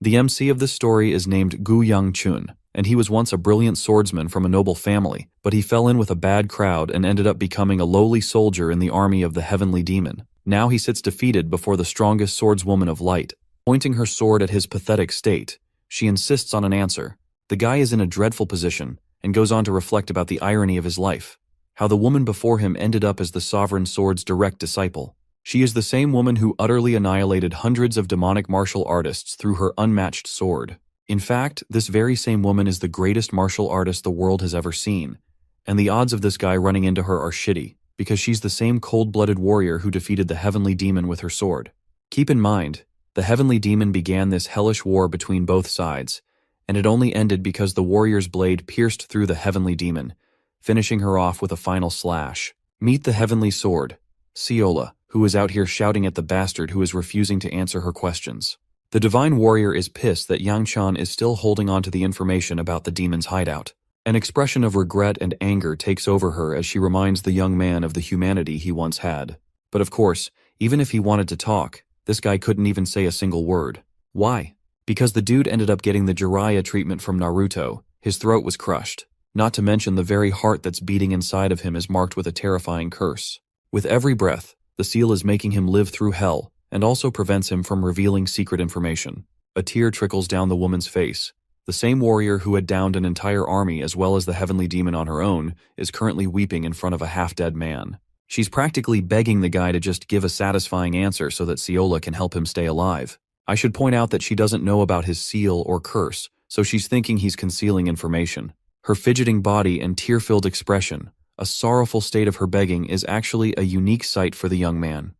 The MC of this story is named Gu Yang-chun, and he was once a brilliant swordsman from a noble family, but he fell in with a bad crowd and ended up becoming a lowly soldier in the army of the Heavenly Demon. Now he sits defeated before the strongest swordswoman of light. Pointing her sword at his pathetic state, she insists on an answer. The guy is in a dreadful position, and goes on to reflect about the irony of his life, how the woman before him ended up as the Sovereign Sword's direct disciple. She is the same woman who utterly annihilated hundreds of demonic martial artists through her unmatched sword. In fact, this very same woman is the greatest martial artist the world has ever seen, and the odds of this guy running into her are shitty, because she's the same cold-blooded warrior who defeated the Heavenly Demon with her sword. Keep in mind, the Heavenly Demon began this hellish war between both sides, and it only ended because the warrior's blade pierced through the Heavenly Demon, finishing her off with a final slash. Meet the Heavenly Sword, Seola, who is out here shouting at the bastard who is refusing to answer her questions. The Divine Warrior is pissed that Yang-chan is still holding on to the information about the demon's hideout. An expression of regret and anger takes over her as she reminds the young man of the humanity he once had. But of course, even if he wanted to talk, this guy couldn't even say a single word. Why? Because the dude ended up getting the Jiraiya treatment from Naruto. His throat was crushed. Not to mention the very heart that's beating inside of him is marked with a terrifying curse. With every breath, the seal is making him live through hell, and also prevents him from revealing secret information. A tear trickles down the woman's face. The same warrior who had downed an entire army as well as the Heavenly Demon on her own is currently weeping in front of a half-dead man. She's practically begging the guy to just give a satisfying answer so that Seola can help him stay alive. I should point out that she doesn't know about his seal or curse, so she's thinking he's concealing information. Her fidgeting body and tear-filled expression, a sorrowful state of her begging, is actually a unique sight for the young man,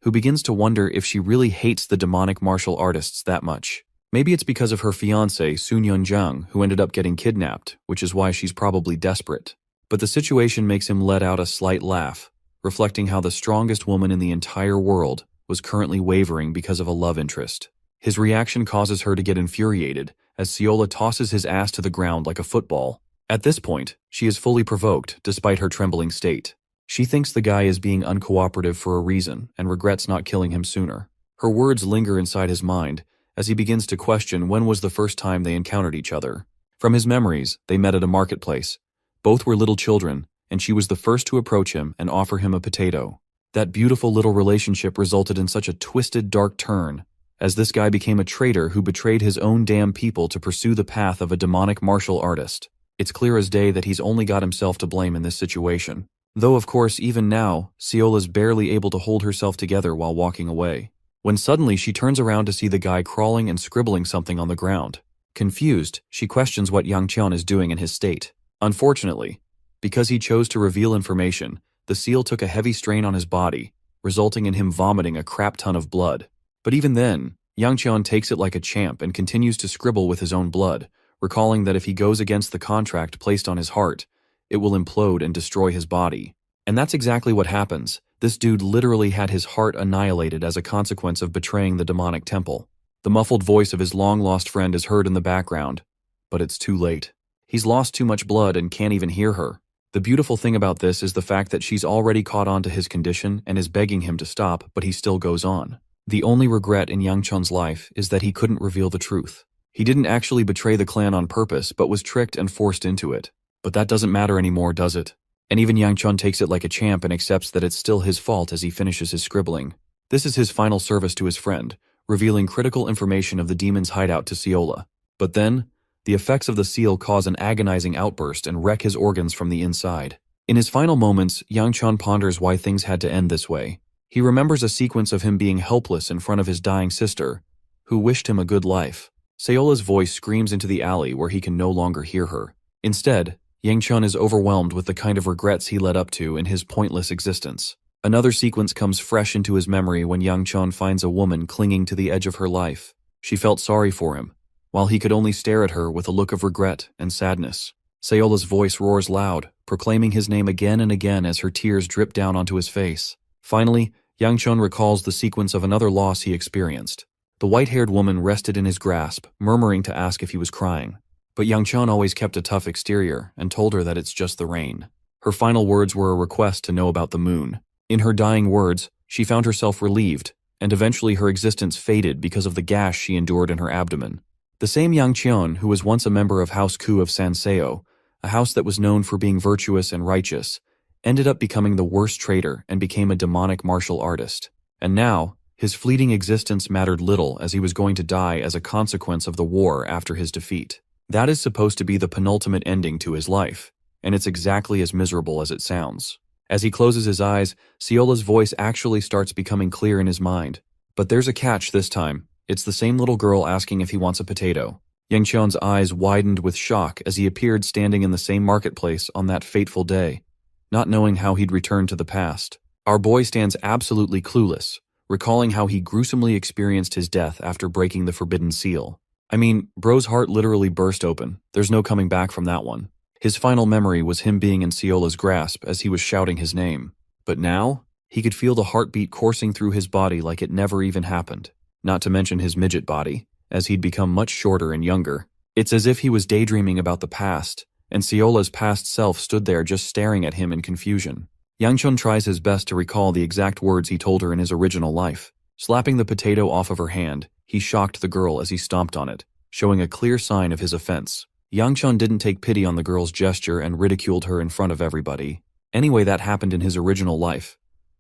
who begins to wonder if she really hates the demonic martial artists that much. Maybe it's because of her fiancé, Sun Yunjang, who ended up getting kidnapped, which is why she's probably desperate. But the situation makes him let out a slight laugh, reflecting how the strongest woman in the entire world was currently wavering because of a love interest. His reaction causes her to get infuriated, as Seola tosses his ass to the ground like a football. At this point, she is fully provoked, despite her trembling state. She thinks the guy is being uncooperative for a reason, and regrets not killing him sooner. Her words linger inside his mind, as he begins to question when was the first time they encountered each other. From his memories, they met at a marketplace. Both were little children, and she was the first to approach him and offer him a potato. That beautiful little relationship resulted in such a twisted, dark turn, as this guy became a traitor who betrayed his own damn people to pursue the path of a demonic martial artist. It's clear as day that he's only got himself to blame in this situation. Though of course, even now, Seola's barely able to hold herself together while walking away, when suddenly she turns around to see the guy crawling and scribbling something on the ground. Confused, she questions what Yang-chan is doing in his state. Unfortunately, because he chose to reveal information, the seal took a heavy strain on his body, resulting in him vomiting a crap ton of blood. But even then, Yang-chan takes it like a champ and continues to scribble with his own blood, recalling that if he goes against the contract placed on his heart, it will implode and destroy his body. And that's exactly what happens. This dude literally had his heart annihilated as a consequence of betraying the demonic temple. The muffled voice of his long-lost friend is heard in the background, but it's too late. He's lost too much blood and can't even hear her. The beautiful thing about this is the fact that she's already caught on to his condition and is begging him to stop, but he still goes on. The only regret in Yang-chan's life is that he couldn't reveal the truth. He didn't actually betray the clan on purpose, but was tricked and forced into it. But that doesn't matter anymore, does it? And even Yang-chan takes it like a champ and accepts that it's still his fault as he finishes his scribbling. This is his final service to his friend, revealing critical information of the demon's hideout to Seola. But then, the effects of the seal cause an agonizing outburst and wreck his organs from the inside. In his final moments, Yang-chan ponders why things had to end this way. He remembers a sequence of him being helpless in front of his dying sister, who wished him a good life. Seola's voice screams into the alley where he can no longer hear her. Instead, Yang-chan is overwhelmed with the kind of regrets he led up to in his pointless existence. Another sequence comes fresh into his memory when Yang-chan finds a woman clinging to the edge of her life. She felt sorry for him, while he could only stare at her with a look of regret and sadness. Seola's voice roars loud, proclaiming his name again and again as her tears drip down onto his face. Finally, Yang-chan recalls the sequence of another loss he experienced. The white-haired woman rested in his grasp, murmuring to ask if he was crying. But Yang-chan always kept a tough exterior and told her that it's just the rain. Her final words were a request to know about the moon. In her dying words, she found herself relieved, and eventually her existence faded because of the gash she endured in her abdomen. The same Yang Qian, who was once a member of House Ku of Sanseo, a house that was known for being virtuous and righteous, ended up becoming the worst traitor and became a demonic martial artist. And now, his fleeting existence mattered little as he was going to die as a consequence of the war after his defeat. That is supposed to be the penultimate ending to his life, and it's exactly as miserable as it sounds. As he closes his eyes, Siola's voice actually starts becoming clear in his mind. But there's a catch this time. It's the same little girl asking if he wants a potato. Yang Qian's eyes widened with shock as he appeared standing in the same marketplace on that fateful day, not knowing how he'd returned to the past. Our boy stands absolutely clueless, recalling how he gruesomely experienced his death after breaking the forbidden seal. I mean, bro's heart literally burst open. There's no coming back from that one. His final memory was him being in Siola's grasp as he was shouting his name. But now, he could feel the heartbeat coursing through his body like it never even happened. Not to mention his midget body, as he'd become much shorter and younger. It's as if he was daydreaming about the past, and Siola's past self stood there just staring at him in confusion. Yang Qian tries his best to recall the exact words he told her in his original life. Slapping the potato off of her hand, he shocked the girl as he stomped on it, showing a clear sign of his offense. Yang Qian didn't take pity on the girl's gesture and ridiculed her in front of everybody. Anyway, that happened in his original life.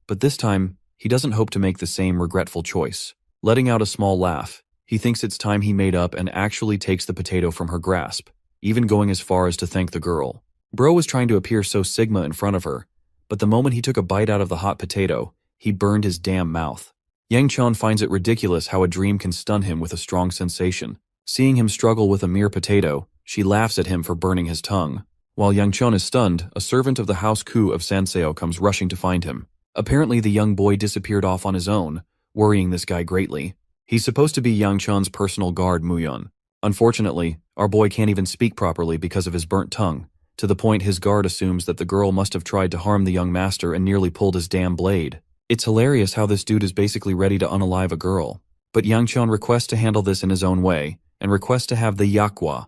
But this time, he doesn't hope to make the same regretful choice. Letting out a small laugh, he thinks it's time he made up and actually takes the potato from her grasp, even going as far as to thank the girl. Bro was trying to appear so Sigma in front of her, but the moment he took a bite out of the hot potato, he burned his damn mouth. Yang Qian finds it ridiculous how a dream can stun him with a strong sensation. Seeing him struggle with a mere potato, she laughs at him for burning his tongue. While Yang Qian is stunned, a servant of the House Ku of Sanseo comes rushing to find him. Apparently the young boy disappeared off on his own, worrying this guy greatly. He's supposed to be Yang Qian's personal guard, Muyun. Unfortunately, our boy can't even speak properly because of his burnt tongue, to the point his guard assumes that the girl must have tried to harm the young master and nearly pulled his damn blade. It's hilarious how this dude is basically ready to unalive a girl. But Yang Qian requests to handle this in his own way, and requests to have the yakwa.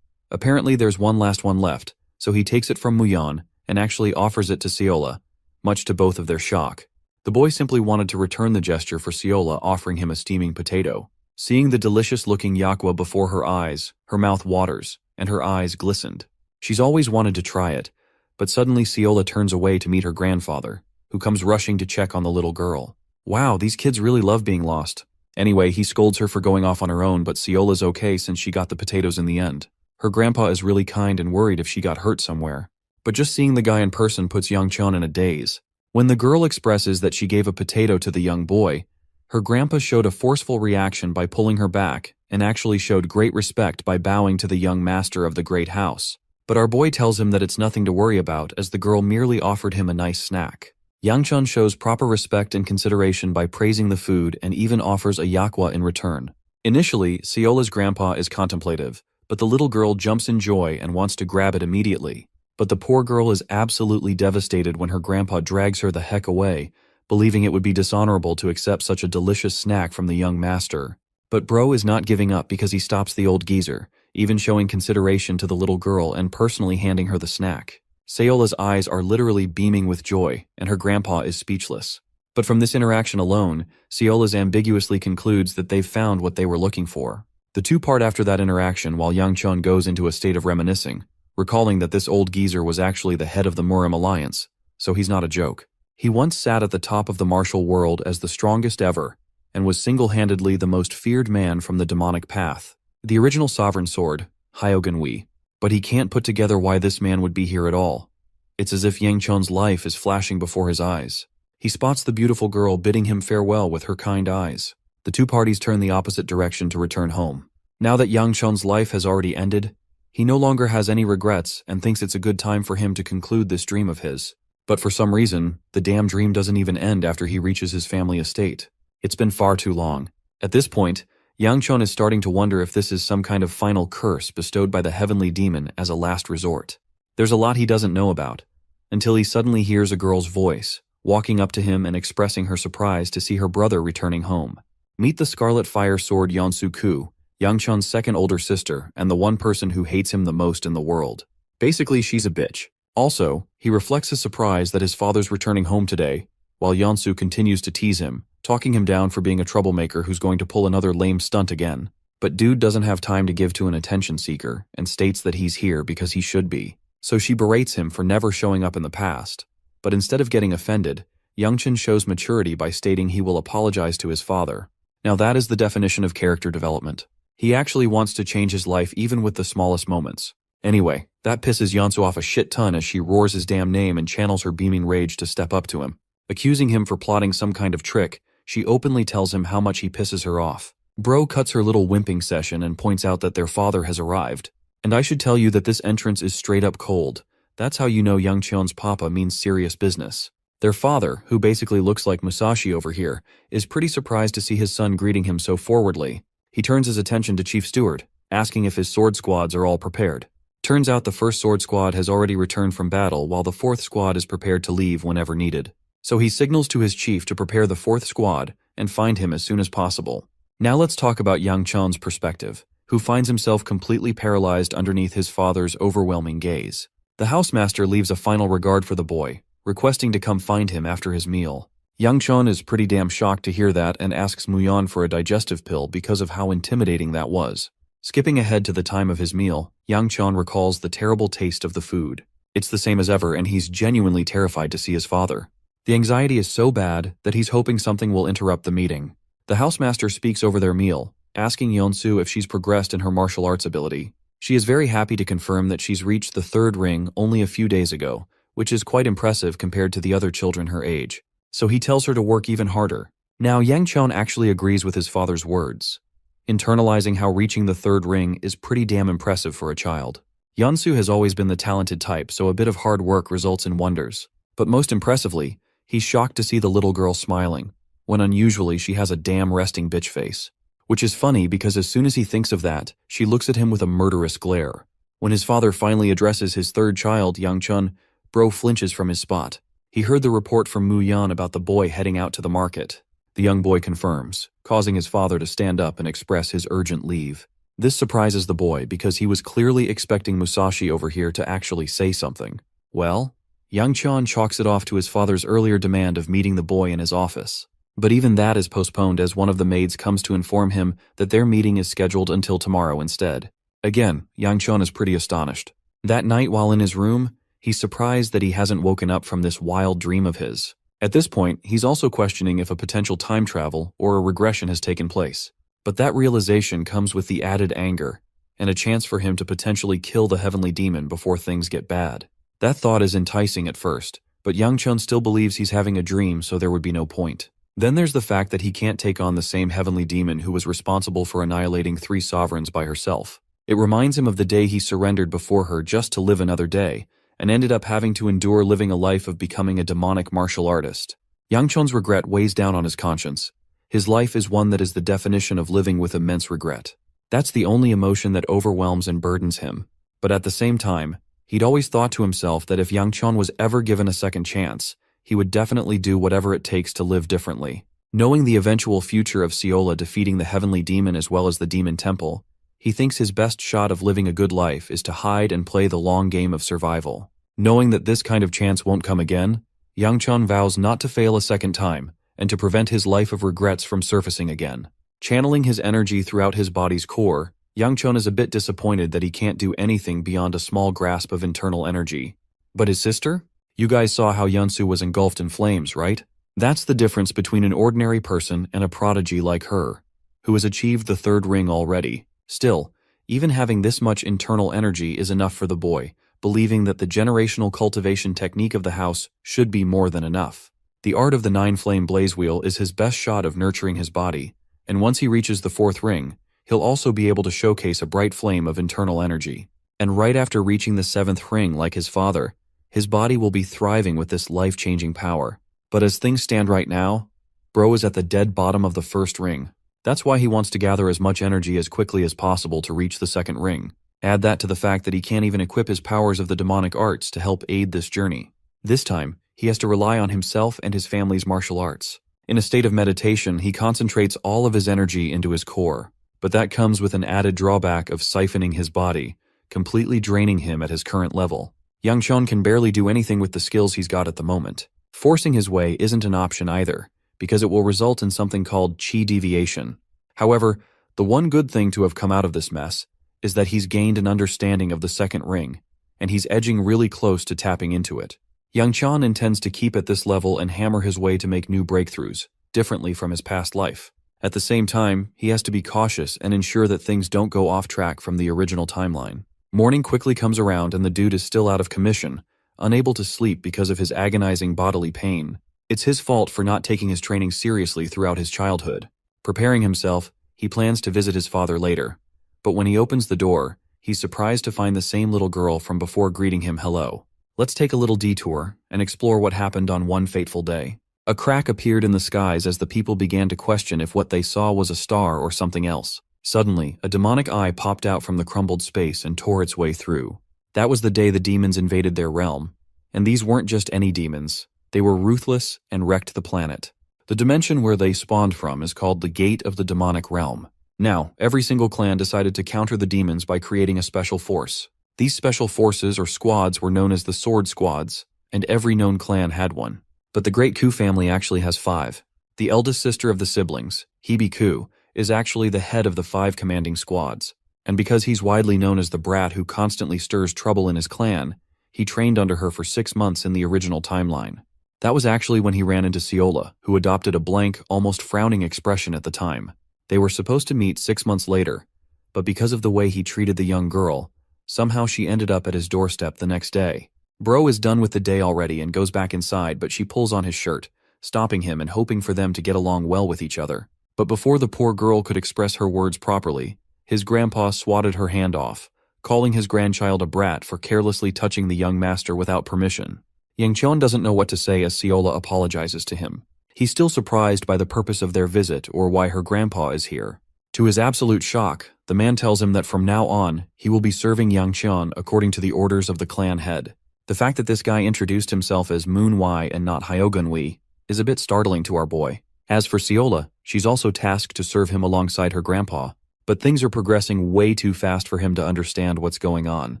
Apparently there's one last one left, so he takes it from Muyun and actually offers it to Siola, much to both of their shock. The boy simply wanted to return the gesture for Siola offering him a steaming potato. Seeing the delicious-looking yakwa before her eyes, her mouth waters, and her eyes glistened. She's always wanted to try it, but suddenly Siola turns away to meet her grandfather, who comes rushing to check on the little girl. Wow, these kids really love being lost. Anyway, he scolds her for going off on her own, but Siola's okay since she got the potatoes in the end. Her grandpa is really kind and worried if she got hurt somewhere. But just seeing the guy in person puts Yang Qian in a daze. When the girl expresses that she gave a potato to the young boy, her grandpa showed a forceful reaction by pulling her back and actually showed great respect by bowing to the young master of the great house. But our boy tells him that it's nothing to worry about as the girl merely offered him a nice snack. Yang Qian shows proper respect and consideration by praising the food and even offers a yakwa in return. Initially, Siola's grandpa is contemplative, but the little girl jumps in joy and wants to grab it immediately. But the poor girl is absolutely devastated when her grandpa drags her the heck away, believing it would be dishonorable to accept such a delicious snack from the young master. But bro is not giving up because he stops the old geezer, even showing consideration to the little girl and personally handing her the snack. Siola's eyes are literally beaming with joy, and her grandpa is speechless. But from this interaction alone, Siola's ambiguously concludes that they've found what they were looking for. The two part after that interaction while Yang Qian goes into a state of reminiscing, recalling that this old geezer was actually the head of the Murim Alliance, so he's not a joke. He once sat at the top of the martial world as the strongest ever, and was single-handedly the most feared man from the demonic path. The original sovereign sword, Hyogenwi. But he can't put together why this man would be here at all. It's as if Yang Qian's life is flashing before his eyes. He spots the beautiful girl bidding him farewell with her kind eyes. The two parties turn the opposite direction to return home. Now that Yang Qian's life has already ended, he no longer has any regrets and thinks it's a good time for him to conclude this dream of his. But for some reason, the damn dream doesn't even end after he reaches his family estate. It's been far too long. At this point, Yang Qian is starting to wonder if this is some kind of final curse bestowed by the heavenly demon as a last resort. There's a lot he doesn't know about, until he suddenly hears a girl's voice, walking up to him and expressing her surprise to see her brother returning home. Meet the Scarlet Fire Sword Yansu Ku, Yang Qian's second older sister and the one person who hates him the most in the world. Basically, she's a bitch. Also, he reflects his surprise that his father's returning home today, while Yansu continues to tease him, talking him down for being a troublemaker who's going to pull another lame stunt again. But dude doesn't have time to give to an attention seeker and states that he's here because he should be. So she berates him for never showing up in the past. But instead of getting offended, Youngchun shows maturity by stating he will apologize to his father. Now that is the definition of character development. He actually wants to change his life even with the smallest moments. Anyway, that pisses Yeonsu off a shit ton as she roars his damn name and channels her beaming rage to step up to him. Accusing him for plotting some kind of trick, she openly tells him how much he pisses her off. Bro cuts her little wimping session and points out that their father has arrived. And I should tell you that this entrance is straight up cold. That's how you know Youngchun's papa means serious business. Their father, who basically looks like Musashi over here, is pretty surprised to see his son greeting him so forwardly. He turns his attention to Chief Steward, asking if his sword squads are all prepared. Turns out the first sword squad has already returned from battle while the fourth squad is prepared to leave whenever needed. So he signals to his chief to prepare the fourth squad and find him as soon as possible. Now let's talk about Youngchun's perspective, who finds himself completely paralyzed underneath his father's overwhelming gaze. The housemaster leaves a final regard for the boy, requesting to come find him after his meal. Youngchun is pretty damn shocked to hear that and asks Muyan for a digestive pill because of how intimidating that was. Skipping ahead to the time of his meal, Youngchun recalls the terrible taste of the food. It's the same as ever and he's genuinely terrified to see his father. The anxiety is so bad that he's hoping something will interrupt the meeting. The housemaster speaks over their meal, asking Yeonsu if she's progressed in her martial arts ability. She is very happy to confirm that she's reached the third ring only a few days ago, which is quite impressive compared to the other children her age. So he tells her to work even harder. Now Youngchun actually agrees with his father's words, internalizing how reaching the third ring is pretty damn impressive for a child. Yeonsu has always been the talented type, so a bit of hard work results in wonders. But most impressively, he's shocked to see the little girl smiling, when unusually she has a damn resting bitch face. Which is funny because as soon as he thinks of that, she looks at him with a murderous glare. When his father finally addresses his third child, Youngchun, Bro flinches from his spot. He heard the report from Muyan about the boy heading out to the market. The young boy confirms, causing his father to stand up and express his urgent leave. This surprises the boy because he was clearly expecting Musashi over here to actually say something. Well, Youngchun chalks it off to his father's earlier demand of meeting the boy in his office. But even that is postponed as one of the maids comes to inform him that their meeting is scheduled until tomorrow instead. Again, Youngchun is pretty astonished. That night while in his room, he's surprised that he hasn't woken up from this wild dream of his. At this point, he's also questioning if a potential time travel or a regression has taken place. But that realization comes with the added anger, and a chance for him to potentially kill the heavenly demon before things get bad. That thought is enticing at first, but Youngchun still believes he's having a dream, so there would be no point. Then there's the fact that he can't take on the same heavenly demon who was responsible for annihilating 3 sovereigns by herself. It reminds him of the day he surrendered before her just to live another day, and ended up having to endure living a life of becoming a demonic martial artist. Youngchun's regret weighs down on his conscience. His life is one that is the definition of living with immense regret. That's the only emotion that overwhelms and burdens him. But at the same time, he'd always thought to himself that if Youngchun was ever given a second chance, he would definitely do whatever it takes to live differently. Knowing the eventual future of Seola defeating the heavenly demon as well as the demon temple, he thinks his best shot of living a good life is to hide and play the long game of survival. Knowing that this kind of chance won't come again, Youngchun vows not to fail a second time and to prevent his life of regrets from surfacing again. Channeling his energy throughout his body's core, Youngchun is a bit disappointed that he can't do anything beyond a small grasp of internal energy. But his sister? You guys saw how Yeonsu was engulfed in flames, right? That's the difference between an ordinary person and a prodigy like her, who has achieved the third ring already. Still, even having this much internal energy is enough for the boy, believing that the generational cultivation technique of the house should be more than enough. The art of the 9-flame blaze wheel is his best shot of nurturing his body, and once he reaches the 4th ring, he'll also be able to showcase a bright flame of internal energy. And right after reaching the 7th ring like his father, his body will be thriving with this life-changing power. But as things stand right now, Bro is at the dead bottom of the 1st ring. That's why he wants to gather as much energy as quickly as possible to reach the 2nd ring. Add that to the fact that he can't even equip his powers of the demonic arts to help aid this journey. This time, he has to rely on himself and his family's martial arts. In a state of meditation, he concentrates all of his energy into his core. But that comes with an added drawback of siphoning his body, completely draining him at his current level. Youngchun can barely do anything with the skills he's got at the moment. Forcing his way isn't an option either, because it will result in something called chi deviation. However, the one good thing to have come out of this mess is that he's gained an understanding of the second ring, and he's edging really close to tapping into it. Yang Qian intends to keep at this level and hammer his way to make new breakthroughs, differently from his past life. At the same time, he has to be cautious and ensure that things don't go off track from the original timeline. Morning quickly comes around and the dude is still out of commission, unable to sleep because of his agonizing bodily pain. It's his fault for not taking his training seriously throughout his childhood. Preparing himself, he plans to visit his father later. But when he opens the door, he's surprised to find the same little girl from before greeting him hello. Let's take a little detour and explore what happened on one fateful day. A crack appeared in the skies as the people began to question if what they saw was a star or something else. Suddenly, a demonic eye popped out from the crumbled space and tore its way through. That was the day the demons invaded their realm. And these weren't just any demons. They were ruthless and wrecked the planet. The dimension where they spawned from is called the Gate of the Demonic Realm. Now, every single clan decided to counter the demons by creating a special force. These special forces or squads were known as the Sword Squads, and every known clan had one. But the Great Ku family actually has 5. The eldest sister of the siblings, Hebe Ku, is actually the head of the 5 commanding squads. And because he's widely known as the brat who constantly stirs trouble in his clan, he trained under her for 6 months in the original timeline. That was actually when he ran into Seola, who adopted a blank, almost frowning expression at the time. They were supposed to meet 6 months later, but because of the way he treated the young girl, somehow she ended up at his doorstep the next day. Bro is done with the day already and goes back inside, but she pulls on his shirt, stopping him and hoping for them to get along well with each other. But before the poor girl could express her words properly, his grandpa swatted her hand off, calling his grandchild a brat for carelessly touching the young master without permission. Yang Qian doesn't know what to say as Seola apologizes to him. He's still surprised by the purpose of their visit or why her grandpa is here. To his absolute shock, the man tells him that from now on, he will be serving Yang Qian according to the orders of the clan head. The fact that this guy introduced himself as Moon Wei and not Hyogun Wei is a bit startling to our boy. As for Seola, she's also tasked to serve him alongside her grandpa, but things are progressing way too fast for him to understand what's going on.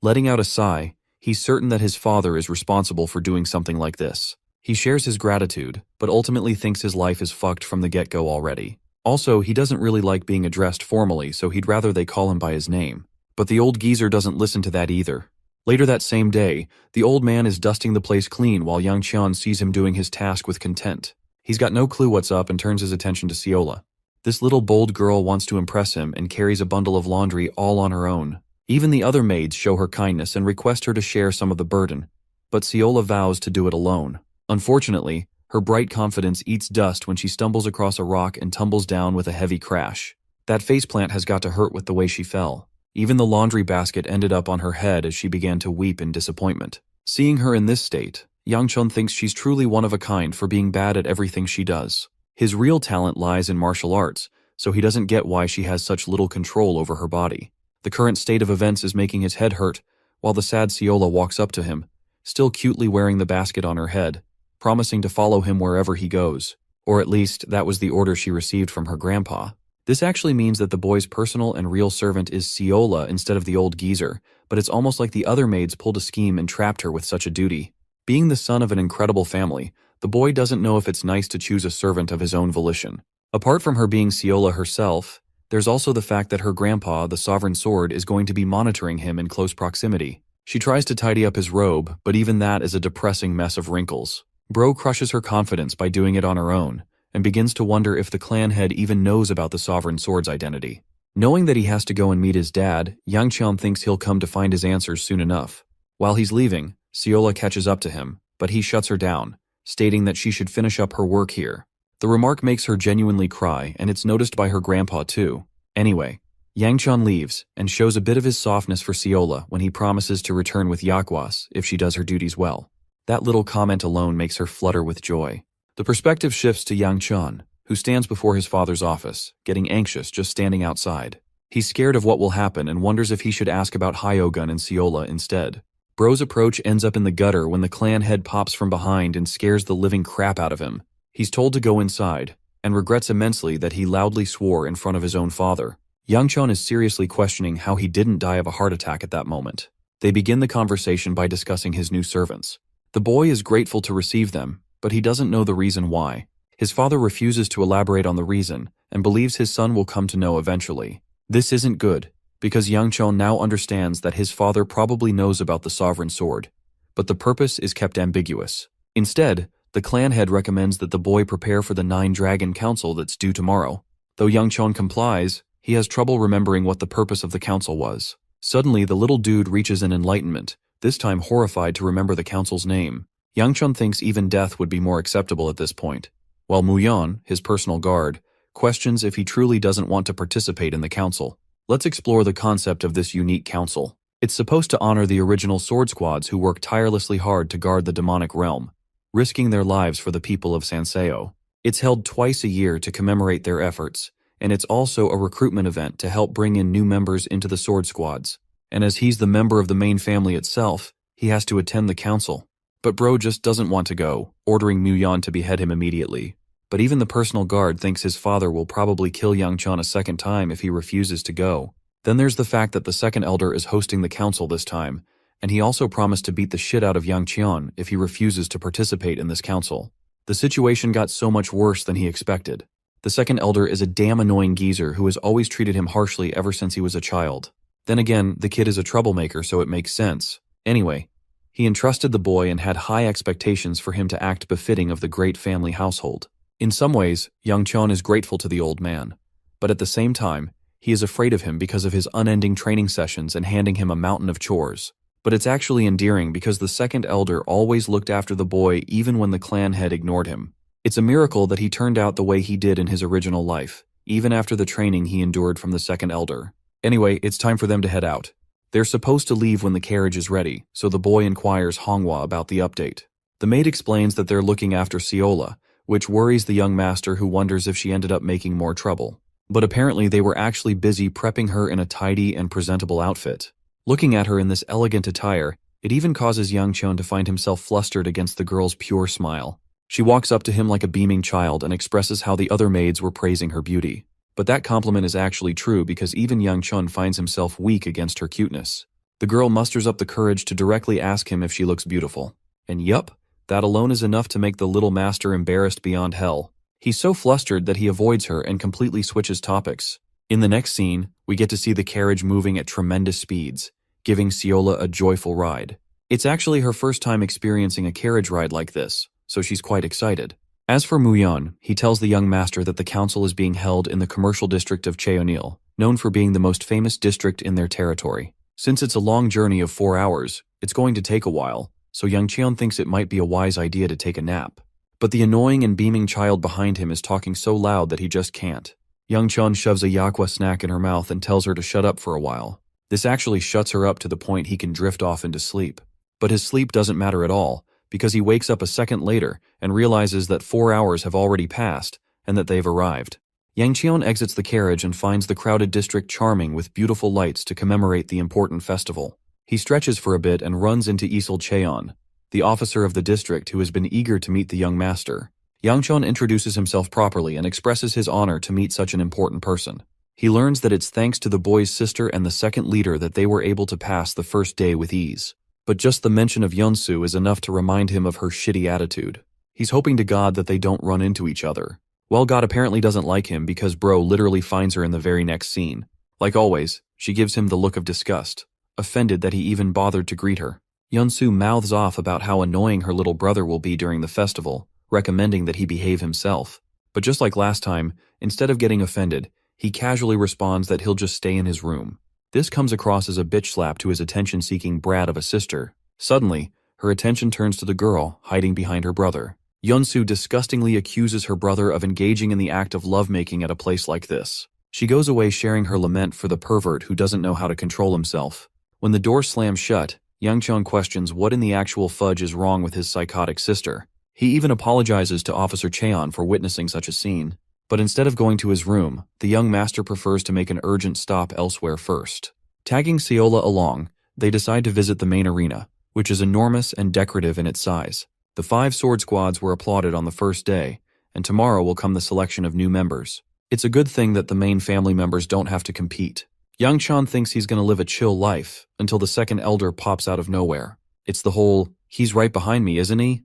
Letting out a sigh, he's certain that his father is responsible for doing something like this. He shares his gratitude, but ultimately thinks his life is fucked from the get-go already. Also, he doesn't really like being addressed formally, so he'd rather they call him by his name. But the old geezer doesn't listen to that either. Later that same day, the old man is dusting the place clean while Yang Qian sees him doing his task with content. He's got no clue what's up and turns his attention to Seola. This little bold girl wants to impress him and carries a bundle of laundry all on her own. Even the other maids show her kindness and request her to share some of the burden, but Seola vows to do it alone. Unfortunately, her bright confidence eats dust when she stumbles across a rock and tumbles down with a heavy crash. That faceplant has got to hurt with the way she fell. Even the laundry basket ended up on her head as she began to weep in disappointment. Seeing her in this state, Yang Qian thinks she's truly one of a kind for being bad at everything she does. His real talent lies in martial arts, so he doesn't get why she has such little control over her body. The current state of events is making his head hurt, while the sad Seola walks up to him, still cutely wearing the basket on her head, promising to follow him wherever he goes. Or at least, that was the order she received from her grandpa. This actually means that the boy's personal and real servant is Seola instead of the old geezer, but it's almost like the other maids pulled a scheme and trapped her with such a duty. Being the son of an incredible family, the boy doesn't know if it's nice to choose a servant of his own volition. Apart from her being Seola herself, there's also the fact that her grandpa, the Sovereign Sword, is going to be monitoring him in close proximity. She tries to tidy up his robe, but even that is a depressing mess of wrinkles. Bro crushes her confidence by doing it on her own, and begins to wonder if the clan head even knows about the Sovereign Sword's identity. Knowing that he has to go and meet his dad, Yang Qian thinks he'll come to find his answers soon enough. While he's leaving, Seola catches up to him, but he shuts her down, stating that she should finish up her work here. The remark makes her genuinely cry, and it's noticed by her grandpa too. Anyway, Yang Qian leaves and shows a bit of his softness for Seola when he promises to return with Yakwas if she does her duties well. That little comment alone makes her flutter with joy. The perspective shifts to Yang Qian, who stands before his father's office, getting anxious just standing outside. He's scared of what will happen and wonders if he should ask about Hyogun and Seola instead. Bro's approach ends up in the gutter when the clan head pops from behind and scares the living crap out of him. He's told to go inside, and regrets immensely that he loudly swore in front of his own father. Yang Qian is seriously questioning how he didn't die of a heart attack at that moment. They begin the conversation by discussing his new servants. The boy is grateful to receive them, but he doesn't know the reason why. His father refuses to elaborate on the reason and believes his son will come to know eventually. This isn't good, because Yang Chon now understands that his father probably knows about the Sovereign Sword, but the purpose is kept ambiguous. Instead, the clan head recommends that the boy prepare for the Nine-Dragon Council that's due tomorrow. Though Yang Chon complies, he has trouble remembering what the purpose of the council was. Suddenly, the little dude reaches an enlightenment, this time horrified to remember the council's name. Yang Chon thinks even death would be more acceptable at this point, while Muyan, his personal guard, questions if he truly doesn't want to participate in the council. Let's explore the concept of this unique council. It's supposed to honor the original sword squads who worked tirelessly hard to guard the demonic realm, risking their lives for the people of Sanseo. It's held twice a year to commemorate their efforts, and it's also a recruitment event to help bring in new members into the sword squads. And as he's the member of the main family itself, he has to attend the council. But Bro just doesn't want to go, ordering Muyan to behead him immediately. But even the personal guard thinks his father will probably kill Yang Chon a second time if he refuses to go. Then there's the fact that the second elder is hosting the council this time, and he also promised to beat the shit out of Yang Chon if he refuses to participate in this council. The situation got so much worse than he expected. The second elder is a damn annoying geezer who has always treated him harshly ever since he was a child. Then again, the kid is a troublemaker, so it makes sense. Anyway, he entrusted the boy and had high expectations for him to act befitting of the great family household. In some ways, Yang Chon is grateful to the old man, but at the same time, he is afraid of him because of his unending training sessions and handing him a mountain of chores. But it's actually endearing because the second elder always looked after the boy even when the clan head ignored him. It's a miracle that he turned out the way he did in his original life, even after the training he endured from the second elder. Anyway, it's time for them to head out. They're supposed to leave when the carriage is ready, so the boy inquires Honghua about the update. The maid explains that they're looking after Siola, which worries the young master who wonders if she ended up making more trouble. But apparently they were actually busy prepping her in a tidy and presentable outfit. Looking at her in this elegant attire, it even causes Yang Chon to find himself flustered against the girl's pure smile. She walks up to him like a beaming child and expresses how the other maids were praising her beauty. But that compliment is actually true because even Yang Chon finds himself weak against her cuteness. The girl musters up the courage to directly ask him if she looks beautiful. And yup, that alone is enough to make the little master embarrassed beyond hell. He's so flustered that he avoids her and completely switches topics. In the next scene, we get to see the carriage moving at tremendous speeds, giving Siola a joyful ride. It's actually her first time experiencing a carriage ride like this, so she's quite excited. As for Muyan, he tells the young master that the council is being held in the commercial district of Cheonil, known for being the most famous district in their territory. Since it's a long journey of 4 hours, it's going to take a while, so Yang Chon thinks it might be a wise idea to take a nap. But the annoying and beaming child behind him is talking so loud that he just can't. Yang Chon shoves a yakwa snack in her mouth and tells her to shut up for a while. This actually shuts her up to the point he can drift off into sleep. But his sleep doesn't matter at all, because he wakes up a second later and realizes that 4 hours have already passed and that they've arrived. Yang Chon exits the carriage and finds the crowded district charming with beautiful lights to commemorate the important festival. He stretches for a bit and runs into Isil Cheon, the officer of the district who has been eager to meet the young master. Yang Chon introduces himself properly and expresses his honor to meet such an important person. He learns that it's thanks to the boy's sister and the second leader that they were able to pass the first day with ease. But just the mention of Yeonsu is enough to remind him of her shitty attitude. He's hoping to God that they don't run into each other. Well, God apparently doesn't like him because Bro literally finds her in the very next scene. Like always, she gives him the look of disgust, offended that he even bothered to greet her. Yeonsu mouths off about how annoying her little brother will be during the festival, recommending that he behave himself. But just like last time, instead of getting offended, he casually responds that he'll just stay in his room. This comes across as a bitch slap to his attention-seeking brat of a sister. Suddenly, her attention turns to the girl hiding behind her brother. Yeonsu disgustingly accuses her brother of engaging in the act of lovemaking at a place like this. She goes away sharing her lament for the pervert who doesn't know how to control himself. When the door slams shut, Yang Chon questions what in the actual fudge is wrong with his psychotic sister. He even apologizes to Officer Cheon for witnessing such a scene. But instead of going to his room, the young master prefers to make an urgent stop elsewhere first. Tagging Siola along, they decide to visit the main arena, which is enormous and decorative in its size. The 5 sword squads were applauded on the first day, and tomorrow will come the selection of new members. It's a good thing that the main family members don't have to compete. Yang Chon thinks he's going to live a chill life until the second elder pops out of nowhere. It's the whole, "he's right behind me, isn't he?"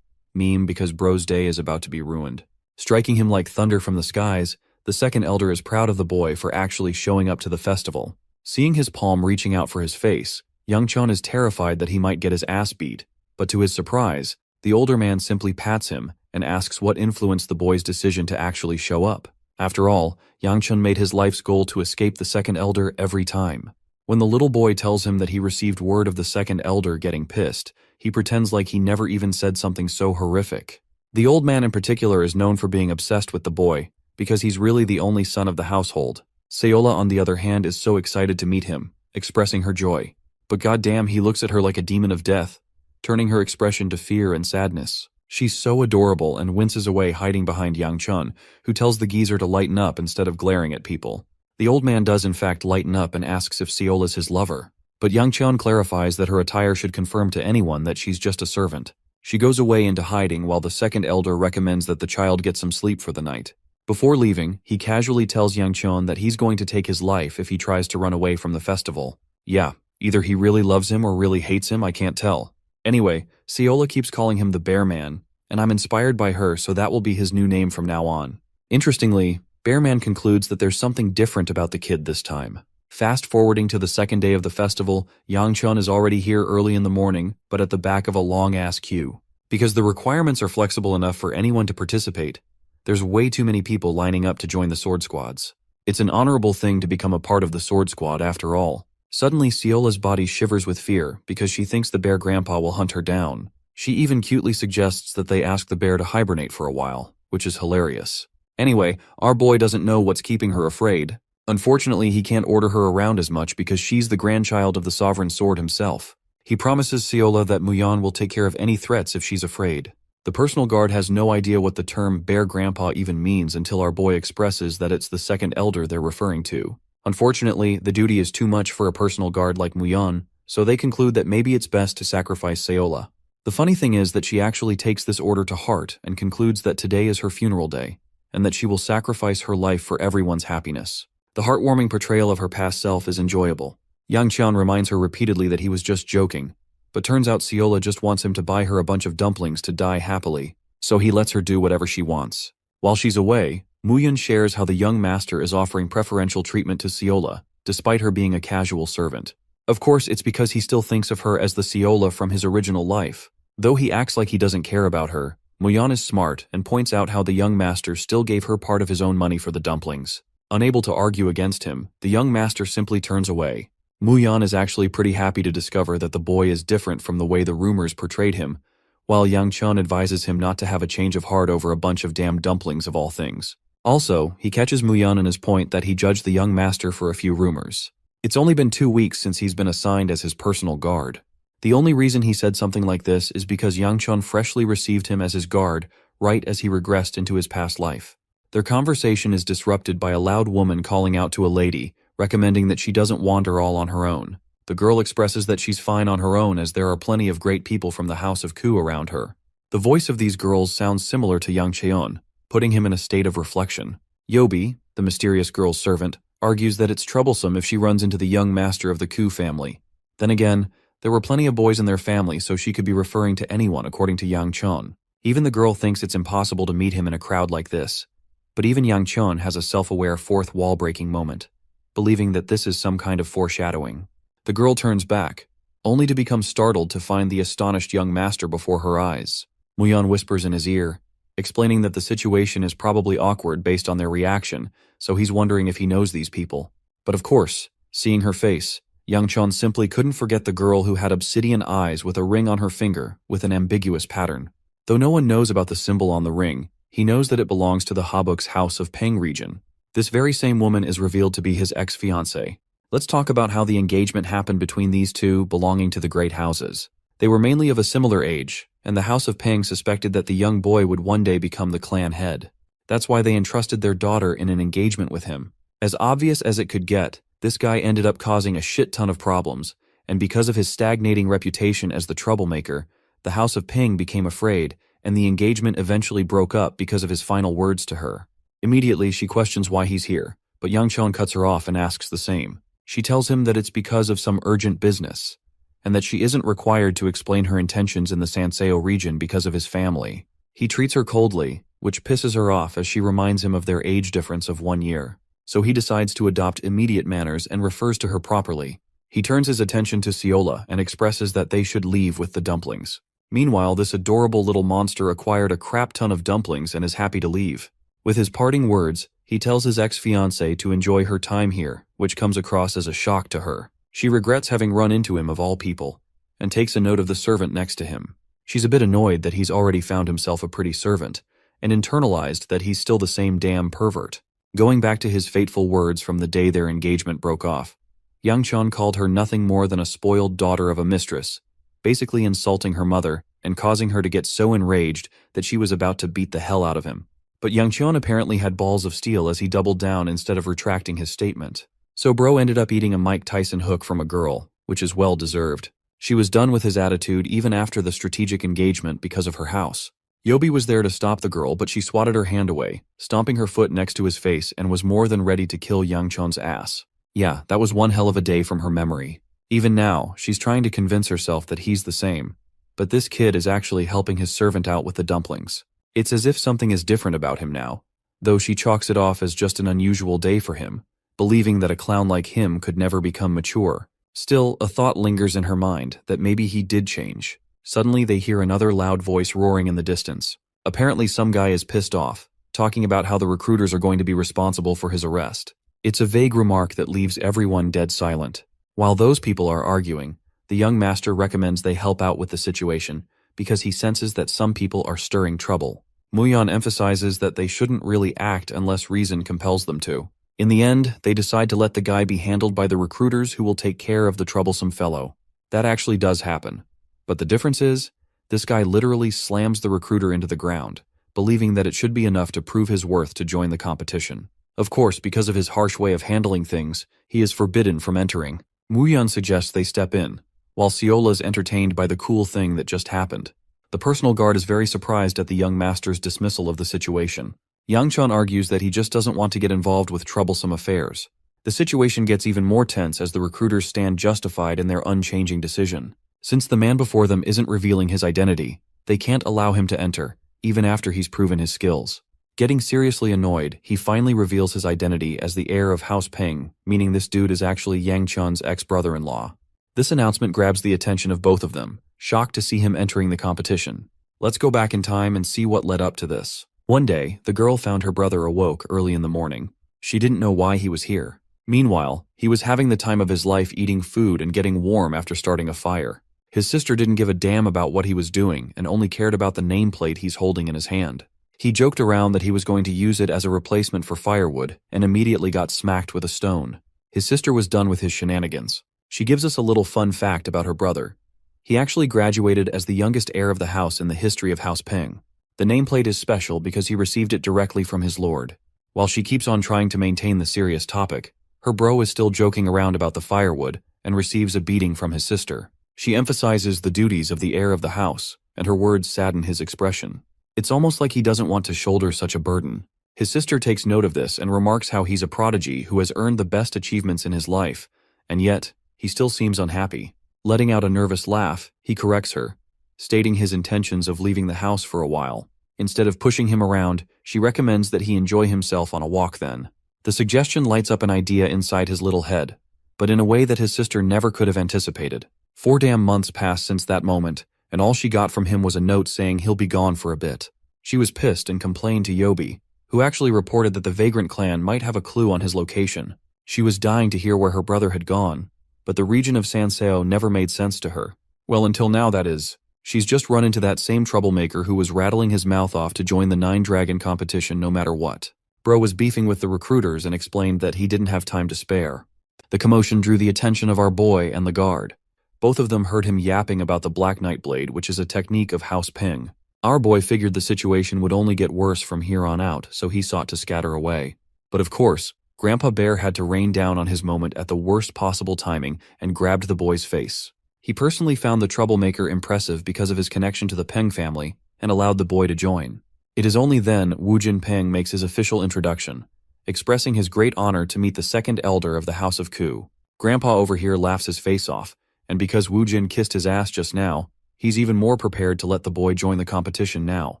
meme because Bro's day is about to be ruined. Striking him like thunder from the skies, the second elder is proud of the boy for actually showing up to the festival. Seeing his palm reaching out for his face, Young Chun is terrified that he might get his ass beat, but to his surprise, the older man simply pats him and asks what influenced the boy's decision to actually show up. After all, Yang Chun made his life's goal to escape the second elder every time. When the little boy tells him that he received word of the second elder getting pissed, he pretends like he never even said something so horrific. The old man in particular is known for being obsessed with the boy, because he's really the only son of the household. Seola, on the other hand, is so excited to meet him, expressing her joy. But goddamn, he looks at her like a demon of death, turning her expression to fear and sadness. She's so adorable and winces away, hiding behind Yang Chun, who tells the geezer to lighten up instead of glaring at people. The old man does in fact lighten up and asks if Seola's his lover. But Yang Chun clarifies that her attire should confirm to anyone that she's just a servant. She goes away into hiding while the second elder recommends that the child get some sleep for the night. Before leaving, he casually tells Yang Chun that he's going to take his life if he tries to run away from the festival. Yeah, either he really loves him or really hates him, I can't tell. Anyway, Seola keeps calling him the Bear Man, and I'm inspired by her, so that will be his new name from now on. Interestingly, Bear Man concludes that there's something different about the kid this time. Fast forwarding to the second day of the festival, Yang Chun is already here early in the morning, but at the back of a long-ass queue. Because the requirements are flexible enough for anyone to participate, there's way too many people lining up to join the sword squads. It's an honorable thing to become a part of the sword squad after all. Suddenly, Seola's body shivers with fear because she thinks the bear grandpa will hunt her down. She even cutely suggests that they ask the bear to hibernate for a while, which is hilarious. Anyway, our boy doesn't know what's keeping her afraid. Unfortunately, he can't order her around as much because she's the grandchild of the sovereign sword himself. He promises Seola that Muyan will take care of any threats if she's afraid. The personal guard has no idea what the term bear grandpa even means until our boy expresses that it's the second elder they're referring to. Unfortunately, the duty is too much for a personal guard like Muyan, so they conclude that maybe it's best to sacrifice Seola. The funny thing is that she actually takes this order to heart and concludes that today is her funeral day, and that she will sacrifice her life for everyone's happiness. The heartwarming portrayal of her past self is enjoyable. Yang Chun reminds her repeatedly that he was just joking, but turns out Seola just wants him to buy her a bunch of dumplings to die happily, so he lets her do whatever she wants. While she's away, Muyan shares how the young master is offering preferential treatment to Seola, despite her being a casual servant. Of course, it's because he still thinks of her as the Seola from his original life. Though he acts like he doesn't care about her, Muyan is smart and points out how the young master still gave her part of his own money for the dumplings. Unable to argue against him, the young master simply turns away. Muyan is actually pretty happy to discover that the boy is different from the way the rumors portrayed him, while Yang Chun advises him not to have a change of heart over a bunch of damn dumplings of all things. Also, he catches Muyan in his point that he judged the young master for a few rumors. It's only been 2 weeks since he's been assigned as his personal guard. The only reason he said something like this is because Yang Chun freshly received him as his guard right as he regressed into his past life. Their conversation is disrupted by a loud woman calling out to a lady, recommending that she doesn't wander all on her own. The girl expresses that she's fine on her own as there are plenty of great people from the House of Ku around her. The voice of these girls sounds similar to Yang Cheon, putting him in a state of reflection. Yobi, the mysterious girl's servant, argues that it's troublesome if she runs into the young master of the Ku family. Then again, there were plenty of boys in their family, so she could be referring to anyone according to Yang Chun. Even the girl thinks it's impossible to meet him in a crowd like this. But even Yang Chun has a self-aware fourth wall-breaking moment, believing that this is some kind of foreshadowing. The girl turns back, only to become startled to find the astonished young master before her eyes. Muyan whispers in his ear, explaining that the situation is probably awkward based on their reaction, so he's wondering if he knows these people. But of course, seeing her face, Yang Chun simply couldn't forget the girl who had obsidian eyes with a ring on her finger with an ambiguous pattern. Though no one knows about the symbol on the ring, he knows that it belongs to the Habuk's House of Peng region. This very same woman is revealed to be his ex-fiancée. Let's talk about how the engagement happened between these two belonging to the great houses. They were mainly of a similar age, and the House of Peng suspected that the young boy would one day become the clan head. That's why they entrusted their daughter in an engagement with him. As obvious as it could get, this guy ended up causing a shit ton of problems, and because of his stagnating reputation as the troublemaker, the House of Peng became afraid, and the engagement eventually broke up because of his final words to her. Immediately, she questions why he's here, but Yang Chun cuts her off and asks the same. She tells him that it's because of some urgent business, and that she isn't required to explain her intentions in the Sanseo region because of his family. He treats her coldly, which pisses her off as she reminds him of their age difference of 1 year. So he decides to adopt immediate manners and refers to her properly. He turns his attention to Ciola and expresses that they should leave with the dumplings. Meanwhile, this adorable little monster acquired a crap ton of dumplings and is happy to leave. With his parting words, he tells his ex-fiancée to enjoy her time here, which comes across as a shock to her. She regrets having run into him of all people, and takes a note of the servant next to him. She's a bit annoyed that he's already found himself a pretty servant, and internalized that he's still the same damn pervert. Going back to his fateful words from the day their engagement broke off, Yang Chun called her nothing more than a spoiled daughter of a mistress, basically insulting her mother and causing her to get so enraged that she was about to beat the hell out of him. But Yang Chun apparently had balls of steel as he doubled down instead of retracting his statement. So bro ended up eating a Mike Tyson hook from a girl, which is well deserved. She was done with his attitude even after the strategic engagement because of her house. Yobi was there to stop the girl, but she swatted her hand away, stomping her foot next to his face, and was more than ready to kill Yang Chun's ass. Yeah, that was one hell of a day from her memory. Even now, she's trying to convince herself that he's the same, but this kid is actually helping his servant out with the dumplings. It's as if something is different about him now, though she chalks it off as just an unusual day for him, believing that a clown like him could never become mature. Still, a thought lingers in her mind that maybe he did change. Suddenly, they hear another loud voice roaring in the distance. Apparently, some guy is pissed off, talking about how the recruiters are going to be responsible for his arrest. It's a vague remark that leaves everyone dead silent. While those people are arguing, the young master recommends they help out with the situation because he senses that some people are stirring trouble. Muyan emphasizes that they shouldn't really act unless reason compels them to. In the end, they decide to let the guy be handled by the recruiters who will take care of the troublesome fellow. That actually does happen. But the difference is, this guy literally slams the recruiter into the ground, believing that it should be enough to prove his worth to join the competition. Of course, because of his harsh way of handling things, he is forbidden from entering. Muyan suggests they step in, while Ciola is entertained by the cool thing that just happened. The personal guard is very surprised at the young master's dismissal of the situation. Yang Chun argues that he just doesn't want to get involved with troublesome affairs. The situation gets even more tense as the recruiters stand justified in their unchanging decision. Since the man before them isn't revealing his identity, they can't allow him to enter, even after he's proven his skills. Getting seriously annoyed, he finally reveals his identity as the heir of House Peng, meaning this dude is actually Yang Chun's ex-brother-in-law. This announcement grabs the attention of both of them, shocked to see him entering the competition. Let's go back in time and see what led up to this. One day, the girl found her brother awoke early in the morning. She didn't know why he was here. Meanwhile, he was having the time of his life eating food and getting warm after starting a fire. His sister didn't give a damn about what he was doing and only cared about the nameplate he's holding in his hand. He joked around that he was going to use it as a replacement for firewood and immediately got smacked with a stone. His sister was done with his shenanigans. She gives us a little fun fact about her brother. He actually graduated as the youngest heir of the house in the history of House Peng. The nameplate is special because he received it directly from his lord. While she keeps on trying to maintain the serious topic, her bro is still joking around about the firewood and receives a beating from his sister. She emphasizes the duties of the heir of the house, and her words sadden his expression. It's almost like he doesn't want to shoulder such a burden. His sister takes note of this and remarks how he's a prodigy who has earned the best achievements in his life, and yet, he still seems unhappy. Letting out a nervous laugh, he corrects her, stating his intentions of leaving the house for a while. Instead of pushing him around, she recommends that he enjoy himself on a walk then. The suggestion lights up an idea inside his little head, but in a way that his sister never could have anticipated. 4 damn months passed since that moment, and all she got from him was a note saying he'll be gone for a bit. She was pissed and complained to Yobi, who actually reported that the Vagrant clan might have a clue on his location. She was dying to hear where her brother had gone, but the region of Sanseo never made sense to her. Well, until now, that is. She's just run into that same troublemaker who was rattling his mouth off to join the 9-Dragon competition no matter what. Bro was beefing with the recruiters and explained that he didn't have time to spare. The commotion drew the attention of our boy and the guard. Both of them heard him yapping about the Black Knight Blade, which is a technique of House Peng. Our boy figured the situation would only get worse from here on out, so he sought to scatter away. But of course, Grandpa Bear had to rain down on his moment at the worst possible timing and grabbed the boy's face. He personally found the troublemaker impressive because of his connection to the Peng family and allowed the boy to join. It is only then Wu Jin Peng makes his official introduction, expressing his great honor to meet the second elder of the House of Ku. Grandpa over here laughs his face off, and because Wu Jin kissed his ass just now, he's even more prepared to let the boy join the competition now.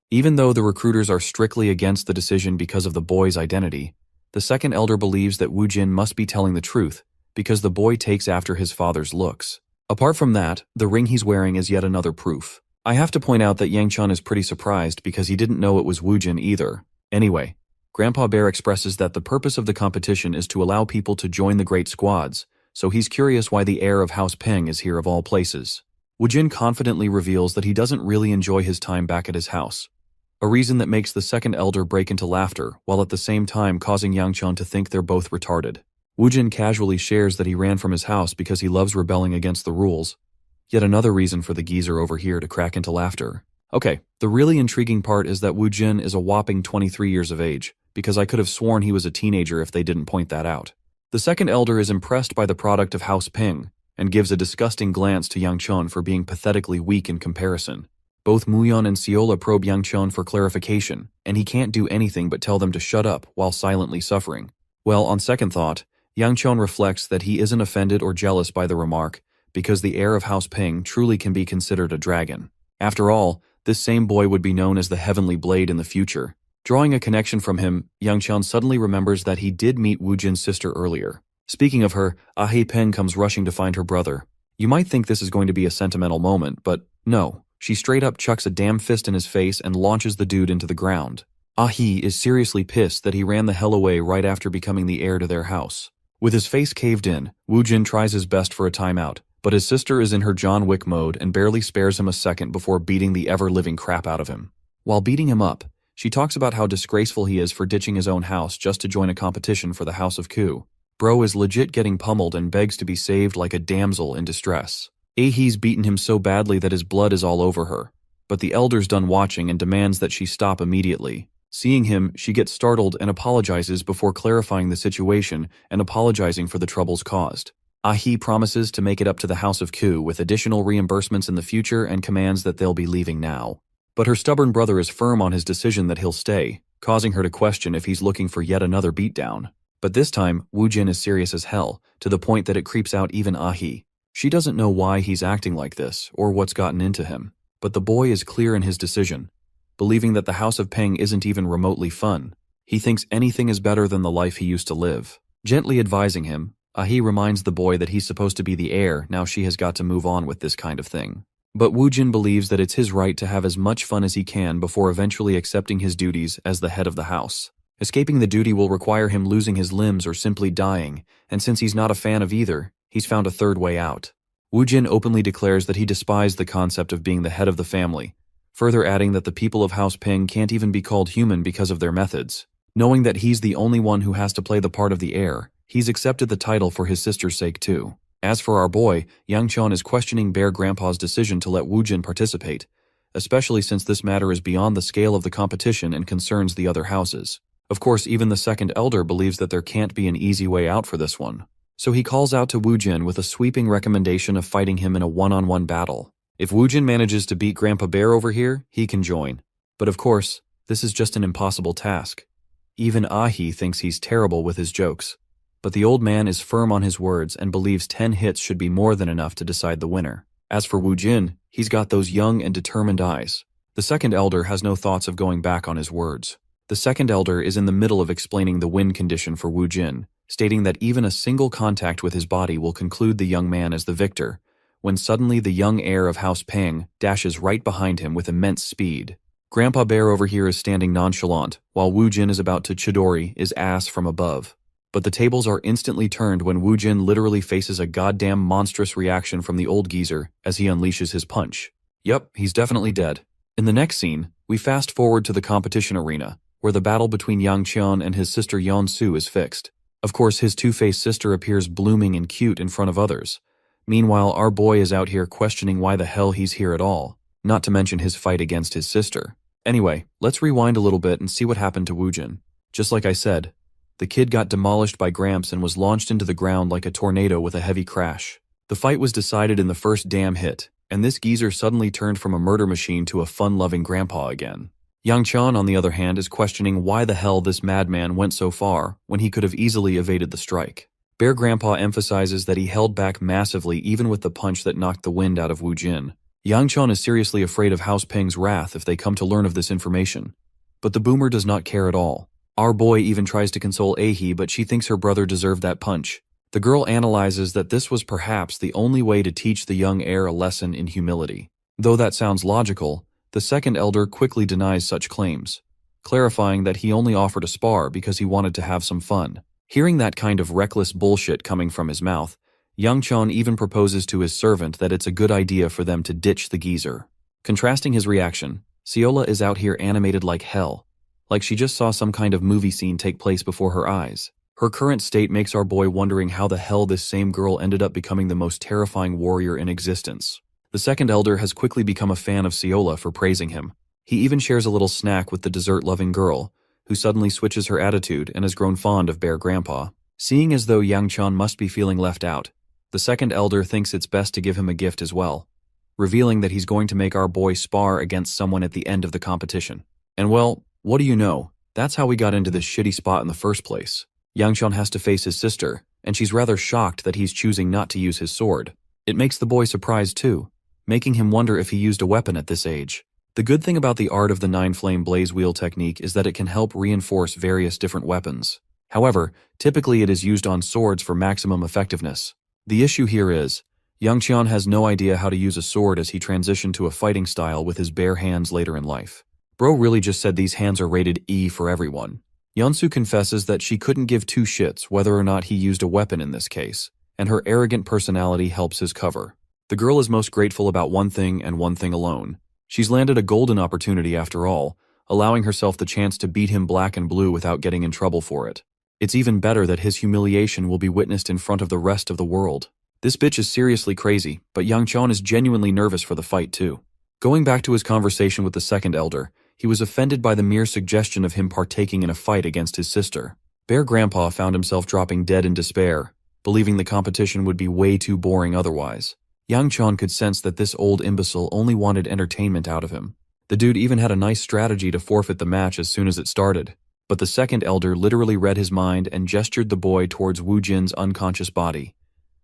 Even though the recruiters are strictly against the decision because of the boy's identity, the second elder believes that Wu Jin must be telling the truth because the boy takes after his father's looks. Apart from that, the ring he's wearing is yet another proof. I have to point out that Yang Chun is pretty surprised because he didn't know it was Wu Jin either. Anyway, Grandpa Bear expresses that the purpose of the competition is to allow people to join the great squads, so he's curious why the heir of House Peng is here of all places. Wu Jin confidently reveals that he doesn't really enjoy his time back at his house, a reason that makes the second elder break into laughter while at the same time causing Yang Chun to think they're both retarded. Wu Jin casually shares that he ran from his house because he loves rebelling against the rules. Yet another reason for the geezer over here to crack into laughter. Okay, the really intriguing part is that Wu Jin is a whopping 23 years of age, because I could have sworn he was a teenager if they didn't point that out. The second elder is impressed by the product of House Peng and gives a disgusting glance to Yang Chun for being pathetically weak in comparison. Both Muyon and Siola probe Yang Chun for clarification, and he can't do anything but tell them to shut up while silently suffering. Well, on second thought, Yang Chun reflects that he isn't offended or jealous by the remark because the heir of House Peng truly can be considered a dragon. After all, this same boy would be known as the Heavenly Blade in the future. Drawing a connection from him, Yang Chun suddenly remembers that he did meet Wu Jin's sister earlier. Speaking of her, Ah-hee Peng comes rushing to find her brother. You might think this is going to be a sentimental moment, but no. She straight up chucks a damn fist in his face and launches the dude into the ground. Ah-hee is seriously pissed that he ran the hell away right after becoming the heir to their house. With his face caved in, Wu Jin tries his best for a timeout, but his sister is in her John Wick mode and barely spares him a second before beating the ever-living crap out of him. While beating him up, she talks about how disgraceful he is for ditching his own house just to join a competition for the House of Ku. Bro is legit getting pummeled and begs to be saved like a damsel in distress. Ah-hee's beaten him so badly that his blood is all over her, but the elder's done watching and demands that she stop immediately. Seeing him, she gets startled and apologizes before clarifying the situation and apologizing for the troubles caused. Ah-hee promises to make it up to the House of Ku with additional reimbursements in the future and commands that they'll be leaving now. But her stubborn brother is firm on his decision that he'll stay, causing her to question if he's looking for yet another beatdown. But this time, Wu Jin is serious as hell, to the point that it creeps out even Ah-hee. She doesn't know why he's acting like this, or what's gotten into him. But the boy is clear in his decision, believing that the House of Peng isn't even remotely fun. He thinks anything is better than the life he used to live. Gently advising him, Ah-hee reminds the boy that he's supposed to be the heir now she has got to move on with this kind of thing. But Wu Jin believes that it's his right to have as much fun as he can before eventually accepting his duties as the head of the house. Escaping the duty will require him losing his limbs or simply dying, and since he's not a fan of either, he's found a third way out. Wu Jin openly declares that he despised the concept of being the head of the family, further adding that the people of House Peng can't even be called human because of their methods. Knowing that he's the only one who has to play the part of the heir, he's accepted the title for his sister's sake too. As for our boy, Yang Chun is questioning Bear Grandpa's decision to let Wu Jin participate, especially since this matter is beyond the scale of the competition and concerns the other houses. Of course, even the second elder believes that there can't be an easy way out for this one. So he calls out to Wu Jin with a sweeping recommendation of fighting him in a one-on-one battle. If Wu Jin manages to beat Grandpa Bear over here, he can join. But of course, this is just an impossible task. Even Ah-hee thinks he's terrible with his jokes. But the old man is firm on his words and believes 10 hits should be more than enough to decide the winner. As for Wu Jin, he's got those young and determined eyes. The second elder has no thoughts of going back on his words. The second elder is in the middle of explaining the win condition for Wu Jin, stating that even a single contact with his body will conclude the young man as the victor, when suddenly the young heir of House Peng dashes right behind him with immense speed. Grandpa Bear over here is standing nonchalant, while Wu Jin is about to Chidori his ass from above. But the tables are instantly turned when Wu Jin literally faces a goddamn monstrous reaction from the old geezer as he unleashes his punch. Yep, he's definitely dead. In the next scene, we fast forward to the competition arena, where the battle between Yang Chun and his sister Yeon Su is fixed. Of course, his two-faced sister appears blooming and cute in front of others. Meanwhile, our boy is out here questioning why the hell he's here at all, not to mention his fight against his sister. Anyway, let's rewind a little bit and see what happened to Wu Jin. Just like I said, the kid got demolished by Gramps and was launched into the ground like a tornado with a heavy crash. The fight was decided in the first damn hit, and this geezer suddenly turned from a murder machine to a fun-loving grandpa again. Yang Chun, on the other hand, is questioning why the hell this madman went so far when he could have easily evaded the strike. Bear Grandpa emphasizes that he held back massively even with the punch that knocked the wind out of Wu Jin. Yang Chun is seriously afraid of House Peng's wrath if they come to learn of this information. But the boomer does not care at all. Our boy even tries to console Ahi, but she thinks her brother deserved that punch. The girl analyzes that this was perhaps the only way to teach the young heir a lesson in humility. Though that sounds logical, the second elder quickly denies such claims, clarifying that he only offered a spar because he wanted to have some fun. Hearing that kind of reckless bullshit coming from his mouth, Yang Chun even proposes to his servant that it's a good idea for them to ditch the geezer. Contrasting his reaction, Seola is out here animated like hell, like she just saw some kind of movie scene take place before her eyes. Her current state makes our boy wondering how the hell this same girl ended up becoming the most terrifying warrior in existence. The second elder has quickly become a fan of Seola for praising him. He even shares a little snack with the dessert-loving girl, who suddenly switches her attitude and has grown fond of Bear Grandpa. Seeing as though Yang Chun must be feeling left out, the second elder thinks it's best to give him a gift as well, revealing that he's going to make our boy spar against someone at the end of the competition. And well, what do you know? That's how we got into this shitty spot in the first place. Yang Chun has to face his sister, and she's rather shocked that he's choosing not to use his sword. It makes the boy surprised too, making him wonder if he used a weapon at this age. The good thing about the art of the 9-flame blaze wheel technique is that it can help reinforce various different weapons. However, typically it is used on swords for maximum effectiveness. The issue here is, Yang Chun has no idea how to use a sword as he transitioned to a fighting style with his bare hands later in life. Bro really just said these hands are rated E for everyone. Yeonsu confesses that she couldn't give two shits whether or not he used a weapon in this case, and her arrogant personality helps his cover. The girl is most grateful about one thing and one thing alone. She's landed a golden opportunity after all, allowing herself the chance to beat him black and blue without getting in trouble for it. It's even better that his humiliation will be witnessed in front of the rest of the world. This bitch is seriously crazy, but Yang Chun is genuinely nervous for the fight too. Going back to his conversation with the second elder, he was offended by the mere suggestion of him partaking in a fight against his sister. Bear Grandpa found himself dropping dead in despair, believing the competition would be way too boring otherwise. Yang Chun could sense that this old imbecile only wanted entertainment out of him. The dude even had a nice strategy to forfeit the match as soon as it started. But the second elder literally read his mind and gestured the boy towards Wu Jin's unconscious body,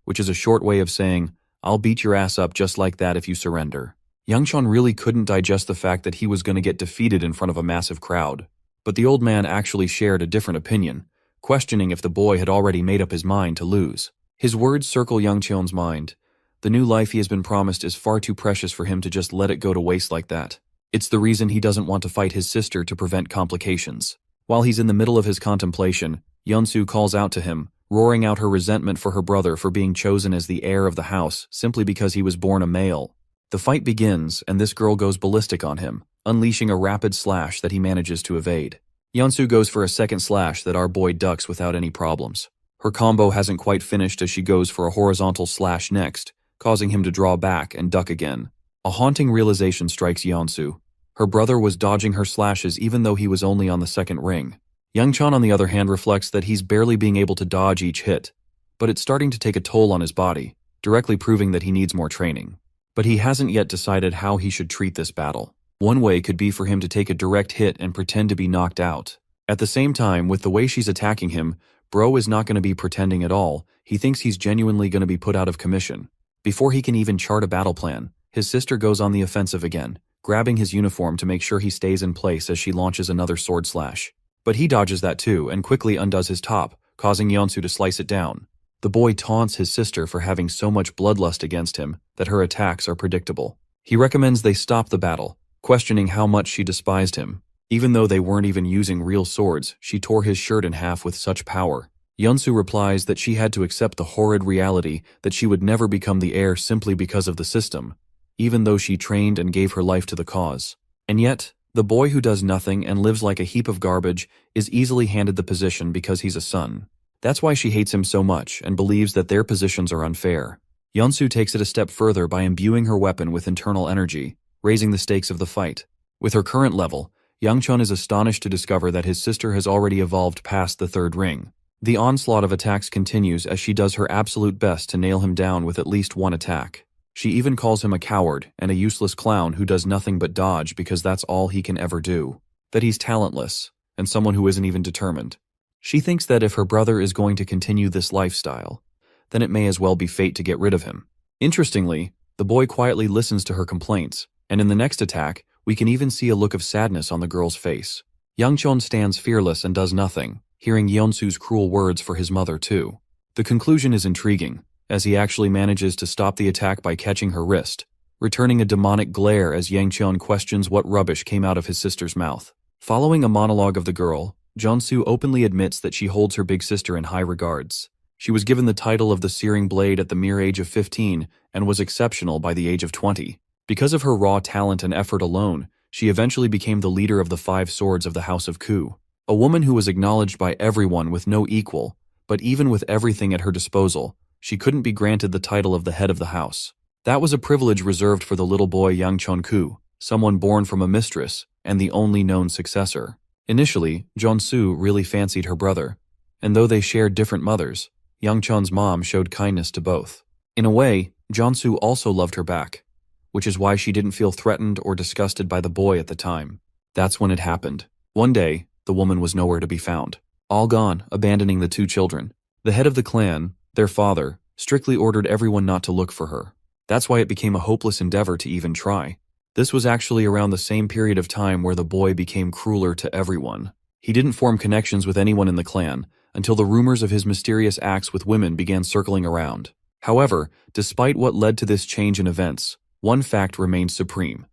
which is a short way of saying, "I'll beat your ass up just like that if you surrender." Yang Chun really couldn't digest the fact that he was going to get defeated in front of a massive crowd. But the old man actually shared a different opinion, questioning if the boy had already made up his mind to lose. His words circle Yang Chun's mind. The new life he has been promised is far too precious for him to just let it go to waste like that. It's the reason he doesn't want to fight his sister to prevent complications. While he's in the middle of his contemplation, Yeonsu calls out to him, roaring out her resentment for her brother for being chosen as the heir of the house simply because he was born a male. The fight begins, and this girl goes ballistic on him, unleashing a rapid slash that he manages to evade. Yeonsu goes for a second slash that our boy ducks without any problems. Her combo hasn't quite finished as she goes for a horizontal slash next, causing him to draw back and duck again. A haunting realization strikes Yeonsu. Her brother was dodging her slashes even though he was only on the second ring. Yang Chun on the other hand reflects that he's barely being able to dodge each hit, but it's starting to take a toll on his body, directly proving that he needs more training. But he hasn't yet decided how he should treat this battle. One way could be for him to take a direct hit and pretend to be knocked out. At the same time, with the way she's attacking him, bro is not going to be pretending at all. He thinks he's genuinely going to be put out of commission. Before he can even chart a battle plan, his sister goes on the offensive again, grabbing his uniform to make sure he stays in place as she launches another sword slash. But he dodges that too and quickly undoes his top, causing Yeonsu to slice it down. The boy taunts his sister for having so much bloodlust against him that her attacks are predictable. He recommends they stop the battle, questioning how much she despised him. Even though they weren't even using real swords, she tore his shirt in half with such power. Yeonsu replies that she had to accept the horrid reality that she would never become the heir simply because of the system, even though she trained and gave her life to the cause. And yet, the boy who does nothing and lives like a heap of garbage is easily handed the position because he's a son. That's why she hates him so much and believes that their positions are unfair. Yeonsu takes it a step further by imbuing her weapon with internal energy, raising the stakes of the fight. With her current level, Yang Chun is astonished to discover that his sister has already evolved past the third ring. The onslaught of attacks continues as she does her absolute best to nail him down with at least one attack. She even calls him a coward and a useless clown who does nothing but dodge because that's all he can ever do. That he's talentless, and someone who isn't even determined. She thinks that if her brother is going to continue this lifestyle, then it may as well be fate to get rid of him. Interestingly, The boy quietly listens to her complaints, and in the next attack, we can even see a look of sadness on the girl's face. Yang Chon stands fearless and does nothing, hearing Yeonsu's cruel words for his mother too. The conclusion is intriguing, as he actually manages to stop the attack by catching her wrist, returning a demonic glare as Yang Cheon questions what rubbish came out of his sister's mouth. Following a monologue of the girl, Jeonsu openly admits that she holds her big sister in high regards. She was given the title of the Searing Blade at the mere age of 15 and was exceptional by the age of 20. Because of her raw talent and effort alone, she eventually became the leader of the 5 swords of the House of Ku. A woman who was acknowledged by everyone with no equal, but even with everything at her disposal, she couldn't be granted the title of the head of the house. That was a privilege reserved for the little boy Yang Chon-ku, someone born from a mistress and the only known successor. Initially, Jeonsu really fancied her brother, and though they shared different mothers, Yang Chon's mom showed kindness to both. In a way, Jeonsu also loved her back, which is why she didn't feel threatened or disgusted by the boy at the time. That's when it happened. One day, the woman was nowhere to be found. All gone, abandoning the 2 children. The head of the clan, their father, strictly ordered everyone not to look for her. That's why it became a hopeless endeavor to even try. This was actually around the same period of time where the boy became crueler to everyone. He didn't form connections with anyone in the clan until the rumors of his mysterious acts with women began circling around. However, despite what led to this change in events, one fact remained supreme.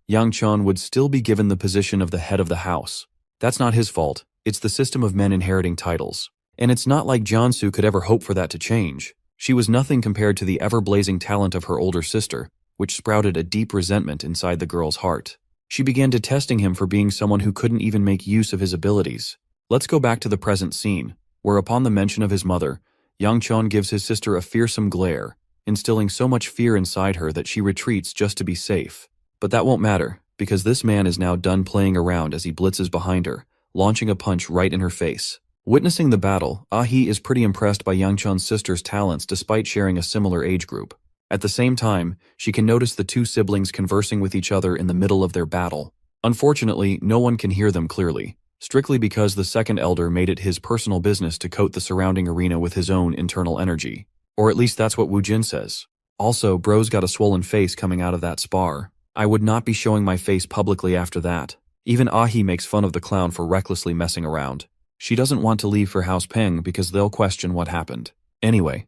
Yang Chon would still be given the position of the head of the house. That's not his fault, it's the system of men inheriting titles. And it's not like Jeonsu could ever hope for that to change. She was nothing compared to the ever-blazing talent of her older sister, which sprouted a deep resentment inside the girl's heart. She began detesting him for being someone who couldn't even make use of his abilities. Let's go back to the present scene, where upon the mention of his mother, Yang Chon gives his sister a fearsome glare, instilling so much fear inside her that she retreats just to be safe. But that won't matter, because this man is now done playing around as he blitzes behind her, launching a punch right in her face. Witnessing the battle, Ah-hee is pretty impressed by Yang Chon's sister's talents despite sharing a similar age group. At the same time, she can notice the 2 siblings conversing with each other in the middle of their battle. Unfortunately, no one can hear them clearly, strictly because the second elder made it his personal business to coat the surrounding arena with his own internal energy. Or at least that's what Woo Jin says. Also, bro's got a swollen face coming out of that spar. I would not be showing my face publicly after that. Even Ah-hee makes fun of the clown for recklessly messing around. She doesn't want to leave for House Peng because they'll question what happened. Anyway,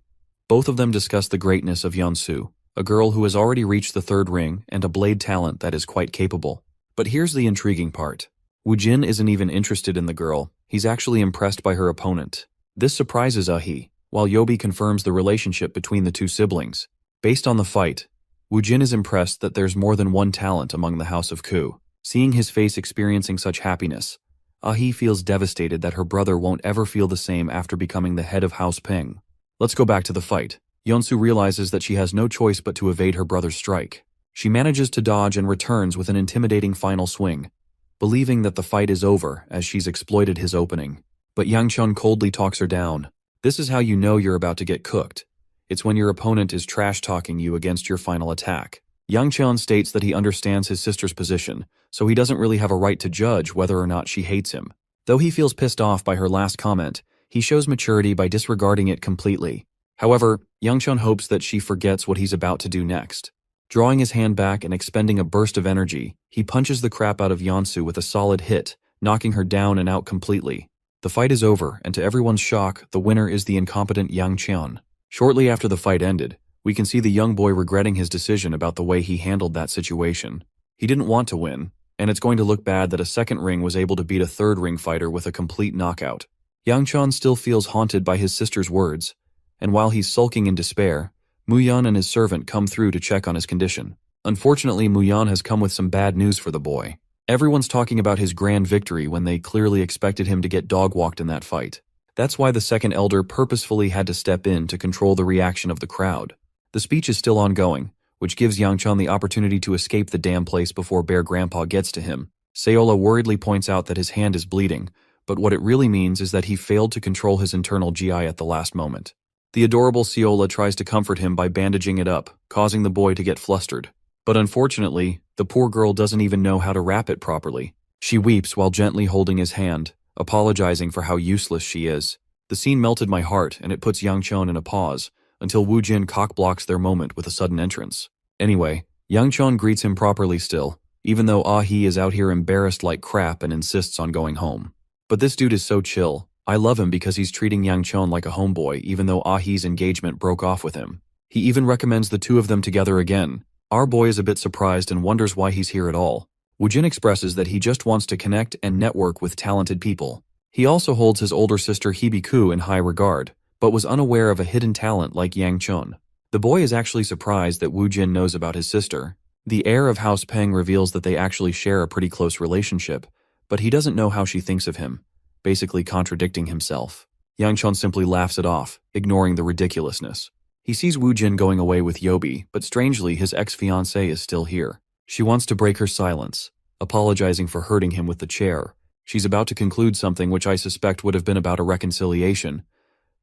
both of them discuss the greatness of Yeonsu, a girl who has already reached the 3rd ring and a blade talent that is quite capable. But here's the intriguing part. Woo Jin isn't even interested in the girl, he's actually impressed by her opponent. This surprises Ah-hee, while Yobi confirms the relationship between the 2 siblings. Based on the fight, Woo Jin is impressed that there's more than one talent among the House of Ku. Seeing his face experiencing such happiness, Ah-hee feels devastated that her brother won't ever feel the same after becoming the head of House Peng. Let's go back to the fight. Yeonsu realizes that she has no choice but to evade her brother's strike. She manages to dodge and returns with an intimidating final swing, believing that the fight is over as she's exploited his opening. But Yang Chon coldly talks her down. This is how you know you're about to get cooked. It's when your opponent is trash-talking you against your final attack. Yang Chon states that he understands his sister's position, so he doesn't really have a right to judge whether or not she hates him. Though he feels pissed off by her last comment, he shows maturity by disregarding it completely. However, Yang Chon hopes that she forgets what he's about to do next. Drawing his hand back and expending a burst of energy, he punches the crap out of Yeonsu with a solid hit, knocking her down and out completely. The fight is over, and to everyone's shock, the winner is the incompetent Yang Chon. Shortly after the fight ended, we can see the young boy regretting his decision about the way he handled that situation. He didn't want to win, and it's going to look bad that a second ring was able to beat a third ring fighter with a complete knockout. Yang Chon still feels haunted by his sister's words, and while he's sulking in despair, Muyan and his servant come through to check on his condition. Unfortunately, Muyan has come with some bad news for the boy. Everyone's talking about his grand victory when they clearly expected him to get dog-walked in that fight. That's why the second elder purposefully had to step in to control the reaction of the crowd. The speech is still ongoing, which gives Yang Chon the opportunity to escape the damn place before Bear Grandpa gets to him. Seola worriedly points out that his hand is bleeding, but what it really means is that he failed to control his internal GI at the last moment. The adorable Seola tries to comfort him by bandaging it up, causing the boy to get flustered. But unfortunately, the poor girl doesn't even know how to wrap it properly. She weeps while gently holding his hand, apologizing for how useless she is. The scene melted my heart, and it puts Yang Chon in a pause, until Woo Jin cock-blocks their moment with a sudden entrance. Anyway, Yang Chon greets him properly still, even though Ah Hee is out here embarrassed like crap and insists on going home. But this dude is so chill. I love him because he's treating Yang Chon like a homeboy even though Ah Hee's engagement broke off with him. He even recommends the two of them together again. Our boy is a bit surprised and wonders why he's here at all. Woojin expresses that he just wants to connect and network with talented people. He also holds his older sister Hibiko in high regard, but was unaware of a hidden talent like Yang Chon. The boy is actually surprised that Woojin knows about his sister. The heir of House Peng reveals that they actually share a pretty close relationship, but he doesn't know how she thinks of him, basically contradicting himself. Yang Chon simply laughs it off, ignoring the ridiculousness. He sees Woojin going away with Yobi, but strangely his ex-fiancée is still here. She wants to break her silence, apologizing for hurting him with the chair. She's about to conclude something which I suspect would have been about a reconciliation,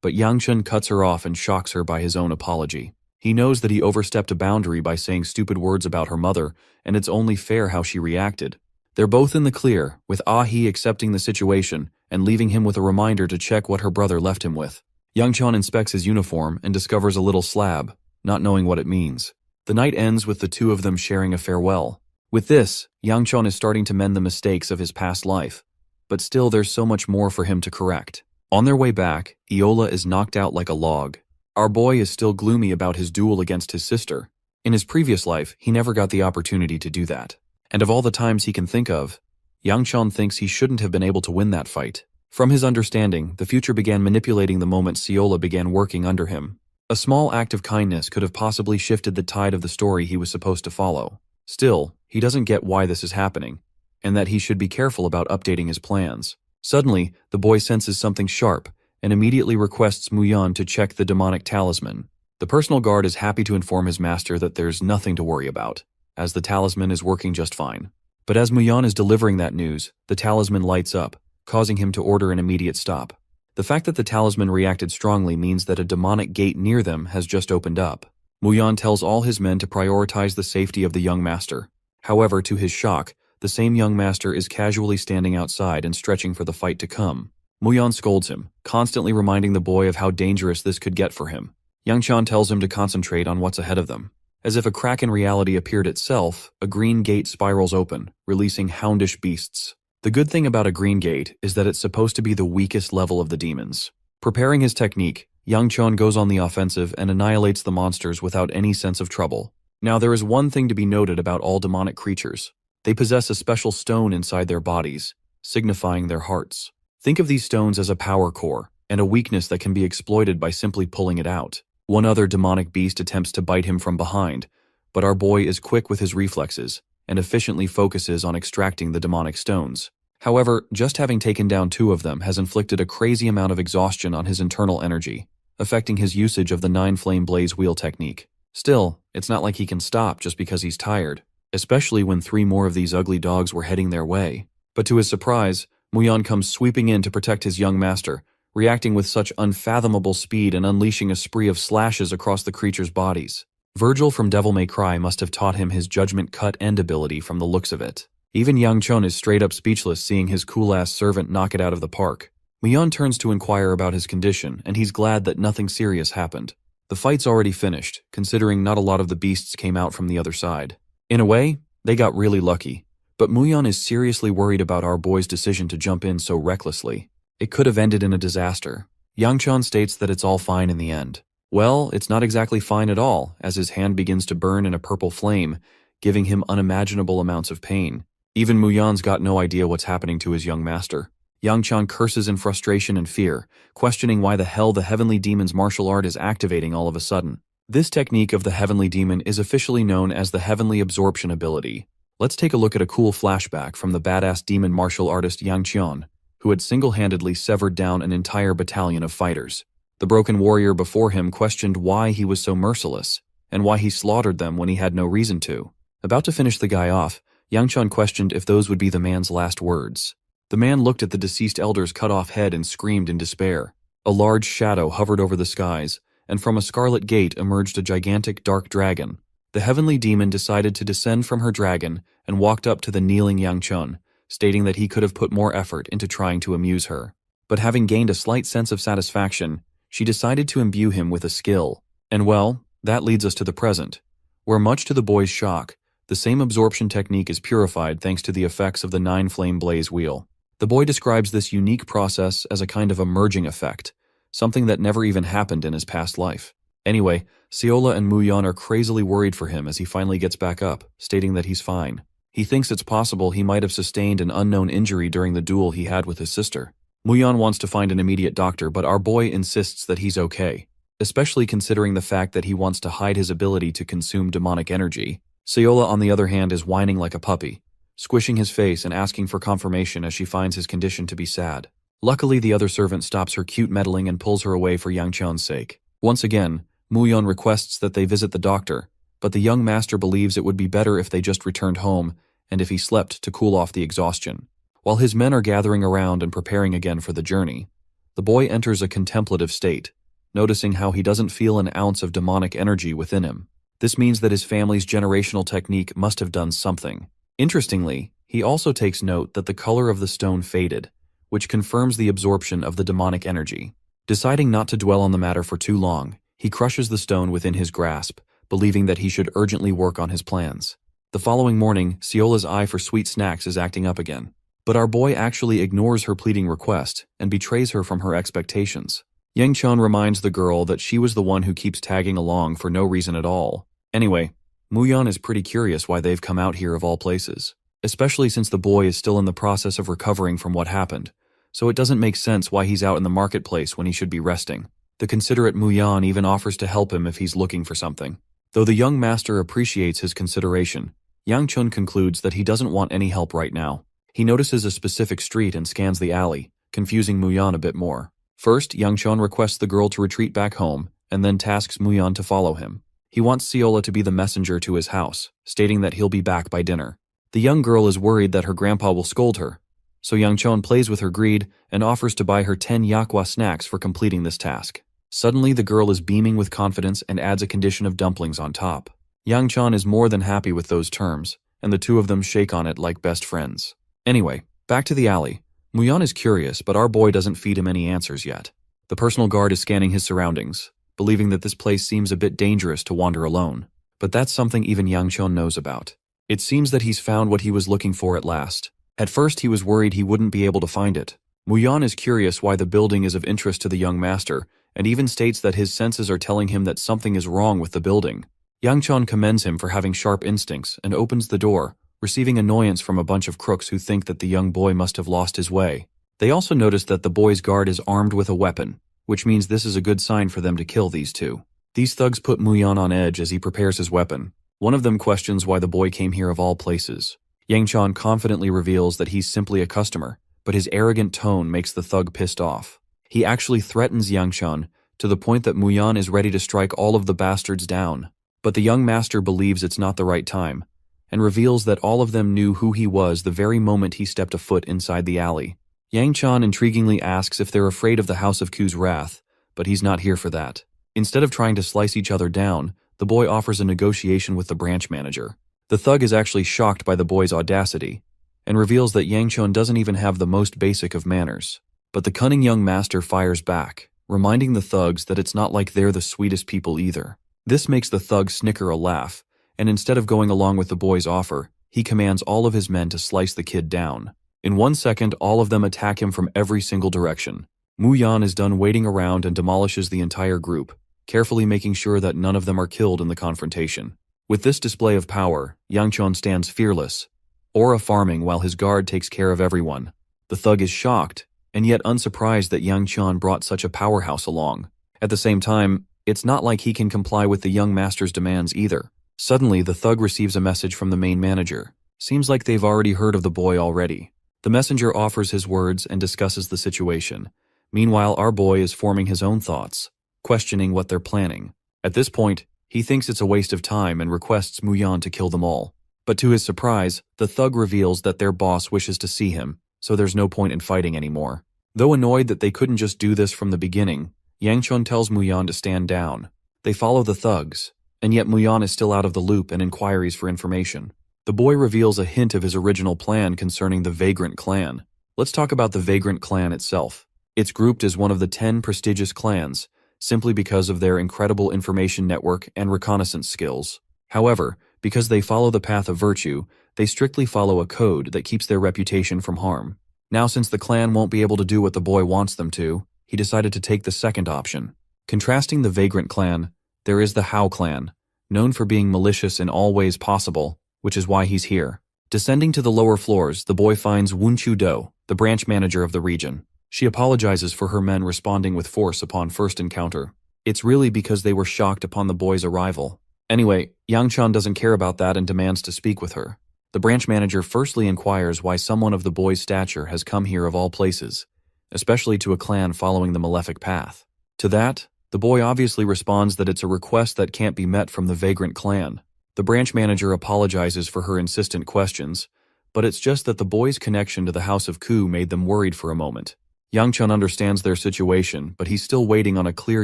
but Yang Chun cuts her off and shocks her by his own apology. He knows that he overstepped a boundary by saying stupid words about her mother, and it's only fair how she reacted. They're both in the clear, with Ah Hee accepting the situation and leaving him with a reminder to check what her brother left him with. Yang Chon inspects his uniform and discovers a little slab, not knowing what it means. The night ends with the two of them sharing a farewell. With this, Yang Chon is starting to mend the mistakes of his past life, but still there's so much more for him to correct. On their way back, Iola is knocked out like a log. Our boy is still gloomy about his duel against his sister. In his previous life, he never got the opportunity to do that. And of all the times he can think of, Yang Chon thinks he shouldn't have been able to win that fight. From his understanding, the future began manipulating the moment Siola began working under him. A small act of kindness could have possibly shifted the tide of the story he was supposed to follow. Still, he doesn't get why this is happening, and that he should be careful about updating his plans. Suddenly, the boy senses something sharp, and immediately requests Muyan to check the demonic talisman. The personal guard is happy to inform his master that there's nothing to worry about, as the talisman is working just fine. But as Muyan is delivering that news, the talisman lights up, causing him to order an immediate stop. The fact that the talisman reacted strongly means that a demonic gate near them has just opened up. Muyan tells all his men to prioritize the safety of the young master. However, to his shock, the same young master is casually standing outside and stretching for the fight to come. Muyan scolds him, constantly reminding the boy of how dangerous this could get for him. Yang Chan tells him to concentrate on what's ahead of them. As if a crack in reality appeared itself, a green gate spirals open, releasing houndish beasts. The good thing about a green gate is that it's supposed to be the weakest level of the demons. Preparing his technique, Yang Chon goes on the offensive and annihilates the monsters without any sense of trouble. Now there is one thing to be noted about all demonic creatures. They possess a special stone inside their bodies, signifying their hearts. Think of these stones as a power core, and a weakness that can be exploited by simply pulling it out. One other demonic beast attempts to bite him from behind, but our boy is quick with his reflexes, and efficiently focuses on extracting the demonic stones. However, just having taken down two of them has inflicted a crazy amount of exhaustion on his internal energy, affecting his usage of the 9-flame blaze wheel technique. Still, it's not like he can stop just because he's tired, especially when 3 more of these ugly dogs were heading their way. But to his surprise, Muyan comes sweeping in to protect his young master, reacting with such unfathomable speed and unleashing a spree of slashes across the creature's bodies. Virgil from Devil May Cry must have taught him his judgment cut end ability from the looks of it. Even Yang Chon is straight up speechless seeing his cool-ass servant knock it out of the park. Muyan turns to inquire about his condition, and he's glad that nothing serious happened. The fight's already finished, considering not a lot of the beasts came out from the other side. In a way, they got really lucky, but Muyan is seriously worried about our boy's decision to jump in so recklessly. It could have ended in a disaster. Yang Chon states that it's all fine in the end. Well, it's not exactly fine at all, as his hand begins to burn in a purple flame, giving him unimaginable amounts of pain. Even Muyan's got no idea what's happening to his young master. Yang Chon curses in frustration and fear, questioning why the hell the Heavenly Demon's martial art is activating all of a sudden. This technique of the Heavenly Demon is officially known as the Heavenly Absorption ability. Let's take a look at a cool flashback from the badass demon martial artist Yang Chon, who had single-handedly severed down an entire battalion of fighters. The broken warrior before him questioned why he was so merciless, and why he slaughtered them when he had no reason to. About to finish the guy off, Yang Chon questioned if those would be the man's last words. The man looked at the deceased elder's cut-off head and screamed in despair. A large shadow hovered over the skies, and from a scarlet gate emerged a gigantic dark dragon. The Heavenly Demon decided to descend from her dragon and walked up to the kneeling Yang Chon, stating that he could have put more effort into trying to amuse her. But having gained a slight sense of satisfaction, she decided to imbue him with a skill. And well, that leads us to the present, where much to the boy's shock, the same absorption technique is purified thanks to the effects of the 9-flame blaze wheel. The boy describes this unique process as a kind of a merging effect, something that never even happened in his past life. Anyway, Seola and Muyan are crazily worried for him as he finally gets back up, stating that he's fine. He thinks it's possible he might have sustained an unknown injury during the duel he had with his sister. Muyan wants to find an immediate doctor, but our boy insists that he's okay, especially considering the fact that he wants to hide his ability to consume demonic energy. Seola, on the other hand, is whining like a puppy, squishing his face and asking for confirmation as she finds his condition to be sad. Luckily, the other servant stops her cute meddling and pulls her away for Yang Chon's sake. Once again, Muyan requests that they visit the doctor, but the young master believes it would be better if they just returned home and if he slept to cool off the exhaustion. While his men are gathering around and preparing again for the journey, the boy enters a contemplative state, noticing how he doesn't feel an ounce of demonic energy within him. This means that his family's generational technique must have done something. Interestingly, he also takes note that the color of the stone faded, which confirms the absorption of the demonic energy. Deciding not to dwell on the matter for too long, he crushes the stone within his grasp, believing that he should urgently work on his plans. The following morning, Seola's eye for sweet snacks is acting up again. But our boy actually ignores her pleading request and betrays her from her expectations. Yang Chon reminds the girl that she was the one who keeps tagging along for no reason at all. Anyway, Muyan is pretty curious why they've come out here of all places, especially since the boy is still in the process of recovering from what happened, so it doesn't make sense why he's out in the marketplace when he should be resting. The considerate Muyan even offers to help him if he's looking for something. Though the young master appreciates his consideration, Yang Chun concludes that he doesn't want any help right now. He notices a specific street and scans the alley, confusing Muyan a bit more. First, Yang Chun requests the girl to retreat back home, and then tasks Muyan to follow him. He wants Seola to be the messenger to his house, stating that he'll be back by dinner. The young girl is worried that her grandpa will scold her, so Yang Chun plays with her greed and offers to buy her 10 yakwa snacks for completing this task. Suddenly, the girl is beaming with confidence and adds a condition of dumplings on top. Yang Chun is more than happy with those terms, and the two of them shake on it like best friends. Anyway, back to the alley. Muyan is curious, but our boy doesn't feed him any answers yet. The personal guard is scanning his surroundings, believing that this place seems a bit dangerous to wander alone. But that's something even Yang Chun knows about. It seems that he's found what he was looking for at last. At first, he was worried he wouldn't be able to find it. Muyan is curious why the building is of interest to the young master, and even states that his senses are telling him that something is wrong with the building. Yang Chun commends him for having sharp instincts and opens the door, receiving annoyance from a bunch of crooks who think that the young boy must have lost his way. They also notice that the boy's guard is armed with a weapon, which means this is a good sign for them to kill these two. These thugs put Muyan on edge as he prepares his weapon. One of them questions why the boy came here of all places. Yang Chun confidently reveals that he's simply a customer, but his arrogant tone makes the thug pissed off. He actually threatens Yang Chun to the point that Muyan is ready to strike all of the bastards down. But the young master believes it's not the right time, and reveals that all of them knew who he was the very moment he stepped a foot inside the alley. Yang Chun intriguingly asks if they're afraid of the House of Ku's wrath, but he's not here for that. Instead of trying to slice each other down, the boy offers a negotiation with the branch manager. The thug is actually shocked by the boy's audacity, and reveals that Yang Chun doesn't even have the most basic of manners. But the cunning young master fires back, reminding the thugs that it's not like they're the sweetest people either. This makes the thug snicker a laugh, and instead of going along with the boy's offer, he commands all of his men to slice the kid down. In 1 second, all of them attack him from every single direction. Muyan is done waiting around and demolishes the entire group, carefully making sure that none of them are killed in the confrontation. With this display of power, Yang Chun stands fearless, aura farming while his guard takes care of everyone. The thug is shocked, and yet unsurprised that Yang Chun brought such a powerhouse along. At the same time, it's not like he can comply with the young master's demands either. Suddenly, the thug receives a message from the main manager. Seems like they've already heard of the boy already. The messenger offers his words and discusses the situation. Meanwhile, our boy is forming his own thoughts, questioning what they're planning. At this point, he thinks it's a waste of time and requests Muyan to kill them all. But to his surprise, the thug reveals that their boss wishes to see him, so there's no point in fighting anymore. Though annoyed that they couldn't just do this from the beginning, Yang Chun tells Muyan to stand down. They follow the thugs, and yet Muyan is still out of the loop and inquiries for information. The boy reveals a hint of his original plan concerning the Vagrant clan. Let's talk about the Vagrant clan itself. It's grouped as one of the 10 prestigious clans, simply because of their incredible information network and reconnaissance skills. However, because they follow the path of virtue, they strictly follow a code that keeps their reputation from harm. Now, since the clan won't be able to do what the boy wants them to, he decided to take the second option. Contrasting the Vagrant clan, there is the Hao clan, known for being malicious in all ways possible, which is why he's here. Descending to the lower floors, the boy finds Wenchu Do, the branch manager of the region. She apologizes for her men responding with force upon first encounter. It's really because they were shocked upon the boy's arrival. Anyway, Yang Qian doesn't care about that and demands to speak with her. The branch manager firstly inquires why someone of the boy's stature has come here of all places, especially to a clan following the malefic path. To that, the boy obviously responds that it's a request that can't be met from the Vagrant clan. The branch manager apologizes for her insistent questions, but it's just that the boy's connection to the House of Ku made them worried for a moment. Yang Qian understands their situation, but he's still waiting on a clear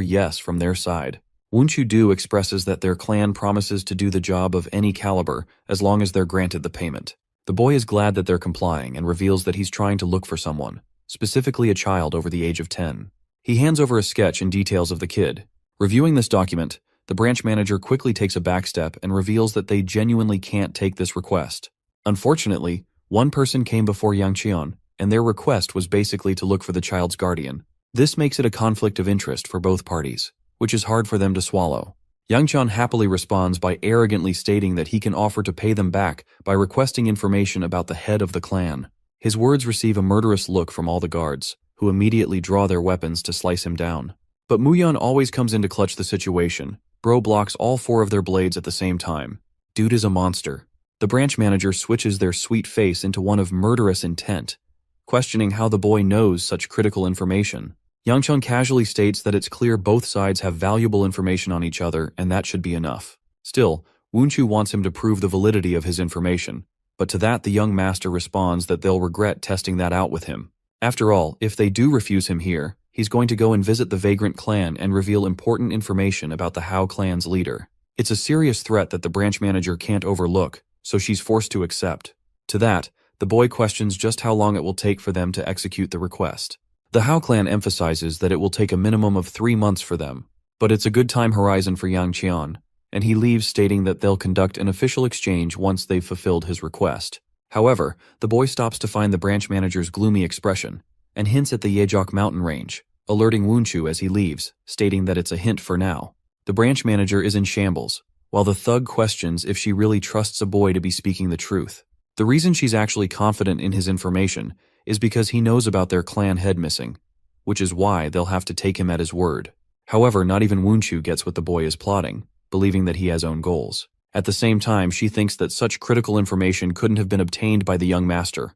yes from their side. Wenchu Du expresses that their clan promises to do the job of any caliber as long as they're granted the payment. The boy is glad that they're complying and reveals that he's trying to look for someone, specifically a child over the age of 10. He hands over a sketch and details of the kid. Reviewing this document, the branch manager quickly takes a backstep and reveals that they genuinely can't take this request. Unfortunately, one person came before Yang Qian, and their request was basically to look for the child's guardian. This makes it a conflict of interest for both parties, which is hard for them to swallow. Yang Qian happily responds by arrogantly stating that he can offer to pay them back by requesting information about the head of the clan. His words receive a murderous look from all the guards, who immediately draw their weapons to slice him down. But Muyan always comes in to clutch the situation. Bro blocks all 4 of their blades at the same time. Dude is a monster. The branch manager switches their sweet face into one of murderous intent, questioning how the boy knows such critical information. Yang Qian casually states that it's clear both sides have valuable information on each other and that should be enough. Still, Wenchu wants him to prove the validity of his information, but to that the young master responds that they'll regret testing that out with him. After all, if they do refuse him here, he's going to go and visit the Vagrant clan and reveal important information about the Hao clan's leader. It's a serious threat that the branch manager can't overlook, so she's forced to accept. To that, the boy questions just how long it will take for them to execute the request. The Hao clan emphasizes that it will take a minimum of 3 months for them, but it's a good time horizon for Yang Qian, and he leaves stating that they'll conduct an official exchange once they've fulfilled his request. However, the boy stops to find the branch manager's gloomy expression, and hints at the Yejok mountain range, alerting Wenchu as he leaves, stating that it's a hint for now. The branch manager is in shambles, while the thug questions if she really trusts a boy to be speaking the truth. The reason she's actually confident in his information is because he knows about their clan head missing, which is why they'll have to take him at his word. However, not even Wenchu gets what the boy is plotting, believing that he has own goals. At the same time, she thinks that such critical information couldn't have been obtained by the young master,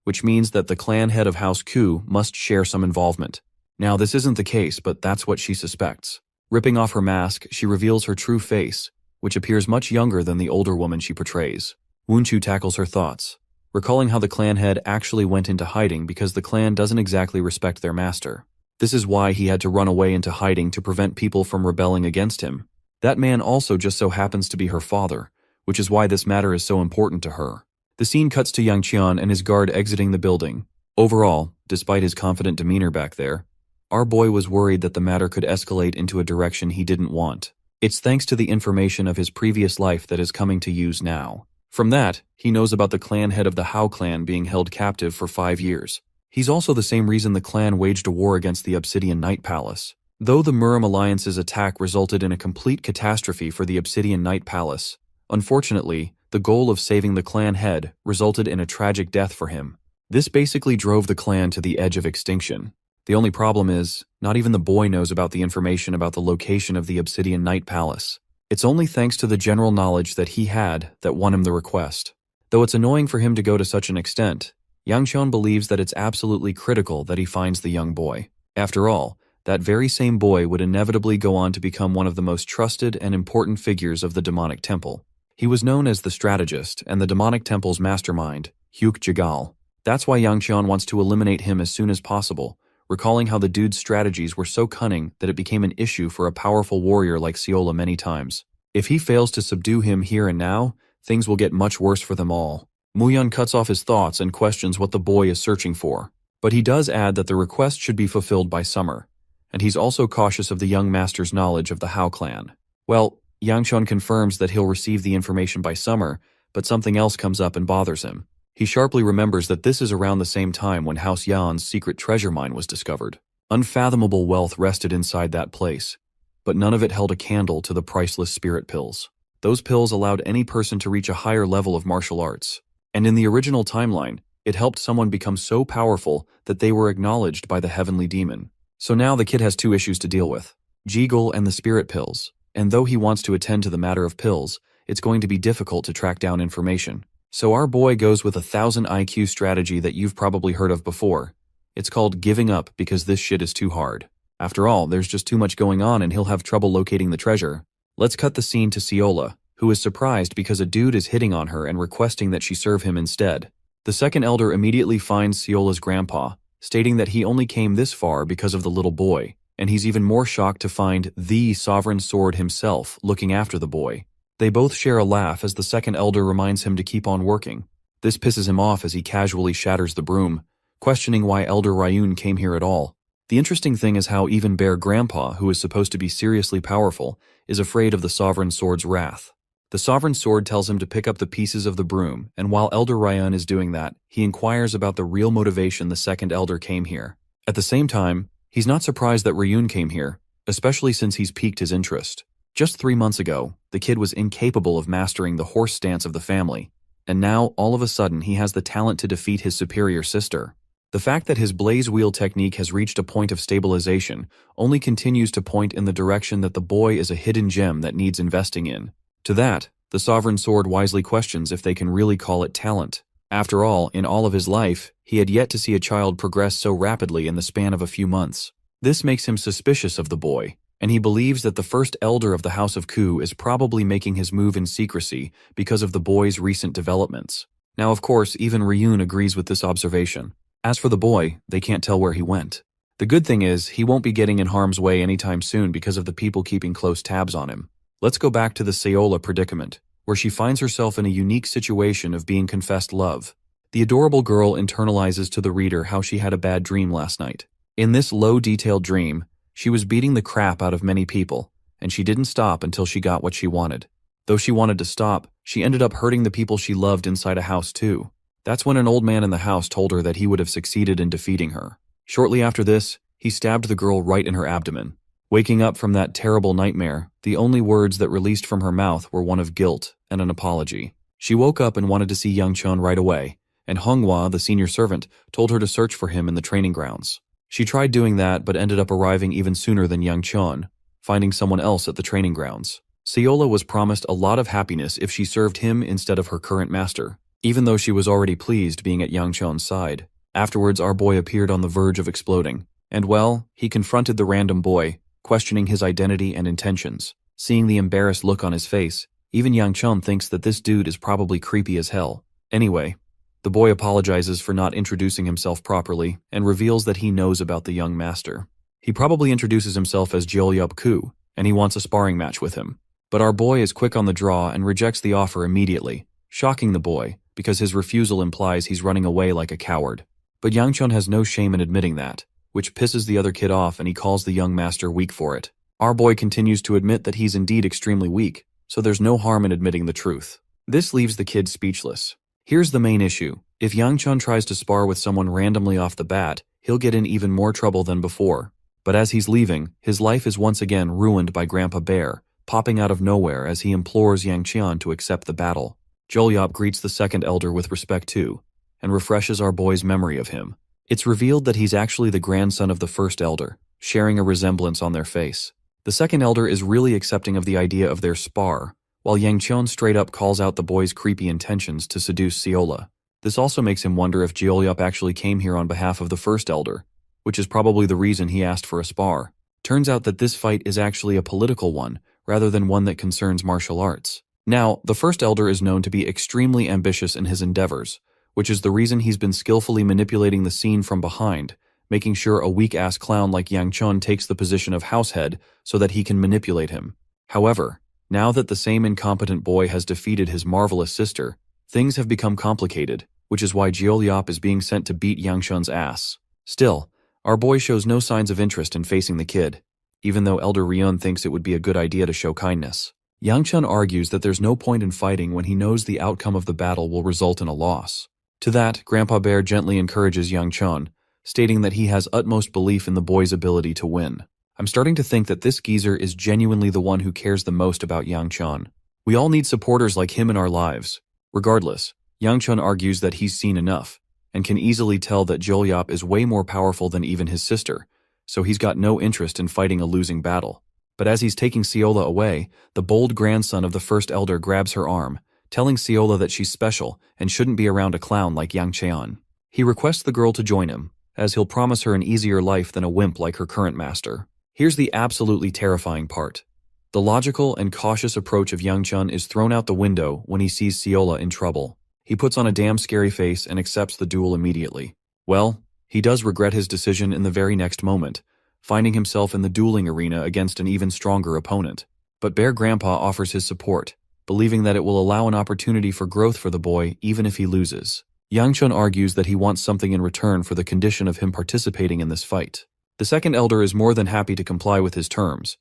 which means that the clan head of House Ku must share some involvement. Now, this isn't the case, but that's what she suspects. Ripping off her mask, she reveals her true face, which appears much younger than the older woman she portrays. Wenchu tackles her thoughts, recalling how the clan head actually went into hiding because the clan doesn't exactly respect their master. This is why he had to run away into hiding to prevent people from rebelling against him. That man also just so happens to be her father, which is why this matter is so important to her. The scene cuts to Yang Qian and his guard exiting the building. Overall, despite his confident demeanor back there, our boy was worried that the matter could escalate into a direction he didn't want. It's thanks to the information of his previous life that is coming to use now. From that, he knows about the clan head of the Hao clan being held captive for 5 years. He's also the same reason the clan waged a war against the Obsidian Night Palace. Though the Murim Alliance's attack resulted in a complete catastrophe for the Obsidian Night Palace, unfortunately, the goal of saving the clan head resulted in a tragic death for him. This basically drove the clan to the edge of extinction. The only problem is, not even the boy knows about the information about the location of the Obsidian Night Palace. It's only thanks to the general knowledge that he had that won him the request. Though it's annoying for him to go to such an extent, Yang Qian believes that it's absolutely critical that he finds the young boy. After all, that very same boy would inevitably go on to become one of the most trusted and important figures of the demonic temple. He was known as the strategist and the demonic temple's mastermind, Hyuk Jagal. That's why Yang Qian wants to eliminate him as soon as possible, recalling how the dude's strategies were so cunning that it became an issue for a powerful warrior like Seola many times. If he fails to subdue him here and now, things will get much worse for them all. Muyan cuts off his thoughts and questions what the boy is searching for, but he does add that the request should be fulfilled by summer, and he's also cautious of the young master's knowledge of the Hao clan. Well, Yang Chun confirms that he'll receive the information by summer, but something else comes up and bothers him. He sharply remembers that this is around the same time when House Yan's secret treasure mine was discovered. Unfathomable wealth rested inside that place, but none of it held a candle to the priceless spirit pills. Those pills allowed any person to reach a higher level of martial arts. And in the original timeline, it helped someone become so powerful that they were acknowledged by the heavenly demon. So now the kid has two issues to deal with: Jeagle and the spirit pills. And though he wants to attend to the matter of pills, it's going to be difficult to track down information. So our boy goes with a 1000 IQ strategy that you've probably heard of before. It's called giving up because this shit is too hard. After all, there's just too much going on and he'll have trouble locating the treasure. Let's cut the scene to Seola, who is surprised because a dude is hitting on her and requesting that she serve him instead. The second elder immediately finds Seola's grandpa, stating that he only came this far because of the little boy, and he's even more shocked to find the Sovereign Sword himself looking after the boy. They both share a laugh as the second elder reminds him to keep on working. This pisses him off as he casually shatters the broom, questioning why Elder Ryun came here at all. The interesting thing is how even Bear Grandpa, who is supposed to be seriously powerful, is afraid of the Sovereign Sword's wrath. The Sovereign Sword tells him to pick up the pieces of the broom, and while Elder Ryun is doing that, he inquires about the real motivation the second elder came here. At the same time, he's not surprised that Ryun came here, especially since he's piqued his interest. Just 3 months ago, the kid was incapable of mastering the horse stance of the family, and now, all of a sudden, he has the talent to defeat his superior sister. The fact that his blaze wheel technique has reached a point of stabilization only continues to point in the direction that the boy is a hidden gem that needs investing in. To that, the Sovereign Sword wisely questions if they can really call it talent. After all, in all of his life, he had yet to see a child progress so rapidly in the span of a few months. This makes him suspicious of the boy, and he believes that the first elder of the House of Ku is probably making his move in secrecy because of the boy's recent developments. Now, of course, even Ryun agrees with this observation. As for the boy, they can't tell where he went. The good thing is, he won't be getting in harm's way anytime soon because of the people keeping close tabs on him. Let's go back to the Seola predicament, where she finds herself in a unique situation of being confessed love. The adorable girl internalizes to the reader how she had a bad dream last night. In this low-detailed dream, she was beating the crap out of many people, and she didn't stop until she got what she wanted. Though she wanted to stop, she ended up hurting the people she loved inside a house too. That's when an old man in the house told her that he would have succeeded in defeating her. Shortly after this, he stabbed the girl right in her abdomen. Waking up from that terrible nightmare, the only words that released from her mouth were one of guilt and an apology. She woke up and wanted to see Yang Chun right away, and Honghua, the senior servant, told her to search for him in the training grounds. She tried doing that but ended up arriving even sooner than Yang Chun, finding someone else at the training grounds. Seola was promised a lot of happiness if she served him instead of her current master, even though she was already pleased being at Yang Chun's side. Afterwards, our boy appeared on the verge of exploding, and well, he confronted the random boy, questioning his identity and intentions. Seeing the embarrassed look on his face, even Yang Chun thinks that this dude is probably creepy as hell. Anyway, the boy apologizes for not introducing himself properly and reveals that he knows about the young master. He probably introduces himself as Jeolyup Ku, and he wants a sparring match with him. But our boy is quick on the draw and rejects the offer immediately, shocking the boy, because his refusal implies he's running away like a coward. But Yang Chun has no shame in admitting that, which pisses the other kid off and he calls the young master weak for it. Our boy continues to admit that he's indeed extremely weak, so there's no harm in admitting the truth. This leaves the kid speechless. Here's the main issue. If Yang Chun tries to spar with someone randomly off the bat, he'll get in even more trouble than before. But as he's leaving, his life is once again ruined by Grandpa Bear, popping out of nowhere as he implores Yang Chun to accept the battle. Jeolyup greets the second elder with respect too, and refreshes our boy's memory of him. It's revealed that he's actually the grandson of the first elder, sharing a resemblance on their face. The second elder is really accepting of the idea of their spar, while Yang Chun straight up calls out the boy's creepy intentions to seduce Seola. This also makes him wonder if Jeolyup actually came here on behalf of the first elder, which is probably the reason he asked for a spar. Turns out that this fight is actually a political one, rather than one that concerns martial arts. Now, the first elder is known to be extremely ambitious in his endeavors, which is the reason he's been skillfully manipulating the scene from behind, making sure a weak-ass clown like Yang Chun takes the position of househead so that he can manipulate him. However, now that the same incompetent boy has defeated his marvelous sister, things have become complicated, which is why Jeolyup is being sent to beat Yang Chun's ass. Still, our boy shows no signs of interest in facing the kid, even though Elder Ryun thinks it would be a good idea to show kindness. Yang Chun argues that there's no point in fighting when he knows the outcome of the battle will result in a loss. To that, Grandpa Bear gently encourages Yang Chun, stating that he has utmost belief in the boy's ability to win. I'm starting to think that this geezer is genuinely the one who cares the most about Yang Chun. We all need supporters like him in our lives. Regardless, Yang Chun argues that he's seen enough, and can easily tell that Jolyop is way more powerful than even his sister, so he's got no interest in fighting a losing battle. But as he's taking Seola away, the bold grandson of the first elder grabs her arm, telling Seola that she's special and shouldn't be around a clown like Yang Cheon. He requests the girl to join him, as he'll promise her an easier life than a wimp like her current master. Here's the absolutely terrifying part. The logical and cautious approach of Yang Chun is thrown out the window when he sees Seola in trouble. He puts on a damn scary face and accepts the duel immediately. Well, he does regret his decision in the very next moment, finding himself in the dueling arena against an even stronger opponent. But Bear Grandpa offers his support, believing that it will allow an opportunity for growth for the boy even if he loses. Yang Chun argues that he wants something in return for the condition of him participating in this fight. The second elder is more than happy to comply with his terms,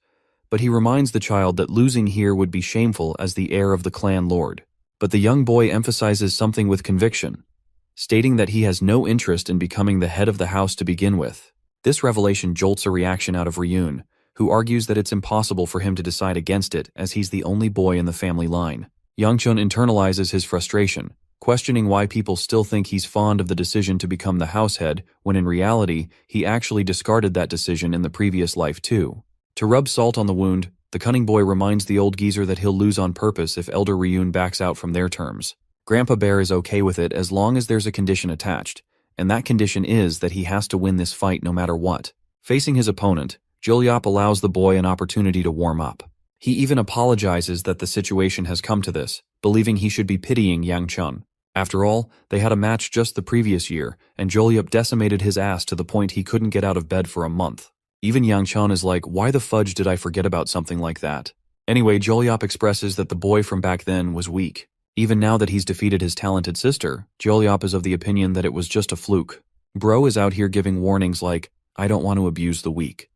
but he reminds the child that losing here would be shameful as the heir of the clan lord. But the young boy emphasizes something with conviction, stating that he has no interest in becoming the head of the house to begin with. This revelation jolts a reaction out of Ryun, who argues that it's impossible for him to decide against it as he's the only boy in the family line. Yang Chun internalizes his frustration, questioning why people still think he's fond of the decision to become the house head when in reality he actually discarded that decision in the previous life too. To rub salt on the wound, the cunning boy reminds the old geezer that he'll lose on purpose if Elder Ryun backs out from their terms. Grandpa Bear is okay with it as long as there's a condition attached, and that condition is that he has to win this fight no matter what. Facing his opponent, Jolyop allows the boy an opportunity to warm up. He even apologizes that the situation has come to this, believing he should be pitying Yang Chun. After all, they had a match just the previous year, and Jolyop decimated his ass to the point he couldn't get out of bed for a month. Even Yang Chun is like, why the fudge did I forget about something like that? Anyway, Jolyop expresses that the boy from back then was weak. Even now that he's defeated his talented sister, Jolyop is of the opinion that it was just a fluke. Bro is out here giving warnings like, I don't want to abuse the weak.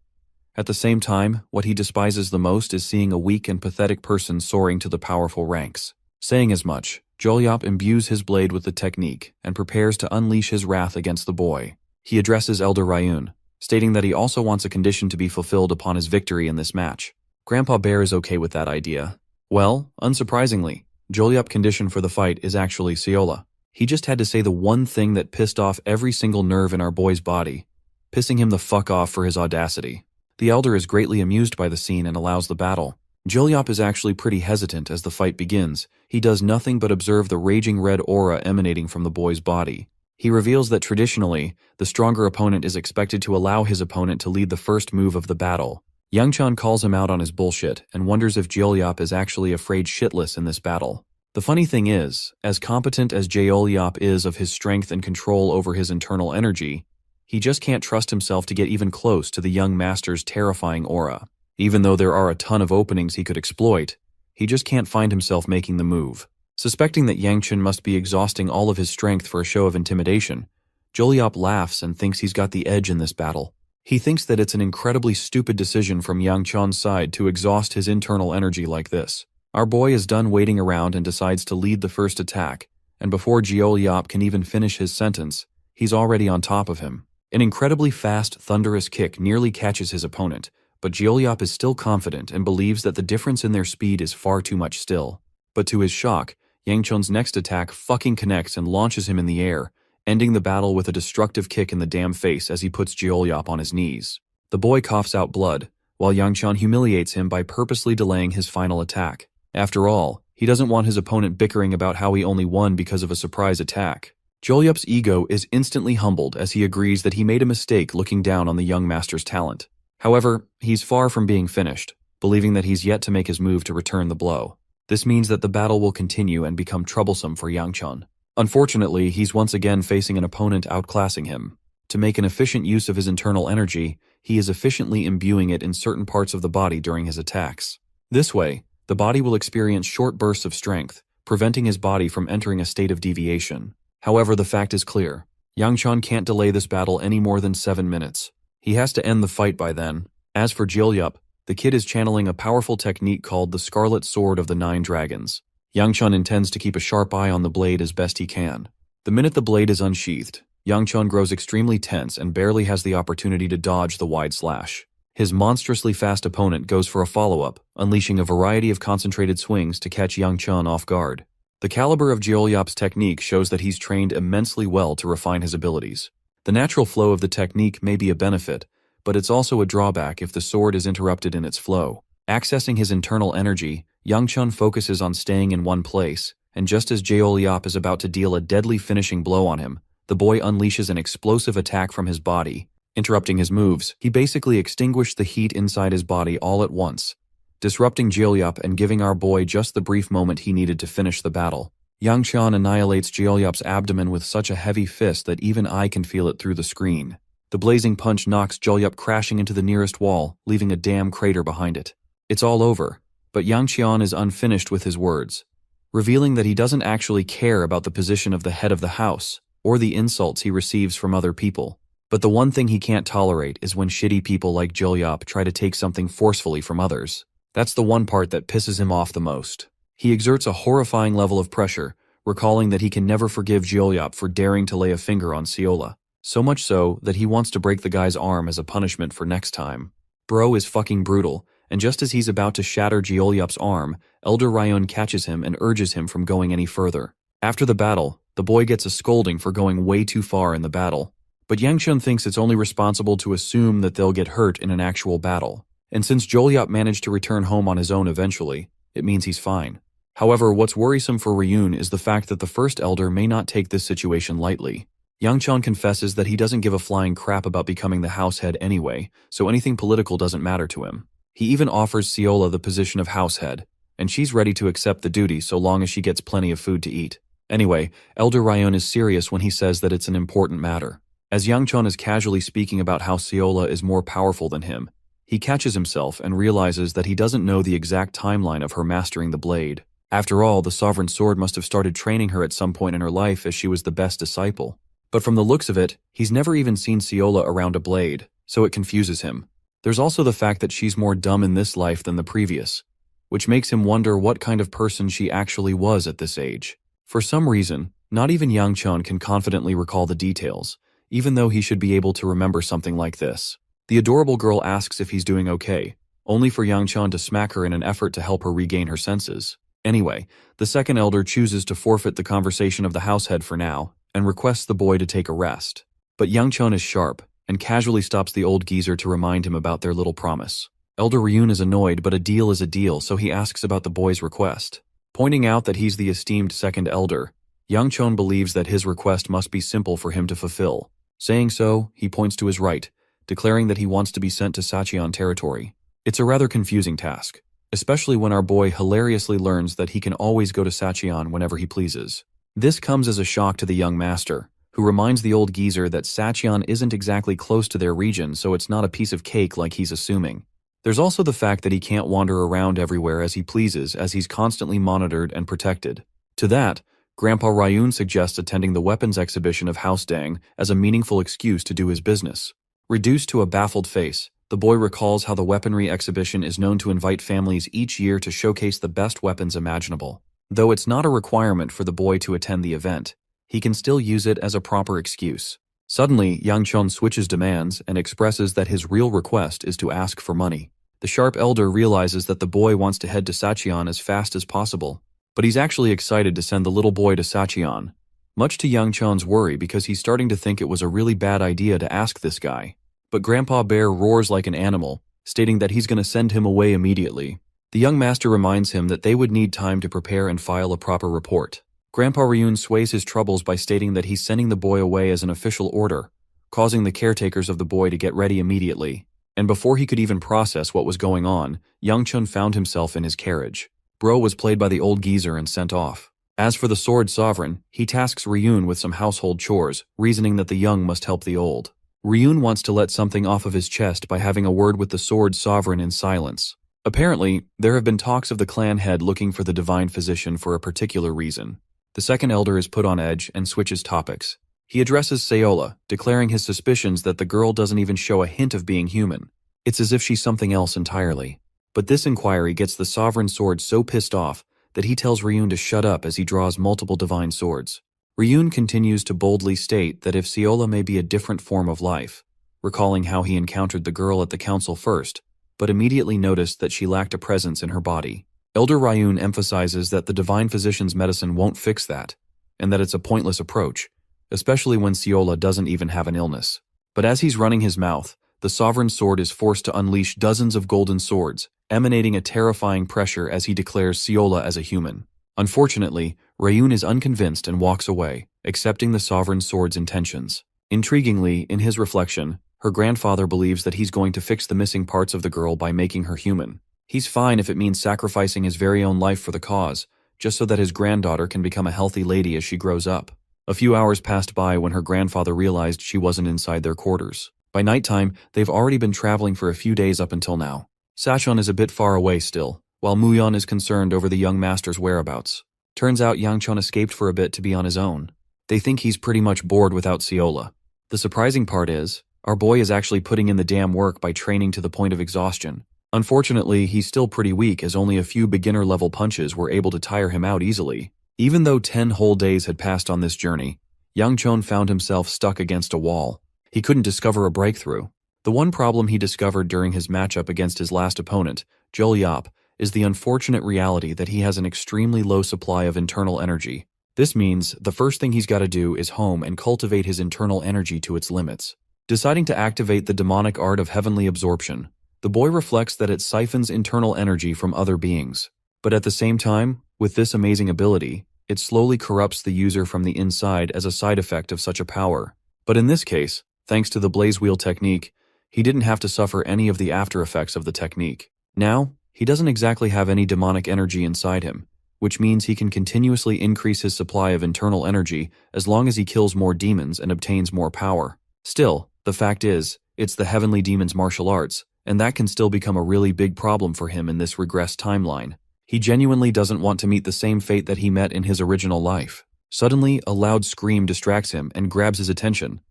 At the same time, what he despises the most is seeing a weak and pathetic person soaring to the powerful ranks. Saying as much, Jolyop imbues his blade with the technique and prepares to unleash his wrath against the boy. He addresses Elder Ryun, stating that he also wants a condition to be fulfilled upon his victory in this match. Grandpa Bear is okay with that idea. Well, unsurprisingly, Jolyop's condition for the fight is actually Seola. He just had to say the one thing that pissed off every single nerve in our boy's body, pissing him the fuck off for his audacity. The elder is greatly amused by the scene and allows the battle. Jolyop is actually pretty hesitant as the fight begins. He does nothing but observe the raging red aura emanating from the boy's body. He reveals that traditionally, the stronger opponent is expected to allow his opponent to lead the first move of the battle. Yang Chun calls him out on his bullshit and wonders if Jolyop is actually afraid shitless in this battle. The funny thing is, as competent as Jolyop is of his strength and control over his internal energy, he just can't trust himself to get even close to the young master's terrifying aura. Even though there are a ton of openings he could exploit, he just can't find himself making the move. Suspecting that Yang Chun must be exhausting all of his strength for a show of intimidation, Jolyop laughs and thinks he's got the edge in this battle. He thinks that it's an incredibly stupid decision from Yang Chun's side to exhaust his internal energy like this. Our boy is done waiting around and decides to lead the first attack, and before Jolyop can even finish his sentence, he's already on top of him. An incredibly fast, thunderous kick nearly catches his opponent, but Jolyop is still confident and believes that the difference in their speed is far too much still. But to his shock, Yang Chun's next attack fucking connects and launches him in the air, ending the battle with a destructive kick in the damn face as he puts Jolyop on his knees. The boy coughs out blood, while Yang Chun humiliates him by purposely delaying his final attack. After all, he doesn't want his opponent bickering about how he only won because of a surprise attack. Jolyop's ego is instantly humbled as he agrees that he made a mistake looking down on the young master's talent. However, he's far from being finished, believing that he's yet to make his move to return the blow. This means that the battle will continue and become troublesome for Yang Chun. Unfortunately, he's once again facing an opponent outclassing him. To make an efficient use of his internal energy, he is efficiently imbuing it in certain parts of the body during his attacks. This way, the body will experience short bursts of strength, preventing his body from entering a state of deviation. However, the fact is clear. Yang Chun can't delay this battle any more than 7 minutes. He has to end the fight by then. As for Jolyop, The kid is channeling a powerful technique called the Scarlet Sword of the Nine Dragons. Yang Chun intends to keep a sharp eye on the blade as best he can. The minute the blade is unsheathed, Yang Chun grows extremely tense and barely has the opportunity to dodge the wide slash. His monstrously fast opponent goes for a follow-up, unleashing a variety of concentrated swings to catch Yang Chun off guard. The caliber of Jeolyop's technique shows that he's trained immensely well to refine his abilities. The natural flow of the technique may be a benefit, but it's also a drawback if the sword is interrupted in its flow. Accessing his internal energy, Yang Chun focuses on staying in one place, and just as Jeolyop is about to deal a deadly finishing blow on him, the boy unleashes an explosive attack from his body. Interrupting his moves, he basically extinguished the heat inside his body all at once, disrupting Jeolyop and giving our boy just the brief moment he needed to finish the battle. Yang Chun annihilates Jeolyop's abdomen with such a heavy fist that even I can feel it through the screen. The blazing punch knocks Jeolyop crashing into the nearest wall, leaving a damn crater behind it. It's all over, but Yang Chun is unfinished with his words, revealing that he doesn't actually care about the position of the head of the house, or the insults he receives from other people. But the one thing he can't tolerate is when shitty people like Jeolyop try to take something forcefully from others. That's the one part that pisses him off the most. He exerts a horrifying level of pressure, recalling that he can never forgive Jeolyop for daring to lay a finger on Seola. So much so that he wants to break the guy's arm as a punishment for next time. Bro is fucking brutal, and just as he's about to shatter Jeolyop's arm, Elder Ryun catches him and urges him from going any further. After the battle, the boy gets a scolding for going way too far in the battle. But Yang Chun thinks it's only responsible to assume that they'll get hurt in an actual battle. And since Jeolyop managed to return home on his own eventually, it means he's fine. However, what's worrisome for Ryun is the fact that the first elder may not take this situation lightly. Yang Chun confesses that he doesn't give a flying crap about becoming the house head anyway, so anything political doesn't matter to him. He even offers Seola the position of house head, and she's ready to accept the duty so long as she gets plenty of food to eat. Anyway, Elder Ryun is serious when he says that it's an important matter. As Yang Chun is casually speaking about how Seola is more powerful than him, he catches himself and realizes that he doesn't know the exact timeline of her mastering the blade. After all, the Sovereign Sword must have started training her at some point in her life as she was the best disciple. But from the looks of it, he's never even seen Seola around a blade, so it confuses him. There's also the fact that she's more dumb in this life than the previous, which makes him wonder what kind of person she actually was at this age. For some reason, not even Yang Chun can confidently recall the details, even though he should be able to remember something like this. The adorable girl asks if he's doing okay, only for Yang Chun to smack her in an effort to help her regain her senses. Anyway, the second elder chooses to forfeit the conversation of the househead for now, and requests the boy to take a rest. But Yang Chun is sharp, and casually stops the old geezer to remind him about their little promise. Elder Ryun is annoyed, but a deal is a deal, so he asks about the boy's request. Pointing out that he's the esteemed second elder, Yang Chun believes that his request must be simple for him to fulfill. Saying so, he points to his right, declaring that he wants to be sent to Sacheon territory. It's a rather confusing task, especially when our boy hilariously learns that he can always go to Sacheon whenever he pleases. This comes as a shock to the young master, who reminds the old geezer that Sacheon isn't exactly close to their region, so it's not a piece of cake like he's assuming. There's also the fact that he can't wander around everywhere as he pleases, as he's constantly monitored and protected. To that, Grandpa Ryun suggests attending the weapons exhibition of House Dang as a meaningful excuse to do his business. Reduced to a baffled face, the boy recalls how the weaponry exhibition is known to invite families each year to showcase the best weapons imaginable. Though it's not a requirement for the boy to attend the event, he can still use it as a proper excuse. Suddenly, Yang Chun switches demands and expresses that his real request is to ask for money. The sharp elder realizes that the boy wants to head to Sacheon as fast as possible, but he's actually excited to send the little boy to Sacheon, much to Yang Chun's worry because he's starting to think it was a really bad idea to ask this guy. But Grandpa Bear roars like an animal, stating that he's going to send him away immediately. The young master reminds him that they would need time to prepare and file a proper report. Grandpa Ryun sways his troubles by stating that he's sending the boy away as an official order, causing the caretakers of the boy to get ready immediately. And before he could even process what was going on, Yang Chun found himself in his carriage. Bro was played by the old geezer and sent off. As for the Sword Sovereign, he tasks Ryun with some household chores, reasoning that the young must help the old. Ryun wants to let something off of his chest by having a word with the Sword Sovereign in silence. Apparently, there have been talks of the clan head looking for the divine physician for a particular reason. The second elder is put on edge and switches topics. He addresses Seola, declaring his suspicions that the girl doesn't even show a hint of being human. It's as if she's something else entirely. But this inquiry gets the Sovereign Sword so pissed off that he tells Ryun to shut up as he draws multiple divine swords. Ryun continues to boldly state that if Seola may be a different form of life, recalling how he encountered the girl at the council first, but immediately noticed that she lacked a presence in her body. Elder Ryun emphasizes that the divine physician's medicine won't fix that, and that it's a pointless approach, especially when Seola doesn't even have an illness. But as he's running his mouth, the Sovereign Sword is forced to unleash dozens of golden swords, emanating a terrifying pressure as he declares Seola as a human. Unfortunately, Ryun is unconvinced and walks away, accepting the Sovereign Sword's intentions. Intriguingly, in his reflection, her grandfather believes that he's going to fix the missing parts of the girl by making her human. He's fine if it means sacrificing his very own life for the cause, just so that his granddaughter can become a healthy lady as she grows up. A few hours passed by when her grandfather realized she wasn't inside their quarters. By nighttime, they've already been traveling for a few days up until now. Sachon is a bit far away still, while Muyon is concerned over the young master's whereabouts. Turns out Yangchon escaped for a bit to be on his own. They think he's pretty much bored without Seola. The surprising part is, our boy is actually putting in the damn work by training to the point of exhaustion. Unfortunately, he's still pretty weak as only a few beginner-level punches were able to tire him out easily. Even though 10 whole days had passed on this journey, Yangchon found himself stuck against a wall. He couldn't discover a breakthrough. The one problem he discovered during his matchup against his last opponent, Joel Yap, is the unfortunate reality that he has an extremely low supply of internal energy. This means the first thing he's got to do is home and cultivate his internal energy to its limits. Deciding to activate the demonic art of heavenly absorption, the boy reflects that it siphons internal energy from other beings. But at the same time, with this amazing ability, it slowly corrupts the user from the inside as a side effect of such a power. But in this case, thanks to the blaze wheel technique, he didn't have to suffer any of the after effects of the technique. Now, he doesn't exactly have any demonic energy inside him, which means he can continuously increase his supply of internal energy as long as he kills more demons and obtains more power. Still, the fact is, it's the heavenly demon's martial arts, and that can still become a really big problem for him in this regressed timeline. He genuinely doesn't want to meet the same fate that he met in his original life. Suddenly, a loud scream distracts him and grabs his attention.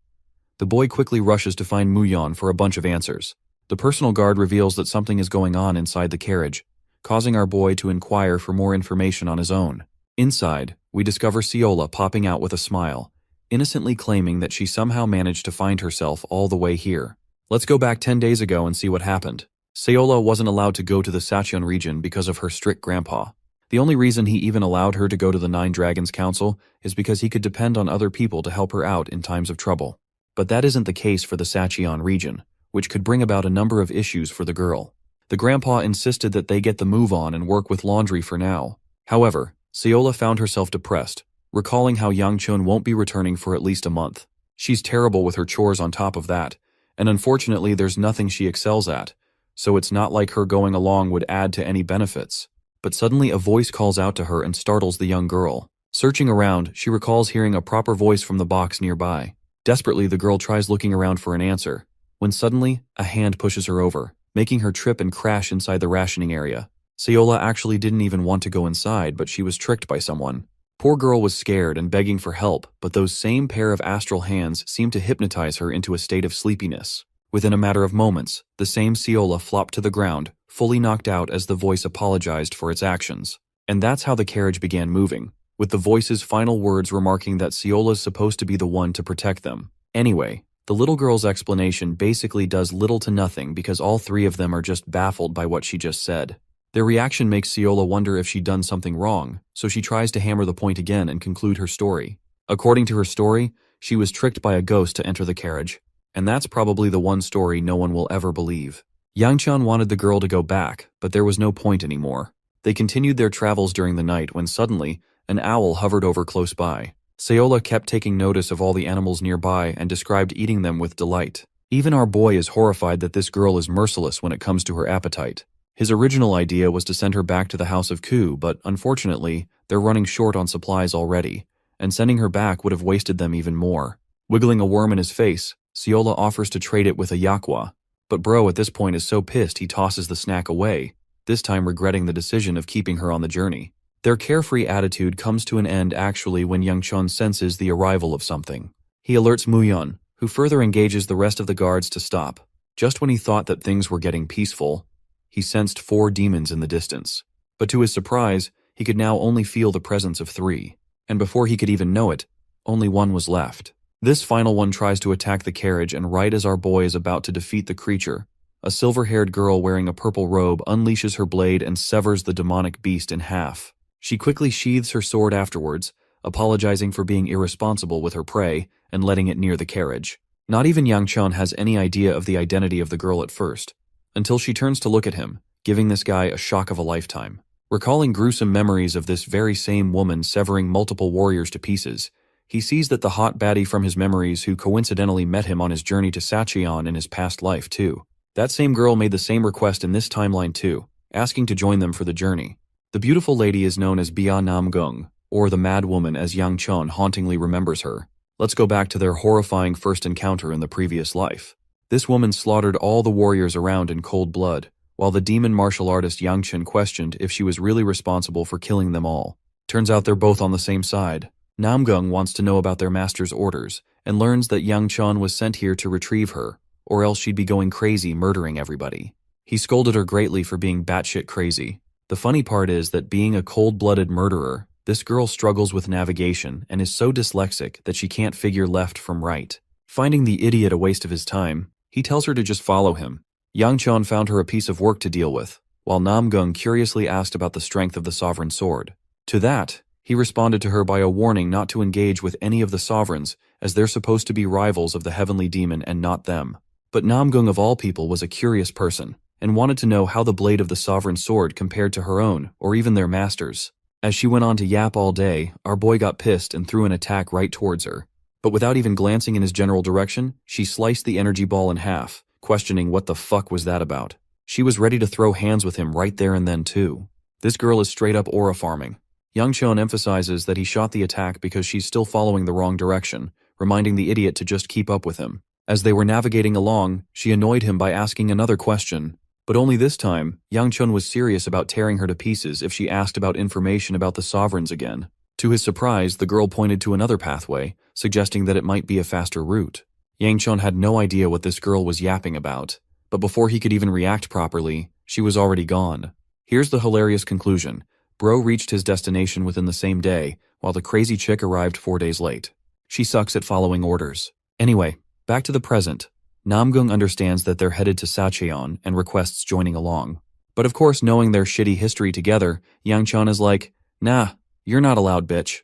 The boy quickly rushes to find Muyon for a bunch of answers. The personal guard reveals that something is going on inside the carriage, causing our boy to inquire for more information on his own. Inside, we discover Seola popping out with a smile, innocently claiming that she somehow managed to find herself all the way here. Let's go back 10 days ago and see what happened. Seola wasn't allowed to go to the Sachon region because of her strict grandpa. The only reason he even allowed her to go to the Nine Dragons Council is because he could depend on other people to help her out in times of trouble. But that isn't the case for the Sachon region, which could bring about a number of issues for the girl. The grandpa insisted that they get the move on and work with laundry for now. However, Seola found herself depressed, recalling how Yangchon won't be returning for at least a month. She's terrible with her chores on top of that, and unfortunately there's nothing she excels at, so it's not like her going along would add to any benefits. But suddenly a voice calls out to her and startles the young girl. Searching around, she recalls hearing a proper voice from the box nearby. Desperately, the girl tries looking around for an answer, when suddenly, a hand pushes her over, making her trip and crash inside the rationing area. Seola actually didn't even want to go inside, but she was tricked by someone. Poor girl was scared and begging for help, but those same pair of astral hands seemed to hypnotize her into a state of sleepiness. Within a matter of moments, the same Seola flopped to the ground, fully knocked out as the voice apologized for its actions. And that's how the carriage began moving, with the voice's final words remarking that Seola's supposed to be the one to protect them. Anyway, the little girl's explanation basically does little to nothing because all three of them are just baffled by what she just said. Their reaction makes Seola wonder if she'd done something wrong, so she tries to hammer the point again and conclude her story. According to her story, she was tricked by a ghost to enter the carriage, and that's probably the one story no one will ever believe. Yangchon wanted the girl to go back, but there was no point anymore. They continued their travels during the night when suddenly, an owl hovered over close by. Seola kept taking notice of all the animals nearby and described eating them with delight. Even our boy is horrified that this girl is merciless when it comes to her appetite. His original idea was to send her back to the House of Ku, but unfortunately, they're running short on supplies already, and sending her back would have wasted them even more. Wiggling a worm in his face, Seola offers to trade it with a yakwa, but bro at this point is so pissed he tosses the snack away, this time regretting the decision of keeping her on the journey. Their carefree attitude comes to an end actually when Yangchon senses the arrival of something. He alerts Muyon, who further engages the rest of the guards to stop. Just when he thought that things were getting peaceful, he sensed 4 demons in the distance. But to his surprise, he could now only feel the presence of 3. And before he could even know it, only 1 was left. This final one tries to attack the carriage, and right as our boy is about to defeat the creature, a silver-haired girl wearing a purple robe unleashes her blade and severs the demonic beast in half. She quickly sheathes her sword afterwards, apologizing for being irresponsible with her prey and letting it near the carriage. Not even Yang Chen has any idea of the identity of the girl at first, until she turns to look at him, giving this guy a shock of a lifetime. Recalling gruesome memories of this very same woman severing multiple warriors to pieces, he sees that the hot baddie from his memories who coincidentally met him on his journey to Sacheon in his past life too. That same girl made the same request in this timeline too, asking to join them for the journey. The beautiful lady is known as Bia Namgung, or the Mad Woman as Yang Chen hauntingly remembers her. Let's go back to their horrifying first encounter in the previous life. This woman slaughtered all the warriors around in cold blood, while the demon martial artist Yang Chen questioned if she was really responsible for killing them all. Turns out they're both on the same side. Namgung wants to know about their master's orders, and learns that Yang Chen was sent here to retrieve her, or else she'd be going crazy murdering everybody. He scolded her greatly for being batshit crazy. The funny part is that being a cold-blooded murderer, this girl struggles with navigation and is so dyslexic that she can't figure left from right. Finding the idiot a waste of his time, he tells her to just follow him. Yang Chen found her a piece of work to deal with, while Namgung curiously asked about the strength of the sovereign sword. To that, he responded to her by a warning not to engage with any of the sovereigns, as they're supposed to be rivals of the heavenly demon and not them. But Namgung of all people was a curious person, and wanted to know how the blade of the sovereign sword compared to her own, or even their master's. As she went on to yap all day, our boy got pissed and threw an attack right towards her. But without even glancing in his general direction, she sliced the energy ball in half, questioning what the fuck was that about. She was ready to throw hands with him right there and then too. This girl is straight up aura farming. Yang Chen emphasizes that he shot the attack because she's still following the wrong direction, reminding the idiot to just keep up with him. As they were navigating along, she annoyed him by asking another question. But only this time, Yang Chen was serious about tearing her to pieces if she asked about information about the sovereigns again. To his surprise, the girl pointed to another pathway, suggesting that it might be a faster route. Yang Chen had no idea what this girl was yapping about, but before he could even react properly, she was already gone. Here's the hilarious conclusion. Bro reached his destination within the same day, while the crazy chick arrived 4 days late. She sucks at following orders. Anyway, back to the present. Namgung understands that they're headed to Sacheon and requests joining along. But of course, knowing their shitty history together, Yang Chen is like, nah, you're not allowed, bitch.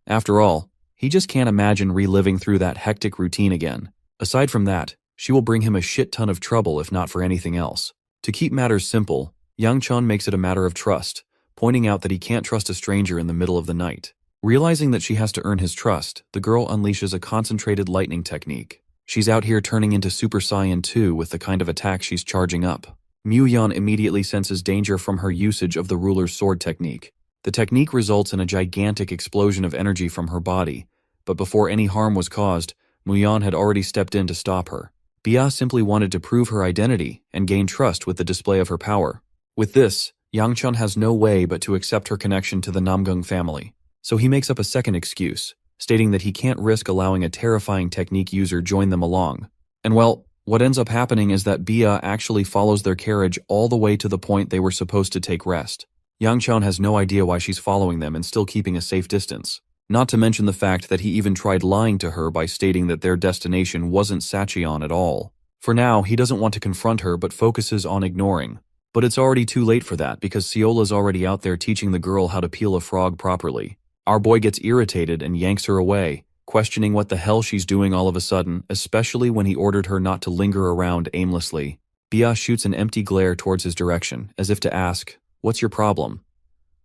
After all, he just can't imagine reliving through that hectic routine again. Aside from that, she will bring him a shit ton of trouble if not for anything else. To keep matters simple, Yang Chen makes it a matter of trust, pointing out that he can't trust a stranger in the middle of the night. Realizing that she has to earn his trust, the girl unleashes a concentrated lightning technique. She's out here turning into Super Saiyan 2 with the kind of attack she's charging up. Mu Yan immediately senses danger from her usage of the ruler's sword technique. The technique results in a gigantic explosion of energy from her body, but before any harm was caused, Mu Yan had already stepped in to stop her. Bia simply wanted to prove her identity and gain trust with the display of her power. With this, Yang Chen has no way but to accept her connection to the Namgung family, so he makes up a second excuse, stating that he can't risk allowing a terrifying technique user join them along. And well, what ends up happening is that Bia actually follows their carriage all the way to the point they were supposed to take rest. Yang Chen has no idea why she's following them and still keeping a safe distance. Not to mention the fact that he even tried lying to her by stating that their destination wasn't Sacheon at all. For now, he doesn't want to confront her but focuses on ignoring. But it's already too late for that because Ciola's already out there teaching the girl how to peel a frog properly. Our boy gets irritated and yanks her away, questioning what the hell she's doing all of a sudden, especially when he ordered her not to linger around aimlessly. Bia shoots an empty glare towards his direction, as if to ask, "What's your problem?"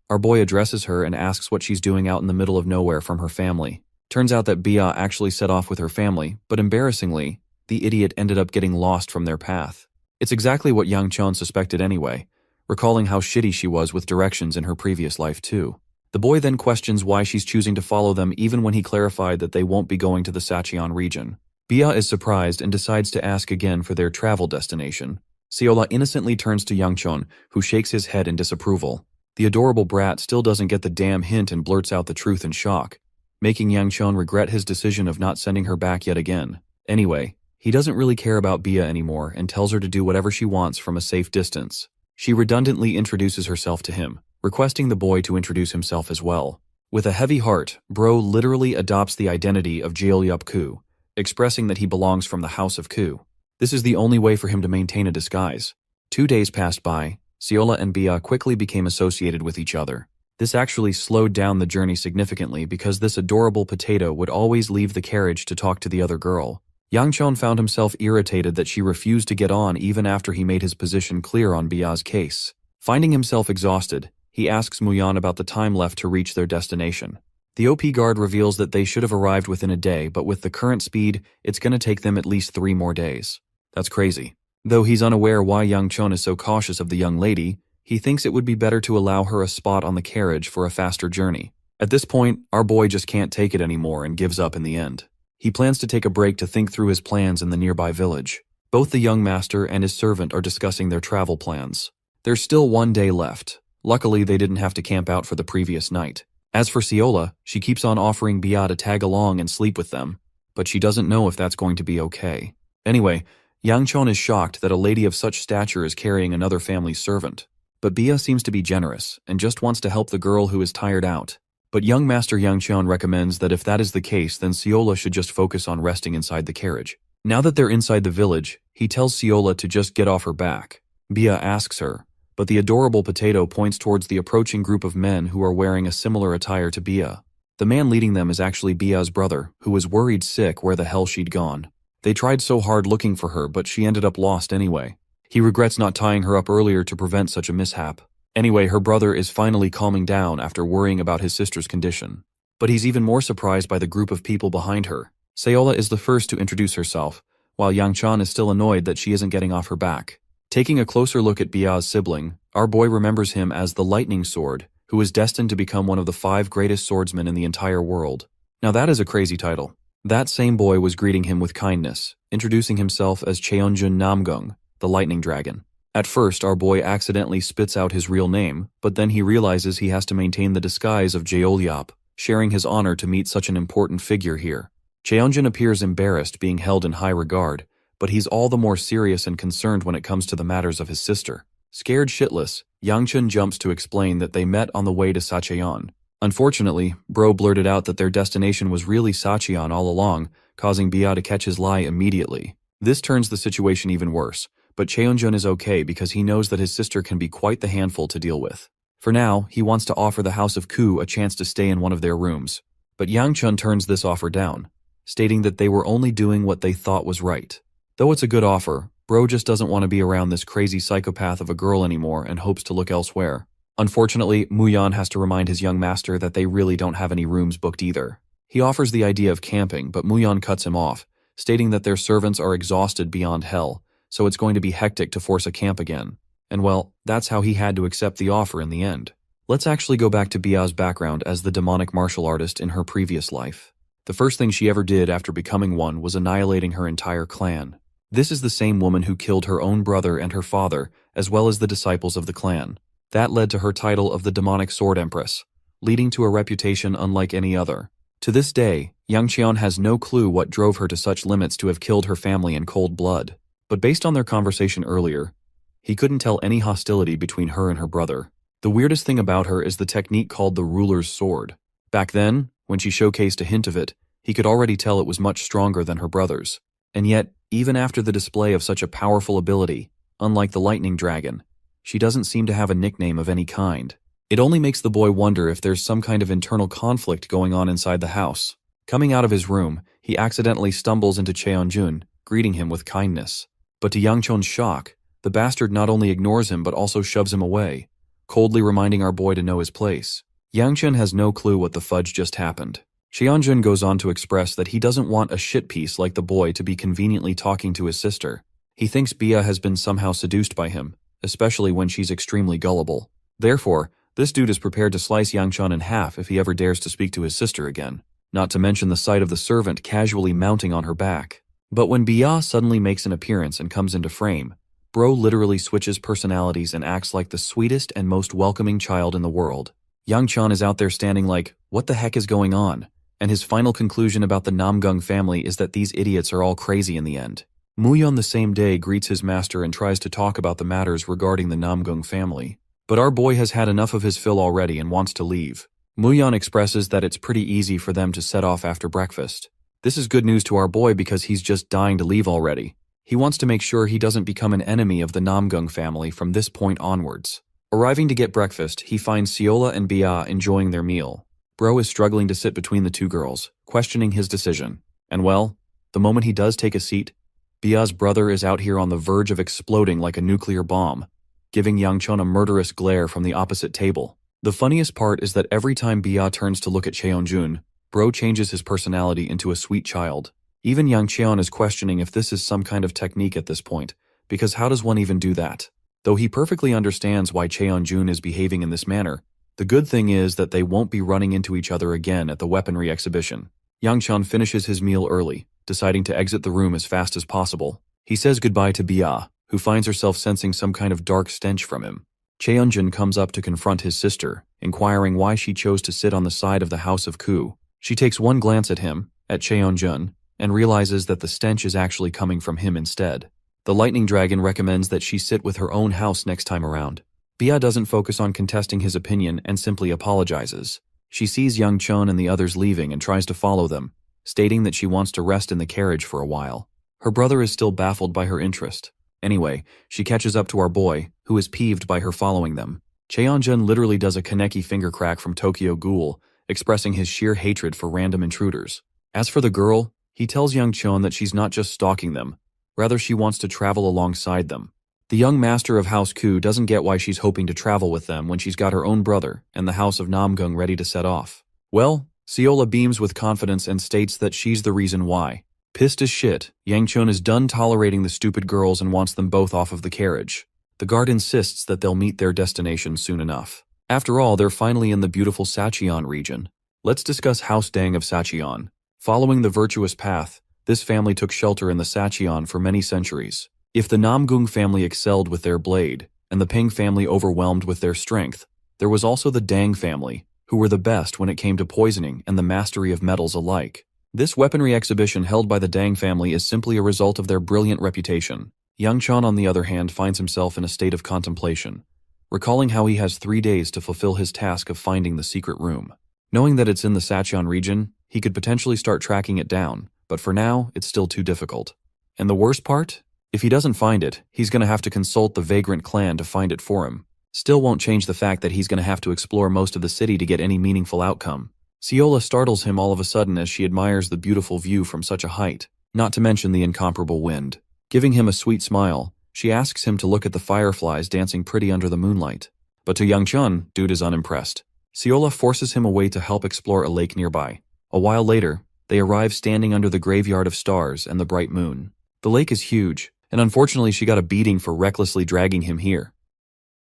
Our boy addresses her and asks what she's doing out in the middle of nowhere from her family. Turns out that Bia actually set off with her family, but embarrassingly, the idiot ended up getting lost from their path. It's exactly what Yang Chen suspected anyway, recalling how shitty she was with directions in her previous life too. The boy then questions why she's choosing to follow them even when he clarified that they won't be going to the Sacheon region. Bia is surprised and decides to ask again for their travel destination. Ciola innocently turns to Yang Chen, who shakes his head in disapproval. The adorable brat still doesn't get the damn hint and blurts out the truth in shock, making Yang Chen regret his decision of not sending her back yet again. Anyway, He doesn't really care about Bia anymore and tells her to do whatever she wants from a safe distance. She redundantly introduces herself to him, requesting the boy to introduce himself as well. With a heavy heart, Bro literally adopts the identity of Jeolyup Koo, expressing that he belongs from the House of Koo. This is the only way for him to maintain a disguise. 2 days passed by. Seola and Bia quickly became associated with each other. This actually slowed down the journey significantly because this adorable potato would always leave the carriage to talk to the other girl. Yang Chon found himself irritated that she refused to get on even after he made his position clear on Bia's case. Finding himself exhausted, he asks Muyan about the time left to reach their destination. The OP guard reveals that they should have arrived within a day, but with the current speed, it's going to take them at least 3 more days. That's crazy. Though he's unaware why Yang Chon is so cautious of the young lady, he thinks it would be better to allow her a spot on the carriage for a faster journey. At this point, our boy just can't take it anymore and gives up in the end. He plans to take a break to think through his plans in the nearby village. Both the young master and his servant are discussing their travel plans. There's still 1 day left. Luckily, they didn't have to camp out for the previous night. As for Seola, she keeps on offering Bia to tag along and sleep with them, but she doesn't know if that's going to be okay. Anyway, Yang Chon is shocked that a lady of such stature is carrying another family's servant. But Bia seems to be generous and just wants to help the girl who is tired out. But young Master Yang Chon recommends that if that is the case, then Seola should just focus on resting inside the carriage. Now that they're inside the village, he tells Seola to just get off her back. Bia asks her, but the adorable potato points towards the approaching group of men who are wearing a similar attire to Bia. The man leading them is actually Bia's brother, who was worried sick where the hell she'd gone. They tried so hard looking for her, but she ended up lost anyway. He regrets not tying her up earlier to prevent such a mishap. Anyway, her brother is finally calming down after worrying about his sister's condition. But he's even more surprised by the group of people behind her. Seola is the first to introduce herself, while Yang Chon is still annoyed that she isn't getting off her back. Taking a closer look at Bia's sibling, our boy remembers him as the Lightning Sword, who is destined to become one of the 5 greatest swordsmen in the entire world. Now that is a crazy title. That same boy was greeting him with kindness, introducing himself as Cheonjun Namgung, the Lightning Dragon. At first, our boy accidentally spits out his real name, but then he realizes he has to maintain the disguise of Jeolyup, sharing his honor to meet such an important figure here. Cheonjun appears embarrassed being held in high regard, but he's all the more serious and concerned when it comes to the matters of his sister. Scared shitless, Yang Chun jumps to explain that they met on the way to Sacheon. Unfortunately, Bro blurted out that their destination was really Sacheon all along, causing Bia to catch his lie immediately. This turns the situation even worse. But Cheonjun is okay because he knows that his sister can be quite the handful to deal with. For now, he wants to offer the House of Koo a chance to stay in one of their rooms. But Yang Chun turns this offer down, stating that they were only doing what they thought was right. Though it's a good offer, Bro just doesn't want to be around this crazy psychopath of a girl anymore and hopes to look elsewhere. Unfortunately, Muyan has to remind his young master that they really don't have any rooms booked either. He offers the idea of camping, but Muyan cuts him off, stating that their servants are exhausted beyond hell, so it's going to be hectic to force a camp again. And well, that's how he had to accept the offer in the end. Let's actually go back to Bia's background as the demonic martial artist in her previous life. The first thing she ever did after becoming one was annihilating her entire clan. This is the same woman who killed her own brother and her father, as well as the disciples of the clan. That led to her title of the Demonic Sword Empress, leading to a reputation unlike any other. To this day, Yang Qian has no clue what drove her to such limits to have killed her family in cold blood. But based on their conversation earlier, he couldn't tell any hostility between her and her brother. The weirdest thing about her is the technique called the Ruler's Sword. Back then, when she showcased a hint of it, he could already tell it was much stronger than her brother's. And yet, even after the display of such a powerful ability, unlike the Lightning Dragon, she doesn't seem to have a nickname of any kind. It only makes the boy wonder if there's some kind of internal conflict going on inside the house. Coming out of his room, he accidentally stumbles into Cheonjun, greeting him with kindness. But to Yang Chon's shock, the bastard not only ignores him but also shoves him away, coldly reminding our boy to know his place. Yang Chen has no clue what the fudge just happened. Cheonjun goes on to express that he doesn't want a shitpiece like the boy to be conveniently talking to his sister. He thinks Bia has been somehow seduced by him, especially when she's extremely gullible. Therefore, this dude is prepared to slice Yang Chun in half if he ever dares to speak to his sister again, not to mention the sight of the servant casually mounting on her back. But when Bia suddenly makes an appearance and comes into frame, Bro literally switches personalities and acts like the sweetest and most welcoming child in the world. Yang Chun is out there standing like, what the heck is going on? and his final conclusion about the Namgung family is that these idiots are all crazy in the end. Muyeon the same day greets his master and tries to talk about the matters regarding the Namgung family. But our boy has had enough of his fill already and wants to leave. Muyeon expresses that it's pretty easy for them to set off after breakfast. This is good news to our boy because he's just dying to leave already. He wants to make sure he doesn't become an enemy of the Namgung family from this point onwards. Arriving to get breakfast, he finds Seola and Bia enjoying their meal. Bro is struggling to sit between the two girls, questioning his decision. And well, the moment he does take a seat, Bia's brother is out here on the verge of exploding like a nuclear bomb, giving Yangchon a murderous glare from the opposite table. The funniest part is that every time Bia turns to look at Cheonjun, Bro changes his personality into a sweet child. Even Yangcheon is questioning if this is some kind of technique at this point, because how does one even do that? Though he perfectly understands why Cheonjun is behaving in this manner, the good thing is that they won't be running into each other again at the weaponry exhibition. Yangcheon finishes his meal early, deciding to exit the room as fast as possible. He says goodbye to Bia, who finds herself sensing some kind of dark stench from him. Cheonjun comes up to confront his sister, inquiring why she chose to sit on the side of the House of Ku. She takes one glance at him, at Cheonjun, and realizes that the stench is actually coming from him instead. The lightning dragon recommends that she sit with her own house next time around. Bia doesn't focus on contesting his opinion and simply apologizes. She sees Yangchon and the others leaving and tries to follow them, stating that she wants to rest in the carriage for a while. Her brother is still baffled by her interest. Anyway, she catches up to our boy, who is peeved by her following them. Cheonjun literally does a Kaneki finger crack from Tokyo Ghoul, expressing his sheer hatred for random intruders. As for the girl, he tells Yangchon that she's not just stalking them, rather she wants to travel alongside them. The young master of House Ku doesn't get why she's hoping to travel with them when she's got her own brother and the House of Namgung ready to set off. Well, Seola beams with confidence and states that she's the reason why. Pissed as shit, Yangchon is done tolerating the stupid girls and wants them both off of the carriage. The guard insists that they'll meet their destination soon enough. After all, they're finally in the beautiful Sacheon region. Let's discuss House Dang of Sacheon. Following the virtuous path, this family took shelter in the Sacheon for many centuries. If the Namgung family excelled with their blade, and the Ping family overwhelmed with their strength, there was also the Dang family, who were the best when it came to poisoning and the mastery of metals alike. This weaponry exhibition held by the Dang family is simply a result of their brilliant reputation. Yangchon, on the other hand, finds himself in a state of contemplation, recalling how he has 3 days to fulfill his task of finding the secret room. Knowing that it's in the Sacheon region, he could potentially start tracking it down, but for now, it's still too difficult. And the worst part? If he doesn't find it, he's going to have to consult the Vagrant clan to find it for him. Still won't change the fact that he's going to have to explore most of the city to get any meaningful outcome. Seola startles him all of a sudden as she admires the beautiful view from such a height, not to mention the incomparable wind. Giving him a sweet smile, she asks him to look at the fireflies dancing pretty under the moonlight. But to Yangchun, dude is unimpressed. Seola forces him away to help explore a lake nearby. A while later, they arrive standing under the graveyard of stars and the bright moon. The lake is huge, and unfortunately she got a beating for recklessly dragging him here.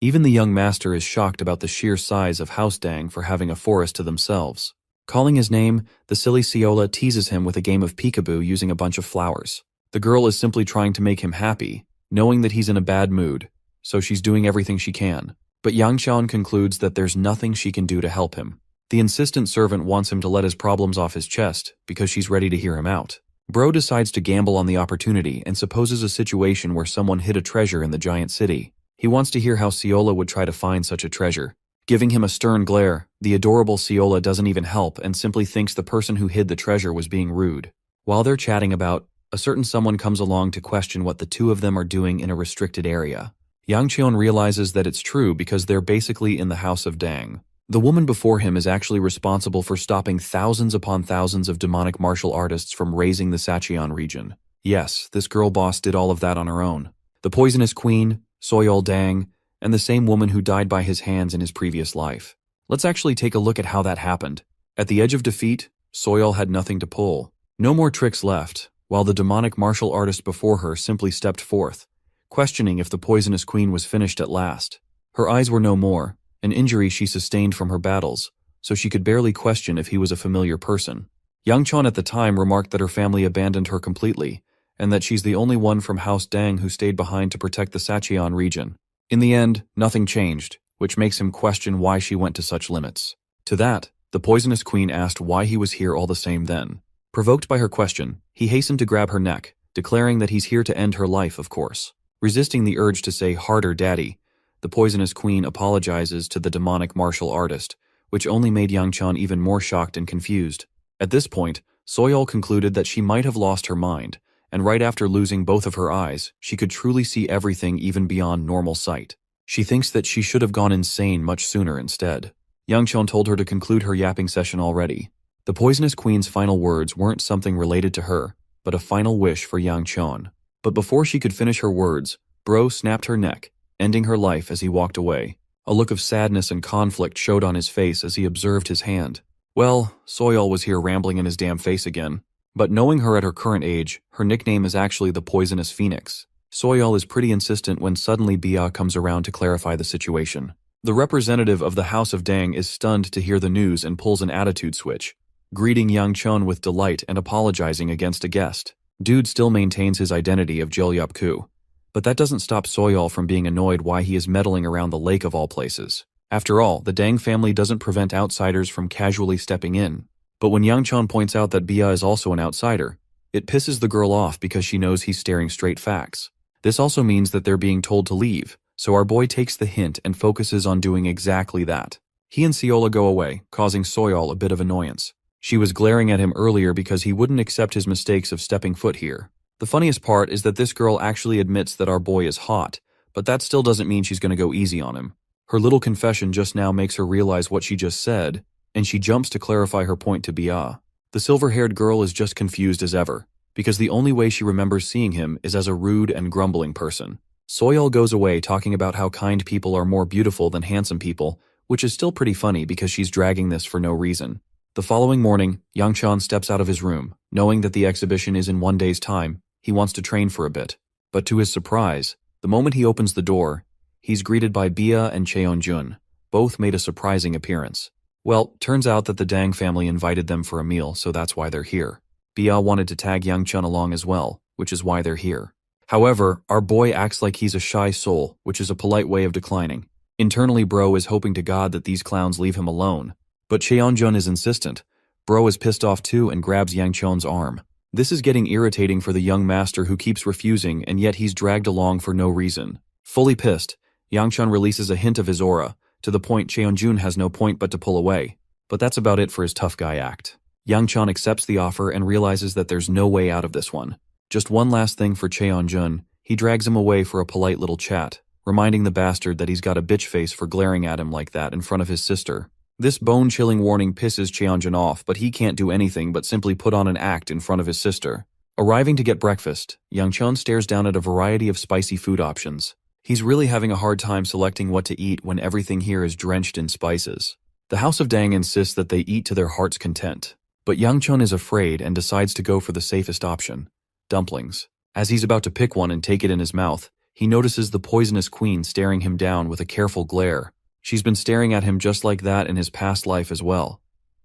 Even the young master is shocked about the sheer size of House Dang for having a forest to themselves. Calling his name, the silly Seola teases him with a game of peekaboo using a bunch of flowers. The girl is simply trying to make him happy, knowing that he's in a bad mood, so she's doing everything she can. But Yangchon concludes that there's nothing she can do to help him. The insistent servant wants him to let his problems off his chest because she's ready to hear him out. Bro decides to gamble on the opportunity and supposes a situation where someone hid a treasure in the giant city. He wants to hear how Seola would try to find such a treasure. Giving him a stern glare, the adorable Seola doesn't even help and simply thinks the person who hid the treasure was being rude. While they're chatting about, a certain someone comes along to question what the two of them are doing in a restricted area. Yangcheon realizes that it's true because they're basically in the House of Dang. The woman before him is actually responsible for stopping thousands upon thousands of demonic martial artists from razing the Sacheon region. Yes, this girl boss did all of that on her own. The poisonous queen, Soyol Dang, and the same woman who died by his hands in his previous life. Let's actually take a look at how that happened. At the edge of defeat, Soyol had nothing to pull. No more tricks left, while the demonic martial artist before her simply stepped forth, questioning if the poisonous queen was finished at last. Her eyes were no more, an injury she sustained from her battles, so she could barely question if he was a familiar person. Yangchon at the time remarked that her family abandoned her completely, and that she's the only one from House Dang who stayed behind to protect the Sacheon region. In the end, nothing changed, which makes him question why she went to such limits. To that, The poisonous queen asked why he was here all the same then. Provoked by her question, he hastened to grab her neck, declaring that he's here to end her life, of course. Resisting the urge to say harder daddy, the poisonous queen apologizes to the demonic martial artist, which only made Yang Chan even more shocked and confused. At this point, Soyeol concluded that she might have lost her mind, and right after losing both of her eyes, she could truly see everything even beyond normal sight. She thinks that she should have gone insane much sooner instead. Yang Chan told her to conclude her yapping session already. The poisonous queen's final words weren't something related to her, but a final wish for Yang Chan. But before she could finish her words, Bro snapped her neck, ending her life as he walked away. A look of sadness and conflict showed on his face as he observed his hand. Well, Soyeol was here rambling in his damn face again. But knowing her at her current age, her nickname is actually the Poisonous Phoenix. Soyeol is pretty insistent when suddenly Bia comes around to clarify the situation. The representative of the House of Dang is stunned to hear the news and pulls an attitude switch, greeting Yang Chan with delight and apologizing against a guest. Dude still maintains his identity of Jeolyup-ku. But that doesn't stop Soyeol from being annoyed why he is meddling around the lake of all places. After all, the Dang family doesn't prevent outsiders from casually stepping in. But when Yang Chan points out that Bia is also an outsider, it pisses the girl off because she knows he's staring straight facts. This also means that they're being told to leave, so our boy takes the hint and focuses on doing exactly that. He and Seola go away, causing Soyeol a bit of annoyance. She was glaring at him earlier because he wouldn't accept his mistakes of stepping foot here. The funniest part is that this girl actually admits that our boy is hot, but that still doesn't mean she's gonna go easy on him. Her little confession just now makes her realize what she just said, and she jumps to clarify her point to Bia. The silver-haired girl is just confused as ever, because the only way she remembers seeing him is as a rude and grumbling person. Soyeol goes away talking about how kind people are more beautiful than handsome people, which is still pretty funny because she's dragging this for no reason. The following morning, Yang Chan steps out of his room, knowing that the exhibition is in one day's time. He wants to train for a bit. But to his surprise, the moment he opens the door, he's greeted by Bia and Cheonjun. Both made a surprising appearance. Well, turns out that the Dang family invited them for a meal, so that's why they're here. Bia wanted to tag Yang Chan along as well, which is why they're here. However, our boy acts like he's a shy soul, which is a polite way of declining. Internally, Bro is hoping to God that these clowns leave him alone. But Cheonjun is insistent. Bro is pissed off too and grabs Yang Chan's arm. This is getting irritating for the young master who keeps refusing, and yet he's dragged along for no reason. Fully pissed, Yang Chan releases a hint of his aura, to the point Cheonjun has no point but to pull away. But that's about it for his tough guy act. Yang Chan accepts the offer and realizes that there's no way out of this one. Just one last thing for Cheonjun, he drags him away for a polite little chat, reminding the bastard that he's got a bitch face for glaring at him like that in front of his sister. This bone-chilling warning pisses Cheonjun off, but he can't do anything but simply put on an act in front of his sister. Arriving to get breakfast, Yang Chan stares down at a variety of spicy food options. He's really having a hard time selecting what to eat when everything here is drenched in spices. The House of Dang insists that they eat to their heart's content, but Yang Chan is afraid and decides to go for the safest option: dumplings. As he's about to pick one and take it in his mouth, he notices the poisonous queen staring him down with a careful glare. She's been staring at him just like that in his past life as well,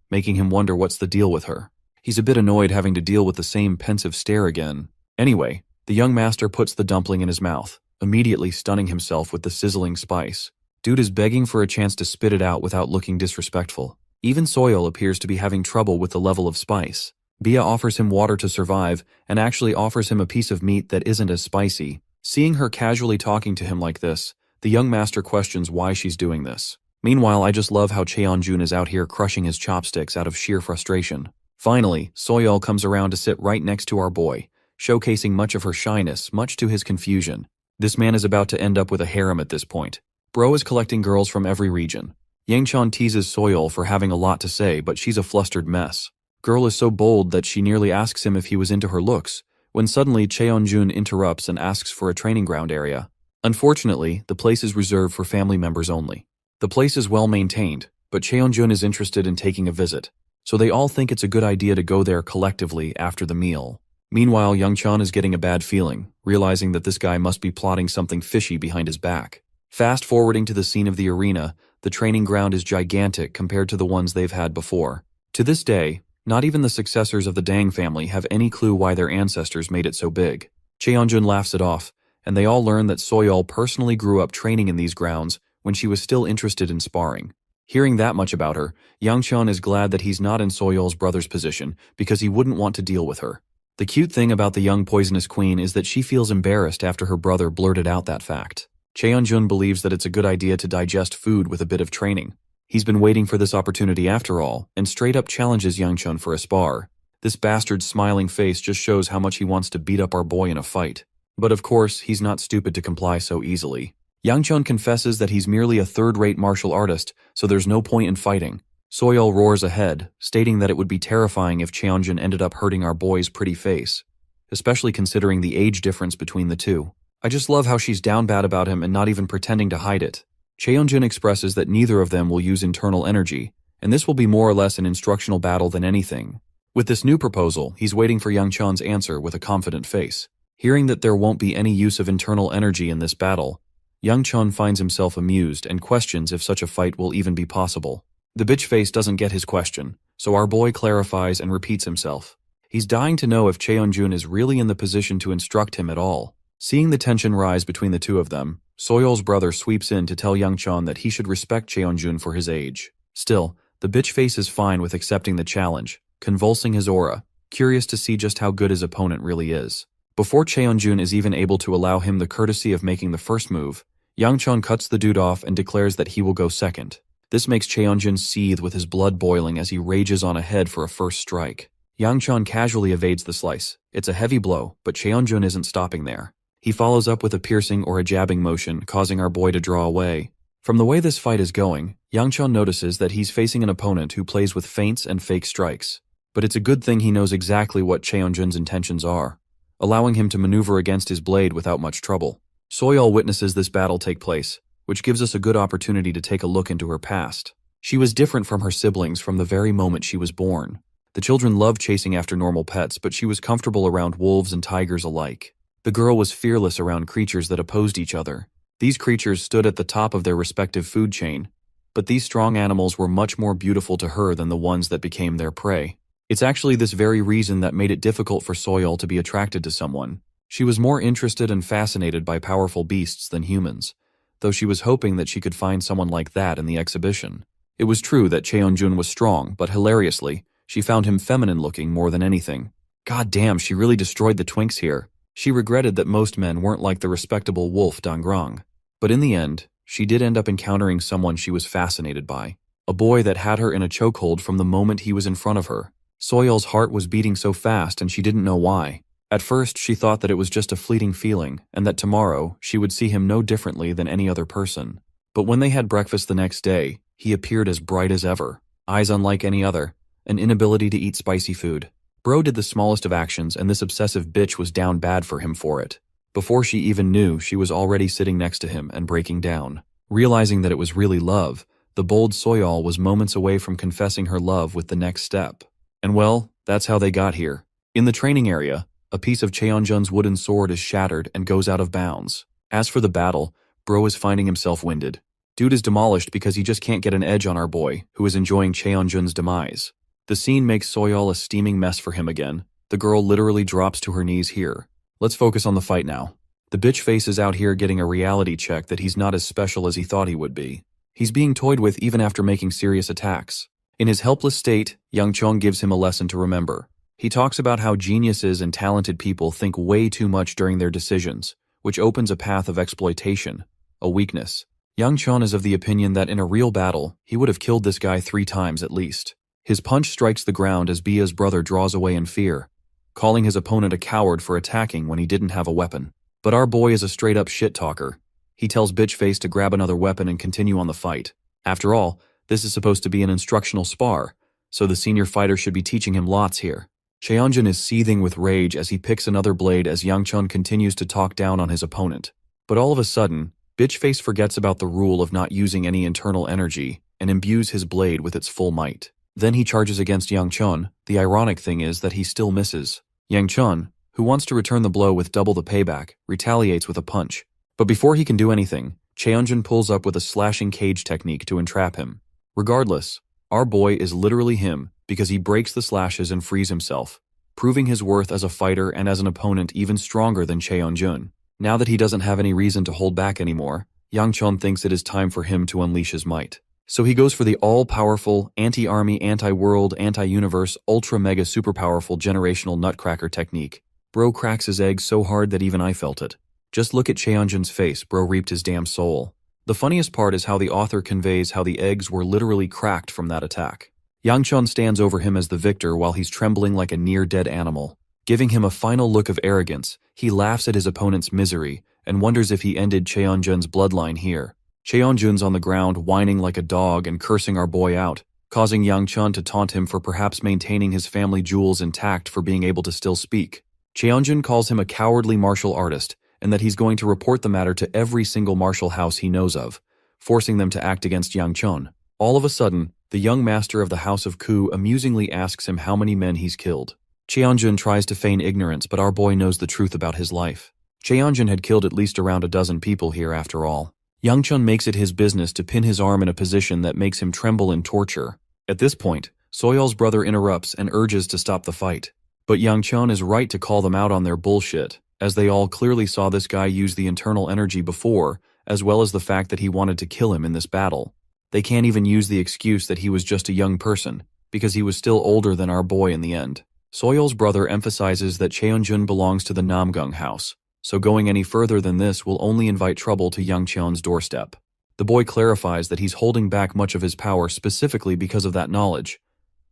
making him wonder what's the deal with her. He's a bit annoyed having to deal with the same pensive stare again. Anyway, the young master puts the dumpling in his mouth, immediately stunning himself with the sizzling spice. Dude is begging for a chance to spit it out without looking disrespectful. Even Soyeol appears to be having trouble with the level of spice. Bia offers him water to survive and actually offers him a piece of meat that isn't as spicy. Seeing her casually talking to him like this, the young master questions why she's doing this. Meanwhile, I just love how Cheonjun is out here crushing his chopsticks out of sheer frustration. Finally, Soyeol comes around to sit right next to our boy, showcasing much of her shyness, much to his confusion. This man is about to end up with a harem at this point. Bro is collecting girls from every region. Yang Chan teases Soyeol for having a lot to say, but she's a flustered mess. Girl is so bold that she nearly asks him if he was into her looks, when suddenly Cheonjun interrupts and asks for a training ground area. Unfortunately, the place is reserved for family members only. The place is well maintained, but Cheonjun is interested in taking a visit, so they all think it's a good idea to go there collectively after the meal. Meanwhile, Yang Chan is getting a bad feeling, realizing that this guy must be plotting something fishy behind his back. Fast forwarding to the scene of the arena, the training ground is gigantic compared to the ones they've had before. To this day, not even the successors of the Dang family have any clue why their ancestors made it so big. Cheonjun laughs it off, and they all learn that Soyeol personally grew up training in these grounds when she was still interested in sparring. Hearing that much about her, Yang Chun is glad that he's not in Soyol's brother's position because he wouldn't want to deal with her. The cute thing about the young poisonous queen is that she feels embarrassed after her brother blurted out that fact. Cheonjun believes that it's a good idea to digest food with a bit of training. He's been waiting for this opportunity after all, and straight up challenges Yang Chun for a spar. This bastard's smiling face just shows how much he wants to beat up our boy in a fight. But of course, he's not stupid to comply so easily. Yang Chun confesses that he's merely a third-rate martial artist, so there's no point in fighting. Soyol roars ahead, stating that it would be terrifying if Cheonjun ended up hurting our boy's pretty face, especially considering the age difference between the two. I just love how she's down bad about him and not even pretending to hide it. Cheonjun expresses that neither of them will use internal energy, and this will be more or less an instructional battle than anything. With this new proposal, he's waiting for Yang Chun's answer with a confident face. Hearing that there won't be any use of internal energy in this battle, Yang Chun finds himself amused and questions if such a fight will even be possible. The bitch face doesn't get his question, so our boy clarifies and repeats himself. He's dying to know if Cheonjun is really in the position to instruct him at all. Seeing the tension rise between the two of them, Soyol's brother sweeps in to tell Yang Chun that he should respect Cheonjun for his age. Still, the bitch face is fine with accepting the challenge, convulsing his aura, curious to see just how good his opponent really is. Before Cheonjun is even able to allow him the courtesy of making the first move, Yang Chun cuts the dude off and declares that he will go second. This makes Cheonjun seethe with his blood boiling as he rages on ahead for a first strike. Yang Chun casually evades the slice. It's a heavy blow, but Cheonjun isn't stopping there. He follows up with a piercing or a jabbing motion, causing our boy to draw away. From the way this fight is going, Yang Chun notices that he's facing an opponent who plays with feints and fake strikes. But it's a good thing he knows exactly what Cheonjun's intentions are, allowing him to maneuver against his blade without much trouble. Soyol witnesses this battle take place, which gives us a good opportunity to take a look into her past. She was different from her siblings from the very moment she was born. The children loved chasing after normal pets, but she was comfortable around wolves and tigers alike. The girl was fearless around creatures that opposed each other. These creatures stood at the top of their respective food chain, but these strong animals were much more beautiful to her than the ones that became their prey. It's actually this very reason that made it difficult for Soyol to be attracted to someone. She was more interested and fascinated by powerful beasts than humans, though she was hoping that she could find someone like that in the exhibition. It was true that Cheonjun was strong, but hilariously, she found him feminine-looking more than anything. God damn, she really destroyed the twinks here. She regretted that most men weren't like the respectable wolf Dangrang. But in the end, she did end up encountering someone she was fascinated by. A boy that had her in a chokehold from the moment he was in front of her. Soyol's heart was beating so fast and she didn't know why. At first, she thought that it was just a fleeting feeling, and that tomorrow, she would see him no differently than any other person. But when they had breakfast the next day, he appeared as bright as ever. Eyes unlike any other, an inability to eat spicy food. Bro did the smallest of actions, and this obsessive bitch was down bad for him for it. Before she even knew, she was already sitting next to him and breaking down. Realizing that it was really love, the bold Soyol was moments away from confessing her love with the next step. And well, that's how they got here. In the training area, a piece of Cheonjun's wooden sword is shattered and goes out of bounds. As for the battle, Bro is finding himself winded. Dude is demolished because he just can't get an edge on our boy, who is enjoying Cheonjun's demise. The scene makes Soyol a steaming mess for him again. The girl literally drops to her knees here. Let's focus on the fight now. The bitch face is out here getting a reality check that he's not as special as he thought he would be. He's being toyed with even after making serious attacks. In his helpless state, Yang Chun gives him a lesson to remember. He talks about how geniuses and talented people think way too much during their decisions, which opens a path of exploitation, a weakness. Yang Chun is of the opinion that in a real battle, he would have killed this guy 3 times at least. His punch strikes the ground as Bia's brother draws away in fear, calling his opponent a coward for attacking when he didn't have a weapon. But our boy is a straight-up shit-talker. He tells Bitchface to grab another weapon and continue on the fight. After all, this is supposed to be an instructional spar, so the senior fighter should be teaching him lots here. Cheonjun is seething with rage as he picks another blade as Yang Chun continues to talk down on his opponent. But all of a sudden, Bitchface forgets about the rule of not using any internal energy and imbues his blade with its full might. Then he charges against Yang Chun. The ironic thing is that he still misses. Yang Chun, who wants to return the blow with double the payback, retaliates with a punch. But before he can do anything, Cheonjun pulls up with a slashing cage technique to entrap him. Regardless, our boy is literally him because he breaks the slashes and frees himself, proving his worth as a fighter and as an opponent even stronger than Cheonjun. Now that he doesn't have any reason to hold back anymore, Yang Chun thinks it is time for him to unleash his might. So he goes for the all-powerful, anti-army, anti-world, anti-universe, ultra-mega super-powerful generational nutcracker technique. Bro cracks his egg so hard that even I felt it. Just look at Cheonjun's face, bro reaped his damn soul. The funniest part is how the author conveys how the eggs were literally cracked from that attack. Yang Chun stands over him as the victor while he's trembling like a near-dead animal. Giving him a final look of arrogance, he laughs at his opponent's misery and wonders if he ended Cheonjun's bloodline here. Cheonjun's on the ground whining like a dog and cursing our boy out, causing Yang Chun to taunt him for perhaps maintaining his family jewels intact for being able to still speak. Cheonjun calls him a cowardly martial artist and that he's going to report the matter to every single martial house he knows of, forcing them to act against Yang Chun. All of a sudden, the young master of the House of Ku amusingly asks him how many men he's killed. Cheonjun tries to feign ignorance, but our boy knows the truth about his life. Cheonjun had killed at least around a dozen people here after all. Yang Chun makes it his business to pin his arm in a position that makes him tremble in torture. At this point, Soyol's brother interrupts and urges to stop the fight. But Yang Chun is right to call them out on their bullshit, as they all clearly saw this guy use the internal energy before, as well as the fact that he wanted to kill him in this battle. They can't even use the excuse that he was just a young person, because he was still older than our boy in the end. Soyol's brother emphasizes that Cheonjun belongs to the Namgung house, so going any further than this will only invite trouble to Yang Chun's doorstep. The boy clarifies that he's holding back much of his power specifically because of that knowledge,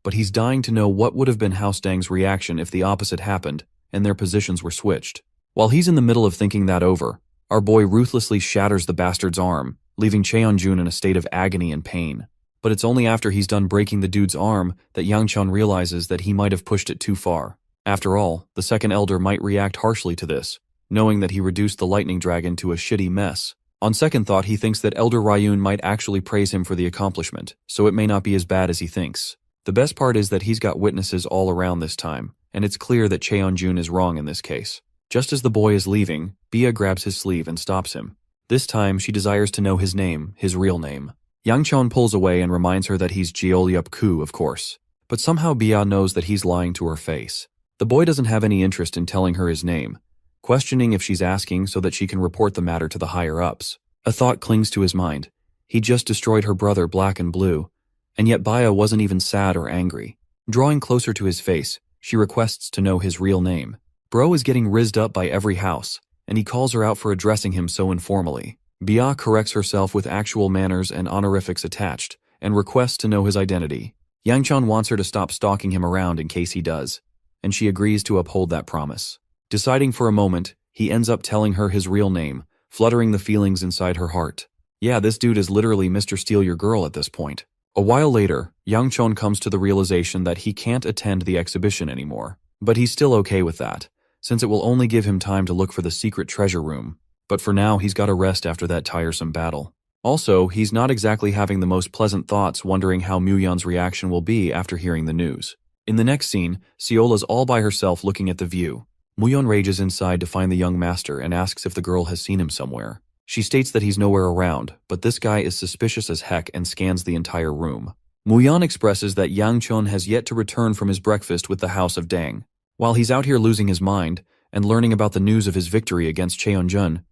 but he's dying to know what would have been House Dang's reaction if the opposite happened and their positions were switched. While he's in the middle of thinking that over, our boy ruthlessly shatters the bastard's arm, leaving Cheonjun in a state of agony and pain. But it's only after he's done breaking the dude's arm that Yang Chun realizes that he might have pushed it too far. After all, the second elder might react harshly to this, knowing that he reduced the lightning dragon to a shitty mess. On second thought, he thinks that Elder Ryun might actually praise him for the accomplishment, so it may not be as bad as he thinks. The best part is that he's got witnesses all around this time, and it's clear that Cheonjun is wrong in this case. Just as the boy is leaving, Bia grabs his sleeve and stops him. This time, she desires to know his name, his real name. Yang Chun pulls away and reminds her that he's Jeoliup Ku, of course. But somehow Bia knows that he's lying to her face. The boy doesn't have any interest in telling her his name, questioning if she's asking so that she can report the matter to the higher-ups. A thought clings to his mind. He just destroyed her brother Black and Blue, and yet Bia wasn't even sad or angry. Drawing closer to his face, she requests to know his real name. Bro is getting rizzed up by every house, and he calls her out for addressing him so informally. Bia corrects herself with actual manners and honorifics attached, and requests to know his identity. Yang Chun wants her to stop stalking him around in case he does, and she agrees to uphold that promise. Deciding for a moment, he ends up telling her his real name, fluttering the feelings inside her heart. Yeah, this dude is literally Mr. Steal Your Girl at this point. A while later, Yang Chun comes to the realization that he can't attend the exhibition anymore, but he's still okay with that, since it will only give him time to look for the secret treasure room. But for now, he's got to rest after that tiresome battle. Also, he's not exactly having the most pleasant thoughts wondering how Muyon's reaction will be after hearing the news. In the next scene, Seola's all by herself looking at the view. Muyon rages inside to find the young master and asks if the girl has seen him somewhere. She states that he's nowhere around, but this guy is suspicious as heck and scans the entire room. Muyon expresses that Yang Chun has yet to return from his breakfast with the House of Dang. While he's out here losing his mind and learning about the news of his victory against Cheonjun,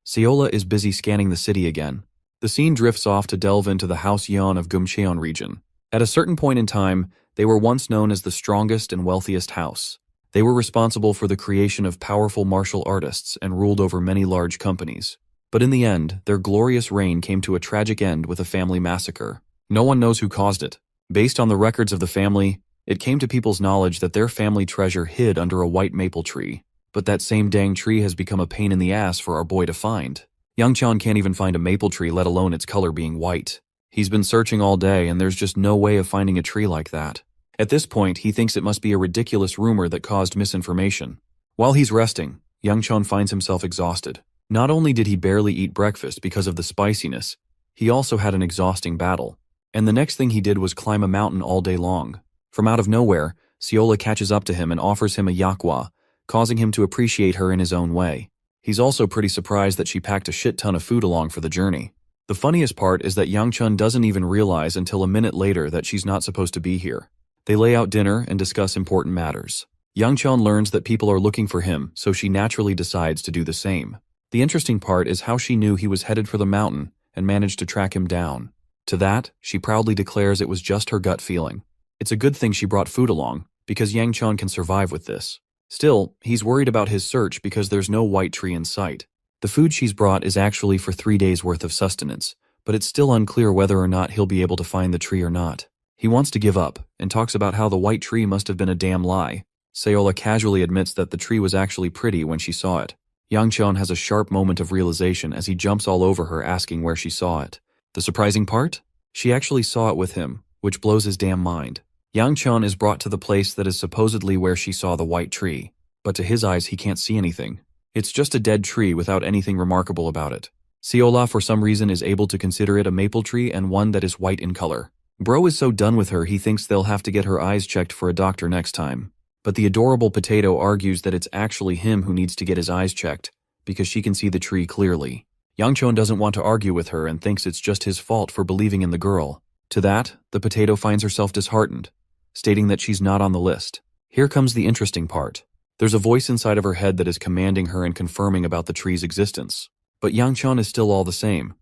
Seola is busy scanning the city again. The scene drifts off to delve into the House Yeon of Gumcheon region. At a certain point in time, they were once known as the strongest and wealthiest house. They were responsible for the creation of powerful martial artists and ruled over many large companies. But in the end, their glorious reign came to a tragic end with a family massacre. No one knows who caused it. Based on the records of the family, it came to people's knowledge that their family treasure hid under a white maple tree. But that same dang tree has become a pain in the ass for our boy to find. Yang Chun can't even find a maple tree, let alone its color being white. He's been searching all day and there's just no way of finding a tree like that. At this point, he thinks it must be a ridiculous rumor that caused misinformation. While he's resting, Yang Chun finds himself exhausted. Not only did he barely eat breakfast because of the spiciness, he also had an exhausting battle. And the next thing he did was climb a mountain all day long. From out of nowhere, Seola catches up to him and offers him a yakwa, causing him to appreciate her in his own way. He's also pretty surprised that she packed a shit ton of food along for the journey. The funniest part is that Yang Chun doesn't even realize until a minute later that she's not supposed to be here. They lay out dinner and discuss important matters. Yang Chun learns that people are looking for him, so she naturally decides to do the same. The interesting part is how she knew he was headed for the mountain and managed to track him down. To that, she proudly declares it was just her gut feeling. It's a good thing she brought food along, because Yang Qian can survive with this. Still, he's worried about his search because there's no white tree in sight. The food she's brought is actually for 3 days' worth of sustenance, but it's still unclear whether or not he'll be able to find the tree or not. He wants to give up, and talks about how the white tree must have been a damn lie. Sayola casually admits that the tree was actually pretty when she saw it. Yang Qian has a sharp moment of realization as he jumps all over her asking where she saw it. The surprising part? She actually saw it with him, which blows his damn mind. Yang Qian is brought to the place that is supposedly where she saw the white tree, but to his eyes he can't see anything. It's just a dead tree without anything remarkable about it. Sayola for some reason is able to consider it a maple tree and one that is white in color. Bro is so done with her he thinks they'll have to get her eyes checked for a doctor next time. But the adorable potato argues that it's actually him who needs to get his eyes checked, because she can see the tree clearly. Yang Qian doesn't want to argue with her and thinks it's just his fault for believing in the girl. To that, the potato finds herself disheartened, stating that she's not on the list. Here comes the interesting part. There's a voice inside of her head that is commanding her and confirming about the tree's existence. But Yang Qian is still all the same,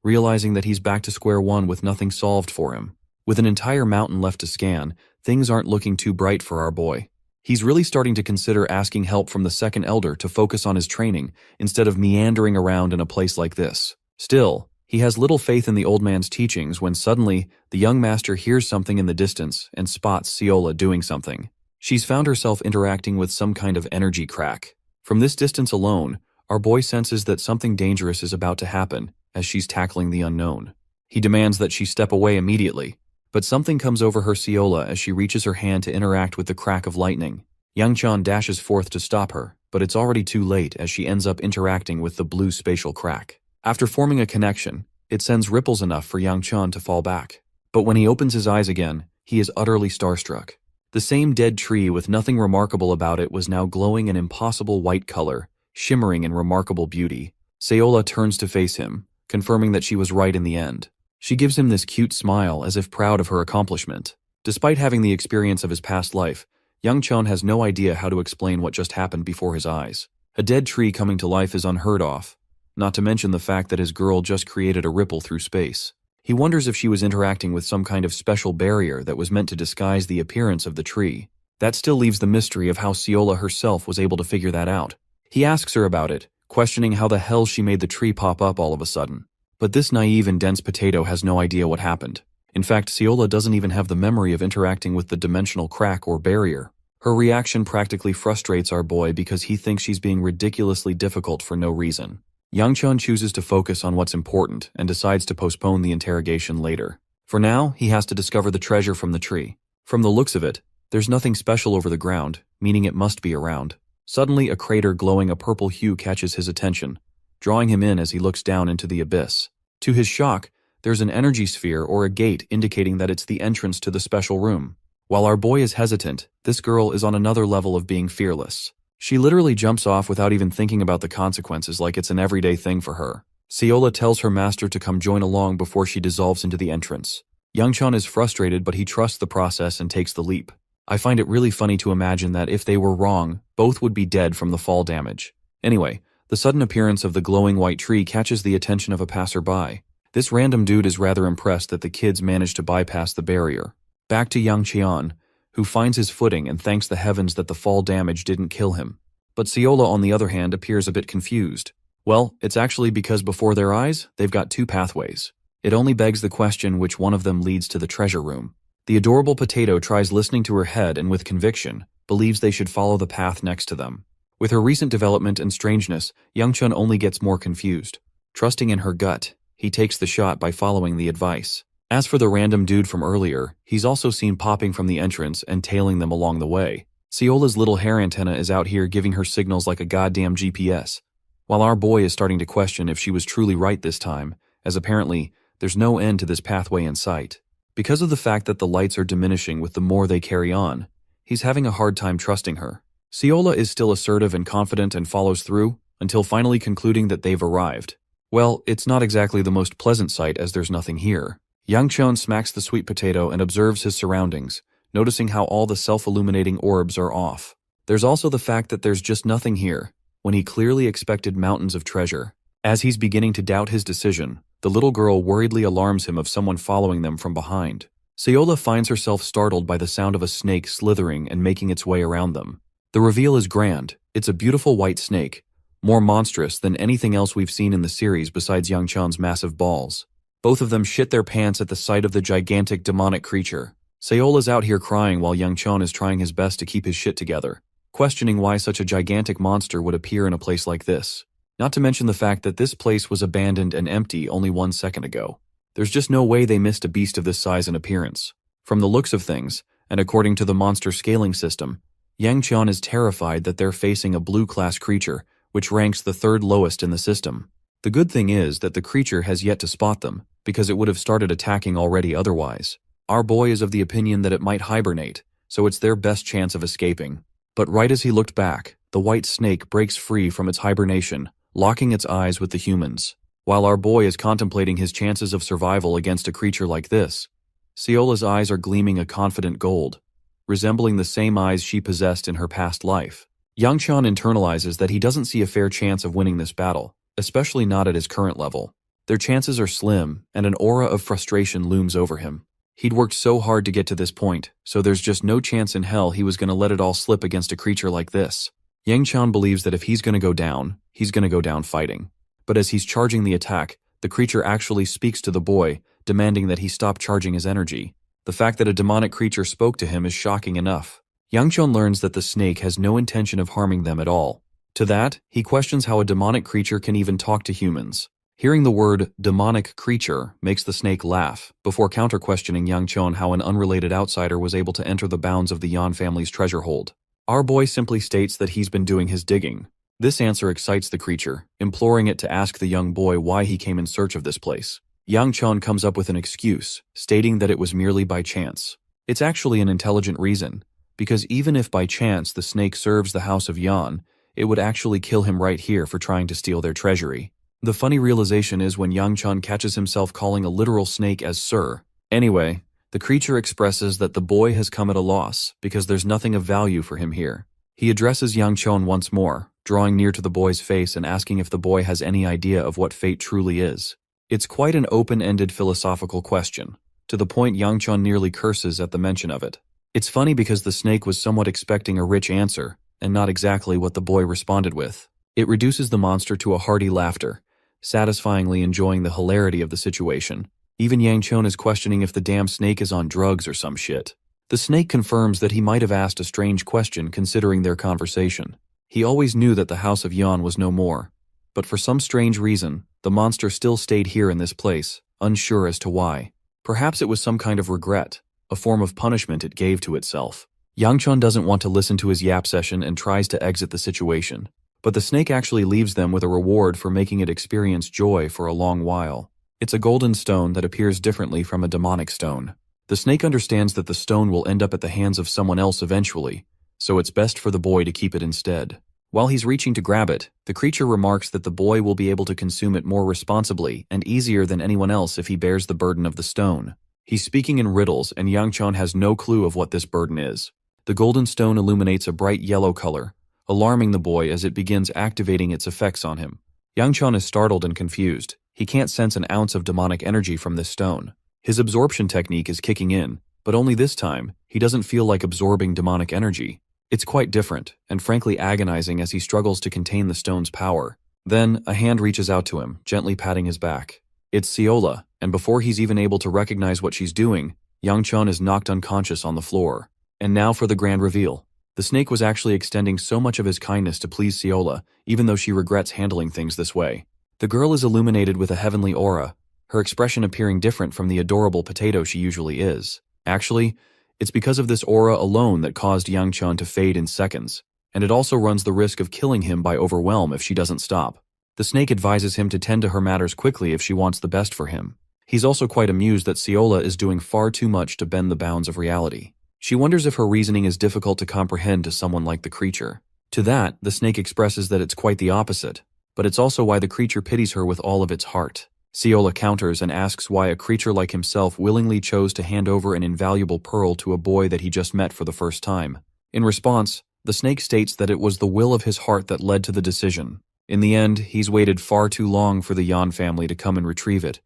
realizing that he's back to square one with nothing solved for him. With an entire mountain left to scan, things aren't looking too bright for our boy. He's really starting to consider asking help from the second elder to focus on his training instead of meandering around in a place like this. Still, he has little faith in the old man's teachings when suddenly the young master hears something in the distance and spots Sayola doing something. She's found herself interacting with some kind of energy crack. From this distance alone, our boy senses that something dangerous is about to happen as she's tackling the unknown. He demands that she step away immediately, but something comes over her Sayola as she reaches her hand to interact with the crack of lightning. Yang Qian dashes forth to stop her, but it's already too late as she ends up interacting with the blue spatial crack. After forming a connection, it sends ripples enough for Yang Qian to fall back. But when he opens his eyes again, he is utterly starstruck. The same dead tree with nothing remarkable about it was now glowing an impossible white color, shimmering in remarkable beauty. Sayola turns to face him, confirming that she was right in the end. She gives him this cute smile as if proud of her accomplishment. Despite having the experience of his past life, Yang Qian has no idea how to explain what just happened before his eyes. A dead tree coming to life is unheard of, not to mention the fact that his girl just created a ripple through space. He wonders if she was interacting with some kind of special barrier that was meant to disguise the appearance of the tree. That still leaves the mystery of how Sayola herself was able to figure that out. He asks her about it, questioning how the hell she made the tree pop up all of a sudden. But this naive and dense potato has no idea what happened. In fact, Sayola doesn't even have the memory of interacting with the dimensional crack or barrier. Her reaction practically frustrates our boy because he thinks she's being ridiculously difficult for no reason. Yang Qian chooses to focus on what's important and decides to postpone the interrogation later. For now, he has to discover the treasure from the tree. From the looks of it, there's nothing special over the ground, meaning it must be around. Suddenly, a crater glowing a purple hue catches his attention, drawing him in as he looks down into the abyss. To his shock, there's an energy sphere or a gate indicating that it's the entrance to the special room. While our boy is hesitant, this girl is on another level of being fearless. She literally jumps off without even thinking about the consequences like it's an everyday thing for her. Sayola tells her master to come join along before she dissolves into the entrance. Yang Qian is frustrated, but he trusts the process and takes the leap. I find it really funny to imagine that if they were wrong, both would be dead from the fall damage. Anyway, the sudden appearance of the glowing white tree catches the attention of a passerby. This random dude is rather impressed that the kids managed to bypass the barrier. Back to Yang Qian, who finds his footing and thanks the heavens that the fall damage didn't kill him. But Sayola, on the other hand, appears a bit confused. Well, it's actually because before their eyes, they've got two pathways. It only begs the question which one of them leads to the treasure room. The adorable potato tries listening to her head and with conviction, believes they should follow the path next to them. With her recent development and strangeness, Yang Qian only gets more confused. Trusting in her gut, he takes the shot by following the advice. As for the random dude from earlier, he's also seen popping from the entrance and tailing them along the way. Sayola's little hair antenna is out here giving her signals like a goddamn GPS, while our boy is starting to question if she was truly right this time, as apparently, there's no end to this pathway in sight. Because of the fact that the lights are diminishing with the more they carry on, he's having a hard time trusting her. Sayola is still assertive and confident and follows through, until finally concluding that they've arrived. Well, it's not exactly the most pleasant sight as there's nothing here. Yang Qian smacks the sweet potato and observes his surroundings, noticing how all the self-illuminating orbs are off. There's also the fact that there's just nothing here, when he clearly expected mountains of treasure. As he's beginning to doubt his decision, The little girl worriedly alarms him of someone following them from behind. Seola finds herself startled by the sound of a snake slithering and making its way around them. The reveal is grand. It's a beautiful white snake, more monstrous than anything else we've seen in the series besides Yang Chan's massive balls. Both of them shit their pants at the sight of the gigantic demonic creature. Seola's out here crying while Yang Chan is trying his best to keep his shit together, questioning why such a gigantic monster would appear in a place like this. Not to mention the fact that this place was abandoned and empty only 1 second ago. There's just no way they missed a beast of this size and appearance. From the looks of things, and according to the monster scaling system, Yang Chan is terrified that they're facing a blue-class creature, which ranks the 3rd lowest in the system. The good thing is that the creature has yet to spot them, because it would have started attacking already otherwise. Our boy is of the opinion that it might hibernate, so it's their best chance of escaping. But right as he looked back, the white snake breaks free from its hibernation, locking its eyes with the humans. While our boy is contemplating his chances of survival against a creature like this, Seola's eyes are gleaming a confident gold, resembling the same eyes she possessed in her past life. Yang Chan internalizes that he doesn't see a fair chance of winning this battle, especially not at his current level. Their chances are slim, and an aura of frustration looms over him. He'd worked so hard to get to this point, so there's just no chance in hell he was going to let it all slip against a creature like this. Yang Chan believes that if he's going to go down, he's going to go down fighting. But as he's charging the attack, the creature actually speaks to the boy, demanding that he stop charging his energy. The fact that a demonic creature spoke to him is shocking enough. Yang Chan learns that the snake has no intention of harming them at all. To that, he questions how a demonic creature can even talk to humans. Hearing the word demonic creature makes the snake laugh, before counter-questioning Yang Chan how an unrelated outsider was able to enter the bounds of the Yan family's treasure hold. Our boy simply states that he's been doing his digging. This answer excites the creature, imploring it to ask the young boy why he came in search of this place. Yang Chan comes up with an excuse, stating that it was merely by chance. It's actually an intelligent reason, because even if by chance the snake serves the House of Yan, it would actually kill him right here for trying to steal their treasury. The funny realization is when Yang Chan catches himself calling a literal snake as Sir. Anyway, the creature expresses that the boy has come at a loss because there's nothing of value for him here. He addresses Yang Chan once more, drawing near to the boy's face and asking if the boy has any idea of what fate truly is. It's quite an open-ended philosophical question, to the point Yang Chan nearly curses at the mention of it. It's funny because the snake was somewhat expecting a rich answer, and not exactly what the boy responded with. It reduces the monster to a hearty laughter, satisfyingly enjoying the hilarity of the situation. Even Yang Chan is questioning if the damn snake is on drugs or some shit. The snake confirms that he might have asked a strange question considering their conversation. He always knew that the House of Yan was no more, but for some strange reason, the monster still stayed here in this place, unsure as to why. Perhaps it was some kind of regret, a form of punishment it gave to itself. Yang Chan doesn't want to listen to his yap session and tries to exit the situation. But the snake actually leaves them with a reward for making it experience joy for a long while. It's a golden stone that appears differently from a demonic stone. The snake understands that the stone will end up at the hands of someone else eventually, so it's best for the boy to keep it instead. While he's reaching to grab it, the creature remarks that the boy will be able to consume it more responsibly and easier than anyone else if he bears the burden of the stone. He's speaking in riddles, and Yang Chan has no clue of what this burden is. The golden stone illuminates a bright yellow color, alarming the boy as it begins activating its effects on him. Yang Chan is startled and confused. He can't sense an ounce of demonic energy from this stone. His absorption technique is kicking in, but only this time, he doesn't feel like absorbing demonic energy. It's quite different, and frankly agonizing as he struggles to contain the stone's power. Then, a hand reaches out to him, gently patting his back. It's Seola, and before he's even able to recognize what she's doing, Yang Chan is knocked unconscious on the floor. And now for the grand reveal. The snake was actually extending so much of his kindness to please Seola, even though she regrets handling things this way. The girl is illuminated with a heavenly aura, her expression appearing different from the adorable potato she usually is. Actually, it's because of this aura alone that caused Yang Chan to fade in seconds, and it also runs the risk of killing him by overwhelm if she doesn't stop. The snake advises him to tend to her matters quickly if she wants the best for him. He's also quite amused that Seola is doing far too much to bend the bounds of reality. She wonders if her reasoning is difficult to comprehend to someone like the creature. To that, the snake expresses that it's quite the opposite, but it's also why the creature pities her with all of its heart. Seola counters and asks why a creature like himself willingly chose to hand over an invaluable pearl to a boy that he just met for the first time. In response, the snake states that it was the will of his heart that led to the decision. In the end, he's waited far too long for the Yan family to come and retrieve it.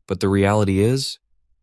But the reality is,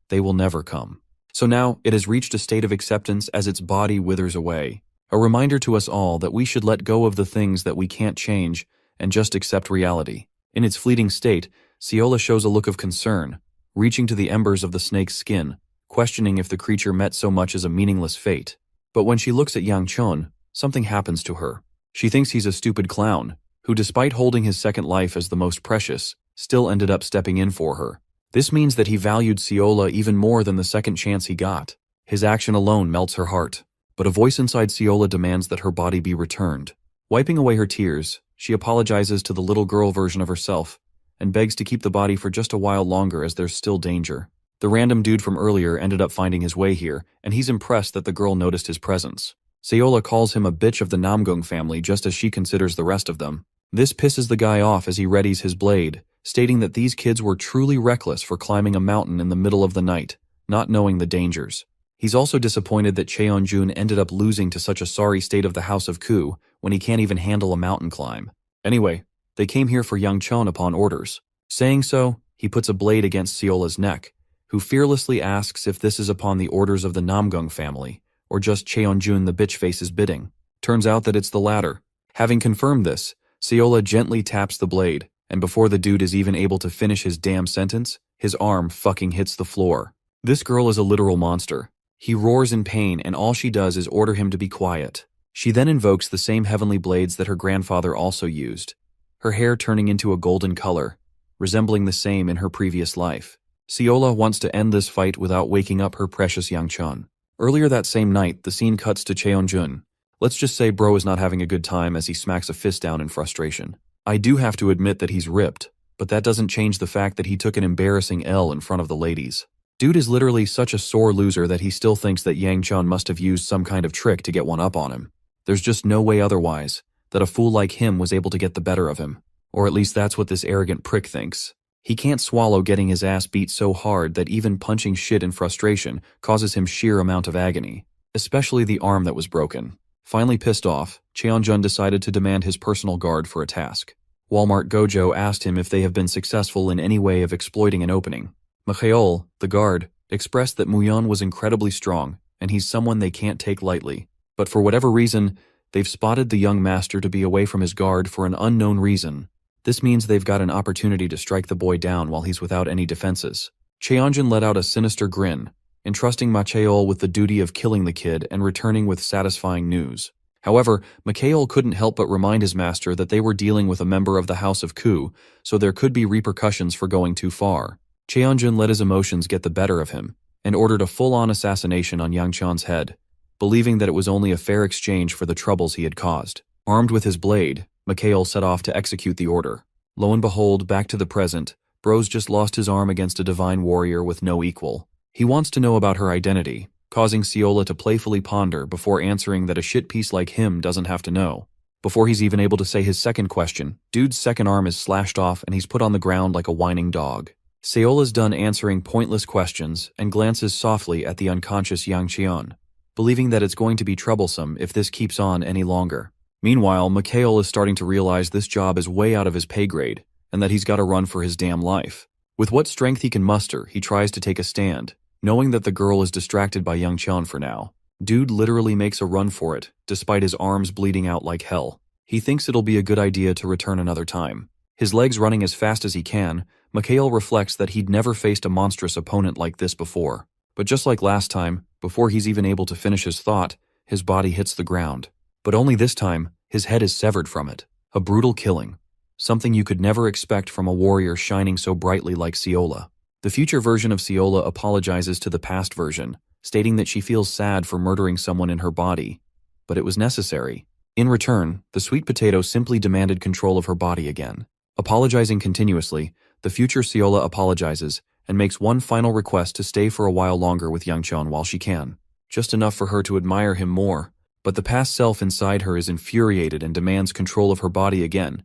they will never come. So now, it has reached a state of acceptance as its body withers away. A reminder to us all that we should let go of the things that we can't change and just accept reality. In its fleeting state, Seola shows a look of concern, reaching to the embers of the snake's skin, questioning if the creature met so much as a meaningless fate. But when she looks at Yang Chun, something happens to her. She thinks he's a stupid clown, who despite holding his second life as the most precious, still ended up stepping in for her. This means that he valued Seola even more than the second chance he got. His action alone melts her heart, but a voice inside Seola demands that her body be returned. Wiping away her tears, she apologizes to the little girl version of herself and begs to keep the body for just a while longer as there's still danger. The random dude from earlier ended up finding his way here, and he's impressed that the girl noticed his presence. Seola calls him a bitch of the Namgung family just as she considers the rest of them. This pisses the guy off as he readies his blade, stating that these kids were truly reckless for climbing a mountain in the middle of the night, not knowing the dangers. He's also disappointed that Cheonjun ended up losing to such a sorry state of the House of Ku when he can't even handle a mountain climb. Anyway, they came here for Yang Chun upon orders. Saying so, he puts a blade against Seola's neck, who fearlessly asks if this is upon the orders of the Namgung family, or just Cheonjun the bitch-face's bidding. Turns out that it's the latter. Having confirmed this, Seola gently taps the blade, and before the dude is even able to finish his damn sentence, his arm fucking hits the floor. This girl is a literal monster. He roars in pain, and all she does is order him to be quiet. She then invokes the same heavenly blades that her grandfather also used, her hair turning into a golden color, resembling the same in her previous life. Seola wants to end this fight without waking up her precious Yang Chun. Earlier that same night, the scene cuts to Cheonjun. Let's just say bro is not having a good time as he smacks a fist down in frustration. I do have to admit that he's ripped, but that doesn't change the fact that he took an embarrassing L in front of the ladies. Dude is literally such a sore loser that he still thinks that Yang Chun must have used some kind of trick to get one up on him. There's just no way otherwise that a fool like him was able to get the better of him. Or at least that's what this arrogant prick thinks. He can't swallow getting his ass beat so hard that even punching shit in frustration causes him sheer amount of agony, especially the arm that was broken. Finally pissed off, Cheonjun decided to demand his personal guard for a task. Walmart Gojo asked him if they have been successful in any way of exploiting an opening. Mikhail, the guard, expressed that Muyon was incredibly strong, and he's someone they can't take lightly. But for whatever reason, they've spotted the young master to be away from his guard for an unknown reason. This means they've got an opportunity to strike the boy down while he's without any defenses. Cheonjun let out a sinister grin, entrusting Macheol with the duty of killing the kid and returning with satisfying news. However, Mikhail couldn't help but remind his master that they were dealing with a member of the House of Ku, so there could be repercussions for going too far. Cheonjun let his emotions get the better of him, and ordered a full-on assassination on Yang Chan's head, believing that it was only a fair exchange for the troubles he had caused. Armed with his blade, Mikhail set off to execute the order. Lo and behold, back to the present, Bro's just lost his arm against a divine warrior with no equal. He wants to know about her identity, causing Seola to playfully ponder before answering that a shit piece like him doesn't have to know. Before he's even able to say his second question, dude's second arm is slashed off and he's put on the ground like a whining dog. Seola's done answering pointless questions and glances softly at the unconscious Yang Cheon, believing that it's going to be troublesome if this keeps on any longer. Meanwhile, Mikhail is starting to realize this job is way out of his pay grade, and that he's got to run for his damn life. With what strength he can muster, he tries to take a stand, knowing that the girl is distracted by Yang Cheon for now. Dude literally makes a run for it, despite his arms bleeding out like hell. He thinks it'll be a good idea to return another time. His legs running as fast as he can, Mikhail reflects that he'd never faced a monstrous opponent like this before. But just like last time, before he's even able to finish his thought, his body hits the ground. But only this time, his head is severed from it. A brutal killing. Something you could never expect from a warrior shining so brightly like Seola. The future version of Seola apologizes to the past version, stating that she feels sad for murdering someone in her body, but it was necessary. In return, the sweet potato simply demanded control of her body again. Apologizing continuously, the future Seola apologizes and makes one final request to stay for a while longer with Yang Cheon while she can. Just enough for her to admire him more. But the past self inside her is infuriated and demands control of her body again,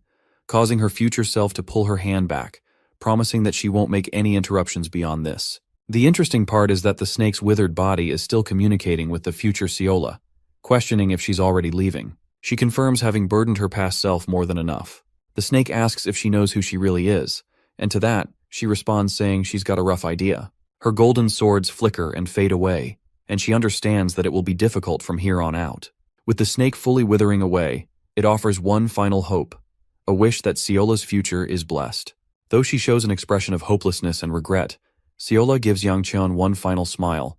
causing her future self to pull her hand back, promising that she won't make any interruptions beyond this. The interesting part is that the snake's withered body is still communicating with the future Seola, questioning if she's already leaving. She confirms having burdened her past self more than enough. The snake asks if she knows who she really is, and to that, she responds saying she's got a rough idea. Her golden swords flicker and fade away, and she understands that it will be difficult from here on out. With the snake fully withering away, it offers one final hope, a wish that Siola's future is blessed. Though she shows an expression of hopelessness and regret, Siola gives Yang Qian one final smile,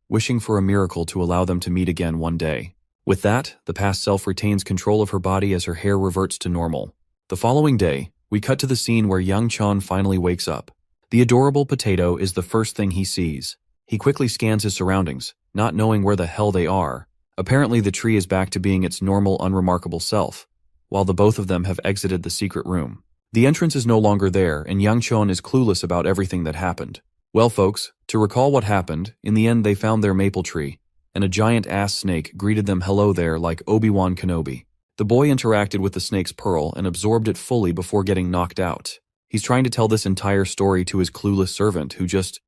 wishing for a miracle to allow them to meet again one day. With that, the past self retains control of her body as her hair reverts to normal. The following day, we cut to the scene where Yang Qian finally wakes up. The adorable potato is the first thing he sees. He quickly scans his surroundings, not knowing where the hell they are. Apparently the tree is back to being its normal, unremarkable self, while the both of them have exited the secret room. The entrance is no longer there, and Yang Qian is clueless about everything that happened. Well, folks, to recall what happened, in the end they found their maple tree, and a giant ass snake greeted them hello there like Obi-Wan Kenobi. The boy interacted with the snake's pearl and absorbed it fully before getting knocked out. He's trying to tell this entire story to his clueless servant who just,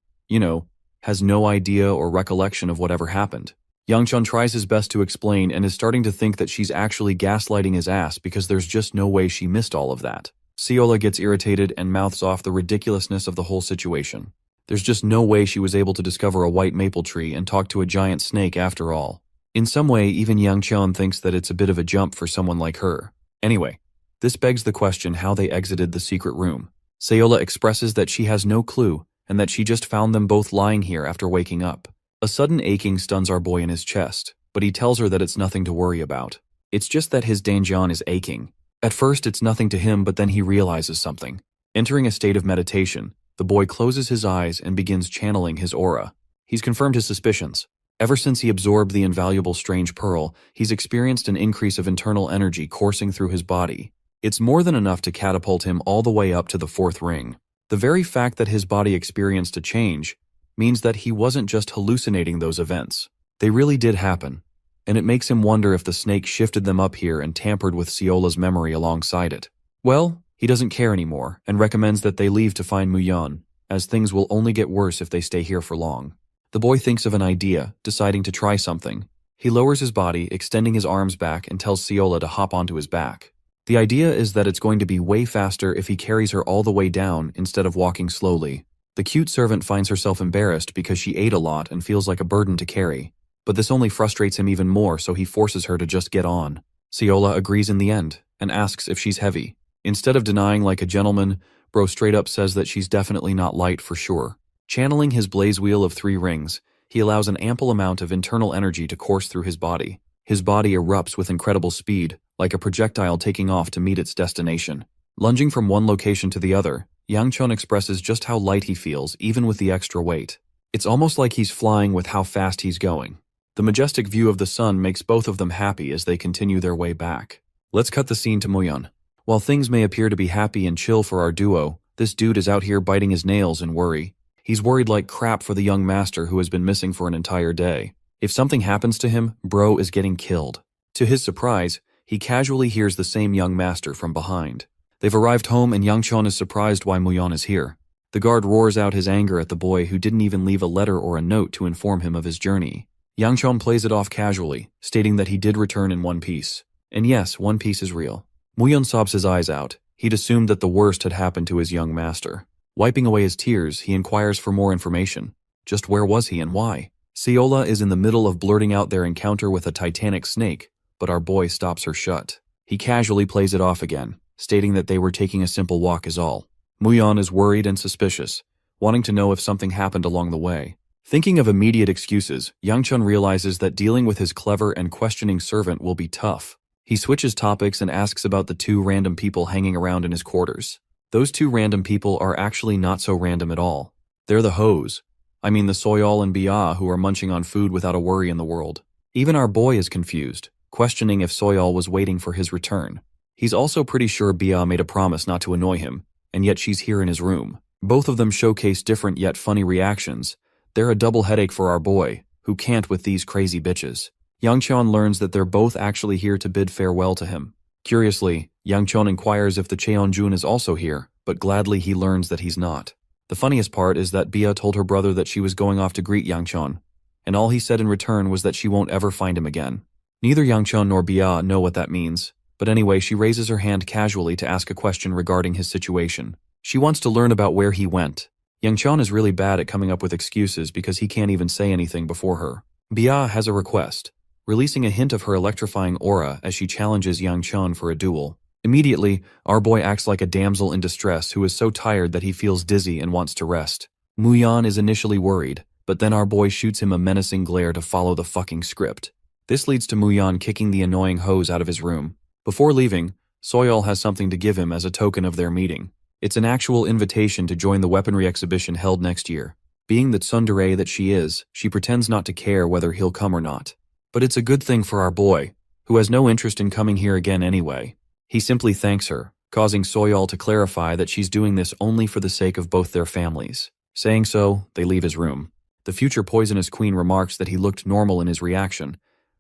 has no idea or recollection of whatever happened. Yang Qian tries his best to explain and is starting to think that she's actually gaslighting his ass because there's just no way she missed all of that. Siola gets irritated and mouths off the ridiculousness of the whole situation. There's just no way she was able to discover a white maple tree and talk to a giant snake after all. In some way, even Yang Qian thinks that it's a bit of a jump for someone like her. Anyway, this begs the question how they exited the secret room. Siola expresses that she has no clue and that she just found them both lying here after waking up. A sudden aching stuns our boy in his chest, but he tells her that it's nothing to worry about. It's just that his danjian is aching. At first, it's nothing to him, but then he realizes something. Entering a state of meditation, the boy closes his eyes and begins channeling his aura. He's confirmed his suspicions. Ever since he absorbed the invaluable strange pearl, he's experienced an increase of internal energy coursing through his body. It's more than enough to catapult him all the way up to the 4th ring. The very fact that his body experienced a change means that he wasn't just hallucinating those events. They really did happen, and it makes him wonder if the snake shifted them up here and tampered with Siola's memory alongside it. Well, he doesn't care anymore and recommends that they leave to find Muyan, as things will only get worse if they stay here for long. The boy thinks of an idea, deciding to try something. He lowers his body, extending his arms back, and tells Siola to hop onto his back. The idea is that it's going to be way faster if he carries her all the way down instead of walking slowly. The cute servant finds herself embarrassed because she ate a lot and feels like a burden to carry. But this only frustrates him even more, so he forces her to just get on. Siola agrees in the end and asks if she's heavy. Instead of denying like a gentleman, bro straight up says that she's definitely not light for sure. Channeling his blaze wheel of 3 rings, he allows an ample amount of internal energy to course through his body. His body erupts with incredible speed, like a projectile taking off to meet its destination. Lunging from one location to the other, Yang Qian expresses just how light he feels, even with the extra weight. It's almost like he's flying with how fast he's going. The majestic view of the sun makes both of them happy as they continue their way back. Let's cut the scene to Muyan. While things may appear to be happy and chill for our duo, this dude is out here biting his nails in worry. He's worried like crap for the young master who has been missing for an entire day. If something happens to him, bro is getting killed. To his surprise, he casually hears the same young master from behind. They've arrived home and Yang Qian is surprised why Muyan is here. The guard roars out his anger at the boy who didn't even leave a letter or a note to inform him of his journey. Yang Qian plays it off casually, stating that he did return in one piece. And yes, One Piece is real. Muyan sobs his eyes out. He'd assumed that the worst had happened to his young master. Wiping away his tears, he inquires for more information. Just where was he and why? Siola is in the middle of blurting out their encounter with a titanic snake, but our boy stops her shut. He casually plays it off again, stating that they were taking a simple walk is all. Muyan is worried and suspicious, wanting to know if something happened along the way. Thinking of immediate excuses, Yang Qian realizes that dealing with his clever and questioning servant will be tough. He switches topics and asks about the 2 random people hanging around in his quarters. Those 2 random people are actually not so random at all. They're the hoes. I mean the Soyal and Bia who are munching on food without a worry in the world. Even our boy is confused, questioning if Soyal was waiting for his return. He's also pretty sure Bia made a promise not to annoy him, and yet she's here in his room. Both of them showcase different yet funny reactions. They're a double headache for our boy, who can't with these crazy bitches. Yang Qian learns that they're both actually here to bid farewell to him. Curiously, Yang Qian inquires if the Cheonjun is also here, but gladly he learns that he's not. The funniest part is that Bia told her brother that she was going off to greet Yang Qian, and all he said in return was that she won't ever find him again. Neither Yang Qian nor Bia know what that means, But anyway, she raises her hand casually to ask a question regarding his situation. She wants to learn about where he went. Yang Chan is really bad at coming up with excuses because he can't even say anything before her. Bia has a request, releasing a hint of her electrifying aura as she challenges Yang Chan for a duel. Immediately, our boy acts like a damsel in distress who is so tired that he feels dizzy and wants to rest. Muyan is initially worried, but then our boy shoots him a menacing glare to follow the fucking script. This leads to Muyan kicking the annoying hose out of his room. Before leaving, Soyol has something to give him as a token of their meeting. It's an actual invitation to join the weaponry exhibition held next year. Being the tsundere that she is, she pretends not to care whether he'll come or not. But it's a good thing for our boy, who has no interest in coming here again anyway. He simply thanks her, causing Soyol to clarify that she's doing this only for the sake of both their families. Saying so, they leave his room. The future poisonous queen remarks that he looked normal in his reaction,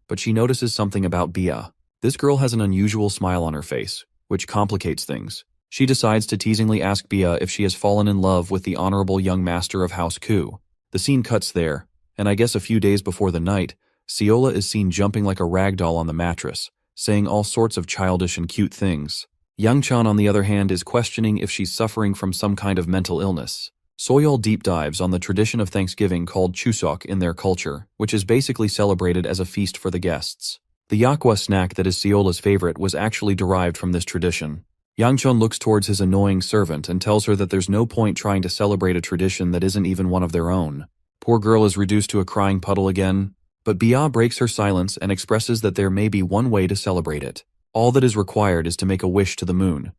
but she notices something about Bia. This girl has an unusual smile on her face, which complicates things. She decides to teasingly ask Bia if she has fallen in love with the honorable young master of House Ku. The scene cuts there, and I guess a few days before the night, Seola is seen jumping like a rag doll on the mattress, saying all sorts of childish and cute things. Yang Chan, on the other hand, is questioning if she's suffering from some kind of mental illness. Soyol deep dives on the tradition of Thanksgiving called Chuseok in their culture, which is basically celebrated as a feast for the guests. The yakwa snack that is Seola's favorite was actually derived from this tradition. Yang Chun looks towards his annoying servant and tells her that there's no point trying to celebrate a tradition that isn't even one of their own. Poor girl is reduced to a crying puddle again, but Bia breaks her silence and expresses that there may be one way to celebrate it. All that is required is to make a wish to the moon,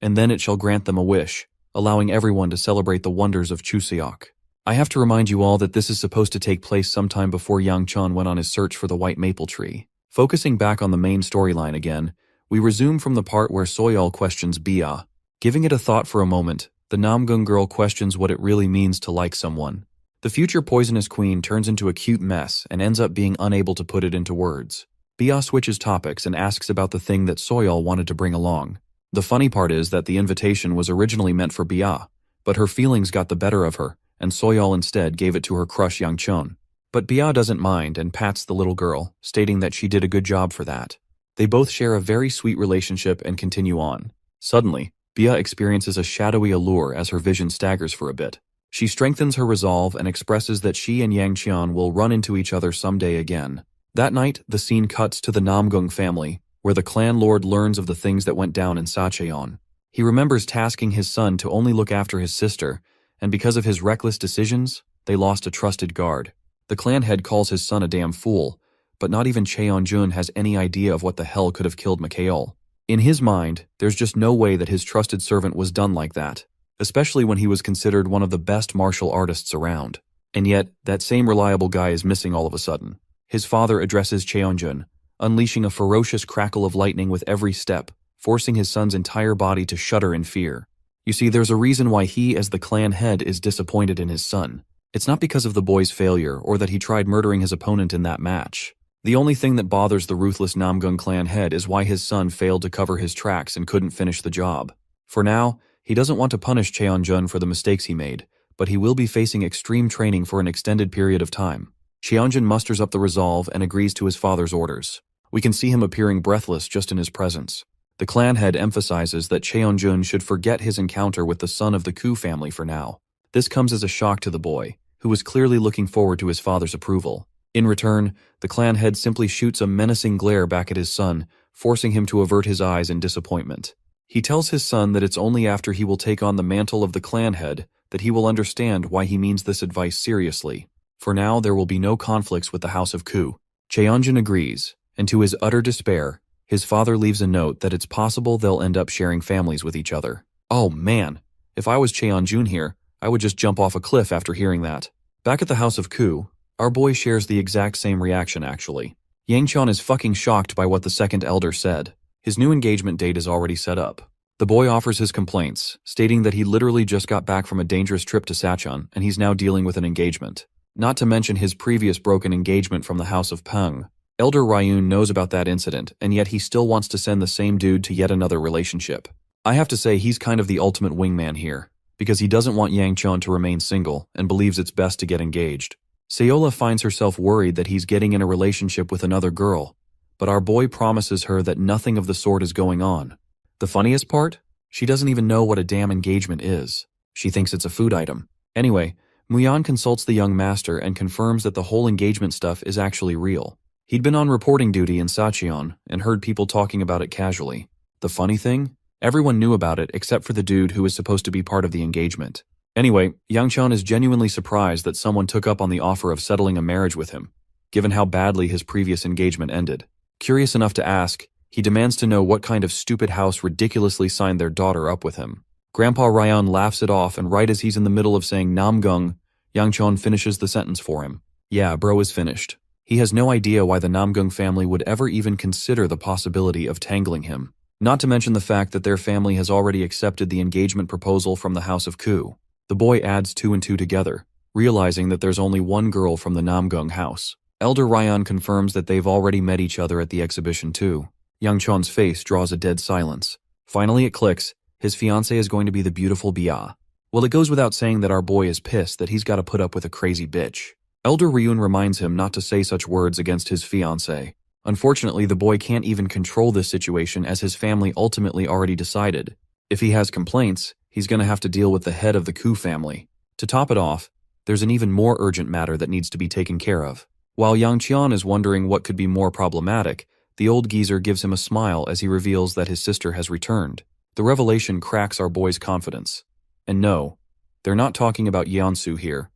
and then it shall grant them a wish, allowing everyone to celebrate the wonders of Chuseok. I have to remind you all that this is supposed to take place sometime before Yang Chun went on his search for the white maple tree. Focusing back on the main storyline again, we resume from the part where Soyol questions Bia. Giving it a thought for a moment, the Namgung girl questions what it really means to like someone. The future poisonous queen turns into a cute mess and ends up being unable to put it into words. Bia switches topics and asks about the thing that Soyol wanted to bring along. The funny part is that the invitation was originally meant for Bia, but her feelings got the better of her, and Soyol instead gave it to her crush Yang Chun. But Bia doesn't mind and pats the little girl, stating that she did a good job for that. They both share a very sweet relationship and continue on. Suddenly, Bia experiences a shadowy allure as her vision staggers for a bit. She strengthens her resolve and expresses that she and Yang Qian will run into each other someday again. That night, the scene cuts to the Namgung family, where the clan lord learns of the things that went down in Sacheon. He remembers tasking his son to only look after his sister, and because of his reckless decisions, they lost a trusted guard. The clan head calls his son a damn fool, but not even Cheon-jun has any idea of what the hell could have killed Mikhail. In his mind, there's just no way that his trusted servant was done like that, especially when he was considered one of the best martial artists around. And yet, that same reliable guy is missing all of a sudden. His father addresses Cheon-jun, unleashing a ferocious crackle of lightning with every step, forcing his son's entire body to shudder in fear. You see, there's a reason why he, as the clan head, is disappointed in his son. It's not because of the boy's failure or that he tried murdering his opponent in that match. The only thing that bothers the ruthless Namgung clan head is why his son failed to cover his tracks and couldn't finish the job. For now, he doesn't want to punish Cheon-jun for the mistakes he made, but he will be facing extreme training for an extended period of time. Cheon-jun musters up the resolve and agrees to his father's orders. We can see him appearing breathless just in his presence. The clan head emphasizes that Cheon-jun should forget his encounter with the son of the Ku family for now. This comes as a shock to the boy, who was clearly looking forward to his father's approval. In return, the clan head simply shoots a menacing glare back at his son, forcing him to avert his eyes in disappointment. He tells his son that it's only after he will take on the mantle of the clan head that he will understand why he means this advice seriously. For now, there will be no conflicts with the House of Ku. Cheon-jun agrees, and to his utter despair, his father leaves a note that it's possible they'll end up sharing families with each other. Oh man, if I was Cheon-jun here, I would just jump off a cliff after hearing that. Back at the House of Ku, our boy shares the exact same reaction actually. Yang Chun is fucking shocked by what the second elder said. His new engagement date is already set up. The boy offers his complaints, stating that he literally just got back from a dangerous trip to Sachon and he's now dealing with an engagement. Not to mention his previous broken engagement from the House of Peng. Elder Ryun knows about that incident, and yet he still wants to send the same dude to yet another relationship. I have to say he's kind of the ultimate wingman here, because he doesn't want Yang Chun to remain single and believes it's best to get engaged. Seola finds herself worried that he's getting in a relationship with another girl, but our boy promises her that nothing of the sort is going on. The funniest part? She doesn't even know what a damn engagement is. She thinks it's a food item. Anyway, Muyan consults the young master and confirms that the whole engagement stuff is actually real. He'd been on reporting duty in Sacheon and heard people talking about it casually. The funny thing? Everyone knew about it except for the dude who was supposed to be part of the engagement. Anyway, Yangchun is genuinely surprised that someone took up on the offer of settling a marriage with him, given how badly his previous engagement ended. Curious enough to ask, he demands to know what kind of stupid house ridiculously signed their daughter up with him. Grandpa Ryan laughs it off, and right as he's in the middle of saying Namgung, Yangchun finishes the sentence for him. Yeah, bro is finished. He has no idea why the Namgung family would ever even consider the possibility of tangling him. Not to mention the fact that their family has already accepted the engagement proposal from the House of Ku. The boy adds 2 and 2 together, realizing that there's only one girl from the Namgung house. Elder Ryan confirms that they've already met each other at the exhibition too. Yangchun's face draws a dead silence. Finally it clicks, his fiancée is going to be the beautiful Bia. Well, it goes without saying that our boy is pissed that he's got to put up with a crazy bitch. Elder Ryun reminds him not to say such words against his fiancée. Unfortunately, the boy can't even control this situation as his family ultimately already decided. If he has complaints, he's going to have to deal with the head of the Ku family. To top it off, there's an even more urgent matter that needs to be taken care of. While Yang Qian is wondering what could be more problematic, the old geezer gives him a smile as he reveals that his sister has returned. The revelation cracks our boy's confidence. And no, they're not talking about Yeonsu here,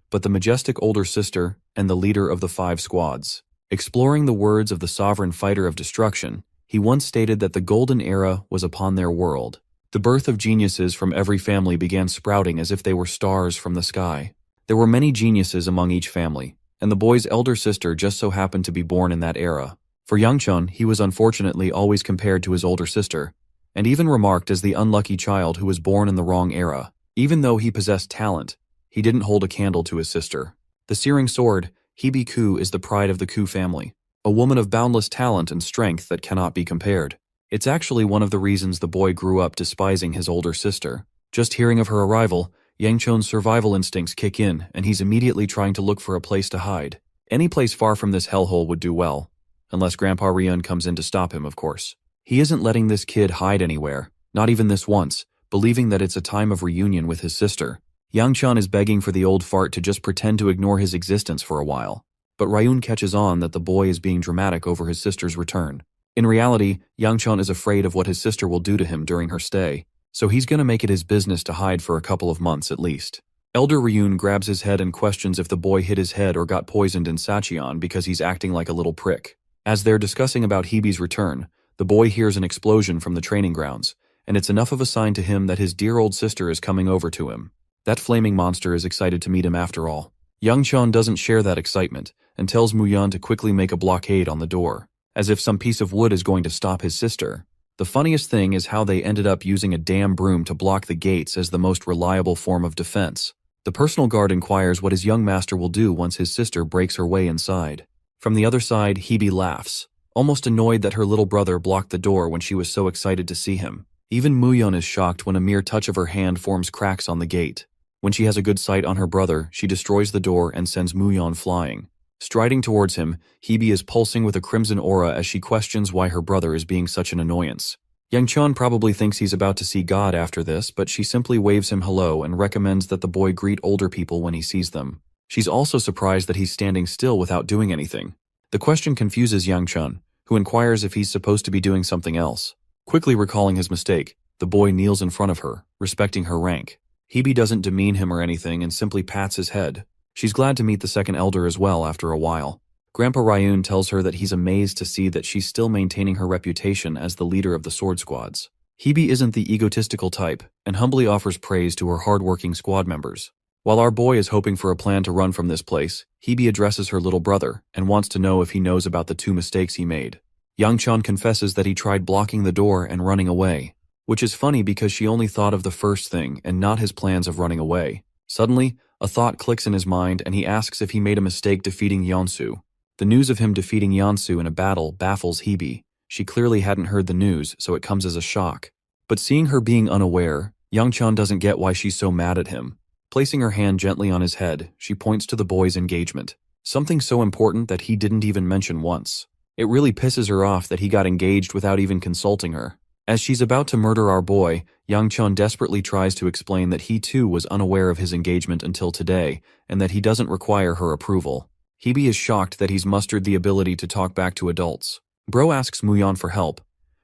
but the majestic older sister and the leader of the 5 squads. Exploring the words of the sovereign fighter of destruction, he once stated that the golden era was upon their world. The birth of geniuses from every family began sprouting as if they were stars from the sky. There were many geniuses among each family, and the boy's elder sister just so happened to be born in that era. For Yangchun, he was unfortunately always compared to his older sister, and even remarked as the unlucky child who was born in the wrong era. Even though he possessed talent, he didn't hold a candle to his sister. The searing sword, Hebe Ku, is the pride of the Ku family, a woman of boundless talent and strength that cannot be compared. It's actually one of the reasons the boy grew up despising his older sister. Just hearing of her arrival, Yangchun's survival instincts kick in, and he's immediately trying to look for a place to hide. Any place far from this hellhole would do well, unless Grandpa Ryun comes in to stop him, of course. He isn't letting this kid hide anywhere, not even this once, believing that it's a time of reunion with his sister. Yangchun is begging for the old fart to just pretend to ignore his existence for a while, but Ryun catches on that the boy is being dramatic over his sister's return. In reality, Yangchun is afraid of what his sister will do to him during her stay, so he's gonna make it his business to hide for a couple of months at least. Elder Ryun grabs his head and questions if the boy hit his head or got poisoned in Sacheon because he's acting like a little prick. As they're discussing about Hebe's return, the boy hears an explosion from the training grounds, and it's enough of a sign to him that his dear old sister is coming over to him. That flaming monster is excited to meet him after all. Yangchun doesn't share that excitement and tells Muyan to quickly make a blockade on the door, as if some piece of wood is going to stop his sister. The funniest thing is how they ended up using a damn broom to block the gates as the most reliable form of defense. The personal guard inquires what his young master will do once his sister breaks her way inside. From the other side, Hebe laughs, almost annoyed that her little brother blocked the door when she was so excited to see him. Even Muyan is shocked when a mere touch of her hand forms cracks on the gate. When she has a good sight on her brother, she destroys the door and sends Muyan flying. Striding towards him, Hebe is pulsing with a crimson aura as she questions why her brother is being such an annoyance. Yangchun probably thinks he's about to see God after this, but she simply waves him hello and recommends that the boy greet older people when he sees them. She's also surprised that he's standing still without doing anything. The question confuses Yangchun, who inquires if he's supposed to be doing something else. Quickly recalling his mistake, the boy kneels in front of her, respecting her rank. Hebe doesn't demean him or anything and simply pats his head. She's glad to meet the second elder as well after a while. Grandpa Ryun tells her that he's amazed to see that she's still maintaining her reputation as the leader of the sword squads. Hebe isn't the egotistical type and humbly offers praise to her hard-working squad members. While our boy is hoping for a plan to run from this place, Hebe addresses her little brother and wants to know if he knows about the 2 mistakes he made. Yangchun confesses that he tried blocking the door and running away, which is funny because she only thought of the first thing and not his plans of running away. Suddenly, a thought clicks in his mind and he asks if he made a mistake defeating Yeonsu. The news of him defeating Yeonsu in a battle baffles Hebe. She clearly hadn't heard the news, so it comes as a shock. But seeing her being unaware, Yangchun doesn't get why she's so mad at him. Placing her hand gently on his head, she points to the boy's engagement, something so important that he didn't even mention once. It really pisses her off that he got engaged without even consulting her. As she's about to murder our boy, Yang Chun desperately tries to explain that he too was unaware of his engagement until today, and that he doesn't require her approval. Hebe is shocked that he's mustered the ability to talk back to adults. Bro asks Muyon for help,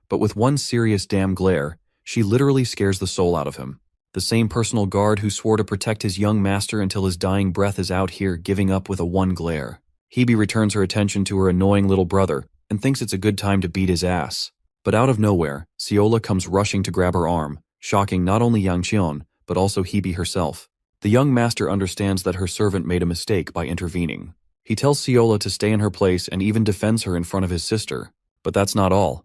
but with one serious damn glare, she literally scares the soul out of him. The same personal guard who swore to protect his young master until his dying breath is out here giving up with a one glare. Hebe returns her attention to her annoying little brother and thinks it's a good time to beat his ass. But out of nowhere, Seola comes rushing to grab her arm, shocking not only Yang Cheon, but also Hebe herself. The young master understands that her servant made a mistake by intervening. He tells Seola to stay in her place and even defends her in front of his sister. But that's not all.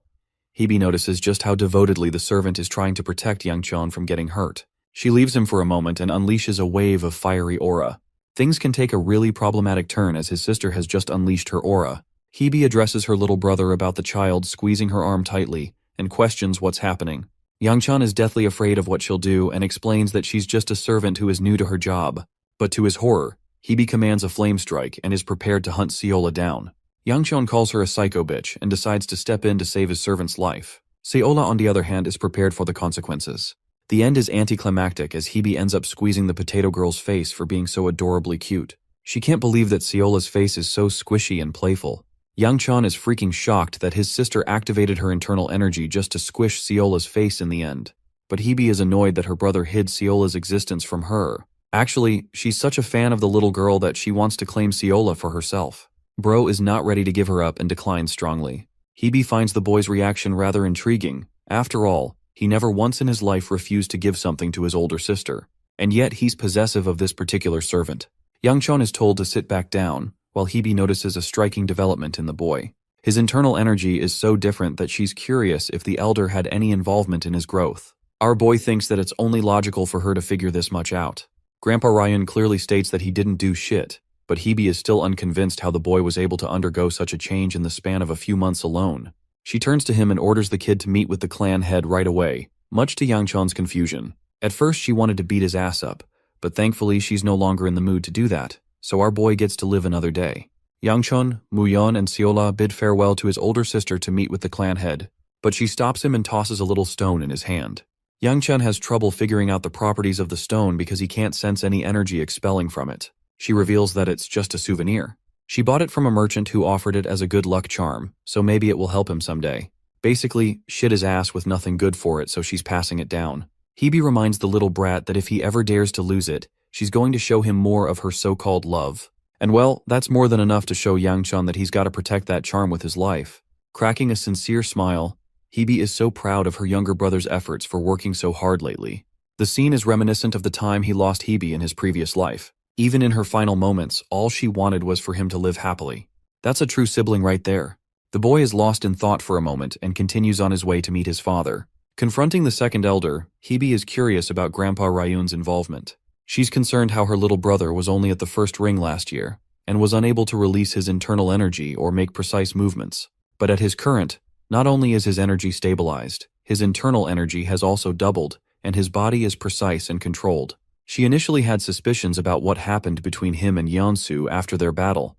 Hebe notices just how devotedly the servant is trying to protect Yang Cheon from getting hurt. She leaves him for a moment and unleashes a wave of fiery aura. Things can take a really problematic turn as his sister has just unleashed her aura. Hebe addresses her little brother about the child squeezing her arm tightly and questions what's happening. Yang Cheon is deathly afraid of what she'll do and explains that she's just a servant who is new to her job. But to his horror, Hebe commands a flame strike and is prepared to hunt Seola down. Yang Cheon calls her a psycho bitch and decides to step in to save his servant's life. Seola, on the other hand, is prepared for the consequences. The end is anticlimactic as Hebe ends up squeezing the potato girl's face for being so adorably cute. She can't believe that Seola's face is so squishy and playful. Yang Cheon is freaking shocked that his sister activated her internal energy just to squish Seola's face in the end. But Hebe is annoyed that her brother hid Seola's existence from her. Actually, she's such a fan of the little girl that she wants to claim Seola for herself. Bro is not ready to give her up and declines strongly. Hebe finds the boy's reaction rather intriguing. After all, he never once in his life refused to give something to his older sister. And yet he's possessive of this particular servant. Yang Cheon is told to sit back down, while Hebe notices a striking development in the boy. His internal energy is so different that she's curious if the elder had any involvement in his growth. Our boy thinks that it's only logical for her to figure this much out. Grandpa Ryan clearly states that he didn't do shit, but Hebe is still unconvinced how the boy was able to undergo such a change in the span of a few months alone. She turns to him and orders the kid to meet with the clan head right away, much to Yang Cheon's confusion. At first she wanted to beat his ass up, but thankfully she's no longer in the mood to do that, so our boy gets to live another day. Yang Cheon, Muyon, and Seola bid farewell to his older sister to meet with the clan head, but she stops him and tosses a little stone in his hand. Yang Cheon has trouble figuring out the properties of the stone because he can't sense any energy expelling from it. She reveals that it's just a souvenir. She bought it from a merchant who offered it as a good luck charm, so maybe it will help him someday. Basically, shit his ass with nothing good for it, so she's passing it down. Hebe reminds the little brat that if he ever dares to lose it, she's going to show him more of her so-called love. And well, that's more than enough to show Yang Cheon that he's got to protect that charm with his life. Cracking a sincere smile, Hebe is so proud of her younger brother's efforts for working so hard lately. The scene is reminiscent of the time he lost Hebe in his previous life. Even in her final moments, all she wanted was for him to live happily. That's a true sibling right there. The boy is lost in thought for a moment and continues on his way to meet his father. Confronting the second elder, Hebe is curious about Grandpa Ryun's involvement. She's concerned how her little brother was only at the first ring last year, and was unable to release his internal energy or make precise movements. But at his current, not only is his energy stabilized, his internal energy has also doubled, and his body is precise and controlled. She initially had suspicions about what happened between him and Yeonsu after their battle,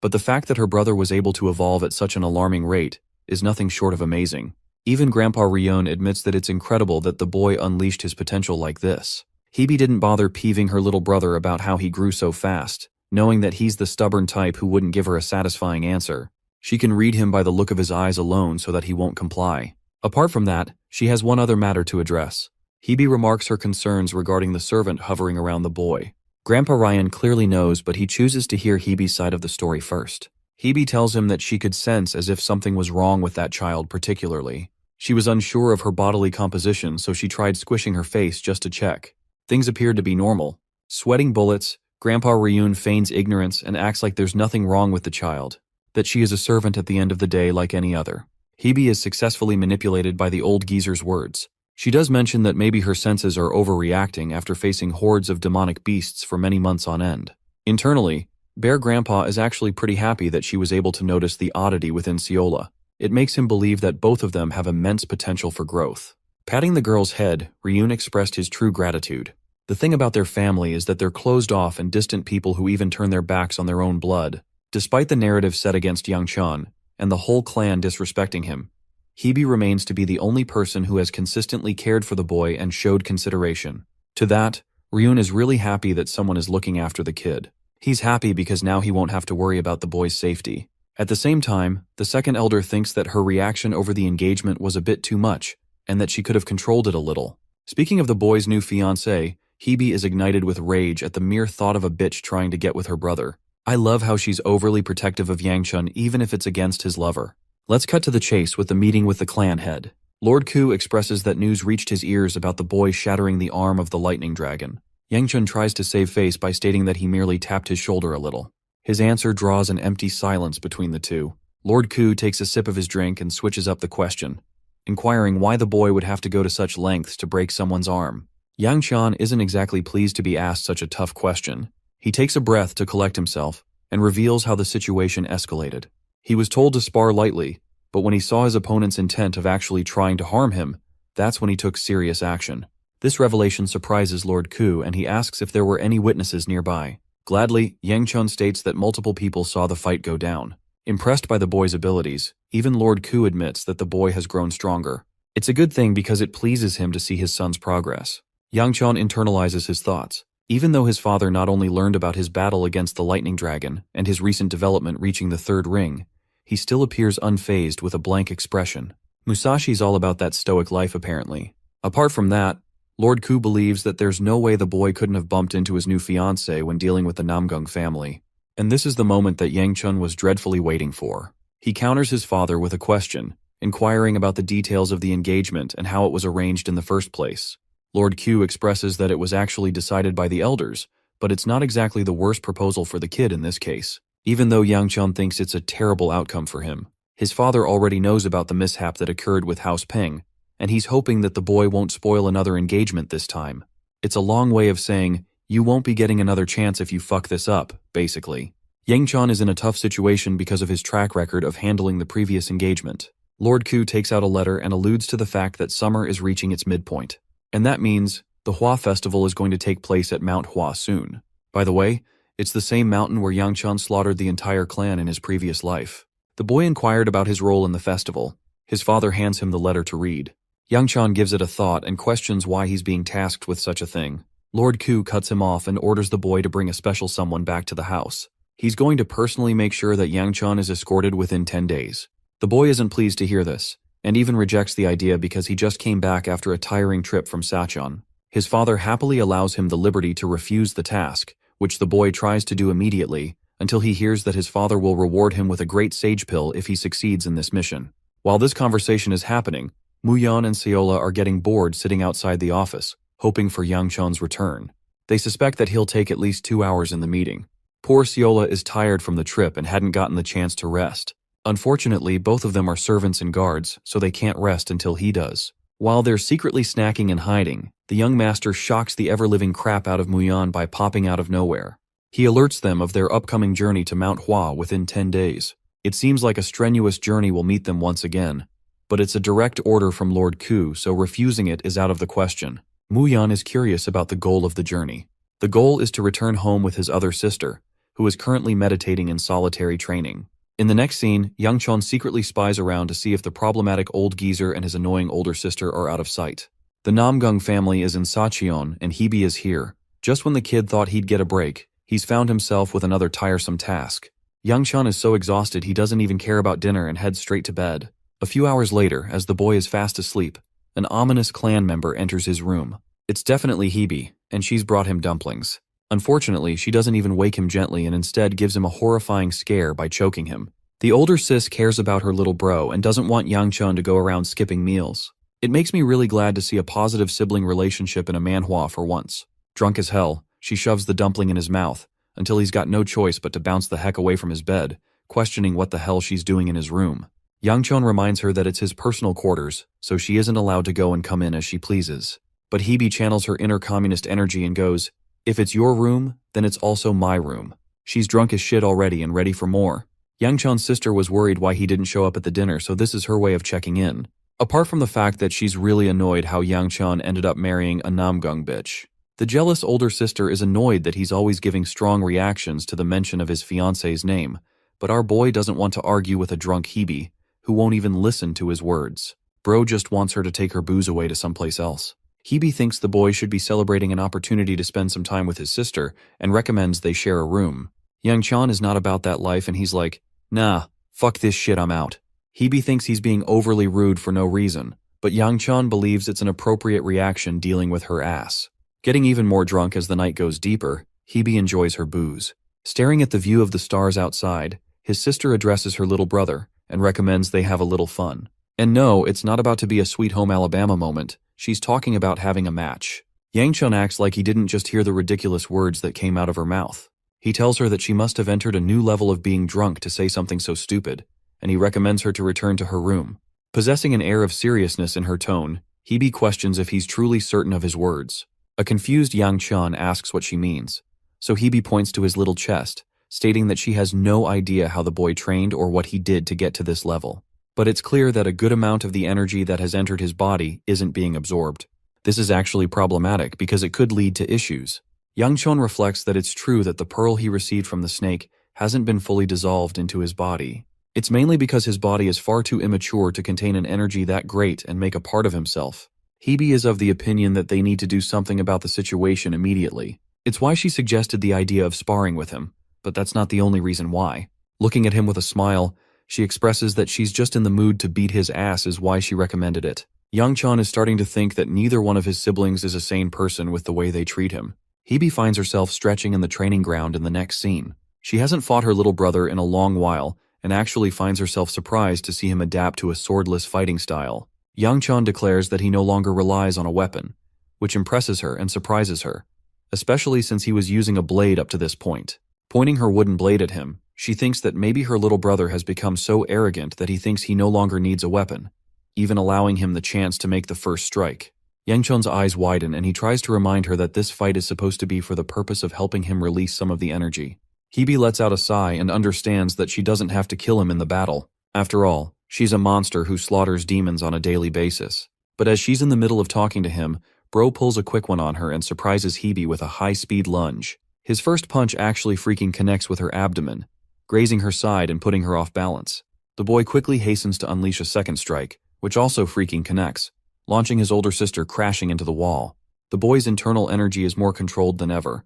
but the fact that her brother was able to evolve at such an alarming rate is nothing short of amazing. Even Grandpa Ryun admits that it's incredible that the boy unleashed his potential like this. Hebe didn't bother peeving her little brother about how he grew so fast, knowing that he's the stubborn type who wouldn't give her a satisfying answer. She can read him by the look of his eyes alone so that he won't comply. Apart from that, she has one other matter to address. Hebe remarks her concerns regarding the servant hovering around the boy. Grandpa Ryan clearly knows, but he chooses to hear Hebe's side of the story first. Hebe tells him that she could sense as if something was wrong with that child particularly. She was unsure of her bodily composition, so she tried squishing her face just to check. Things appeared to be normal. Sweating bullets, Grandpa Ryun feigns ignorance and acts like there's nothing wrong with the child, that she is a servant at the end of the day like any other. Hebe is successfully manipulated by the old geezer's words. She does mention that maybe her senses are overreacting after facing hordes of demonic beasts for many months on end. Internally, Bear Grandpa is actually pretty happy that she was able to notice the oddity within Seola. It makes him believe that both of them have immense potential for growth. Patting the girl's head, Ryun expressed his true gratitude. The thing about their family is that they're closed off and distant people who even turn their backs on their own blood. Despite the narrative set against Yang Cheon, and the whole clan disrespecting him. Hebe remains to be the only person who has consistently cared for the boy and showed consideration. To that, Ryun is really happy that someone is looking after the kid. He's happy because now he won't have to worry about the boy's safety. At the same time, the second elder thinks that her reaction over the engagement was a bit too much, and that she could have controlled it a little. Speaking of the boy's new fiancé, Hebe is ignited with rage at the mere thought of a bitch trying to get with her brother. I love how she's overly protective of Yangchun even if it's against his lover. Let's cut to the chase with the meeting with the clan head. Lord Ku expresses that news reached his ears about the boy shattering the arm of the lightning dragon. Yangchun tries to save face by stating that he merely tapped his shoulder a little. His answer draws an empty silence between the two. Lord Ku takes a sip of his drink and switches up the question, inquiring why the boy would have to go to such lengths to break someone's arm. Yangchun isn't exactly pleased to be asked such a tough question. He takes a breath to collect himself and reveals how the situation escalated. He was told to spar lightly, but when he saw his opponent's intent of actually trying to harm him, that's when he took serious action. This revelation surprises Lord Ku, and he asks if there were any witnesses nearby. Gladly, Yangchun states that multiple people saw the fight go down. Impressed by the boy's abilities, even Lord Ku admits that the boy has grown stronger. It's a good thing because it pleases him to see his son's progress. Yangchun internalizes his thoughts. Even though his father not only learned about his battle against the lightning dragon and his recent development reaching the third ring, he still appears unfazed with a blank expression. Musashi's all about that stoic life apparently. Apart from that, Lord Ku believes that there's no way the boy couldn't have bumped into his new fiancé when dealing with the Namgung family. And this is the moment that Yangchun was dreadfully waiting for. He counters his father with a question, inquiring about the details of the engagement and how it was arranged in the first place. Lord Ku expresses that it was actually decided by the elders, but it's not exactly the worst proposal for the kid in this case. Even though Yangchun thinks it's a terrible outcome for him, his father already knows about the mishap that occurred with House Peng, and he's hoping that the boy won't spoil another engagement this time. It's a long way of saying, you won't be getting another chance if you fuck this up, basically. Yangchun is in a tough situation because of his track record of handling the previous engagement. Lord Ku takes out a letter and alludes to the fact that summer is reaching its midpoint. And that means the Hua Festival is going to take place at Mount Hua soon. By the way, it's the same mountain where Yangchun slaughtered the entire clan in his previous life. The boy inquired about his role in the festival. His father hands him the letter to read. Yangchun gives it a thought and questions why he's being tasked with such a thing. Lord Ku cuts him off and orders the boy to bring a special someone back to the house. He's going to personally make sure that Yangchun is escorted within 10 days. The boy isn't pleased to hear this, and even rejects the idea because he just came back after a tiring trip from Sachon. His father happily allows him the liberty to refuse the task, which the boy tries to do immediately, until he hears that his father will reward him with a great sage pill if he succeeds in this mission. While this conversation is happening, Muyan and Seola are getting bored sitting outside the office, hoping for Yangchun's return. They suspect that he'll take at least 2 hours in the meeting. Poor Seola is tired from the trip and hadn't gotten the chance to rest. Unfortunately, both of them are servants and guards, so they can't rest until he does. While they're secretly snacking and hiding, the young master shocks the ever-living crap out of Muyan by popping out of nowhere. He alerts them of their upcoming journey to Mount Hua within 10 days. It seems like a strenuous journey will meet them once again, but it's a direct order from Lord Ku, so refusing it is out of the question. Muyan is curious about the goal of the journey. The goal is to return home with his other sister, who is currently meditating in solitary training. In the next scene, Yangchun secretly spies around to see if the problematic old geezer and his annoying older sister are out of sight. The Namgung family is in Sacheon, and Hebe is here. Just when the kid thought he'd get a break, he's found himself with another tiresome task. Yangchun is so exhausted he doesn't even care about dinner and heads straight to bed. A few hours later, as the boy is fast asleep, an ominous clan member enters his room. It's definitely Hebe, and she's brought him dumplings. Unfortunately, she doesn't even wake him gently and instead gives him a horrifying scare by choking him. The older sis cares about her little bro and doesn't want Yangchun to go around skipping meals. It makes me really glad to see a positive sibling relationship in a manhwa for once. Drunk as hell, she shoves the dumpling in his mouth, until he's got no choice but to bounce the heck away from his bed, questioning what the hell she's doing in his room. Yangchun reminds her that it's his personal quarters, so she isn't allowed to go and come in as she pleases. But Hebe channels her inner communist energy and goes, "If it's your room, then it's also my room." She's drunk as shit already and ready for more. Yangchun's sister was worried why he didn't show up at the dinner, so this is her way of checking in. Apart from the fact that she's really annoyed how Yangchun ended up marrying a Namgung bitch. The jealous older sister is annoyed that he's always giving strong reactions to the mention of his fiancé's name, but our boy doesn't want to argue with a drunk Hebe, who won't even listen to his words. Bro just wants her to take her booze away to someplace else. Hebe thinks the boy should be celebrating an opportunity to spend some time with his sister and recommends they share a room. Yangchan is not about that life and he's like, nah, fuck this shit, I'm out. Hebe thinks he's being overly rude for no reason, but Yangchan believes it's an appropriate reaction dealing with her ass. Getting even more drunk as the night goes deeper, Hebe enjoys her booze. Staring at the view of the stars outside, his sister addresses her little brother and recommends they have a little fun. And no, it's not about to be a Sweet Home Alabama moment. She's talking about having a match. Yangchun acts like he didn't just hear the ridiculous words that came out of her mouth. He tells her that she must have entered a new level of being drunk to say something so stupid, and he recommends her to return to her room. Possessing an air of seriousness in her tone, Hebe questions if he's truly certain of his words. A confused Yangchun asks what she means, so Hebe points to his little chest, stating that she has no idea how the boy trained or what he did to get to this level. But it's clear that a good amount of the energy that has entered his body isn't being absorbed. This is actually problematic because it could lead to issues. Yangchun reflects that it's true that the pearl he received from the snake hasn't been fully dissolved into his body. It's mainly because his body is far too immature to contain an energy that great and make a part of himself. Hebe is of the opinion that they need to do something about the situation immediately. It's why she suggested the idea of sparring with him, but that's not the only reason why. Looking at him with a smile, she expresses that she's just in the mood to beat his ass is why she recommended it. Yangchun is starting to think that neither one of his siblings is a sane person with the way they treat him. Hebe finds herself stretching in the training ground in the next scene. She hasn't fought her little brother in a long while and actually finds herself surprised to see him adapt to a swordless fighting style. Yangchun declares that he no longer relies on a weapon, which impresses her and surprises her, especially since he was using a blade up to this point. Pointing her wooden blade at him, she thinks that maybe her little brother has become so arrogant that he thinks he no longer needs a weapon, even allowing him the chance to make the first strike. Yangchun's eyes widen and he tries to remind her that this fight is supposed to be for the purpose of helping him release some of the energy. Hebe lets out a sigh and understands that she doesn't have to kill him in the battle. After all, she's a monster who slaughters demons on a daily basis. But as she's in the middle of talking to him, Bro pulls a quick one on her and surprises Hebe with a high-speed lunge. His first punch actually freaking connects with her abdomen, grazing her side and putting her off balance. The boy quickly hastens to unleash a second strike, which also freaking connects, launching his older sister crashing into the wall. The boy's internal energy is more controlled than ever,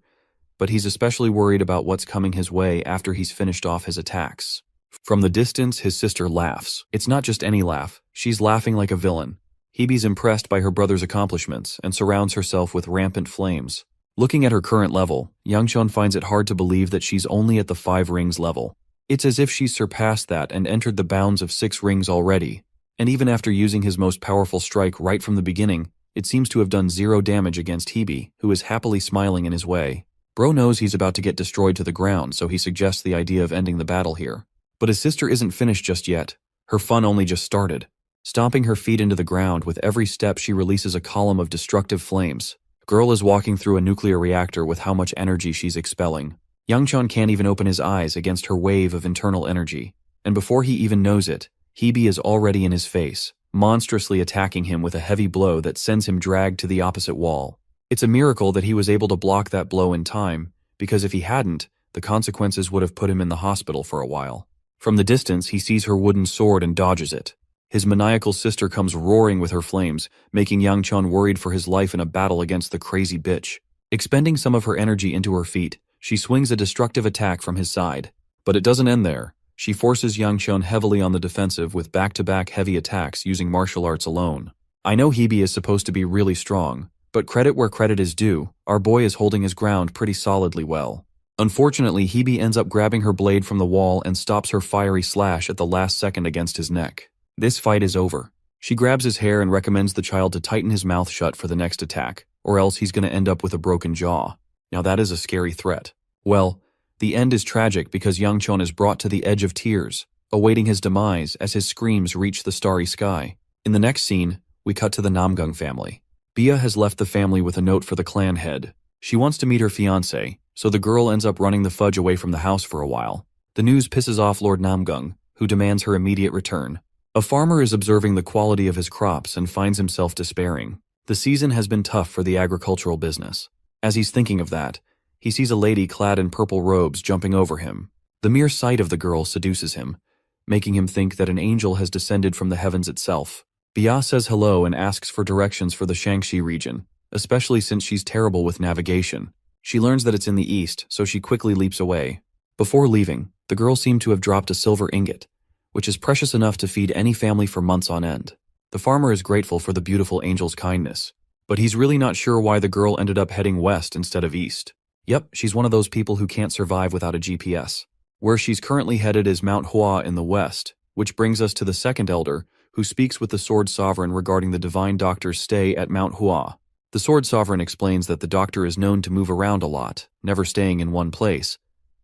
but he's especially worried about what's coming his way after he's finished off his attacks. From the distance, his sister laughs. It's not just any laugh, she's laughing like a villain. Hebe's impressed by her brother's accomplishments and surrounds herself with rampant flames. Looking at her current level, Yangchun finds it hard to believe that she's only at the 5 rings level. It's as if she's surpassed that and entered the bounds of 6 rings already. And even after using his most powerful strike right from the beginning, it seems to have done 0 damage against Hebe, who is happily smiling in his way. Bro knows he's about to get destroyed to the ground, so he suggests the idea of ending the battle here. But his sister isn't finished just yet. Her fun only just started. Stomping her feet into the ground, with every step she releases a column of destructive flames. Girl is walking through a nuclear reactor with how much energy she's expelling. Yangchun can't even open his eyes against her wave of internal energy. And before he even knows it, Hebe is already in his face, monstrously attacking him with a heavy blow that sends him dragged to the opposite wall. It's a miracle that he was able to block that blow in time, because if he hadn't, the consequences would have put him in the hospital for a while. From the distance, he sees her wooden sword and dodges it. His maniacal sister comes roaring with her flames, making Yangchun worried for his life in a battle against the crazy bitch. Expending some of her energy into her feet, she swings a destructive attack from his side. But it doesn't end there. She forces Yangchun heavily on the defensive with back-to-back heavy attacks using martial arts alone. I know Hebe is supposed to be really strong, but credit where credit is due, our boy is holding his ground pretty solidly well. Unfortunately, Hebe ends up grabbing her blade from the wall and stops her fiery slash at the last second against his neck. This fight is over. She grabs his hair and recommends the child to tighten his mouth shut for the next attack, or else he's going to end up with a broken jaw. Now that is a scary threat. Well, the end is tragic because Yangchun is brought to the edge of tears, awaiting his demise as his screams reach the starry sky. In the next scene, we cut to the Namgung family. Bia has left the family with a note for the clan head. She wants to meet her fiancé, so the girl ends up running the fudge away from the house for a while. The news pisses off Lord Namgung, who demands her immediate return. A farmer is observing the quality of his crops and finds himself despairing. The season has been tough for the agricultural business. As he's thinking of that, he sees a lady clad in purple robes jumping over him. The mere sight of the girl seduces him, making him think that an angel has descended from the heavens itself. Bia says hello and asks for directions for the Shangxi region, especially since she's terrible with navigation. She learns that it's in the east, so she quickly leaps away. Before leaving, the girl seemed to have dropped a silver ingot, which is precious enough to feed any family for months on end. The farmer is grateful for the beautiful angel's kindness, but he's really not sure why the girl ended up heading west instead of east. Yep, she's one of those people who can't survive without a GPS. Where she's currently headed is Mount Hua in the west, which brings us to the second elder, who speaks with the Sword Sovereign regarding the Divine Doctor's stay at Mount Hua. The Sword Sovereign explains that the doctor is known to move around a lot, never staying in one place,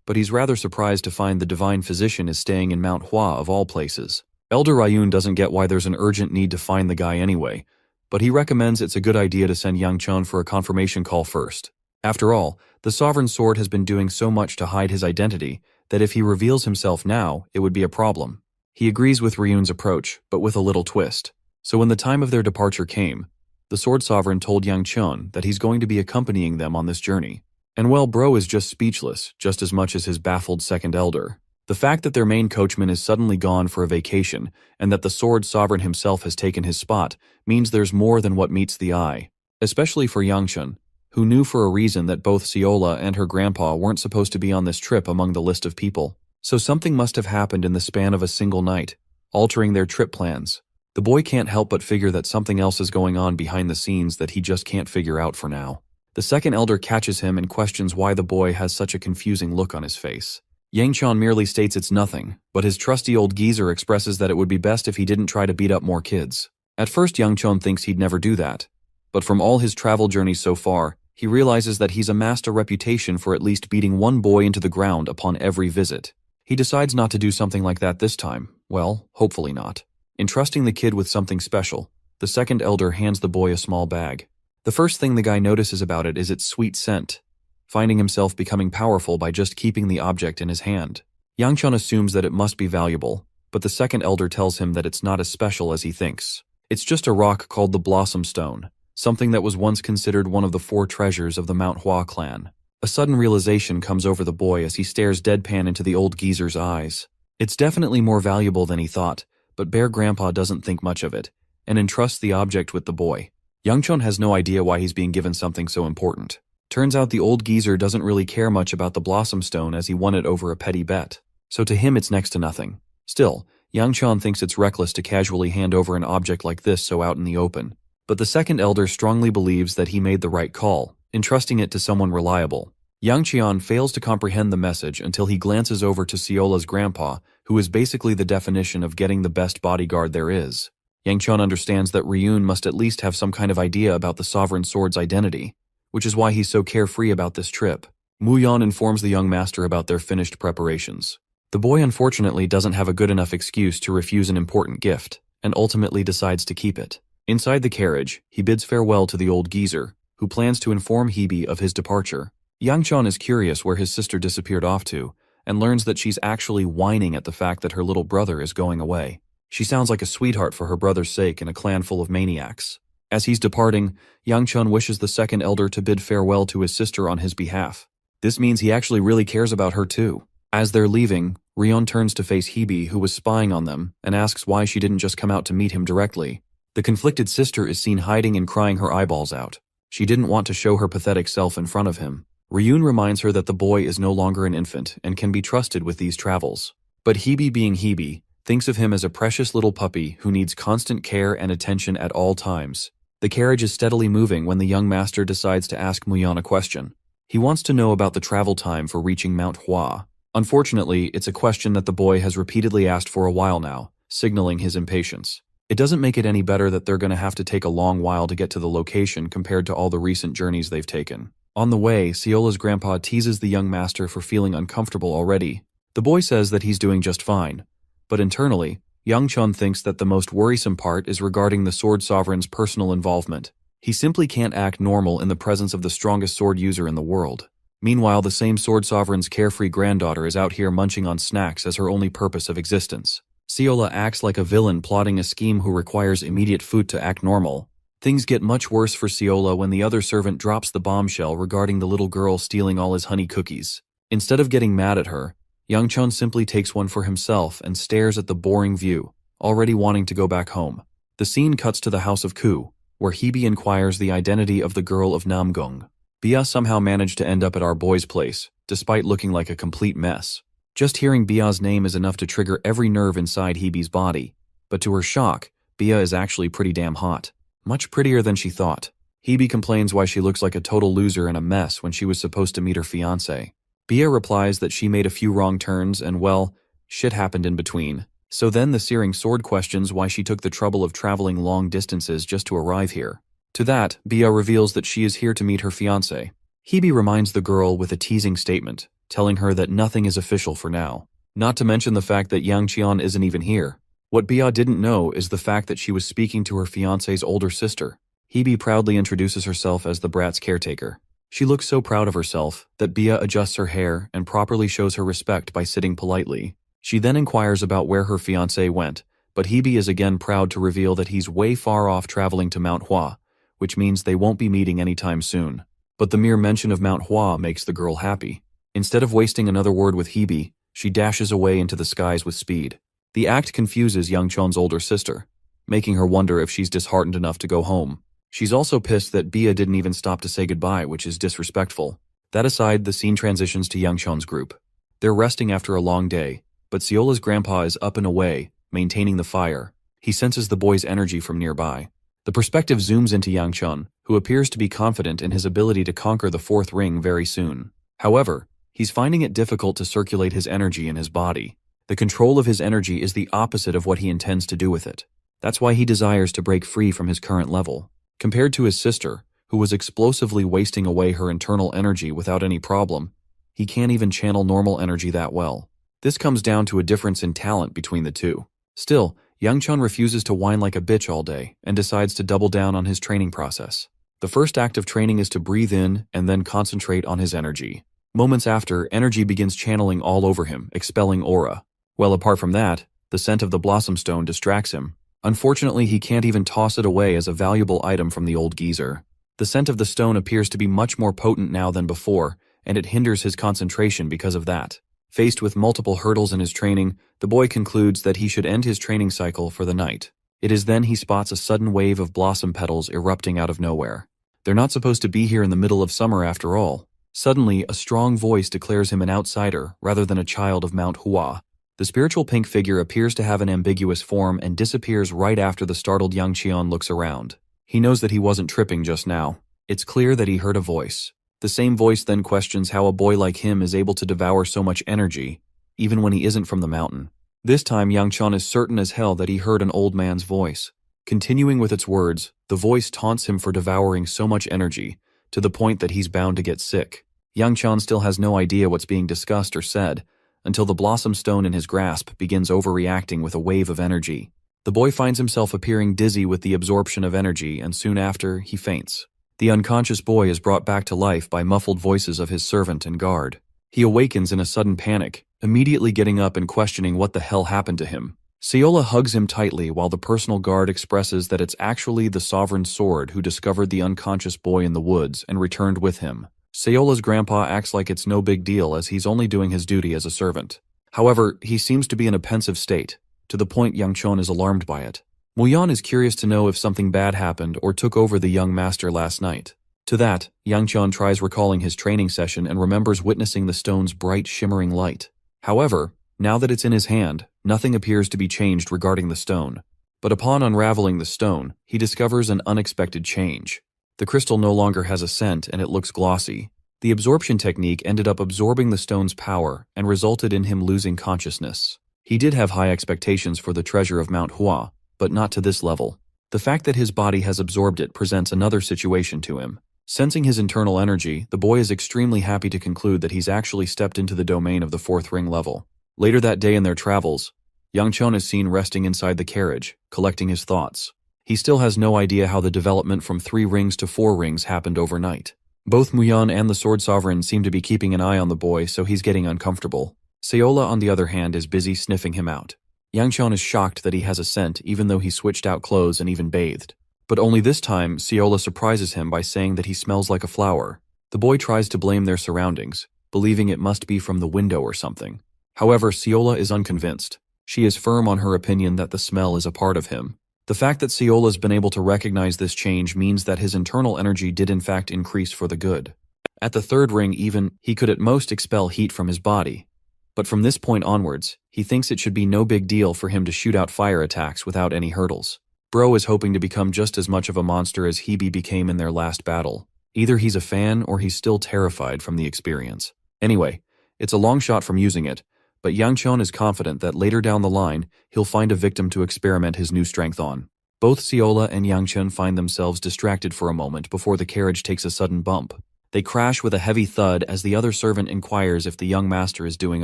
but he's rather surprised to find the Divine Physician is staying in Mount Hua of all places. Elder Ryun doesn't get why there's an urgent need to find the guy anyway, but he recommends it's a good idea to send Yang Chun for a confirmation call first. After all, the Sovereign Sword has been doing so much to hide his identity that if he reveals himself now, it would be a problem. He agrees with Ryun's approach, but with a little twist. So when the time of their departure came, the Sword Sovereign told Yang Chun that he's going to be accompanying them on this journey. And well, bro is just speechless, just as much as his baffled second elder. The fact that their main coachman is suddenly gone for a vacation, and that the Sword Sovereign himself has taken his spot, means there's more than what meets the eye. Especially for Yang Chun, who knew for a reason that both Siola and her grandpa weren't supposed to be on this trip among the list of people. So something must have happened in the span of a single night, altering their trip plans. The boy can't help but figure that something else is going on behind the scenes that he just can't figure out for now. The second elder catches him and questions why the boy has such a confusing look on his face. Yang Chun merely states it's nothing, but his trusty old geezer expresses that it would be best if he didn't try to beat up more kids. At first, Yang Chun thinks he'd never do that, but from all his travel journeys so far, he realizes that he's amassed a reputation for at least beating one boy into the ground upon every visit. He decides not to do something like that this time. Well, hopefully not. Entrusting the kid with something special, the second elder hands the boy a small bag. The first thing the guy notices about it is its sweet scent, finding himself becoming powerful by just keeping the object in his hand. Yang Chun assumes that it must be valuable, but the second elder tells him that it's not as special as he thinks. It's just a rock called the Blossom Stone, something that was once considered one of the 4 treasures of the Mount Hua clan. A sudden realization comes over the boy as he stares deadpan into the old geezer's eyes. It's definitely more valuable than he thought, but Bear Grandpa doesn't think much of it, and entrusts the object with the boy. Yang Chun has no idea why he's being given something so important. Turns out the old geezer doesn't really care much about the Blossom Stone as he won it over a petty bet, so to him it's next to nothing. Still, Yang Chun thinks it's reckless to casually hand over an object like this so out in the open. But the second elder strongly believes that he made the right call, entrusting it to someone reliable. Yang Qian fails to comprehend the message until he glances over to Siola's grandpa, who is basically the definition of getting the best bodyguard there is. Yang Chun understands that Ryun must at least have some kind of idea about the Sovereign Sword's identity, which is why he's so carefree about this trip. Mu Yan informs the young master about their finished preparations. The boy unfortunately doesn't have a good enough excuse to refuse an important gift, and ultimately decides to keep it. Inside the carriage, he bids farewell to the old geezer, who plans to inform Hebe of his departure. Yang Chun is curious where his sister disappeared off to, and learns that she's actually whining at the fact that her little brother is going away. She sounds like a sweetheart for her brother's sake in a clan full of maniacs. As he's departing, Yang Chun wishes the second elder to bid farewell to his sister on his behalf. This means he actually really cares about her too. As they're leaving, Ryun turns to face Hebe, who was spying on them, and asks why she didn't just come out to meet him directly. The conflicted sister is seen hiding and crying her eyeballs out. She didn't want to show her pathetic self in front of him. Ryun reminds her that the boy is no longer an infant and can be trusted with these travels. But Hebe, being Hebe, thinks of him as a precious little puppy who needs constant care and attention at all times. The carriage is steadily moving when the young master decides to ask Muyan a question. He wants to know about the travel time for reaching Mount Hua. Unfortunately, it's a question that the boy has repeatedly asked for a while now, signaling his impatience. It doesn't make it any better that they're going to have to take a long while to get to the location compared to all the recent journeys they've taken. On the way, Siola's grandpa teases the young master for feeling uncomfortable already. The boy says that he's doing just fine, but internally, Yang Chun thinks that the most worrisome part is regarding the Sword Sovereign's personal involvement. He simply can't act normal in the presence of the strongest sword user in the world. Meanwhile, the same Sword Sovereign's carefree granddaughter is out here munching on snacks as her only purpose of existence. Siola acts like a villain plotting a scheme who requires immediate food to act normal. Things get much worse for Siola when the other servant drops the bombshell regarding the little girl stealing all his honey cookies. Instead of getting mad at her, Yang Chun simply takes one for himself and stares at the boring view, already wanting to go back home. The scene cuts to the house of Ku, where Hebe inquires the identity of the girl of Namgung. Bia somehow managed to end up at our boy's place, despite looking like a complete mess. Just hearing Bia's name is enough to trigger every nerve inside Hebe's body. But to her shock, Bia is actually pretty damn hot. Much prettier than she thought. Hebe complains why she looks like a total loser and a mess when she was supposed to meet her fiancé. Bia replies that she made a few wrong turns and, well, shit happened in between. So then the Searing Sword questions why she took the trouble of traveling long distances just to arrive here. To that, Bia reveals that she is here to meet her fiancé. Hebe reminds the girl with a teasing statement, telling her that nothing is official for now. Not to mention the fact that Yang Qian isn't even here. What Bia didn't know is the fact that she was speaking to her fiancé's older sister. Hebe proudly introduces herself as the brat's caretaker. She looks so proud of herself that Bia adjusts her hair and properly shows her respect by sitting politely. She then inquires about where her fiancé went, but Hebe is again proud to reveal that he's way far off traveling to Mount Hua, which means they won't be meeting anytime soon. But the mere mention of Mount Hua makes the girl happy. Instead of wasting another word with Hebe, she dashes away into the skies with speed. The act confuses Yang Chun's older sister, making her wonder if she's disheartened enough to go home. She's also pissed that Bia didn't even stop to say goodbye, which is disrespectful. That aside, the scene transitions to Yang Chun's group. They're resting after a long day, but Seola's grandpa is up and away, maintaining the fire. He senses the boy's energy from nearby. The perspective zooms into Yang Chun, who appears to be confident in his ability to conquer the fourth ring very soon. However, he's finding it difficult to circulate his energy in his body. The control of his energy is the opposite of what he intends to do with it. That's why he desires to break free from his current level. Compared to his sister, who was explosively wasting away her internal energy without any problem, he can't even channel normal energy that well. This comes down to a difference in talent between the two. Still, Yang Chun refuses to whine like a bitch all day and decides to double down on his training process. The first act of training is to breathe in and then concentrate on his energy. Moments after, energy begins channeling all over him, expelling aura. Well, apart from that, the scent of the Blossom Stone distracts him. Unfortunately, he can't even toss it away as a valuable item from the old geezer. The scent of the stone appears to be much more potent now than before, and it hinders his concentration because of that. Faced with multiple hurdles in his training, the boy concludes that he should end his training cycle for the night. It is then he spots a sudden wave of blossom petals erupting out of nowhere. They're not supposed to be here in the middle of summer after all. Suddenly, a strong voice declares him an outsider rather than a child of Mount Hua. The spiritual pink figure appears to have an ambiguous form and disappears right after the startled Yang Qian looks around. He knows that he wasn't tripping just now. It's clear that he heard a voice. The same voice then questions how a boy like him is able to devour so much energy, even when he isn't from the mountain. This time Yang Qian is certain as hell that he heard an old man's voice. Continuing with its words, the voice taunts him for devouring so much energy, to the point that he's bound to get sick. Yang Qian still has no idea what's being discussed or said, until the blossom stone in his grasp begins overreacting with a wave of energy. The boy finds himself appearing dizzy with the absorption of energy, and soon after, he faints. The unconscious boy is brought back to life by muffled voices of his servant and guard. He awakens in a sudden panic, immediately getting up and questioning what the hell happened to him. Seola hugs him tightly while the personal guard expresses that it's actually the Sovereign Sword who discovered the unconscious boy in the woods and returned with him. Seola's grandpa acts like it's no big deal as he's only doing his duty as a servant. However, he seems to be in a pensive state, to the point Yang Chun is alarmed by it. Muyan is curious to know if something bad happened or took over the young master last night. To that, Yang Chun tries recalling his training session and remembers witnessing the stone's bright shimmering light. However, now that it's in his hand, nothing appears to be changed regarding the stone. But upon unraveling the stone, he discovers an unexpected change. The crystal no longer has a scent and it looks glossy. The absorption technique ended up absorbing the stone's power and resulted in him losing consciousness. He did have high expectations for the treasure of Mount Hua, but not to this level. The fact that his body has absorbed it presents another situation to him. Sensing his internal energy, the boy is extremely happy to conclude that he's actually stepped into the domain of the fourth ring level. Later that day in their travels, Yang Chun is seen resting inside the carriage, collecting his thoughts. He still has no idea how the development from 3 rings to 4 rings happened overnight. Both Muyan and the Sword Sovereign seem to be keeping an eye on the boy, so he's getting uncomfortable. Seola, on the other hand, is busy sniffing him out. Yang Chun is shocked that he has a scent even though he switched out clothes and even bathed. But only this time, Seola surprises him by saying that he smells like a flower. The boy tries to blame their surroundings, believing it must be from the window or something. However, Seola is unconvinced. She is firm on her opinion that the smell is a part of him. The fact that Seola's been able to recognize this change means that his internal energy did in fact increase for the good. At the third ring even, he could at most expel heat from his body. But from this point onwards, he thinks it should be no big deal for him to shoot out fire attacks without any hurdles. Bro is hoping to become just as much of a monster as Hebe became in their last battle. Either he's a fan or he's still terrified from the experience. Anyway, it's a long shot from using it, but Yang Chun is confident that later down the line, he'll find a victim to experiment his new strength on. Both Seola and Yang Chun find themselves distracted for a moment before the carriage takes a sudden bump. They crash with a heavy thud as the other servant inquires if the young master is doing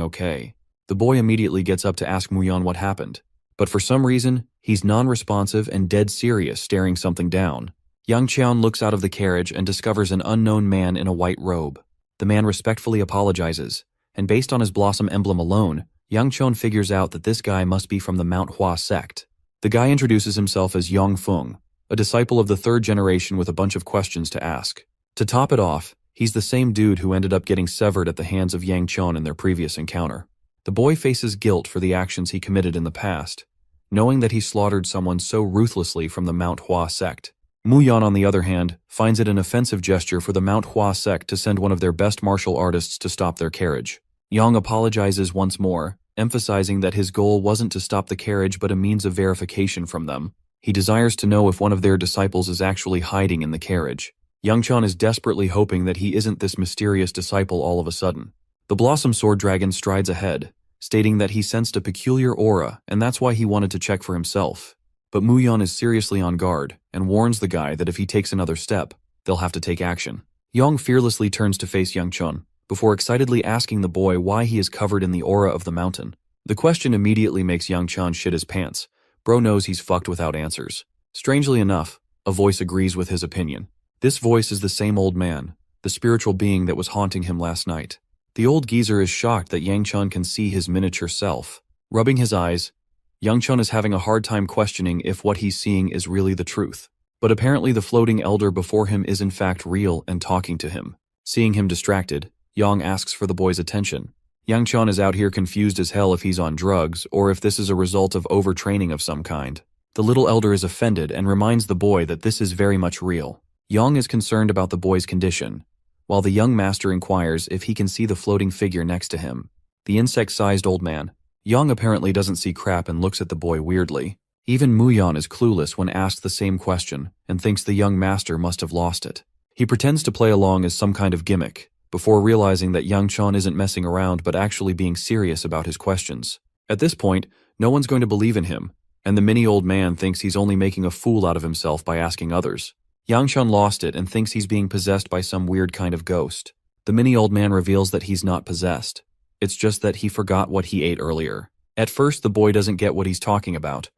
okay. The boy immediately gets up to ask Muyan what happened. But for some reason, he's non-responsive and dead serious, staring something down. Yang Chun looks out of the carriage and discovers an unknown man in a white robe. The man respectfully apologizes, and based on his blossom emblem alone, Yang Chun figures out that this guy must be from the Mount Hua sect. The guy introduces himself as Yang Feng, a disciple of the third generation with a bunch of questions to ask. To top it off, he's the same dude who ended up getting severed at the hands of Yang Chun in their previous encounter. The boy faces guilt for the actions he committed in the past, knowing that he slaughtered someone so ruthlessly from the Mount Hua sect. Muyan, on the other hand, finds it an offensive gesture for the Mount Hua sect to send one of their best martial artists to stop their carriage. Yang apologizes once more, emphasizing that his goal wasn't to stop the carriage but a means of verification from them. He desires to know if one of their disciples is actually hiding in the carriage. Yang Chun is desperately hoping that he isn't this mysterious disciple all of a sudden. The Blossom Sword Dragon strides ahead, stating that he sensed a peculiar aura and that's why he wanted to check for himself. But Muyan is seriously on guard and warns the guy that if he takes another step, they'll have to take action. Yang fearlessly turns to face Yang Chun, before excitedly asking the boy why he is covered in the aura of the mountain. The question immediately makes Yang Chun shit his pants. Bro knows he's fucked without answers. Strangely enough, a voice agrees with his opinion. This voice is the same old man, the spiritual being that was haunting him last night. The old geezer is shocked that Yang Chun can see his miniature self. Rubbing his eyes, Yang Chun is having a hard time questioning if what he's seeing is really the truth. But apparently the floating elder before him is in fact real and talking to him. Seeing him distracted, Yang asks for the boy's attention. Yang Chun is out here confused as hell if he's on drugs or if this is a result of overtraining of some kind. The little elder is offended and reminds the boy that this is very much real. Yang is concerned about the boy's condition, while the young master inquires if he can see the floating figure next to him. The insect-sized old man. Yang apparently doesn't see crap and looks at the boy weirdly. Even Muyan is clueless when asked the same question and thinks the young master must have lost it. He pretends to play along as some kind of gimmick, before realizing that Yang Chun isn't messing around but actually being serious about his questions. At this point, no one's going to believe in him, and the mini old man thinks he's only making a fool out of himself by asking others. Yang Chun lost it and thinks he's being possessed by some weird kind of ghost. The mini old man reveals that he's not possessed. It's just that he forgot what he ate earlier. At first, the boy doesn't get what he's talking about,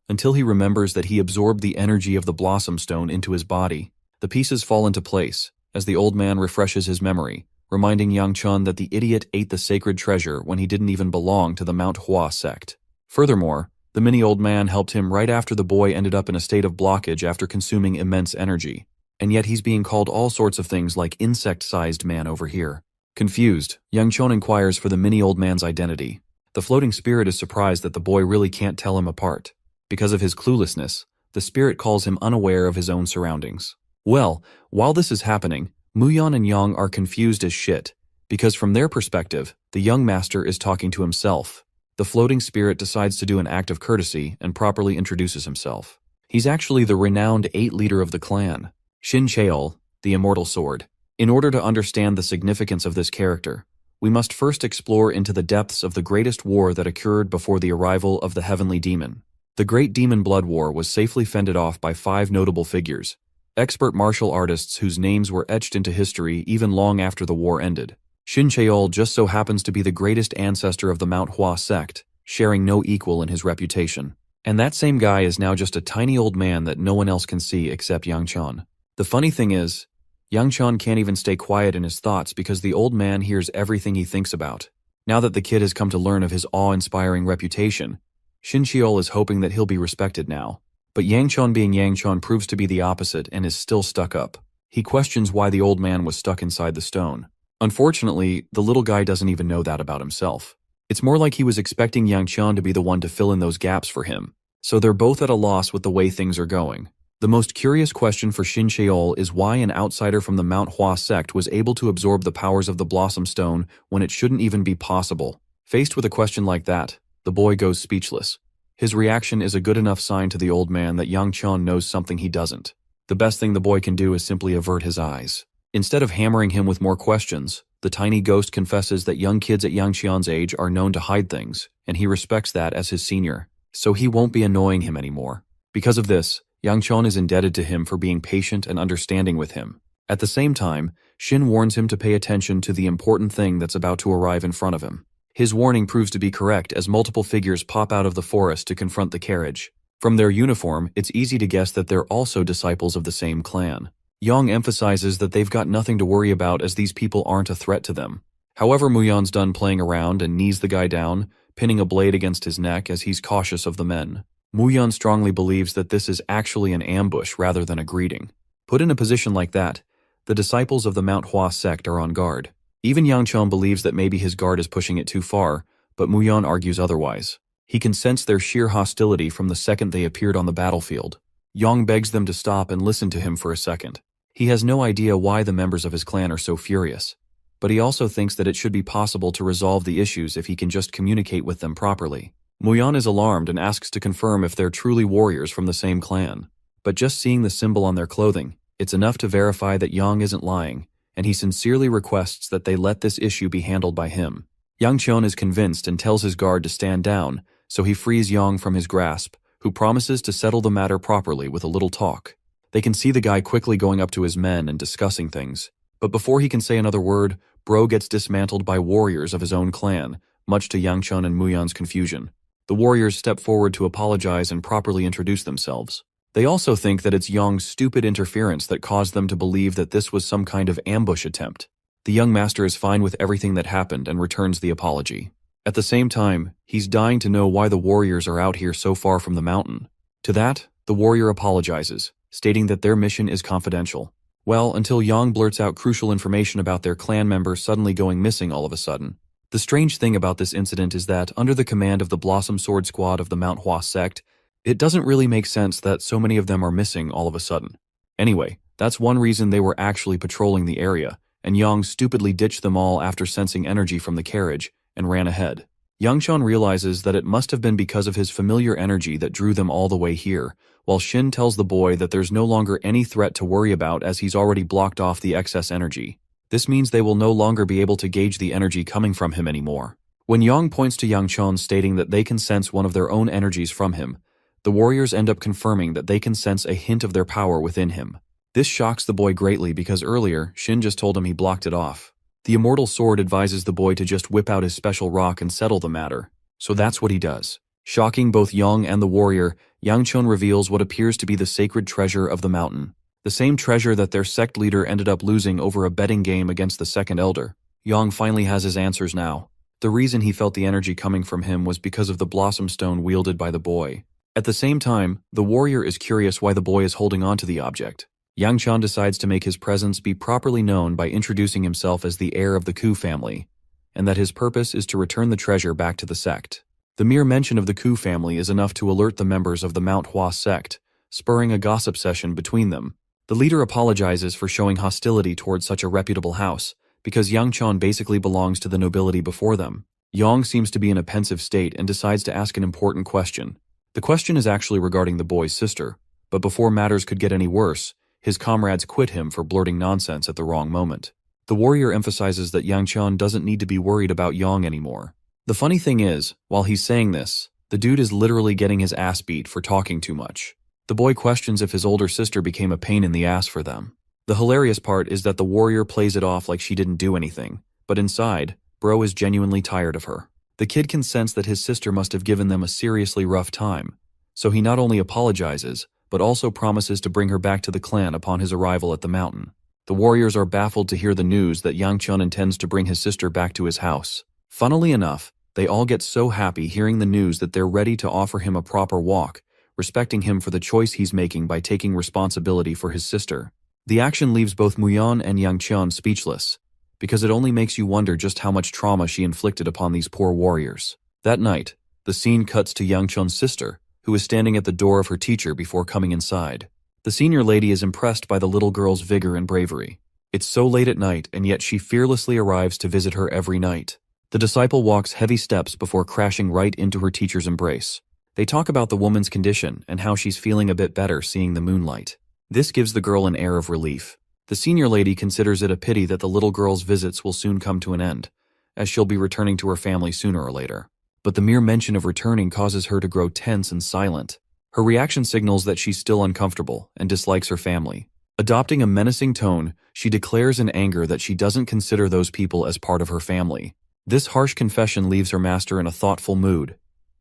until he remembers that he absorbed the energy of the Blossom Stone into his body. The pieces fall into place, as the old man refreshes his memory, reminding Yang Chun that the idiot ate the sacred treasure when he didn't even belong to the Mount Hua sect. Furthermore, the mini old man helped him right after the boy ended up in a state of blockage after consuming immense energy. And yet he's being called all sorts of things like insect-sized man over here. Confused, Yang Chun inquires for the mini old man's identity. The floating spirit is surprised that the boy really can't tell him apart. Because of his cluelessness, the spirit calls him unaware of his own surroundings. Well, while this is happening, Muyan and Yang are confused as shit, because from their perspective, the young master is talking to himself. The floating spirit decides to do an act of courtesy and properly introduces himself. He's actually the renowned 8th leader of the clan, Shin Cheol, the Immortal Sword. In order to understand the significance of this character, we must first explore into the depths of the greatest war that occurred before the arrival of the Heavenly Demon. The Great Demon Blood War was safely fended off by 5 notable figures, expert martial artists whose names were etched into history even long after the war ended. Shin Cheol just so happens to be the greatest ancestor of the Mount Hua sect, sharing no equal in his reputation. And that same guy is now just a tiny old man that no one else can see except Yang Chun. The funny thing is, Yang Chun can't even stay quiet in his thoughts because the old man hears everything he thinks about. Now that the kid has come to learn of his awe-inspiring reputation, Shin Cheol is hoping that he'll be respected now. But Yang Chun being Yang Chun proves to be the opposite and is still stuck up. He questions why the old man was stuck inside the stone. Unfortunately, the little guy doesn't even know that about himself. It's more like he was expecting Yang Qian to be the one to fill in those gaps for him. So they're both at a loss with the way things are going. The most curious question for Xin Sheol is why an outsider from the Mount Hua sect was able to absorb the powers of the Blossom Stone when it shouldn't even be possible. Faced with a question like that, the boy goes speechless. His reaction is a good enough sign to the old man that Yang Qian knows something he doesn't. The best thing the boy can do is simply avert his eyes. Instead of hammering him with more questions, the tiny ghost confesses that young kids at Yang Qian's age are known to hide things, and he respects that as his senior, so he won't be annoying him anymore. Because of this, Yang Qian is indebted to him for being patient and understanding with him. At the same time, Xin warns him to pay attention to the important thing that's about to arrive in front of him. His warning proves to be correct as multiple figures pop out of the forest to confront the carriage. From their uniform, it's easy to guess that they're also disciples of the same clan. Yang emphasizes that they've got nothing to worry about as these people aren't a threat to them. However, Muyan's done playing around and knees the guy down, pinning a blade against his neck as he's cautious of the men. Muyan strongly believes that this is actually an ambush rather than a greeting. Put in a position like that, the disciples of the Mount Hua sect are on guard. Even Yang Qian believes that maybe his guard is pushing it too far, but Muyan argues otherwise. He can sense their sheer hostility from the second they appeared on the battlefield. Yang begs them to stop and listen to him for a second. He has no idea why the members of his clan are so furious, but he also thinks that it should be possible to resolve the issues if he can just communicate with them properly. Muyan is alarmed and asks to confirm if they're truly warriors from the same clan. But just seeing the symbol on their clothing, it's enough to verify that Yang isn't lying, and he sincerely requests that they let this issue be handled by him. Yang Qian is convinced and tells his guard to stand down, so he frees Yang from his grasp, who promises to settle the matter properly with a little talk. They can see the guy quickly going up to his men and discussing things. But before he can say another word, Bro gets dismantled by warriors of his own clan, much to Yang Qian and Muyan's confusion. The warriors step forward to apologize and properly introduce themselves. They also think that it's Yang's stupid interference that caused them to believe that this was some kind of ambush attempt. The young master is fine with everything that happened and returns the apology. At the same time, he's dying to know why the warriors are out here so far from the mountain. To that, the warrior apologizes, stating that their mission is confidential. Well, until Yang blurts out crucial information about their clan member suddenly going missing all of a sudden. The strange thing about this incident is that, under the command of the Blossom Sword Squad of the Mount Hua sect, it doesn't really make sense that so many of them are missing all of a sudden. Anyway, that's one reason they were actually patrolling the area, and Yang stupidly ditched them all after sensing energy from the carriage, and ran ahead. Yang Qian realizes that it must have been because of his familiar energy that drew them all the way here, while Xin tells the boy that there's no longer any threat to worry about as he's already blocked off the excess energy. This means they will no longer be able to gauge the energy coming from him anymore. When Yang points to Yang Qian stating that they can sense one of their own energies from him, the warriors end up confirming that they can sense a hint of their power within him. This shocks the boy greatly because earlier, Xin just told him he blocked it off. The immortal sword advises the boy to just whip out his special rock and settle the matter. So that's what he does. Shocking both Yang and the warrior, Yang Qian reveals what appears to be the sacred treasure of the mountain. The same treasure that their sect leader ended up losing over a betting game against the second elder. Yang finally has his answers now. The reason he felt the energy coming from him was because of the blossom stone wielded by the boy. At the same time, the warrior is curious why the boy is holding on to the object. Yang Qian decides to make his presence be properly known by introducing himself as the heir of the Ku family, and that his purpose is to return the treasure back to the sect. The mere mention of the Ku family is enough to alert the members of the Mount Hua sect, spurring a gossip session between them. The leader apologizes for showing hostility towards such a reputable house, because Yang Qian basically belongs to the nobility before them. Yang seems to be in a pensive state and decides to ask an important question. The question is actually regarding the boy's sister, but before matters could get any worse, his comrades quit him for blurting nonsense at the wrong moment. The warrior emphasizes that Yang Qian doesn't need to be worried about Yang anymore. The funny thing is, while he's saying this, the dude is literally getting his ass beat for talking too much. The boy questions if his older sister became a pain in the ass for them. The hilarious part is that the warrior plays it off like she didn't do anything, but inside, Bro is genuinely tired of her. The kid can sense that his sister must have given them a seriously rough time, so he not only apologizes, but also promises to bring her back to the clan upon his arrival at the mountain. The warriors are baffled to hear the news that Yang Qian intends to bring his sister back to his house. Funnily enough, they all get so happy hearing the news that they're ready to offer him a proper walk, respecting him for the choice he's making by taking responsibility for his sister. The action leaves both Muyan and Yang Qian speechless. because it only makes you wonder just how much trauma she inflicted upon these poor warriors. That night, the scene cuts to Yang Chun's sister, who is standing at the door of her teacher before coming inside. The senior lady is impressed by the little girl's vigor and bravery. It's so late at night, and yet she fearlessly arrives to visit her every night. The disciple walks heavy steps before crashing right into her teacher's embrace. They talk about the woman's condition and how she's feeling a bit better seeing the moonlight. This gives the girl an air of relief. The senior lady considers it a pity that the little girl's visits will soon come to an end, as she'll be returning to her family sooner or later. But the mere mention of returning causes her to grow tense and silent. Her reaction signals that she's still uncomfortable and dislikes her family. Adopting a menacing tone, she declares in anger that she doesn't consider those people as part of her family. This harsh confession leaves her master in a thoughtful mood,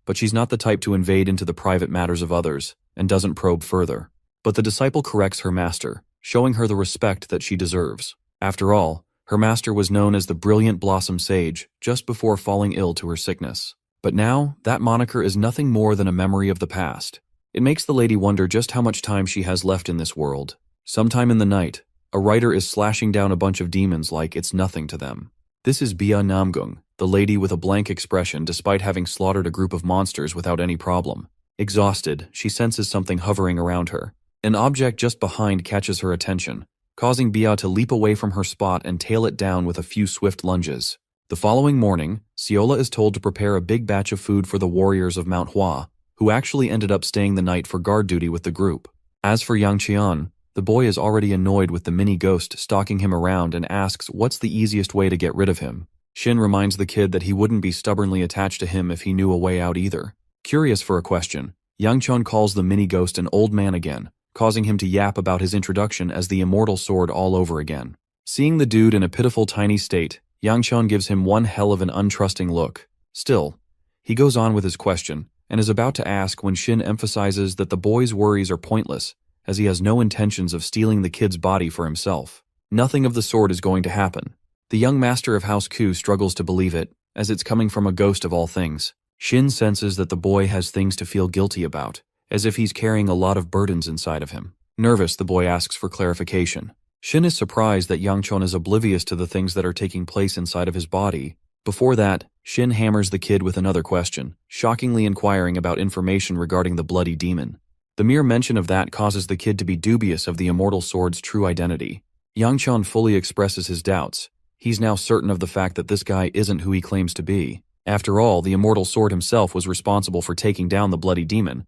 but she's not the type to invade into the private matters of others and doesn't probe further. But the disciple corrects her master, showing her the respect that she deserves. After all, her master was known as the brilliant Blossom Sage just before falling ill to her sickness. But now, that moniker is nothing more than a memory of the past. It makes the lady wonder just how much time she has left in this world. Sometime in the night, a rider is slashing down a bunch of demons like it's nothing to them. This is Bia Namgung, the lady with a blank expression despite having slaughtered a group of monsters without any problem. Exhausted, she senses something hovering around her. An object just behind catches her attention, causing Bia to leap away from her spot and tail it down with a few swift lunges. The following morning, Ciola is told to prepare a big batch of food for the warriors of Mount Hua, who actually ended up staying the night for guard duty with the group. As for Yang Qian, the boy is already annoyed with the mini-ghost stalking him around and asks what's the easiest way to get rid of him. Shin reminds the kid that he wouldn't be stubbornly attached to him if he knew a way out either. Curious for a question, Yang Chun calls the mini-ghost an old man again, causing him to yap about his introduction as the immortal sword all over again. Seeing the dude in a pitiful tiny state, Yang Chun gives him one hell of an untrusting look. Still, he goes on with his question, and is about to ask when Shin emphasizes that the boy's worries are pointless, as he has no intentions of stealing the kid's body for himself. Nothing of the sort is going to happen. The young master of House Ku struggles to believe it, as it's coming from a ghost of all things. Shin senses that the boy has things to feel guilty about, as if he's carrying a lot of burdens inside of him. Nervous, the boy asks for clarification. Shin is surprised that Yang Chun is oblivious to the things that are taking place inside of his body. Before that, Shin hammers the kid with another question, shockingly inquiring about information regarding the bloody demon. The mere mention of that causes the kid to be dubious of the immortal sword's true identity. Yang Chun fully expresses his doubts. He's now certain of the fact that this guy isn't who he claims to be. After all, the immortal sword himself was responsible for taking down the bloody demon.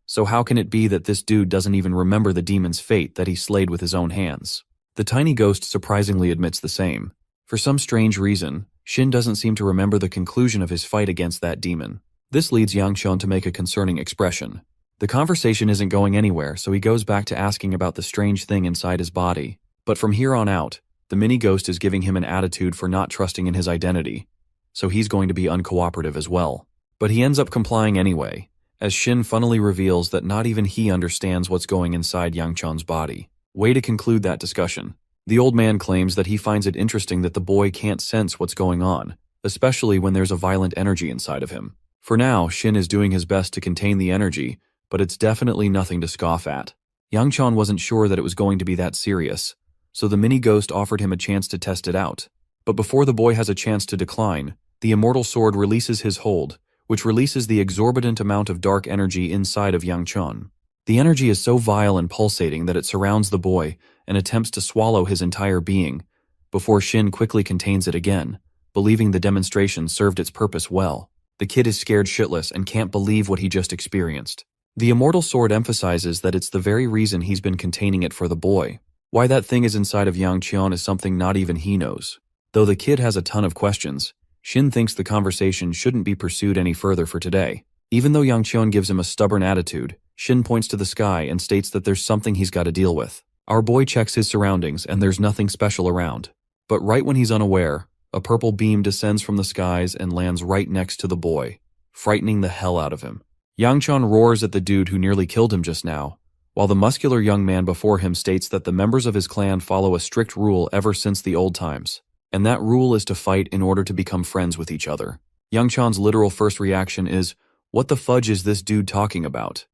So how can it be that this dude doesn't even remember the demon's fate that he slayed with his own hands? The tiny ghost surprisingly admits the same. For some strange reason, Shin doesn't seem to remember the conclusion of his fight against that demon. This leads Yang Chun to make a concerning expression. The conversation isn't going anywhere, so he goes back to asking about the strange thing inside his body. But from here on out, the mini-ghost is giving him an attitude for not trusting in his identity, so he's going to be uncooperative as well. But he ends up complying anyway, as Shin funnily reveals that not even he understands what's going inside Yang Chun's body. Way to conclude that discussion. The old man claims that he finds it interesting that the boy can't sense what's going on, especially when there's a violent energy inside of him. For now, Shin is doing his best to contain the energy, but it's definitely nothing to scoff at. Yang Chun wasn't sure that it was going to be that serious, so the mini-ghost offered him a chance to test it out. But before the boy has a chance to decline, the immortal sword releases his hold, which releases the exorbitant amount of dark energy inside of Yang Chun. The energy is so vile and pulsating that it surrounds the boy and attempts to swallow his entire being, before Shin quickly contains it again, believing the demonstration served its purpose well. The kid is scared shitless and can't believe what he just experienced. The immortal sword emphasizes that it's the very reason he's been containing it for the boy. Why that thing is inside of Yang Chun is something not even he knows. Though the kid has a ton of questions, Shin thinks the conversation shouldn't be pursued any further for today. Even though Yang Chun gives him a stubborn attitude, Shin points to the sky and states that there's something he's got to deal with. Our boy checks his surroundings and there's nothing special around. But right when he's unaware, a purple beam descends from the skies and lands right next to the boy, frightening the hell out of him. Yang Chun roars at the dude who nearly killed him just now, while the muscular young man before him states that the members of his clan follow a strict rule ever since the old times, and that rule is to fight in order to become friends with each other. Yang Chun's literal first reaction is, "What the fudge is this dude talking about?"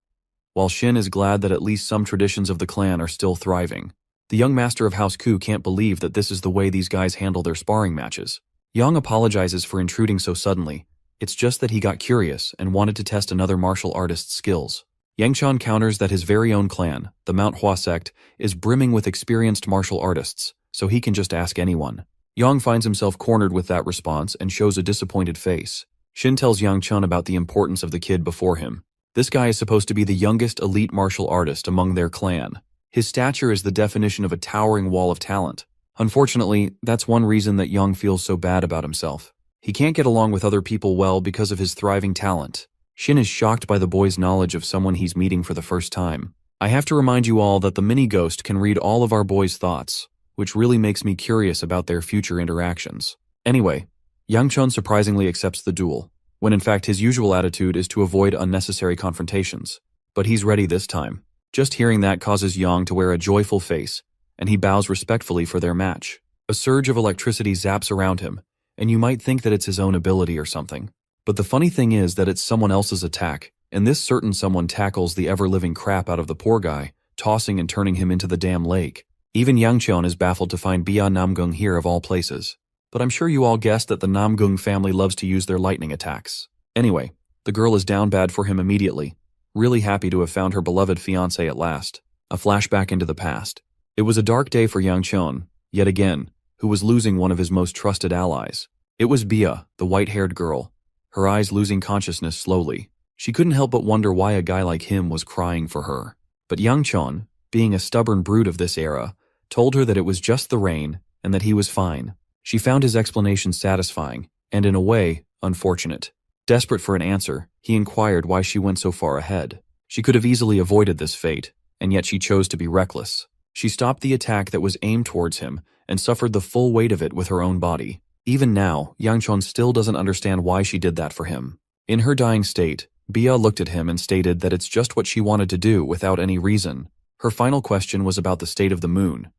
While Shin is glad that at least some traditions of the clan are still thriving. The young master of House Ku can't believe that this is the way these guys handle their sparring matches. Yang apologizes for intruding so suddenly. It's just that he got curious and wanted to test another martial artist's skills. Yang Chan counters that his very own clan, the Mount Hua sect, is brimming with experienced martial artists, so he can just ask anyone. Yang finds himself cornered with that response and shows a disappointed face. Shin tells Yang Chan about the importance of the kid before him. This guy is supposed to be the youngest elite martial artist among their clan. His stature is the definition of a towering wall of talent. Unfortunately, that's one reason that Yang feels so bad about himself. He can't get along with other people well because of his thriving talent. Shin is shocked by the boy's knowledge of someone he's meeting for the first time. I have to remind you all that the mini-ghost can read all of our boys' thoughts, which really makes me curious about their future interactions. Anyway, Yang Chun surprisingly accepts the duel, when in fact his usual attitude is to avoid unnecessary confrontations. But he's ready this time. Just hearing that causes Yang to wear a joyful face, and he bows respectfully for their match. A surge of electricity zaps around him, and you might think that it's his own ability or something. But the funny thing is that it's someone else's attack, and this certain someone tackles the ever-living crap out of the poor guy, tossing and turning him into the damn lake. Even Yang Cheon is baffled to find Bia Namgung here of all places. But I'm sure you all guessed that the Namgung family loves to use their lightning attacks. Anyway, the girl is down bad for him immediately, really happy to have found her beloved fiancé at last. A flashback into the past. It was a dark day for Yang Cheon, yet again, who was losing one of his most trusted allies. It was Bia, the white-haired girl, her eyes losing consciousness slowly. She couldn't help but wonder why a guy like him was crying for her. But Yang Cheon, being a stubborn brute of this era, told her that it was just the rain and that he was fine. She found his explanation satisfying and, in a way, unfortunate. Desperate for an answer, he inquired why she went so far ahead. She could have easily avoided this fate, and yet she chose to be reckless. She stopped the attack that was aimed towards him and suffered the full weight of it with her own body. Even now, Yang Chon still doesn't understand why she did that for him. In her dying state, Bia looked at him and stated that it's just what she wanted to do without any reason. Her final question was about the state of the moon.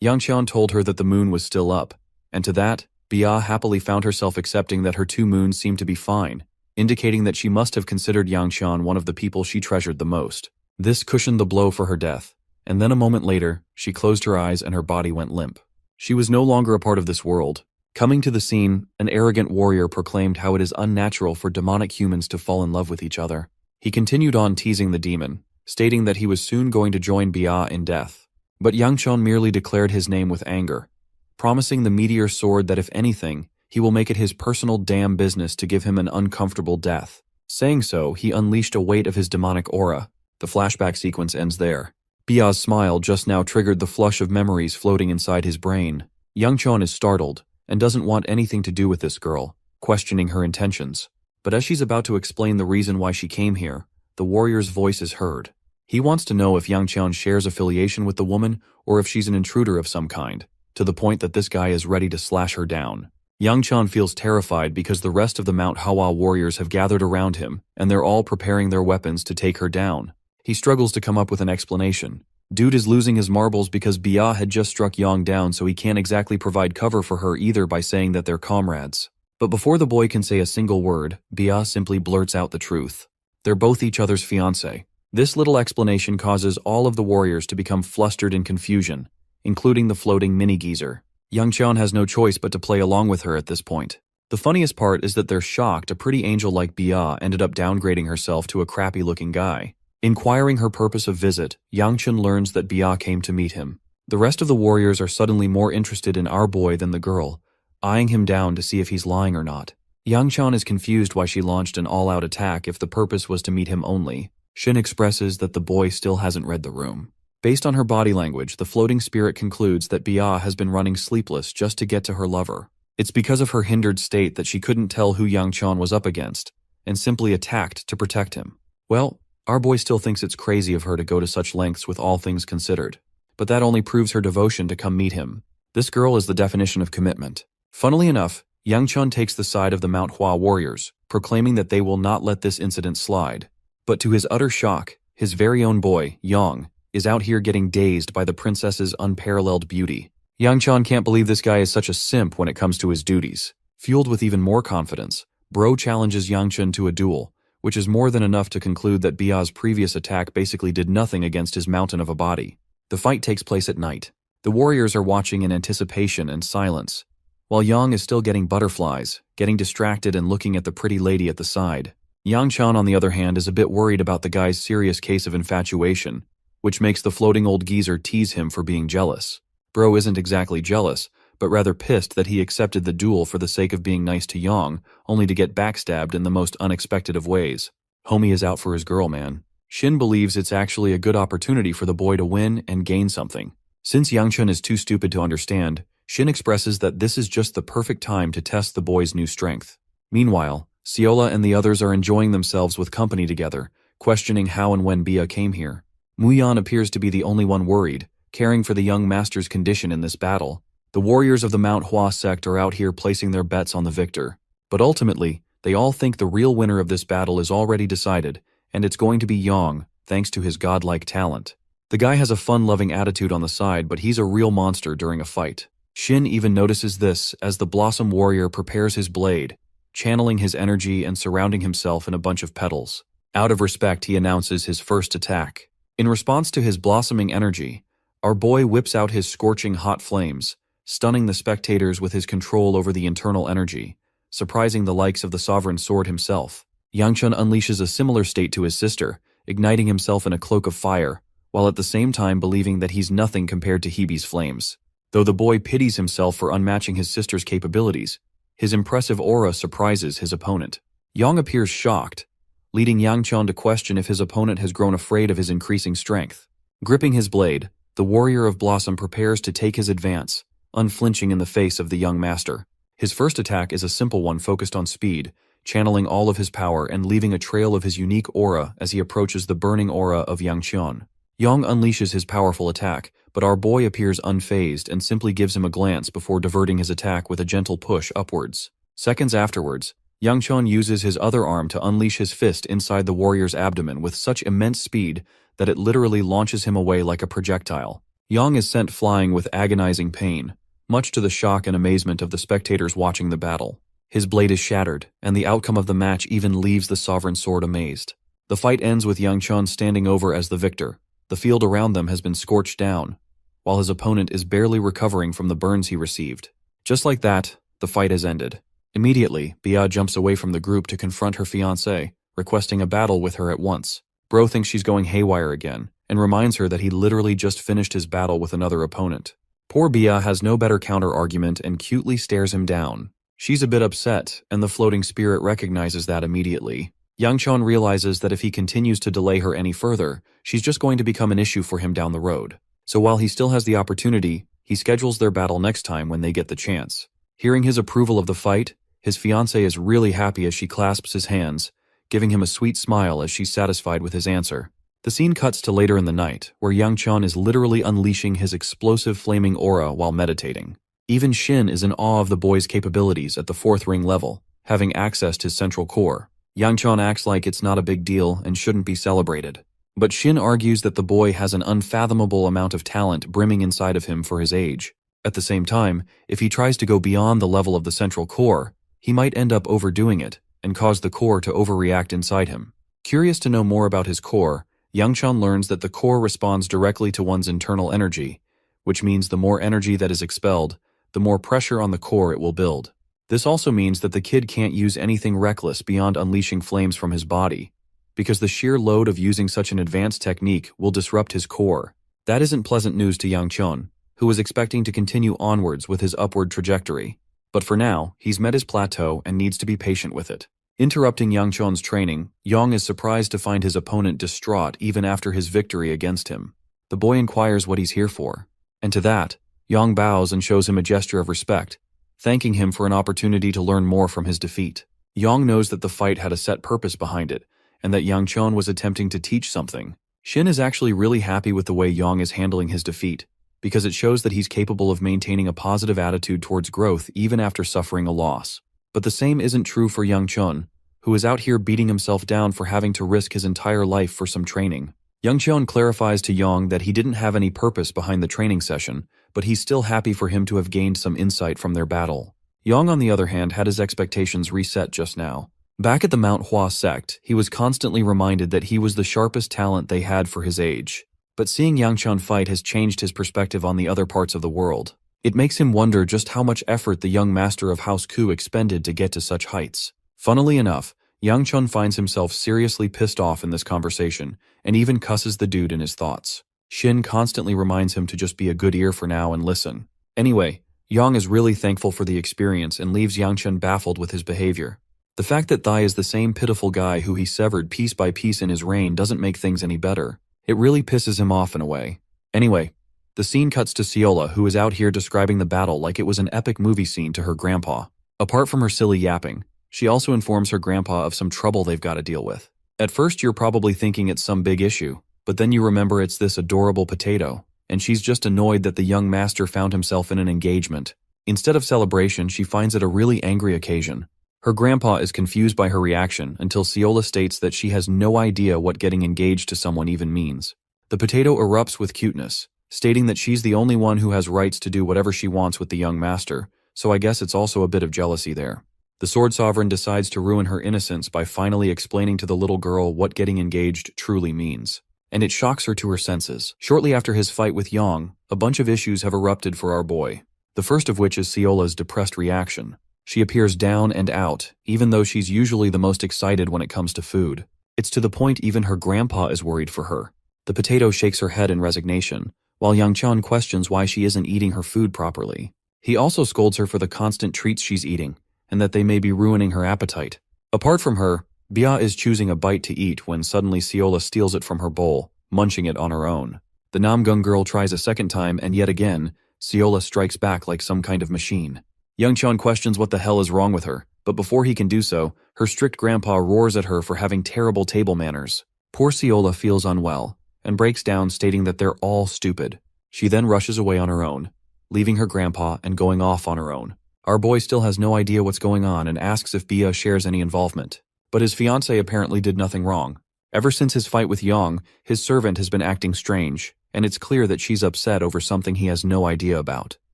Yang Qian told her that the moon was still up, and to that, Bia happily found herself accepting that her two moons seemed to be fine, indicating that she must have considered Yang Qian one of the people she treasured the most. This cushioned the blow for her death, and then a moment later, she closed her eyes and her body went limp. She was no longer a part of this world. Coming to the scene, an arrogant warrior proclaimed how it is unnatural for demonic humans to fall in love with each other. He continued on teasing the demon, stating that he was soon going to join Bia in death. But Yang Chon merely declared his name with anger, promising the meteor sword that if anything, he will make it his personal damn business to give him an uncomfortable death. Saying so, he unleashed a weight of his demonic aura. The flashback sequence ends there. Bia's smile just now triggered the flush of memories floating inside his brain. Yang Chon is startled, and doesn't want anything to do with this girl, questioning her intentions. But as she's about to explain the reason why she came here, the warrior's voice is heard. He wants to know if Yang Qian shares affiliation with the woman or if she's an intruder of some kind, to the point that this guy is ready to slash her down. Yang Qian feels terrified because the rest of the Mount Hawa warriors have gathered around him and they're all preparing their weapons to take her down. He struggles to come up with an explanation. Dude is losing his marbles because Bia had just struck Yang down, so he can't exactly provide cover for her either by saying that they're comrades. But before the boy can say a single word, Bia simply blurts out the truth. They're both each other's fiancé. This little explanation causes all of the warriors to become flustered in confusion, including the floating mini-geezer. Yang Qian has no choice but to play along with her at this point. The funniest part is that they're shocked a pretty angel like Bia ended up downgrading herself to a crappy-looking guy. Inquiring her purpose of visit, Yang Chen learns that Bia came to meet him. The rest of the warriors are suddenly more interested in our boy than the girl, eyeing him down to see if he's lying or not. Yang Chen is confused why she launched an all-out attack if the purpose was to meet him only. Shin expresses that the boy still hasn't read the room. Based on her body language, the floating spirit concludes that Bia has been running sleepless just to get to her lover. It's because of her hindered state that she couldn't tell who Yang Chen was up against, and simply attacked to protect him. Well, our boy still thinks it's crazy of her to go to such lengths with all things considered. But that only proves her devotion to come meet him. This girl is the definition of commitment. Funnily enough, Yang Chen takes the side of the Mount Hua warriors, proclaiming that they will not let this incident slide. But to his utter shock, his very own boy, Yang, is out here getting dazed by the princess's unparalleled beauty. Yang Chen can't believe this guy is such a simp when it comes to his duties. Fueled with even more confidence, Bro challenges Yang Chen to a duel, which is more than enough to conclude that Bia's previous attack basically did nothing against his mountain of a body. The fight takes place at night. The warriors are watching in anticipation and silence, while Yang is still getting butterflies, getting distracted and looking at the pretty lady at the side. Yang Chan, on the other hand, is a bit worried about the guy's serious case of infatuation, which makes the floating old geezer tease him for being jealous. Bro isn't exactly jealous, but rather pissed that he accepted the duel for the sake of being nice to Yang, only to get backstabbed in the most unexpected of ways. Homie is out for his girl, man. Shin believes it's actually a good opportunity for the boy to win and gain something. Since Yang Chun is too stupid to understand, Shin expresses that this is just the perfect time to test the boy's new strength. Meanwhile, Seola and the others are enjoying themselves with company together, questioning how and when Bia came here. Muyan appears to be the only one worried, caring for the young master's condition in this battle. The warriors of the Mount Hua sect are out here placing their bets on the victor. But ultimately, they all think the real winner of this battle is already decided, and it's going to be Yang, thanks to his godlike talent. The guy has a fun-loving attitude on the side, but he's a real monster during a fight. Shin even notices this as the Blossom Warrior prepares his blade, channeling his energy and surrounding himself in a bunch of petals. Out of respect, he announces his first attack. In response to his blossoming energy, our boy whips out his scorching hot flames, stunning the spectators with his control over the internal energy, surprising the likes of the Sovereign Sword himself. Yang Chun unleashes a similar state to his sister, igniting himself in a cloak of fire, while at the same time believing that he's nothing compared to Hebe's flames. Though the boy pities himself for unmatching his sister's capabilities, his impressive aura surprises his opponent. Yang appears shocked, leading Yang Chun to question if his opponent has grown afraid of his increasing strength. Gripping his blade, the Warrior of Blossom prepares to take his advance, unflinching in the face of the young master. His first attack is a simple one focused on speed, channeling all of his power and leaving a trail of his unique aura as he approaches the burning aura of Yang Chun. Yang unleashes his powerful attack, but our boy appears unfazed and simply gives him a glance before diverting his attack with a gentle push upwards. Seconds afterwards, Yang Chun uses his other arm to unleash his fist inside the warrior's abdomen with such immense speed that it literally launches him away like a projectile. Yang is sent flying with agonizing pain, much to the shock and amazement of the spectators watching the battle. His blade is shattered, and the outcome of the match even leaves the Sovereign Sword amazed. The fight ends with Yang Chun standing over as the victor. The field around them has been scorched down, while his opponent is barely recovering from the burns he received. Just like that, the fight has ended. Immediately, Bia jumps away from the group to confront her fiancé, requesting a battle with her at once. Bro thinks she's going haywire again, and reminds her that he literally just finished his battle with another opponent. Poor Bia has no better counter-argument and cutely stares him down. She's a bit upset, and the floating spirit recognizes that immediately. Yang Chun realizes that if he continues to delay her any further, she's just going to become an issue for him down the road. So while he still has the opportunity, he schedules their battle next time when they get the chance. Hearing his approval of the fight, his fiancée is really happy as she clasps his hands, giving him a sweet smile as she's satisfied with his answer. The scene cuts to later in the night, where Yang Chun is literally unleashing his explosive flaming aura while meditating. Even Shin is in awe of the boy's capabilities at the 4th ring level, having accessed his central core. Yang Chun acts like it's not a big deal and shouldn't be celebrated. But Shin argues that the boy has an unfathomable amount of talent brimming inside of him for his age. At the same time, if he tries to go beyond the level of the central core, he might end up overdoing it and cause the core to overreact inside him. Curious to know more about his core, Yang Chun learns that the core responds directly to one's internal energy, which means the more energy that is expelled, the more pressure on the core it will build. This also means that the kid can't use anything reckless beyond unleashing flames from his body, because the sheer load of using such an advanced technique will disrupt his core. That isn't pleasant news to Yang Chun, who was expecting to continue onwards with his upward trajectory. But for now, he's met his plateau and needs to be patient with it. Interrupting Yang Chun's training, Yang is surprised to find his opponent distraught even after his victory against him. The boy inquires what he's here for, and to that, Yang bows and shows him a gesture of respect, thanking him for an opportunity to learn more from his defeat. Yang knows that the fight had a set purpose behind it, and that Yang Chun was attempting to teach something. Shin is actually really happy with the way Yang is handling his defeat, because it shows that he's capable of maintaining a positive attitude towards growth even after suffering a loss. But the same isn't true for Yang Chun, who is out here beating himself down for having to risk his entire life for some training. Yang Chun clarifies to Yang that he didn't have any purpose behind the training session, but he's still happy for him to have gained some insight from their battle. Yang, on the other hand, had his expectations reset just now. Back at the Mount Hua sect, he was constantly reminded that he was the sharpest talent they had for his age. But seeing Yang Chun fight has changed his perspective on the other parts of the world. It makes him wonder just how much effort the young master of House Ku expended to get to such heights. Funnily enough, Yang Chun finds himself seriously pissed off in this conversation, and even cusses the dude in his thoughts. Shin constantly reminds him to just be a good ear for now and listen. Anyway, Yang is really thankful for the experience and leaves Yang Chun baffled with his behavior. The fact that Thai is the same pitiful guy who he severed piece by piece in his reign doesn't make things any better. It really pisses him off in a way. Anyway, the scene cuts to Seola, who is out here describing the battle like it was an epic movie scene to her grandpa. Apart from her silly yapping, she also informs her grandpa of some trouble they've got to deal with. At first you're probably thinking it's some big issue, but then you remember it's this adorable potato, and she's just annoyed that the young master found himself in an engagement. Instead of celebration, she finds it a really angry occasion. Her grandpa is confused by her reaction until Seola states that she has no idea what getting engaged to someone even means. The potato erupts with cuteness, stating that she's the only one who has rights to do whatever she wants with the young master, so I guess it's also a bit of jealousy there. The Sword Sovereign decides to ruin her innocence by finally explaining to the little girl what getting engaged truly means. And it shocks her to her senses. Shortly after his fight with Yang, a bunch of issues have erupted for our boy. The first of which is Seola's depressed reaction. She appears down and out, even though she's usually the most excited when it comes to food. It's to the point even her grandpa is worried for her. The potato shakes her head in resignation, while Yang Chun questions why she isn't eating her food properly. He also scolds her for the constant treats she's eating, and that they may be ruining her appetite. Apart from her, Bia is choosing a bite to eat when suddenly Seola steals it from her bowl, munching it on her own. The Namgung girl tries a second time, and yet again, Seola strikes back like some kind of machine. Yang Chun questions what the hell is wrong with her, but before he can do so, her strict grandpa roars at her for having terrible table manners. Poor Seola feels unwell, and breaks down stating that they're all stupid. She then rushes away on her own, leaving her grandpa and going off on her own. Our boy still has no idea what's going on and asks if Bia shares any involvement. But his fiancée apparently did nothing wrong. Ever since his fight with Yang, his servant has been acting strange, and it's clear that she's upset over something he has no idea about.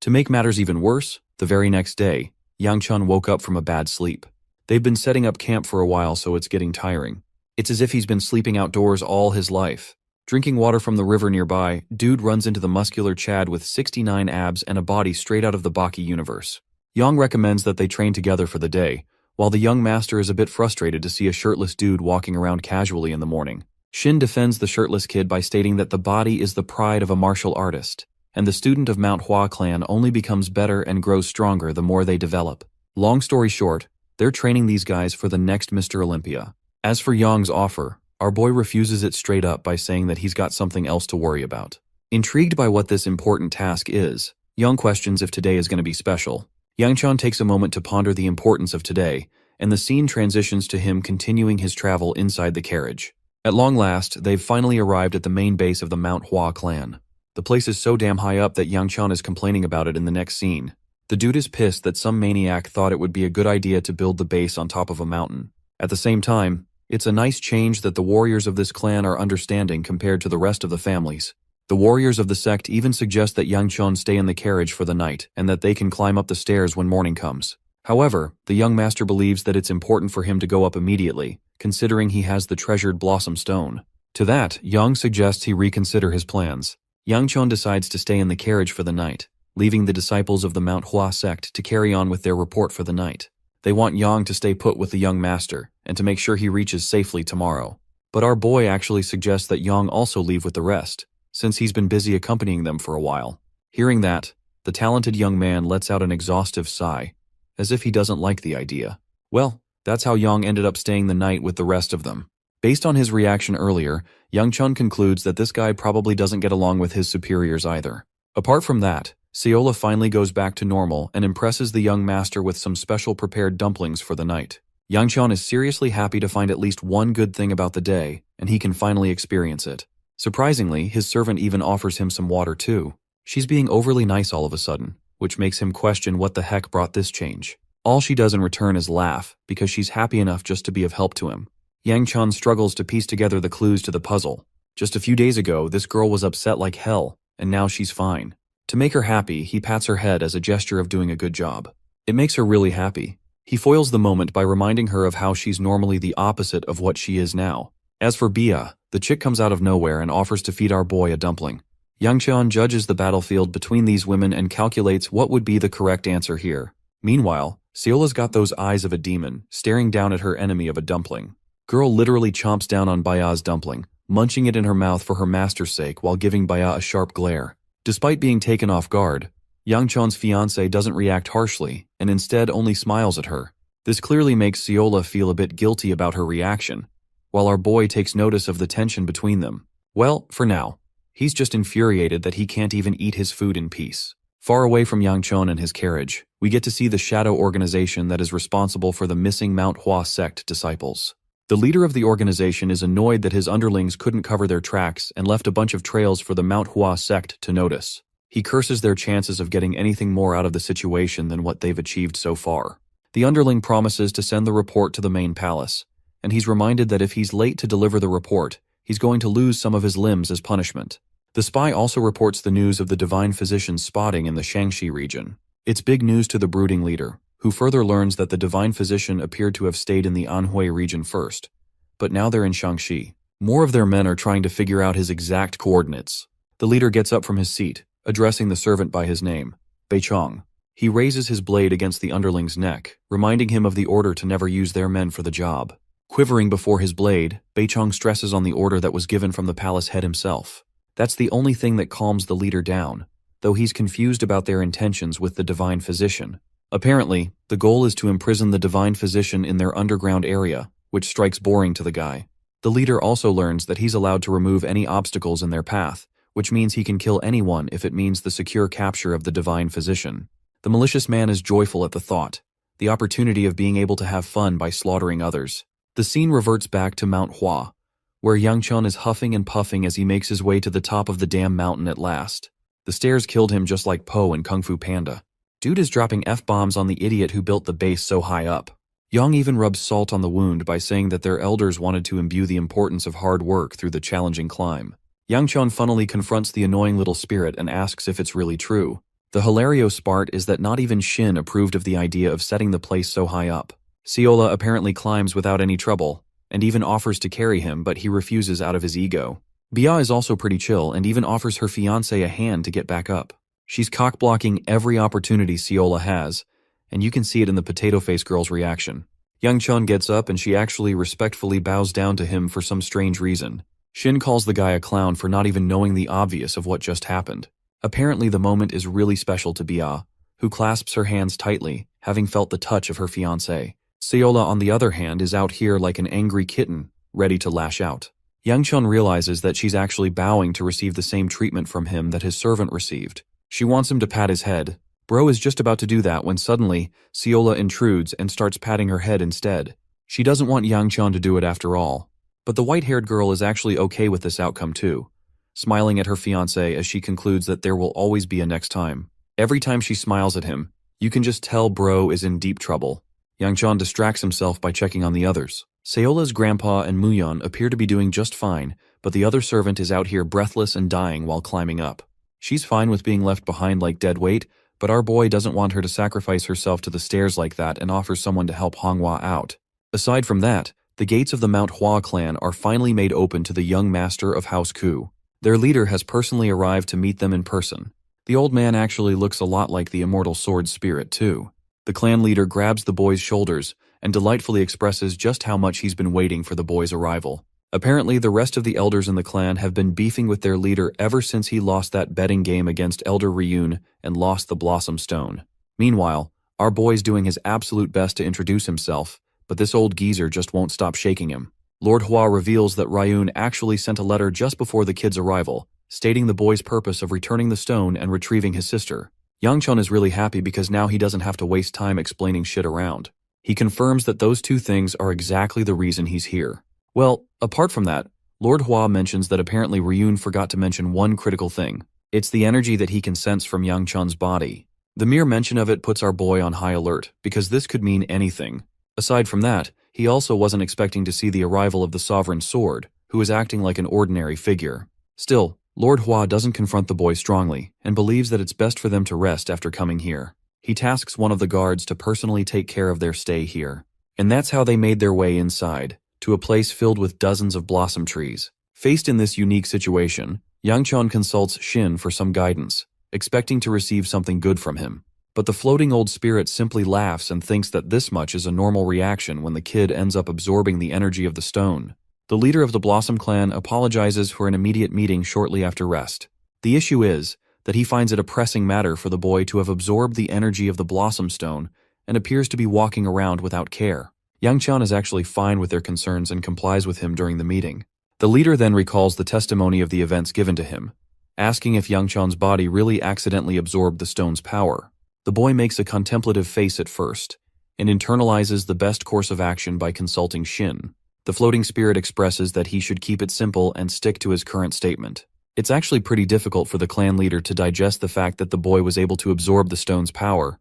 To make matters even worse, the very next day, Yang Chun woke up from a bad sleep. They've been setting up camp for a while, so it's getting tiring. It's as if he's been sleeping outdoors all his life. Drinking water from the river nearby, dude runs into the muscular Chad with 69 abs and a body straight out of the Baki universe. Yang recommends that they train together for the day, while the young master is a bit frustrated to see a shirtless dude walking around casually in the morning. Shin defends the shirtless kid by stating that the body is the pride of a martial artist, and the student of Mount Hua clan only becomes better and grows stronger the more they develop. Long story short, they're training these guys for the next Mr. Olympia. As for Yang's offer, our boy refuses it straight up by saying that he's got something else to worry about. Intrigued by what this important task is, Yang questions if today is going to be special. Yang Chun takes a moment to ponder the importance of today, and the scene transitions to him continuing his travel inside the carriage. At long last, they've finally arrived at the main base of the Mount Hua clan. The place is so damn high up that Yang Chun is complaining about it in the next scene. The dude is pissed that some maniac thought it would be a good idea to build the base on top of a mountain. At the same time, it's a nice change that the warriors of this clan are understanding compared to the rest of the families. The warriors of the sect even suggest that Yang Chun stay in the carriage for the night and that they can climb up the stairs when morning comes. However, the young master believes that it's important for him to go up immediately, considering he has the treasured Blossom Stone. To that, Yang suggests he reconsider his plans. Yang Chun decides to stay in the carriage for the night, leaving the disciples of the Mount Hua sect to carry on with their report for the night. They want Yang to stay put with the young master, and to make sure he reaches safely tomorrow. But our boy actually suggests that Yang also leave with the rest, since he's been busy accompanying them for a while. Hearing that, the talented young man lets out an exhaustive sigh, as if he doesn't like the idea. Well, that's how Yang ended up staying the night with the rest of them. Based on his reaction earlier, Yang Chun concludes that this guy probably doesn't get along with his superiors either. Apart from that, Seola finally goes back to normal and impresses the young master with some special prepared dumplings for the night. Yang Chun is seriously happy to find at least one good thing about the day, and he can finally experience it. Surprisingly, his servant even offers him some water too. She's being overly nice all of a sudden, which makes him question what the heck brought this change. All she does in return is laugh, because she's happy enough just to be of help to him. Yang Chun struggles to piece together the clues to the puzzle. Just a few days ago, this girl was upset like hell, and now she's fine. To make her happy, he pats her head as a gesture of doing a good job. It makes her really happy. He foils the moment by reminding her of how she's normally the opposite of what she is now. As for Bia, The chick comes out of nowhere and offers to feed our boy a dumpling. Yang Qian judges the battlefield between these women and calculates what would be the correct answer here. Meanwhile, Seola's got those eyes of a demon, staring down at her enemy of a dumpling. Girl literally chomps down on Baya's dumpling, munching it in her mouth for her master's sake while giving Baya a sharp glare. Despite being taken off guard, Yang Qian's fiancé doesn't react harshly, and instead only smiles at her. This clearly makes Seola feel a bit guilty about her reaction, while our boy takes notice of the tension between them. Well, for now, he's just infuriated that he can't even eat his food in peace. Far away from Yang Qian and his carriage, we get to see the shadow organization that is responsible for the missing Mount Hua sect disciples. The leader of the organization is annoyed that his underlings couldn't cover their tracks and left a bunch of trails for the Mount Hua sect to notice. He curses their chances of getting anything more out of the situation than what they've achieved so far. The underling promises to send the report to the main palace, and he's reminded that if he's late to deliver the report, he's going to lose some of his limbs as punishment. The spy also reports the news of the divine physician's spotting in the Shangxi region. It's big news to the brooding leader, who further learns that the divine physician appeared to have stayed in the Anhui region first, but now they're in Shangxi. More of their men are trying to figure out his exact coordinates. The leader gets up from his seat, addressing the servant by his name, Beichong. He raises his blade against the underling's neck, reminding him of the order to never use their men for the job. Quivering before his blade, Beichong stresses on the order that was given from the palace head himself. That's the only thing that calms the leader down, though he's confused about their intentions with the divine physician. Apparently, the goal is to imprison the divine physician in their underground area, which strikes boring to the guy. The leader also learns that he's allowed to remove any obstacles in their path, which means he can kill anyone if it means the secure capture of the divine physician. The malicious man is joyful at the thought, the opportunity of being able to have fun by slaughtering others. The scene reverts back to Mount Hua, where Yang Qian is huffing and puffing as he makes his way to the top of the damn mountain at last. The stairs killed him just like Po in Kung Fu Panda. Dude is dropping F-bombs on the idiot who built the base so high up. Yang even rubs salt on the wound by saying that their elders wanted to imbue the importance of hard work through the challenging climb. Yang Qian funnily confronts the annoying little spirit and asks if it's really true. The hilarious part is that not even Shin approved of the idea of setting the place so high up. Seola apparently climbs without any trouble, and even offers to carry him, but he refuses out of his ego. Bia is also pretty chill and even offers her fiancé a hand to get back up. She's cock-blocking every opportunity Seola has, and you can see it in the potato face girl's reaction. Yang Qian gets up and she actually respectfully bows down to him for some strange reason. Shin calls the guy a clown for not even knowing the obvious of what just happened. Apparently the moment is really special to Bia, who clasps her hands tightly, having felt the touch of her fiancé. Seola, on the other hand, is out here like an angry kitten, ready to lash out. Yang Qian realizes that she's actually bowing to receive the same treatment from him that his servant received. She wants him to pat his head. Bro is just about to do that when suddenly, Seola intrudes and starts patting her head instead. She doesn't want Yang Qian to do it after all. But the white-haired girl is actually okay with this outcome too, smiling at her fiancé as she concludes that there will always be a next time. Every time she smiles at him, you can just tell bro is in deep trouble. Yang Qian distracts himself by checking on the others. Seola's grandpa and Muyon appear to be doing just fine, but the other servant is out here breathless and dying while climbing up. She's fine with being left behind like dead weight, but our boy doesn't want her to sacrifice herself to the stairs like that and offers someone to help Honghua out. Aside from that, the gates of the Mount Hua clan are finally made open to the young master of House Ku. Their leader has personally arrived to meet them in person. The old man actually looks a lot like the immortal sword spirit too. The clan leader grabs the boy's shoulders and delightfully expresses just how much he's been waiting for the boy's arrival. Apparently, the rest of the elders in the clan have been beefing with their leader ever since he lost that betting game against Elder Ryun and lost the Blossom Stone. Meanwhile, our boy's doing his absolute best to introduce himself, but this old geezer just won't stop shaking him. Lord Hua reveals that Ryun actually sent a letter just before the kid's arrival, stating the boy's purpose of returning the stone and retrieving his sister. Yang Qian is really happy because now he doesn't have to waste time explaining shit around. He confirms that those two things are exactly the reason he's here. Well, apart from that, Lord Hua mentions that apparently Ryun forgot to mention one critical thing. It's the energy that he can sense from Yang Qian's body. The mere mention of it puts our boy on high alert, because this could mean anything. Aside from that, he also wasn't expecting to see the arrival of the Sovereign Sword, who is acting like an ordinary figure. Still, Lord Hua doesn't confront the boy strongly, and believes that it's best for them to rest after coming here. He tasks one of the guards to personally take care of their stay here. And that's how they made their way inside, to a place filled with dozens of blossom trees. Faced in this unique situation, Yang Chun consults Shin for some guidance, expecting to receive something good from him. But the floating old spirit simply laughs and thinks that this much is a normal reaction when the kid ends up absorbing the energy of the stone. The leader of the Blossom clan apologizes for an immediate meeting shortly after rest. The issue is that he finds it a pressing matter for the boy to have absorbed the energy of the Blossom Stone and appears to be walking around without care. Yang Chun is actually fine with their concerns and complies with him during the meeting. The leader then recalls the testimony of the events given to him, asking if Yang Chun's body really accidentally absorbed the stone's power. The boy makes a contemplative face at first, and internalizes the best course of action by consulting Shin. The floating spirit expresses that he should keep it simple and stick to his current statement. It's actually pretty difficult for the clan leader to digest the fact that the boy was able to absorb the stone's power,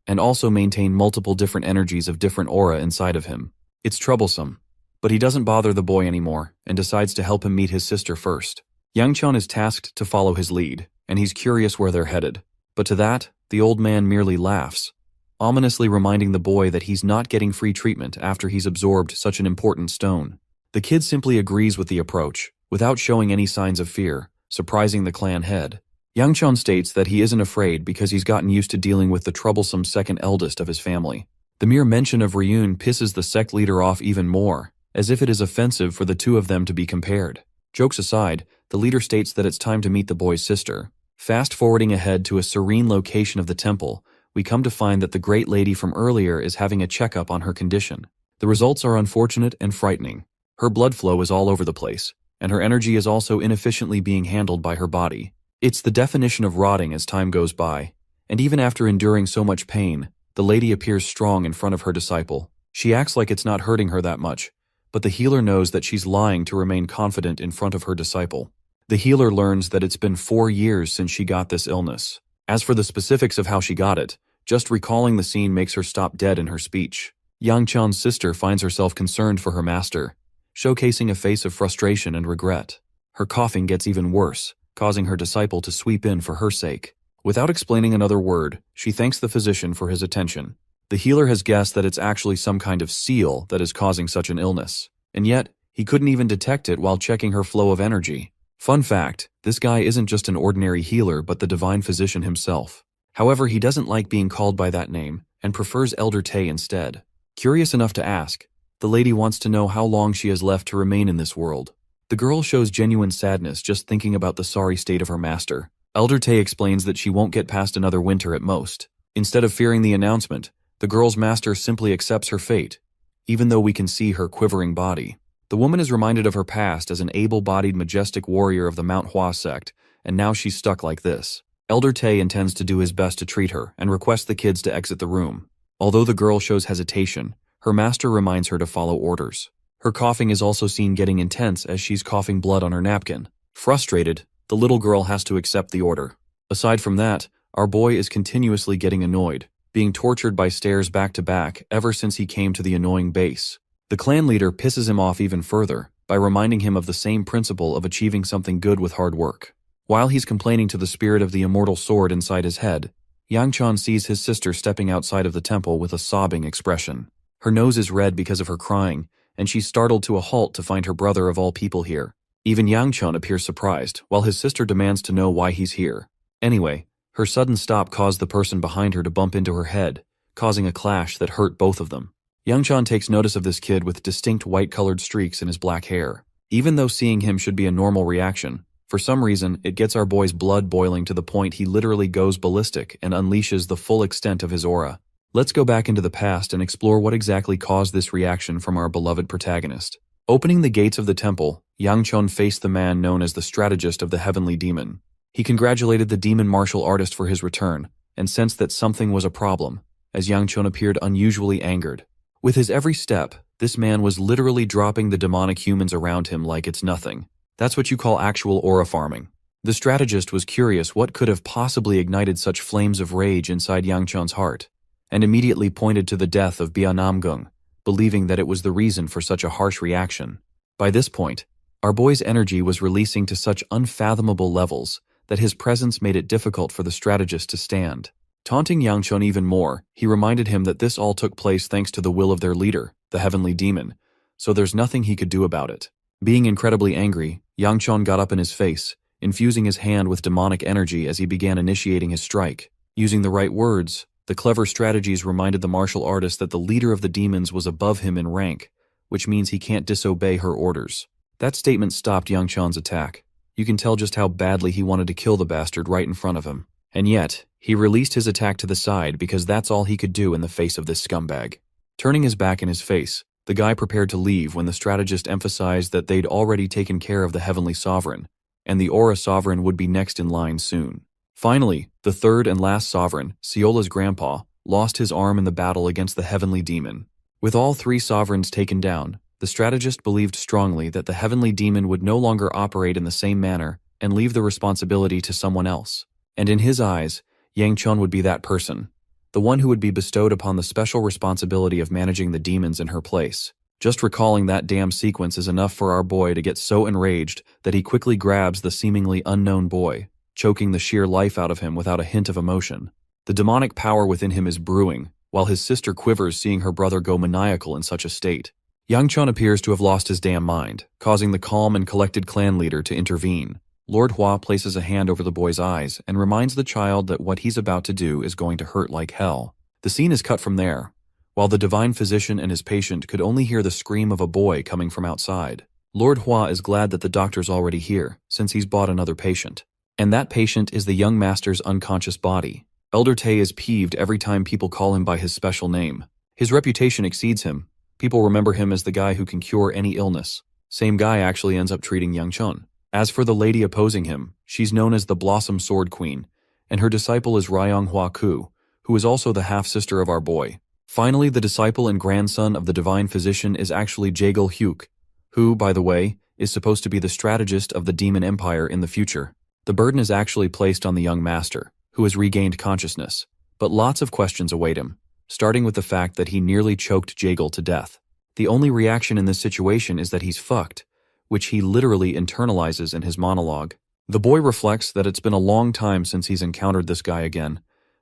and also maintain multiple different energies of different aura inside of him. It's troublesome, but he doesn't bother the boy anymore and decides to help him meet his sister first. Yang Chun is tasked to follow his lead, and he's curious where they're headed. But to that, the old man merely laughs, ominously reminding the boy that he's not getting free treatment after he's absorbed such an important stone. The kid simply agrees with the approach, without showing any signs of fear, surprising the clan head. Yang Chun states that he isn't afraid because he's gotten used to dealing with the troublesome second eldest of his family. The mere mention of Ryun pisses the sect leader off even more, as if it is offensive for the two of them to be compared. Jokes aside, the leader states that it's time to meet the boy's sister. Fast-forwarding ahead to a serene location of the temple, we come to find that the great lady from earlier is having a checkup on her condition. The results are unfortunate and frightening. Her blood flow is all over the place, and her energy is also inefficiently being handled by her body. It's the definition of rotting as time goes by, and even after enduring so much pain, the lady appears strong in front of her disciple. She acts like it's not hurting her that much, but the healer knows that she's lying to remain confident in front of her disciple. The healer learns that it's been 4 years since she got this illness. As for the specifics of how she got it, just recalling the scene makes her stop dead in her speech. Yang Chun's sister finds herself concerned for her master, showcasing a face of frustration and regret. Her coughing gets even worse, causing her disciple to sweep in for her sake. Without explaining another word, she thanks the physician for his attention. The healer has guessed that it's actually some kind of seal that is causing such an illness, and yet he couldn't even detect it while checking her flow of energy. Fun fact, this guy isn't just an ordinary healer but the divine physician himself. However, he doesn't like being called by that name and prefers Elder Tay instead. Curious enough to ask, the lady wants to know how long she has left to remain in this world. The girl shows genuine sadness just thinking about the sorry state of her master. Elder Tay explains that she won't get past another winter at most. Instead of fearing the announcement, the girl's master simply accepts her fate, even though we can see her quivering body. The woman is reminded of her past as an able-bodied majestic warrior of the Mount Hua sect, and now she's stuck like this. Elder Tay intends to do his best to treat her and requests the kids to exit the room. Although the girl shows hesitation, her master reminds her to follow orders. Her coughing is also seen getting intense as she's coughing blood on her napkin. Frustrated, the little girl has to accept the order. Aside from that, our boy is continuously getting annoyed, being tortured by stares back to back ever since he came to the annoying base. The clan leader pisses him off even further by reminding him of the same principle of achieving something good with hard work. While he's complaining to the spirit of the immortal sword inside his head, Yang Chun sees his sister stepping outside of the temple with a sobbing expression. Her nose is red because of her crying, and she's startled to a halt to find her brother of all people here. Even Yang Chun appears surprised, while his sister demands to know why he's here. Anyway, her sudden stop caused the person behind her to bump into her head, causing a clash that hurt both of them. Yang Chun takes notice of this kid with distinct white-colored streaks in his black hair. Even though seeing him should be a normal reaction, for some reason, it gets our boy's blood boiling to the point he literally goes ballistic and unleashes the full extent of his aura. Let's go back into the past and explore what exactly caused this reaction from our beloved protagonist. Opening the gates of the temple, Yang Chun faced the man known as the strategist of the Heavenly Demon. He congratulated the demon martial artist for his return, and sensed that something was a problem, as Yang Chun appeared unusually angered. With his every step, this man was literally dropping the demonic humans around him like it's nothing. That's what you call actual aura farming. The strategist was curious what could have possibly ignited such flames of rage inside Yang Chun's heart, and immediately pointed to the death of Bia Namgung, believing that it was the reason for such a harsh reaction. By this point, our boy's energy was releasing to such unfathomable levels that his presence made it difficult for the strategist to stand. Taunting Yang Chun even more, he reminded him that this all took place thanks to the will of their leader, the Heavenly Demon, so there's nothing he could do about it. Being incredibly angry, Yang Chun got up in his face, infusing his hand with demonic energy as he began initiating his strike. Using the right words, the clever strategies reminded the martial artist that the leader of the demons was above him in rank, which means he can't disobey her orders. That statement stopped Yang Chun's attack. You can tell just how badly he wanted to kill the bastard right in front of him. And yet, he released his attack to the side because that's all he could do in the face of this scumbag. Turning his back in his face, the guy prepared to leave when the strategist emphasized that they'd already taken care of the Heavenly Sovereign, and the Aura Sovereign would be next in line soon. Finally, the third and last Sovereign, Siola's grandpa, lost his arm in the battle against the Heavenly Demon. With all three Sovereigns taken down, the strategist believed strongly that the Heavenly Demon would no longer operate in the same manner and leave the responsibility to someone else. And in his eyes, Yang Chun would be that person, the one who would be bestowed upon the special responsibility of managing the demons in her place. Just recalling that damn sequence is enough for our boy to get so enraged that he quickly grabs the seemingly unknown boy, choking the sheer life out of him without a hint of emotion. The demonic power within him is brewing, while his sister quivers seeing her brother go maniacal in such a state. Yang Chun appears to have lost his damn mind, causing the calm and collected clan leader to intervene. Lord Hua places a hand over the boy's eyes and reminds the child that what he's about to do is going to hurt like hell. The scene is cut from there, while the divine physician and his patient could only hear the scream of a boy coming from outside. Lord Hua is glad that the doctor's already here, since he's bought another patient. And that patient is the young master's unconscious body. Elder Tay is peeved every time people call him by his special name. His reputation exceeds him. People remember him as the guy who can cure any illness. Same guy actually ends up treating Yang Chun. As for the lady opposing him, she's known as the Blossom Sword Queen, and her disciple is Ryong Hua Ku, who is also the half-sister of our boy. Finally, the disciple and grandson of the divine physician is actually Jaegul Hyuk, who, by the way, is supposed to be the strategist of the Demon Empire in the future. The burden is actually placed on the young master, who has regained consciousness, but lots of questions await him, starting with the fact that he nearly choked Jaegul to death. The only reaction in this situation is that he's fucked, which he literally internalizes in his monologue. The boy reflects that it's been a long time since he's encountered this guy again,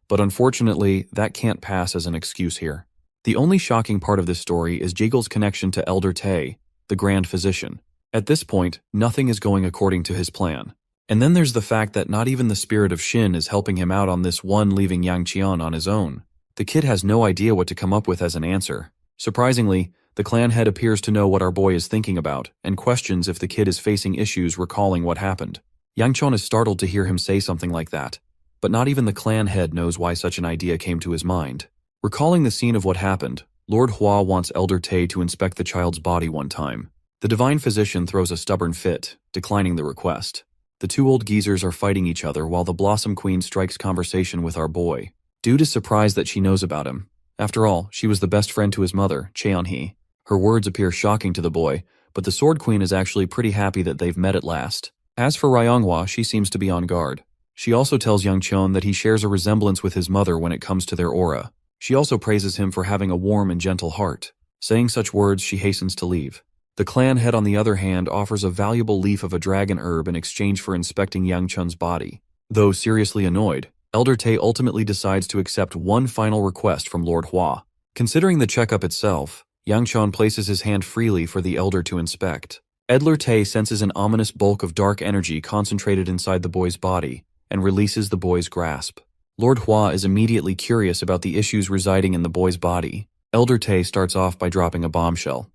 but unfortunately, that can't pass as an excuse here. The only shocking part of this story is Jaegul's connection to Elder Tay, the Grand Physician. At this point, nothing is going according to his plan. And then there's the fact that not even the spirit of Shin is helping him out on this one, leaving Yang Qian on his own. The kid has no idea what to come up with as an answer. Surprisingly, the clan head appears to know what our boy is thinking about and questions if the kid is facing issues recalling what happened. Yang Chun is startled to hear him say something like that, but not even the clan head knows why such an idea came to his mind. Recalling the scene of what happened, Lord Hua wants Elder Tay to inspect the child's body one time. The divine physician throws a stubborn fit, declining the request. The two old geezers are fighting each other while the Blossom Queen strikes conversation with our boy. Dude is surprised that she knows about him. After all, she was the best friend to his mother, Cheon-hee. Her words appear shocking to the boy, but the Sword Queen is actually pretty happy that they've met at last. As for Ryonghua, she seems to be on guard. She also tells Yang Chun that he shares a resemblance with his mother when it comes to their aura. She also praises him for having a warm and gentle heart. Saying such words, she hastens to leave. The clan head, on the other hand, offers a valuable leaf of a dragon herb in exchange for inspecting Yang Chun's body. Though seriously annoyed, Elder Tay ultimately decides to accept one final request from Lord Hua. Considering the checkup itself, Yang Chun places his hand freely for the elder to inspect. Elder Tay senses an ominous bulk of dark energy concentrated inside the boy's body and releases the boy's grasp. Lord Hua is immediately curious about the issues residing in the boy's body. Elder Tay starts off by dropping a bombshell.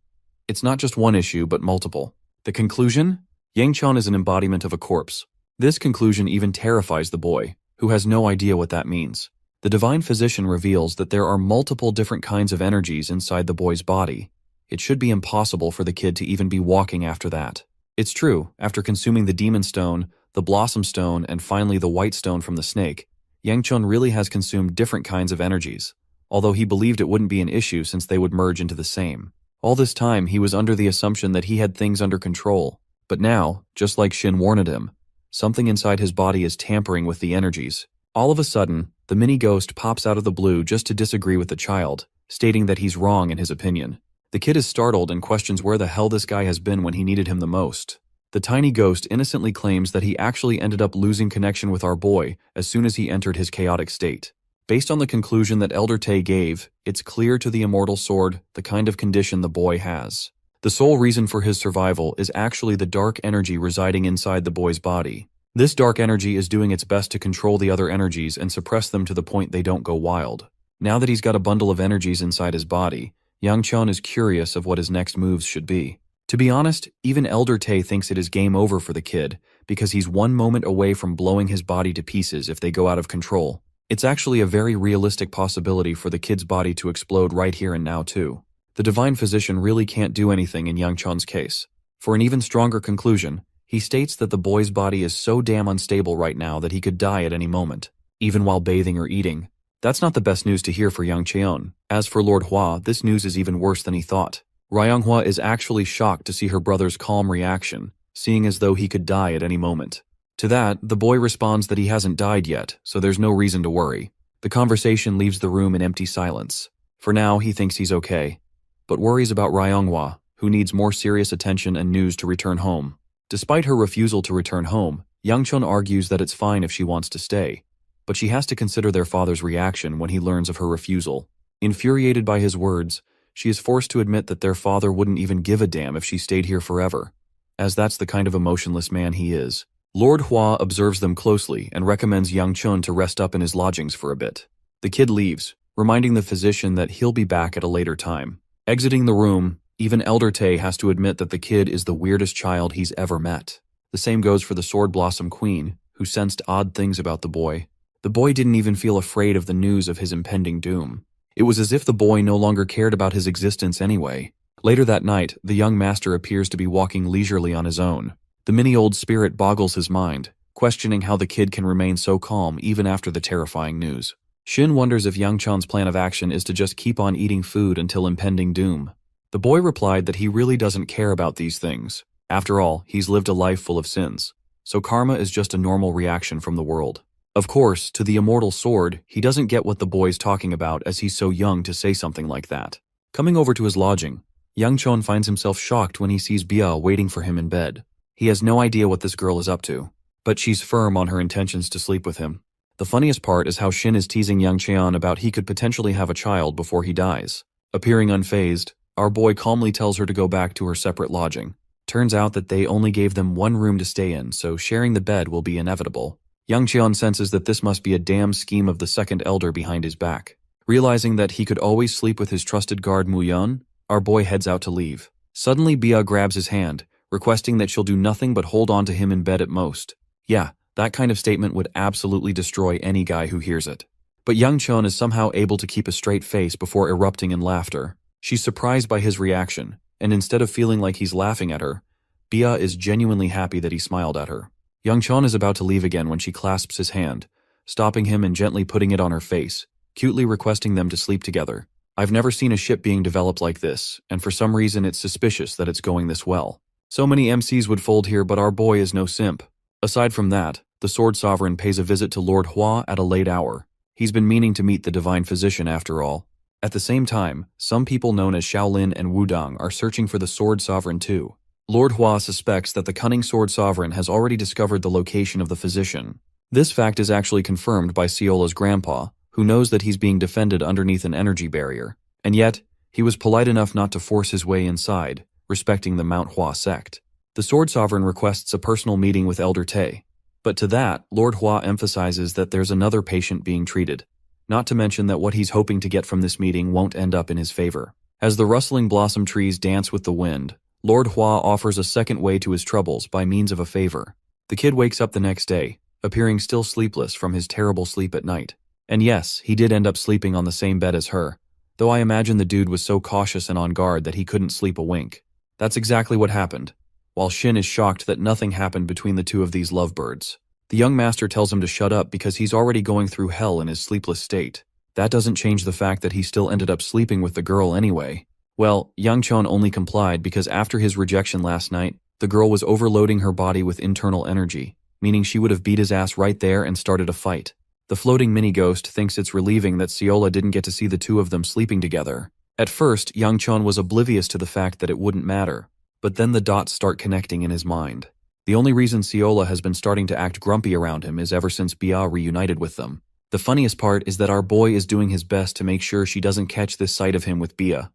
It's not just one issue, but multiple. The conclusion? Yang Chun is an embodiment of a corpse. This conclusion even terrifies the boy, who has no idea what that means. The divine physician reveals that there are multiple different kinds of energies inside the boy's body. It should be impossible for the kid to even be walking after that. It's true, after consuming the demon stone, the blossom stone, and finally the white stone from the snake, Yang Chun really has consumed different kinds of energies, although he believed it wouldn't be an issue since they would merge into the same. All this time, he was under the assumption that he had things under control. But now, just like Shin warned him, something inside his body is tampering with the energies. All of a sudden, the mini-ghost pops out of the blue just to disagree with the child, stating that he's wrong in his opinion. The kid is startled and questions where the hell this guy has been when he needed him the most. The tiny ghost innocently claims that he actually ended up losing connection with our boy as soon as he entered his chaotic state. Based on the conclusion that Elder Tay gave, it's clear to the Immortal Sword the kind of condition the boy has. The sole reason for his survival is actually the dark energy residing inside the boy's body. This dark energy is doing its best to control the other energies and suppress them to the point they don't go wild. Now that he's got a bundle of energies inside his body, Yang Chun is curious of what his next moves should be. To be honest, even Elder Tay thinks it is game over for the kid, because he's one moment away from blowing his body to pieces if they go out of control. It's actually a very realistic possibility for the kid's body to explode right here and now too. The Divine Physician really can't do anything in Yang Chun's case. For an even stronger conclusion, he states that the boy's body is so damn unstable right now that he could die at any moment, even while bathing or eating. That's not the best news to hear for Yang Cheon. As for Lord Hua, this news is even worse than he thought. Ryonghua is actually shocked to see her brother's calm reaction, seeing as though he could die at any moment. To that, the boy responds that he hasn't died yet, so there's no reason to worry. The conversation leaves the room in empty silence. For now, he thinks he's okay, but worries about Ryonghua, who needs more serious attention and news to return home. Despite her refusal to return home, Yang Chun argues that it's fine if she wants to stay, but she has to consider their father's reaction when he learns of her refusal. Infuriated by his words, she is forced to admit that their father wouldn't even give a damn if she stayed here forever, as that's the kind of emotionless man he is. Lord Hua observes them closely and recommends Yang Chun to rest up in his lodgings for a bit. The kid leaves, reminding the physician that he'll be back at a later time. Exiting the room, even Elder Tay has to admit that the kid is the weirdest child he's ever met. The same goes for the Sword Blossom Queen, who sensed odd things about the boy. The boy didn't even feel afraid of the news of his impending doom. It was as if the boy no longer cared about his existence anyway. Later that night, the young master appears to be walking leisurely on his own. The mini-old spirit boggles his mind, questioning how the kid can remain so calm even after the terrifying news. Shin wonders if Yang Chun's plan of action is to just keep on eating food until impending doom. The boy replied that he really doesn't care about these things. After all, he's lived a life full of sins, so karma is just a normal reaction from the world. Of course, to the immortal sword, he doesn't get what the boy's talking about as he's so young to say something like that. Coming over to his lodging, Yang Chun finds himself shocked when he sees Bia waiting for him in bed. He has no idea what this girl is up to, but she's firm on her intentions to sleep with him. The funniest part is how Shin is teasing Yang Cheon about he could potentially have a child before he dies. Appearing unfazed, our boy calmly tells her to go back to her separate lodging. Turns out that they only gave them one room to stay in, so sharing the bed will be inevitable. Yang Cheon senses that this must be a damn scheme of the second elder behind his back. Realizing that he could always sleep with his trusted guard Mu-yeon, our boy heads out to leave. Suddenly Bia grabs his hand, requesting that she'll do nothing but hold on to him in bed at most. Yeah, that kind of statement would absolutely destroy any guy who hears it. But Yang Chun is somehow able to keep a straight face before erupting in laughter. She's surprised by his reaction, and instead of feeling like he's laughing at her, Bia is genuinely happy that he smiled at her. Yang Chun is about to leave again when she clasps his hand, stopping him and gently putting it on her face, cutely requesting them to sleep together. I've never seen a ship being developed like this, and for some reason it's suspicious that it's going this well. So many MCs would fold here, but our boy is no simp. Aside from that, the Sword Sovereign pays a visit to Lord Hua at a late hour. He's been meaning to meet the Divine Physician after all. At the same time, some people known as Shaolin and Wudong are searching for the Sword Sovereign too. Lord Hua suspects that the cunning Sword Sovereign has already discovered the location of the physician. This fact is actually confirmed by Seola's grandpa, who knows that he's being defended underneath an energy barrier. And yet, he was polite enough not to force his way inside, respecting the Mount Hua sect. The Sword Sovereign requests a personal meeting with Elder Tay. But to that, Lord Hua emphasizes that there's another patient being treated, not to mention that what he's hoping to get from this meeting won't end up in his favor. As the rustling blossom trees dance with the wind, Lord Hua offers a second way to his troubles by means of a favor. The kid wakes up the next day, appearing still sleepless from his terrible sleep at night. And yes, he did end up sleeping on the same bed as her, though I imagine the dude was so cautious and on guard that he couldn't sleep a wink. That's exactly what happened, while Shin is shocked that nothing happened between the two of these lovebirds. The young master tells him to shut up because he's already going through hell in his sleepless state. That doesn't change the fact that he still ended up sleeping with the girl anyway. Well, Yang Chun only complied because after his rejection last night, the girl was overloading her body with internal energy, meaning she would have beat his ass right there and started a fight. The floating mini-ghost thinks it's relieving that Seola didn't get to see the two of them sleeping together. At first, Yang Chun was oblivious to the fact that it wouldn't matter, but then the dots start connecting in his mind. The only reason Seola has been starting to act grumpy around him is ever since Bia reunited with them. The funniest part is that our boy is doing his best to make sure she doesn't catch this sight of him with Bia.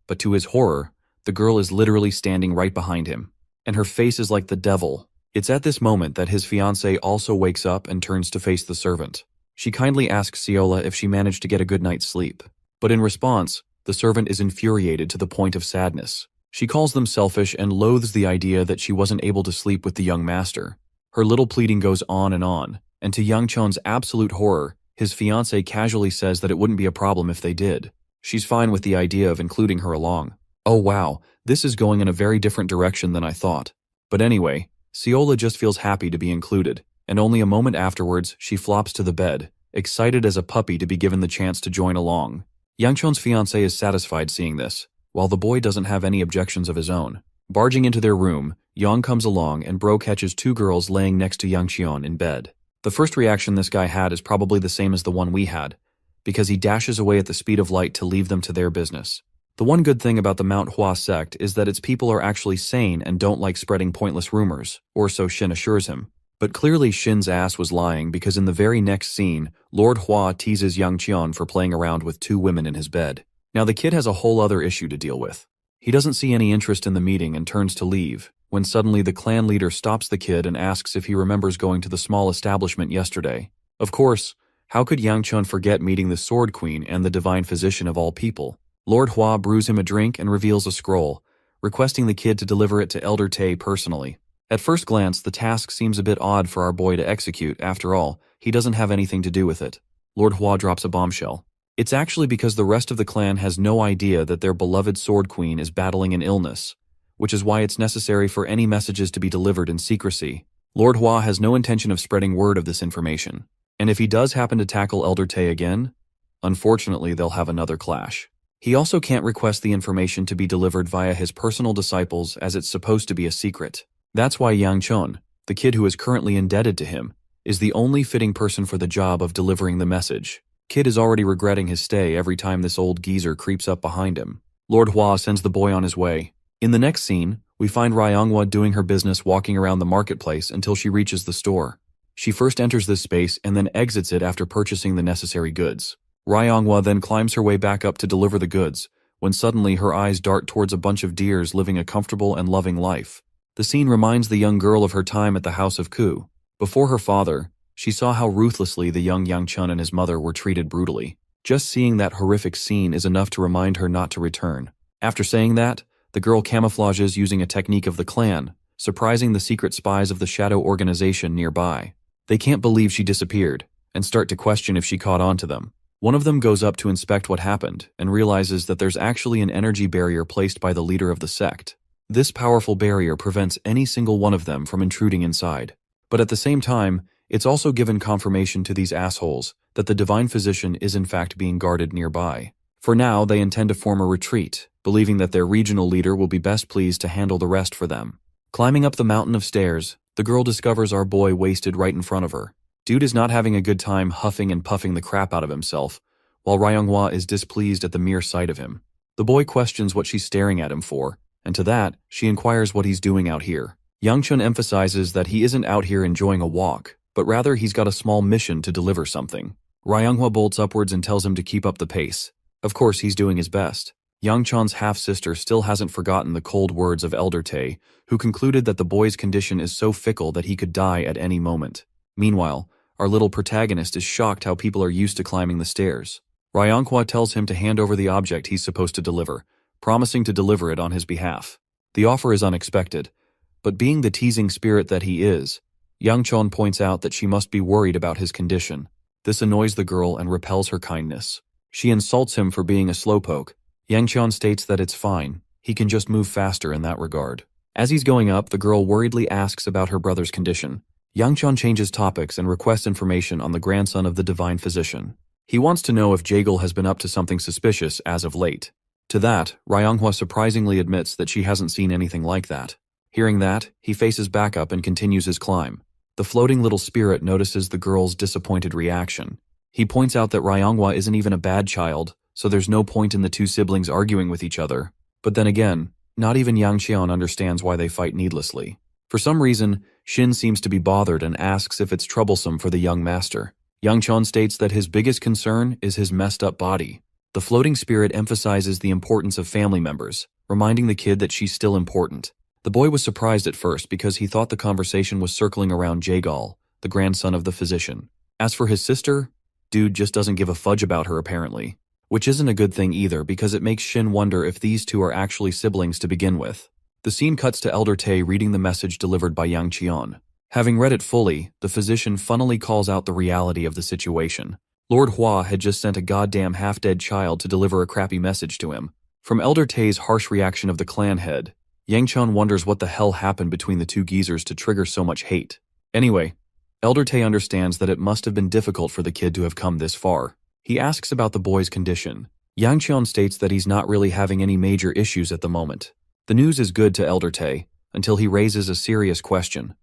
But to his horror, The girl is literally standing right behind him, and her face is like the devil. It's at this moment that his fiancée also wakes up and turns to face the servant. She kindly asks Seola if she managed to get a good night's sleep. But in response, the servant is infuriated to the point of sadness. She calls them selfish and loathes the idea that she wasn't able to sleep with the young master. Her little pleading goes on, and to Yang Chun's absolute horror, his fiancée casually says that it wouldn't be a problem if they did. She's fine with the idea of including her along. Oh wow, this is going in a very different direction than I thought. But anyway, Seola just feels happy to be included, and only a moment afterwards, she flops to the bed, excited as a puppy to be given the chance to join along. Yang Chun's fiancée is satisfied seeing this, while the boy doesn't have any objections of his own. Barging into their room, Yang comes along and Bro catches two girls laying next to Yang Cheon in bed. The first reaction this guy had is probably the same as the one we had, because he dashes away at the speed of light to leave them to their business. The one good thing about the Mount Hua sect is that its people are actually sane and don't like spreading pointless rumors, or so Shin assures him. But clearly Shin's ass was lying, because in the very next scene, Lord Hua teases Yang Cheon for playing around with two women in his bed. Now the kid has a whole other issue to deal with. He doesn't see any interest in the meeting and turns to leave, when suddenly the clan leader stops the kid and asks if he remembers going to the small establishment yesterday. Of course, how could Yang Chun forget meeting the Sword Queen and the Divine Physician of all people? Lord Hua brews him a drink and reveals a scroll, requesting the kid to deliver it to Elder Tay personally. At first glance, the task seems a bit odd for our boy to execute. After all, he doesn't have anything to do with it. Lord Hua drops a bombshell. It's actually because the rest of the clan has no idea that their beloved Sword Queen is battling an illness, which is why it's necessary for any messages to be delivered in secrecy. Lord Hua has no intention of spreading word of this information, and if he does happen to tackle Elder Tay again, unfortunately they'll have another clash. He also can't request the information to be delivered via his personal disciples, as it's supposed to be a secret. That's why Yang Chun, the kid who is currently indebted to him, is the only fitting person for the job of delivering the message. Kid is already regretting his stay every time this old geezer creeps up behind him. Lord Hua sends the boy on his way. In the next scene, we find Ryonghwa doing her business walking around the marketplace until she reaches the store. She first enters this space and then exits it after purchasing the necessary goods. Ryonghwa then climbs her way back up to deliver the goods, when suddenly her eyes dart towards a bunch of deers living a comfortable and loving life. The scene reminds the young girl of her time at the House of Ku. Before her father, she saw how ruthlessly the young Yang Chun and his mother were treated brutally. Just seeing that horrific scene is enough to remind her not to return. After saying that, the girl camouflages using a technique of the clan, surprising the secret spies of the shadow organization nearby. They can't believe she disappeared, and start to question if she caught on to them. One of them goes up to inspect what happened, and realizes that there's actually an energy barrier placed by the leader of the sect. This powerful barrier prevents any single one of them from intruding inside. But at the same time, it's also given confirmation to these assholes that the Divine Physician is in fact being guarded nearby. For now, they intend to form a retreat, believing that their regional leader will be best pleased to handle the rest for them. Climbing up the mountain of stairs, the girl discovers our boy wasted right in front of her. Dude is not having a good time huffing and puffing the crap out of himself, while Ryonghwa is displeased at the mere sight of him. The boy questions what she's staring at him for, and to that, she inquires what he's doing out here. Yang Chun emphasizes that he isn't out here enjoying a walk, but rather he's got a small mission to deliver something. Ryonghwa bolts upwards and tells him to keep up the pace. Of course, he's doing his best. Yang Chun's half-sister still hasn't forgotten the cold words of Elder Tay, who concluded that the boy's condition is so fickle that he could die at any moment. Meanwhile, our little protagonist is shocked how people are used to climbing the stairs. Ryonghwa tells him to hand over the object he's supposed to deliver, promising to deliver it on his behalf. The offer is unexpected, but being the teasing spirit that he is, Yang Chun points out that she must be worried about his condition. This annoys the girl and repels her kindness. She insults him for being a slowpoke. Yang Chun states that it's fine, he can just move faster in that regard. As he's going up, the girl worriedly asks about her brother's condition. Yang Chun changes topics and requests information on the grandson of the Divine Physician. He wants to know if Jaegal has been up to something suspicious as of late. To that, Ryonghwa surprisingly admits that she hasn't seen anything like that. Hearing that, he faces back up and continues his climb. The floating little spirit notices the girl's disappointed reaction. He points out that Ryonghwa isn't even a bad child, so there's no point in the two siblings arguing with each other. But then again, not even Yang Cheon understands why they fight needlessly. For some reason, Shin seems to be bothered and asks if it's troublesome for the young master. Yang Chun states that his biggest concern is his messed up body. The floating spirit emphasizes the importance of family members, reminding the kid that she's still important. The boy was surprised at first because he thought the conversation was circling around Jaegal, the grandson of the physician. As for his sister, dude just doesn't give a fudge about her apparently. Which isn't a good thing either because it makes Shin wonder if these two are actually siblings to begin with. The scene cuts to Elder Tae reading the message delivered by Yang Cheon. Having read it fully, the physician funnily calls out the reality of the situation. Lord Hua had just sent a goddamn half-dead child to deliver a crappy message to him. From Elder Tae's harsh reaction of the clan head, Yang Cheon wonders what the hell happened between the two geezers to trigger so much hate. Anyway, Elder Tae understands that it must have been difficult for the kid to have come this far. He asks about the boy's condition. Yang Cheon states that he's not really having any major issues at the moment. The news is good to Elder Tae, until he raises a serious question.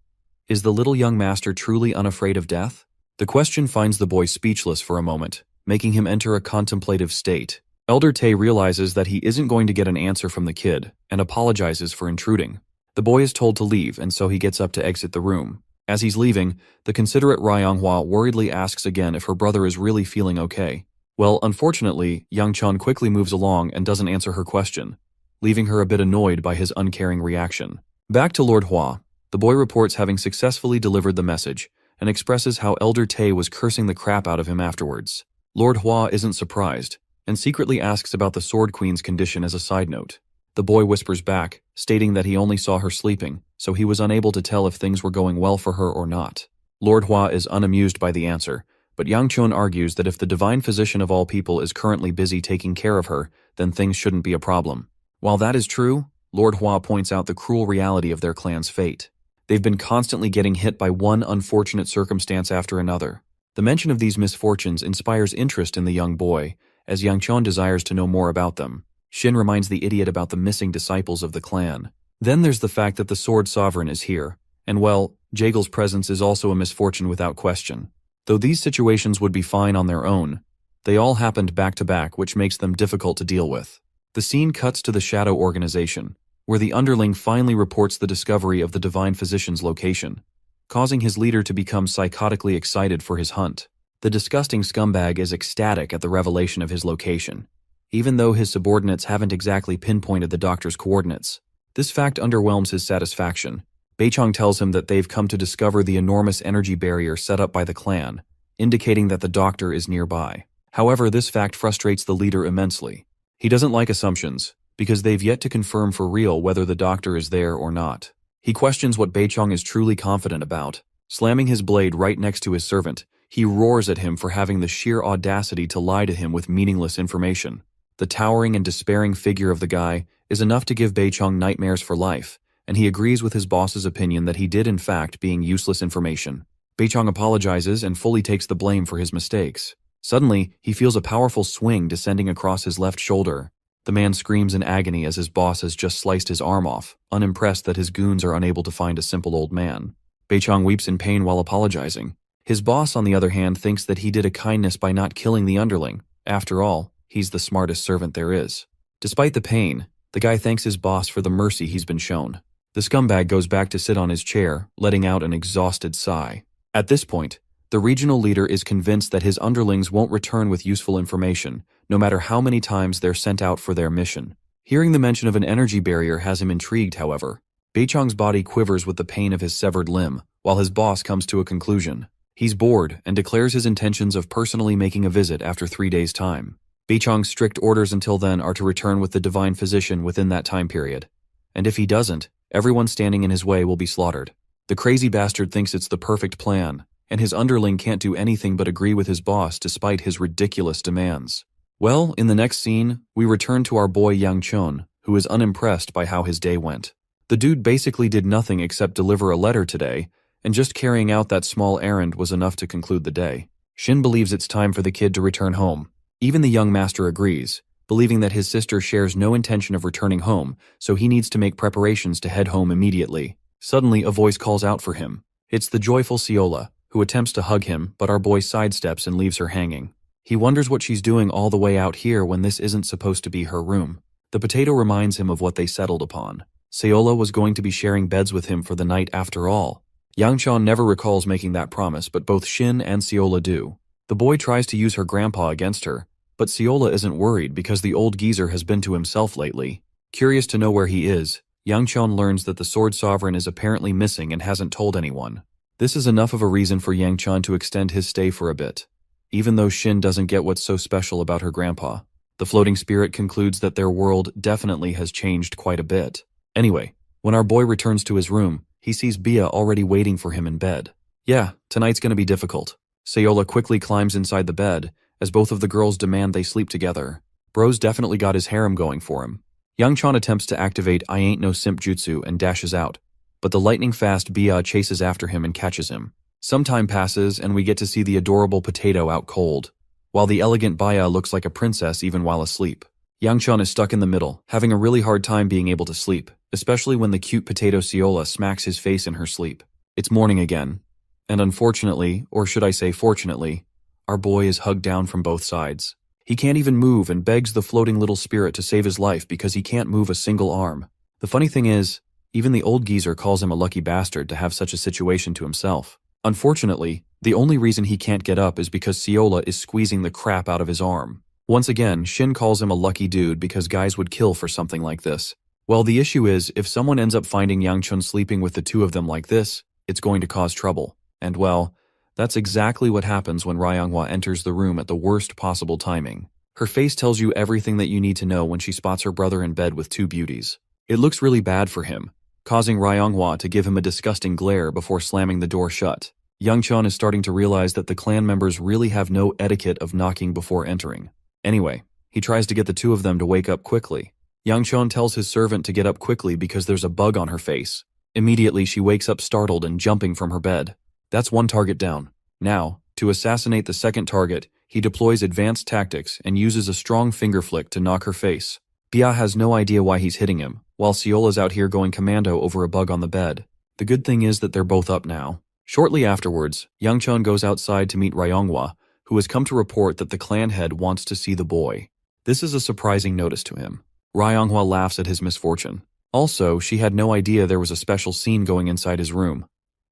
Is the little young master truly unafraid of death? The question finds the boy speechless for a moment, making him enter a contemplative state. Elder Tae realizes that he isn't going to get an answer from the kid, and apologizes for intruding. The boy is told to leave, and so he gets up to exit the room. As he's leaving, the considerate Ryonghua worriedly asks again if her brother is really feeling okay. Well, unfortunately, Yang Cheon quickly moves along and doesn't answer her question, leaving her a bit annoyed by his uncaring reaction. Back to Lord Hua, the boy reports having successfully delivered the message, and expresses how Elder Tae was cursing the crap out of him afterwards. Lord Hua isn't surprised, and secretly asks about the Sword Queen's condition as a side note. The boy whispers back, stating that he only saw her sleeping, so he was unable to tell if things were going well for her or not. Lord Hua is unamused by the answer, but Yang Cheon argues that if the divine physician of all people is currently busy taking care of her, then things shouldn't be a problem. While that is true, Lord Hua points out the cruel reality of their clan's fate. They've been constantly getting hit by one unfortunate circumstance after another. The mention of these misfortunes inspires interest in the young boy, as Yang Cheon desires to know more about them. Shin reminds the idiot about the missing disciples of the clan. Then there's the fact that the Sword Sovereign is here, and well, Jaegal's presence is also a misfortune without question. Though these situations would be fine on their own, they all happened back to back, which makes them difficult to deal with. The scene cuts to the Shadow Organization, where the underling finally reports the discovery of the Divine Physician's location, causing his leader to become psychotically excited for his hunt. The disgusting scumbag is ecstatic at the revelation of his location, even though his subordinates haven't exactly pinpointed the doctor's coordinates. This fact underwhelms his satisfaction. Beichong tells him that they've come to discover the enormous energy barrier set up by the clan, indicating that the doctor is nearby. However, this fact frustrates the leader immensely. He doesn't like assumptions, because they've yet to confirm for real whether the doctor is there or not. He questions what Beichong is truly confident about. Slamming his blade right next to his servant, he roars at him for having the sheer audacity to lie to him with meaningless information. The towering and despairing figure of the guy is enough to give Beichong nightmares for life, and he agrees with his boss's opinion that he did in fact being useless information. Beichong apologizes and fully takes the blame for his mistakes. Suddenly, he feels a powerful swing descending across his left shoulder. The man screams in agony as his boss has just sliced his arm off, unimpressed that his goons are unable to find a simple old man. Beichong weeps in pain while apologizing. His boss, on the other hand, thinks that he did a kindness by not killing the underling. After all, he's the smartest servant there is. Despite the pain, the guy thanks his boss for the mercy he's been shown. The scumbag goes back to sit on his chair, letting out an exhausted sigh. At this point, the regional leader is convinced that his underlings won't return with useful information, no matter how many times they're sent out for their mission. Hearing the mention of an energy barrier has him intrigued, however. Beichong's body quivers with the pain of his severed limb, while his boss comes to a conclusion. He's bored and declares his intentions of personally making a visit after 3 days' time. Beichong's strict orders until then are to return with the divine physician within that time period. And if he doesn't, everyone standing in his way will be slaughtered. The crazy bastard thinks it's the perfect plan, and his underling can't do anything but agree with his boss despite his ridiculous demands. Well, in the next scene, we return to our boy Yang Cheon, who is unimpressed by how his day went. The dude basically did nothing except deliver a letter today, and just carrying out that small errand was enough to conclude the day. Shin believes it's time for the kid to return home. Even the young master agrees, believing that his sister shares no intention of returning home, so he needs to make preparations to head home immediately. Suddenly, a voice calls out for him. It's the joyful Seola, who attempts to hug him, but our boy sidesteps and leaves her hanging. He wonders what she's doing all the way out here when this isn't supposed to be her room. The potato reminds him of what they settled upon. Seola was going to be sharing beds with him for the night after all. Yang Cheon never recalls making that promise, but both Shin and Seola do. The boy tries to use her grandpa against her, but Seola isn't worried because the old geezer has been to himself lately. Curious to know where he is, Yang Chon learns that the Sword Sovereign is apparently missing and hasn't told anyone. This is enough of a reason for Yang Chon to extend his stay for a bit. Even though Shin doesn't get what's so special about her grandpa, the floating spirit concludes that their world definitely has changed quite a bit. Anyway, when our boy returns to his room, he sees Bia already waiting for him in bed. Yeah, tonight's gonna be difficult. Sayola quickly climbs inside the bed, as both of the girls demand they sleep together. Bro's definitely got his harem going for him. Yang Chon attempts to activate I Ain't No Simp Jutsu and dashes out, but the lightning-fast Bia chases after him and catches him. Some time passes and we get to see the adorable Potato out cold, while the elegant Bia looks like a princess even while asleep. Yang Chon is stuck in the middle, having a really hard time being able to sleep, especially when the cute Potato Sayola smacks his face in her sleep. It's morning again, and unfortunately, or should I say fortunately, our boy is hugged down from both sides. He can't even move and begs the floating little spirit to save his life because he can't move a single arm. The funny thing is, even the old geezer calls him a lucky bastard to have such a situation to himself. Unfortunately, the only reason he can't get up is because Sayola is squeezing the crap out of his arm. Once again, Shin calls him a lucky dude because guys would kill for something like this. Well, the issue is, if someone ends up finding Yang Chon sleeping with the two of them like this, it's going to cause trouble. And well, that's exactly what happens when Ryonghwa enters the room at the worst possible timing. Her face tells you everything that you need to know when she spots her brother in bed with two beauties. It looks really bad for him, causing Ryonghwa to give him a disgusting glare before slamming the door shut. Yang Chon is starting to realize that the clan members really have no etiquette of knocking before entering. Anyway, he tries to get the two of them to wake up quickly. Yang Chon tells his servant to get up quickly because there's a bug on her face. Immediately she wakes up startled and jumping from her bed. That's one target down. Now, to assassinate the second target, he deploys advanced tactics and uses a strong finger flick to knock her face. Bia has no idea why he's hitting him, while Sayola's out here going commando over a bug on the bed. The good thing is that they're both up now. Shortly afterwards, Yang Chon goes outside to meet Ryonghwa, who has come to report that the clan head wants to see the boy. This is a surprising notice to him. Ryonghwa laughs at his misfortune. Also, she had no idea there was a special scene going inside his room,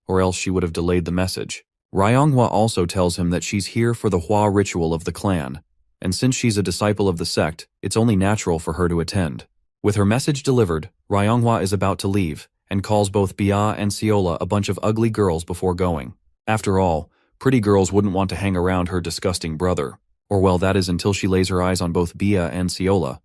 or else she would have delayed the message. Ryonghwa also tells him that she's here for the Hua ritual of the clan, and since she's a disciple of the sect, it's only natural for her to attend. With her message delivered, Ryonghwa is about to leave, and calls both Bia and Sayola a bunch of ugly girls before going. After all, pretty girls wouldn't want to hang around her disgusting brother. Or well, that is until she lays her eyes on both Bia and Sayola.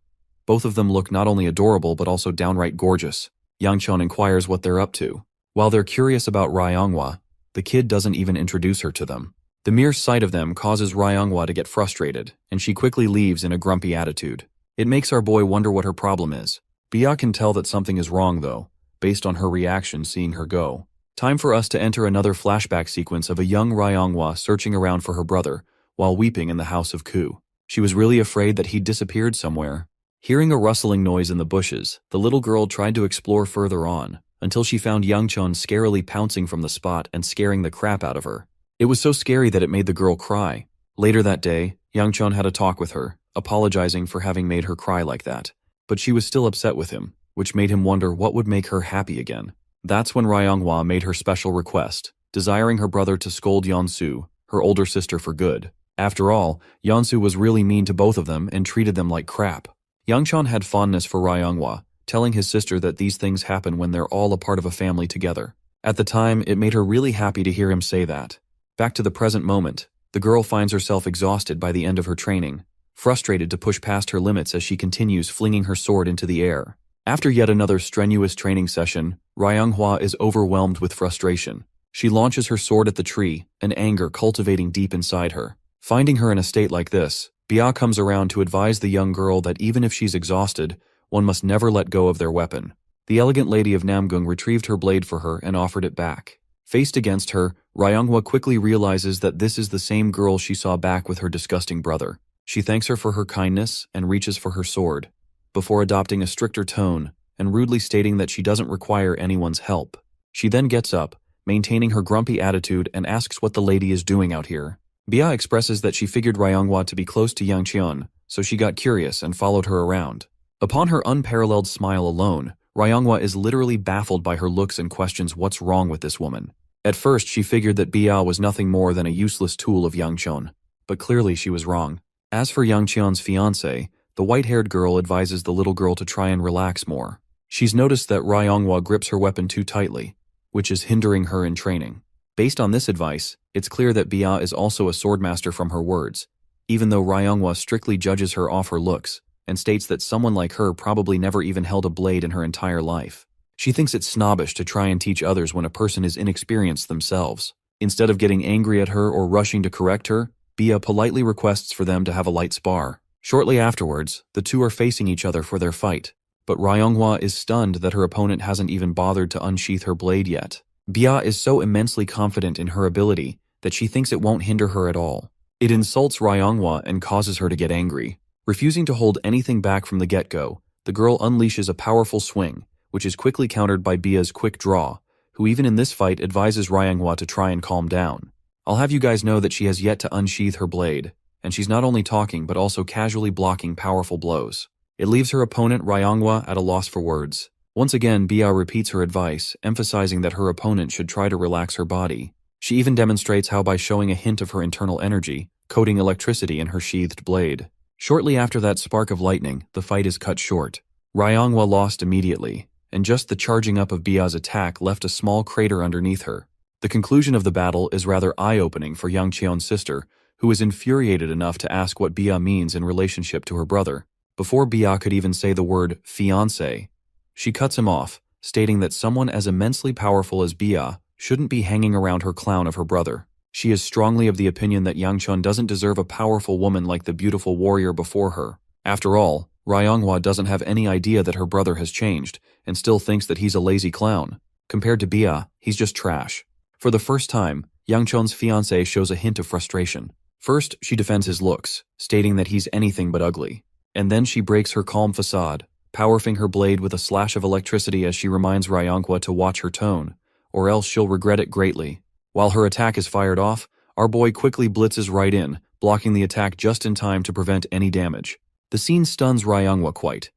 Both of them look not only adorable but also downright gorgeous. Yang Chon inquires what they're up to. While they're curious about Ryonghwa, the kid doesn't even introduce her to them. The mere sight of them causes Ryonghwa to get frustrated, and she quickly leaves in a grumpy attitude. It makes our boy wonder what her problem is. Bia can tell that something is wrong though, based on her reaction seeing her go. Time for us to enter another flashback sequence of a young Ryonghwa searching around for her brother, while weeping in the house of Ku. She was really afraid that he'd disappeared somewhere. Hearing a rustling noise in the bushes, the little girl tried to explore further on, until she found Yang Chon scarily pouncing from the spot and scaring the crap out of her. It was so scary that it made the girl cry. Later that day, Yang Chon had a talk with her, apologizing for having made her cry like that. But she was still upset with him, which made him wonder what would make her happy again. That's when Ryonghwa made her special request, desiring her brother to scold Yeonsu, her older sister, for good. After all, Yeonsu was really mean to both of them and treated them like crap. Yang Chon had fondness for Ryonghwa, telling his sister that these things happen when they're all a part of a family together. At the time, it made her really happy to hear him say that. Back to the present moment, the girl finds herself exhausted by the end of her training, frustrated to push past her limits as she continues flinging her sword into the air. After yet another strenuous training session, Ryonghwa is overwhelmed with frustration. She launches her sword at the tree, an anger cultivating deep inside her. Finding her in a state like this, Bia comes around to advise the young girl that even if she's exhausted, one must never let go of their weapon. The elegant lady of Namgung retrieved her blade for her and offered it back. Faced against her, Ryonghwa quickly realizes that this is the same girl she saw back with her disgusting brother. She thanks her for her kindness and reaches for her sword, before adopting a stricter tone and rudely stating that she doesn't require anyone's help. She then gets up, maintaining her grumpy attitude, and asks what the lady is doing out here. Bia expresses that she figured Ryonghwa to be close to Yang Chon, so she got curious and followed her around. Upon her unparalleled smile alone, Ryonghwa is literally baffled by her looks and questions what's wrong with this woman. At first, she figured that Bia was nothing more than a useless tool of Yang Chon, but clearly she was wrong. As for Yang Chon's fiancé, the white-haired girl advises the little girl to try and relax more. She's noticed that Ryonghwa grips her weapon too tightly, which is hindering her in training. Based on this advice, it's clear that Bia is also a swordmaster from her words, even though Ryonghwa strictly judges her off her looks and states that someone like her probably never even held a blade in her entire life. She thinks it's snobbish to try and teach others when a person is inexperienced themselves. Instead of getting angry at her or rushing to correct her, Bia politely requests for them to have a light spar. Shortly afterwards, the two are facing each other for their fight, but Ryonghwa is stunned that her opponent hasn't even bothered to unsheath her blade yet. Bia is so immensely confident in her ability that she thinks it won't hinder her at all. It insults Ryonghwa and causes her to get angry. Refusing to hold anything back from the get-go, the girl unleashes a powerful swing, which is quickly countered by Bia's quick draw, who even in this fight advises Ryonghwa to try and calm down. I'll have you guys know that she has yet to unsheath her blade, and she's not only talking but also casually blocking powerful blows. It leaves her opponent Ryonghwa at a loss for words. Once again, Bia repeats her advice, emphasizing that her opponent should try to relax her body. She even demonstrates how by showing a hint of her internal energy, coding electricity in her sheathed blade. Shortly after that spark of lightning, the fight is cut short. Ryonghwa lost immediately, and just the charging up of Bia's attack left a small crater underneath her. The conclusion of the battle is rather eye-opening for Yang Cheon's sister, who is infuriated enough to ask what Bia means in relationship to her brother. Before Bia could even say the word fiancé, she cuts him off, stating that someone as immensely powerful as Bia shouldn't be hanging around her clown of her brother. She is strongly of the opinion that Yang Cheon doesn't deserve a powerful woman like the beautiful warrior before her. After all, Ryonghwa doesn't have any idea that her brother has changed, and still thinks that he's a lazy clown. Compared to Bia, he's just trash. For the first time, Yang Cheon's fiancé shows a hint of frustration. First, she defends his looks, stating that he's anything but ugly. And then she breaks her calm facade, powerfing her blade with a slash of electricity as she reminds Ryonghwa to watch her tone, or else she'll regret it greatly. While her attack is fired off, our boy quickly blitzes right in, blocking the attack just in time to prevent any damage. The scene stuns Ryonghwa quite.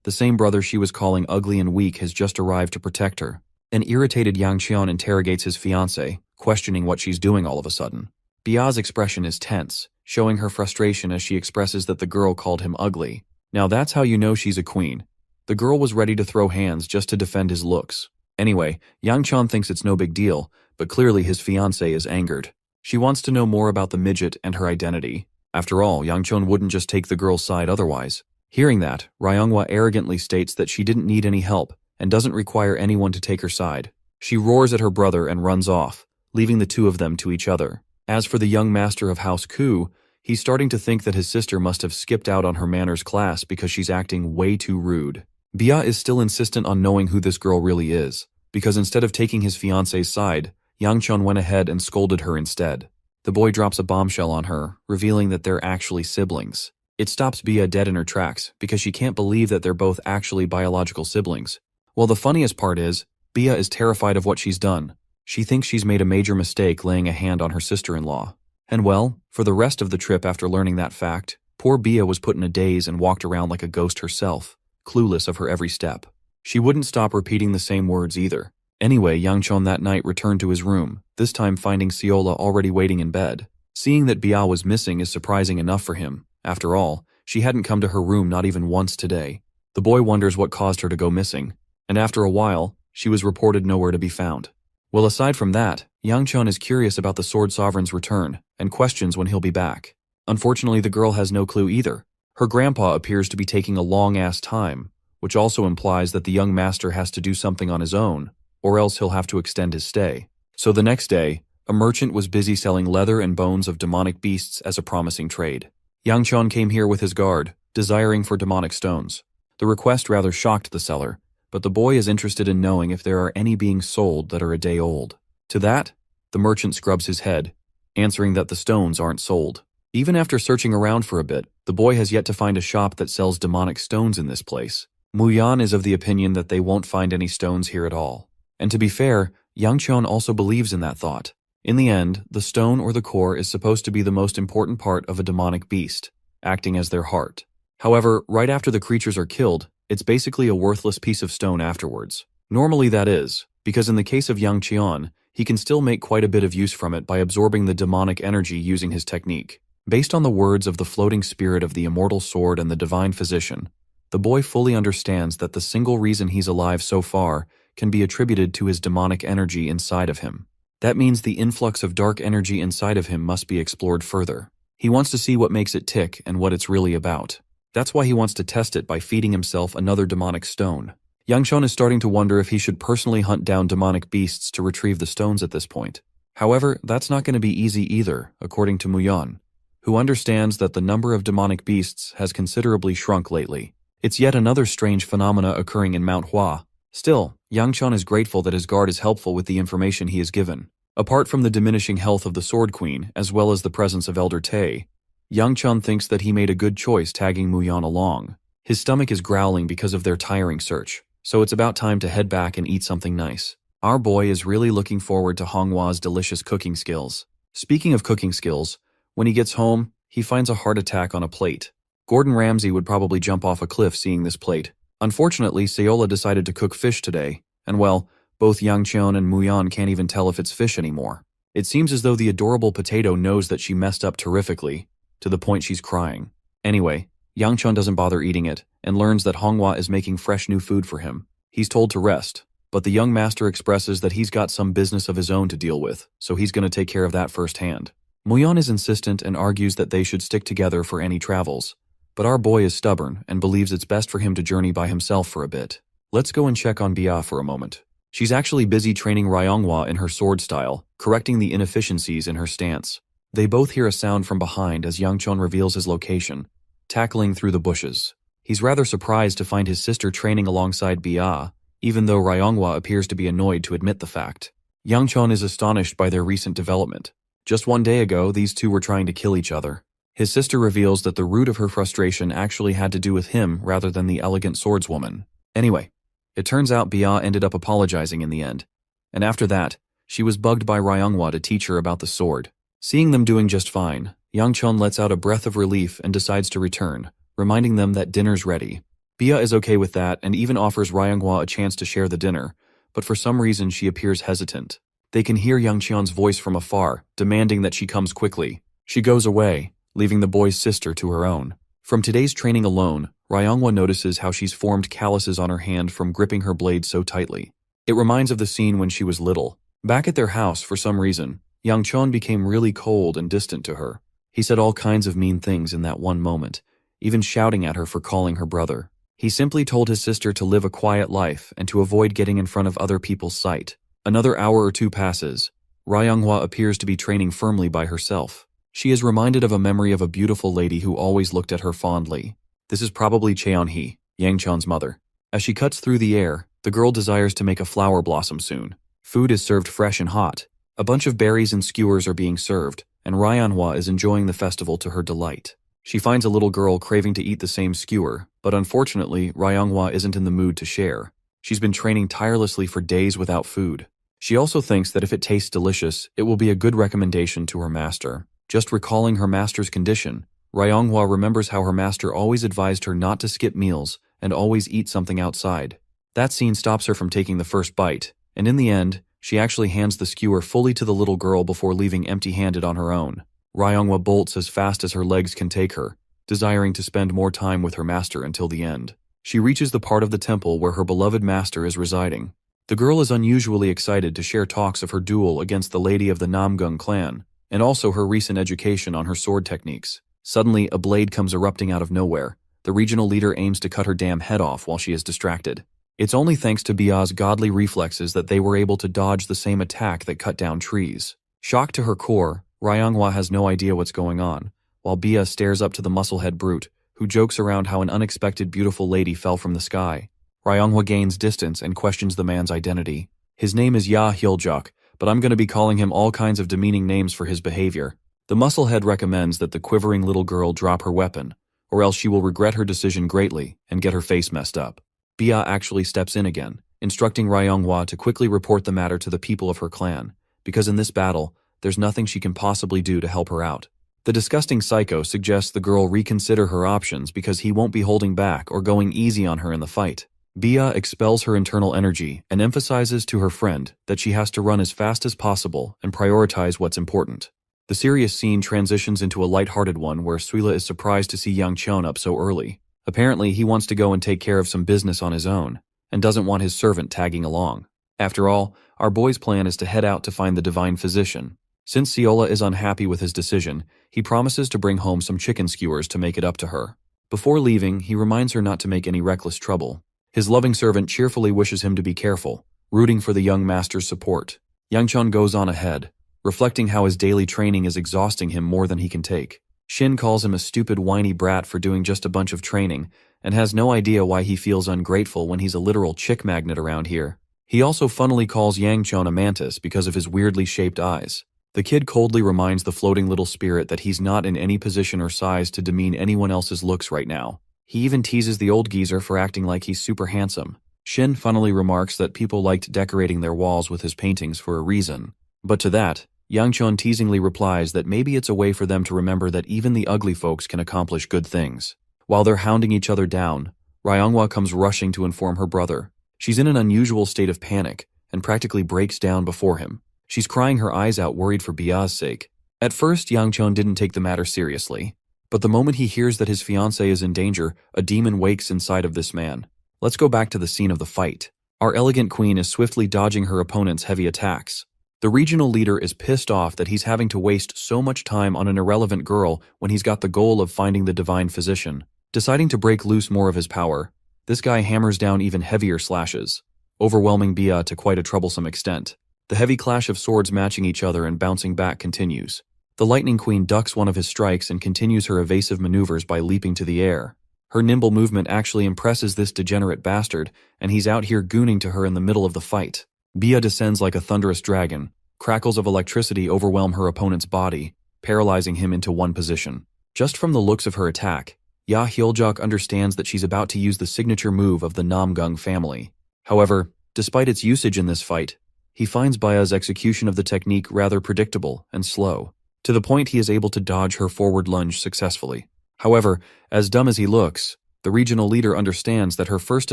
The same brother she was calling ugly and weak has just arrived to protect her. An irritated Yang Cheon interrogates his fiancé, questioning what she's doing all of a sudden. Bia's expression is tense, showing her frustration as she expresses that the girl called him ugly. Now that's how you know she's a queen. The girl was ready to throw hands just to defend his looks. Anyway, Yang Cheon thinks it's no big deal, but clearly his fiancé is angered. She wants to know more about the midget and her identity. After all, Yang Cheon wouldn't just take the girl's side otherwise. Hearing that, Ryonghwa arrogantly states that she didn't need any help and doesn't require anyone to take her side. She roars at her brother and runs off, leaving the two of them to each other. As for the young master of House Ku, he's starting to think that his sister must have skipped out on her manners class because she's acting way too rude. Bia is still insistent on knowing who this girl really is, because instead of taking his fiancé's side, Yang Cheon went ahead and scolded her instead. The boy drops a bombshell on her, revealing that they're actually siblings. It stops Bia dead in her tracks because she can't believe that they're both actually biological siblings. Well, the funniest part is, Bia is terrified of what she's done. She thinks she's made a major mistake laying a hand on her sister-in-law. And well, for the rest of the trip after learning that fact, poor Bia was put in a daze and walked around like a ghost herself, clueless of her every step. She wouldn't stop repeating the same words either. Anyway, Yang Cheon that night returned to his room, this time finding Seola already waiting in bed. Seeing that Bia was missing is surprising enough for him. After all, she hadn't come to her room not even once today. The boy wonders what caused her to go missing, and after a while, she was reported nowhere to be found. Well, aside from that, Yang Cheon is curious about the Sword Sovereign's return and questions when he'll be back. Unfortunately, the girl has no clue either. Her grandpa appears to be taking a long-ass time, which also implies that the young master has to do something on his own, or else he'll have to extend his stay. So the next day, a merchant was busy selling leather and bones of demonic beasts as a promising trade. Yang Cheon came here with his guard, desiring for demonic stones. The request rather shocked the seller, but the boy is interested in knowing if there are any being sold that are a day old. To that, the merchant scrubs his head, answering that the stones aren't sold. Even after searching around for a bit, the boy has yet to find a shop that sells demonic stones in this place. Muyan is of the opinion that they won't find any stones here at all. And to be fair, Yang Cheon also believes in that thought. In the end, the stone or the core is supposed to be the most important part of a demonic beast, acting as their heart. However, right after the creatures are killed, it's basically a worthless piece of stone afterwards. Normally that is, because in the case of Yang Cheon, he can still make quite a bit of use from it by absorbing the demonic energy using his technique. Based on the words of the floating spirit of the immortal sword and the divine physician, the boy fully understands that the single reason he's alive so far can be attributed to his demonic energy inside of him. That means the influx of dark energy inside of him must be explored further. He wants to see what makes it tick and what it's really about. That's why he wants to test it by feeding himself another demonic stone. Yangchun is starting to wonder if he should personally hunt down demonic beasts to retrieve the stones at this point. However, that's not going to be easy either, according to Muyan, who understands that the number of demonic beasts has considerably shrunk lately. It's yet another strange phenomena occurring in Mount Hua. Still, Yangchun is grateful that his guard is helpful with the information he is given. Apart from the diminishing health of the Sword Queen, as well as the presence of Elder Tay, Yangchun thinks that he made a good choice tagging Muyan along. His stomach is growling because of their tiring search, so it's about time to head back and eat something nice. Our boy is really looking forward to Honghua's delicious cooking skills. Speaking of cooking skills, when he gets home, he finds a heart attack on a plate. Gordon Ramsay would probably jump off a cliff seeing this plate. Unfortunately, Sayola decided to cook fish today, and well, both Yangchun and Muyan can't even tell if it's fish anymore. It seems as though the adorable potato knows that she messed up terrifically, to the point she's crying. Anyway, Yangchun doesn't bother eating it, and learns that Honghua is making fresh new food for him. He's told to rest, but the young master expresses that he's got some business of his own to deal with, so he's going to take care of that firsthand. Muyan is insistent and argues that they should stick together for any travels, but our boy is stubborn and believes it's best for him to journey by himself for a bit. Let's go and check on Bia for a moment. She's actually busy training Ryonghua in her sword style, correcting the inefficiencies in her stance. They both hear a sound from behind as Yangchun reveals his location, tackling through the bushes. He's rather surprised to find his sister training alongside Bia, even though Ryonghua appears to be annoyed to admit the fact. Yangchun is astonished by their recent development. Just one day ago, these two were trying to kill each other. His sister reveals that the root of her frustration actually had to do with him rather than the elegant swordswoman. Anyway, it turns out Bia ended up apologizing in the end, and after that, she was bugged by Ryonghua to teach her about the sword. Seeing them doing just fine, Yangchun lets out a breath of relief and decides to return, reminding them that dinner's ready. Bia is okay with that and even offers Ryonghua a chance to share the dinner, but for some reason she appears hesitant. They can hear Yangchun's voice from afar, demanding that she comes quickly. She goes away, leaving the boy's sister to her own. From today's training alone, Ryonghua notices how she's formed calluses on her hand from gripping her blade so tightly. It reminds of the scene when she was little. Back at their house, for some reason, Yangchun became really cold and distant to her. He said all kinds of mean things in that one moment, even shouting at her for calling her brother. He simply told his sister to live a quiet life and to avoid getting in front of other people's sight. Another hour or two passes. Ryonghua appears to be training firmly by herself. She is reminded of a memory of a beautiful lady who always looked at her fondly. This is probably Cheon-hee, Yangchun's mother. As she cuts through the air, the girl desires to make a flower blossom soon. Food is served fresh and hot. A bunch of berries and skewers are being served, and Ryonghua is enjoying the festival to her delight. She finds a little girl craving to eat the same skewer, but unfortunately, Ryonghua isn't in the mood to share. She's been training tirelessly for days without food. She also thinks that if it tastes delicious, it will be a good recommendation to her master. Just recalling her master's condition, Ryonghua remembers how her master always advised her not to skip meals and always eat something outside. That scene stops her from taking the first bite, and in the end, she actually hands the skewer fully to the little girl before leaving empty-handed on her own. Ryonghua bolts as fast as her legs can take her, desiring to spend more time with her master until the end. She reaches the part of the temple where her beloved master is residing. The girl is unusually excited to share talks of her duel against the lady of the Namgung clan, and also her recent education on her sword techniques. Suddenly, a blade comes erupting out of nowhere. The regional leader aims to cut her damn head off while she is distracted. It's only thanks to Bia's godly reflexes that they were able to dodge the same attack that cut down trees. Shocked to her core, Ryonghua has no idea what's going on, while Bia stares up to the musclehead brute, who jokes around how an unexpected beautiful lady fell from the sky. Ryonghua gains distance and questions the man's identity. His name is Ya Hyuljok, but I'm going to be calling him all kinds of demeaning names for his behavior. The musclehead recommends that the quivering little girl drop her weapon, or else she will regret her decision greatly and get her face messed up. Bia actually steps in again, instructing Ryonghua to quickly report the matter to the people of her clan, because in this battle, there's nothing she can possibly do to help her out. The disgusting psycho suggests the girl reconsider her options because he won't be holding back or going easy on her in the fight. Bia expels her internal energy and emphasizes to her friend that she has to run as fast as possible and prioritize what's important. The serious scene transitions into a lighthearted one where Suila is surprised to see Yang Chun up so early. Apparently, he wants to go and take care of some business on his own, and doesn't want his servant tagging along. After all, our boy's plan is to head out to find the divine physician. Since Siola is unhappy with his decision, he promises to bring home some chicken skewers to make it up to her. Before leaving, he reminds her not to make any reckless trouble. His loving servant cheerfully wishes him to be careful, rooting for the young master's support. Yang Chun goes on ahead, reflecting how his daily training is exhausting him more than he can take. Shin calls him a stupid whiny brat for doing just a bunch of training, and has no idea why he feels ungrateful when he's a literal chick magnet around here. He also funnily calls Yang Chun a mantis because of his weirdly shaped eyes. The kid coldly reminds the floating little spirit that he's not in any position or size to demean anyone else's looks right now. He even teases the old geezer for acting like he's super handsome. Shin funnily remarks that people liked decorating their walls with his paintings for a reason. But to that, Yang Chun teasingly replies that maybe it's a way for them to remember that even the ugly folks can accomplish good things. While they're hounding each other down, Ryonghwa comes rushing to inform her brother. She's in an unusual state of panic, and practically breaks down before him. She's crying her eyes out, worried for Bia's sake. At first, Yang Chun didn't take the matter seriously, but the moment he hears that his fiancée is in danger, a demon wakes inside of this man. Let's go back to the scene of the fight. Our elegant queen is swiftly dodging her opponent's heavy attacks. The regional leader is pissed off that he's having to waste so much time on an irrelevant girl when he's got the goal of finding the divine physician. Deciding to break loose more of his power, this guy hammers down even heavier slashes, overwhelming Bia to quite a troublesome extent. The heavy clash of swords matching each other and bouncing back continues. The Lightning Queen ducks one of his strikes and continues her evasive maneuvers by leaping to the air. Her nimble movement actually impresses this degenerate bastard, and he's out here gooning to her in the middle of the fight. Bia descends like a thunderous dragon. Crackles of electricity overwhelm her opponent's body, paralyzing him into one position. Just from the looks of her attack, Ya Hyoljok understands that she's about to use the signature move of the Namgung family. However, despite its usage in this fight, he finds Bia's execution of the technique rather predictable and slow, to the point he is able to dodge her forward lunge successfully. However, as dumb as he looks, the regional leader understands that her first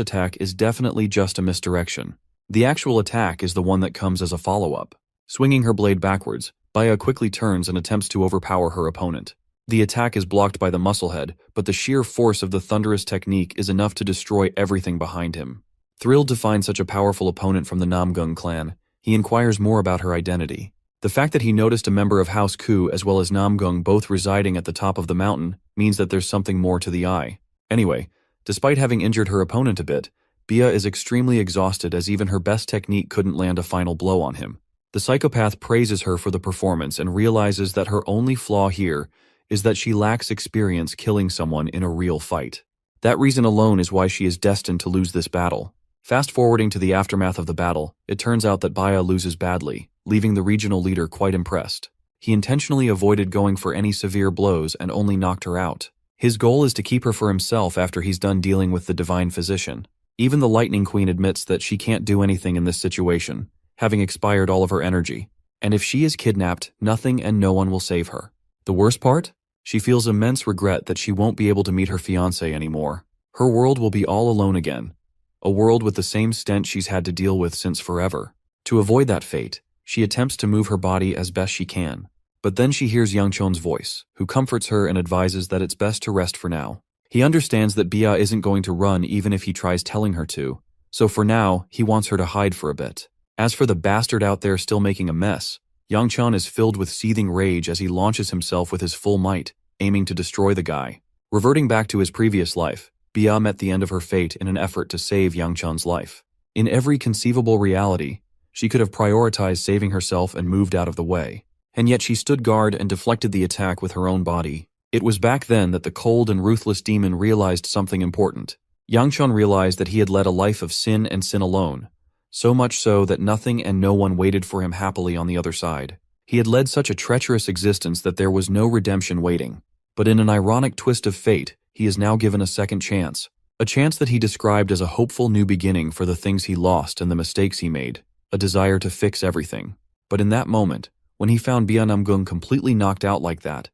attack is definitely just a misdirection. The actual attack is the one that comes as a follow-up. Swinging her blade backwards, Bia quickly turns and attempts to overpower her opponent. The attack is blocked by the musclehead, but the sheer force of the thunderous technique is enough to destroy everything behind him. Thrilled to find such a powerful opponent from the Namgung clan, he inquires more about her identity. The fact that he noticed a member of House Ku as well as Namgung both residing at the top of the mountain means that there's something more to the eye. Anyway, despite having injured her opponent a bit, Bia is extremely exhausted as even her best technique couldn't land a final blow on him. The psychopath praises her for the performance and realizes that her only flaw here is that she lacks experience killing someone in a real fight. That reason alone is why she is destined to lose this battle. Fast forwarding to the aftermath of the battle, it turns out that Bia loses badly, leaving the regional leader quite impressed. He intentionally avoided going for any severe blows and only knocked her out. His goal is to keep her for himself after he's done dealing with the divine physician. Even the Lightning Queen admits that she can't do anything in this situation, having expired all of her energy. And if she is kidnapped, nothing and no one will save her. The worst part? She feels immense regret that she won't be able to meet her fiancé anymore. Her world will be all alone again. A world with the same stench she's had to deal with since forever. To avoid that fate, she attempts to move her body as best she can. But then she hears Yang Chun's voice, who comforts her and advises that it's best to rest for now. He understands that Bia isn't going to run even if he tries telling her to, so for now, he wants her to hide for a bit. As for the bastard out there still making a mess, Yang Chun is filled with seething rage as he launches himself with his full might, aiming to destroy the guy. Reverting back to his previous life, Bia met the end of her fate in an effort to save Yang Chun's life. In every conceivable reality, she could have prioritized saving herself and moved out of the way. And yet she stood guard and deflected the attack with her own body. It was back then that the cold and ruthless demon realized something important. Yang Chun realized that he had led a life of sin and sin alone. So much so that nothing and no one waited for him happily on the other side. He had led such a treacherous existence that there was no redemption waiting. But in an ironic twist of fate, he is now given a second chance. A chance that he described as a hopeful new beginning for the things he lost and the mistakes he made. A desire to fix everything. But in that moment, when he found Bia Namgung completely knocked out like that,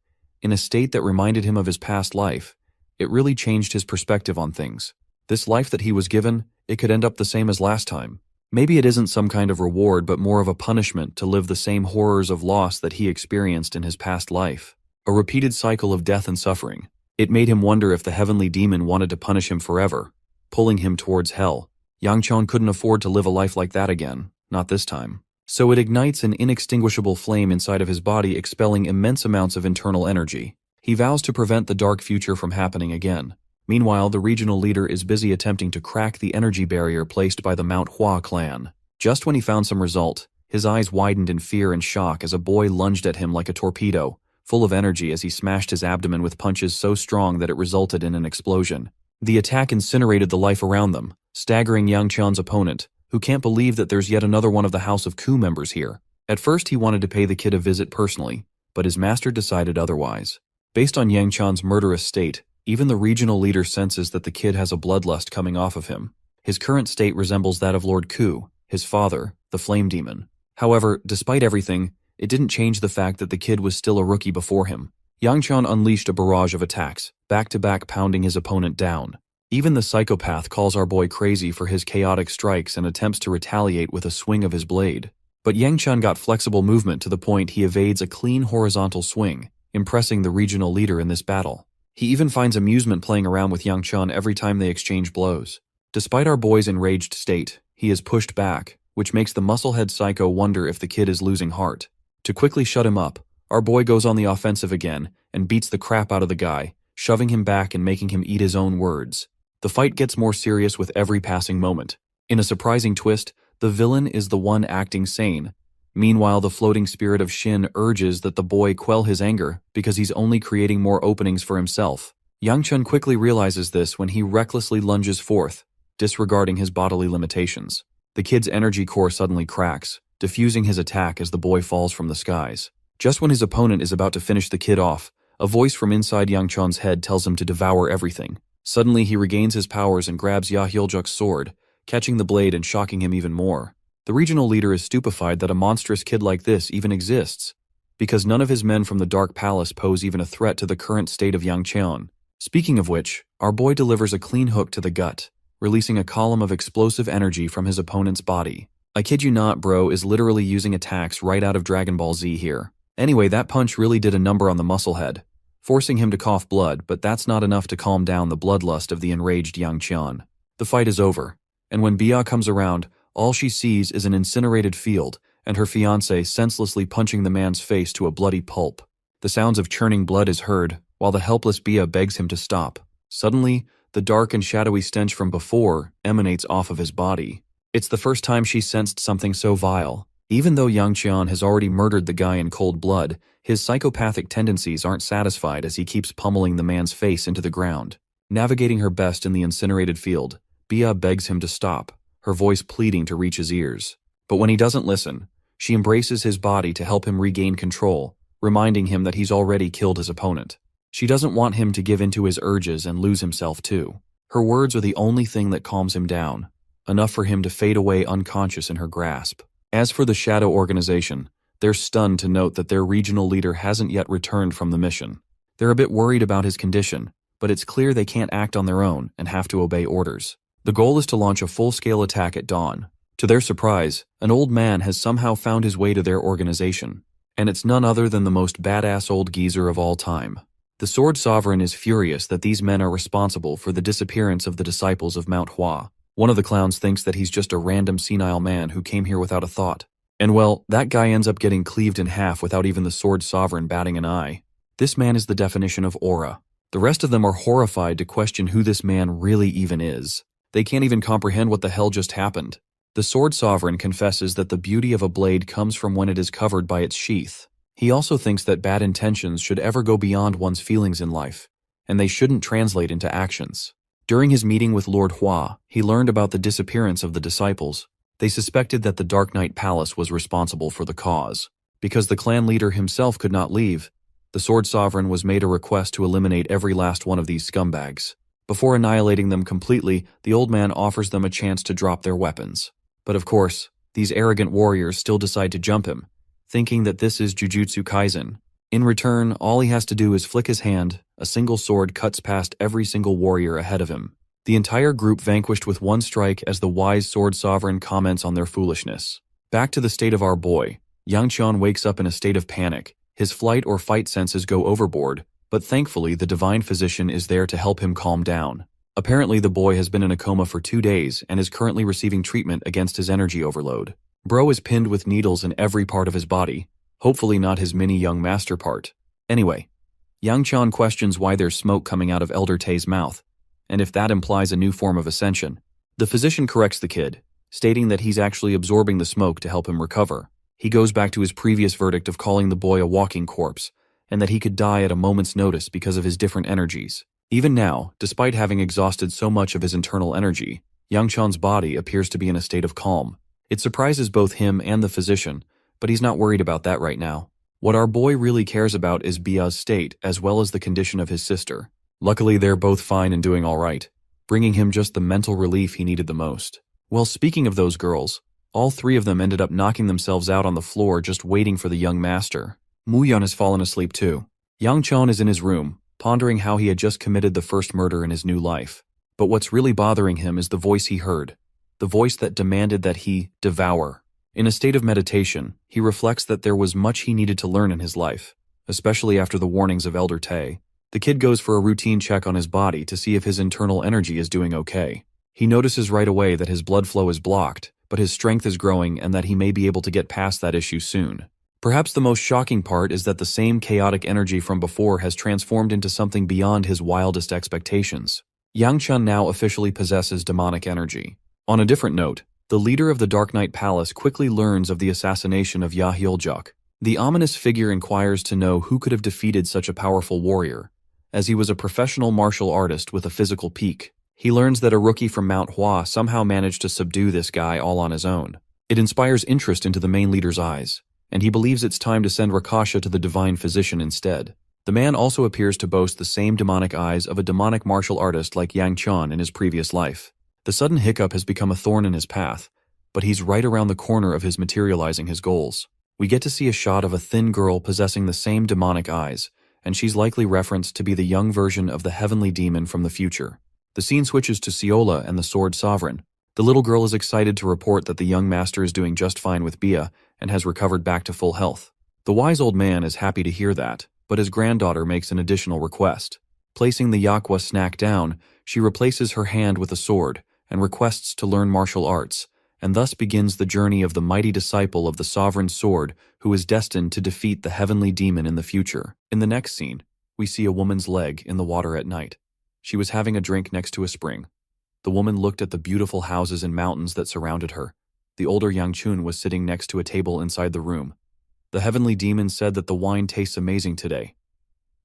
in a state that reminded him of his past life, it really changed his perspective on things. This life that he was given, it could end up the same as last time. Maybe it isn't some kind of reward, but more of a punishment to live the same horrors of loss that he experienced in his past life. A repeated cycle of death and suffering. It made him wonder if the heavenly demon wanted to punish him forever, pulling him towards hell. Yang Qian couldn't afford to live a life like that again, not this time. So it ignites an inextinguishable flame inside of his body, expelling immense amounts of internal energy. He vows to prevent the dark future from happening again. Meanwhile, the regional leader is busy attempting to crack the energy barrier placed by the Mount Hua clan. Just when he found some result, his eyes widened in fear and shock as a boy lunged at him like a torpedo, full of energy as he smashed his abdomen with punches so strong that it resulted in an explosion. The attack incinerated the life around them, staggering Yang Qian's opponent, who can't believe that there's yet another one of the House of Ku members here. At first he wanted to pay the kid a visit personally, but his master decided otherwise. Based on Yang Qian's murderous state, even the regional leader senses that the kid has a bloodlust coming off of him. His current state resembles that of Lord Ku, his father, the flame demon. However, despite everything, it didn't change the fact that the kid was still a rookie before him. Yang Qian unleashed a barrage of attacks, back-to-back pounding his opponent down. Even the psychopath calls our boy crazy for his chaotic strikes and attempts to retaliate with a swing of his blade. But Yang Qian got flexible movement to the point he evades a clean horizontal swing, impressing the regional leader in this battle. He even finds amusement playing around with Yang Qian every time they exchange blows. Despite our boy's enraged state, he is pushed back, which makes the musclehead psycho wonder if the kid is losing heart. To quickly shut him up, our boy goes on the offensive again and beats the crap out of the guy, shoving him back and making him eat his own words. The fight gets more serious with every passing moment. In a surprising twist, the villain is the one acting sane. Meanwhile, the floating spirit of Shin urges that the boy quell his anger because he's only creating more openings for himself. Yang Qian quickly realizes this when he recklessly lunges forth, disregarding his bodily limitations. The kid's energy core suddenly cracks, diffusing his attack as the boy falls from the skies. Just when his opponent is about to finish the kid off, a voice from inside Yang Qian's head tells him to devour everything. Suddenly, he regains his powers and grabs Ya Hyuljak's sword, catching the blade and shocking him even more. The regional leader is stupefied that a monstrous kid like this even exists, because none of his men from the Dark Palace pose even a threat to the current state of Yang Qian. Speaking of which, our boy delivers a clean hook to the gut, releasing a column of explosive energy from his opponent's body. I kid you not, bro is literally using attacks right out of Dragon Ball Z here. Anyway, that punch really did a number on the musclehead, forcing him to cough blood, but that's not enough to calm down the bloodlust of the enraged Yang Qian. The fight is over, and when Bia comes around, all she sees is an incinerated field and her fiancé senselessly punching the man's face to a bloody pulp. The sounds of churning blood is heard, while the helpless Bia begs him to stop. Suddenly, the dark and shadowy stench from before emanates off of his body. It's the first time she sensed something so vile. Even though Yang Qian has already murdered the guy in cold blood, his psychopathic tendencies aren't satisfied as he keeps pummeling the man's face into the ground. Navigating her best in the incinerated field, Bia begs him to stop, her voice pleading to reach his ears. But when he doesn't listen, she embraces his body to help him regain control, reminding him that he's already killed his opponent. She doesn't want him to give in to his urges and lose himself too. Her words are the only thing that calms him down, enough for him to fade away unconscious in her grasp. As for the Shadow Organization, they're stunned to note that their regional leader hasn't yet returned from the mission. They're a bit worried about his condition, but it's clear they can't act on their own and have to obey orders. The goal is to launch a full-scale attack at dawn. To their surprise, an old man has somehow found his way to their organization, and it's none other than the most badass old geezer of all time. The Sword Sovereign is furious that these men are responsible for the disappearance of the disciples of Mount Hua. One of the clowns thinks that he's just a random senile man who came here without a thought. And well, that guy ends up getting cleaved in half without even the Sword Sovereign batting an eye. This man is the definition of aura. The rest of them are horrified to question who this man really even is. They can't even comprehend what the hell just happened. The Sword Sovereign confesses that the beauty of a blade comes from when it is covered by its sheath. He also thinks that bad intentions should ever go beyond one's feelings in life, and they shouldn't translate into actions. During his meeting with Lord Hua, he learned about the disappearance of the disciples. They suspected that the Dark Knight Palace was responsible for the cause. Because the clan leader himself could not leave, the Sword Sovereign was made a request to eliminate every last one of these scumbags. Before annihilating them completely, the old man offers them a chance to drop their weapons. But of course, these arrogant warriors still decide to jump him, thinking that this is Jujutsu Kaisen. In return, all he has to do is flick his hand, a single sword cuts past every single warrior ahead of him. The entire group vanquished with one strike as the wise sword sovereign comments on their foolishness. Back to the state of our boy. Yang Qian wakes up in a state of panic. His flight or fight senses go overboard, but thankfully the divine physician is there to help him calm down. Apparently the boy has been in a coma for 2 days and is currently receiving treatment against his energy overload. Bro is pinned with needles in every part of his body, hopefully not his mini young master part. Anyway, Yang Qian questions why there's smoke coming out of Elder Tay's mouth, and if that implies a new form of ascension. The physician corrects the kid, stating that he's actually absorbing the smoke to help him recover. He goes back to his previous verdict of calling the boy a walking corpse, and that he could die at a moment's notice because of his different energies. Even now, despite having exhausted so much of his internal energy, Yang Qian's body appears to be in a state of calm. It surprises both him and the physician, but he's not worried about that right now. What our boy really cares about is Bia's state as well as the condition of his sister. Luckily, they're both fine and doing all right, bringing him just the mental relief he needed the most. Well, speaking of those girls, all 3 of them ended up knocking themselves out on the floor just waiting for the young master. Mu Yan has fallen asleep too. Yang Qian is in his room, pondering how he had just committed the first murder in his new life. But what's really bothering him is the voice he heard, the voice that demanded that he devour. In a state of meditation, he reflects that there was much he needed to learn in his life, especially after the warnings of Elder Tay. The kid goes for a routine check on his body to see if his internal energy is doing okay. He notices right away that his blood flow is blocked, but his strength is growing and that he may be able to get past that issue soon. Perhaps the most shocking part is that the same chaotic energy from before has transformed into something beyond his wildest expectations. Yang Qian now officially possesses demonic energy. On a different note, the leader of the Dark Knight Palace quickly learns of the assassination of Ya Hyoljuk. The ominous figure inquires to know who could have defeated such a powerful warrior, as he was a professional martial artist with a physical peak. He learns that a rookie from Mount Hua somehow managed to subdue this guy all on his own. It inspires interest into the main leader's eyes, and he believes it's time to send Rakasha to the divine physician instead. The man also appears to boast the same demonic eyes of a demonic martial artist like Yang Qian in his previous life. The sudden hiccup has become a thorn in his path, but he's right around the corner of his materializing his goals. We get to see a shot of a thin girl possessing the same demonic eyes, and she's likely referenced to be the young version of the heavenly demon from the future. The scene switches to Siola and the Sword Sovereign. The little girl is excited to report that the young master is doing just fine with Bia and has recovered back to full health. The wise old man is happy to hear that, but his granddaughter makes an additional request. Placing the Yakwa snack down, she replaces her hand with a sword and requests to learn martial arts, and thus begins the journey of the mighty disciple of the sovereign sword who is destined to defeat the heavenly demon in the future. In the next scene, we see a woman's leg in the water at night. She was having a drink next to a spring. The woman looked at the beautiful houses and mountains that surrounded her. The older Yang Chun was sitting next to a table inside the room. The heavenly demon said that the wine tastes amazing today.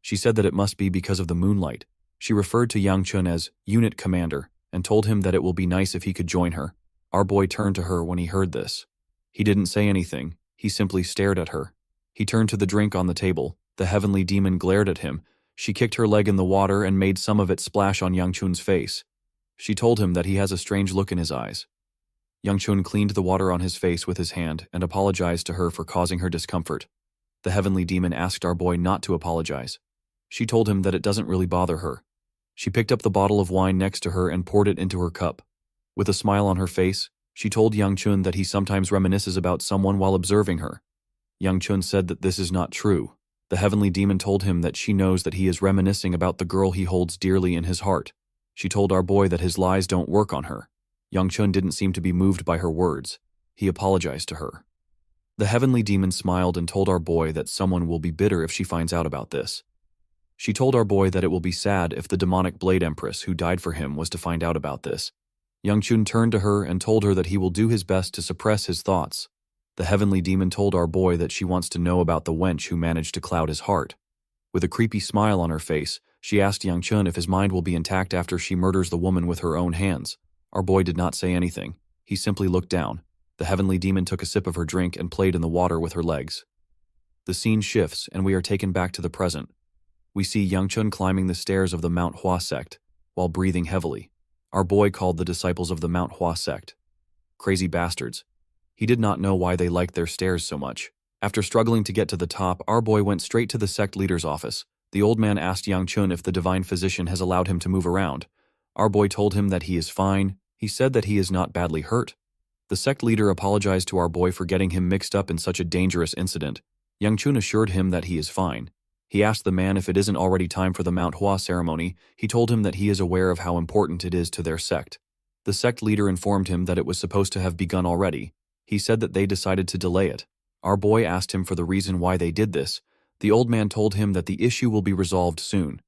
She said that it must be because of the moonlight. She referred to Yang Chun as unit commander and told him that it will be nice if he could join her. Our boy turned to her when he heard this. He didn't say anything, he simply stared at her. He turned to the drink on the table. The heavenly demon glared at him. She kicked her leg in the water and made some of it splash on Yang Chun's face. She told him that he has a strange look in his eyes. Yang Chun cleaned the water on his face with his hand and apologized to her for causing her discomfort. The heavenly demon asked our boy not to apologize. She told him that it doesn't really bother her. She picked up the bottle of wine next to her and poured it into her cup. With a smile on her face, she told Yang Chun that he sometimes reminisces about someone while observing her. Yang Chun said that this is not true. The heavenly demon told him that she knows that he is reminiscing about the girl he holds dearly in his heart. She told our boy that his lies don't work on her. Yang Chun didn't seem to be moved by her words. He apologized to her. The heavenly demon smiled and told our boy that someone will be bitter if she finds out about this. She told our boy that it will be sad if the demonic Blade Empress who died for him was to find out about this. Yang Chun turned to her and told her that he will do his best to suppress his thoughts. The heavenly demon told our boy that she wants to know about the wench who managed to cloud his heart. With a creepy smile on her face, she asked Yang Chun if his mind will be intact after she murders the woman with her own hands. Our boy did not say anything. He simply looked down. The heavenly demon took a sip of her drink and played in the water with her legs. The scene shifts and we are taken back to the present. We see Yang Chun climbing the stairs of the Mount Hua sect, while breathing heavily. Our boy called the disciples of the Mount Hua sect crazy bastards. He did not know why they liked their stairs so much. After struggling to get to the top, our boy went straight to the sect leader's office. The old man asked Yang Chun if the divine physician has allowed him to move around. Our boy told him that he is fine. He said that he is not badly hurt. The sect leader apologized to our boy for getting him mixed up in such a dangerous incident. Yang Chun assured him that he is fine. He asked the man if it isn't already time for the Mount Hua ceremony. He told him that he is aware of how important it is to their sect. The sect leader informed him that it was supposed to have begun already. He said that they decided to delay it. Our boy asked him for the reason why they did this. The old man told him that the issue will be resolved soon.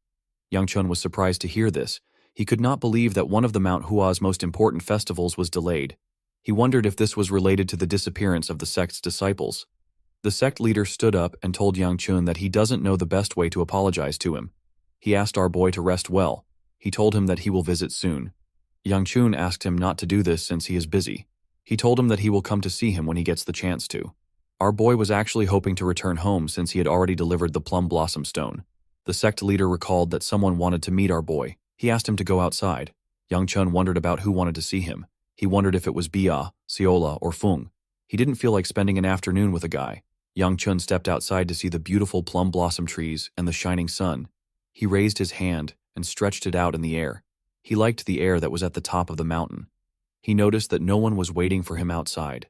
Yang Chun was surprised to hear this. He could not believe that one of the Mount Hua's most important festivals was delayed. He wondered if this was related to the disappearance of the sect's disciples. The sect leader stood up and told Yang Chun that he doesn't know the best way to apologize to him. He asked our boy to rest well. He told him that he will visit soon. Yang Chun asked him not to do this since he is busy. He told him that he will come to see him when he gets the chance to. Our boy was actually hoping to return home since he had already delivered the plum blossom stone. The sect leader recalled that someone wanted to meet our boy. He asked him to go outside. Yang Chun wondered about who wanted to see him. He wondered if it was Bia, Siola, or Fung. He didn't feel like spending an afternoon with a guy. Yang Chun stepped outside to see the beautiful plum blossom trees and the shining sun. He raised his hand and stretched it out in the air. He liked the air that was at the top of the mountain. He noticed that no one was waiting for him outside.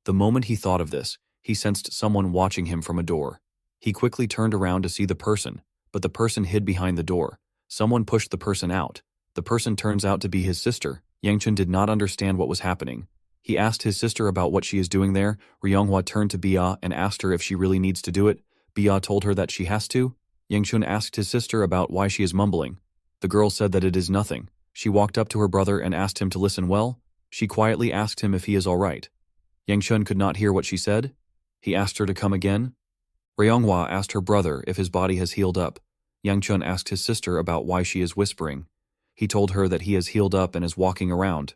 The moment he thought of this, he sensed someone watching him from a door. He quickly turned around to see the person, but the person hid behind the door. Someone pushed the person out. The person turns out to be his sister. Yang Chun did not understand what was happening. He asked his sister about what she is doing there. Ryonghua turned to Bia and asked her if she really needs to do it. Bia told her that she has to. Yang Chun asked his sister about why she is mumbling. The girl said that it is nothing. She walked up to her brother and asked him to listen well. She quietly asked him if he is all right. Yang Chun could not hear what she said. He asked her to come again. Ryonghua asked her brother if his body has healed up. Yang Chun asked his sister about why she is whispering. He told her that he has healed up and is walking around.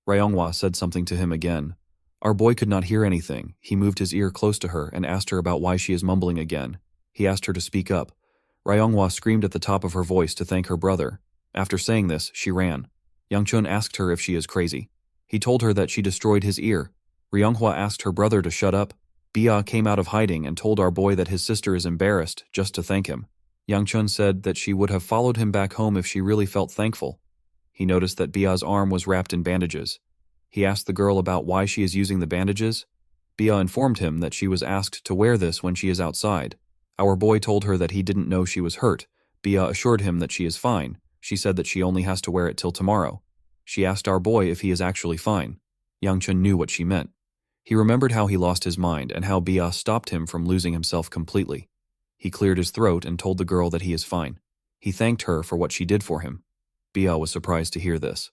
Ryonghua said something to him again. Our boy could not hear anything. He moved his ear close to her and asked her about why she is mumbling again. He asked her to speak up. Ryonghua screamed at the top of her voice to thank her brother. After saying this, she ran. Yang Chun asked her if she is crazy. He told her that she destroyed his ear. Ryonghua asked her brother to shut up. Bia came out of hiding and told our boy that his sister is embarrassed just to thank him. Yang Chun said that she would have followed him back home if she really felt thankful. He noticed that Bia's arm was wrapped in bandages. He asked the girl about why she is using the bandages. Bia informed him that she was asked to wear this when she is outside. Our boy told her that he didn't know she was hurt. Bia assured him that she is fine. She said that she only has to wear it till tomorrow. She asked our boy if he is actually fine. Yang Chun knew what she meant. He remembered how he lost his mind and how Bia stopped him from losing himself completely. He cleared his throat and told the girl that he is fine. He thanked her for what she did for him. Bia was surprised to hear this.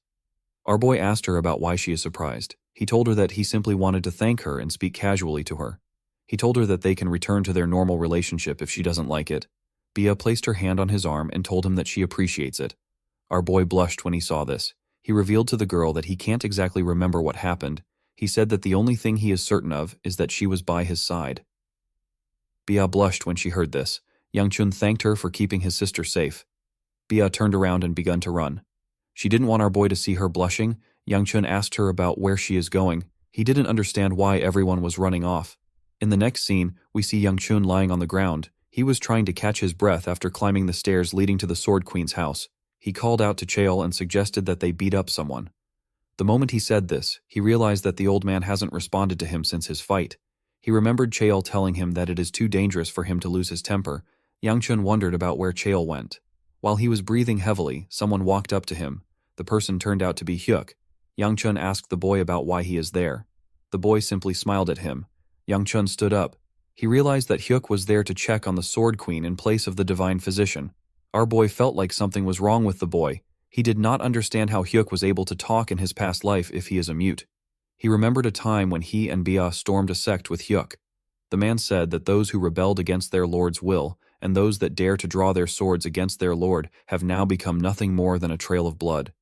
Our boy asked her about why she is surprised. He told her that he simply wanted to thank her and speak casually to her. He told her that they can return to their normal relationship if she doesn't like it. Bia placed her hand on his arm and told him that she appreciates it. Our boy blushed when he saw this. He revealed to the girl that he can't exactly remember what happened. He said that the only thing he is certain of is that she was by his side. Bia blushed when she heard this. Yang Chun thanked her for keeping his sister safe. Bia turned around and began to run. She didn't want our boy to see her blushing. Yang Chun asked her about where she is going. He didn't understand why everyone was running off. In the next scene, we see Yang Chun lying on the ground. He was trying to catch his breath after climbing the stairs leading to the Sword Queen's house. He called out to Chaol and suggested that they beat up someone. The moment he said this, he realized that the old man hasn't responded to him since his fight. He remembered Chaol telling him that it is too dangerous for him to lose his temper. Yang Chun wondered about where Chaol went. While he was breathing heavily, someone walked up to him. The person turned out to be Hyuk. Yang Chun asked the boy about why he is there. The boy simply smiled at him. Yang Chun stood up. He realized that Hyuk was there to check on the Sword Queen in place of the divine physician. Our boy felt like something was wrong with the boy. He did not understand how Hyuk was able to talk in his past life if he is a mute. He remembered a time when he and Bia stormed a sect with Hyuk. The man said that those who rebelled against their lord's will and those that dare to draw their swords against their lord have now become nothing more than a trail of blood.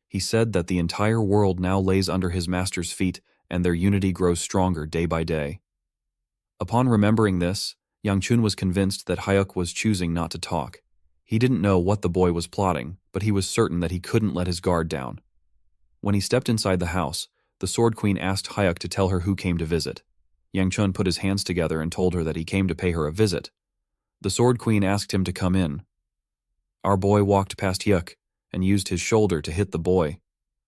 He said that the entire world now lays under his master's feet and their unity grows stronger day by day. Upon remembering this, Yang Chun was convinced that Hyuk was choosing not to talk. He didn't know what the boy was plotting, but he was certain that he couldn't let his guard down. When he stepped inside the house, the Sword Queen asked Hyuk to tell her who came to visit. Yang Chun put his hands together and told her that he came to pay her a visit. The Sword Queen asked him to come in. Our boy walked past Hyuk. and used his shoulder to hit the boy.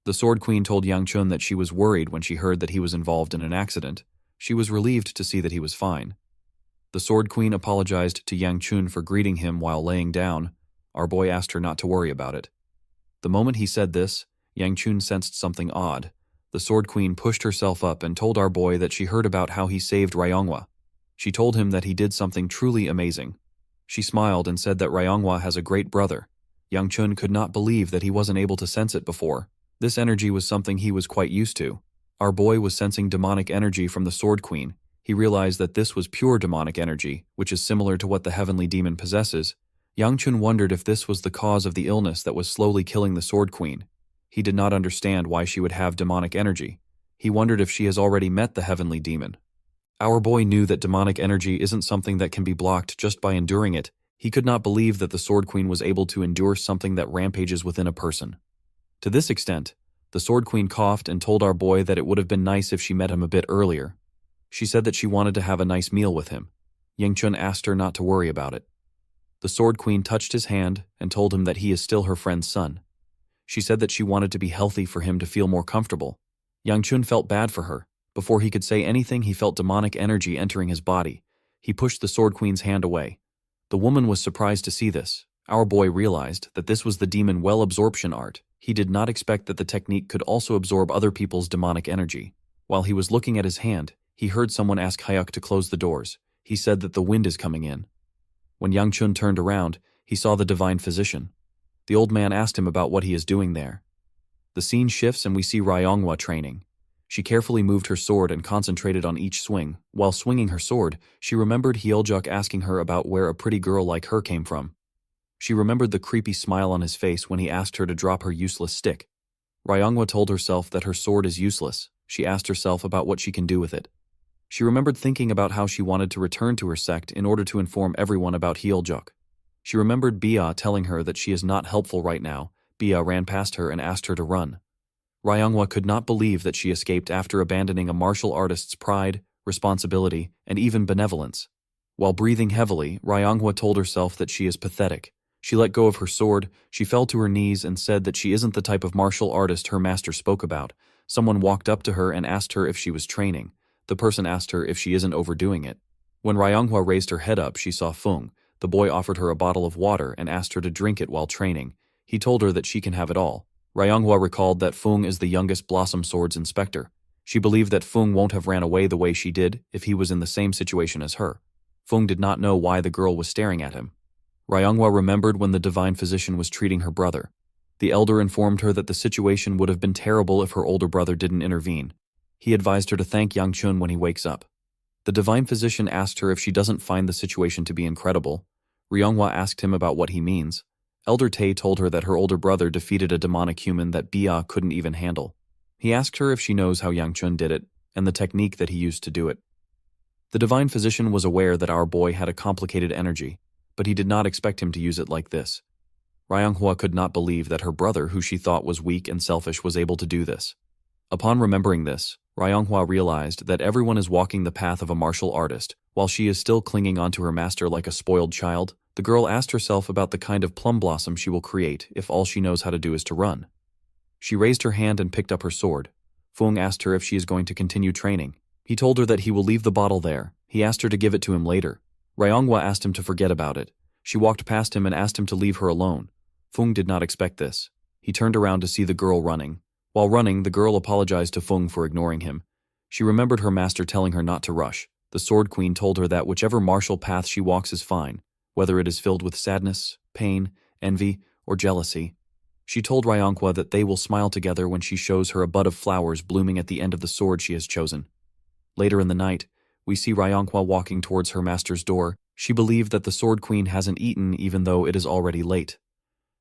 The Sword Queen told Yang Chun that she was worried when she heard that he was involved in an accident. She was relieved to see that he was fine. The Sword Queen apologized to Yang Chun for greeting him while laying down. Our boy asked her not to worry about it. The moment he said this, Yang Chun sensed something odd. The Sword Queen pushed herself up and told our boy that she heard about how he saved Ryonghua. She told him that he did something truly amazing. She smiled and said that Ryonghua has a great brother. Yang Chun could not believe that he wasn't able to sense it before. This energy was something he was quite used to. Our boy was sensing demonic energy from the Sword Queen. He realized that this was pure demonic energy, which is similar to what the heavenly demon possesses. Yang Chun wondered if this was the cause of the illness that was slowly killing the Sword Queen. He did not understand why she would have demonic energy. He wondered if she has already met the heavenly demon. Our boy knew that demonic energy isn't something that can be blocked just by enduring it. He could not believe that the Sword Queen was able to endure something that rampages within a person. To this extent, the Sword Queen coughed and told our boy that it would have been nice if she met him a bit earlier. She said that she wanted to have a nice meal with him. Yang Chun asked her not to worry about it. The Sword Queen touched his hand and told him that he is still her friend's son. She said that she wanted to be healthy for him to feel more comfortable. Yang Chun felt bad for her. Before he could say anything, he felt demonic energy entering his body. He pushed the Sword Queen's hand away. The woman was surprised to see this. Our boy realized that this was the demon well absorption art. He did not expect that the technique could also absorb other people's demonic energy. While he was looking at his hand, he heard someone ask Hyuk to close the doors. He said that the wind is coming in. When Yang Chun turned around, he saw the divine physician. The old man asked him about what he is doing there. The scene shifts and we see Ryonghua training. She carefully moved her sword and concentrated on each swing. While swinging her sword, she remembered Hyeojuk asking her about where a pretty girl like her came from. She remembered the creepy smile on his face when he asked her to drop her useless stick. Ryonghua told herself that her sword is useless. She asked herself about what she can do with it. She remembered thinking about how she wanted to return to her sect in order to inform everyone about Hyeojuk. She remembered Bia telling her that she is not helpful right now. Bia ran past her and asked her to run. Ryonghua could not believe that she escaped after abandoning a martial artist's pride, responsibility, and even benevolence. While breathing heavily, Ryonghua told herself that she is pathetic. She let go of her sword, she fell to her knees and said that she isn't the type of martial artist her master spoke about. Someone walked up to her and asked her if she was training. The person asked her if she isn't overdoing it. When Ryonghua raised her head up, she saw Fung. The boy offered her a bottle of water and asked her to drink it while training. He told her that she can have it all. Ryonghua recalled that Fung is the youngest Blossom Swords inspector. She believed that Fung won't have ran away the way she did if he was in the same situation as her. Fung did not know why the girl was staring at him. Ryonghua remembered when the divine physician was treating her brother. The elder informed her that the situation would have been terrible if her older brother didn't intervene. He advised her to thank Yang Chun when he wakes up. The divine physician asked her if she doesn't find the situation to be incredible. Ryonghua asked him about what he means. Elder Tae told her that her older brother defeated a demonic human that Bia couldn't even handle. He asked her if she knows how Yang Chun did it, and the technique that he used to do it. The divine physician was aware that our boy had a complicated energy, but he did not expect him to use it like this. Ryonghua could not believe that her brother, who she thought was weak and selfish, was able to do this. Upon remembering this, Ryonghua realized that everyone is walking the path of a martial artist. While she is still clinging onto her master like a spoiled child, the girl asked herself about the kind of plum blossom she will create if all she knows how to do is to run. She raised her hand and picked up her sword. Fung asked her if she is going to continue training. He told her that he will leave the bottle there. He asked her to give it to him later. Ryonghua asked him to forget about it. She walked past him and asked him to leave her alone. Fung did not expect this. He turned around to see the girl running. While running, the girl apologized to Fung for ignoring him. She remembered her master telling her not to rush. The Sword Queen told her that whichever martial path she walks is fine, whether it is filled with sadness, pain, envy, or jealousy. She told Ryonghua that they will smile together when she shows her a bud of flowers blooming at the end of the sword she has chosen. Later in the night, we see Ryonghua walking towards her master's door. She believed that the Sword Queen hasn't eaten even though it is already late.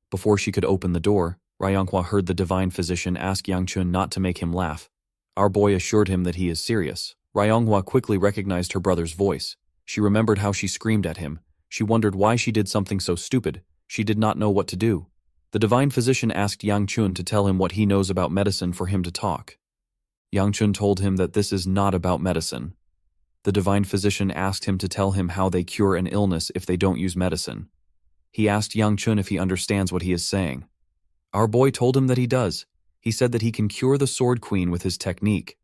Before she could open the door, Ryonghua heard the divine physician ask Yang Chun not to make him laugh. Our boy assured him that he is serious. Ryonghua quickly recognized her brother's voice. She remembered how she screamed at him. She wondered why she did something so stupid. She did not know what to do. The divine physician asked Yang Chun to tell him what he knows about medicine for him to talk. Yang Chun told him that this is not about medicine. The divine physician asked him to tell him how they cure an illness if they don't use medicine. He asked Yang Chun if he understands what he is saying. Our boy told him that he does. He said that he can cure the Sword Queen with his technique.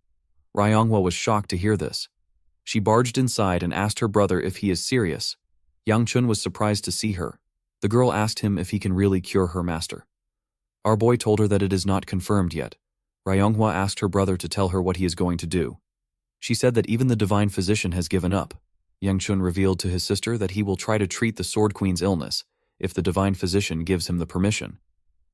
Ryonghua was shocked to hear this. She barged inside and asked her brother if he is serious. Yang Chun was surprised to see her. The girl asked him if he can really cure her master. Our boy told her that it is not confirmed yet. Ryonghua asked her brother to tell her what he is going to do. She said that even the divine physician has given up. Yang Chun revealed to his sister that he will try to treat the Sword Queen's illness if the divine physician gives him the permission.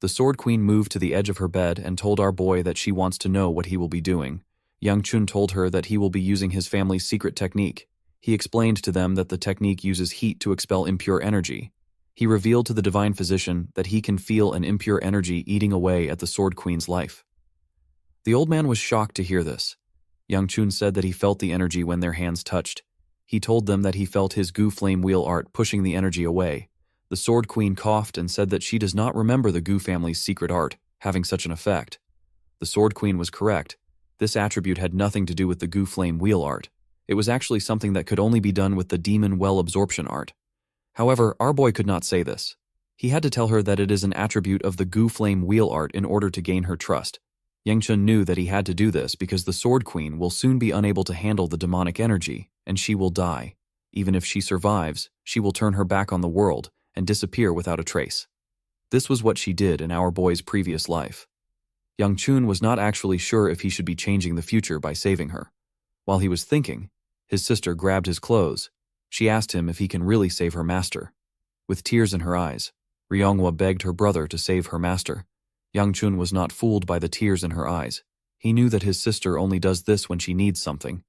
The Sword Queen moved to the edge of her bed and told our boy that she wants to know what he will be doing. Yang Chun told her that he will be using his family's secret technique. He explained to them that the technique uses heat to expel impure energy. He revealed to the divine physician that he can feel an impure energy eating away at the Sword Queen's life. The old man was shocked to hear this. Yang Chun said that he felt the energy when their hands touched. He told them that he felt his Gu Flame Wheel art pushing the energy away. The Sword Queen coughed and said that she does not remember the Gu family's secret art having such an effect. The Sword Queen was correct. This attribute had nothing to do with the Gu Flame Wheel art. It was actually something that could only be done with the Demon Well Absorption art. However, our boy could not say this. He had to tell her that it is an attribute of the Gu Flame Wheel art in order to gain her trust. Yang Chun knew that he had to do this because the Sword Queen will soon be unable to handle the demonic energy, and she will die. Even if she survives, she will turn her back on the world and disappear without a trace. This was what she did in our boy's previous life. Yang Chun was not actually sure if he should be changing the future by saving her. While he was thinking, his sister grabbed his clothes. She asked him if he can really save her master. With tears in her eyes, Ryonghua begged her brother to save her master. Yang Chun was not fooled by the tears in her eyes. He knew that his sister only does this when she needs something.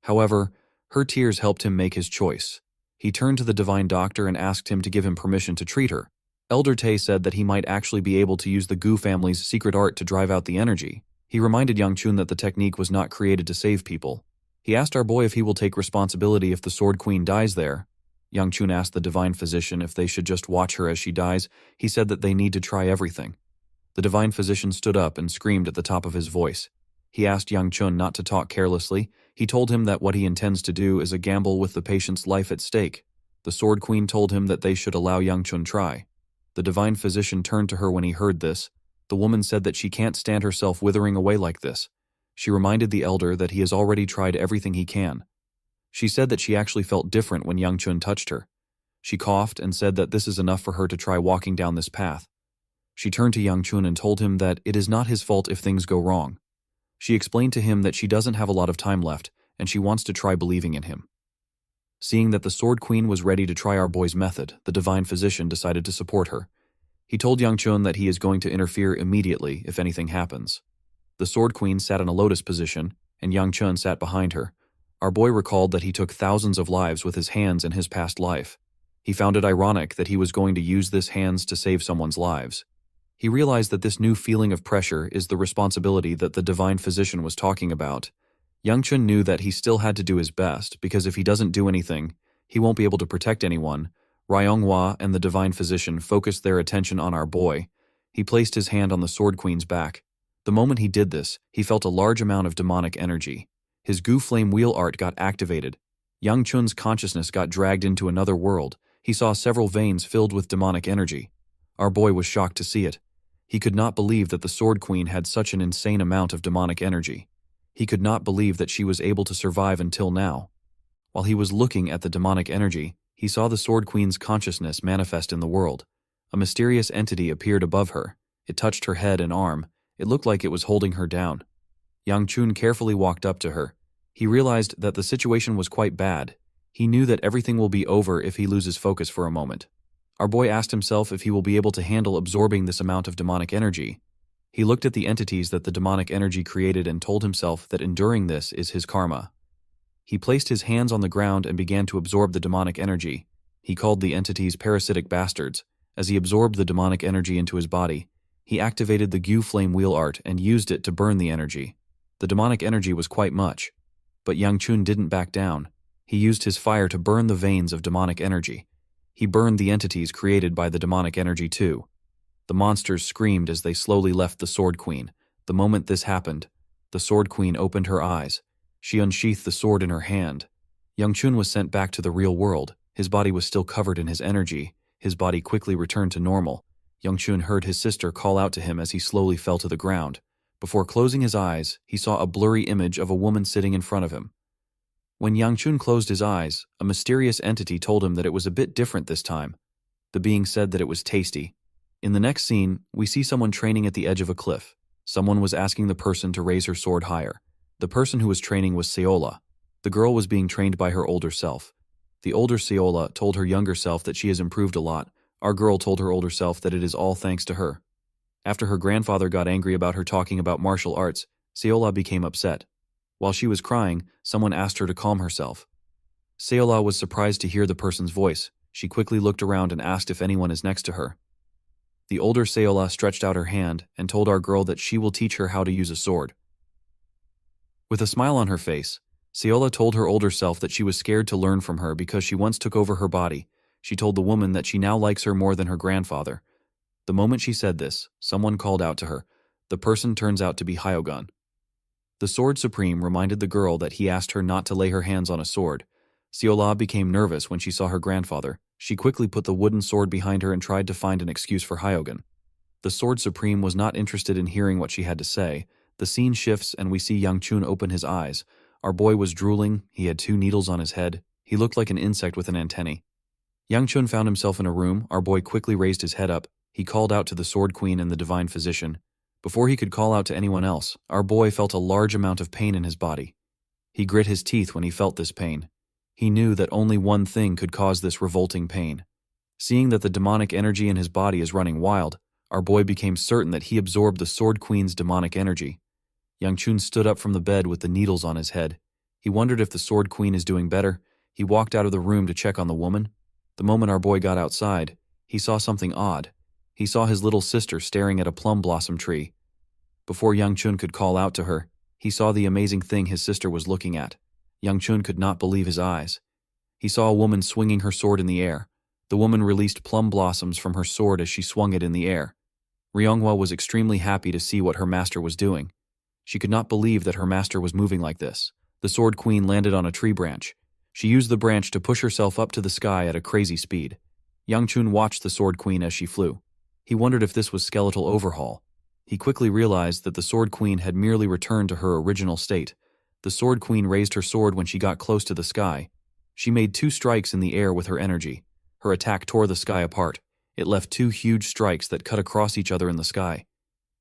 However, her tears helped him make his choice. He turned to the divine doctor and asked him to give him permission to treat her. Elder Tay said that he might actually be able to use the Gu family's secret art to drive out the energy. He reminded Yang Chun that the technique was not created to save people. He asked our boy if he will take responsibility if the Sword Queen dies there. Yang Chun asked the divine physician if they should just watch her as she dies. He said that they need to try everything. The divine physician stood up and screamed at the top of his voice. He asked Yang Chun not to talk carelessly. He told him that what he intends to do is a gamble with the patient's life at stake. The Sword Queen told him that they should allow Yang Chun try. The divine physician turned to her when he heard this. The woman said that she can't stand herself withering away like this. She reminded the elder that he has already tried everything he can. She said that she actually felt different when Yang Chun touched her. She coughed and said that this is enough for her to try walking down this path. She turned to Yang Chun and told him that it is not his fault if things go wrong. She explained to him that she doesn't have a lot of time left and she wants to try believing in him. Seeing that the Sword Queen was ready to try our boy's method, the divine physician decided to support her. He told Yang Chun that he is going to interfere immediately if anything happens. The Sword Queen sat in a lotus position, and Yang Chun sat behind her. Our boy recalled that he took thousands of lives with his hands in his past life. He found it ironic that he was going to use this hands to save someone's lives. He realized that this new feeling of pressure is the responsibility that the divine physician was talking about. Yang Chun knew that he still had to do his best, because if he doesn't do anything, he won't be able to protect anyone. Ryonghua and the divine physician focused their attention on our boy. He placed his hand on the Sword Queen's back. The moment he did this, he felt a large amount of demonic energy. His Gu Flame Wheel art got activated. Yang Chun's consciousness got dragged into another world. He saw several veins filled with demonic energy. Our boy was shocked to see it. He could not believe that the Sword Queen had such an insane amount of demonic energy. He could not believe that she was able to survive until now. While he was looking at the demonic energy, he saw the Sword Queen's consciousness manifest in the world. A mysterious entity appeared above her. It touched her head and arm. It looked like it was holding her down. Yang Chun carefully walked up to her. He realized that the situation was quite bad. He knew that everything will be over if he loses focus for a moment. Our boy asked himself if he will be able to handle absorbing this amount of demonic energy. He looked at the entities that the demonic energy created and told himself that enduring this is his karma. He placed his hands on the ground and began to absorb the demonic energy. He called the entities parasitic bastards. As he absorbed the demonic energy into his body, he activated the Gu Flame Wheel art and used it to burn the energy. The demonic energy was quite much, but Yang Chun didn't back down. He used his fire to burn the veins of demonic energy. He burned the entities created by the demonic energy too. The monsters screamed as they slowly left the Sword Queen. The moment this happened, the Sword Queen opened her eyes. She unsheathed the sword in her hand. Yang Chun was sent back to the real world. His body was still covered in his energy. His body quickly returned to normal. Youngchun heard his sister call out to him as he slowly fell to the ground. Before closing his eyes, he saw a blurry image of a woman sitting in front of him. When Youngchun closed his eyes, a mysterious entity told him that it was a bit different this time. The being said that it was tasty. In the next scene, we see someone training at the edge of a cliff. Someone was asking the person to raise her sword higher. The person who was training was Seola. The girl was being trained by her older self. The older Seola told her younger self that she has improved a lot. Our girl told her older self that it is all thanks to her. After her grandfather got angry about her talking about martial arts, Seola became upset. While she was crying, someone asked her to calm herself. Seola was surprised to hear the person's voice. She quickly looked around and asked if anyone is next to her. The older Seola stretched out her hand and told our girl that she will teach her how to use a sword. With a smile on her face, Seola told her older self that she was scared to learn from her because she once took over her body. She told the woman that she now likes her more than her grandfather. The moment she said this, someone called out to her. The person turns out to be Hyogun. The Sword Supreme reminded the girl that he asked her not to lay her hands on a sword. Seola became nervous when she saw her grandfather. She quickly put the wooden sword behind her and tried to find an excuse for Hyogun. The Sword Supreme was not interested in hearing what she had to say. The scene shifts and we see Youngchun open his eyes. Our boy was drooling, he had 2 needles on his head. He looked like an insect with an antennae. Youngchun found himself in a room. Our boy quickly raised his head up. He called out to the Sword Queen and the Divine Physician. Before he could call out to anyone else, our boy felt a large amount of pain in his body. He grit his teeth when he felt this pain. He knew that only one thing could cause this revolting pain. Seeing that the demonic energy in his body is running wild, our boy became certain that he absorbed the Sword Queen's demonic energy. Youngchun stood up from the bed with the needles on his head. He wondered if the Sword Queen is doing better. He walked out of the room to check on the woman. The moment our boy got outside, he saw something odd. He saw his little sister staring at a plum blossom tree. Before Youngchun could call out to her, he saw the amazing thing his sister was looking at. Youngchun could not believe his eyes. He saw a woman swinging her sword in the air. The woman released plum blossoms from her sword as she swung it in the air. Ryonghwa was extremely happy to see what her master was doing. She could not believe that her master was moving like this. The Sword Queen landed on a tree branch. She used the branch to push herself up to the sky at a crazy speed. Youngchun watched the Sword Queen as she flew. He wondered if this was skeletal overhaul. He quickly realized that the Sword Queen had merely returned to her original state. The Sword Queen raised her sword when she got close to the sky. She made 2 strikes in the air with her energy. Her attack tore the sky apart. It left 2 huge strikes that cut across each other in the sky.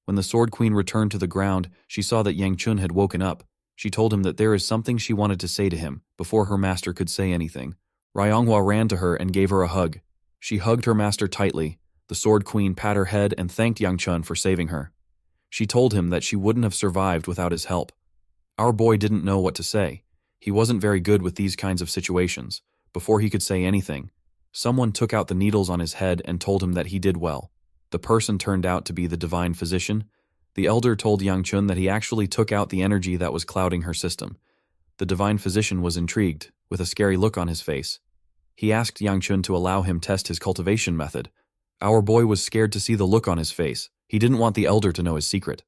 When the Sword Queen returned to the ground, she saw that Youngchun had woken up. She told him that there is something she wanted to say to him before her master could say anything. Ryonghwa ran to her and gave her a hug. She hugged her master tightly. The Sword Queen pat her head and thanked Youngchun for saving her. She told him that she wouldn't have survived without his help. Our boy didn't know what to say. He wasn't very good with these kinds of situations. Before he could say anything, someone took out the needles on his head and told him that he did well. The person turned out to be the Divine Physician. The elder told Youngchun that he actually took out the energy that was clouding her system. The Divine Physician was intrigued, with a scary look on his face. He asked Youngchun to allow him test his cultivation method. Our boy was scared to see the look on his face. He didn't want the elder to know his secret.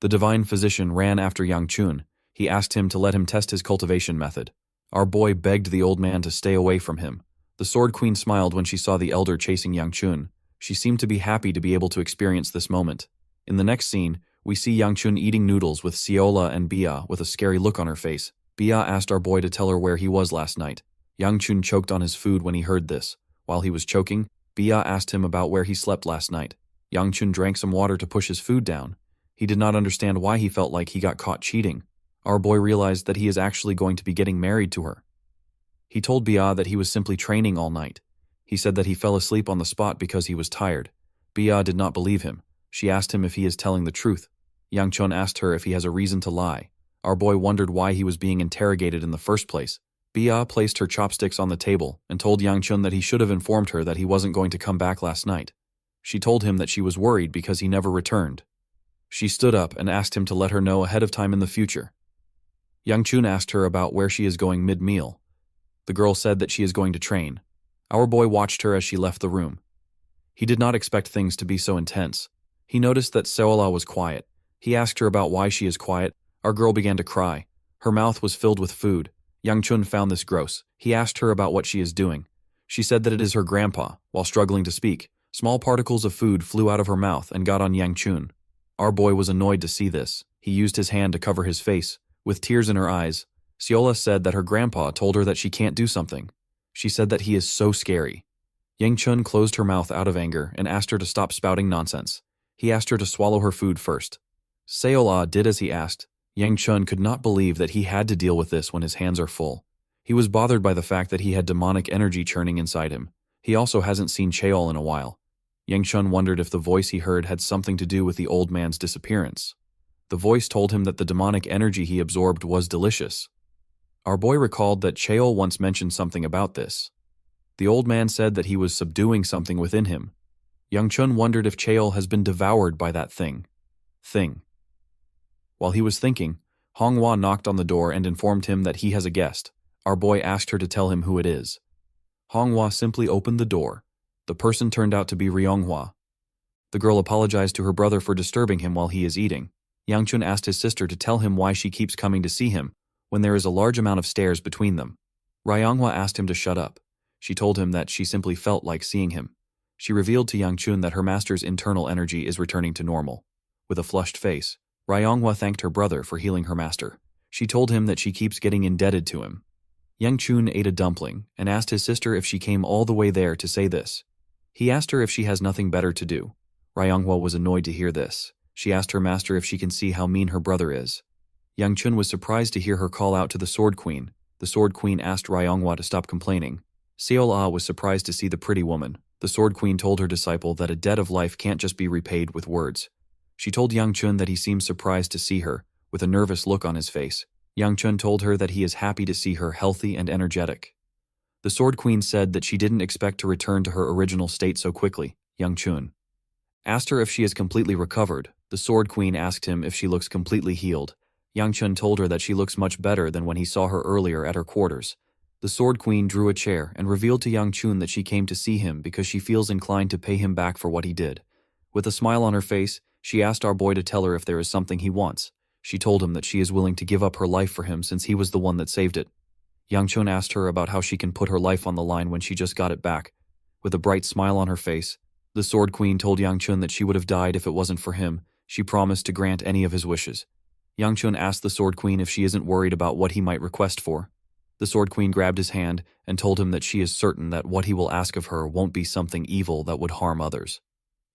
The Divine Physician ran after Youngchun. He asked him to let him test his cultivation method. Our boy begged the old man to stay away from him. The Sword Queen smiled when she saw the elder chasing Youngchun. She seemed to be happy to be able to experience this moment. In the next scene, we see Youngchun eating noodles with Seola and Bia with a scary look on her face. Bia asked our boy to tell her where he was last night. Youngchun choked on his food when he heard this. While he was choking, Bia asked him about where he slept last night. Youngchun drank some water to push his food down. He did not understand why he felt like he got caught cheating. Our boy realized that he is actually going to be getting married to her. He told Bia that he was simply training all night. He said that he fell asleep on the spot because he was tired. Bia did not believe him. She asked him if he is telling the truth. Youngchun asked her if he has a reason to lie. Our boy wondered why he was being interrogated in the first place. Bia placed her chopsticks on the table and told Youngchun that he should have informed her that he wasn't going to come back last night. She told him that she was worried because he never returned. She stood up and asked him to let her know ahead of time in the future. Youngchun asked her about where she is going mid-meal. The girl said that she is going to train. Our boy watched her as she left the room. He did not expect things to be so intense. He noticed that Seola was quiet. He asked her about why she is quiet. Our girl began to cry. Her mouth was filled with food. Youngchun found this gross. He asked her about what she is doing. She said that it is her grandpa. While struggling to speak, Small particles of food flew out of her mouth and got on Yang Chun. Our boy was annoyed to see this. He used his hand to cover his face. With tears in her eyes, Siola said that her grandpa told her that she can't do something. She said that he is so scary. Yang Chun closed her mouth out of anger and asked her to stop spouting nonsense. He asked her to swallow her food first. Siola did as he asked. Yang Chun could not believe that he had to deal with this when his hands are full. He was bothered by the fact that he had demonic energy churning inside him. He also hasn't seen Cheol in a while. Yang Chun wondered if the voice he heard had something to do with the old man's disappearance. The voice told him that the demonic energy he absorbed was delicious. Our boy recalled that Cheol once mentioned something about this. The old man said that he was subduing something within him. Yang Chun wondered if Cheol has been devoured by that thing. While he was thinking, Honghua knocked on the door and informed him that he has a guest. Our boy asked her to tell him who it is. Honghua simply opened the door. The person turned out to be Ryonghua. The girl apologized to her brother for disturbing him while he is eating. Yang Chun asked his sister to tell him why she keeps coming to see him when there is a large amount of stairs between them. Ryonghua asked him to shut up. She told him that she simply felt like seeing him. She revealed to Yang Chun that her master's internal energy is returning to normal. With a flushed face, Ryonghua thanked her brother for healing her master. She told him that she keeps getting indebted to him. Yang Chun ate a dumpling and asked his sister if she came all the way there to say this. He asked her if she has nothing better to do. Ryonghua was annoyed to hear this. She asked her master if she can see how mean her brother is. Yang Chun was surprised to hear her call out to the Sword Queen. The Sword Queen asked Ryonghua to stop complaining. Seol-Ah was surprised to see the pretty woman. The Sword Queen told her disciple that a debt of life can't just be repaid with words. She told Yang Chun that he seemed surprised to see her, with a nervous look on his face. Yang Chun told her that he is happy to see her healthy and energetic. The Sword Queen said that she didn't expect to return to her original state so quickly. Yang Chun asked her if she is completely recovered. The Sword Queen asked him if she looks completely healed. Yang Chun told her that she looks much better than when he saw her earlier at her quarters. The Sword Queen drew a chair and revealed to Yang Chun that she came to see him because she feels inclined to pay him back for what he did. With a smile on her face, she asked our boy to tell her if there is something he wants. She told him that she is willing to give up her life for him since he was the one that saved it. Yang Chun asked her about how she can put her life on the line when she just got it back. With a bright smile on her face, the Sword Queen told Yang Chun that she would have died if it wasn't for him. She promised to grant any of his wishes. Yang Chun asked the Sword Queen if she isn't worried about what he might request for. The Sword Queen grabbed his hand and told him that she is certain that what he will ask of her won't be something evil that would harm others.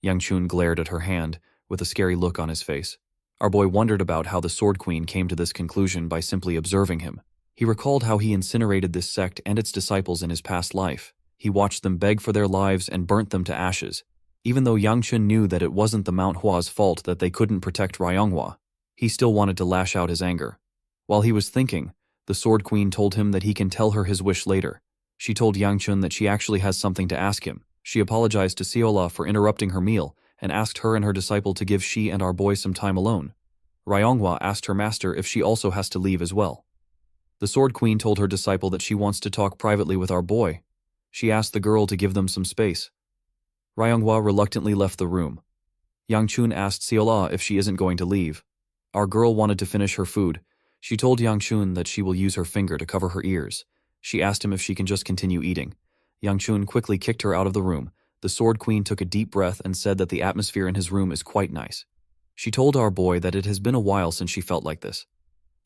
Yang Chun glared at her hand with a scary look on his face. Our boy wondered about how the Sword Queen came to this conclusion by simply observing him. He recalled how he incinerated this sect and its disciples in his past life. He watched them beg for their lives and burnt them to ashes. Even though Yang Chun knew that it wasn't the Mount Hua's fault that they couldn't protect Ryonghua, he still wanted to lash out his anger. While he was thinking, the Sword Queen told him that he can tell her his wish later. She told Yang Chun that she actually has something to ask him. She apologized to Seola for interrupting her meal and asked her and her disciple to give she and our boy some time alone. Ryonghua asked her master if she also has to leave as well. The Sword Queen told her disciple that she wants to talk privately with our boy. She asked the girl to give them some space. Ryonghua reluctantly left the room. Yang Chun asked Seola if she isn't going to leave. Our girl wanted to finish her food. She told Yang Chun that she will use her finger to cover her ears. She asked him if she can just continue eating. Yang Chun quickly kicked her out of the room. The Sword Queen took a deep breath and said that the atmosphere in his room is quite nice. She told our boy that it has been a while since she felt like this.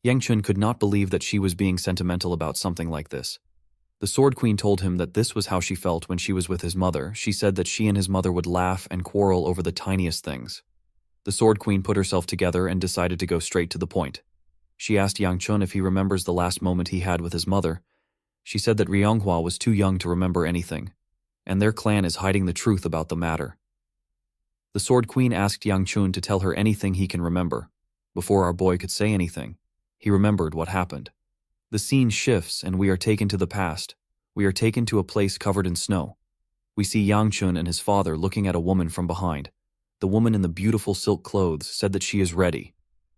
Yang Chun could not believe that she was being sentimental about something like this. The Sword Queen told him that this was how she felt when she was with his mother. She said that she and his mother would laugh and quarrel over the tiniest things. The Sword Queen put herself together and decided to go straight to the point. She asked Yang Chun if he remembers the last moment he had with his mother. She said that Ryonghua was too young to remember anything, and their clan is hiding the truth about the matter. The Sword Queen asked Yang Chun to tell her anything he can remember. Before our boy could say anything, he remembered what happened. The scene shifts and we are taken to the past. We are taken to a place covered in snow. We see Yang Chun and his father looking at a woman from behind. The woman in the beautiful silk clothes said that she is ready.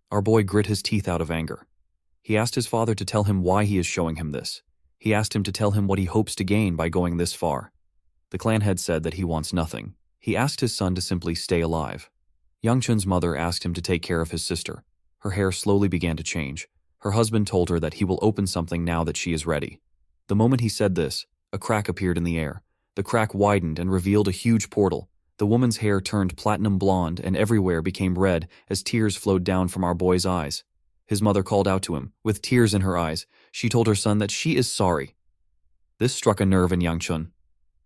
Our boy grit his teeth out of anger. He asked his father to tell him why he is showing him this. He asked him to tell him what he hopes to gain by going this far. The clan head said that he wants nothing. He asked his son to simply stay alive. Yang Chun's mother asked him to take care of his sister. Her hair slowly began to change. Her husband told her that he will open something now that she is ready. The moment he said this, a crack appeared in the air. The crack widened and revealed a huge portal. The woman's hair turned platinum blonde and everywhere became red as tears flowed down from our boy's eyes. His mother called out to him. With tears in her eyes, she told her son that she is sorry. This struck a nerve in Yang Chun.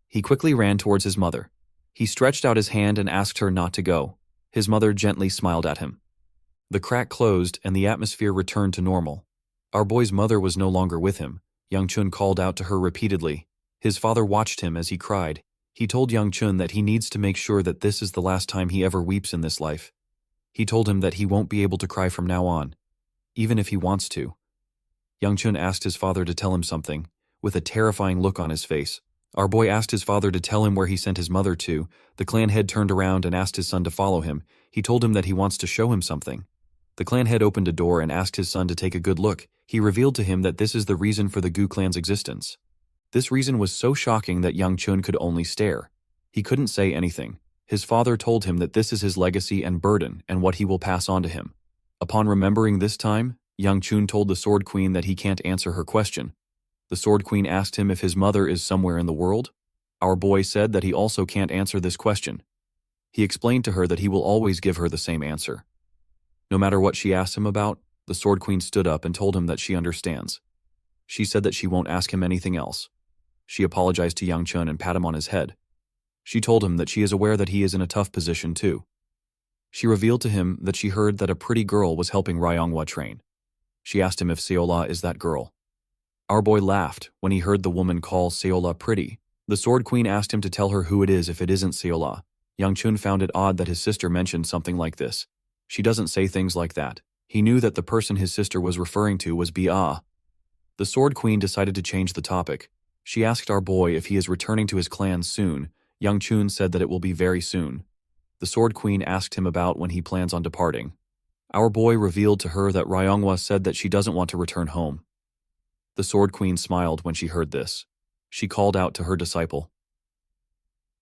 He quickly ran towards his mother. He stretched out his hand and asked her not to go. His mother gently smiled at him. The crack closed and the atmosphere returned to normal. Our boy's mother was no longer with him. Yang Chun called out to her repeatedly. His father watched him as he cried. He told Yang Chun that he needs to make sure that this is the last time he ever weeps in this life. He told him that he won't be able to cry from now on, even if he wants to. Yang Chun asked his father to tell him something, with a terrifying look on his face. Our boy asked his father to tell him where he sent his mother to. The clan head turned around and asked his son to follow him. He told him that he wants to show him something. The clan head opened a door and asked his son to take a good look. He revealed to him that this is the reason for the Gu clan's existence. This reason was so shocking that Yang Chun could only stare. He couldn't say anything. His father told him that this is his legacy and burden and what he will pass on to him. Upon remembering this time, Yang Chun told the Sword Queen that he can't answer her question. The Sword Queen asked him if his mother is somewhere in the world. Our boy said that he also can't answer this question. He explained to her that he will always give her the same answer. No matter what she asked him about, the Sword Queen stood up and told him that she understands. She said that she won't ask him anything else. She apologized to Yang Chun and pat him on his head. She told him that she is aware that he is in a tough position too. She revealed to him that she heard that a pretty girl was helping Ryonghua train. She asked him if Seola is that girl. Our boy laughed when he heard the woman call Seola pretty. The Sword Queen asked him to tell her who it is if it isn't Seola. Yang Chun found it odd that his sister mentioned something like this. She doesn't say things like that. He knew that the person his sister was referring to was Bia. The Sword Queen decided to change the topic. She asked our boy if he is returning to his clan soon. Yang Chun said that it will be very soon. The Sword Queen asked him about when he plans on departing. Our boy revealed to her that Ryonghua said that she doesn't want to return home. The Sword Queen smiled when she heard this. She called out to her disciple.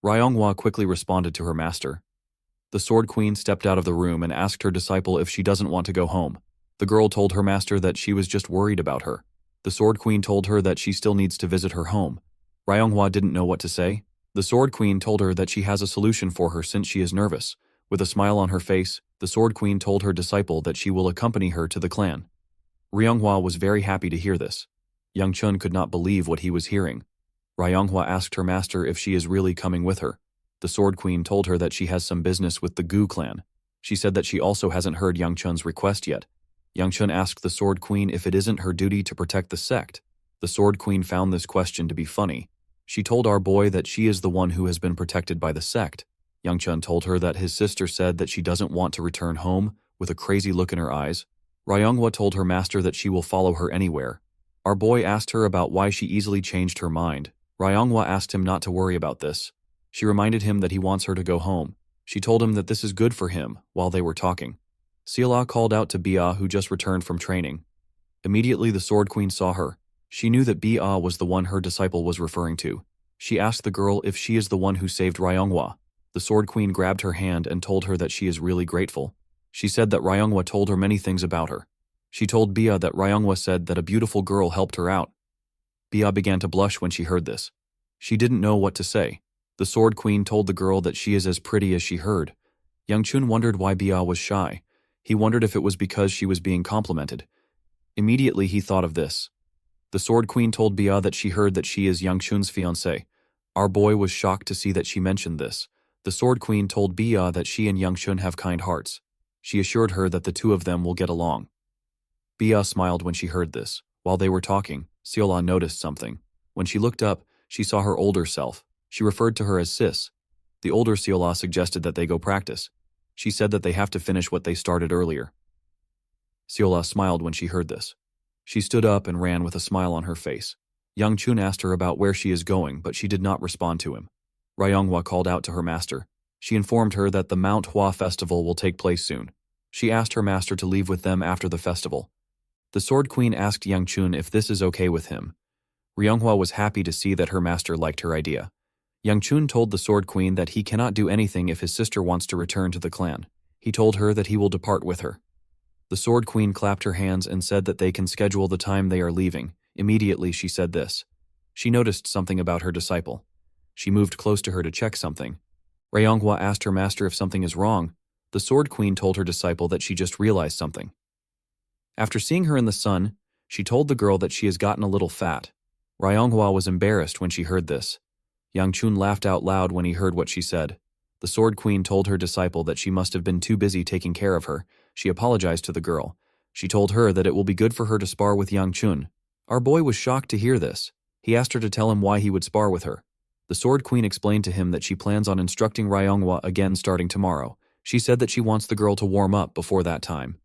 Ryonghua quickly responded to her master. The Sword Queen stepped out of the room and asked her disciple if she doesn't want to go home. The girl told her master that she was just worried about her. The Sword Queen told her that she still needs to visit her home. Ryonghua didn't know what to say. The Sword Queen told her that she has a solution for her since she is nervous. With a smile on her face, the Sword Queen told her disciple that she will accompany her to the clan. Ryonghua was very happy to hear this. Yang Chun could not believe what he was hearing. Ryonghua asked her master if she is really coming with her. The Sword Queen told her that she has some business with the Gu clan. She said that she also hasn't heard Yang Chun's request yet. Yang Chun asked the Sword Queen if it isn't her duty to protect the sect. The Sword Queen found this question to be funny. She told our boy that she is the one who has been protected by the sect. Yang Chun told her that his sister said that she doesn't want to return home, with a crazy look in her eyes. Ryonghua told her master that she will follow her anywhere. Our boy asked her about why she easily changed her mind. Ryonghua asked him not to worry about this. She reminded him that he wants her to go home. She told him that this is good for him while they were talking. Seola called out to Bia, who just returned from training. Immediately the Sword Queen saw her. She knew that Bia was the one her disciple was referring to. She asked the girl if she is the one who saved Ryonghua. The Sword Queen grabbed her hand and told her that she is really grateful. She said that Ryonghua told her many things about her. She told Bia that Ryonghua said that a beautiful girl helped her out. Bia began to blush when she heard this. She didn't know what to say. The Sword Queen told the girl that she is as pretty as she heard. Yang Chun wondered why Bia was shy. He wondered if it was because she was being complimented. Immediately he thought of this. The Sword Queen told Bia that she heard that she is Yang Chun's fiancé. Our boy was shocked to see that she mentioned this. The Sword Queen told Bia that she and Yang Chun have kind hearts. She assured her that the two of them will get along. Bia smiled when she heard this. While they were talking, Seola noticed something. When she looked up, she saw her older self. She referred to her as Sis. The older Seola suggested that they go practice. She said that they have to finish what they started earlier. Seola smiled when she heard this. She stood up and ran with a smile on her face. Yang Chun asked her about where she is going, but she did not respond to him. Ryonghua called out to her master. She informed her that the Mount Hua festival will take place soon. She asked her master to leave with them after the festival. The Sword Queen asked Yang Chun if this is okay with him. Ryonghua was happy to see that her master liked her idea. Yang Chun told the Sword Queen that he cannot do anything if his sister wants to return to the clan. He told her that he will depart with her. The Sword Queen clapped her hands and said that they can schedule the time they are leaving. Immediately she said this. She noticed something about her disciple. She moved close to her to check something. Ryonghua asked her master if something is wrong. The Sword Queen told her disciple that she just realized something. After seeing her in the sun, she told the girl that she has gotten a little fat. Ryonghua was embarrassed when she heard this. Yang Chun laughed out loud when he heard what she said. The Sword Queen told her disciple that she must have been too busy taking care of her. She apologized to the girl. She told her that it will be good for her to spar with Yang Chun. Our boy was shocked to hear this. He asked her to tell him why he would spar with her. The Sword Queen explained to him that she plans on instructing Ryonghua again starting tomorrow. She said that she wants the girl to warm up before that time.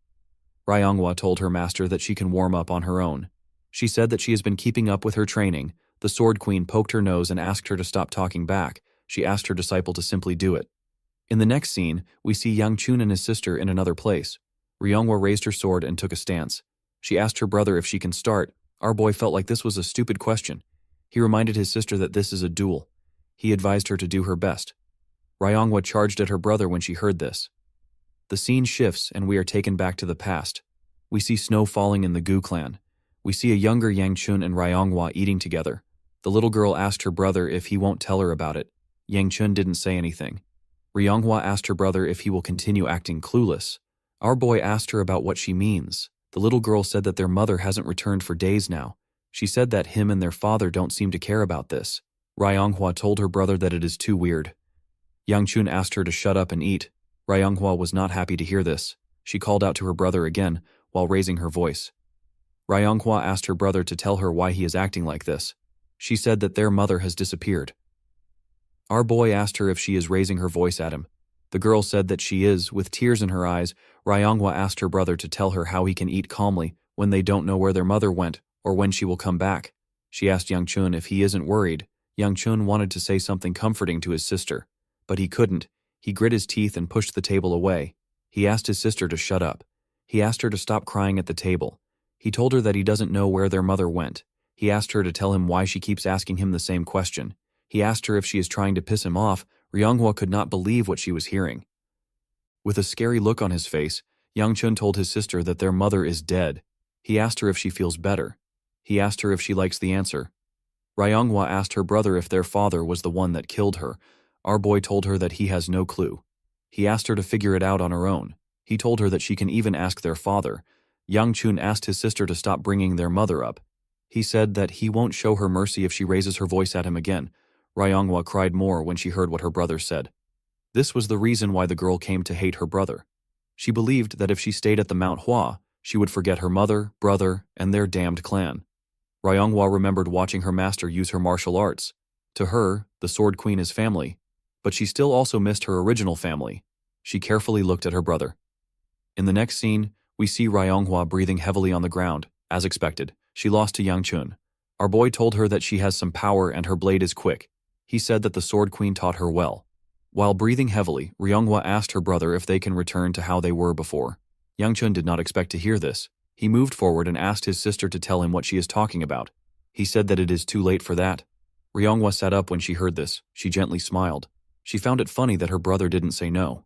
Ryonghua told her master that she can warm up on her own. She said that she has been keeping up with her training. The Sword Queen poked her nose and asked her to stop talking back. She asked her disciple to simply do it. In the next scene, we see Yang Chun and his sister in another place. Ryonghua raised her sword and took a stance. She asked her brother if she can start. Our boy felt like this was a stupid question. He reminded his sister that this is a duel. He advised her to do her best. Ryonghua charged at her brother when she heard this. The scene shifts and we are taken back to the past. We see snow falling in the Gu clan. We see a younger Yang Chun and Ryonghua eating together. The little girl asked her brother if he won't tell her about it. Yang Chun didn't say anything. Ryonghua asked her brother if he will continue acting clueless. Our boy asked her about what she means. The little girl said that their mother hasn't returned for days now. She said that him and their father don't seem to care about this. Ryonghua told her brother that it is too weird. Yang Chun asked her to shut up and eat. Ryonghua was not happy to hear this. She called out to her brother again, while raising her voice. Ryonghua asked her brother to tell her why he is acting like this. She said that their mother has disappeared. Our boy asked her if she is raising her voice at him. The girl said that she is, with tears in her eyes. Ryonghua asked her brother to tell her how he can eat calmly when they don't know where their mother went or when she will come back. She asked Yang Chun if he isn't worried. Yang Chun wanted to say something comforting to his sister, but he couldn't. He grit his teeth and pushed the table away. He asked his sister to shut up. He asked her to stop crying at the table. He told her that he doesn't know where their mother went. He asked her to tell him why she keeps asking him the same question. He asked her if she is trying to piss him off. Ryonghua could not believe what she was hearing. With a scary look on his face, Yang Chun told his sister that their mother is dead. He asked her if she feels better. He asked her if she likes the answer. Ryonghua asked her brother if their father was the one that killed her. Our boy told her that he has no clue. He asked her to figure it out on her own. He told her that she can even ask their father. Yang Chun asked his sister to stop bringing their mother up. He said that he won't show her mercy if she raises her voice at him again. Ryonghua cried more when she heard what her brother said. This was the reason why the girl came to hate her brother. She believed that if she stayed at the Mount Hua, she would forget her mother, brother, and their damned clan. Ryonghua remembered watching her master use her martial arts. To her, the Sword Queen is family, but she still also missed her original family. She carefully looked at her brother. In the next scene, we see Ryonghua breathing heavily on the ground. As expected, she lost to Yang Chun. Our boy told her that she has some power and her blade is quick. He said that the Sword Queen taught her well. While breathing heavily, Ryonghua asked her brother if they can return to how they were before. Yang Chun did not expect to hear this. He moved forward and asked his sister to tell him what she is talking about. He said that it is too late for that. Ryonghua sat up when she heard this. She gently smiled. She found it funny that her brother didn't say no.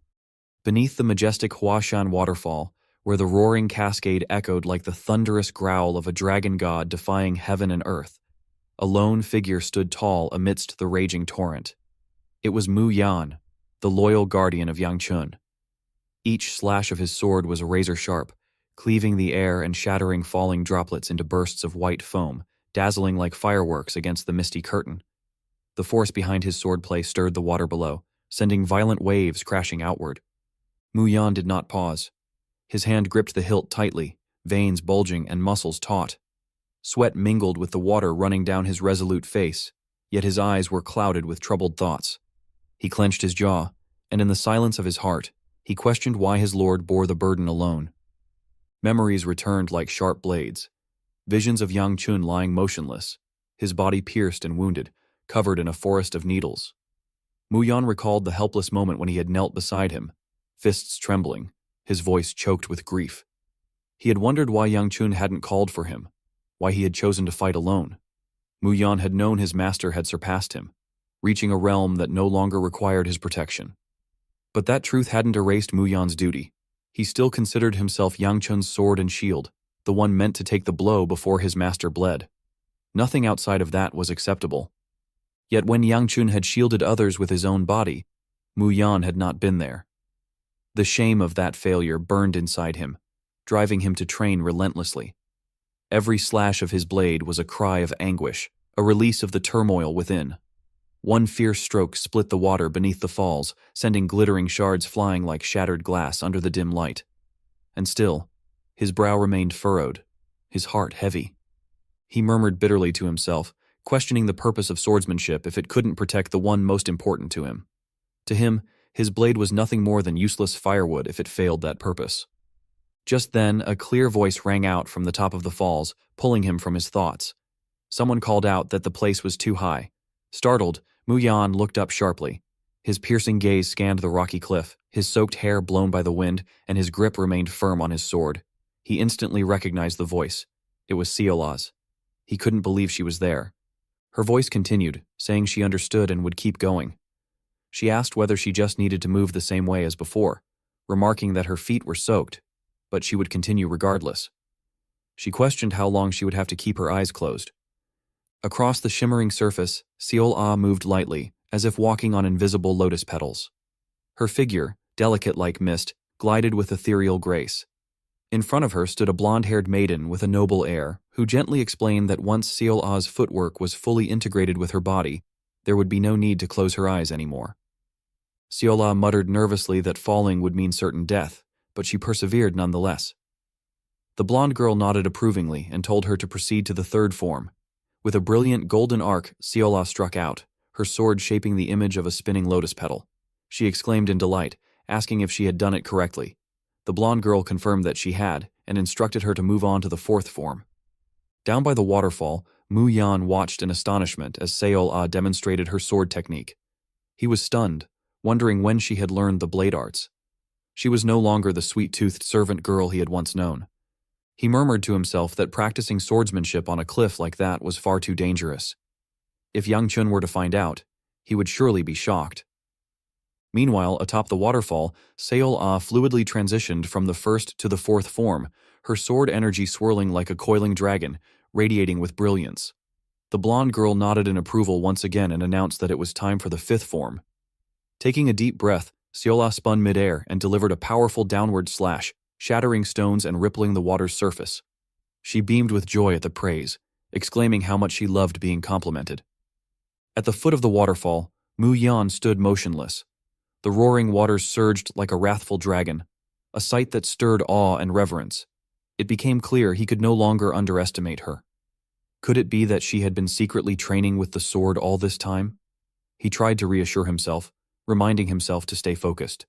Beneath the majestic Huashan waterfall, where the roaring cascade echoed like the thunderous growl of a dragon god defying heaven and earth, a lone figure stood tall amidst the raging torrent. It was Mu Yan, the loyal guardian of Yang Chun. Each slash of his sword was razor sharp, cleaving the air and shattering falling droplets into bursts of white foam, dazzling like fireworks against the misty curtain. The force behind his swordplay stirred the water below, sending violent waves crashing outward. Mu Yan did not pause. His hand gripped the hilt tightly, veins bulging and muscles taut. Sweat mingled with the water running down his resolute face, yet his eyes were clouded with troubled thoughts. He clenched his jaw, and in the silence of his heart, he questioned why his lord bore the burden alone. Memories returned like sharp blades. Visions of Yang Chun lying motionless, his body pierced and wounded, covered in a forest of needles. Mu Yan recalled the helpless moment when he had knelt beside him, fists trembling, his voice choked with grief. He had wondered why Yang Chun hadn't called for him, why he had chosen to fight alone. Mu Yan had known his master had surpassed him, reaching a realm that no longer required his protection. But that truth hadn't erased Mu Yan's duty. He still considered himself Yang Chun's sword and shield, the one meant to take the blow before his master bled. Nothing outside of that was acceptable. Yet when Yang Chun had shielded others with his own body, Mu Yan had not been there. The shame of that failure burned inside him, driving him to train relentlessly. Every slash of his blade was a cry of anguish, a release of the turmoil within. One fierce stroke split the water beneath the falls, sending glittering shards flying like shattered glass under the dim light. And still, his brow remained furrowed, his heart heavy. He murmured bitterly to himself, questioning the purpose of swordsmanship if it couldn't protect the one most important to him. To him, his blade was nothing more than useless firewood if it failed that purpose. Just then, a clear voice rang out from the top of the falls, pulling him from his thoughts. Someone called out that the place was too high. Startled, Mu Yan looked up sharply. His piercing gaze scanned the rocky cliff, his soaked hair blown by the wind, and his grip remained firm on his sword. He instantly recognized the voice. It was Seola's. He couldn't believe she was there. Her voice continued, saying she understood and would keep going. She asked whether she just needed to move the same way as before, remarking that her feet were soaked, but she would continue regardless. She questioned how long she would have to keep her eyes closed. Across the shimmering surface, Seol-Ah moved lightly, as if walking on invisible lotus petals. Her figure, delicate like mist, glided with ethereal grace. In front of her stood a blonde-haired maiden with a noble air, who gently explained that once Seol-Ah's footwork was fully integrated with her body, there would be no need to close her eyes anymore. Seol-Ah muttered nervously that falling would mean certain death, but she persevered nonetheless. The blonde girl nodded approvingly and told her to proceed to the third form. With a brilliant golden arc, Seol-Ah struck out, her sword shaping the image of a spinning lotus petal. She exclaimed in delight, asking if she had done it correctly. The blonde girl confirmed that she had, and instructed her to move on to the fourth form. Down by the waterfall, Mu Yan watched in astonishment as Seol-Ah demonstrated her sword technique. He was stunned, wondering when she had learned the blade arts. She was no longer the sweet-toothed servant girl he had once known. He murmured to himself that practicing swordsmanship on a cliff like that was far too dangerous. If Yang Chun were to find out, he would surely be shocked. Meanwhile, atop the waterfall, Seol-Ah fluidly transitioned from the first to the fourth form, her sword energy swirling like a coiling dragon, radiating with brilliance. The blonde girl nodded in approval once again and announced that it was time for the fifth form. Taking a deep breath, Seol-Ah spun midair and delivered a powerful downward slash, shattering stones and rippling the water's surface. She beamed with joy at the praise, exclaiming how much she loved being complimented. At the foot of the waterfall, Mu Yan stood motionless. The roaring waters surged like a wrathful dragon, a sight that stirred awe and reverence. It became clear he could no longer underestimate her. Could it be that she had been secretly training with the sword all this time? He tried to reassure himself, reminding himself to stay focused.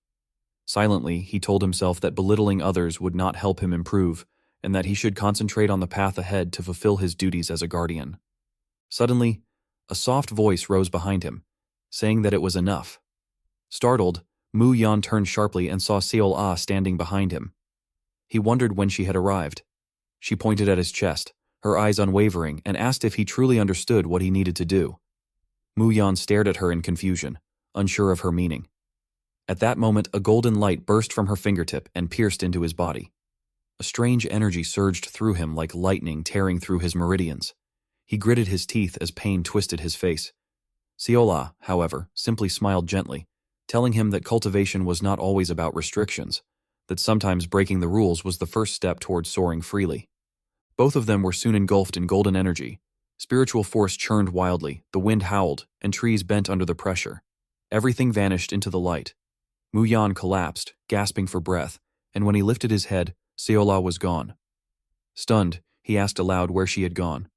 Silently, he told himself that belittling others would not help him improve, and that he should concentrate on the path ahead to fulfill his duties as a guardian. Suddenly, a soft voice rose behind him, saying that it was enough. Startled, Mu Yan turned sharply and saw Seol-Ah standing behind him. He wondered when she had arrived. She pointed at his chest, her eyes unwavering, and asked if he truly understood what he needed to do. Mu Yan stared at her in confusion, unsure of her meaning. At that moment, a golden light burst from her fingertip and pierced into his body. A strange energy surged through him like lightning tearing through his meridians. He gritted his teeth as pain twisted his face. Seol-Ah, however, simply smiled gently, telling him that cultivation was not always about restrictions, that sometimes breaking the rules was the first step towards soaring freely. Both of them were soon engulfed in golden energy. Spiritual force churned wildly, the wind howled, and trees bent under the pressure. Everything vanished into the light. Mu Yan collapsed, gasping for breath, and when he lifted his head, Seol-Ah was gone. Stunned, he asked aloud where she had gone.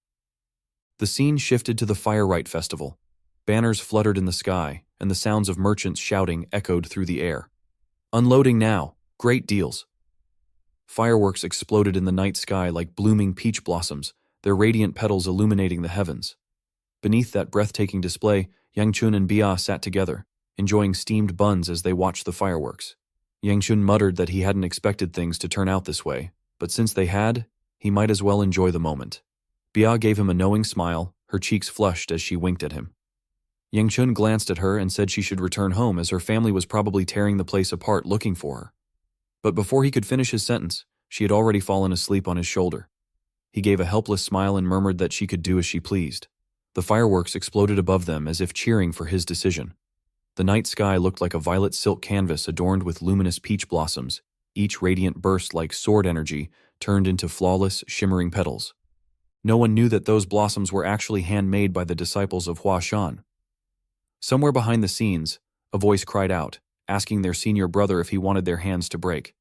The scene shifted to the Firelight Festival. Banners fluttered in the sky, and the sounds of merchants shouting echoed through the air. "Unloading now! Great deals!" Fireworks exploded in the night sky like blooming peach blossoms, their radiant petals illuminating the heavens. Beneath that breathtaking display, Yang Chun and Bia sat together, enjoying steamed buns as they watched the fireworks. Yang Chun muttered that he hadn't expected things to turn out this way, but since they had, he might as well enjoy the moment. Bia gave him a knowing smile, her cheeks flushed as she winked at him. Yang Chun glanced at her and said she should return home as her family was probably tearing the place apart looking for her. But before he could finish his sentence, she had already fallen asleep on his shoulder. He gave a helpless smile and murmured that she could do as she pleased. The fireworks exploded above them as if cheering for his decision. The night sky looked like a violet silk canvas adorned with luminous peach blossoms, each radiant burst like sword energy turned into flawless, shimmering petals. No one knew that those blossoms were actually handmade by the disciples of Hua Shan. Somewhere behind the scenes, a voice cried out, asking their senior brother if he wanted their hands to break.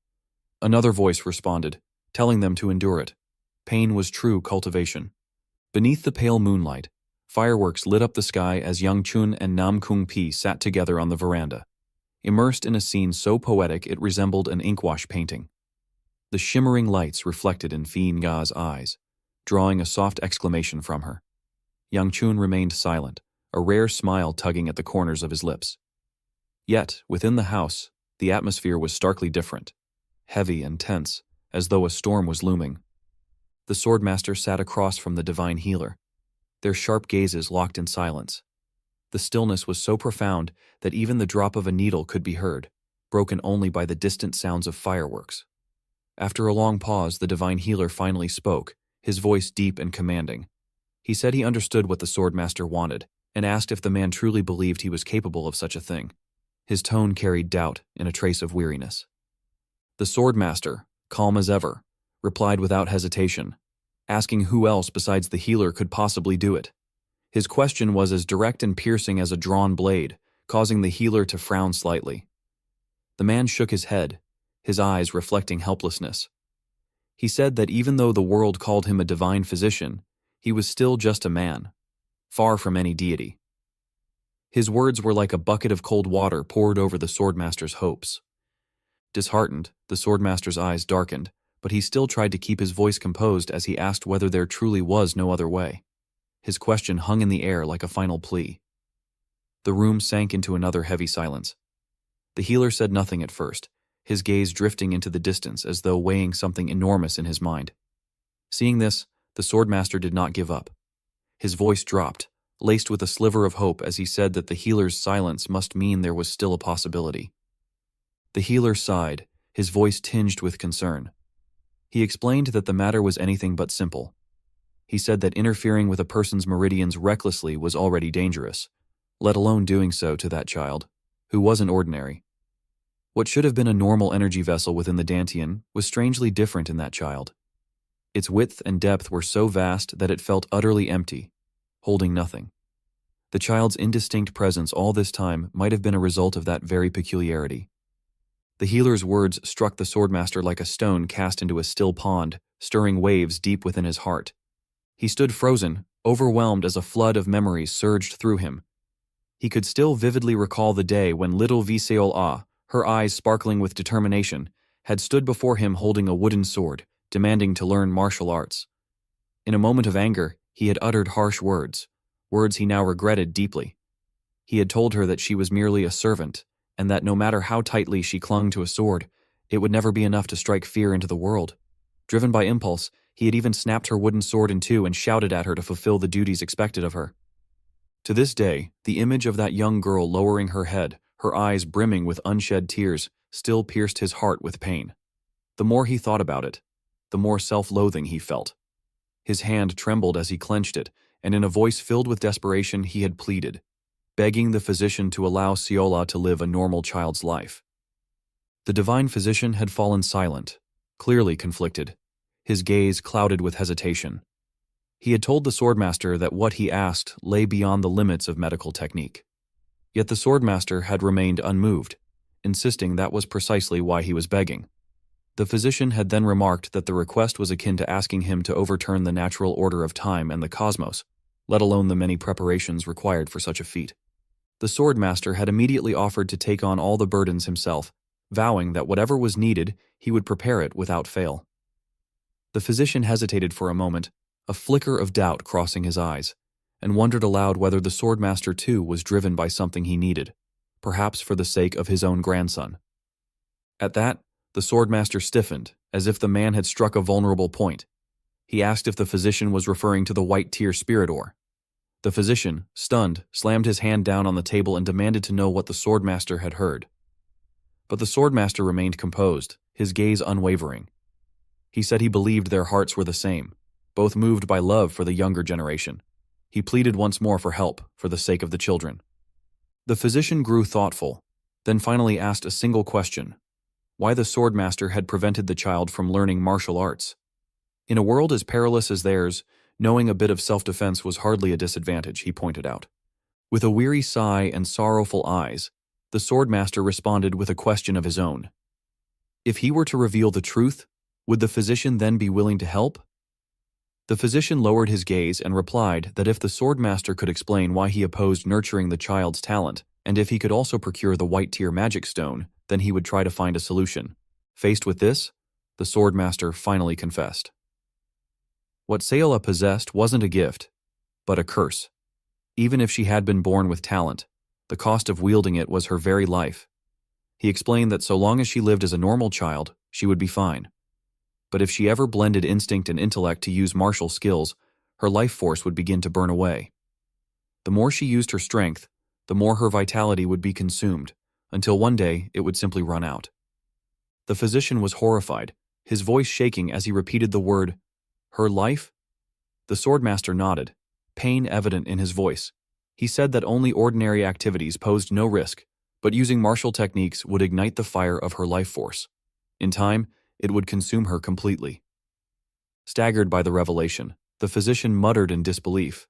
Another voice responded, telling them to endure it. Pain was true cultivation. Beneath the pale moonlight, fireworks lit up the sky as Yang Chun and Nam Kung Pi sat together on the veranda, immersed in a scene so poetic it resembled an inkwash painting. The shimmering lights reflected in Fi Nga's eyes, drawing a soft exclamation from her. Yang Chun remained silent, a rare smile tugging at the corners of his lips. Yet, within the house, the atmosphere was starkly different, heavy and tense, as though a storm was looming. The swordmaster sat across from the divine healer, their sharp gazes locked in silence. The stillness was so profound that even the drop of a needle could be heard, broken only by the distant sounds of fireworks. After a long pause, the divine healer finally spoke, his voice deep and commanding. He said he understood what the swordmaster wanted, and asked if the man truly believed he was capable of such a thing. His tone carried doubt and a trace of weariness. The swordmaster, calm as ever, replied without hesitation, asking who else besides the healer could possibly do it. His question was as direct and piercing as a drawn blade, causing the healer to frown slightly. The man shook his head, his eyes reflecting helplessness. He said that even though the world called him a divine physician, he was still just a man, far from any deity. His words were like a bucket of cold water poured over the swordmaster's hopes. Disheartened, the swordmaster's eyes darkened, but he still tried to keep his voice composed as he asked whether there truly was no other way. His question hung in the air like a final plea. The room sank into another heavy silence. The healer said nothing at first, his gaze drifting into the distance as though weighing something enormous in his mind. Seeing this, the swordmaster did not give up. His voice dropped, laced with a sliver of hope as he said that the healer's silence must mean there was still a possibility. The healer sighed, his voice tinged with concern. He explained that the matter was anything but simple. He said that interfering with a person's meridians recklessly was already dangerous, let alone doing so to that child, who wasn't ordinary. What should have been a normal energy vessel within the Dantian was strangely different in that child. Its width and depth were so vast that it felt utterly empty, holding nothing. The child's indistinct presence all this time might have been a result of that very peculiarity. The healer's words struck the swordmaster like a stone cast into a still pond, stirring waves deep within his heart. He stood frozen, overwhelmed as a flood of memories surged through him. He could still vividly recall the day when little Viseol-Ah, her eyes sparkling with determination, had stood before him holding a wooden sword, demanding to learn martial arts. In a moment of anger, he had uttered harsh words, words he now regretted deeply. He had told her that she was merely a servant, and that no matter how tightly she clung to a sword, it would never be enough to strike fear into the world. Driven by impulse, he had even snapped her wooden sword in two and shouted at her to fulfill the duties expected of her. To this day, the image of that young girl lowering her head, her eyes brimming with unshed tears, still pierced his heart with pain. The more he thought about it, the more self-loathing he felt. His hand trembled as he clenched it, and in a voice filled with desperation he had pleaded, begging the physician to allow Seola to live a normal child's life. The divine physician had fallen silent, clearly conflicted, his gaze clouded with hesitation. He had told the swordmaster that what he asked lay beyond the limits of medical technique. Yet the swordmaster had remained unmoved, insisting that was precisely why he was begging. The physician had then remarked that the request was akin to asking him to overturn the natural order of time and the cosmos, let alone the many preparations required for such a feat. The swordmaster had immediately offered to take on all the burdens himself, vowing that whatever was needed, he would prepare it without fail. The physician hesitated for a moment, a flicker of doubt crossing his eyes, and wondered aloud whether the swordmaster too was driven by something he needed, perhaps for the sake of his own grandson. At that, the swordmaster stiffened, as if the man had struck a vulnerable point. He asked if the physician was referring to the white tear spirit ore. The physician, stunned, slammed his hand down on the table and demanded to know what the swordmaster had heard. But the swordmaster remained composed, his gaze unwavering. He said he believed their hearts were the same, both moved by love for the younger generation. He pleaded once more for help, for the sake of the children. The physician grew thoughtful, then finally asked a single question: why the swordmaster had prevented the child from learning martial arts. In a world as perilous as theirs, knowing a bit of self-defense was hardly a disadvantage, he pointed out. With a weary sigh and sorrowful eyes, the swordmaster responded with a question of his own. If he were to reveal the truth, would the physician then be willing to help? The physician lowered his gaze and replied that if the swordmaster could explain why he opposed nurturing the child's talent, and if he could also procure the white tear magic stone, then he would try to find a solution. Faced with this, the swordmaster finally confessed. What Sayola possessed wasn't a gift, but a curse. Even if she had been born with talent, the cost of wielding it was her very life. He explained that so long as she lived as a normal child, she would be fine. But if she ever blended instinct and intellect to use martial skills, her life force would begin to burn away. The more she used her strength, the more her vitality would be consumed, until one day it would simply run out. The physician was horrified, his voice shaking as he repeated the word, "Her life?" The swordmaster nodded, pain evident in his voice. He said that only ordinary activities posed no risk, but using martial techniques would ignite the fire of her life force. In time, it would consume her completely. Staggered by the revelation, the physician muttered in disbelief,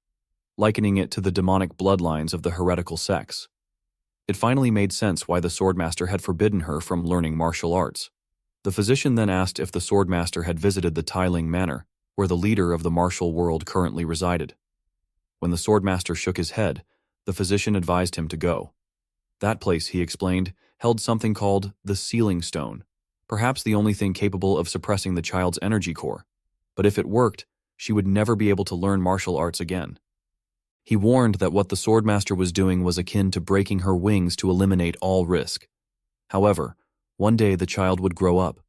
likening it to the demonic bloodlines of the heretical sects. It finally made sense why the swordmaster had forbidden her from learning martial arts. The physician then asked if the swordmaster had visited the Tailing Manor, where the leader of the martial world currently resided. When the swordmaster shook his head, the physician advised him to go. That place, he explained, held something called the Sealing Stone, perhaps the only thing capable of suppressing the child's energy core. But if it worked, she would never be able to learn martial arts again. He warned that what the swordmaster was doing was akin to breaking her wings to eliminate all risk. However, one day the child would grow up.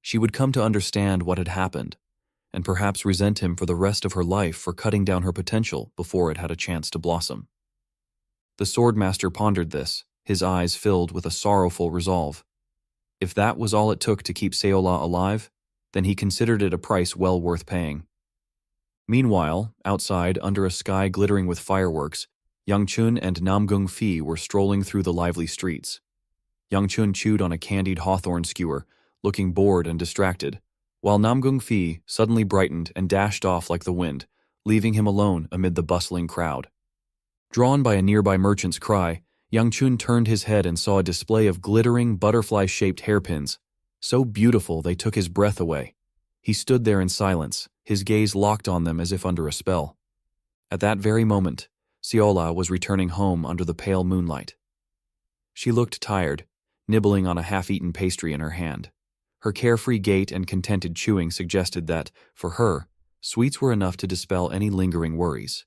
She would come to understand what had happened, and perhaps resent him for the rest of her life for cutting down her potential before it had a chance to blossom. The swordmaster pondered this, his eyes filled with a sorrowful resolve. If that was all it took to keep Sayola alive, then he considered it a price well worth paying. Meanwhile, outside, under a sky glittering with fireworks, Yang Chun and Nam Gung Fi were strolling through the lively streets. Yang Chun chewed on a candied hawthorn skewer, looking bored and distracted, while Nam Gung Fi suddenly brightened and dashed off like the wind, leaving him alone amid the bustling crowd. Drawn by a nearby merchant's cry, Yang Chun turned his head and saw a display of glittering, butterfly-shaped hairpins, so beautiful they took his breath away. He stood there in silence, his gaze locked on them as if under a spell. At that very moment, Sayola was returning home under the pale moonlight. She looked tired, nibbling on a half-eaten pastry in her hand. Her carefree gait and contented chewing suggested that, for her, sweets were enough to dispel any lingering worries.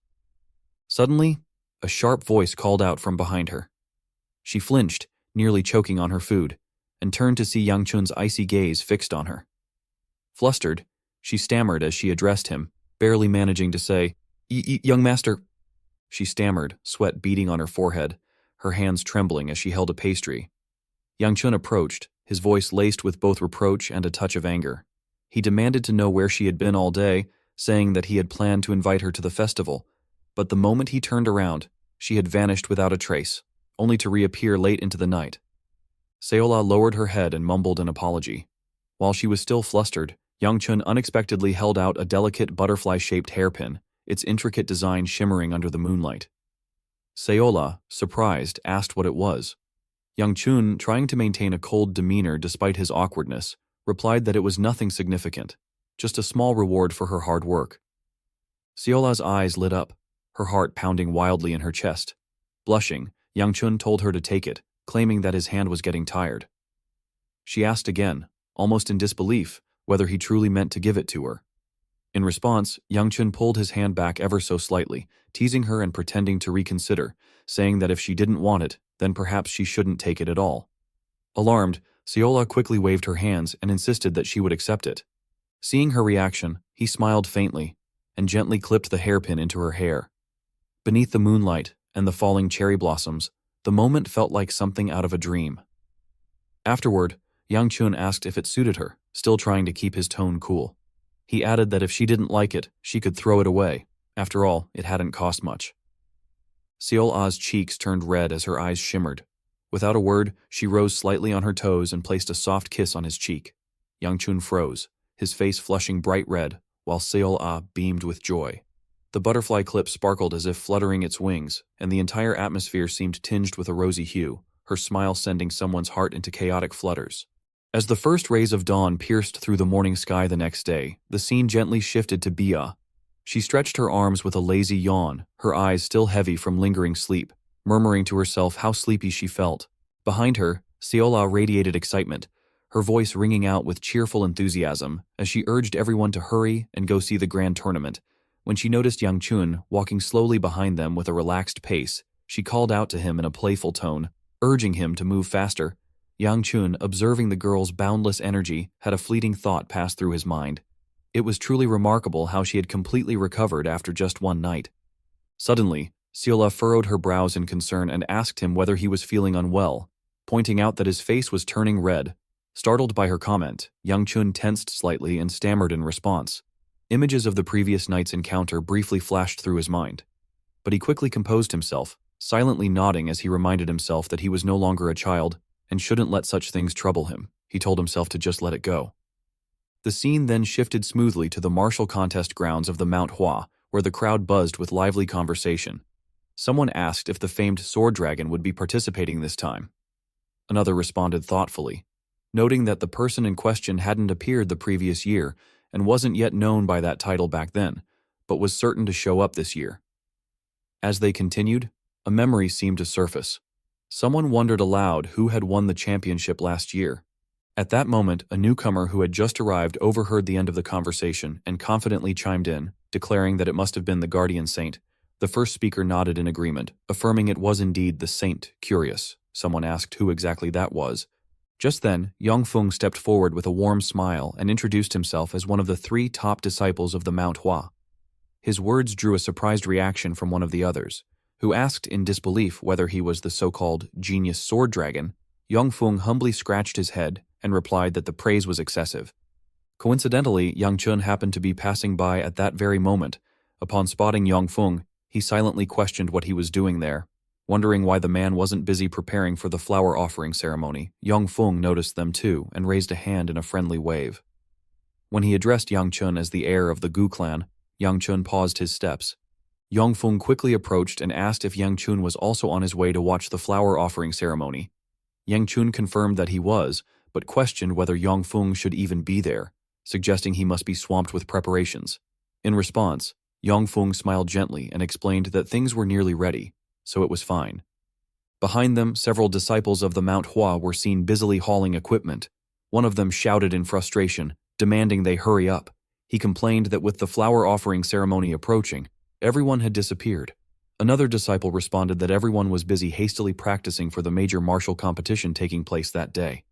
Suddenly, a sharp voice called out from behind her. She flinched, nearly choking on her food, and turned to see Yang Chun's icy gaze fixed on her. Flustered, she stammered as she addressed him, barely managing to say, "Young master." She stammered, sweat beading on her forehead, her hands trembling as she held a pastry. Yang Chun approached, his voice laced with both reproach and a touch of anger. He demanded to know where she had been all day, saying that he had planned to invite her to the festival, but the moment he turned around, she had vanished without a trace, only to reappear late into the night. Sayola lowered her head and mumbled an apology. While she was still flustered, Yang Chun unexpectedly held out a delicate butterfly-shaped hairpin, its intricate design shimmering under the moonlight. Sayola, surprised, asked what it was. Yang Chun, trying to maintain a cold demeanor despite his awkwardness, replied that it was nothing significant, just a small reward for her hard work. Sayola's eyes lit up, her heart pounding wildly in her chest. Blushing, Yang Chun told her to take it, claiming that his hand was getting tired. She asked again, almost in disbelief, whether he truly meant to give it to her. In response, Yang Chun pulled his hand back ever so slightly, teasing her and pretending to reconsider, saying that if she didn't want it, then perhaps she shouldn't take it at all. Alarmed, Sayola quickly waved her hands and insisted that she would accept it. Seeing her reaction, he smiled faintly and gently clipped the hairpin into her hair. Beneath the moonlight and the falling cherry blossoms, the moment felt like something out of a dream. Afterward, Yang Chun asked if it suited her, still trying to keep his tone cool. He added that if she didn't like it, she could throw it away. After all, it hadn't cost much. Seol-ah's cheeks turned red as her eyes shimmered. Without a word, she rose slightly on her toes and placed a soft kiss on his cheek. Yang Chun froze, his face flushing bright red, while Seol-ah beamed with joy. The butterfly clip sparkled as if fluttering its wings, and the entire atmosphere seemed tinged with a rosy hue, her smile sending someone's heart into chaotic flutters. As the first rays of dawn pierced through the morning sky the next day, the scene gently shifted to Bia. She stretched her arms with a lazy yawn, her eyes still heavy from lingering sleep, murmuring to herself how sleepy she felt. Behind her, Seol-ah radiated excitement, her voice ringing out with cheerful enthusiasm as she urged everyone to hurry and go see the grand tournament. When she noticed Yang Chun walking slowly behind them with a relaxed pace, she called out to him in a playful tone, urging him to move faster. Yang Chun, observing the girl's boundless energy, had a fleeting thought pass through his mind. It was truly remarkable how she had completely recovered after just one night. Suddenly, Seol-ah furrowed her brows in concern and asked him whether he was feeling unwell, pointing out that his face was turning red. Startled by her comment, Yang Chun tensed slightly and stammered in response. Images of the previous night's encounter briefly flashed through his mind. But he quickly composed himself, silently nodding as he reminded himself that he was no longer a child and shouldn't let such things trouble him. He told himself to just let it go. The scene then shifted smoothly to the martial contest grounds of the Mount Hua, where the crowd buzzed with lively conversation. Someone asked if the famed sword dragon would be participating this time. Another responded thoughtfully, noting that the person in question hadn't appeared the previous year and wasn't yet known by that title back then, but was certain to show up this year. As they continued, a memory seemed to surface. Someone wondered aloud who had won the championship last year. At that moment, a newcomer who had just arrived overheard the end of the conversation and confidently chimed in, declaring that it must have been the guardian saint. The first speaker nodded in agreement, affirming it was indeed the saint. Curious, someone asked who exactly that was. Just then, Yang Feng stepped forward with a warm smile and introduced himself as one of the 3 top disciples of the Mount Hua. His words drew a surprised reaction from one of the others, who asked in disbelief whether he was the so-called genius sword dragon. Yang Feng humbly scratched his head and replied that the praise was excessive. Coincidentally, Yang Chun happened to be passing by at that very moment. Upon spotting Yang Feng, he silently questioned what he was doing there. Wondering why the man wasn't busy preparing for the flower offering ceremony, Yang Feng noticed them too and raised a hand in a friendly wave. When he addressed Yang Chun as the heir of the Gu clan, Yang Chun paused his steps. Yang Feng quickly approached and asked if Yang Chun was also on his way to watch the flower offering ceremony. Yang Chun confirmed that he was, but questioned whether Yang Feng should even be there, suggesting he must be swamped with preparations. In response, Yang Feng smiled gently and explained that things were nearly ready, so it was fine. Behind them, several disciples of the Mount Hua were seen busily hauling equipment. One of them shouted in frustration, demanding they hurry up. He complained that with the flower offering ceremony approaching, everyone had disappeared. Another disciple responded that everyone was busy hastily practicing for the major martial competition taking place that day.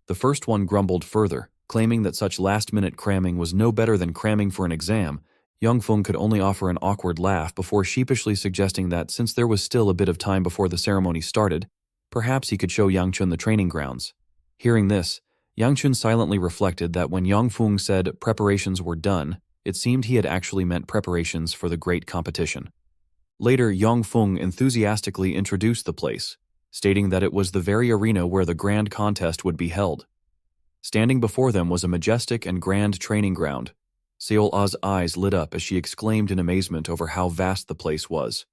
The first one grumbled further, claiming that such last-minute cramming was no better than cramming for an exam. Yang Feng could only offer an awkward laugh before sheepishly suggesting that since there was still a bit of time before the ceremony started, perhaps he could show Yang Chun the training grounds. Hearing this, Yang Chun silently reflected that when Yang Feng said preparations were done, it seemed he had actually meant preparations for the great competition. Later, Yang Feng enthusiastically introduced the place, stating that it was the very arena where the grand contest would be held. Standing before them was a majestic and grand training ground. Seol-ah's eyes lit up as she exclaimed in amazement over how vast the place was.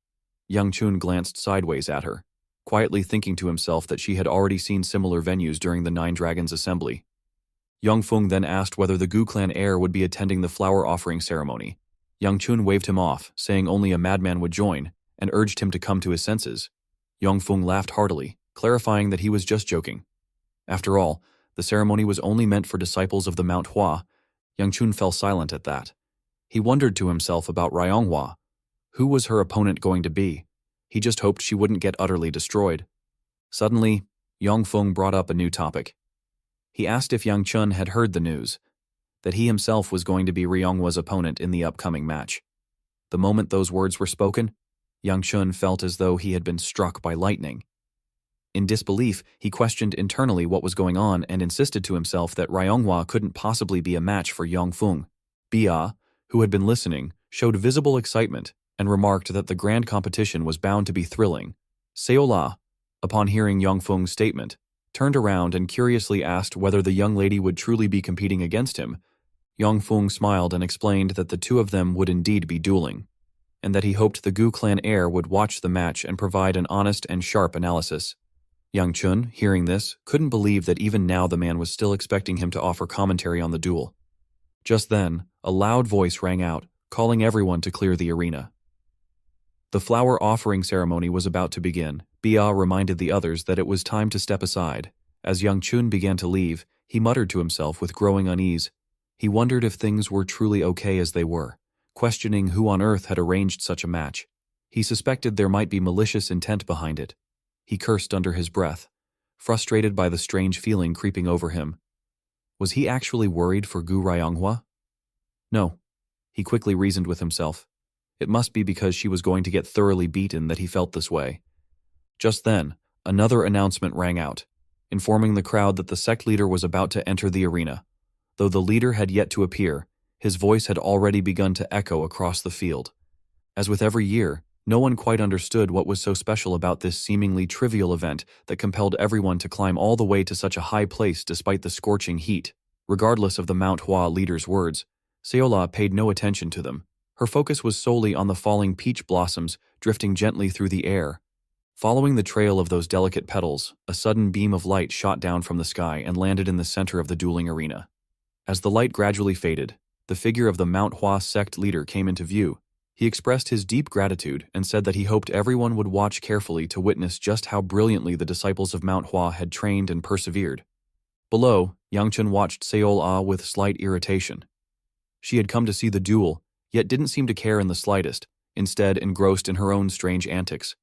Yang Chun glanced sideways at her, quietly thinking to himself that she had already seen similar venues during the Nine Dragons Assembly. Yang Feng then asked whether the Gu clan heir would be attending the flower offering ceremony. Yang Chun waved him off, saying only a madman would join, and urged him to come to his senses. Yang Feng laughed heartily, clarifying that he was just joking. After all, the ceremony was only meant for disciples of the Mount Hua. Yang Chun fell silent at that. He wondered to himself about Ryonghua. Who was her opponent going to be? He just hoped she wouldn't get utterly destroyed. Suddenly, Yang Feng brought up a new topic. He asked if Yang Chun had heard the news, that he himself was going to be Ryonghua's opponent in the upcoming match. The moment those words were spoken, Yang Chun felt as though he had been struck by lightning. In disbelief, he questioned internally what was going on and insisted to himself that Ryonghua couldn't possibly be a match for Yang Feng. Bia, who had been listening, showed visible excitement, and remarked that the grand competition was bound to be thrilling. Seola, upon hearing Yang Feng's statement, turned around and curiously asked whether the young lady would truly be competing against him. Yang Feng smiled and explained that the two of them would indeed be dueling, and that he hoped the Gu clan heir would watch the match and provide an honest and sharp analysis. Yang Chun, hearing this, couldn't believe that even now the man was still expecting him to offer commentary on the duel. Just then, a loud voice rang out, calling everyone to clear the arena. The flower offering ceremony was about to begin. Bia reminded the others that it was time to step aside. As Yang Chun began to leave, he muttered to himself with growing unease. He wondered if things were truly okay as they were, questioning who on earth had arranged such a match. He suspected there might be malicious intent behind it. He cursed under his breath, frustrated by the strange feeling creeping over him. Was he actually worried for Gu Rayonghua? No, he quickly reasoned with himself. It must be because she was going to get thoroughly beaten that he felt this way. Just then, another announcement rang out, informing the crowd that the sect leader was about to enter the arena. Though the leader had yet to appear, his voice had already begun to echo across the field. As with every year, no one quite understood what was so special about this seemingly trivial event that compelled everyone to climb all the way to such a high place despite the scorching heat. Regardless of the Mount Hua leader's words, Seola paid no attention to them. Her focus was solely on the falling peach blossoms drifting gently through the air. Following the trail of those delicate petals, a sudden beam of light shot down from the sky and landed in the center of the dueling arena. As the light gradually faded, the figure of the Mount Hua sect leader came into view. He expressed his deep gratitude and said that he hoped everyone would watch carefully to witness just how brilliantly the disciples of Mount Hua had trained and persevered. Below, Yang Chun watched Seola with slight irritation. She had come to see the duel, yet didn't seem to care in the slightest, instead engrossed in her own strange antics.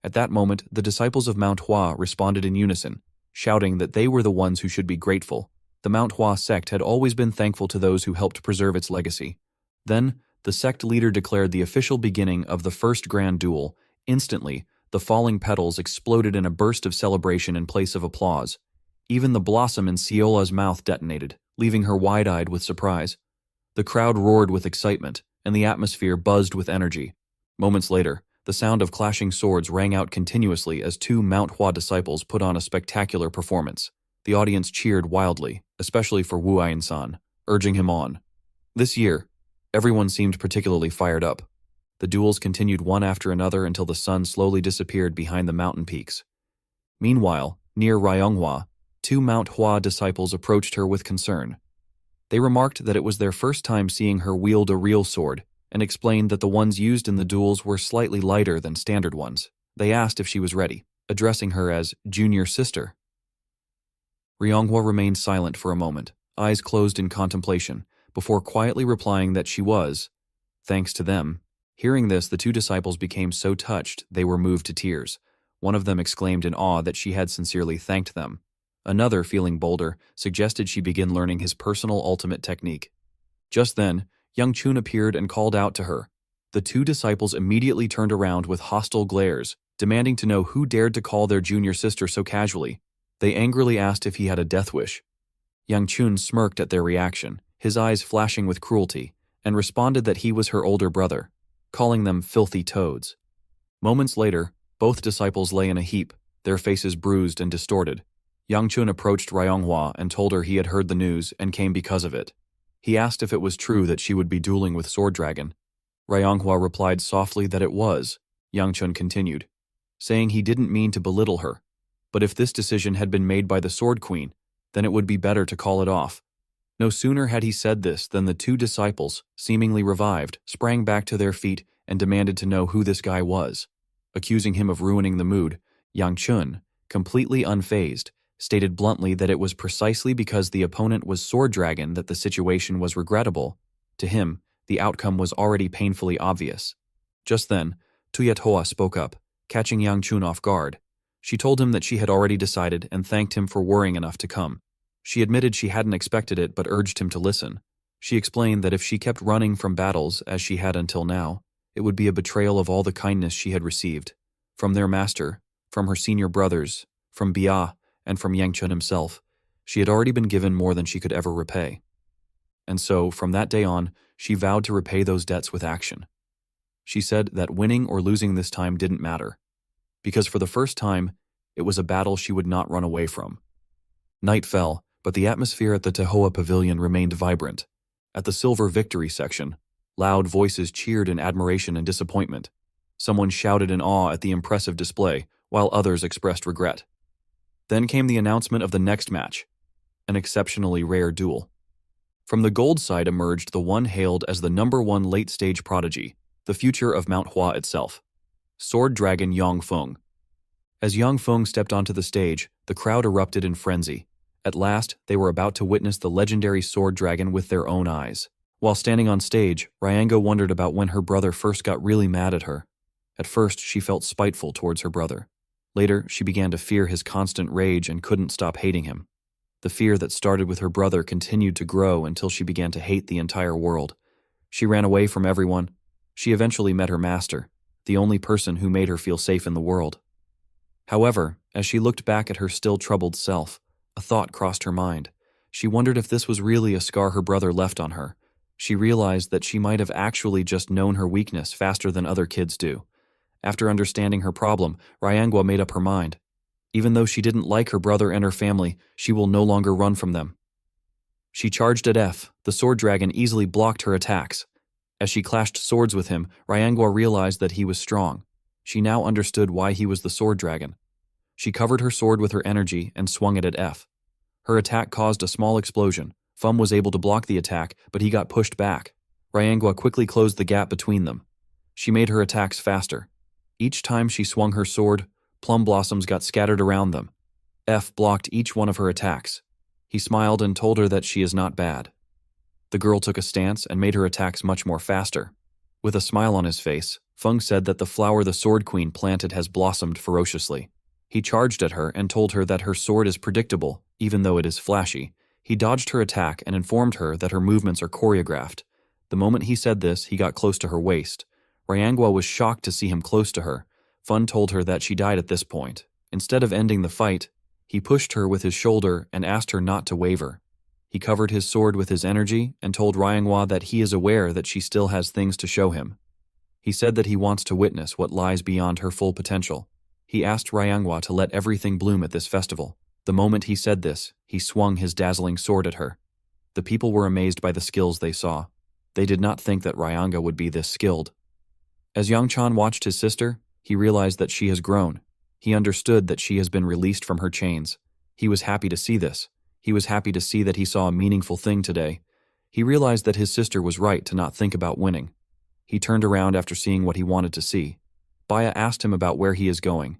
At that moment, the disciples of Mount Hua responded in unison, shouting that they were the ones who should be grateful. The Mount Hua sect had always been thankful to those who helped preserve its legacy. Then, the sect leader declared the official beginning of the first grand duel. Instantly, the falling petals exploded in a burst of celebration in place of applause. Even the blossom in Seola's mouth detonated, leaving her wide-eyed with surprise. The crowd roared with excitement, and the atmosphere buzzed with energy. Moments later, the sound of clashing swords rang out continuously as two Mount Hua disciples put on a spectacular performance. The audience cheered wildly, especially for Wu Ayan-san, urging him on. This year, everyone seemed particularly fired up. The duels continued one after another until the sun slowly disappeared behind the mountain peaks. Meanwhile, near Ryonghua, two Mount Hua disciples approached her with concern. They remarked that it was their first time seeing her wield a real sword, and explained that the ones used in the duels were slightly lighter than standard ones. They asked if she was ready, addressing her as junior sister. Ryonghua remained silent for a moment, eyes closed in contemplation, before quietly replying that she was, thanks to them. Hearing this, the two disciples became so touched they were moved to tears. One of them exclaimed in awe that she had sincerely thanked them. Another, feeling bolder, suggested she begin learning his personal ultimate technique. Just then, Yang Chun appeared and called out to her. The two disciples immediately turned around with hostile glares, demanding to know who dared to call their junior sister so casually. They angrily asked if he had a death wish. Yang Chun smirked at their reaction, his eyes flashing with cruelty, and responded that he was her older brother, calling them filthy toads. Moments later, both disciples lay in a heap, their faces bruised and distorted. Yang Chun approached Ryonghua and told her he had heard the news and came because of it. He asked if it was true that she would be dueling with Sword Dragon. Ryonghua replied softly that it was. Yang Chun continued, saying he didn't mean to belittle her, but if this decision had been made by the Sword Queen, then it would be better to call it off. No sooner had he said this than the two disciples, seemingly revived, sprang back to their feet and demanded to know who this guy was. Accusing him of ruining the mood, Yang Chun, completely unfazed, stated bluntly that it was precisely because the opponent was Sword Dragon that the situation was regrettable. To him, the outcome was already painfully obvious. Just then, Tuyatoa spoke up, catching Yang Chun off guard. She told him that she had already decided and thanked him for worrying enough to come. She admitted she hadn't expected it but urged him to listen. She explained that if she kept running from battles as she had until now, it would be a betrayal of all the kindness she had received. From their master, from her senior brothers, from Bia, and from Yang Chun himself, she had already been given more than she could ever repay. And so, from that day on, she vowed to repay those debts with action. She said that winning or losing this time didn't matter, because for the first time, it was a battle she would not run away from. Night fell, but the atmosphere at the Tahoa Pavilion remained vibrant. At the Silver Victory section, loud voices cheered in admiration and disappointment. Someone shouted in awe at the impressive display, while others expressed regret. Then came the announcement of the next match, an exceptionally rare duel. From the gold side emerged the one hailed as the #1 late-stage prodigy, the future of Mount Hua itself, Sword Dragon Yang Feng. As Yang Feng stepped onto the stage, the crowd erupted in frenzy. At last, they were about to witness the legendary Sword Dragon with their own eyes. While standing on stage, Ryango wondered about when her brother first got really mad at her. At first, she felt spiteful towards her brother. Later, she began to fear his constant rage and couldn't stop hating him. The fear that started with her brother continued to grow until she began to hate the entire world. She ran away from everyone. She eventually met her master, the only person who made her feel safe in the world. However, as she looked back at her still troubled self, a thought crossed her mind. She wondered if this was really a scar her brother left on her. She realized that she might have actually just known her weakness faster than other kids do. After understanding her problem, Ryangwa made up her mind. Even though she didn't like her brother and her family, she will no longer run from them. She charged at F. The sword dragon easily blocked her attacks. As she clashed swords with him, Ryangwa realized that he was strong. She now understood why he was the sword dragon. She covered her sword with her energy and swung it at F. Her attack caused a small explosion. Fum was able to block the attack, but he got pushed back. Ryangwa quickly closed the gap between them. She made her attacks faster. Each time she swung her sword, plum blossoms got scattered around them. F blocked each one of her attacks. He smiled and told her that she is not bad. The girl took a stance and made her attacks much more faster. With a smile on his face, Feng said that the flower the Sword Queen planted has blossomed ferociously. He charged at her and told her that her sword is predictable, even though it is flashy. He dodged her attack and informed her that her movements are choreographed. The moment he said this, he got close to her waist. Ryangwa was shocked to see him close to her. Fun told her that she died at this point. Instead of ending the fight, he pushed her with his shoulder and asked her not to waver. He covered his sword with his energy and told Ryangwa that he is aware that she still has things to show him. He said that he wants to witness what lies beyond her full potential. He asked Ryangwa to let everything bloom at this festival. The moment he said this, he swung his dazzling sword at her. The people were amazed by the skills they saw. They did not think that Ryanga would be this skilled. As Yangchan watched his sister, he realized that she has grown. He understood that she has been released from her chains. He was happy to see this. He was happy to see that he saw a meaningful thing today. He realized that his sister was right to not think about winning. He turned around after seeing what he wanted to see. Baya asked him about where he is going.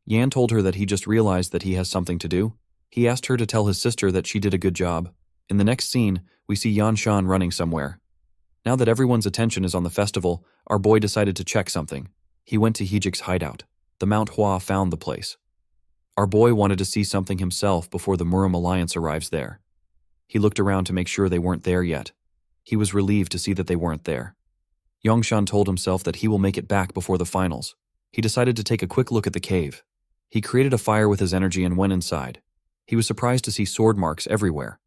Yan told her that he just realized that he has something to do. He asked her to tell his sister that she did a good job. In the next scene, we see Yanshan running somewhere. Now that everyone's attention is on the festival, our boy decided to check something. He went to Hejik's hideout. The Mount Hua found the place. Our boy wanted to see something himself before the Murim Alliance arrives there. He looked around to make sure they weren't there yet. He was relieved to see that they weren't there. Yongshan told himself that he will make it back before the finals. He decided to take a quick look at the cave. He created a fire with his energy and went inside. He was surprised to see sword marks everywhere.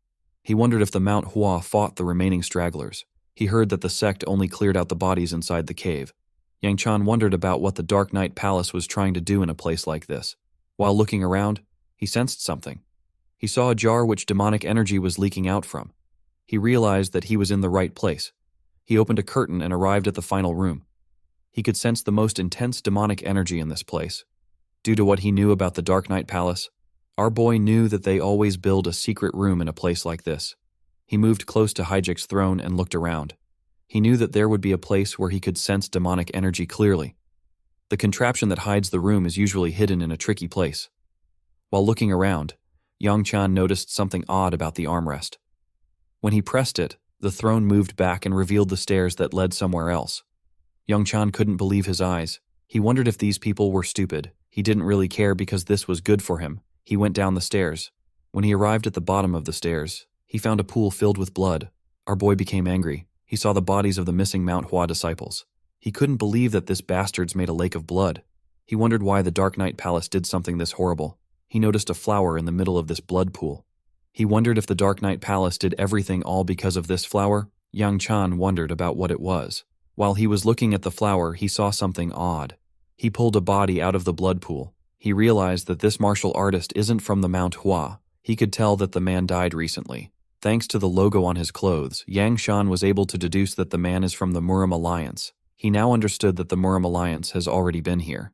He wondered if the Mount Hua fought the remaining stragglers. He heard that the sect only cleared out the bodies inside the cave. Yang Chan wondered about what the Dark Knight Palace was trying to do in a place like this. While looking around, he sensed something. He saw a jar which demonic energy was leaking out from. He realized that he was in the right place. He opened a curtain and arrived at the final room. He could sense the most intense demonic energy in this place. Due to what he knew about the Dark Knight Palace, our boy knew that they always build a secret room in a place like this. He moved close to Hejik's throne and looked around. He knew that there would be a place where he could sense demonic energy clearly. The contraption that hides the room is usually hidden in a tricky place. While looking around, Yangchan noticed something odd about the armrest. When he pressed it, the throne moved back and revealed the stairs that led somewhere else. Yangchan couldn't believe his eyes. He wondered if these people were stupid. He didn't really care because this was good for him. He went down the stairs. When he arrived at the bottom of the stairs, he found a pool filled with blood. Our boy became angry. He saw the bodies of the missing Mount Hua disciples. He couldn't believe that this bastards made a lake of blood. He wondered why the Dark Knight Palace did something this horrible. He noticed a flower in the middle of this blood pool. He wondered if the Dark Knight Palace did everything all because of this flower. Yang Chan wondered about what it was. While he was looking at the flower, he saw something odd. He pulled a body out of the blood pool. He realized that this martial artist isn't from the Mount Hua. He could tell that the man died recently. Thanks to the logo on his clothes, Yang Shan was able to deduce that the man is from the Murim Alliance. He now understood that the Murim Alliance has already been here.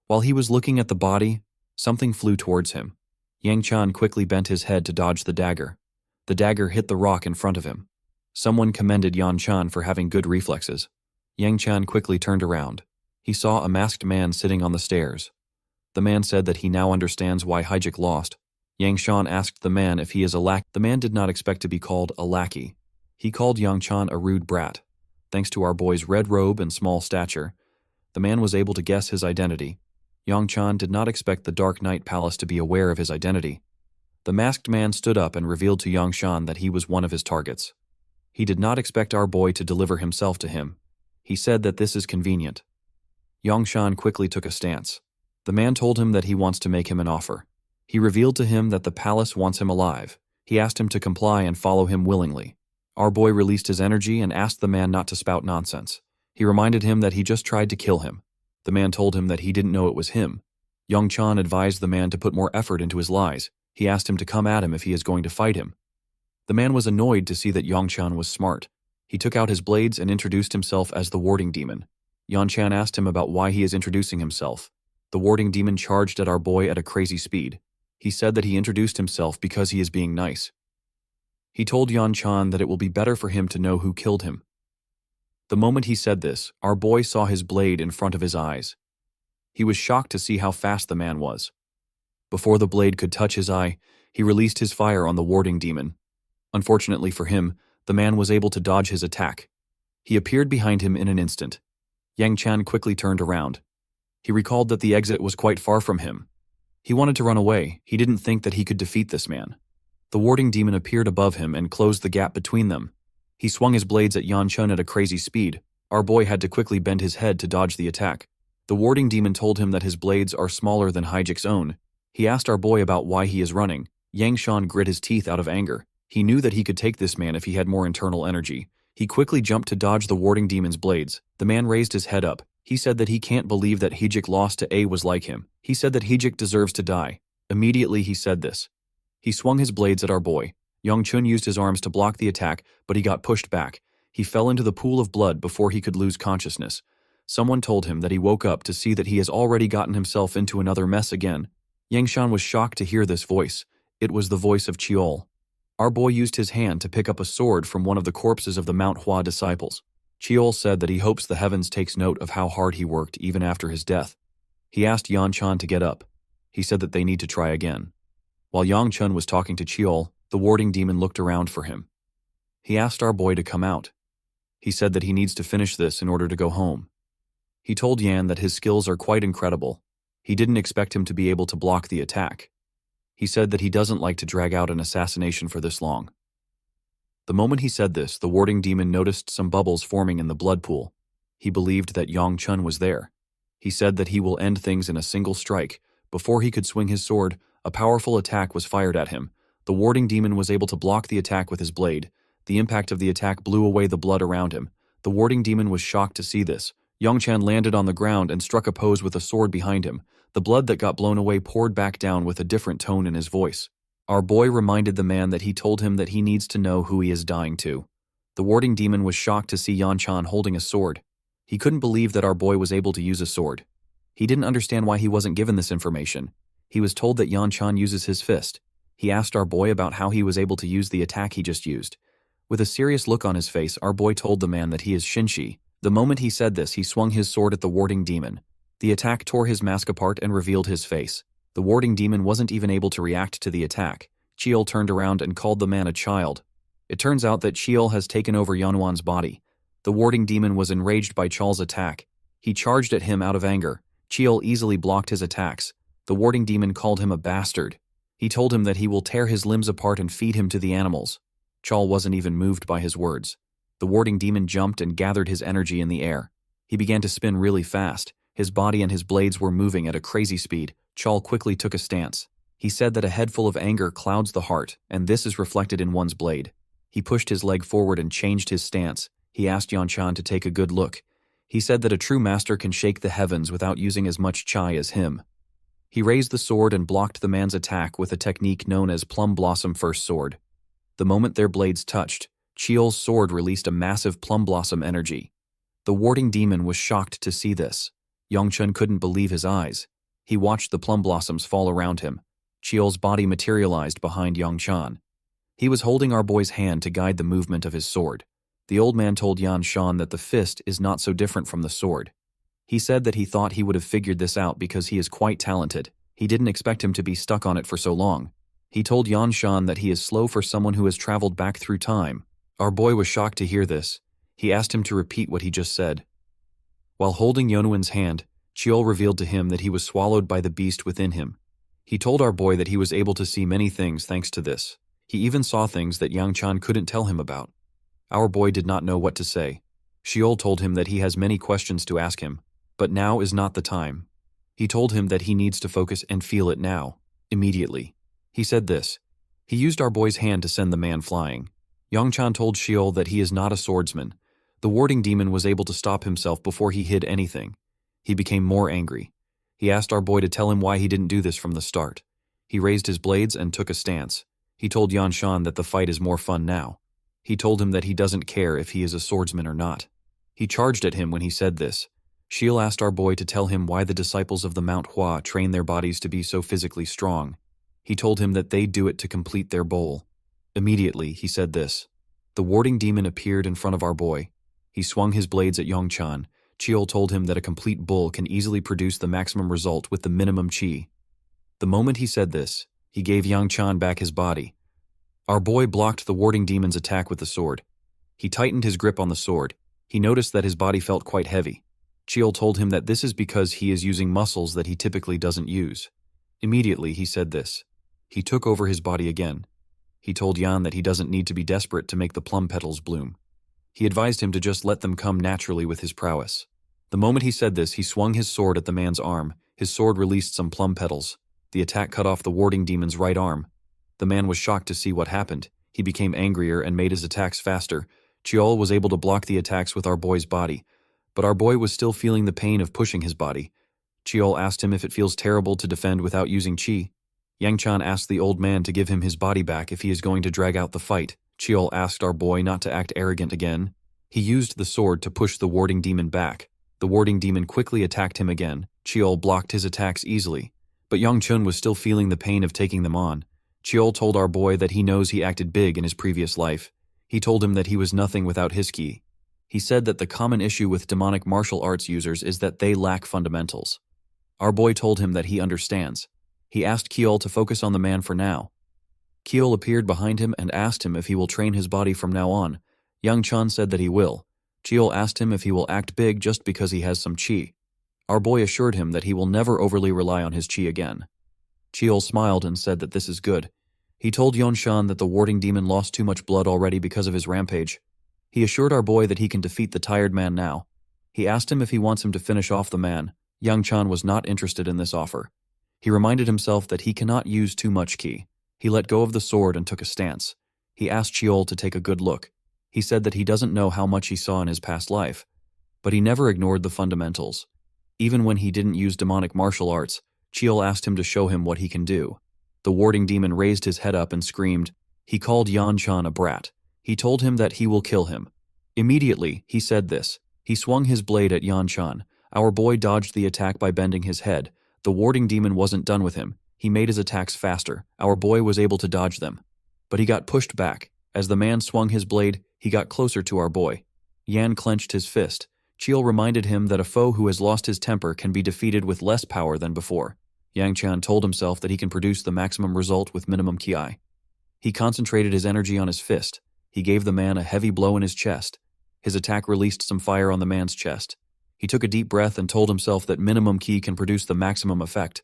While he was looking at the body, something flew towards him. Yang Chan quickly bent his head to dodge the dagger. The dagger hit the rock in front of him. Someone commended Yan Chan for having good reflexes. Yang Chan quickly turned around. He saw a masked man sitting on the stairs. The man said that he now understands why Hijik lost. Yang Shan asked the man if he is a lackey. The man did not expect to be called a lackey. He called Yang Chan a rude brat. Thanks to our boy's red robe and small stature, the man was able to guess his identity. Yang Chan did not expect the Dark Knight Palace to be aware of his identity. The masked man stood up and revealed to Yang Shan that he was one of his targets. He did not expect our boy to deliver himself to him. He said that this is convenient. Yang Shan quickly took a stance. The man told him that he wants to make him an offer. He revealed to him that the palace wants him alive. He asked him to comply and follow him willingly. Our boy released his energy and asked the man not to spout nonsense. He reminded him that he just tried to kill him. The man told him that he didn't know it was him. Yang Chan advised the man to put more effort into his lies. He asked him to come at him if he is going to fight him. The man was annoyed to see that Yang Chan was smart. He took out his blades and introduced himself as the warding demon. Yang Chan asked him about why he is introducing himself. The warding demon charged at our boy at a crazy speed. He said that he introduced himself because he is being nice. He told Yan Chan that it will be better for him to know who killed him. The moment he said this, our boy saw his blade in front of his eyes. He was shocked to see how fast the man was. Before the blade could touch his eye, he released his fire on the warding demon. Unfortunately for him, the man was able to dodge his attack. He appeared behind him in an instant. Yang Chan quickly turned around. He recalled that the exit was quite far from him. He wanted to run away. He didn't think that he could defeat this man. The warding demon appeared above him and closed the gap between them. He swung his blades at Yan Chun at a crazy speed. Our boy had to quickly bend his head to dodge the attack. The warding demon told him that his blades are smaller than Hijik's own. He asked our boy about why he is running. Yang Shan grit his teeth out of anger. He knew that he could take this man if he had more internal energy. He quickly jumped to dodge the warding demon's blades. The man raised his head up. He said that he can't believe that Hijik lost to A was like him. He said that Hijik deserves to die. Immediately he said this. He swung his blades at our boy. Yang Chun used his arms to block the attack, but he got pushed back. He fell into the pool of blood before he could lose consciousness. Someone told him that he woke up to see that he has already gotten himself into another mess again. Yang Shan was shocked to hear this voice. It was the voice of Chiol. Our boy used his hand to pick up a sword from one of the corpses of the Mount Hua disciples. Chiol said that he hopes the heavens takes note of how hard he worked even after his death. He asked Yan Chan to get up. He said that they need to try again. While Yang Chun was talking to Chiol, the warding demon looked around for him. He asked our boy to come out. He said that he needs to finish this in order to go home. He told Yan that his skills are quite incredible. He didn't expect him to be able to block the attack. He said that he doesn't like to drag out an assassination for this long. The moment he said this, the warding demon noticed some bubbles forming in the blood pool. He believed that Yang Chun was there. He said that he will end things in a single strike. Before he could swing his sword, a powerful attack was fired at him. The warding demon was able to block the attack with his blade. The impact of the attack blew away the blood around him. The warding demon was shocked to see this. Yang Chan landed on the ground and struck a pose with a sword behind him. The blood that got blown away poured back down with a different tone in his voice. Our boy reminded the man that he told him that he needs to know who he is dying to. The warding demon was shocked to see Yan Chan holding a sword. He couldn't believe that our boy was able to use a sword. He didn't understand why he wasn't given this information. He was told that Yan Chan uses his fist. He asked our boy about how he was able to use the attack he just used. With a serious look on his face, our boy told the man that he is Shinshi. The moment he said this, he swung his sword at the warding demon. The attack tore his mask apart and revealed his face. The warding demon wasn't even able to react to the attack. Chiol turned around and called the man a child. It turns out that Chiol has taken over Yanwan's body. The warding demon was enraged by Chiol's attack. He charged at him out of anger. Chiol easily blocked his attacks. The warding demon called him a bastard. He told him that he will tear his limbs apart and feed him to the animals. Chiol wasn't even moved by his words. The warding demon jumped and gathered his energy in the air. He began to spin really fast. His body and his blades were moving at a crazy speed. Chiol quickly took a stance. He said that a head full of anger clouds the heart, and this is reflected in one's blade. He pushed his leg forward and changed his stance. He asked Yan Chan to take a good look. He said that a true master can shake the heavens without using as much chai as him. He raised the sword and blocked the man's attack with a technique known as Plum Blossom First Sword. The moment their blades touched, Chiol's sword released a massive plum blossom energy. The warding demon was shocked to see this. Yongchun couldn't believe his eyes. He watched the plum blossoms fall around him. Chiol's body materialized behind Yongchan. He was holding our boy's hand to guide the movement of his sword. The old man told Yan Shan that the fist is not so different from the sword. He said that he thought he would have figured this out because he is quite talented. He didn't expect him to be stuck on it for so long. He told Yan Shan that he is slow for someone who has traveled back through time. Our boy was shocked to hear this. He asked him to repeat what he just said. While holding Yonuin's hand, Chiol revealed to him that he was swallowed by the beast within him. He told our boy that he was able to see many things thanks to this. He even saw things that Yang Chan couldn't tell him about. Our boy did not know what to say. Chiol told him that he has many questions to ask him, but now is not the time. He told him that he needs to focus and feel it now, immediately. He said this. He used our boy's hand to send the man flying. Yang Chan told Chiol that he is not a swordsman. The warding demon was able to stop himself before he hid anything. He became more angry. He asked our boy to tell him why he didn't do this from the start. He raised his blades and took a stance. He told Yan Shan that the fight is more fun now. He told him that he doesn't care if he is a swordsman or not. He charged at him when he said this. Chiol asked our boy to tell him why the disciples of the Mount Hua train their bodies to be so physically strong. He told him that they do it to complete their bowl. Immediately, he said this. The warding demon appeared in front of our boy. He swung his blades at Yongchan. Chiol told him that a complete bull can easily produce the maximum result with the minimum chi. The moment he said this, he gave Yongchan back his body. Our boy blocked the warding demon's attack with the sword. He tightened his grip on the sword. He noticed that his body felt quite heavy. Chiol told him that this is because he is using muscles that he typically doesn't use. Immediately, he said this. He took over his body again. He told Yan that he doesn't need to be desperate to make the plum petals bloom. He advised him to just let them come naturally with his prowess. The moment he said this, he swung his sword at the man's arm. His sword released some plum petals. The attack cut off the warding demon's right arm. The man was shocked to see what happened. He became angrier and made his attacks faster. Chiol was able to block the attacks with our boy's body, but our boy was still feeling the pain of pushing his body. Chiol asked him if it feels terrible to defend without using chi. Yang Chan asked the old man to give him his body back if he is going to drag out the fight. Chiol asked our boy not to act arrogant again. He used the sword to push the warding demon back. The warding demon quickly attacked him again. Chiol blocked his attacks easily, but Yongchun was still feeling the pain of taking them on. Chiol told our boy that he knows he acted big in his previous life. He told him that he was nothing without his ki. He said that the common issue with demonic martial arts users is that they lack fundamentals. Our boy told him that he understands. He asked Chiol to focus on the man for now. Chiol appeared behind him and asked him if he will train his body from now on. Yang Chan said that he will. Chiol asked him if he will act big just because he has some chi. Our boy assured him that he will never overly rely on his chi again. Chiol smiled and said that this is good. He told Yonshan that the warding demon lost too much blood already because of his rampage. He assured our boy that he can defeat the tired man now. He asked him if he wants him to finish off the man. Yang Chan was not interested in this offer. He reminded himself that he cannot use too much ki. He let go of the sword and took a stance. He asked Chiol to take a good look. He said that he doesn't know how much he saw in his past life, but he never ignored the fundamentals. Even when he didn't use demonic martial arts, Chiol asked him to show him what he can do. The warding demon raised his head up and screamed. He called Yan Chan a brat. He told him that he will kill him. Immediately, he said this. He swung his blade at Yan Chan. Our boy dodged the attack by bending his head. The warding demon wasn't done with him. He made his attacks faster. Our boy was able to dodge them. But he got pushed back. As the man swung his blade, he got closer to our boy. Yan clenched his fist. Chiol reminded him that a foe who has lost his temper can be defeated with less power than before. Yang Chan told himself that he can produce the maximum result with minimum ki. He concentrated his energy on his fist. He gave the man a heavy blow in his chest. His attack released some fire on the man's chest. He took a deep breath and told himself that minimum ki can produce the maximum effect.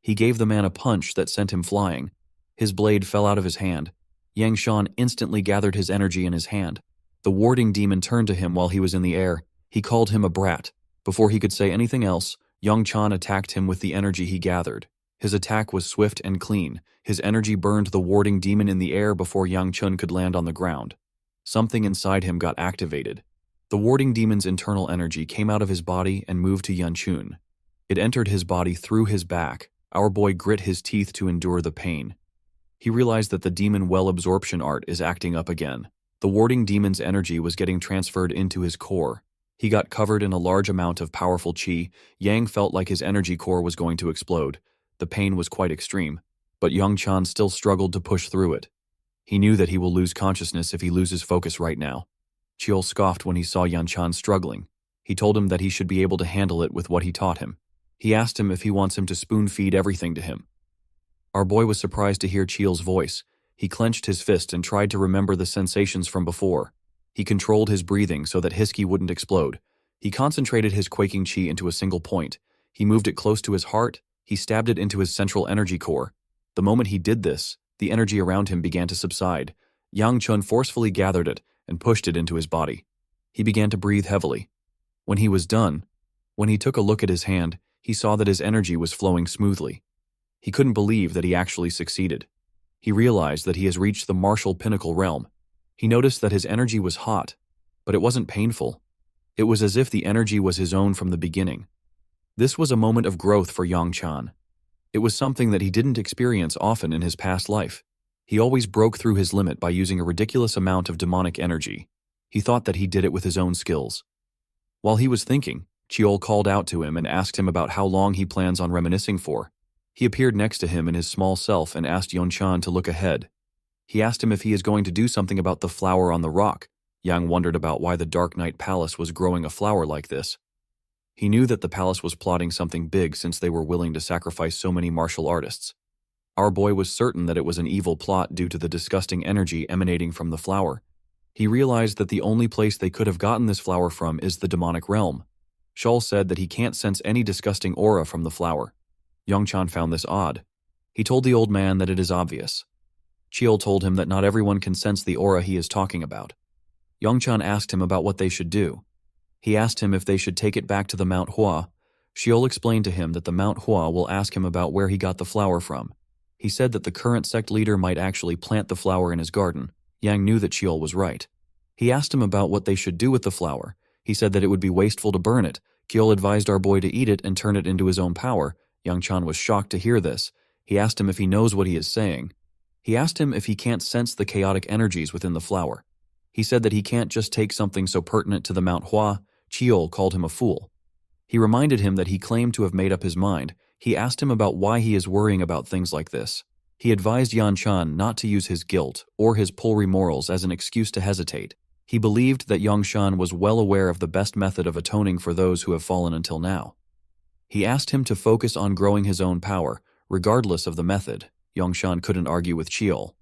He gave the man a punch that sent him flying. His blade fell out of his hand. Yang Shan instantly gathered his energy in his hand. The warding demon turned to him while he was in the air. He called him a brat. Before he could say anything else, Yang Chan attacked him with the energy he gathered. His attack was swift and clean. His energy burned the warding demon in the air before Yang Chun could land on the ground. Something inside him got activated. The warding demon's internal energy came out of his body and moved to Yanchun. It entered his body through his back. Our boy grit his teeth to endure the pain. He realized that the demon well absorption art is acting up again. The warding demon's energy was getting transferred into his core. He got covered in a large amount of powerful qi. Yang felt like his energy core was going to explode. The pain was quite extreme, but Yangchan still struggled to push through it. He knew that he will lose consciousness if he loses focus right now. Chiol scoffed when he saw Yangchan struggling. He told him that he should be able to handle it with what he taught him. He asked him if he wants him to spoon-feed everything to him. Our boy was surprised to hear Chiol's voice. He clenched his fist and tried to remember the sensations from before. He controlled his breathing so that Hiski wouldn't explode. He concentrated his quaking qi into a single point. He moved it close to his heart. He stabbed it into his central energy core. The moment he did this, the energy around him began to subside. Yang Chun forcefully gathered it and pushed it into his body. He began to breathe heavily. When he was done, when he took a look at his hand, he saw that his energy was flowing smoothly. He couldn't believe that he actually succeeded. He realized that he has reached the martial pinnacle realm. He noticed that his energy was hot, but it wasn't painful. It was as if the energy was his own from the beginning. This was a moment of growth for Yang Chan. It was something that he didn't experience often in his past life. He always broke through his limit by using a ridiculous amount of demonic energy. He thought that he did it with his own skills. While he was thinking, Chiol called out to him and asked him about how long he plans on reminiscing for. He appeared next to him in his small self and asked Yonchan to look ahead. He asked him if he is going to do something about the flower on the rock. Yang wondered about why the Dark Knight Palace was growing a flower like this. He knew that the palace was plotting something big since they were willing to sacrifice so many martial artists. Our boy was certain that it was an evil plot due to the disgusting energy emanating from the flower. He realized that the only place they could have gotten this flower from is the demonic realm. Shul said that he can't sense any disgusting aura from the flower. Yongchan found this odd. He told the old man that it is obvious. Chiol told him that not everyone can sense the aura he is talking about. Yongchan asked him about what they should do. He asked him if they should take it back to the Mount Hua. Chiol explained to him that the Mount Hua will ask him about where he got the flower from. He said that the current sect leader might actually plant the flower in his garden. Yang knew that Chiol was right. He asked him about what they should do with the flower. He said that it would be wasteful to burn it. Chiol advised our boy to eat it and turn it into his own power. Yangchan was shocked to hear this. He asked him if he knows what he is saying. He asked him if he can't sense the chaotic energies within the flower. He said that he can't just take something so pertinent to the Mount Hua. Chiol called him a fool. He reminded him that he claimed to have made up his mind. He asked him about why he is worrying about things like this. He advised Yanchan not to use his guilt or his Pulri morals as an excuse to hesitate. He believed that Yangshan was well aware of the best method of atoning for those who have fallen until now. He asked him to focus on growing his own power, regardless of the method. Yangshan couldn't argue with Chiol.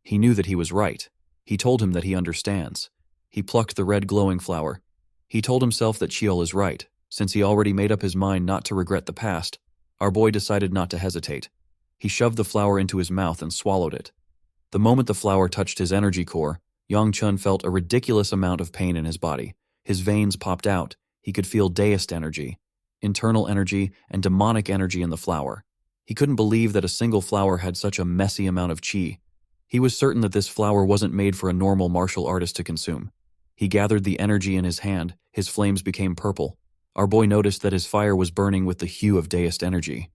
He knew that he was right. He told him that he understands. He plucked the red glowing flower. He told himself that Chiol is right. Since he already made up his mind not to regret the past, our boy decided not to hesitate. He shoved the flower into his mouth and swallowed it. The moment the flower touched his energy core, Yangchun felt a ridiculous amount of pain in his body. His veins popped out. He could feel deist energy, internal energy, and demonic energy in the flower. He couldn't believe that a single flower had such a messy amount of qi. He was certain that this flower wasn't made for a normal martial artist to consume. He gathered the energy in his hand. His flames became purple. Our boy noticed that his fire was burning with the hue of deist energy.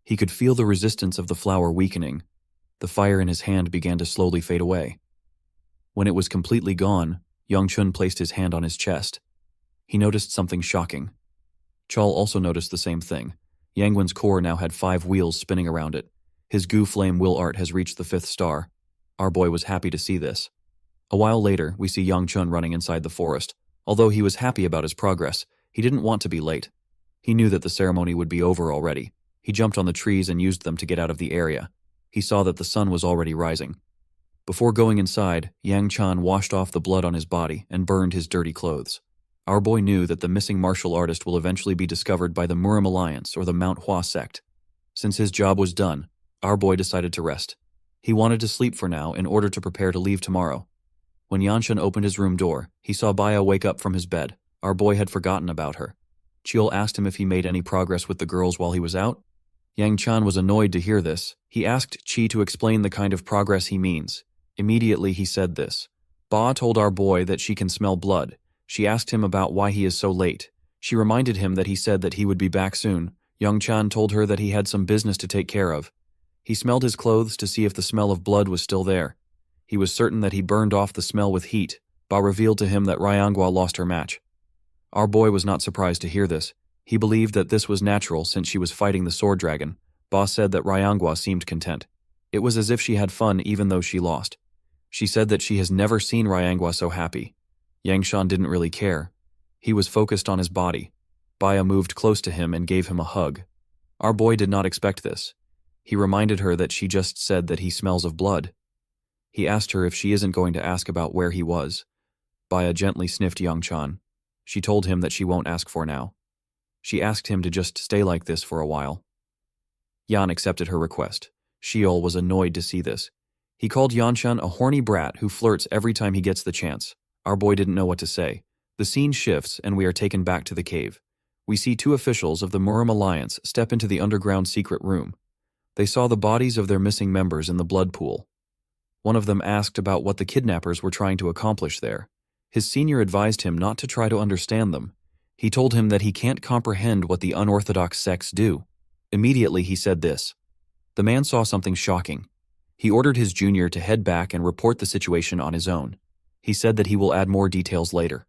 He could feel the resistance of the flower weakening. The fire in his hand began to slowly fade away. When it was completely gone, Yangchun placed his hand on his chest. He noticed something shocking. Chal also noticed the same thing. Yangwen's core now had 5 wheels spinning around it. His Gu Flame will art has reached the 5th star. Our boy was happy to see this. A while later, we see Yangchun running inside the forest. Although he was happy about his progress, he didn't want to be late. He knew that the ceremony would be over already. He jumped on the trees and used them to get out of the area. He saw that the sun was already rising. Before going inside, Yang Chan washed off the blood on his body and burned his dirty clothes. Our boy knew that the missing martial artist will eventually be discovered by the Murim Alliance or the Mount Hua sect. Since his job was done, our boy decided to rest. He wanted to sleep for now in order to prepare to leave tomorrow. When Yanshan opened his room door, he saw Baya wake up from his bed. Our boy had forgotten about her. Chiol asked him if he made any progress with the girls while he was out. Yang Chan was annoyed to hear this. He asked Chi to explain the kind of progress he means. Immediately he said this. Ba told our boy that she can smell blood. She asked him about why he is so late. She reminded him that he said that he would be back soon. Young Chan told her that he had some business to take care of. He smelled his clothes to see if the smell of blood was still there. He was certain that he burned off the smell with heat. Ba revealed to him that Ryangwa lost her match. Our boy was not surprised to hear this. He believed that this was natural since she was fighting the sword dragon. Ba said that Ryangwa seemed content. It was as if she had fun even though she lost. She said that she has never seen Ryangwa so happy. Yangshan didn't really care. He was focused on his body. Baya moved close to him and gave him a hug. Our boy did not expect this. He reminded her that she just said that he smells of blood. He asked her if she isn't going to ask about where he was. Baya gently sniffed Yangchan. She told him that she won't ask for now. She asked him to just stay like this for a while. Yan accepted her request. Sheol was annoyed to see this. He called Yanshan a horny brat who flirts every time he gets the chance. Our boy didn't know what to say. The scene shifts and we are taken back to the cave. We see two officials of the Murim Alliance step into the underground secret room. They saw the bodies of their missing members in the blood pool. One of them asked about what the kidnappers were trying to accomplish there. His senior advised him not to try to understand them. He told him that he can't comprehend what the unorthodox sects do. Immediately he said this. The man saw something shocking. He ordered his junior to head back and report the situation on his own. He said that he will add more details later.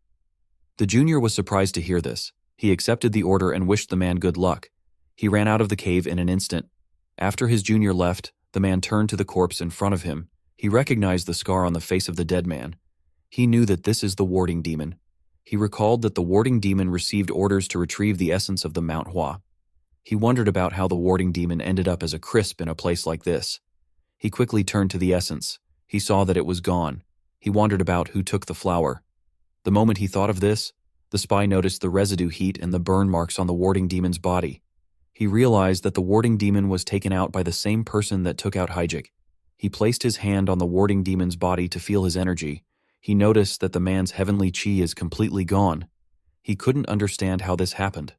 The junior was surprised to hear this. He accepted the order and wished the man good luck. He ran out of the cave in an instant. After his junior left, the man turned to the corpse in front of him. He recognized the scar on the face of the dead man. He knew that this is the warding demon. He recalled that the warding demon received orders to retrieve the essence of the Mount Hua. He wondered about how the warding demon ended up as a crisp in a place like this. He quickly turned to the essence. He saw that it was gone. He wondered about who took the flower. The moment he thought of this, the spy noticed the residue heat and the burn marks on the warding demon's body. He realized that the warding demon was taken out by the same person that took out Hijik. He placed his hand on the warding demon's body to feel his energy. He noticed that the man's heavenly chi is completely gone. He couldn't understand how this happened.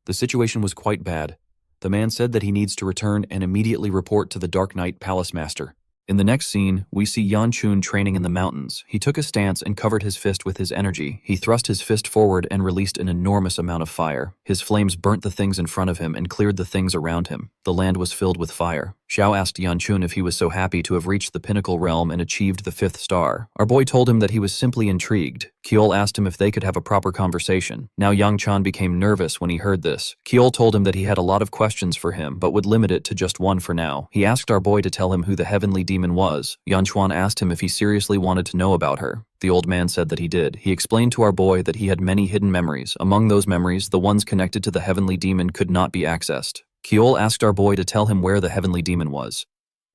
The situation was quite bad. The man said that he needs to return and immediately report to the Dark Knight Palace Master. In the next scene, we see Yan Chun training in the mountains. He took a stance and covered his fist with his energy. He thrust his fist forward and released an enormous amount of fire. His flames burnt the things in front of him and cleared the things around him. The land was filled with fire. Xiao asked Yan Chun if he was so happy to have reached the pinnacle realm and achieved the 5th star. Our boy told him that he was simply intrigued. Kiol asked him if they could have a proper conversation. Now Yang Chan became nervous when he heard this. Kiol told him that he had a lot of questions for him, but would limit it to just one for now. He asked our boy to tell him who the heavenly demon was. Yan Chuan asked him if he seriously wanted to know about her. The old man said that he did. He explained to our boy that he had many hidden memories. Among those memories, the ones connected to the heavenly demon could not be accessed. Kiol asked our boy to tell him where the heavenly demon was.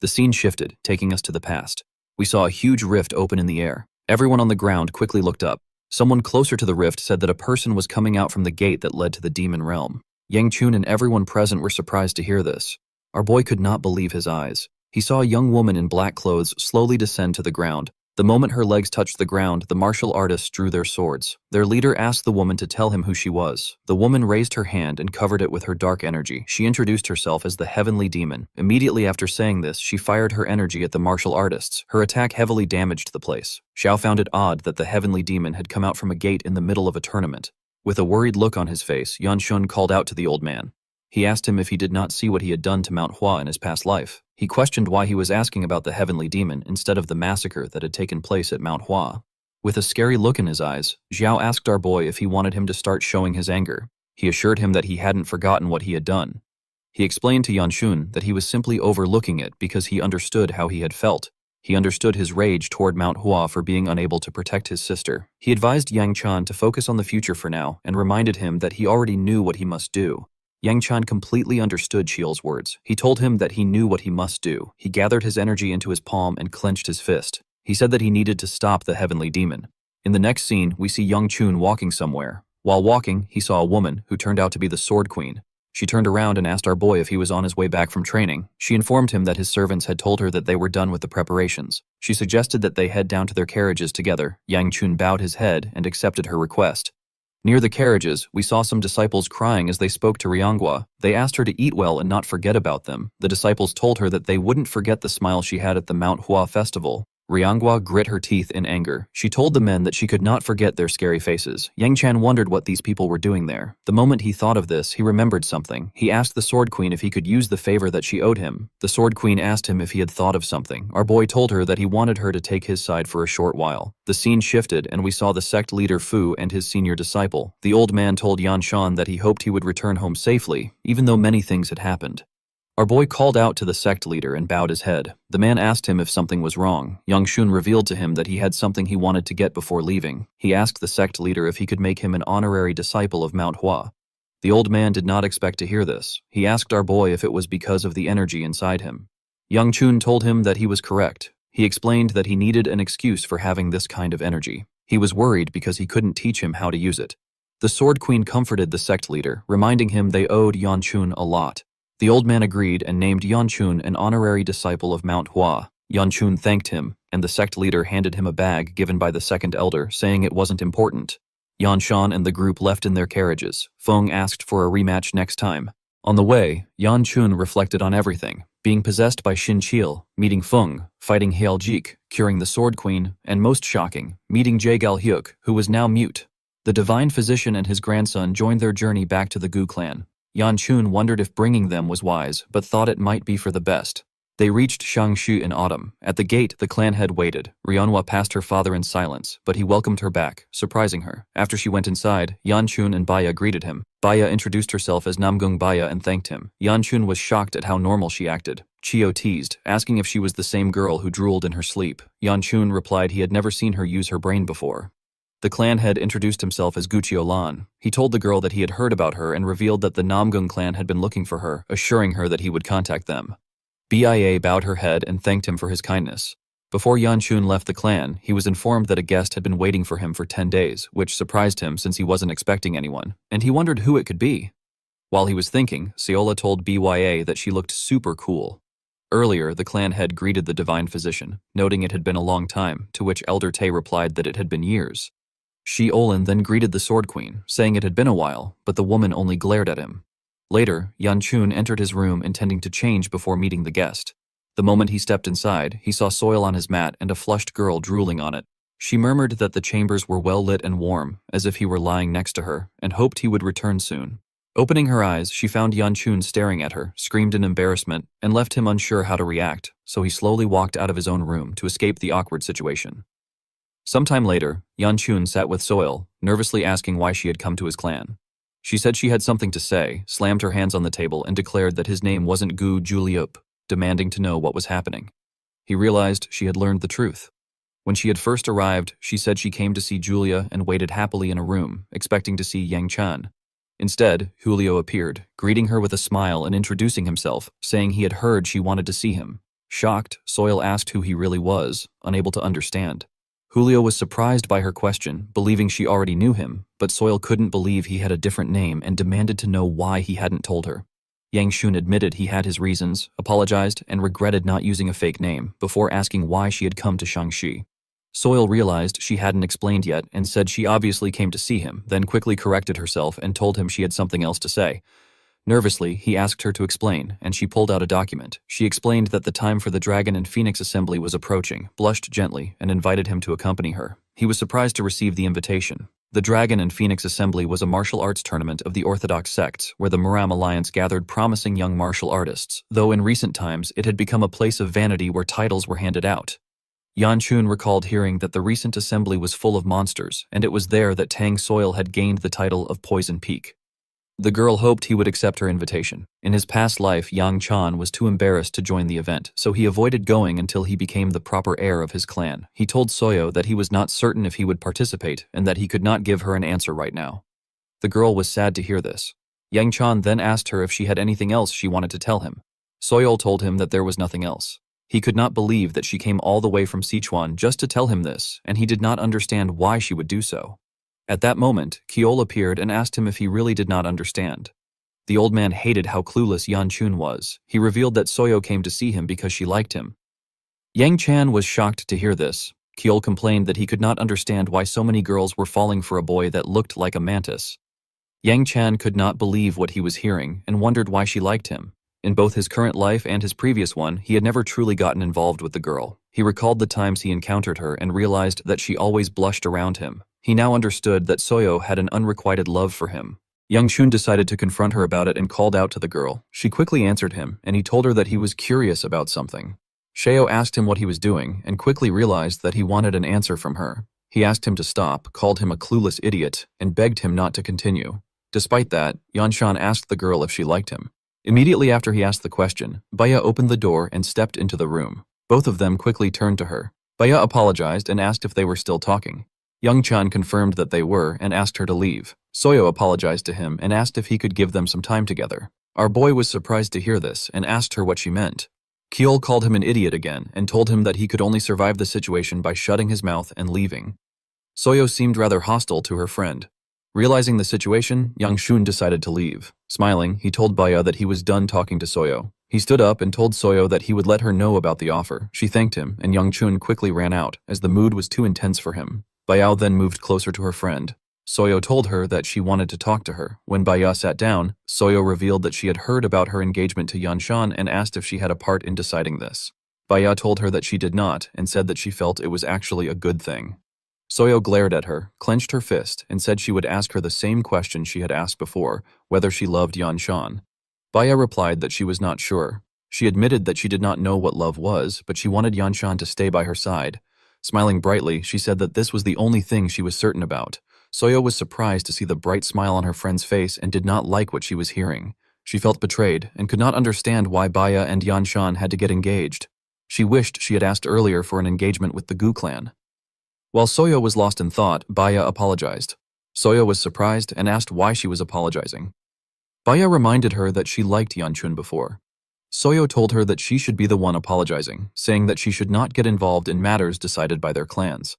The scene shifted, taking us to the past. We saw a huge rift open in the air. Everyone on the ground quickly looked up. Someone closer to the rift said that a person was coming out from the gate that led to the demon realm. Yang Chun and everyone present were surprised to hear this. Our boy could not believe his eyes. He saw a young woman in black clothes slowly descend to the ground. The moment her legs touched the ground, the martial artists drew their swords. Their leader asked the woman to tell him who she was. The woman raised her hand and covered it with her dark energy. She introduced herself as the heavenly demon. Immediately after saying this, she fired her energy at the martial artists. Her attack heavily damaged the place. Xiao found it odd that the heavenly demon had come out from a gate in the middle of a tournament. With a worried look on his face, Yan Shun called out to the old man. He asked him if he did not see what he had done to Mount Hua in his past life. He questioned why he was asking about the heavenly demon instead of the massacre that had taken place at Mount Hua. With a scary look in his eyes, Xiao asked our boy if he wanted him to start showing his anger. He assured him that he hadn't forgotten what he had done. He explained to Yan Shun that he was simply overlooking it because he understood how he had felt. He understood his rage toward Mount Hua for being unable to protect his sister. He advised Yang Chan to focus on the future for now and reminded him that he already knew what he must do. Yang Chan completely understood Shiel's words. He told him that he knew what he must do. He gathered his energy into his palm and clenched his fist. He said that he needed to stop the heavenly demon. In the next scene, we see Young Chun walking somewhere. While walking, he saw a woman who turned out to be the Sword Queen. She turned around and asked our boy if he was on his way back from training. She informed him that his servants had told her that they were done with the preparations. She suggested that they head down to their carriages together. Yang Chun bowed his head and accepted her request. Near the carriages, we saw some disciples crying as they spoke to Ryangwa. They asked her to eat well and not forget about them. The disciples told her that they wouldn't forget the smile she had at the Mount Hua festival. Ryangwa grit her teeth in anger. She told the men that she could not forget their scary faces. Yang Chan wondered what these people were doing there. The moment he thought of this, he remembered something. He asked the Sword Queen if he could use the favor that she owed him. The Sword Queen asked him if he had thought of something. Our boy told her that he wanted her to take his side for a short while. The scene shifted and we saw the sect leader Fu and his senior disciple. The old man told Yan Shan that he hoped he would return home safely, even though many things had happened. Our boy called out to the sect leader and bowed his head. The man asked him if something was wrong. Yang Shun revealed to him that he had something he wanted to get before leaving. He asked the sect leader if he could make him an honorary disciple of Mount Hua. The old man did not expect to hear this. He asked our boy if it was because of the energy inside him. Yang Chun told him that he was correct. He explained that he needed an excuse for having this kind of energy. He was worried because he couldn't teach him how to use it. The Sword Queen comforted the sect leader, reminding him they owed Yan Chun a lot. The old man agreed and named Yan Chun an honorary disciple of Mount Hua. Yan Chun thanked him, and the sect leader handed him a bag given by the second elder, saying it wasn't important. Yan Shan and the group left in their carriages. Feng asked for a rematch next time. On the way, Yan Chun reflected on everything: being possessed by Xin Qil, meeting Feng, fighting Hail Jik, curing the Sword Queen, and most shocking, meeting Jagal Hyuk, who was now mute. The divine physician and his grandson joined their journey back to the Gu clan. Yan Chun wondered if bringing them was wise, but thought it might be for the best. They reached Shangshu in autumn. At the gate, the clan head waited. Rionhua passed her father in silence, but he welcomed her back, surprising her. After she went inside, Yan Chun and Baya greeted him. Baya introduced herself as Namgung Baya and thanked him. Yan Chun was shocked at how normal she acted. Chio teased, asking if she was the same girl who drooled in her sleep. Yan Chun replied he had never seen her use her brain before. The clan head introduced himself as Guchio Lan. He told the girl that he had heard about her and revealed that the Namgung clan had been looking for her, assuring her that he would contact them. Bia bowed her head and thanked him for his kindness. Before Yan Chun left the clan, he was informed that a guest had been waiting for him for 10 days, which surprised him since he wasn't expecting anyone, and he wondered who it could be. While he was thinking, Seola told Bya that she looked super cool. Earlier, the clan head greeted the divine physician, noting it had been a long time, to which Elder Tay replied that it had been years. Shi Olin then greeted the Sword Queen, saying it had been a while, but the woman only glared at him. Later, Yan Chun entered his room intending to change before meeting the guest. The moment he stepped inside, he saw soil on his mat and a flushed girl drooling on it. She murmured that the chambers were well lit and warm, as if he were lying next to her, and hoped he would return soon. Opening her eyes, she found Yan Chun staring at her, screamed in embarrassment, and left him unsure how to react, so he slowly walked out of his own room to escape the awkward situation. Sometime later, Yan Chun sat with Soil, nervously asking why she had come to his clan. She said she had something to say, slammed her hands on the table, and declared that his name wasn't Gu Juliup, demanding to know what was happening. He realized she had learned the truth. When she had first arrived, she said she came to see Julia and waited happily in a room, expecting to see Yang Chan. Instead, Julio appeared, greeting her with a smile and introducing himself, saying he had heard she wanted to see him. Shocked, Soil asked who he really was, unable to understand. Julio was surprised by her question, believing she already knew him, but Soil couldn't believe he had a different name and demanded to know why he hadn't told her. Yang Shun admitted he had his reasons, apologized, and regretted not using a fake name, before asking why she had come to Shangxi. Soil realized she hadn't explained yet and said she obviously came to see him, then quickly corrected herself and told him she had something else to say. Nervously, he asked her to explain, and she pulled out a document. She explained that the time for the Dragon and Phoenix Assembly was approaching, blushed gently, and invited him to accompany her. He was surprised to receive the invitation. The Dragon and Phoenix Assembly was a martial arts tournament of the Orthodox sects, where the Muram Alliance gathered promising young martial artists, though in recent times it had become a place of vanity where titles were handed out. Yan Chun recalled hearing that the recent assembly was full of monsters, and it was there that Tang Soil had gained the title of Poison Peak. The girl hoped he would accept her invitation. In his past life, Yang Chan was too embarrassed to join the event, so he avoided going until he became the proper heir of his clan. He told Soyo that he was not certain if he would participate and that he could not give her an answer right now. The girl was sad to hear this. Yang Chan then asked her if she had anything else she wanted to tell him. Soyol told him that there was nothing else. He could not believe that she came all the way from Sichuan just to tell him this, and he did not understand why she would do so. At that moment, Kiol appeared and asked him if he really did not understand. The old man hated how clueless Yan Chun was. He revealed that Soyo came to see him because she liked him. Yang Chan was shocked to hear this. Kiol complained that he could not understand why so many girls were falling for a boy that looked like a mantis. Yang Chan could not believe what he was hearing and wondered why she liked him. In both his current life and his previous one, he had never truly gotten involved with the girl. He recalled the times he encountered her and realized that she always blushed around him. He now understood that Soyo had an unrequited love for him. Young Chun decided to confront her about it and called out to the girl. She quickly answered him, and he told her that he was curious about something. Sheo asked him what he was doing, and quickly realized that he wanted an answer from her. He asked him to stop, called him a clueless idiot, and begged him not to continue. Despite that, Yanshan asked the girl if she liked him. Immediately after he asked the question, Baya opened the door and stepped into the room. Both of them quickly turned to her. Baya apologized and asked if they were still talking. Young Chan confirmed that they were and asked her to leave. Soyo apologized to him and asked if he could give them some time together. Our boy was surprised to hear this and asked her what she meant. Kiol called him an idiot again and told him that he could only survive the situation by shutting his mouth and leaving. Soyo seemed rather hostile to her friend. Realizing the situation, Yang Shun decided to leave. Smiling, he told Baya that he was done talking to Soyo. He stood up and told Soyo that he would let her know about the offer. She thanked him, and Yang Chun quickly ran out, as the mood was too intense for him. Baya then moved closer to her friend. Soyo told her that she wanted to talk to her. When Baya sat down, Soyo revealed that she had heard about her engagement to Yanshan and asked if she had a part in deciding this. Baya told her that she did not, and said that she felt it was actually a good thing. Soyo glared at her, clenched her fist, and said she would ask her the same question she had asked before, whether she loved Yanshan. Baya replied that she was not sure. She admitted that she did not know what love was, but she wanted Yanshan to stay by her side. Smiling brightly, she said that this was the only thing she was certain about. Soyo was surprised to see the bright smile on her friend's face and did not like what she was hearing. She felt betrayed and could not understand why Baya and Yanshan had to get engaged. She wished she had asked earlier for an engagement with the Gu clan. While Soyo was lost in thought, Baya apologized. Soyo was surprised and asked why she was apologizing. Baya reminded her that she liked Yanchun before. Soyo told her that she should be the one apologizing, saying that she should not get involved in matters decided by their clans.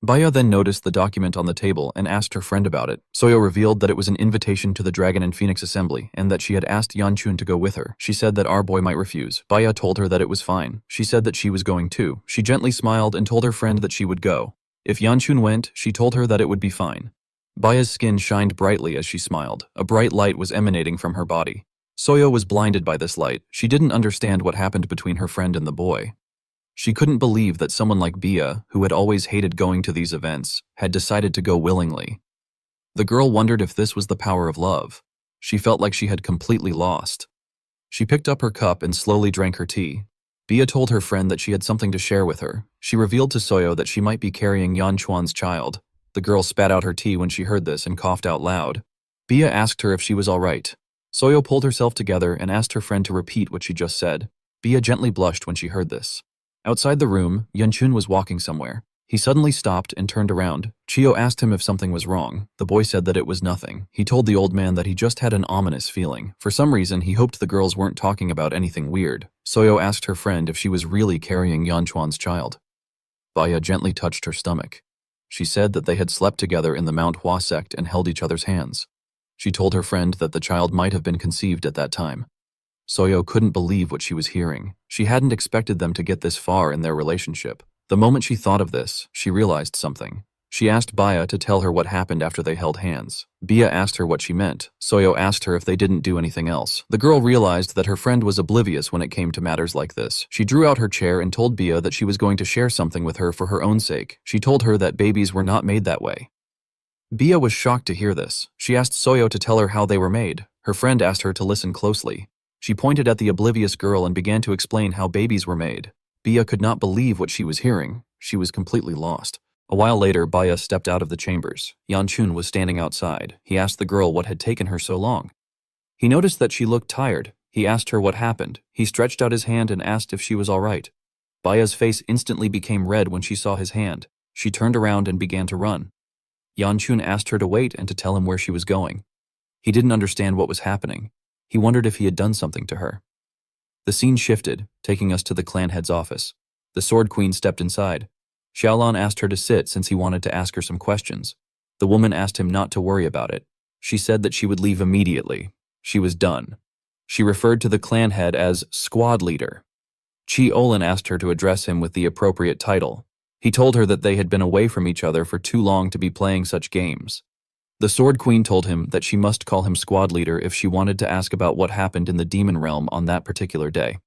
Baya then noticed the document on the table and asked her friend about it. Soyo revealed that it was an invitation to the Dragon and Phoenix Assembly and that she had asked Yanchun to go with her. She said that our boy might refuse. Baya told her that it was fine. She said that she was going too. She gently smiled and told her friend that she would go. If Yanchun went, she told her that it would be fine. Baya's skin shined brightly as she smiled. A bright light was emanating from her body. Soyo was blinded by this light. She didn't understand what happened between her friend and the boy. She couldn't believe that someone like Bia, who had always hated going to these events, had decided to go willingly. The girl wondered if this was the power of love. She felt like she had completely lost. She picked up her cup and slowly drank her tea. Bia told her friend that she had something to share with her. She revealed to Soyo that she might be carrying Yan Chuan's child. The girl spat out her tea when she heard this and coughed out loud. Bia asked her if she was all right. Soyo pulled herself together and asked her friend to repeat what she just said. Bia gently blushed when she heard this. Outside the room, Yanchun was walking somewhere. He suddenly stopped and turned around. Chio asked him if something was wrong. The boy said that it was nothing. He told the old man that he just had an ominous feeling. For some reason, he hoped the girls weren't talking about anything weird. Soyo asked her friend if she was really carrying Yanchuan's child. Baya gently touched her stomach. She said that they had slept together in the Mount Hua sect and held each other's hands. She told her friend that the child might have been conceived at that time. Soyo couldn't believe what she was hearing. She hadn't expected them to get this far in their relationship. The moment she thought of this, she realized something. She asked Baya to tell her what happened after they held hands. Bia asked her what she meant. Soyo asked her if they didn't do anything else. The girl realized that her friend was oblivious when it came to matters like this. She drew out her chair and told Bia that she was going to share something with her for her own sake. She told her that babies were not made that way. Bia was shocked to hear this. She asked Soyo to tell her how they were made. Her friend asked her to listen closely. She pointed at the oblivious girl and began to explain how babies were made. Bia could not believe what she was hearing. She was completely lost. A while later, Baya stepped out of the chambers. Yanchun was standing outside. He asked the girl what had taken her so long. He noticed that she looked tired. He asked her what happened. He stretched out his hand and asked if she was all right. Baya's face instantly became red when she saw his hand. She turned around and began to run. Yanchun asked her to wait and to tell him where she was going. He didn't understand what was happening. He wondered if he had done something to her. The scene shifted, taking us to the clan head's office. The Sword Queen stepped inside. Xiaolan asked her to sit since he wanted to ask her some questions. The woman asked him not to worry about it. She said that she would leave immediately. She was done. She referred to the clan head as squad leader. Chi Olin asked her to address him with the appropriate title. He told her that they had been away from each other for too long to be playing such games. The Sword Queen told him that she must call him squad leader if she wanted to ask about what happened in the demon realm on that particular day.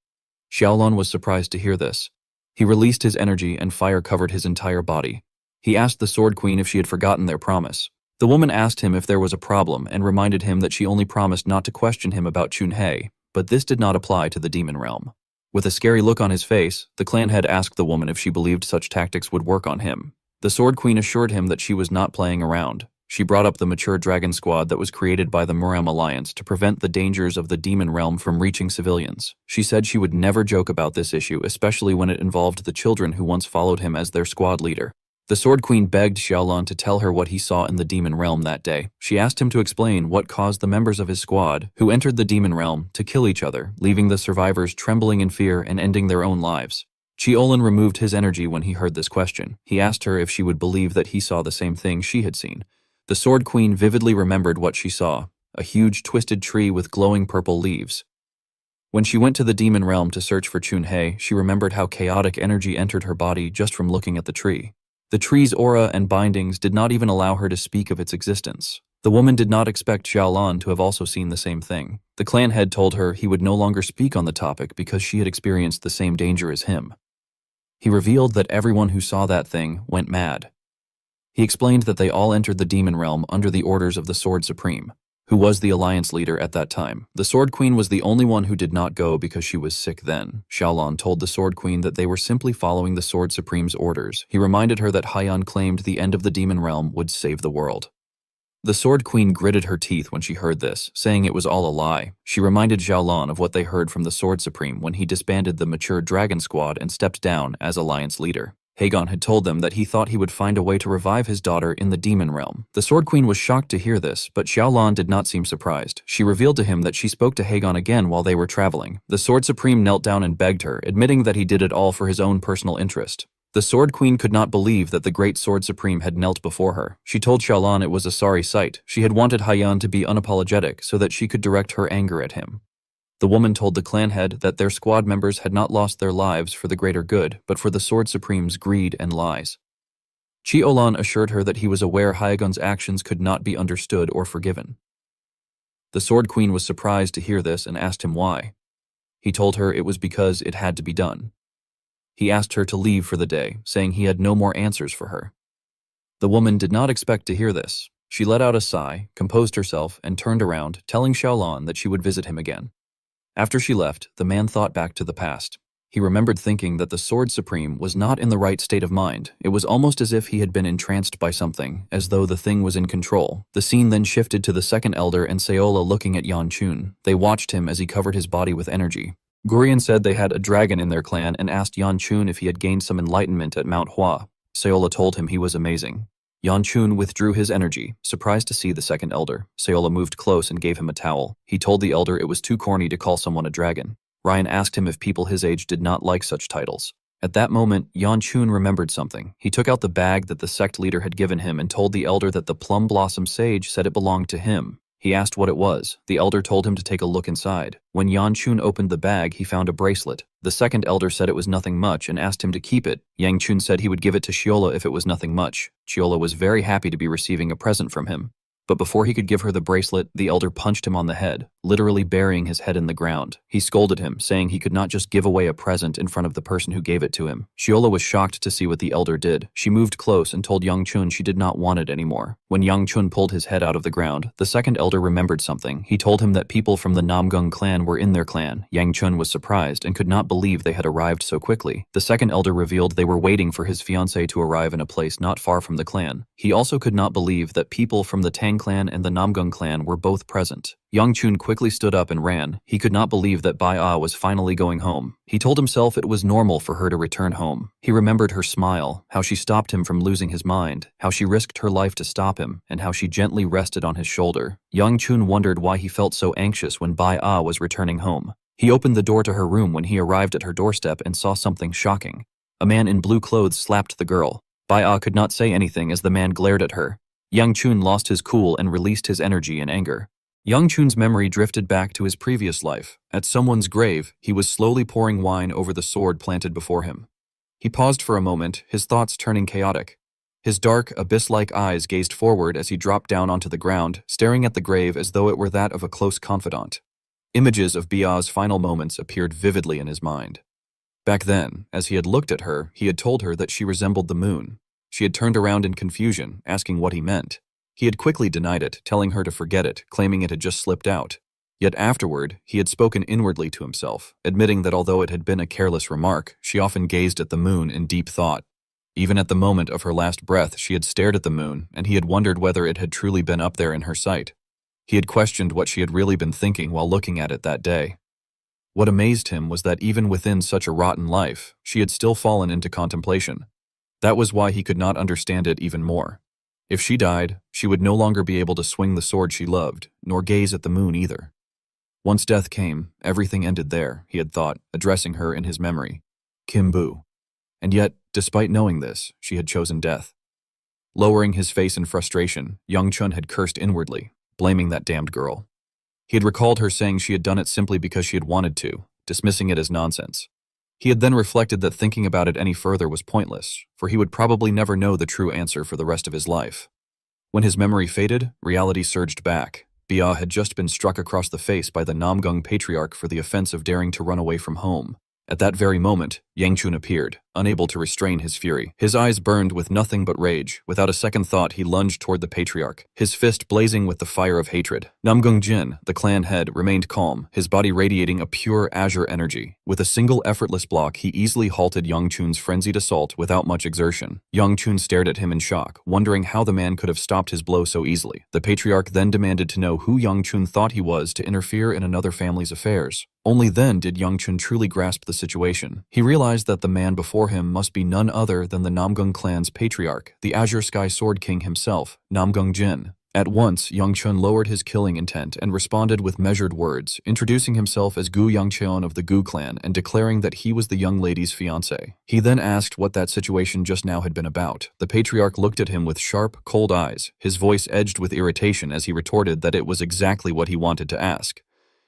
Xiaolon was surprised to hear this. He released his energy and fire covered his entire body. He asked the Sword Queen if she had forgotten their promise. The woman asked him if there was a problem and reminded him that she only promised not to question him about Chunhei, but this did not apply to the demon realm. With a scary look on his face, the clan head asked the woman if she believed such tactics would work on him. The Sword Queen assured him that she was not playing around. She brought up the mature dragon squad that was created by the Muram Alliance to prevent the dangers of the demon realm from reaching civilians. She said she would never joke about this issue, especially when it involved the children who once followed him as their squad leader. The Sword Queen begged Xiaolon to tell her what he saw in the demon realm that day. She asked him to explain what caused the members of his squad, who entered the demon realm, to kill each other, leaving the survivors trembling in fear and ending their own lives. Xiaolon removed his energy when he heard this question. He asked her if she would believe that he saw the same thing she had seen. The Sword Queen vividly remembered what she saw, a huge twisted tree with glowing purple leaves. When she went to the demon realm to search for Chunhei, she remembered how chaotic energy entered her body just from looking at the tree. The tree's aura and bindings did not even allow her to speak of its existence. The woman did not expect Xiaolon to have also seen the same thing. The clan head told her he would no longer speak on the topic because she had experienced the same danger as him. He revealed that everyone who saw that thing went mad. He explained that they all entered the demon realm under the orders of the Sword Supreme, who was the alliance leader at that time. The Sword Queen was the only one who did not go because she was sick then. Xiaolon told the Sword Queen that they were simply following the Sword Supreme's orders. He reminded her that Haiyan claimed the end of the demon realm would save the world. The Sword Queen gritted her teeth when she heard this, saying it was all a lie. She reminded Xiaolon of what they heard from the Sword Supreme when he disbanded the mature dragon squad and stepped down as alliance leader. Hagon had told them that he thought he would find a way to revive his daughter in the demon realm. The Sword Queen was shocked to hear this, but Xiaolon did not seem surprised. She revealed to him that she spoke to Hagon again while they were traveling. The Sword Supreme knelt down and begged her, admitting that he did it all for his own personal interest. The Sword Queen could not believe that the great Sword Supreme had knelt before her. She told Xiaolon it was a sorry sight. She had wanted Haiyan to be unapologetic so that she could direct her anger at him. The woman told the clan head that their squad members had not lost their lives for the greater good, but for the Sword Supreme's greed and lies. Xiaolon assured her that he was aware Haigon's actions could not be understood or forgiven. The Sword Queen was surprised to hear this and asked him why. He told her it was because it had to be done. He asked her to leave for the day, saying he had no more answers for her. The woman did not expect to hear this. She let out a sigh, composed herself, and turned around, telling Xiaolon that she would visit him again. After she left, the man thought back to the past. He remembered thinking that the Sword Supreme was not in the right state of mind. It was almost as if he had been entranced by something, as though the thing was in control. The scene then shifted to the second elder and Saola looking at Yanchun. They watched him as he covered his body with energy. Gurian said they had a dragon in their clan and asked Yanchun if he had gained some enlightenment at Mount Hua. Saola told him he was amazing. Yanchun withdrew his energy, surprised to see the second elder. Saola moved close and gave him a towel. He told the elder it was too corny to call someone a dragon. Ryan asked him if people his age did not like such titles. At that moment, Yanchun remembered something. He took out the bag that the sect leader had given him and told the elder that the Plum Blossom Sage said it belonged to him. He asked what it was. The elder told him to take a look inside. When Yanchun opened the bag, he found a bracelet. The second elder said it was nothing much and asked him to keep it. Yangchun said he would give it to Xiola if it was nothing much. Xiola was very happy to be receiving a present from him. But before he could give her the bracelet, the elder punched him on the head, literally burying his head in the ground. He scolded him, saying he could not just give away a present in front of the person who gave it to him. Xiola was shocked to see what the elder did. She moved close and told Yangchun she did not want it anymore. When Yangchun pulled his head out of the ground, the second elder remembered something. He told him that people from the Namgung clan were in their clan. Yangchun was surprised and could not believe they had arrived so quickly. The second elder revealed they were waiting for his fiancée to arrive in a place not far from the clan. He also could not believe that people from the Tang clan and the Namgung clan were both present. Yangchun quickly stood up and ran. He could not believe that Bai Ah was finally going home. He told himself it was normal for her to return home. He remembered her smile, how she stopped him from losing his mind, how she risked her life to stop him, and how she gently rested on his shoulder. Yangchun wondered why he felt so anxious when Bai Ah was returning home. He opened the door to her room when he arrived at her doorstep and saw something shocking. A man in blue clothes slapped the girl. Bai Ah could not say anything as the man glared at her. Yangchun lost his cool and released his energy in anger. Yangchun's memory drifted back to his previous life. At someone's grave, he was slowly pouring wine over the sword planted before him. He paused for a moment, his thoughts turning chaotic. His dark, abyss-like eyes gazed forward as he dropped down onto the ground, staring at the grave as though it were that of a close confidant. Images of Bia's final moments appeared vividly in his mind. Back then, as he had looked at her, he had told her that she resembled the moon. She had turned around in confusion, asking what he meant. He had quickly denied it, telling her to forget it, claiming it had just slipped out. Yet afterward, he had spoken inwardly to himself, admitting that although it had been a careless remark, she often gazed at the moon in deep thought. Even at the moment of her last breath, she had stared at the moon, and he had wondered whether it had truly been up there in her sight. He had questioned what she had really been thinking while looking at it that day. What amazed him was that even within such a rotten life, she had still fallen into contemplation. That was why he could not understand it even more. If she died, she would no longer be able to swing the sword she loved, nor gaze at the moon either. Once death came, everything ended there, he had thought, addressing her in his memory. Kim Bu. And yet, despite knowing this, she had chosen death. Lowering his face in frustration, Young Chun had cursed inwardly, blaming that damned girl. He had recalled her saying she had done it simply because she had wanted to, dismissing it as nonsense. He had then reflected that thinking about it any further was pointless, for he would probably never know the true answer for the rest of his life. When his memory faded, reality surged back. Bia had just been struck across the face by the Namgung patriarch for the offense of daring to run away from home. At that very moment, Yang Chun appeared, unable to restrain his fury. His eyes burned with nothing but rage. Without a second thought, he lunged toward the patriarch, his fist blazing with the fire of hatred. Namgung Jin, the clan head, remained calm, his body radiating a pure azure energy. With a single effortless block, he easily halted Yang Chun's frenzied assault without much exertion. Yang Chun stared at him in shock, wondering how the man could have stopped his blow so easily. The patriarch then demanded to know who Yang Chun thought he was to interfere in another family's affairs. Only then did Yang Chun truly grasp the situation. He realized that the man before him must be none other than the Namgung clan's patriarch, the Azure Sky Sword King himself, Namgung Jin. At once, Yang Chun lowered his killing intent and responded with measured words, introducing himself as Gu Yangcheon of the Gu clan and declaring that he was the young lady's fiancé. He then asked what that situation just now had been about. The patriarch looked at him with sharp, cold eyes, his voice edged with irritation as he retorted that it was exactly what he wanted to ask.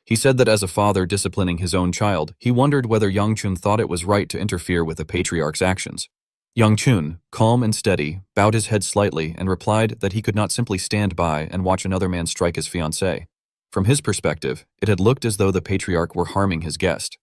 He said that as a father disciplining his own child, he wondered whether Yang Chun thought it was right to interfere with the patriarch's actions. Yang Chun, calm and steady, bowed his head slightly and replied that he could not simply stand by and watch another man strike his fiancée. From his perspective, it had looked as though the patriarch were harming his guest.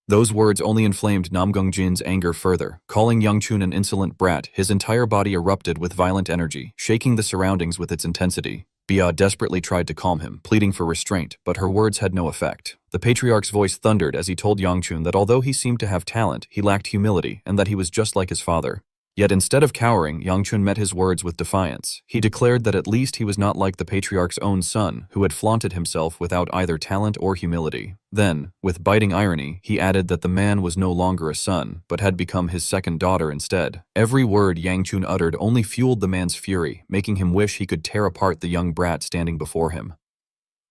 Those words only inflamed Namgung Jin's anger further. Calling Yang Chun an insolent brat, his entire body erupted with violent energy, shaking the surroundings with its intensity. Bia desperately tried to calm him, pleading for restraint, but her words had no effect. The patriarch's voice thundered as he told Yang Chun that although he seemed to have talent, he lacked humility and that he was just like his father. Yet instead of cowering, Yang Chun met his words with defiance. He declared that at least he was not like the patriarch's own son, who had flaunted himself without either talent or humility. Then, with biting irony, he added that the man was no longer a son, but had become his second daughter instead. Every word Yang Chun uttered only fueled the man's fury, making him wish he could tear apart the young brat standing before him.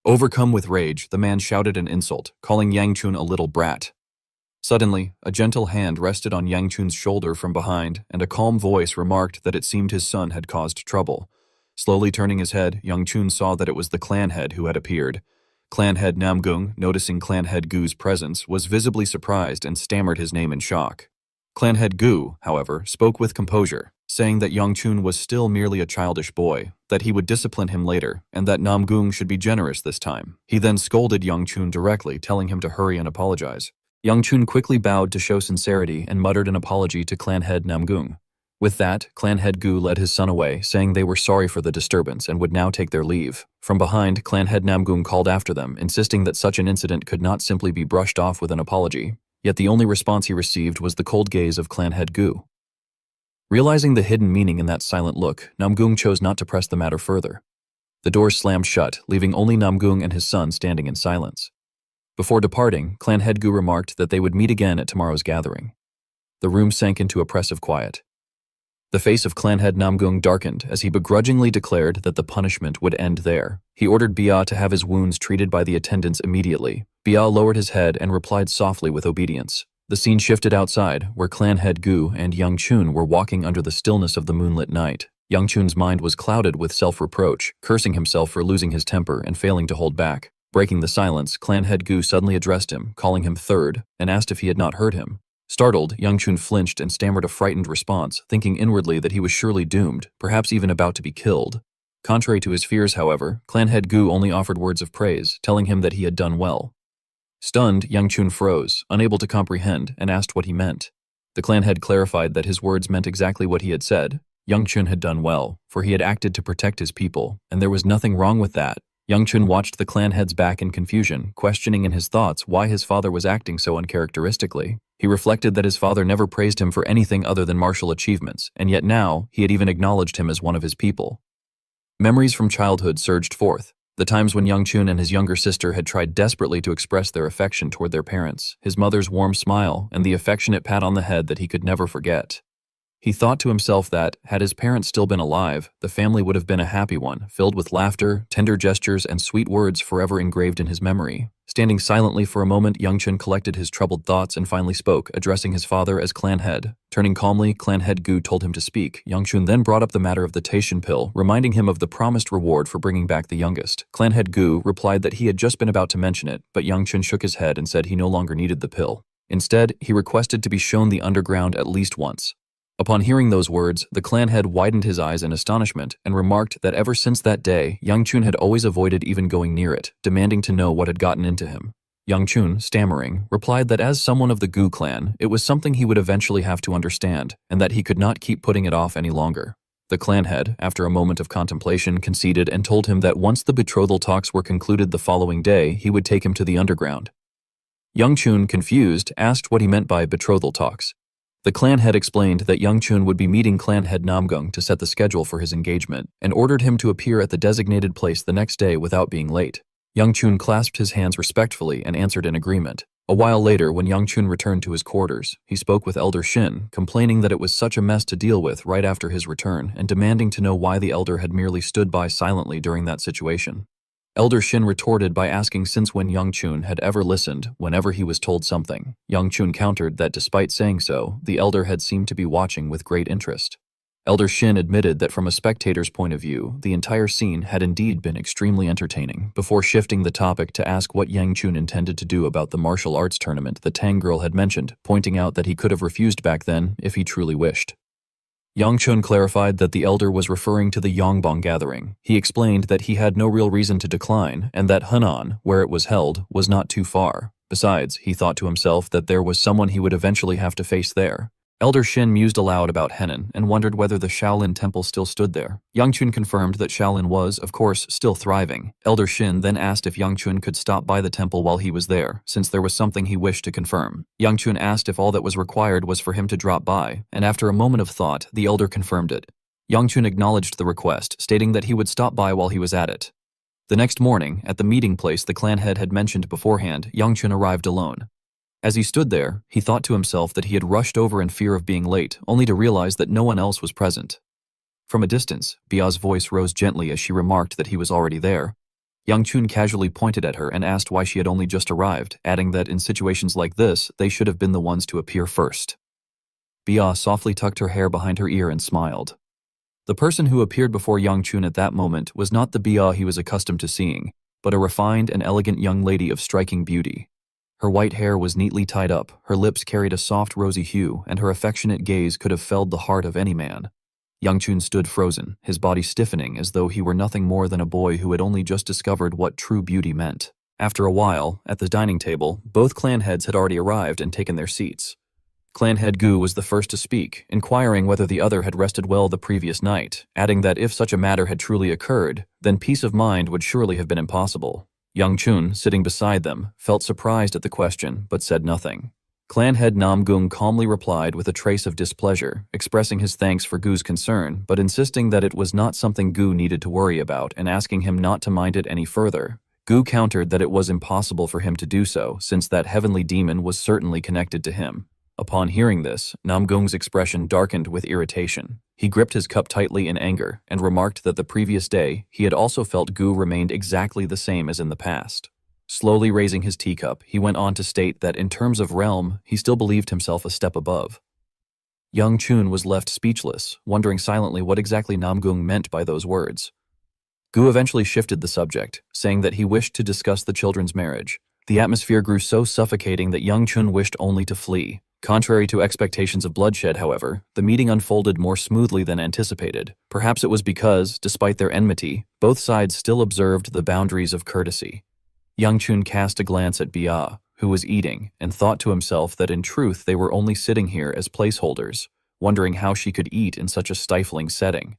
Overcome with rage, the man shouted an insult, calling Yang Chun a little brat. Suddenly, a gentle hand rested on Yang Chun's shoulder from behind, and a calm voice remarked that it seemed his son had caused trouble. Slowly turning his head, Yang Chun saw that it was the clan head who had appeared. Clan head Namgung, noticing clan head Gu's presence, was visibly surprised and stammered his name in shock. Clan head Gu, however, spoke with composure, saying that Yang Chun was still merely a childish boy, that he would discipline him later, and that Namgung should be generous this time. He then scolded Yang Chun directly, telling him to hurry and apologize. Yang Chun quickly bowed to show sincerity and muttered an apology to clan head Namgung. With that, clan head Gu led his son away, saying they were sorry for the disturbance and would now take their leave. From behind, clan head Namgung called after them, insisting that such an incident could not simply be brushed off with an apology. Yet the only response he received was the cold gaze of clan head Gu. Realizing the hidden meaning in that silent look, Namgung chose not to press the matter further. The doors slammed shut, leaving only Namgung and his son standing in silence. Before departing, clan head Gu remarked that they would meet again at tomorrow's gathering. The room sank into oppressive quiet. The face of clan head Namgung darkened as he begrudgingly declared that the punishment would end there. He ordered Bia to have his wounds treated by the attendants immediately. Bia lowered his head and replied softly with obedience. The scene shifted outside, where clan head Gu and Yang Chun were walking under the stillness of the moonlit night. Yang Chun's mind was clouded with self-reproach, cursing himself for losing his temper and failing to hold back. Breaking the silence, clan head Gu suddenly addressed him, calling him third, and asked if he had not heard him. Startled, Yang Chun flinched and stammered a frightened response, thinking inwardly that he was surely doomed, perhaps even about to be killed. Contrary to his fears, however, clan head Gu only offered words of praise, telling him that he had done well. Stunned, Yang Chun froze, unable to comprehend, and asked what he meant. The clan head clarified that his words meant exactly what he had said. Yang Chun had done well, for he had acted to protect his people, and there was nothing wrong with that. Yang Chun watched the clan head's back in confusion, questioning in his thoughts why his father was acting so uncharacteristically. He reflected that his father never praised him for anything other than martial achievements, and yet now he had even acknowledged him as one of his people. Memories from childhood surged forth. The times when Yang Chun and his younger sister had tried desperately to express their affection toward their parents, his mother's warm smile, and the affectionate pat on the head that he could never forget. He thought to himself that, had his parents still been alive, the family would have been a happy one, filled with laughter, tender gestures, and sweet words forever engraved in his memory. Standing silently for a moment, Yang Chun collected his troubled thoughts and finally spoke, addressing his father as clan head. Turning calmly, clan head Gu told him to speak. Yang Chun then brought up the matter of the Taishan pill, reminding him of the promised reward for bringing back the youngest. Clan head Gu replied that he had just been about to mention it, but Yang Chun shook his head and said he no longer needed the pill. Instead, he requested to be shown the underground at least once. Upon hearing those words, the clan head widened his eyes in astonishment and remarked that ever since that day, Yang Chun had always avoided even going near it, demanding to know what had gotten into him. Yang Chun, stammering, replied that as someone of the Gu clan, it was something he would eventually have to understand, and that he could not keep putting it off any longer. The clan head, after a moment of contemplation, conceded and told him that once the betrothal talks were concluded the following day, he would take him to the underground. Yang Chun, confused, asked what he meant by betrothal talks. The clan head explained that Yang Chun would be meeting clan head Namgung to set the schedule for his engagement, and ordered him to appear at the designated place the next day without being late. Yang Chun clasped his hands respectfully and answered in agreement. A while later, when Yang Chun returned to his quarters, he spoke with Elder Shin, complaining that it was such a mess to deal with right after his return and demanding to know why the elder had merely stood by silently during that situation. Elder Shin retorted by asking since when Yang Chun had ever listened whenever he was told something. Yang Chun countered that despite saying so, the elder had seemed to be watching with great interest. Elder Shin admitted that from a spectator's point of view, the entire scene had indeed been extremely entertaining, before shifting the topic to ask what Yang Chun intended to do about the martial arts tournament the Tang girl had mentioned, pointing out that he could have refused back then if he truly wished. Yang Chun clarified that the elder was referring to the Yongbang gathering. He explained that he had no real reason to decline, and that Henan, where it was held, was not too far. Besides, he thought to himself that there was someone he would eventually have to face there. Elder Shin mused aloud about Henan and wondered whether the Shaolin temple still stood there. Yang Chun confirmed that Shaolin was, of course, still thriving. Elder Shin then asked if Yang Chun could stop by the temple while he was there, since there was something he wished to confirm. Yang Chun asked if all that was required was for him to drop by, and after a moment of thought, the elder confirmed it. Yang Chun acknowledged the request, stating that he would stop by while he was at it. The next morning, at the meeting place the clan head had mentioned beforehand, Yang Chun arrived alone. As he stood there, he thought to himself that he had rushed over in fear of being late, only to realize that no one else was present. From a distance, Bia's voice rose gently as she remarked that he was already there. Yang Chun casually pointed at her and asked why she had only just arrived, adding that in situations like this, they should have been the ones to appear first. Bia softly tucked her hair behind her ear and smiled. The person who appeared before Yang Chun at that moment was not the Bia he was accustomed to seeing, but a refined and elegant young lady of striking beauty. Her white hair was neatly tied up, her lips carried a soft rosy hue, and her affectionate gaze could have felled the heart of any man. Yang Chun stood frozen, his body stiffening as though he were nothing more than a boy who had only just discovered what true beauty meant. After a while, at the dining table, both clan heads had already arrived and taken their seats. Clan head Gu was the first to speak, inquiring whether the other had rested well the previous night, adding that if such a matter had truly occurred, then peace of mind would surely have been impossible. Yang Chun, sitting beside them, felt surprised at the question, but said nothing. Clan head Namgung calmly replied with a trace of displeasure, expressing his thanks for Gu's concern, but insisting that it was not something Gu needed to worry about and asking him not to mind it any further. Gu countered that it was impossible for him to do so, since that heavenly demon was certainly connected to him. Upon hearing this, Namgung's expression darkened with irritation. He gripped his cup tightly in anger and remarked that the previous day, he had also felt Gu remained exactly the same as in the past. Slowly raising his teacup, he went on to state that in terms of realm, he still believed himself a step above. Yang Chun was left speechless, wondering silently what exactly Namgung meant by those words. Gu eventually shifted the subject, saying that he wished to discuss the children's marriage. The atmosphere grew so suffocating that Yang Chun wished only to flee. Contrary to expectations of bloodshed, however, the meeting unfolded more smoothly than anticipated. Perhaps it was because, despite their enmity, both sides still observed the boundaries of courtesy. Yang Chun cast a glance at Bia, who was eating, and thought to himself that in truth they were only sitting here as placeholders, wondering how she could eat in such a stifling setting.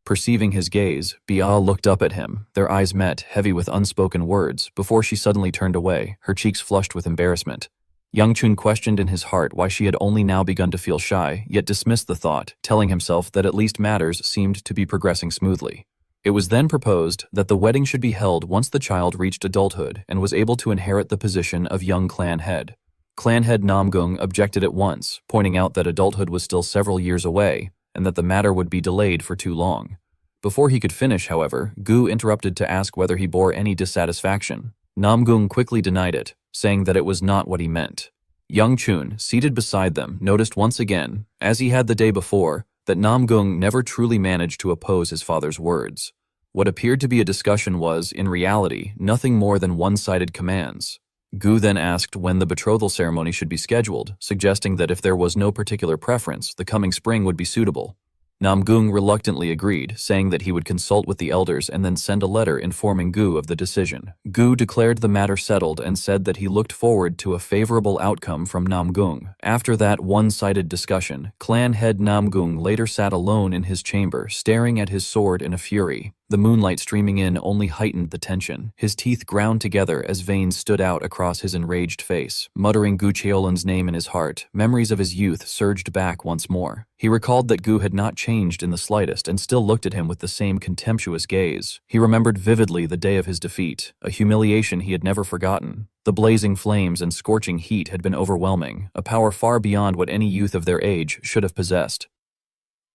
Perceiving his gaze, Bia looked up at him, their eyes met, heavy with unspoken words, before she suddenly turned away, her cheeks flushed with embarrassment. Yang Chun questioned in his heart why she had only now begun to feel shy, yet dismissed the thought, telling himself that at least matters seemed to be progressing smoothly. It was then proposed that the wedding should be held once the child reached adulthood and was able to inherit the position of young clan head. Clan head Namgung objected at once, pointing out that adulthood was still several years away and that the matter would be delayed for too long. Before he could finish, however, Gu interrupted to ask whether he bore any dissatisfaction. Namgung quickly denied it, saying that it was not what he meant. Yang Chun, seated beside them, noticed once again, as he had the day before, that Namgung never truly managed to oppose his father's words. What appeared to be a discussion was, in reality, nothing more than one-sided commands. Gu then asked when the betrothal ceremony should be scheduled, suggesting that if there was no particular preference, the coming spring would be suitable. Namgung reluctantly agreed, saying that he would consult with the elders and then send a letter informing Gu of the decision. Gu declared the matter settled and said that he looked forward to a favorable outcome from Namgung. After that one-sided discussion, clan head Namgung later sat alone in his chamber, staring at his sword in a fury. The moonlight streaming in only heightened the tension. His teeth ground together as veins stood out across his enraged face. Muttering Gu Cheolan's name in his heart, memories of his youth surged back once more. He recalled that Gu had not changed in the slightest and still looked at him with the same contemptuous gaze. He remembered vividly the day of his defeat, a humiliation he had never forgotten. The blazing flames and scorching heat had been overwhelming, a power far beyond what any youth of their age should have possessed.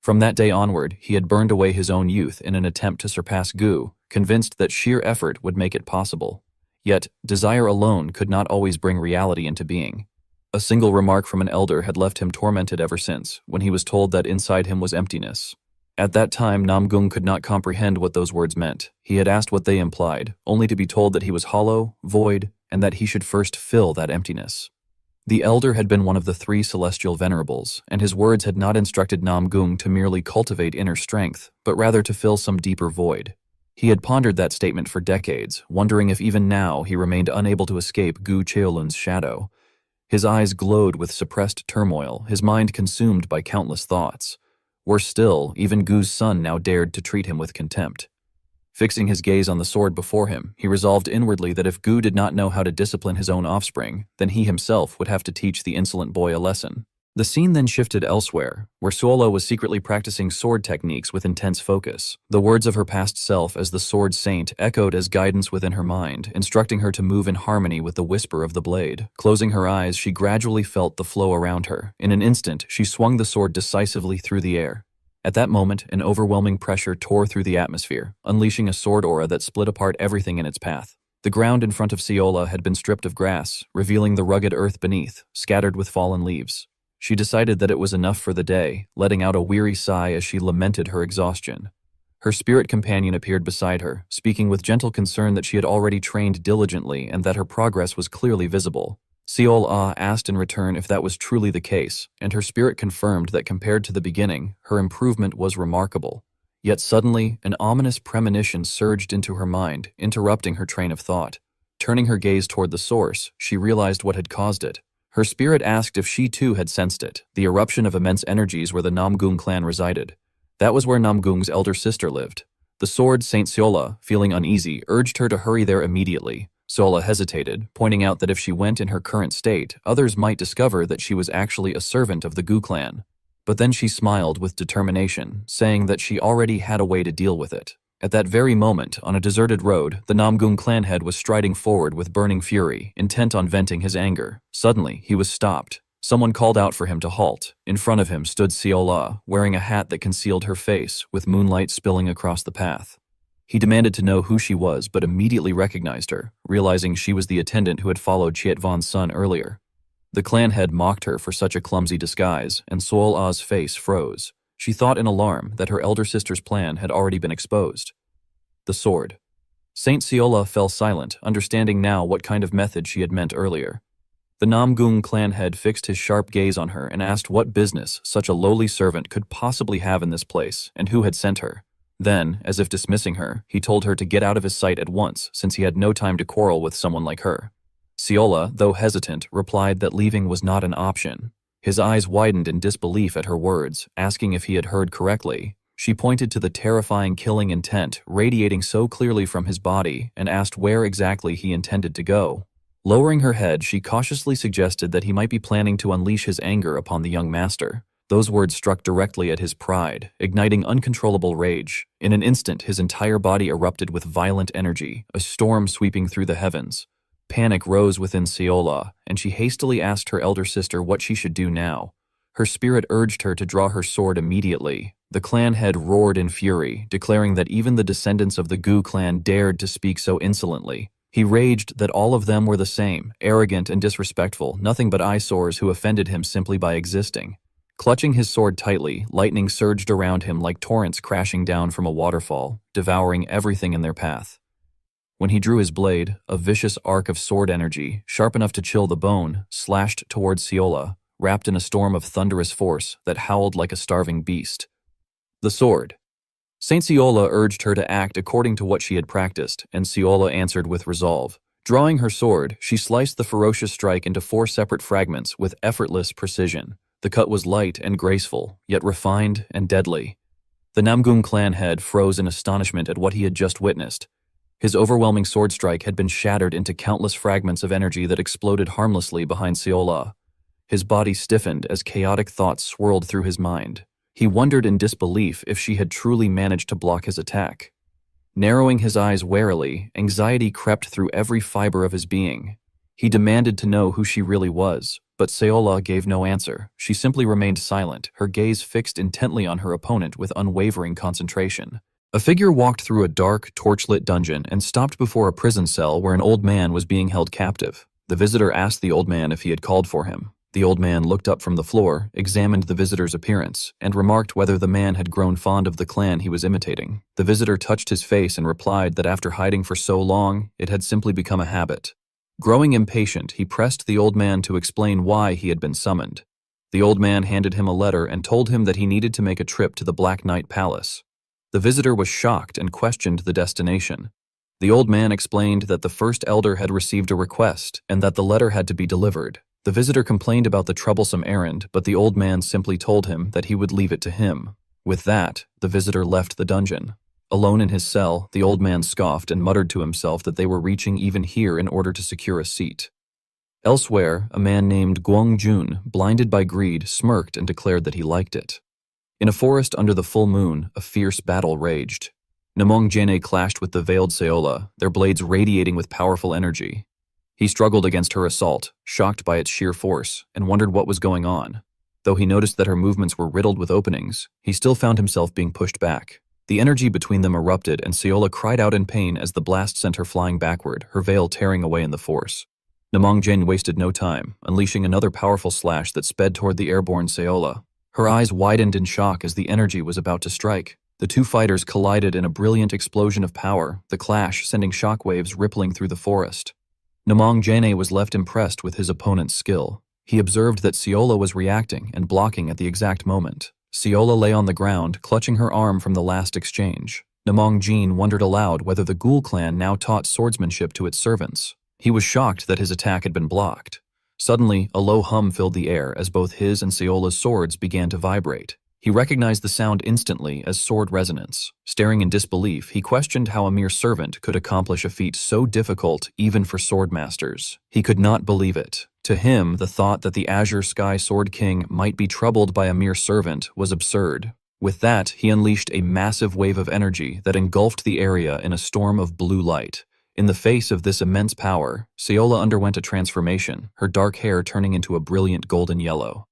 From that day onward, he had burned away his own youth in an attempt to surpass Gu, convinced that sheer effort would make it possible. Yet, desire alone could not always bring reality into being. A single remark from an elder had left him tormented ever since, when he was told that inside him was emptiness. At that time, Namgung could not comprehend what those words meant. He had asked what they implied, only to be told that he was hollow, void, and that he should first fill that emptiness. The elder had been one of the 3 celestial venerables, and his words had not instructed Namgung to merely cultivate inner strength, but rather to fill some deeper void. He had pondered that statement for decades, wondering if even now he remained unable to escape Gu Cheolan's shadow. His eyes glowed with suppressed turmoil, his mind consumed by countless thoughts. Worse still, even Gu's son now dared to treat him with contempt. Fixing his gaze on the sword before him, he resolved inwardly that if Gu did not know how to discipline his own offspring, then he himself would have to teach the insolent boy a lesson. The scene then shifted elsewhere, where Suola was secretly practicing sword techniques with intense focus. The words of her past self as the sword saint echoed as guidance within her mind, instructing her to move in harmony with the whisper of the blade. Closing her eyes, she gradually felt the flow around her. In an instant, she swung the sword decisively through the air. At that moment, an overwhelming pressure tore through the atmosphere, unleashing a sword aura that split apart everything in its path. The ground in front of Suola had been stripped of grass, revealing the rugged earth beneath, scattered with fallen leaves. She decided that it was enough for the day, letting out a weary sigh as she lamented her exhaustion. Her spirit companion appeared beside her, speaking with gentle concern that she had already trained diligently and that her progress was clearly visible. Suola asked in return if that was truly the case, and her spirit confirmed that compared to the beginning, her improvement was remarkable. Yet suddenly, an ominous premonition surged into her mind, interrupting her train of thought. Turning her gaze toward the source, she realized what had caused it. Her spirit asked if she too had sensed it, the eruption of immense energies where the Namgung clan resided. That was where Namgung's elder sister lived. The sword Saint Suola, feeling uneasy, urged her to hurry there immediately. Suola hesitated, pointing out that if she went in her current state, others might discover that she was actually a servant of the Gu clan. But then she smiled with determination, saying that she already had a way to deal with it. At that very moment, on a deserted road, the Namgung clan head was striding forward with burning fury, intent on venting his anger. Suddenly, he was stopped. Someone called out for him to halt. In front of him stood Suola, wearing a hat that concealed her face, with moonlight spilling across the path. He demanded to know who she was, but immediately recognized her, realizing she was the attendant who had followed Chiet Von's son earlier. The clan head mocked her for such a clumsy disguise, and Suola's face froze. She thought in alarm that her elder sister's plan had already been exposed. The sword. Saint Suola fell silent, understanding now what kind of method she had meant earlier. The Namgung clan head fixed his sharp gaze on her and asked what business such a lowly servant could possibly have in this place and who had sent her. Then, as if dismissing her, he told her to get out of his sight at once since he had no time to quarrel with someone like her. Seola, though hesitant, replied that leaving was not an option. His eyes widened in disbelief at her words, asking if he had heard correctly. She pointed to the terrifying killing intent radiating so clearly from his body and asked where exactly he intended to go. Lowering her head, she cautiously suggested that he might be planning to unleash his anger upon the young master. Those words struck directly at his pride, igniting uncontrollable rage. In an instant, his entire body erupted with violent energy, a storm sweeping through the heavens. Panic rose within Seola, and she hastily asked her elder sister what she should do now. Her spirit urged her to draw her sword immediately. The clan head roared in fury, declaring that even the descendants of the Gu clan dared to speak so insolently. He raged that all of them were the same, arrogant and disrespectful, nothing but eyesores who offended him simply by existing. Clutching his sword tightly, lightning surged around him like torrents crashing down from a waterfall, devouring everything in their path. When he drew his blade, a vicious arc of sword energy, sharp enough to chill the bone, slashed towards Seola, wrapped in a storm of thunderous force that howled like a starving beast. The sword. Saint Seola urged her to act according to what she had practiced, and Seola answered with resolve. Drawing her sword, she sliced the ferocious strike into 4 separate fragments with effortless precision. The cut was light and graceful, yet refined and deadly. The Namgung clan head froze in astonishment at what he had just witnessed. His overwhelming sword strike had been shattered into countless fragments of energy that exploded harmlessly behind Seola. His body stiffened as chaotic thoughts swirled through his mind. He wondered in disbelief if she had truly managed to block his attack. Narrowing his eyes warily, anxiety crept through every fiber of his being. He demanded to know who she really was, but Seola gave no answer. She simply remained silent, her gaze fixed intently on her opponent with unwavering concentration. A figure walked through a dark, torchlit dungeon and stopped before a prison cell where an old man was being held captive. The visitor asked the old man if he had called for him. The old man looked up from the floor, examined the visitor's appearance, and remarked whether the man had grown fond of the clan he was imitating. The visitor touched his face and replied that after hiding for so long, it had simply become a habit. Growing impatient, he pressed the old man to explain why he had been summoned. The old man handed him a letter and told him that he needed to make a trip to the Black Knight Palace. The visitor was shocked and questioned the destination. The old man explained that the first elder had received a request and that the letter had to be delivered. The visitor complained about the troublesome errand, but the old man simply told him that he would leave it to him. With that, the visitor left the dungeon. Alone in his cell, the old man scoffed and muttered to himself that they were reaching even here in order to secure a seat. Elsewhere, a man named Guang Jun, blinded by greed, smirked and declared that he liked it. In a forest under the full moon, a fierce battle raged. Namong Jene clashed with the veiled Seola, their blades radiating with powerful energy. He struggled against her assault, shocked by its sheer force, and wondered what was going on. Though he noticed that her movements were riddled with openings, he still found himself being pushed back. The energy between them erupted, and Seola cried out in pain as the blast sent her flying backward, her veil tearing away in the force. Namong Jin wasted no time, unleashing another powerful slash that sped toward the airborne Seola. Her eyes widened in shock as the energy was about to strike. The two fighters collided in a brilliant explosion of power, the clash sending shockwaves rippling through the forest. Namong Jene was left impressed with his opponent's skill. He observed that Seola was reacting and blocking at the exact moment. Seola lay on the ground, clutching her arm from the last exchange. Namong Jin wondered aloud whether the Ghoul clan now taught swordsmanship to its servants. He was shocked that his attack had been blocked. Suddenly, a low hum filled the air as both his and Seola's swords began to vibrate. He recognized the sound instantly as sword resonance. Staring in disbelief, he questioned how a mere servant could accomplish a feat so difficult even for sword masters. He could not believe it. To him, the thought that the Azure Sky Sword King might be troubled by a mere servant was absurd. With that, he unleashed a massive wave of energy that engulfed the area in a storm of blue light. In the face of this immense power, Seola underwent a transformation, her dark hair turning into a brilliant golden yellow.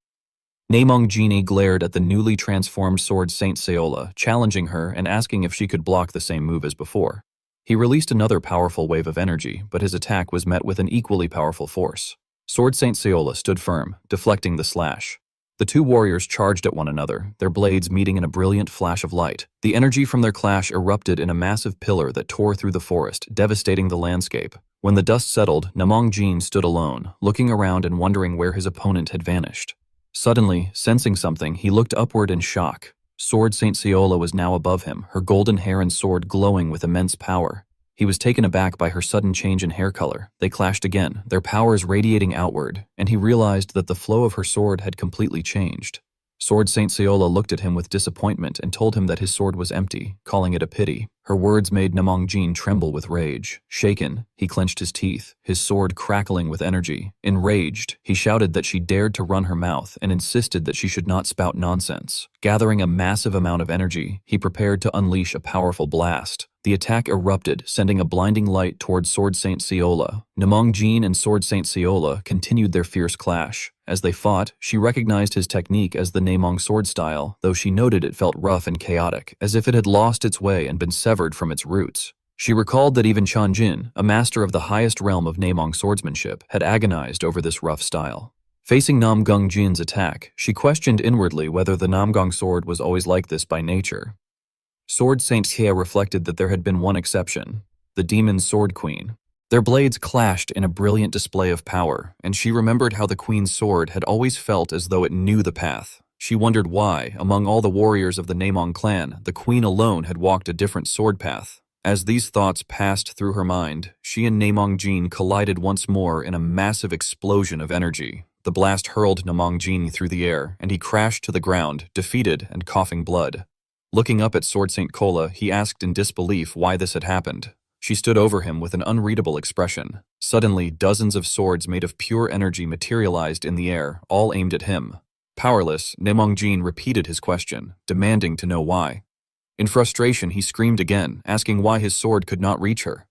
Namong Jini glared at the newly transformed sword Saint Seola, challenging her and asking if she could block the same move as before. He released another powerful wave of energy, but his attack was met with an equally powerful force. Sword Saint Seola stood firm, deflecting the slash. The two warriors charged at one another, their blades meeting in a brilliant flash of light. The energy from their clash erupted in a massive pillar that tore through the forest, devastating the landscape. When the dust settled, Namong Jin stood alone, looking around and wondering where his opponent had vanished. Suddenly, sensing something, he looked upward in shock. Sword Saint Seola was now above him, her golden hair and sword glowing with immense power. He was taken aback by her sudden change in hair color. They clashed again, their powers radiating outward, and he realized that the flow of her sword had completely changed. Sword Saint Seola looked at him with disappointment and told him that his sword was empty, calling it a pity. Her words made Namong Jin tremble with rage. Shaken, he clenched his teeth, his sword crackling with energy. Enraged, he shouted that she dared to run her mouth and insisted that she should not spout nonsense. Gathering a massive amount of energy, he prepared to unleash a powerful blast. The attack erupted, sending a blinding light towards Sword Saint Seola. Namong Jin and Sword Saint Seola continued their fierce clash. As they fought, she recognized his technique as the Namong sword style, though she noted it felt rough and chaotic, as if it had lost its way and been severed from its roots. She recalled that even Chan Jin, a master of the highest realm of Namong swordsmanship, had agonized over this rough style. Facing Namgung Jin's attack, she questioned inwardly whether the Namgung sword was always like this by nature. Sword Saint Xie reflected that there had been one exception, the Demon Sword Queen. Their blades clashed in a brilliant display of power, and she remembered how the Queen's sword had always felt as though it knew the path. She wondered why, among all the warriors of the Namong clan, the Queen alone had walked a different sword path. As these thoughts passed through her mind, she and Namong Jin collided once more in a massive explosion of energy. The blast hurled Namong Jin through the air, and he crashed to the ground, defeated and coughing blood. Looking up at Sword Saint Kola, he asked in disbelief why this had happened. She stood over him with an unreadable expression. Suddenly, dozens of swords made of pure energy materialized in the air, all aimed at him. Powerless, Namong Jin repeated his question, demanding to know why. In frustration, he screamed again, asking why his sword could not reach her.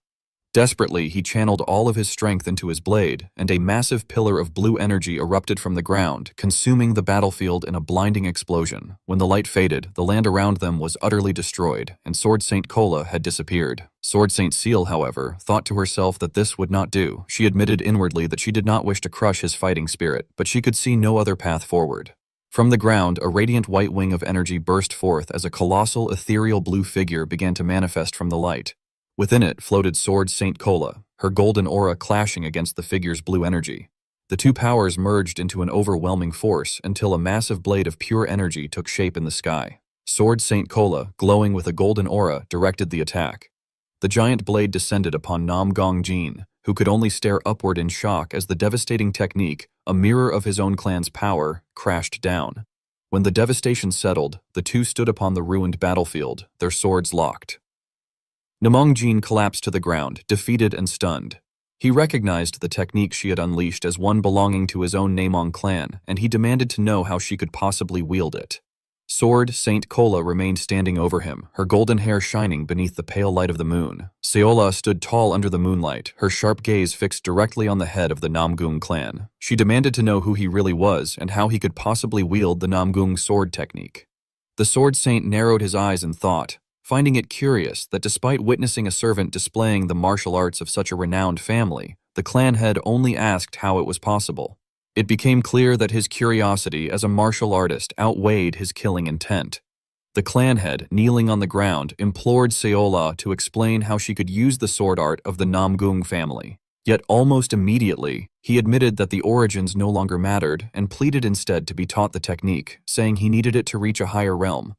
Desperately, he channeled all of his strength into his blade, and a massive pillar of blue energy erupted from the ground, consuming the battlefield in a blinding explosion. When the light faded, the land around them was utterly destroyed, and Sword Saint Kola had disappeared. Sword Saint Seal, however, thought to herself that this would not do. She admitted inwardly that she did not wish to crush his fighting spirit, but she could see no other path forward. From the ground, a radiant white wing of energy burst forth as a colossal, ethereal blue figure began to manifest from the light. Within it floated Sword Saint Kola, her golden aura clashing against the figure's blue energy. The two powers merged into an overwhelming force until a massive blade of pure energy took shape in the sky. Sword Saint Kola, glowing with a golden aura, directed the attack. The giant blade descended upon Namgung Jin, who could only stare upward in shock as the devastating technique, a mirror of his own clan's power, crashed down. When the devastation settled, the two stood upon the ruined battlefield, their swords locked. Namong Jin collapsed to the ground, defeated and stunned. He recognized the technique she had unleashed as one belonging to his own Namong clan, and he demanded to know how she could possibly wield it. Sword Saint Kola remained standing over him, her golden hair shining beneath the pale light of the moon. Seola stood tall under the moonlight, her sharp gaze fixed directly on the head of the Namgung clan. She demanded to know who he really was and how he could possibly wield the Namgung sword technique. The Sword Saint narrowed his eyes in thought, finding it curious that despite witnessing a servant displaying the martial arts of such a renowned family, the clan head only asked how it was possible. It became clear that his curiosity as a martial artist outweighed his killing intent. The clan head, kneeling on the ground, implored Seola to explain how she could use the sword art of the Namgung family. Yet almost immediately, he admitted that the origins no longer mattered and pleaded instead to be taught the technique, saying he needed it to reach a higher realm.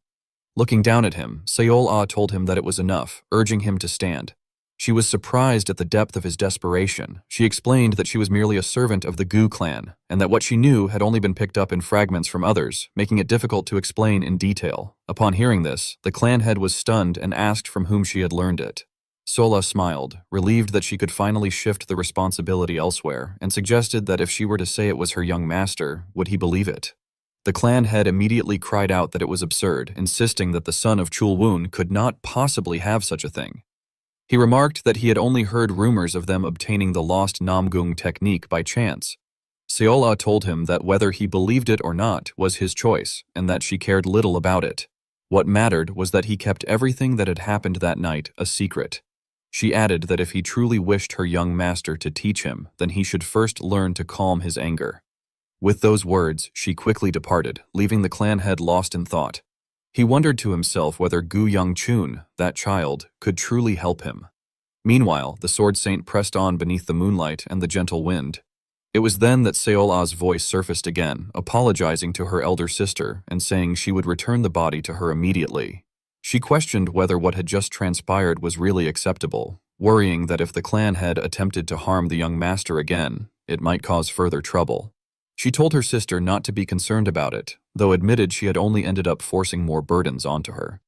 Looking down at him, Seola told him that it was enough, urging him to stand. She was surprised at the depth of his desperation. She explained that she was merely a servant of the Gu clan, and that what she knew had only been picked up in fragments from others, making it difficult to explain in detail. Upon hearing this, the clan head was stunned and asked from whom she had learned it. Sola smiled, relieved that she could finally shift the responsibility elsewhere, and suggested that if she were to say it was her young master, would he believe it? The clan head immediately cried out that it was absurd, insisting that the son of Chulwun could not possibly have such a thing. He remarked that he had only heard rumors of them obtaining the lost Namgung technique by chance. Seola told him that whether he believed it or not was his choice, and that she cared little about it. What mattered was that he kept everything that had happened that night a secret. She added that if he truly wished her young master to teach him, then he should first learn to calm his anger. With those words, she quickly departed, leaving the clan head lost in thought. He wondered to himself whether Gu Yongchun, that child, could truly help him. Meanwhile, the sword saint pressed on beneath the moonlight and the gentle wind. It was then that Seol-Ah's voice surfaced again, apologizing to her elder sister and saying she would return the body to her immediately. She questioned whether what had just transpired was really acceptable, worrying that if the clan head attempted to harm the young master again, it might cause further trouble. She told her sister not to be concerned about it, though admitted she had only ended up forcing more burdens onto her.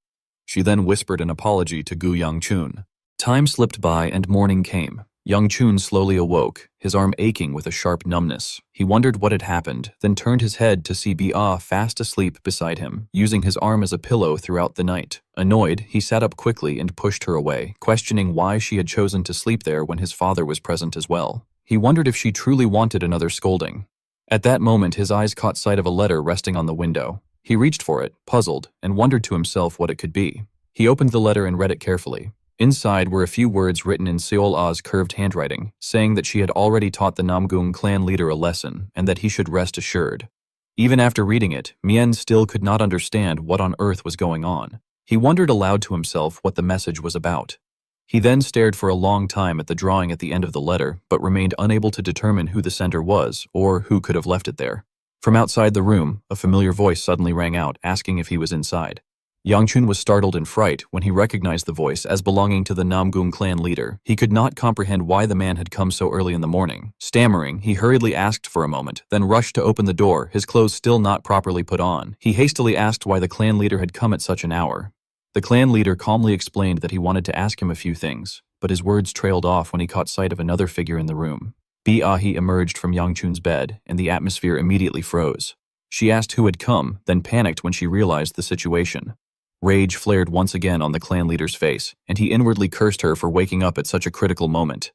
She then whispered an apology to Gu Yongchun. Time slipped by and morning came. Yongchun slowly awoke, his arm aching with a sharp numbness. He wondered what had happened, then turned his head to see Bi-Ah fast asleep beside him, using his arm as a pillow throughout the night. Annoyed, he sat up quickly and pushed her away, questioning why she had chosen to sleep there when his father was present as well. He wondered if she truly wanted another scolding. At that moment, his eyes caught sight of a letter resting on the window. He reached for it, puzzled, and wondered to himself what it could be. He opened the letter and read it carefully. Inside were a few words written in Seol-Ah's curved handwriting, saying that she had already taught the Namgung clan leader a lesson and that he should rest assured. Even after reading it, Mien still could not understand what on earth was going on. He wondered aloud to himself what the message was about. He then stared for a long time at the drawing at the end of the letter, but remained unable to determine who the sender was or who could have left it there. From outside the room, a familiar voice suddenly rang out, asking if he was inside. Yongchun was startled in fright when he recognized the voice as belonging to the Namgung clan leader. He could not comprehend why the man had come so early in the morning. Stammering, he hurriedly asked for a moment, then rushed to open the door, his clothes still not properly put on. He hastily asked why the clan leader had come at such an hour. The clan leader calmly explained that he wanted to ask him a few things, but his words trailed off when he caught sight of another figure in the room. Bi-Ahi emerged from Yongchun's bed, and the atmosphere immediately froze. She asked who had come, then panicked when she realized the situation. Rage flared once again on the clan leader's face, and he inwardly cursed her for waking up at such a critical moment.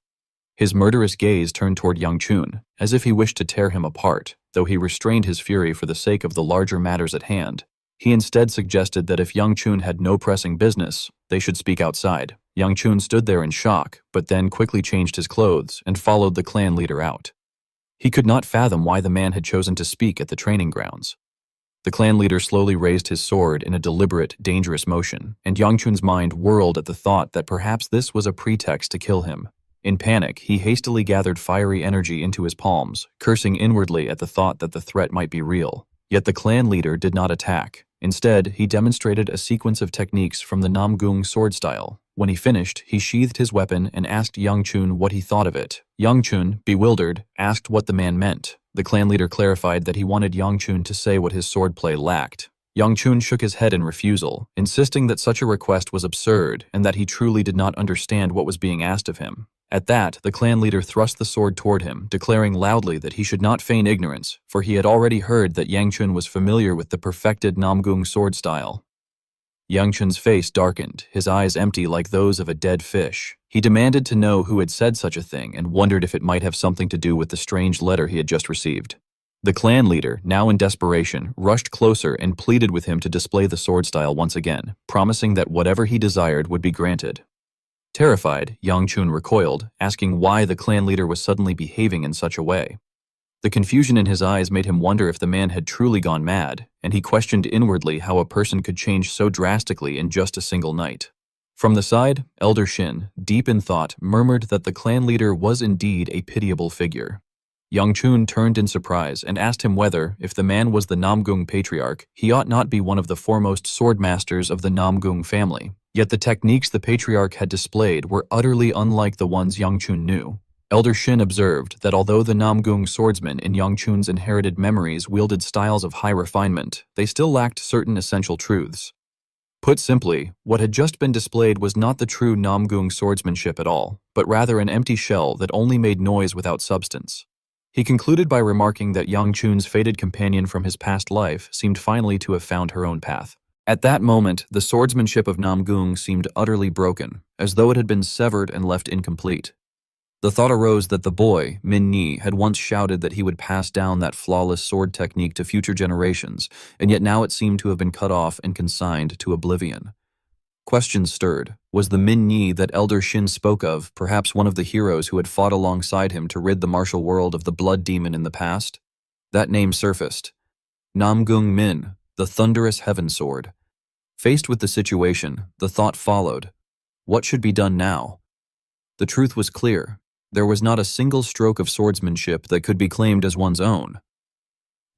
His murderous gaze turned toward Yongchun, as if he wished to tear him apart, though he restrained his fury for the sake of the larger matters at hand. He instead suggested that if Yongchun had no pressing business, they should speak outside. Yongchun stood there in shock, but then quickly changed his clothes and followed the clan leader out. He could not fathom why the man had chosen to speak at the training grounds. The clan leader slowly raised his sword in a deliberate, dangerous motion, and Yongchun's mind whirled at the thought that perhaps this was a pretext to kill him. In panic, he hastily gathered fiery energy into his palms, cursing inwardly at the thought that the threat might be real. Yet the clan leader did not attack. Instead, he demonstrated a sequence of techniques from the Namgung sword style. When he finished, he sheathed his weapon and asked Yongchun what he thought of it. Yongchun, bewildered, asked what the man meant. The clan leader clarified that he wanted Yongchun to say what his swordplay lacked. Yongchun shook his head in refusal, insisting that such a request was absurd and that he truly did not understand what was being asked of him. At that, the clan leader thrust the sword toward him, declaring loudly that he should not feign ignorance, for he had already heard that Yongchun was familiar with the perfected Namgung sword style. Yongchun's face darkened, his eyes empty like those of a dead fish. He demanded to know who had said such a thing and wondered if it might have something to do with the strange letter he had just received. The clan leader, now in desperation, rushed closer and pleaded with him to display the sword style once again, promising that whatever he desired would be granted. Terrified, Yongchun recoiled, asking why the clan leader was suddenly behaving in such a way. The confusion in his eyes made him wonder if the man had truly gone mad, and he questioned inwardly how a person could change so drastically in just a single night. From the side, Elder Shin, deep in thought, murmured that the clan leader was indeed a pitiable figure. Yongchun turned in surprise and asked him whether, if the man was the Namgung patriarch, he ought not be one of the foremost sword masters of the Namgung family. Yet the techniques the patriarch had displayed were utterly unlike the ones Yongchun knew. Elder Shin observed that although the Namgung swordsmen in Yongchun's inherited memories wielded styles of high refinement, they still lacked certain essential truths. Put simply, what had just been displayed was not the true Namgung swordsmanship at all, but rather an empty shell that only made noise without substance. He concluded by remarking that Yongchun's fated companion from his past life seemed finally to have found her own path. At that moment, the swordsmanship of Namgung seemed utterly broken, as though it had been severed and left incomplete. The thought arose that the boy, Min Ni, had once shouted that he would pass down that flawless sword technique to future generations, and yet now it seemed to have been cut off and consigned to oblivion. Questions stirred. Was the Min Ni that Elder Shin spoke of perhaps one of the heroes who had fought alongside him to rid the martial world of the blood demon in the past? That name surfaced. Namgung Min, the Thunderous Heaven Sword. Faced with the situation, the thought followed. What should be done now? The truth was clear. There was not a single stroke of swordsmanship that could be claimed as one's own.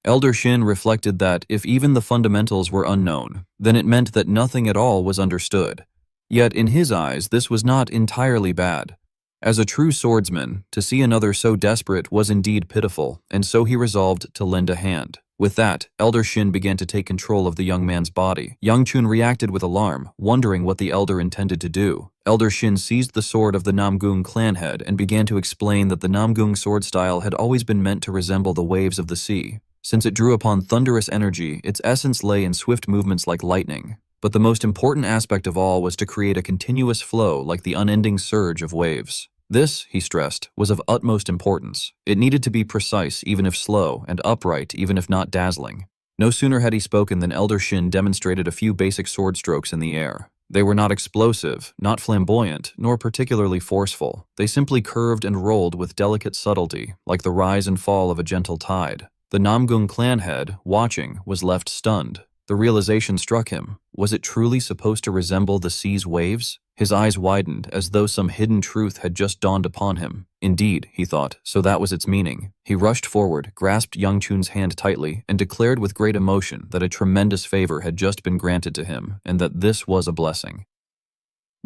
Elder Shin reflected that if even the fundamentals were unknown, then it meant that nothing at all was understood. Yet in his eyes, this was not entirely bad. As a true swordsman, to see another so desperate was indeed pitiful, and so he resolved to lend a hand. With that, Elder Shin began to take control of the young man's body. Yang Chun reacted with alarm, wondering what the elder intended to do. Elder Shin seized the sword of the Namgung clan head and began to explain that the Namgung sword style had always been meant to resemble the waves of the sea. Since it drew upon thunderous energy, its essence lay in swift movements like lightning. But the most important aspect of all was to create a continuous flow like the unending surge of waves. This, he stressed, was of utmost importance. It needed to be precise even if slow, and upright even if not dazzling. No sooner had he spoken than Elder Shin demonstrated a few basic sword strokes in the air. They were not explosive, not flamboyant, nor particularly forceful. They simply curved and rolled with delicate subtlety, like the rise and fall of a gentle tide. The Namgung clan head, watching, was left stunned. The realization struck him. Was it truly supposed to resemble the sea's waves? His eyes widened, as though some hidden truth had just dawned upon him. Indeed, he thought, so that was its meaning. He rushed forward, grasped Yang Chun's hand tightly, and declared with great emotion that a tremendous favor had just been granted to him, and that this was a blessing.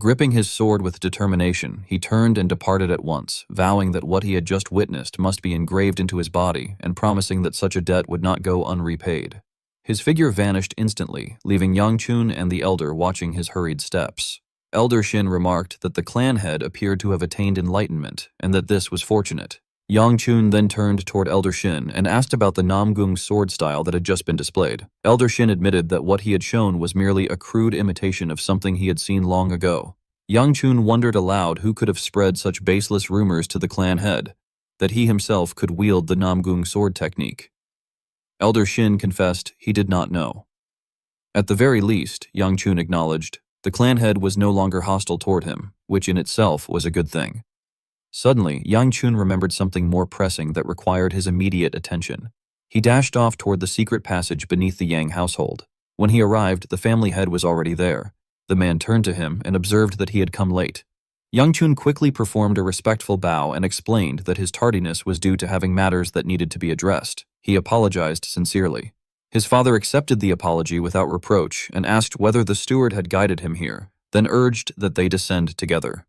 Gripping his sword with determination, he turned and departed at once, vowing that what he had just witnessed must be engraved into his body, and promising that such a debt would not go unrepaid. His figure vanished instantly, leaving Yang Chun and the elder watching his hurried steps. Elder Shin remarked that the clan head appeared to have attained enlightenment, and that this was fortunate. Yang Chun then turned toward Elder Shin and asked about the Namgung sword style that had just been displayed. Elder Shin admitted that what he had shown was merely a crude imitation of something he had seen long ago. Yang Chun wondered aloud who could have spread such baseless rumors to the clan head, that he himself could wield the Namgung sword technique. Elder Shin confessed he did not know. At the very least, Yang Chun acknowledged, the clan head was no longer hostile toward him, which in itself was a good thing. Suddenly, Yang Chun remembered something more pressing that required his immediate attention. He dashed off toward the secret passage beneath the Yang household. When he arrived, the family head was already there. The man turned to him and observed that he had come late. Yang Chun quickly performed a respectful bow and explained that his tardiness was due to having matters that needed to be addressed. He apologized sincerely. His father accepted the apology without reproach and asked whether the steward had guided him here, then urged that they descend together.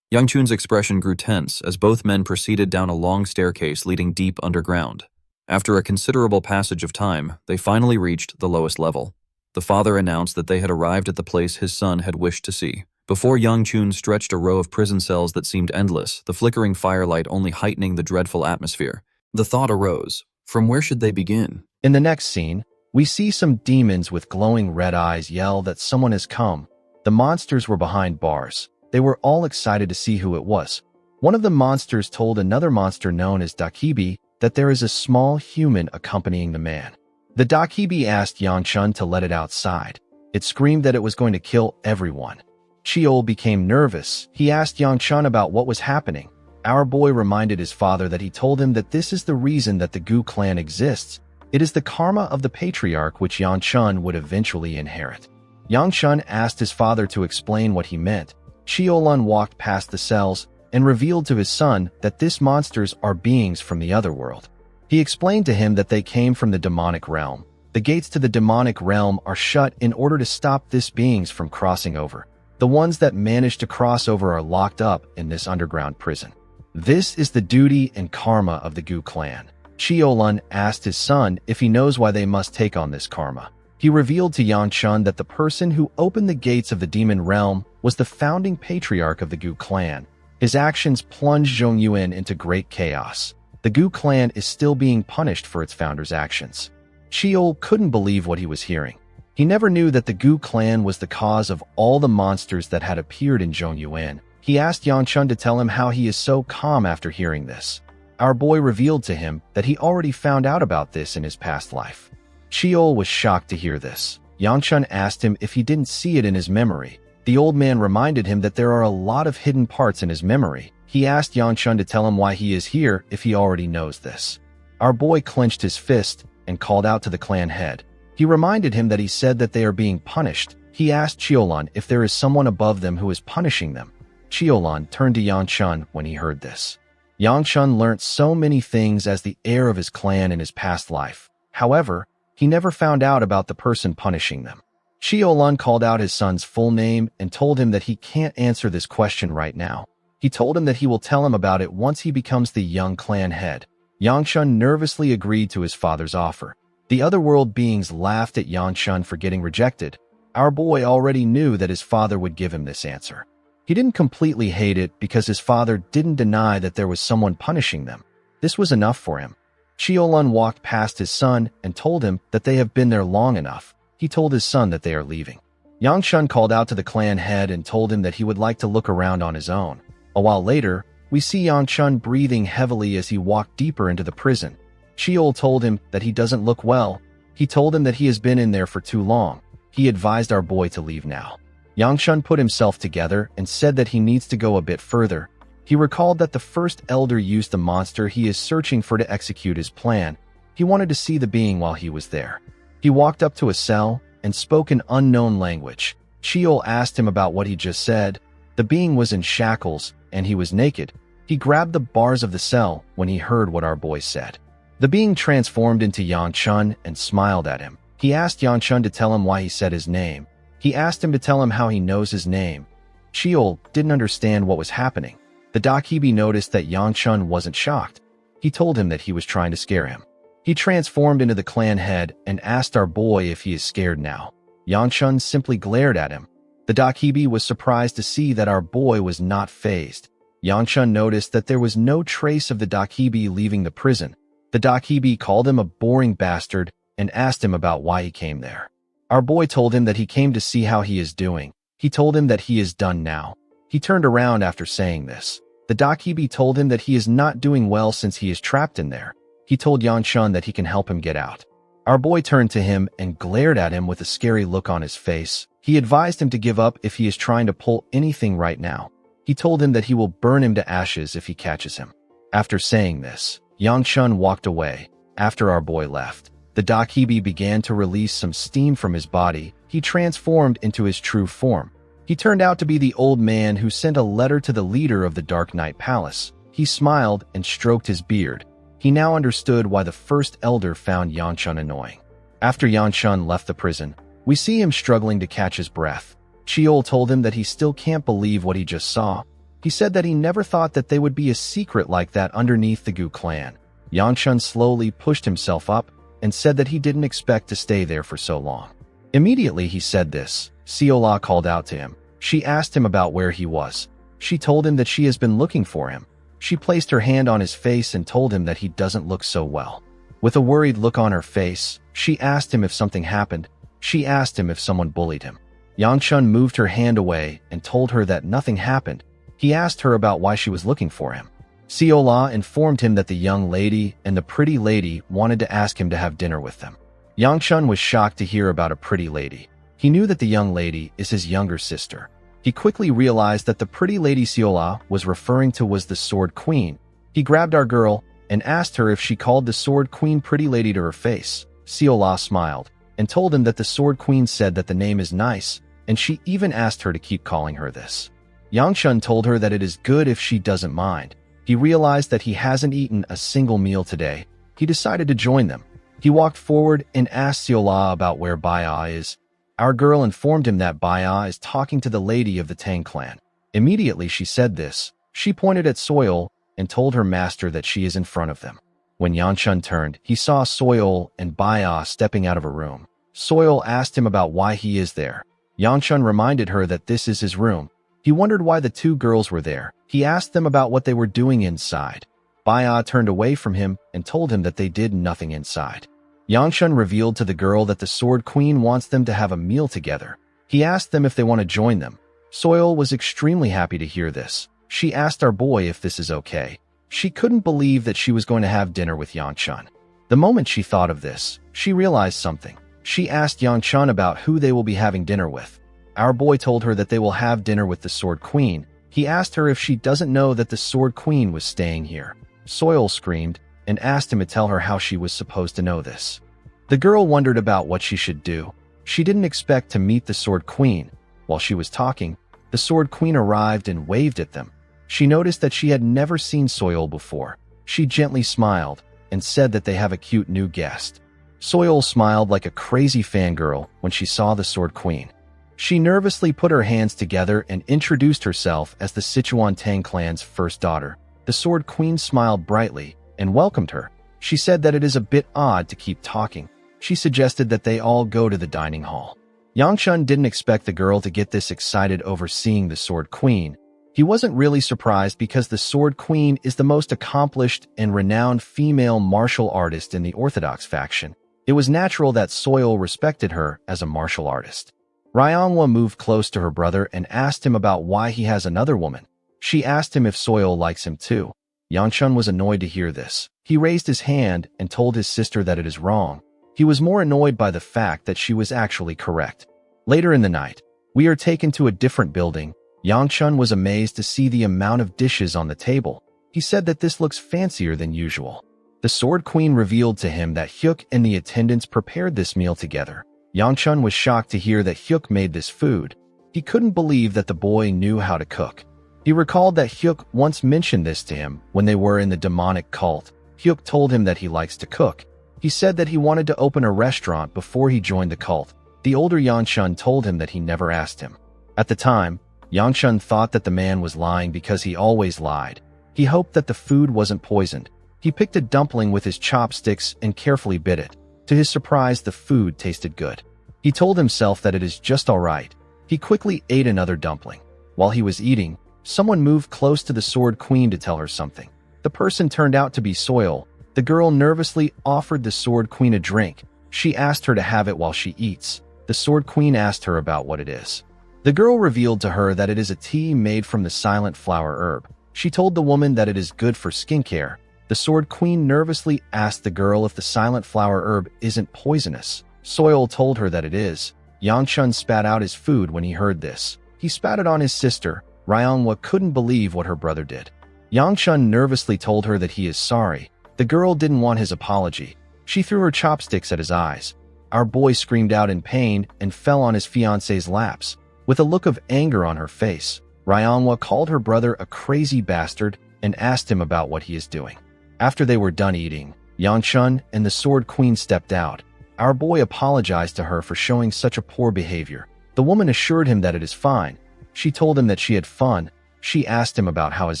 Yang Chun's expression grew tense as both men proceeded down a long staircase leading deep underground. After a considerable passage of time, they finally reached the lowest level. The father announced that they had arrived at the place his son had wished to see. Before Yang Chun stretched a row of prison cells that seemed endless, the flickering firelight only heightening the dreadful atmosphere. The thought arose, from where should they begin? In the next scene, we see some demons with glowing red eyes yell that someone has come. The monsters were behind bars. They were all excited to see who it was. One of the monsters told another monster known as Dakibi that there is a small human accompanying the man. The Dakibi asked Yang Chun to let it outside. It screamed that it was going to kill everyone. Chiol became nervous. He asked Yang Chun about what was happening. Our boy reminded his father that he told him that this is the reason that the Gu clan exists. It is the karma of the patriarch which Yang Chun would eventually inherit. Yang Chun asked his father to explain what he meant. Chiolun walked past the cells and revealed to his son that these monsters are beings from the other world. He explained to him that they came from the demonic realm. The gates to the demonic realm are shut in order to stop these beings from crossing over. The ones that manage to cross over are locked up in this underground prison. This is the duty and karma of the Gu clan. Chiolun asked his son if he knows why they must take on this karma. He revealed to Yang Chun that the person who opened the gates of the demon realm was the founding patriarch of the Gu clan. His actions plunged Zhongyuan into great chaos. The Gu clan is still being punished for its founder's actions. Chiol couldn't believe what he was hearing. He never knew that the Gu clan was the cause of all the monsters that had appeared in Zhongyuan. He asked Yang Chun to tell him how he is so calm after hearing this. Our boy revealed to him that he already found out about this in his past life. Chiol was shocked to hear this. Yang Chun asked him if he didn't see it in his memory. The old man reminded him that there are a lot of hidden parts in his memory. He asked Yang Chun to tell him why he is here if he already knows this. Our boy clenched his fist and called out to the clan head. He reminded him that he said that they are being punished. He asked Qiulan if there is someone above them who is punishing them. Qiulan turned to Yang Chun when he heard this. Yang Chun learnt so many things as the heir of his clan in his past life. However, he never found out about the person punishing them. Qiulan called out his son's full name and told him that he can't answer this question right now. He told him that he will tell him about it once he becomes the young clan head. Yang Chun nervously agreed to his father's offer. The other world beings laughed at Yang Chun for getting rejected. Our boy already knew that his father would give him this answer. He didn't completely hate it because his father didn't deny that there was someone punishing them. This was enough for him. Qiulan walked past his son and told him that they have been there long enough. He told his son that they are leaving. Yang Chun called out to the clan head and told him that he would like to look around on his own. A while later, we see Yang Chun breathing heavily as he walked deeper into the prison. Qiul told him that he doesn't look well. He told him that he has been in there for too long. He advised our boy to leave now. Yang Chun put himself together and said that he needs to go a bit further. He recalled that the first elder used the monster he is searching for to execute his plan. He wanted to see the being while he was there. He walked up to a cell and spoke an unknown language. Qiul asked him about what he just said. The being was in shackles and he was naked. He grabbed the bars of the cell when he heard what our boy said. The being transformed into Yang Chun and smiled at him. He asked Yang Chun to tell him why he said his name. He asked him to tell him how he knows his name. Qiul didn't understand what was happening. The Dakibi noticed that Yang Chun wasn't shocked. He told him that he was trying to scare him. He transformed into the clan head and asked our boy if he is scared now. Yang Chun simply glared at him. The Dakibi was surprised to see that our boy was not fazed. Yang Chun noticed that there was no trace of the Dakibi leaving the prison. The Dakibi called him a boring bastard and asked him about why he came there. Our boy told him that he came to see how he is doing. He told him that he is done now. He turned around after saying this. The Dakibi told him that he is not doing well since he is trapped in there. He told Yang Chun that he can help him get out. Our boy turned to him and glared at him with a scary look on his face. He advised him to give up if he is trying to pull anything right now. He told him that he will burn him to ashes if he catches him. After saying this, Yang Chun walked away. After our boy left, the Dakibi began to release some steam from his body. He transformed into his true form. He turned out to be the old man who sent a letter to the leader of the Dark Knight Palace. He smiled and stroked his beard. He now understood why the first elder found Yang Chun annoying. After Yang Chun left the prison, we see him struggling to catch his breath. Qiul told him that he still can't believe what he just saw. He said that he never thought that they would be a secret like that underneath the Gu clan. Yang Chun slowly pushed himself up and said that he didn't expect to stay there for so long. Immediately he said this, Siola called out to him. She asked him about where he was. She told him that she has been looking for him. She placed her hand on his face and told him that he doesn't look so well. With a worried look on her face, she asked him if something happened. She asked him if someone bullied him. Yang Chun moved her hand away and told her that nothing happened. He asked her about why she was looking for him. Siola informed him that the young lady and the pretty lady wanted to ask him to have dinner with them. Yang Chun was shocked to hear about a pretty lady. He knew that the young lady is his younger sister. He quickly realized that the pretty lady Siola was referring to was the Sword Queen. He grabbed our girl and asked her if she called the Sword Queen pretty lady to her face. Siola smiled and told him that the Sword Queen said that the name is nice, and she even asked her to keep calling her this. Yang Chun told her that it is good if she doesn't mind. He realized that he hasn't eaten a single meal today. He decided to join them. He walked forward and asked Siola about where Baya is. Our girl informed him that Baya is talking to the lady of the Tang clan. Immediately she said this. She pointed at Soil and told her master that she is in front of them. When Yang Chun turned, he saw Soil and Baya stepping out of a room. Soil asked him about why he is there. Yang Chun reminded her that this is his room. He wondered why the two girls were there. He asked them about what they were doing inside. Baya turned away from him and told him that they did nothing inside. Yang Chun revealed to the girl that the Sword Queen wants them to have a meal together. He asked them if they want to join them. Soil was extremely happy to hear this. She asked our boy if this is okay. She couldn't believe that she was going to have dinner with Yang Chun. The moment she thought of this, she realized something. She asked Yang Chun about who they will be having dinner with. Our boy told her that they will have dinner with the Sword Queen. He asked her if she doesn't know that the Sword Queen was staying here. Soil screamed. and asked him to tell her how she was supposed to know this. The girl wondered about what she should do. She didn't expect to meet the Sword Queen. While she was talking, the Sword Queen arrived and waved at them. She noticed that she had never seen Soil before. She gently smiled and said that they have a cute new guest. Soil smiled like a crazy fangirl when she saw the Sword Queen. She nervously put her hands together and introduced herself as the Sichuan Tang clan's first daughter. The Sword Queen smiled brightly and welcomed her. She said that it is a bit odd to keep talking. She suggested that they all go to the dining hall. Yang Chun didn't expect the girl to get this excited over seeing the Sword Queen. He wasn't really surprised because the Sword Queen is the most accomplished and renowned female martial artist in the Orthodox faction. It was natural that Soil respected her as a martial artist. Ryonghua moved close to her brother and asked him about why he has another woman. She asked him if Soil likes him too. Yang Chun was annoyed to hear this. He raised his hand and told his sister that it is wrong. He was more annoyed by the fact that she was actually correct. Later in the night, we are taken to a different building. Yang Chun was amazed to see the amount of dishes on the table. He said that this looks fancier than usual. The Sword Queen revealed to him that Hyuk and the attendants prepared this meal together. Yang Chun was shocked to hear that Hyuk made this food. He couldn't believe that the boy knew how to cook. He recalled that Hyuk once mentioned this to him when they were in the demonic cult. Hyuk told him that he likes to cook. He said that he wanted to open a restaurant before he joined the cult. The older Yang Chun told him that he never asked him. At the time, Yang Chun thought that the man was lying because he always lied. He hoped that the food wasn't poisoned. He picked a dumpling with his chopsticks and carefully bit it. To his surprise, the food tasted good. He told himself that it is just all right. He quickly ate another dumpling. While he was eating, someone moved close to the Sword Queen to tell her something. The person turned out to be Soil. The girl nervously offered the Sword Queen a drink. She asked her to have it while she eats. The Sword Queen asked her about what it is. The girl revealed to her that it is a tea made from the silent flower herb. She told the woman that it is good for skincare. The Sword Queen nervously asked the girl if the silent flower herb isn't poisonous. Soil told her that it is. Yang Chun spat out his food when he heard this. He spat it on his sister. Ryonghua couldn't believe what her brother did. Yang Chun nervously told her that he is sorry. The girl didn't want his apology. She threw her chopsticks at his eyes. Our boy screamed out in pain and fell on his fiancé's laps. With a look of anger on her face, Ryonghua called her brother a crazy bastard and asked him about what he is doing. After they were done eating, Yang Chun and the Sword Queen stepped out. Our boy apologized to her for showing such a poor behavior. The woman assured him that it is fine. She told him that she had fun. She asked him about how his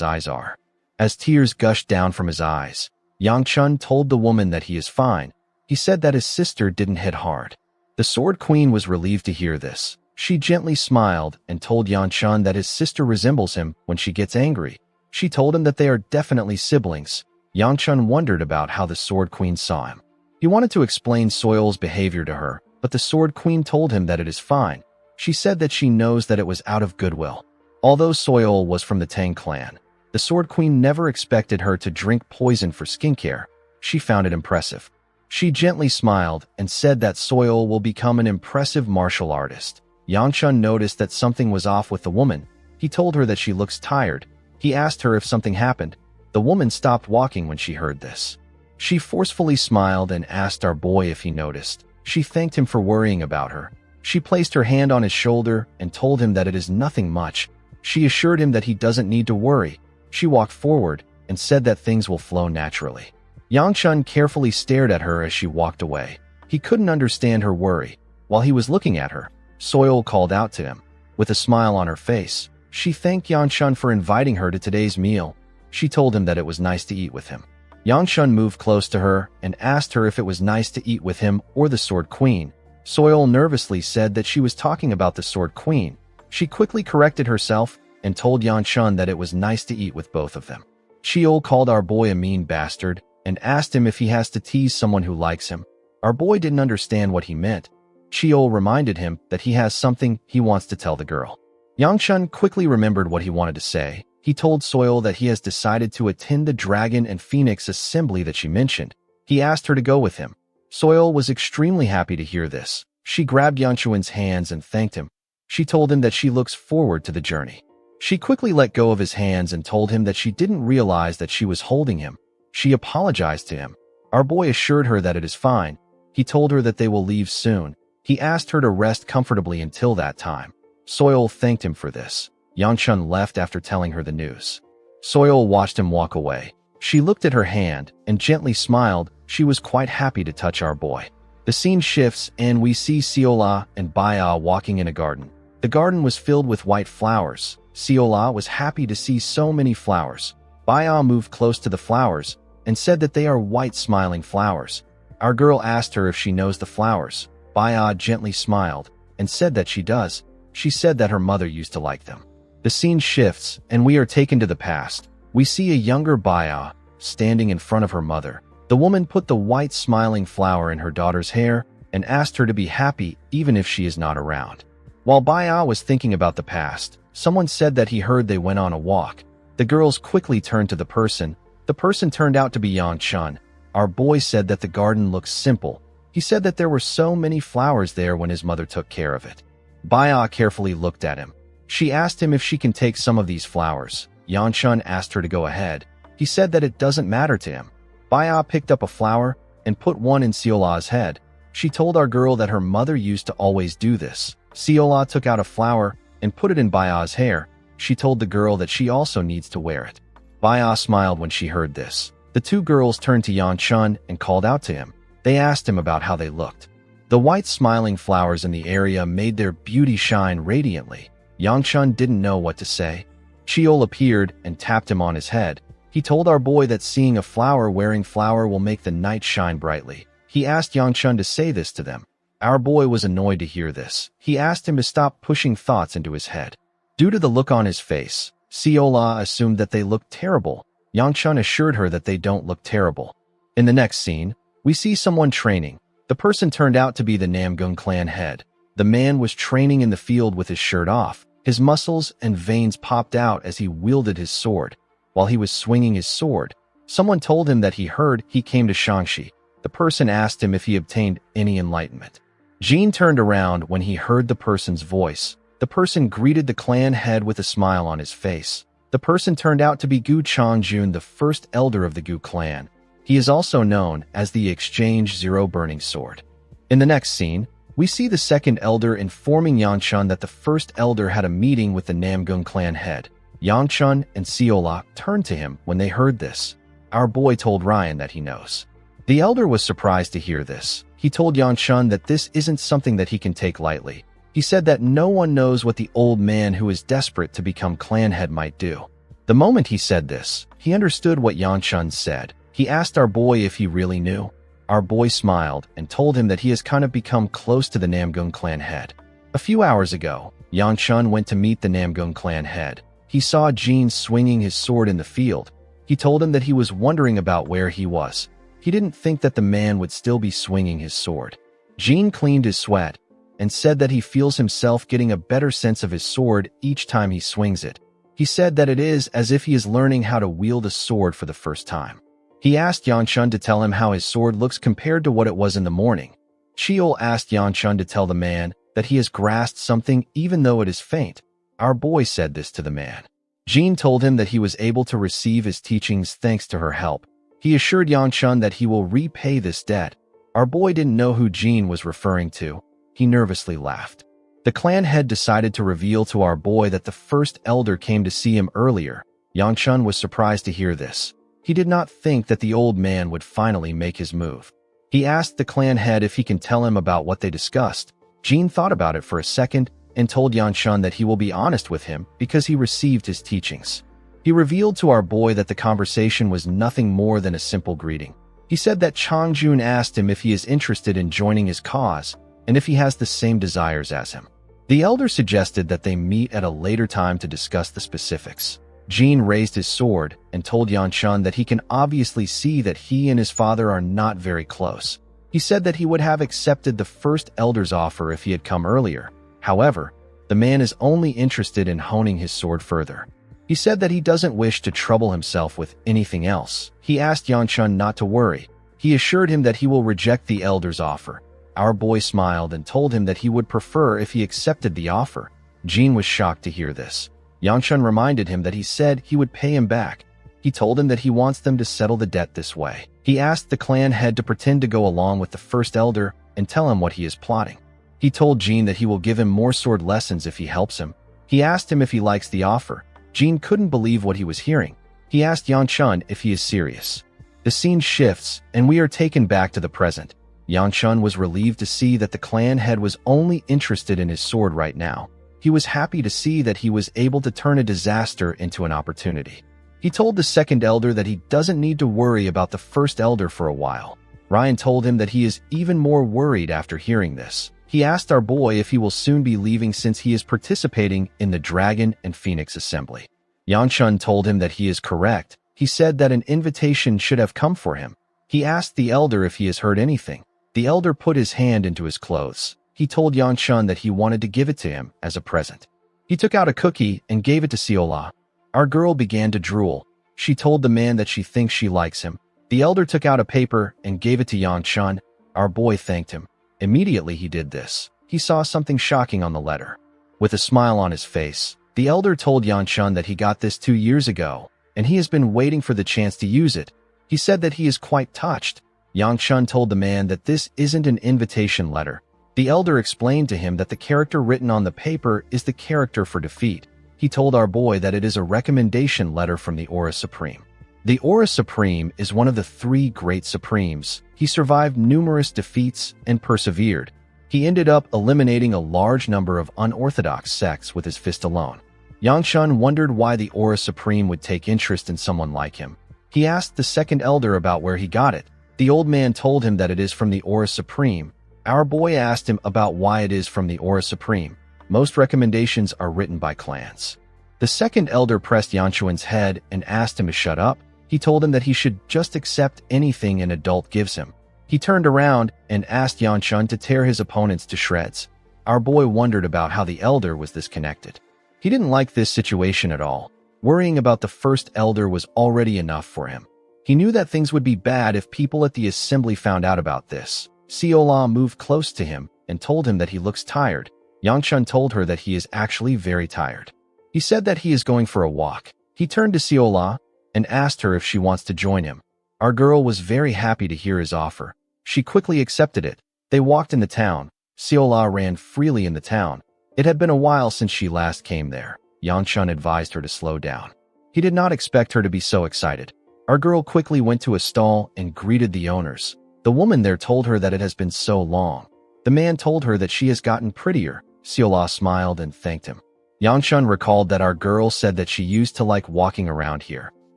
eyes are. As tears gushed down from his eyes, Yang Chun told the woman that he is fine. He said that his sister didn't hit hard. The Sword Queen was relieved to hear this. She gently smiled and told Yang Chun that his sister resembles him when she gets angry. She told him that they are definitely siblings. Yang Chun wondered about how the Sword Queen saw him. He wanted to explain Soil's behavior to her, but the Sword Queen told him that it is fine. She said that she knows that it was out of goodwill. Although Soil was from the Tang clan, the Sword Queen never expected her to drink poison for skincare. She found it impressive. She gently smiled and said that Soil will become an impressive martial artist. Yang Chun noticed that something was off with the woman. He told her that she looks tired. He asked her if something happened. The woman stopped walking when she heard this. She forcefully smiled and asked our boy if he noticed. She thanked him for worrying about her. She placed her hand on his shoulder and told him that it is nothing much. She assured him that he doesn't need to worry. She walked forward and said that things will flow naturally. Yang Chun carefully stared at her as she walked away. He couldn't understand her worry. While he was looking at her, Soil called out to him. With a smile on her face, she thanked Yang Chun for inviting her to today's meal. She told him that it was nice to eat with him. Yang Chun moved close to her and asked her if it was nice to eat with him or the Sword Queen. Soil nervously said that she was talking about the Sword Queen. She quickly corrected herself and told Yang Chun that it was nice to eat with both of them. Chiol called our boy a mean bastard and asked him if he has to tease someone who likes him. Our boy didn't understand what he meant. Chiol reminded him that he has something he wants to tell the girl. Yang Chun quickly remembered what he wanted to say. He told Soil that he has decided to attend the Dragon and Phoenix assembly that she mentioned. He asked her to go with him. Soil was extremely happy to hear this. She grabbed Yang Chun's hands and thanked him. She told him that she looks forward to the journey. She quickly let go of his hands and told him that she didn't realize that she was holding him. She apologized to him. Our boy assured her that it is fine. He told her that they will leave soon. He asked her to rest comfortably until that time. Soil thanked him for this. Yang Chun left after telling her the news. Soil watched him walk away. She looked at her hand and gently smiled. She was quite happy to touch our boy. The scene shifts and we see Seola and Baya walking in a garden. The garden was filled with white flowers. Seola was happy to see so many flowers. Baya moved close to the flowers and said that they are white smiling flowers. Our girl asked her if she knows the flowers. Baya gently smiled and said that she does. She said that her mother used to like them. The scene shifts and we are taken to the past. We see a younger Baya standing in front of her mother. The woman put the white smiling flower in her daughter's hair and asked her to be happy even if she is not around. While Baya was thinking about the past, someone said that he heard they went on a walk. The girls quickly turned to the person. The person turned out to be Yang Chun. Our boy said that the garden looks simple. He said that there were so many flowers there when his mother took care of it. Baya carefully looked at him. She asked him if she can take some of these flowers. Yang Chun asked her to go ahead. He said that it doesn't matter to him. Baya picked up a flower and put one in Seola's head. She told our girl that her mother used to always do this. Seola took out a flower and put it in Baya's hair. She told the girl that she also needs to wear it. Baya smiled when she heard this. The two girls turned to Yang Chun and called out to him. They asked him about how they looked. The white smiling flowers in the area made their beauty shine radiantly. Yang Chun didn't know what to say. Cheol appeared and tapped him on his head. He told our boy that seeing a flower wearing flower will make the night shine brightly. He asked Yang Chun to say this to them. Our boy was annoyed to hear this. He asked him to stop pushing thoughts into his head. Due to the look on his face, Seola assumed that they looked terrible. Yang Chun assured her that they don't look terrible. In the next scene, we see someone training. The person turned out to be the Namgung clan head. The man was training in the field with his shirt off. His muscles and veins popped out as he wielded his sword. While he was swinging his sword, someone told him that he heard he came to Shangxi. The person asked him if he obtained any enlightenment. Jin turned around when he heard the person's voice. The person greeted the clan head with a smile on his face. The person turned out to be Gu Changjun, the first elder of the Gu clan. He is also known as the Exchange Zero Burning Sword. In the next scene, we see the second elder informing Yang Chun that the first elder had a meeting with the Namgung clan head. Yang Chun and Seola turned to him when they heard this. Our boy told Ryan that he knows. The elder was surprised to hear this. He told Yang Chun that this isn't something that he can take lightly. He said that no one knows what the old man who is desperate to become clan head might do. The moment he said this, he understood what Yang Chun said. He asked our boy if he really knew. Our boy smiled and told him that he has kind of become close to the Namgung clan head. A few hours ago, Yang Chun went to meet the Namgung clan head. He saw Jin swinging his sword in the field. He told him that he was wondering about where he was. He didn't think that the man would still be swinging his sword. Jin cleaned his sweat and said that he feels himself getting a better sense of his sword each time he swings it. He said that it is as if he is learning how to wield a sword for the first time. He asked Yang Chun to tell him how his sword looks compared to what it was in the morning. Cheol asked Yang Chun to tell the man that he has grasped something even though it is faint. Our boy said this to the man. Jin told him that he was able to receive his teachings thanks to her help. He assured Yang Chun that he will repay this debt. Our boy didn't know who Jin was referring to. He nervously laughed. The clan head decided to reveal to our boy that the first elder came to see him earlier. Yang Chun was surprised to hear this. He did not think that the old man would finally make his move. He asked the clan head if he can tell him about what they discussed. Jin thought about it for a second and told Yang Chun that he will be honest with him because he received his teachings. He revealed to our boy that the conversation was nothing more than a simple greeting. He said that Changjun asked him if he is interested in joining his cause and if he has the same desires as him. The elder suggested that they meet at a later time to discuss the specifics. Jin raised his sword and told Yang Chun that he can obviously see that he and his father are not very close. He said that he would have accepted the first elder's offer if he had come earlier. However, the man is only interested in honing his sword further. He said that he doesn't wish to trouble himself with anything else. He asked Yang Chun not to worry. He assured him that he will reject the elder's offer. Our boy smiled and told him that he would prefer if he accepted the offer. Jin was shocked to hear this. Yang Chun reminded him that he said he would pay him back. He told him that he wants them to settle the debt this way. He asked the clan head to pretend to go along with the first elder and tell him what he is plotting. He told Jean that he will give him more sword lessons if he helps him. He asked him if he likes the offer. Jean couldn't believe what he was hearing. He asked Yan Chun if he is serious. The scene shifts, and we are taken back to the present. Yan Chun was relieved to see that the clan head was only interested in his sword right now. He was happy to see that he was able to turn a disaster into an opportunity. He told the second elder that he doesn't need to worry about the first elder for a while. Ryan told him that he is even more worried after hearing this. He asked our boy if he will soon be leaving since he is participating in the Dragon and Phoenix Assembly. Yan Chun told him that he is correct. He said that an invitation should have come for him. He asked the elder if he has heard anything. The elder put his hand into his clothes. He told Yan Chun that he wanted to give it to him as a present. He took out a cookie and gave it to Siola. Our girl began to drool. She told the man that she thinks she likes him. The elder took out a paper and gave it to Yan Chun. Our boy thanked him. Immediately he did this. He saw something shocking on the letter. With a smile on his face, the elder told Yan Chun that he got this 2 years ago, and he has been waiting for the chance to use it. He said that he is quite touched. Yan Chun told the man that this isn't an invitation letter. The elder explained to him that the character written on the paper is the character for defeat. He told our boy that it is a recommendation letter from the Aura Supreme. The Aura Supreme is one of the 3 great Supremes. He survived numerous defeats and persevered. He ended up eliminating a large number of unorthodox sects with his fist alone. Yan Chun wondered why the Aura Supreme would take interest in someone like him. He asked the second elder about where he got it. The old man told him that it is from the Aura Supreme. Our boy asked him about why it is from the Aura Supreme. Most recommendations are written by clans. The second elder pressed Yan Chun's head and asked him to shut up. He told him that he should just accept anything an adult gives him. He turned around and asked Yan Chun to tear his opponents to shreds. Our boy wondered about how the elder was this connected. He didn't like this situation at all. Worrying about the first elder was already enough for him. He knew that things would be bad if people at the assembly found out about this. Siola moved close to him and told him that he looks tired. Yan Chun told her that he is actually very tired. He said that he is going for a walk. He turned to Siola and asked her if she wants to join him. Our girl was very happy to hear his offer. She quickly accepted it. They walked in the town. Siola ran freely in the town. It had been a while since she last came there. Yan Chun advised her to slow down. He did not expect her to be so excited. Our girl quickly went to a stall and greeted the owners. The woman there told her that it has been so long. The man told her that she has gotten prettier. Siola smiled and thanked him. Yan Chun recalled that our girl said that she used to like walking around here.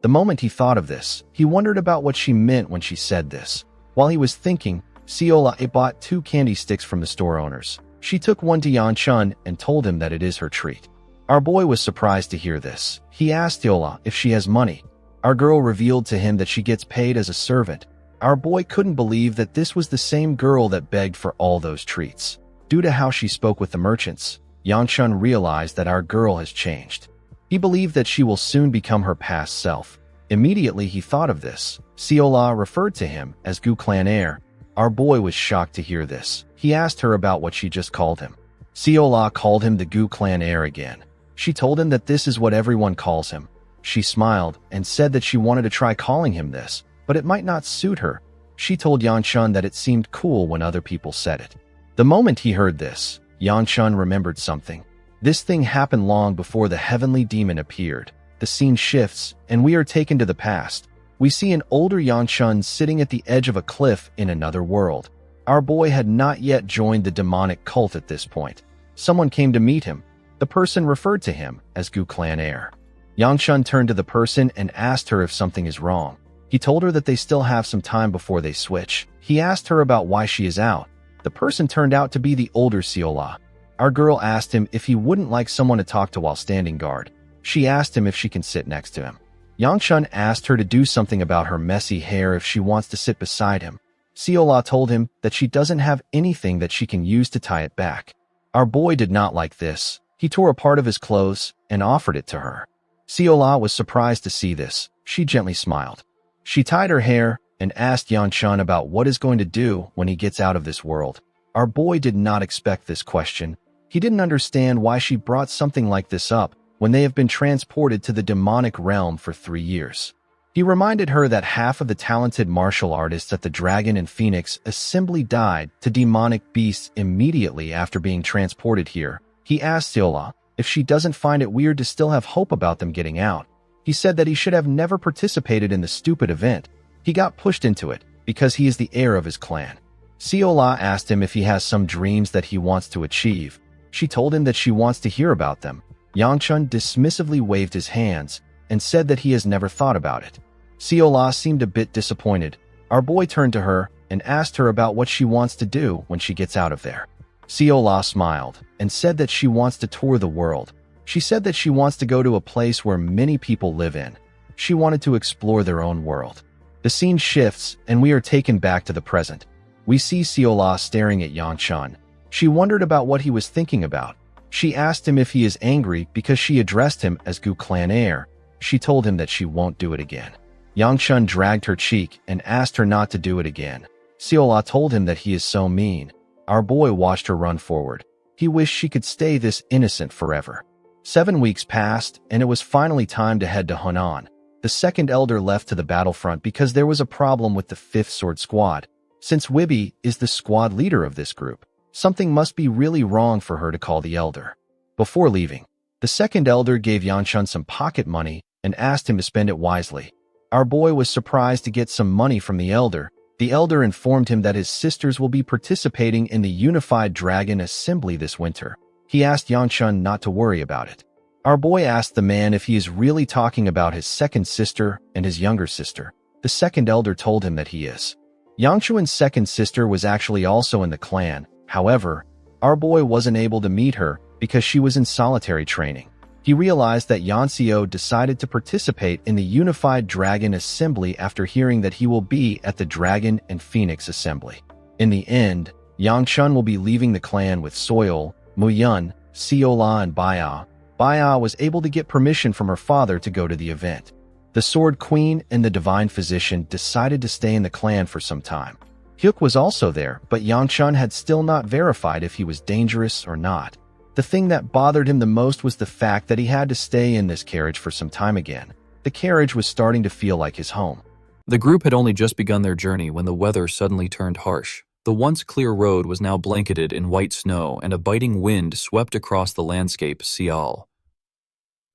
The moment he thought of this, he wondered about what she meant when she said this. While he was thinking, Siola bought 2 candy sticks from the store owners. She took one to Yan Chun and told him that it is her treat. Our boy was surprised to hear this. He asked Siola if she has money. Our girl revealed to him that she gets paid as a servant. Our boy couldn't believe that this was the same girl that begged for all those treats. Due to how she spoke with the merchants, Yan Chun realized that our girl has changed. He believed that she will soon become her past self. Immediately he thought of this. Siola referred to him as Gu Clan Heir. Our boy was shocked to hear this. He asked her about what she just called him. Siola called him the Gu Clan Heir again. She told him that this is what everyone calls him. She smiled and said that she wanted to try calling him this, but it might not suit her. She told Yan Chun that it seemed cool when other people said it. The moment he heard this, Yan Chun remembered something. This thing happened long before the heavenly demon appeared. The scene shifts, and we are taken to the past. We see an older Yan Chun sitting at the edge of a cliff in another world. Our boy had not yet joined the demonic cult at this point. Someone came to meet him. The person referred to him as Gu Clan Heir. Yan Chun turned to the person and asked her if something is wrong. He told her that they still have some time before they switch. He asked her about why she is out. The person turned out to be the older Siola. Our girl asked him if he wouldn't like someone to talk to while standing guard. She asked him if she can sit next to him. Yan Chun asked her to do something about her messy hair if she wants to sit beside him. Siola told him that she doesn't have anything that she can use to tie it back. Our boy did not like this. He tore a part of his clothes and offered it to her. Siola was surprised to see this. She gently smiled. She tied her hair and asked Yan Chun about what he's going to do when he gets out of this world. Our boy did not expect this question. He didn't understand why she brought something like this up when they have been transported to the demonic realm for 3 years. He reminded her that half of the talented martial artists at the Dragon and Phoenix Assembly died to demonic beasts immediately after being transported here. He asked Siola if she doesn't find it weird to still have hope about them getting out. He said that he should have never participated in the stupid event. He got pushed into it because he is the heir of his clan. Siola asked him if he has some dreams that he wants to achieve. She told him that she wants to hear about them. Yangchun dismissively waved his hands and said that he has never thought about it. Siola seemed a bit disappointed. Our boy turned to her and asked her about what she wants to do when she gets out of there. Siola smiled and said that she wants to tour the world. She said that she wants to go to a place where many people live in. She wanted to explore their own world. The scene shifts and we are taken back to the present. We see Siola staring at Yangchun. She wondered about what he was thinking about. She asked him if he is angry because she addressed him as Gu Clan heir. She told him that she won't do it again. Yangchun dragged her cheek and asked her not to do it again. Siola told him that he is so mean. Our boy watched her run forward. He wished she could stay this innocent forever. 7 weeks passed, and it was finally time to head to Hunan. The second elder left to the battlefront because there was a problem with the 5th Sword Squad. Since Wibby is the squad leader of this group, something must be really wrong for her to call the elder. Before leaving, the second elder gave Yangchun some pocket money and asked him to spend it wisely. Our boy was surprised to get some money from the elder. The elder informed him that his sisters will be participating in the Unified Dragon Assembly this winter. He asked Yangchun not to worry about it. Our boy asked the man if he is really talking about his second sister and his younger sister. The second elder told him that he is. Yangchun's second sister was actually also in the clan. However, our boy wasn't able to meet her because she was in solitary training. He realized that Yanxio decided to participate in the Unified Dragon Assembly after hearing that he will be at the Dragon and Phoenix Assembly. In the end, Yangchun will be leaving the clan with Soil, Muyun, Siola, and Baya. Baya was able to get permission from her father to go to the event. The Sword Queen and the Divine Physician decided to stay in the clan for some time. Hyuk was also there, but Yangchun had still not verified if he was dangerous or not. The thing that bothered him the most was the fact that he had to stay in this carriage for some time again. The carriage was starting to feel like his home. The group had only just begun their journey when the weather suddenly turned harsh. The once clear road was now blanketed in white snow, and a biting wind swept across the landscape. Sial.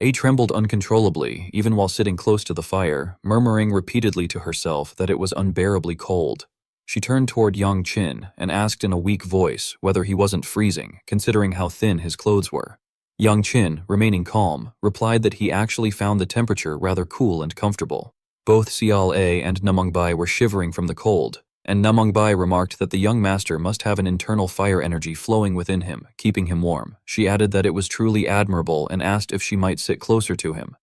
A trembled uncontrollably, even while sitting close to the fire, murmuring repeatedly to herself that it was unbearably cold. She turned toward Yangchun and asked in a weak voice whether he wasn't freezing, considering how thin his clothes were. Yangchun, remaining calm, replied that he actually found the temperature rather cool and comfortable. Both Sial A and Namangbai were shivering from the cold, and Namangbai remarked that the young master must have an internal fire energy flowing within him, keeping him warm. She added that it was truly admirable and asked if she might sit closer to him.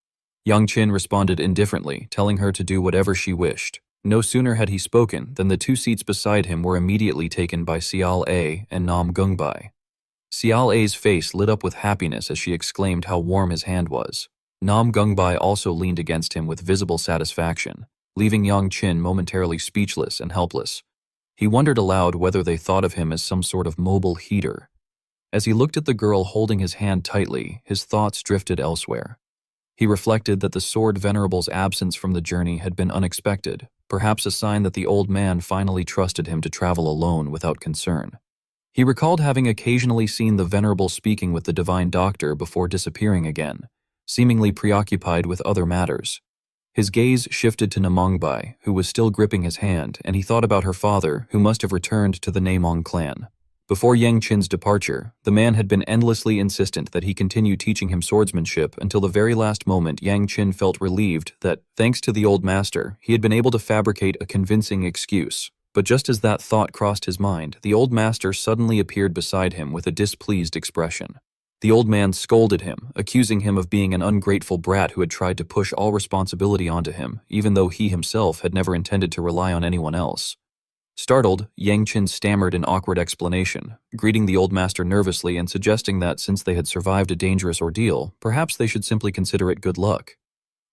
Yangchun responded indifferently, telling her to do whatever she wished. No sooner had he spoken than the 2 seats beside him were immediately taken by Sial A and Nam Gungbai. Sial A's face lit up with happiness as she exclaimed how warm his hand was. Nam Gungbai also leaned against him with visible satisfaction, leaving Yangchun momentarily speechless and helpless. He wondered aloud whether they thought of him as some sort of mobile heater. As he looked at the girl holding his hand tightly, his thoughts drifted elsewhere. He reflected that the Sword Venerable's absence from the journey had been unexpected, perhaps a sign that the old man finally trusted him to travel alone without concern. He recalled having occasionally seen the Venerable speaking with the Divine Doctor before disappearing again, seemingly preoccupied with other matters. His gaze shifted to Namangbai, who was still gripping his hand, and he thought about her father, who must have returned to the Namong clan. Before Yangchun's departure, the man had been endlessly insistent that he continue teaching him swordsmanship until the very last moment Yangchun felt relieved that, thanks to the old master, he had been able to fabricate a convincing excuse. But just as that thought crossed his mind, the old master suddenly appeared beside him with a displeased expression. The old man scolded him, accusing him of being an ungrateful brat who had tried to push all responsibility onto him, even though he himself had never intended to rely on anyone else. Startled, Yangchun stammered an awkward explanation, greeting the old master nervously and suggesting that since they had survived a dangerous ordeal, perhaps they should simply consider it good luck.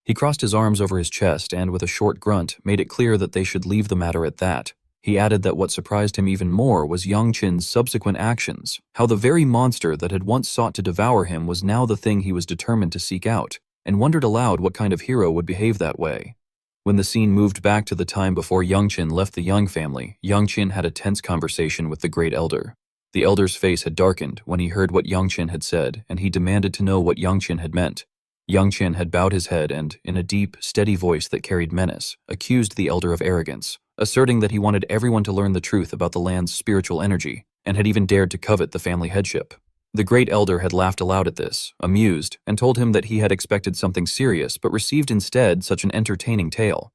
He crossed his arms over his chest and, with a short grunt, made it clear that they should leave the matter at that. He added that what surprised him even more was Yangchun's subsequent actions, how the very monster that had once sought to devour him was now the thing he was determined to seek out, and wondered aloud what kind of hero would behave that way. When the scene moved back to the time before Yangchen left the Yang family, Yangchen had a tense conversation with the Great Elder. The Elder's face had darkened when he heard what Yangchen had said, and he demanded to know what Yangchen had meant. Yangchen had bowed his head and, in a deep, steady voice that carried menace, accused the Elder of arrogance, asserting that he wanted everyone to learn the truth about the land's spiritual energy, and had even dared to covet the family headship. The Great Elder had laughed aloud at this, amused, and told him that he had expected something serious but received instead such an entertaining tale.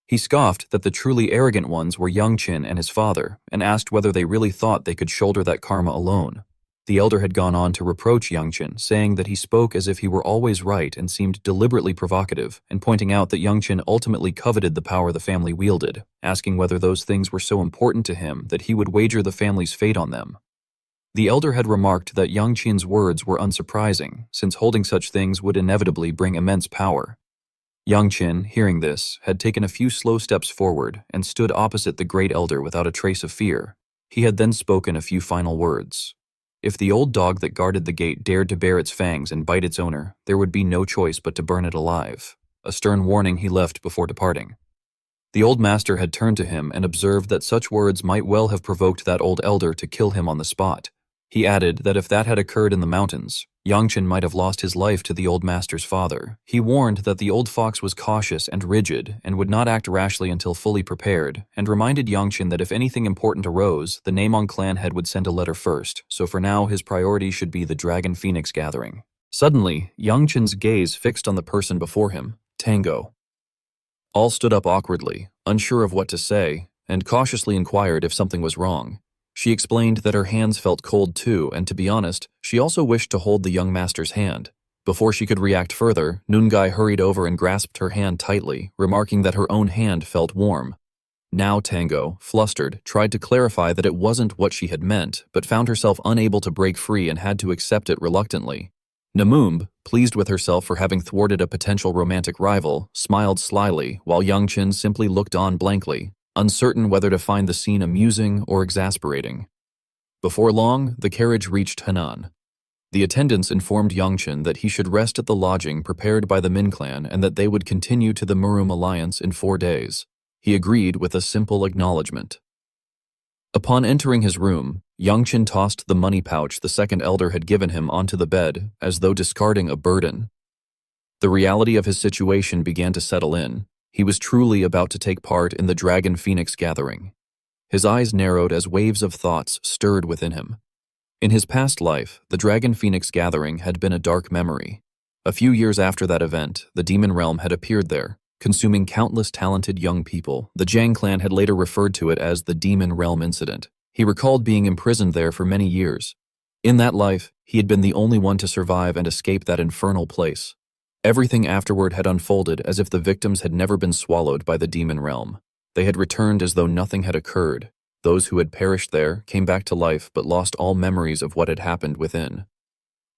He scoffed that the truly arrogant ones were Yangchen and his father, and asked whether they really thought they could shoulder that karma alone. The Elder had gone on to reproach Yangchen, saying that he spoke as if he were always right and seemed deliberately provocative, and pointing out that Yangchen ultimately coveted the power the family wielded, asking whether those things were so important to him that he would wager the family's fate on them. The Elder had remarked that Yangchen's words were unsurprising, since holding such things would inevitably bring immense power. Yangchen, hearing this, had taken a few slow steps forward and stood opposite the Great Elder without a trace of fear. He had then spoken a few final words. If the old dog that guarded the gate dared to bare its fangs and bite its owner, there would be no choice but to burn it alive. A stern warning he left before departing. The old master had turned to him and observed that such words might well have provoked that old elder to kill him on the spot. He added that if that had occurred in the mountains, Yangchen might have lost his life to the old master's father. He warned that the old fox was cautious and rigid and would not act rashly until fully prepared, and reminded Yangchen that if anything important arose, the Namong clan head would send a letter first, so for now his priority should be the Dragon Phoenix gathering. Suddenly, Yangchen's gaze fixed on the person before him, Tango. All stood up awkwardly, unsure of what to say, and cautiously inquired if something was wrong. She explained that her hands felt cold too, and to be honest, she also wished to hold the young master's hand. Before she could react further, Nungai hurried over and grasped her hand tightly, remarking that her own hand felt warm. Now Tango, flustered, tried to clarify that it wasn't what she had meant, but found herself unable to break free and had to accept it reluctantly. Namumb, pleased with herself for having thwarted a potential romantic rival, smiled slyly, while Yangchen simply looked on blankly, uncertain whether to find the scene amusing or exasperating. Before long, the carriage reached Henan. The attendants informed Yangchen that he should rest at the lodging prepared by the Min clan and that they would continue to the Murum alliance in 4 days. He agreed with a simple acknowledgement. Upon entering his room, Yangchen tossed the money pouch the second elder had given him onto the bed, as though discarding a burden. The reality of his situation began to settle in. He was truly about to take part in the Dragon Phoenix gathering. His eyes narrowed as waves of thoughts stirred within him. In his past life, the Dragon Phoenix gathering had been a dark memory. A few years after that event, the demon realm had appeared there, consuming countless talented young people. The Jiang clan had later referred to it as the Demon Realm Incident. He recalled being imprisoned there for many years. In that life, he had been the only one to survive and escape that infernal place. Everything afterward had unfolded as if the victims had never been swallowed by the demon realm. They had returned as though nothing had occurred. Those who had perished there came back to life but lost all memories of what had happened within.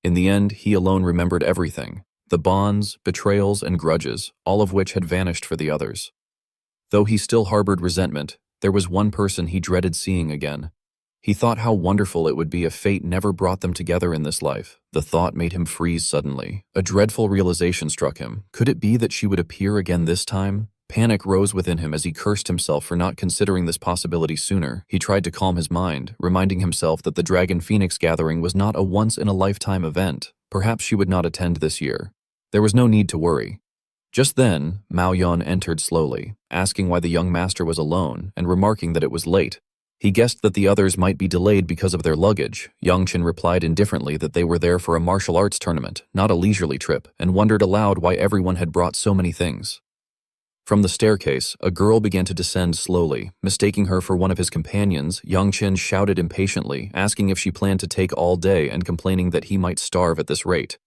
In the end, he alone remembered everything, the bonds, betrayals, and grudges, all of which had vanished for the others. Though he still harbored resentment, there was one person he dreaded seeing again. He thought how wonderful it would be if fate never brought them together in this life. The thought made him freeze suddenly. A dreadful realization struck him. Could it be that she would appear again this time? Panic rose within him as he cursed himself for not considering this possibility sooner. He tried to calm his mind, reminding himself that the Dragon Phoenix gathering was not a once-in-a-lifetime event. Perhaps she would not attend this year. There was no need to worry. Just then, Mao Yan entered slowly, asking why the young master was alone and remarking that it was late. He guessed that the others might be delayed because of their luggage. Yangchen replied indifferently that they were there for a martial arts tournament, not a leisurely trip, and wondered aloud why everyone had brought so many things. From the staircase, a girl began to descend slowly. Mistaking her for one of his companions, Yangchen shouted impatiently, asking if she planned to take all day and complaining that he might starve at this rate.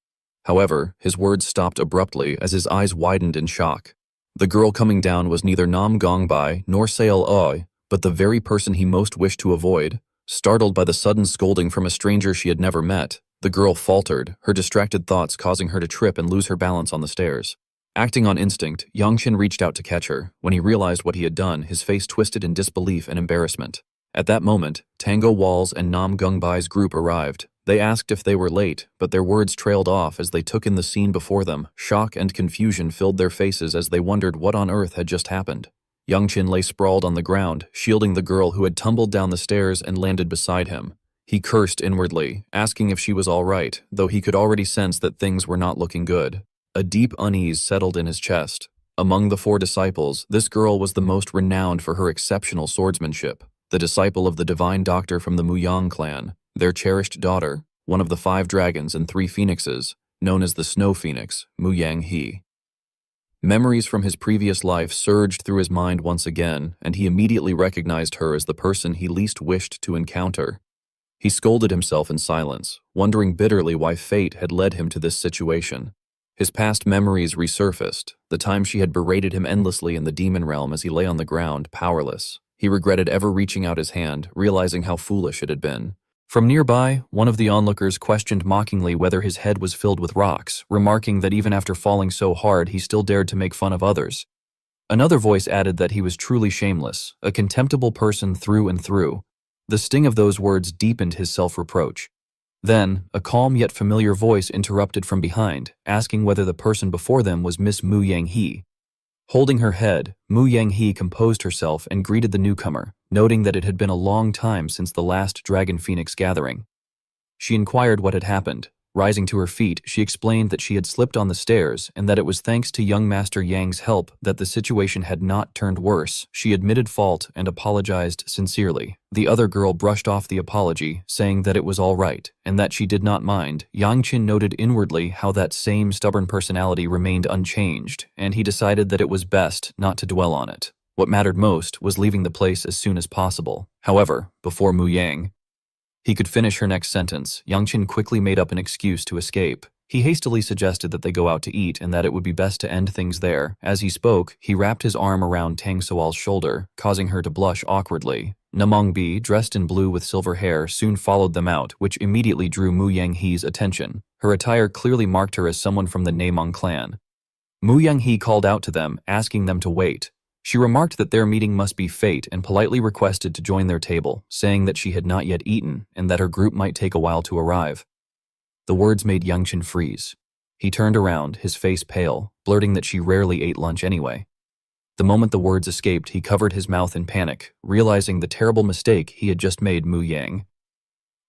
However, his words stopped abruptly as his eyes widened in shock. The girl coming down was neither Nam Gongbai nor Sail Oi, but the very person he most wished to avoid. Startled by the sudden scolding from a stranger she had never met, the girl faltered, her distracted thoughts causing her to trip and lose her balance on the stairs. Acting on instinct, Yangchen reached out to catch her. When he realized what he had done, his face twisted in disbelief and embarrassment. At that moment, Tango Walls and Nam Gungbai's group arrived. They asked if they were late, but their words trailed off as they took in the scene before them. Shock and confusion filled their faces as they wondered what on earth had just happened. Yangqin lay sprawled on the ground, shielding the girl who had tumbled down the stairs and landed beside him. He cursed inwardly, asking if she was all right, though he could already sense that things were not looking good. A deep unease settled in his chest. Among the 4 disciples, this girl was the most renowned for her exceptional swordsmanship, the disciple of the divine doctor from the Muyang clan, their cherished daughter, one of the 5 dragons and 3 phoenixes, known as the Snow Phoenix, Muyang He. Memories from his previous life surged through his mind once again, and he immediately recognized her as the person he least wished to encounter. He scolded himself in silence, wondering bitterly why fate had led him to this situation. His past memories resurfaced, the time she had berated him endlessly in the demon realm as he lay on the ground, powerless. He regretted ever reaching out his hand, realizing how foolish it had been. From nearby, one of the onlookers questioned mockingly whether his head was filled with rocks, remarking that even after falling so hard he still dared to make fun of others. Another voice added that he was truly shameless, a contemptible person through and through. The sting of those words deepened his self-reproach. Then, a calm yet familiar voice interrupted from behind, asking whether the person before them was Miss Muyang He. Holding her head, Muyang He composed herself and greeted the newcomer, noting that it had been a long time since the last Dragon Phoenix gathering. She inquired what had happened. Rising to her feet, she explained that she had slipped on the stairs and that it was thanks to young Master Yang's help that the situation had not turned worse. She admitted fault and apologized sincerely. The other girl brushed off the apology, saying that it was all right and that she did not mind. Yangqin noted inwardly how that same stubborn personality remained unchanged, and he decided that it was best not to dwell on it. What mattered most was leaving the place as soon as possible. However, before Muyang he could finish her next sentence, Yangqin quickly made up an excuse to escape. He hastily suggested that they go out to eat and that it would be best to end things there. As he spoke, he wrapped his arm around Tang Soal's shoulder, causing her to blush awkwardly. Namong Bi, dressed in blue with silver hair, soon followed them out, which immediately drew Muyang He's attention. Her attire clearly marked her as someone from the Namong clan. Muyang He called out to them, asking them to wait. She remarked that their meeting must be fate and politely requested to join their table, saying that she had not yet eaten and that her group might take a while to arrive. The words made Yangqin freeze. He turned around, his face pale, blurting that she rarely ate lunch anyway. The moment the words escaped, he covered his mouth in panic, realizing the terrible mistake he had just made Muyang.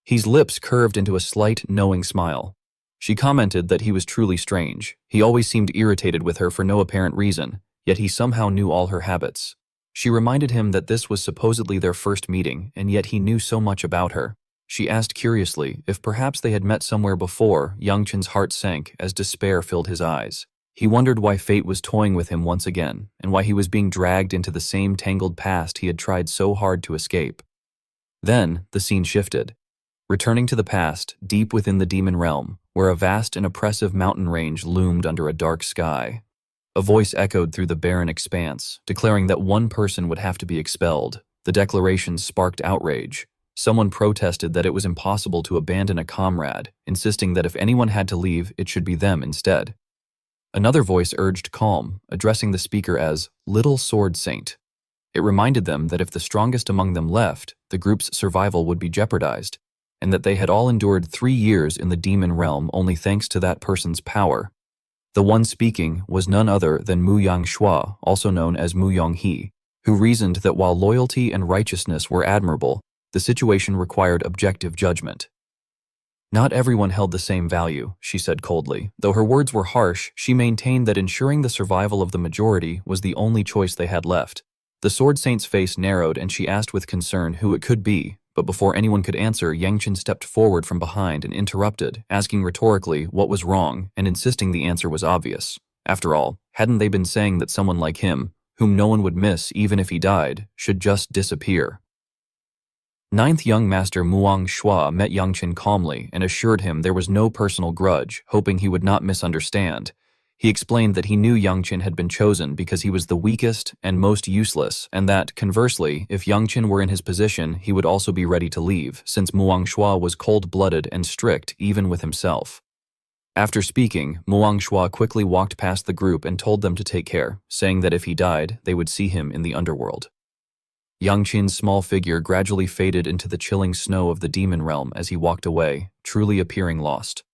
His lips curved into a slight, knowing smile. She commented that he was truly strange. He always seemed irritated with her for no apparent reason, yet he somehow knew all her habits. She reminded him that this was supposedly their first meeting, and yet he knew so much about her. She asked curiously if perhaps they had met somewhere before. Yangqin's heart sank as despair filled his eyes. He wondered why fate was toying with him once again, and why he was being dragged into the same tangled past he had tried so hard to escape. Then, the scene shifted. Returning to the past, deep within the demon realm, where a vast and oppressive mountain range loomed under a dark sky. A voice echoed through the barren expanse, declaring that one person would have to be expelled. The declaration sparked outrage. Someone protested that it was impossible to abandon a comrade, insisting that if anyone had to leave, it should be them instead. Another voice urged calm, addressing the speaker as Little Sword Saint. It reminded them that if the strongest among them left, the group's survival would be jeopardized, and that they had all endured 3 years in the demon realm only thanks to that person's power. The one speaking was none other than Muyang Shua, also known as Muyang He, who reasoned that while loyalty and righteousness were admirable, the situation required objective judgment. Not everyone held the same value, she said coldly. Though her words were harsh, she maintained that ensuring the survival of the majority was the only choice they had left. The Sword Saint's face narrowed and she asked with concern who it could be, but before anyone could answer, Yangqin stepped forward from behind and interrupted, asking rhetorically what was wrong and insisting the answer was obvious. After all, hadn't they been saying that someone like him, whom no one would miss even if he died, should just disappear? Ninth young master Muang Shua met Yangqin calmly and assured him there was no personal grudge, hoping he would not misunderstand. He explained that he knew Yangqin had been chosen because he was the weakest and most useless, and that, conversely, if Yangqin were in his position, he would also be ready to leave, since Muang Shua was cold-blooded and strict even with himself. After speaking, Muang Shua quickly walked past the group and told them to take care, saying that if he died, they would see him in the underworld. Yang Qin's small figure gradually faded into the chilling snow of the demon realm as he walked away, truly appearing lost.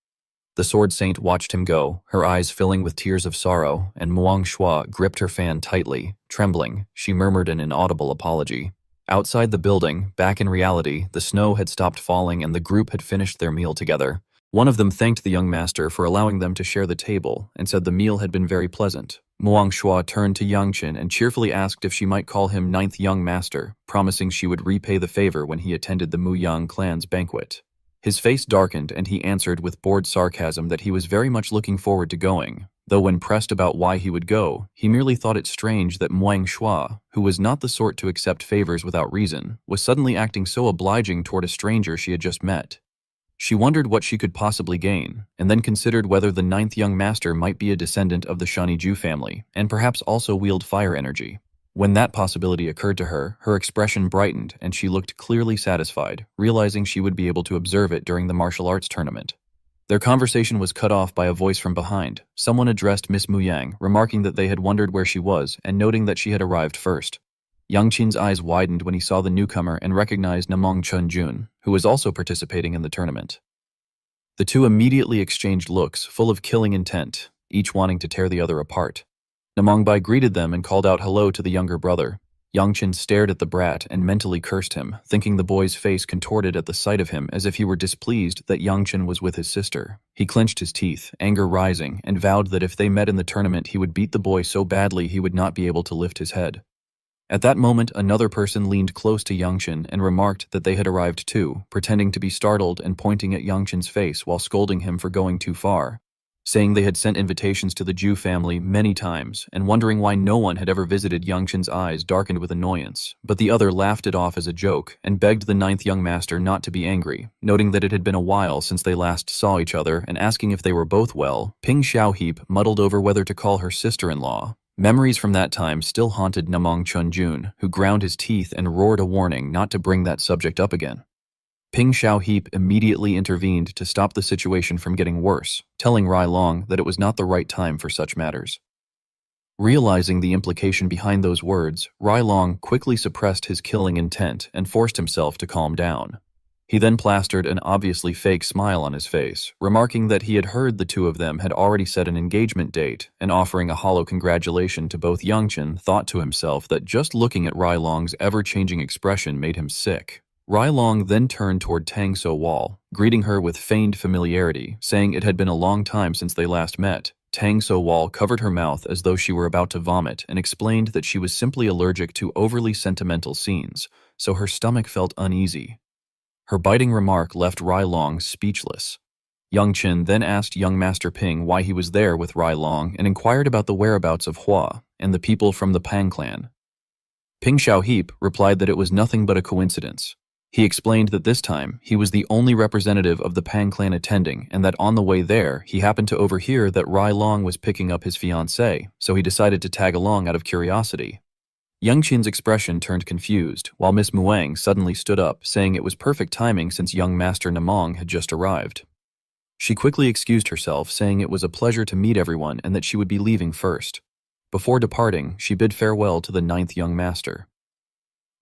The sword saint watched him go, her eyes filling with tears of sorrow, and Muang Shua gripped her fan tightly. Trembling, she murmured an inaudible apology. Outside the building, back in reality, the snow had stopped falling and the group had finished their meal together. One of them thanked the young master for allowing them to share the table and said the meal had been very pleasant. Muang Shua turned to Yang Qin and cheerfully asked if she might call him ninth young master, promising she would repay the favor when he attended the Mu Yang clan's banquet. His face darkened and he answered with bored sarcasm that he was very much looking forward to going, though when pressed about why he would go, he merely thought it strange that Muang Shua, who was not the sort to accept favors without reason, was suddenly acting so obliging toward a stranger she had just met. She wondered what she could possibly gain, and then considered whether the ninth young master might be a descendant of the Shaniju family, and perhaps also wield fire energy. When that possibility occurred to her, her expression brightened and she looked clearly satisfied, realizing she would be able to observe it during the martial arts tournament. Their conversation was cut off by a voice from behind. Someone addressed Miss Mu Yang, remarking that they had wondered where she was and noting that she had arrived first. Yang Qin's eyes widened when he saw the newcomer and recognized Namong Chun-jun, who was also participating in the tournament. The two immediately exchanged looks, full of killing intent, each wanting to tear the other apart. Namong Bai greeted them and called out hello to the younger brother. Yang Qin stared at the brat and mentally cursed him, thinking the boy's face contorted at the sight of him as if he were displeased that Yang Qin was with his sister. He clenched his teeth, anger rising, and vowed that if they met in the tournament he would beat the boy so badly he would not be able to lift his head. At that moment, another person leaned close to Yang Qin and remarked that they had arrived too, pretending to be startled and pointing at Yang Qin's face while scolding him for going too far, saying they had sent invitations to the Zhu family many times and wondering why no one had ever visited Yang Qin's eyes darkened with annoyance. But the other laughed it off as a joke and begged the ninth young master not to be angry, noting that it had been a while since they last saw each other and asking if they were both well. Ping Xiaoheap muddled over whether to call her sister-in-law. Memories from that time still haunted Namong Chun-jun, who ground his teeth and roared a warning not to bring that subject up again. Ping Xiaoheap immediately intervened to stop the situation from getting worse, telling Rai Long that it was not the right time for such matters. Realizing the implication behind those words, Rai Long quickly suppressed his killing intent and forced himself to calm down. He then plastered an obviously fake smile on his face, remarking that he had heard the two of them had already set an engagement date, and offering a hollow congratulation to both. Yang Qin thought to himself that just looking at Rai Long's ever-changing expression made him sick. Rai Long then turned toward Tang So Wall, greeting her with feigned familiarity, saying it had been a long time since they last met. Tang So Wall covered her mouth as though she were about to vomit and explained that she was simply allergic to overly sentimental scenes, so her stomach felt uneasy. Her biting remark left Rai Long speechless. Yang Qin then asked young Master Ping why he was there with Rai Long and inquired about the whereabouts of Hua and the people from the Pang clan. Ping Xiaoheap replied that it was nothing but a coincidence. He explained that this time he was the only representative of the Pang clan attending and that on the way there he happened to overhear that Rai Long was picking up his fiancée, so he decided to tag along out of curiosity. Yang Qin's expression turned confused, while Miss Muang suddenly stood up, saying it was perfect timing since young Master Namong had just arrived. She quickly excused herself, saying it was a pleasure to meet everyone and that she would be leaving first. Before departing, she bid farewell to the ninth young master.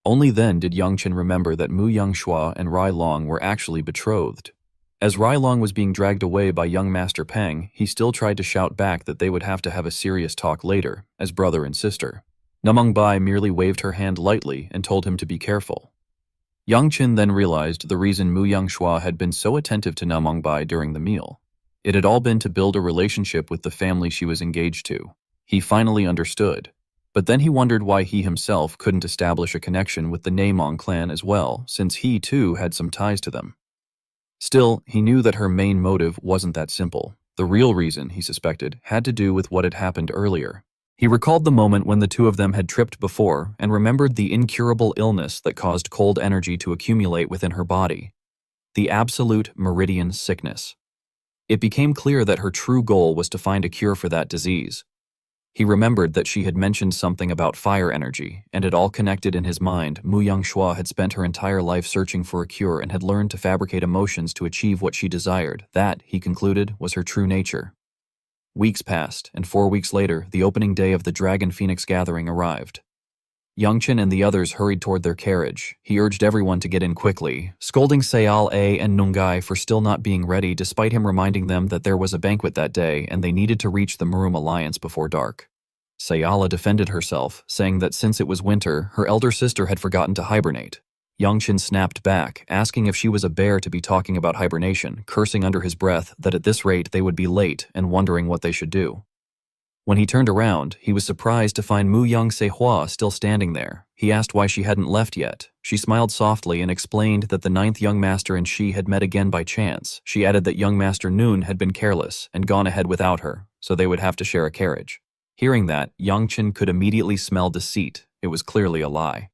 Only then did Yang Qin remember that Mu Yangshua and Rai Long were actually betrothed. As Rai Long was being dragged away by young Master Peng, he still tried to shout back that they would have to have a serious talk later, as brother and sister. Namong Bai merely waved her hand lightly and told him to be careful. Yang Qin then realized the reason Mu Yangshua had been so attentive to Namong Bai during the meal. It had all been to build a relationship with the family she was engaged to. He finally understood. But then he wondered why he himself couldn't establish a connection with the Namong clan as well, since he too had some ties to them. Still, he knew that her main motive wasn't that simple. The real reason, he suspected, had to do with what had happened earlier. He recalled the moment when the two of them had tripped before and remembered the incurable illness that caused cold energy to accumulate within her body. The absolute meridian sickness. It became clear that her true goal was to find a cure for that disease. He remembered that she had mentioned something about fire energy, and it all connected in his mind. Mu Yangshua had spent her entire life searching for a cure and had learned to fabricate emotions to achieve what she desired. That, he concluded, was her true nature. Weeks passed, and 4 weeks later, the opening day of the Dragon Phoenix Gathering arrived. Yangchen and the others hurried toward their carriage. He urged everyone to get in quickly, scolding Sayal A and Nungai for still not being ready despite him reminding them that there was a banquet that day and they needed to reach the Murum Alliance before dark. Sayala defended herself, saying that since it was winter, her elder sister had forgotten to hibernate. Yangchen snapped back, asking if she was a bear to be talking about hibernation, cursing under his breath that at this rate they would be late and wondering what they should do. When he turned around, he was surprised to find Mu Yang Sehua still standing there. He asked why she hadn't left yet. She smiled softly and explained that the 9th young master and she had met again by chance. She added that young master Noon had been careless and gone ahead without her, so they would have to share a carriage. Hearing that, Yangchen could immediately smell deceit. It was clearly a lie.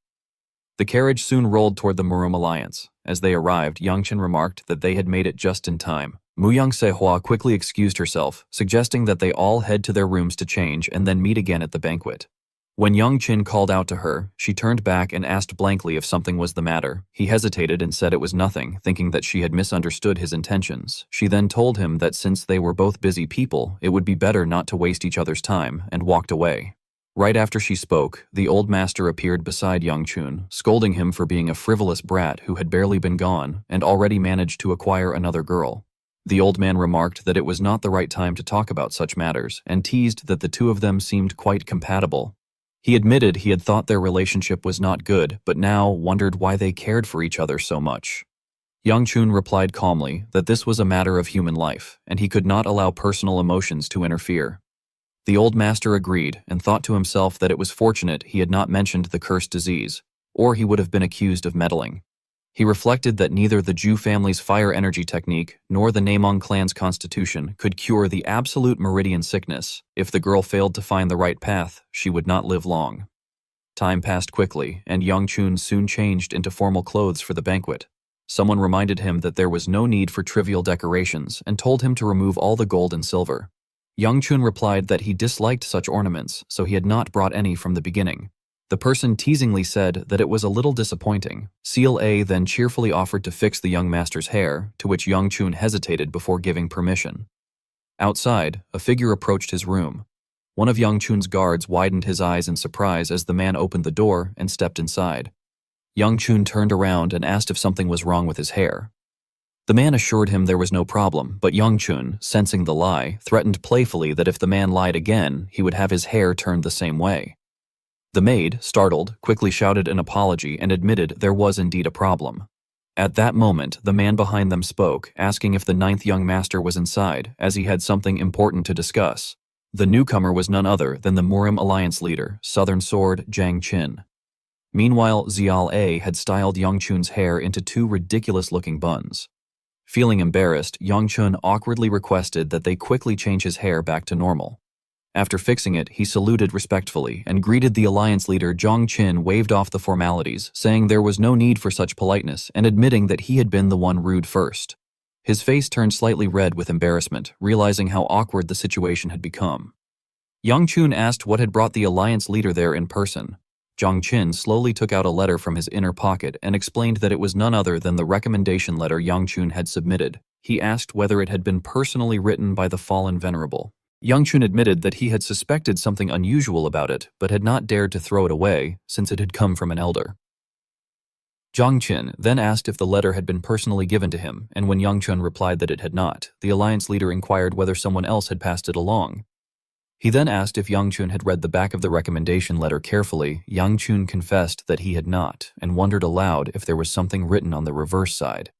The carriage soon rolled toward the Murum Alliance. As they arrived, Yangchen remarked that they had made it just in time. Mu Yang Sehua quickly excused herself, suggesting that they all head to their rooms to change and then meet again at the banquet. When Yangchen called out to her, she turned back and asked blankly if something was the matter. He hesitated and said it was nothing, thinking that she had misunderstood his intentions. She then told him that since they were both busy people, it would be better not to waste each other's time, and walked away. Right after she spoke, the old master appeared beside Yangchen, scolding him for being a frivolous brat who had barely been gone and already managed to acquire another girl. The old man remarked that it was not the right time to talk about such matters and teased that the two of them seemed quite compatible. He admitted he had thought their relationship was not good, but now wondered why they cared for each other so much. Yangchen replied calmly that this was a matter of human life, and he could not allow personal emotions to interfere. The old master agreed and thought to himself that it was fortunate he had not mentioned the cursed disease, or he would have been accused of meddling. He reflected that neither the Zhu family's fire energy technique nor the Namong clan's constitution could cure the absolute meridian sickness. If the girl failed to find the right path, she would not live long. Time passed quickly, and Yangchen soon changed into formal clothes for the banquet. Someone reminded him that there was no need for trivial decorations and told him to remove all the gold and silver. Yangchen replied that he disliked such ornaments, so he had not brought any from the beginning. The person teasingly said that it was a little disappointing. Seal A then cheerfully offered to fix the young master's hair, to which Yangchen hesitated before giving permission. Outside, a figure approached his room. One of Yangchen's guards widened his eyes in surprise as the man opened the door and stepped inside. Yangchen turned around and asked if something was wrong with his hair. The man assured him there was no problem, but Yangchen, sensing the lie, threatened playfully that if the man lied again, he would have his hair turned the same way. The maid, startled, quickly shouted an apology and admitted there was indeed a problem. At that moment, the man behind them spoke, asking if the 9th young master was inside, as he had something important to discuss. The newcomer was none other than the Murum Alliance leader, Southern Sword Jiang Qin. Meanwhile, Xiao A had styled Yangchen's hair into 2 ridiculous-looking buns. Feeling embarrassed, Yangchen awkwardly requested that they quickly change his hair back to normal. After fixing it, he saluted respectfully and greeted the alliance leader. Jiang Qin waved off the formalities, saying there was no need for such politeness and admitting that he had been the one rude first. His face turned slightly red with embarrassment, realizing how awkward the situation had become. Yangchen asked what had brought the alliance leader there in person. Jiang Qin slowly took out a letter from his inner pocket and explained that it was none other than the recommendation letter Yangchen had submitted. He asked whether it had been personally written by the fallen venerable. Yangchen admitted that he had suspected something unusual about it, but had not dared to throw it away, since it had come from an elder. Jiang Qin then asked if the letter had been personally given to him, and when Yangchen replied that it had not, the alliance leader inquired whether someone else had passed it along. He then asked if Yangchen had read the back of the recommendation letter carefully. Yangchen confessed that he had not, and wondered aloud if there was something written on the reverse side.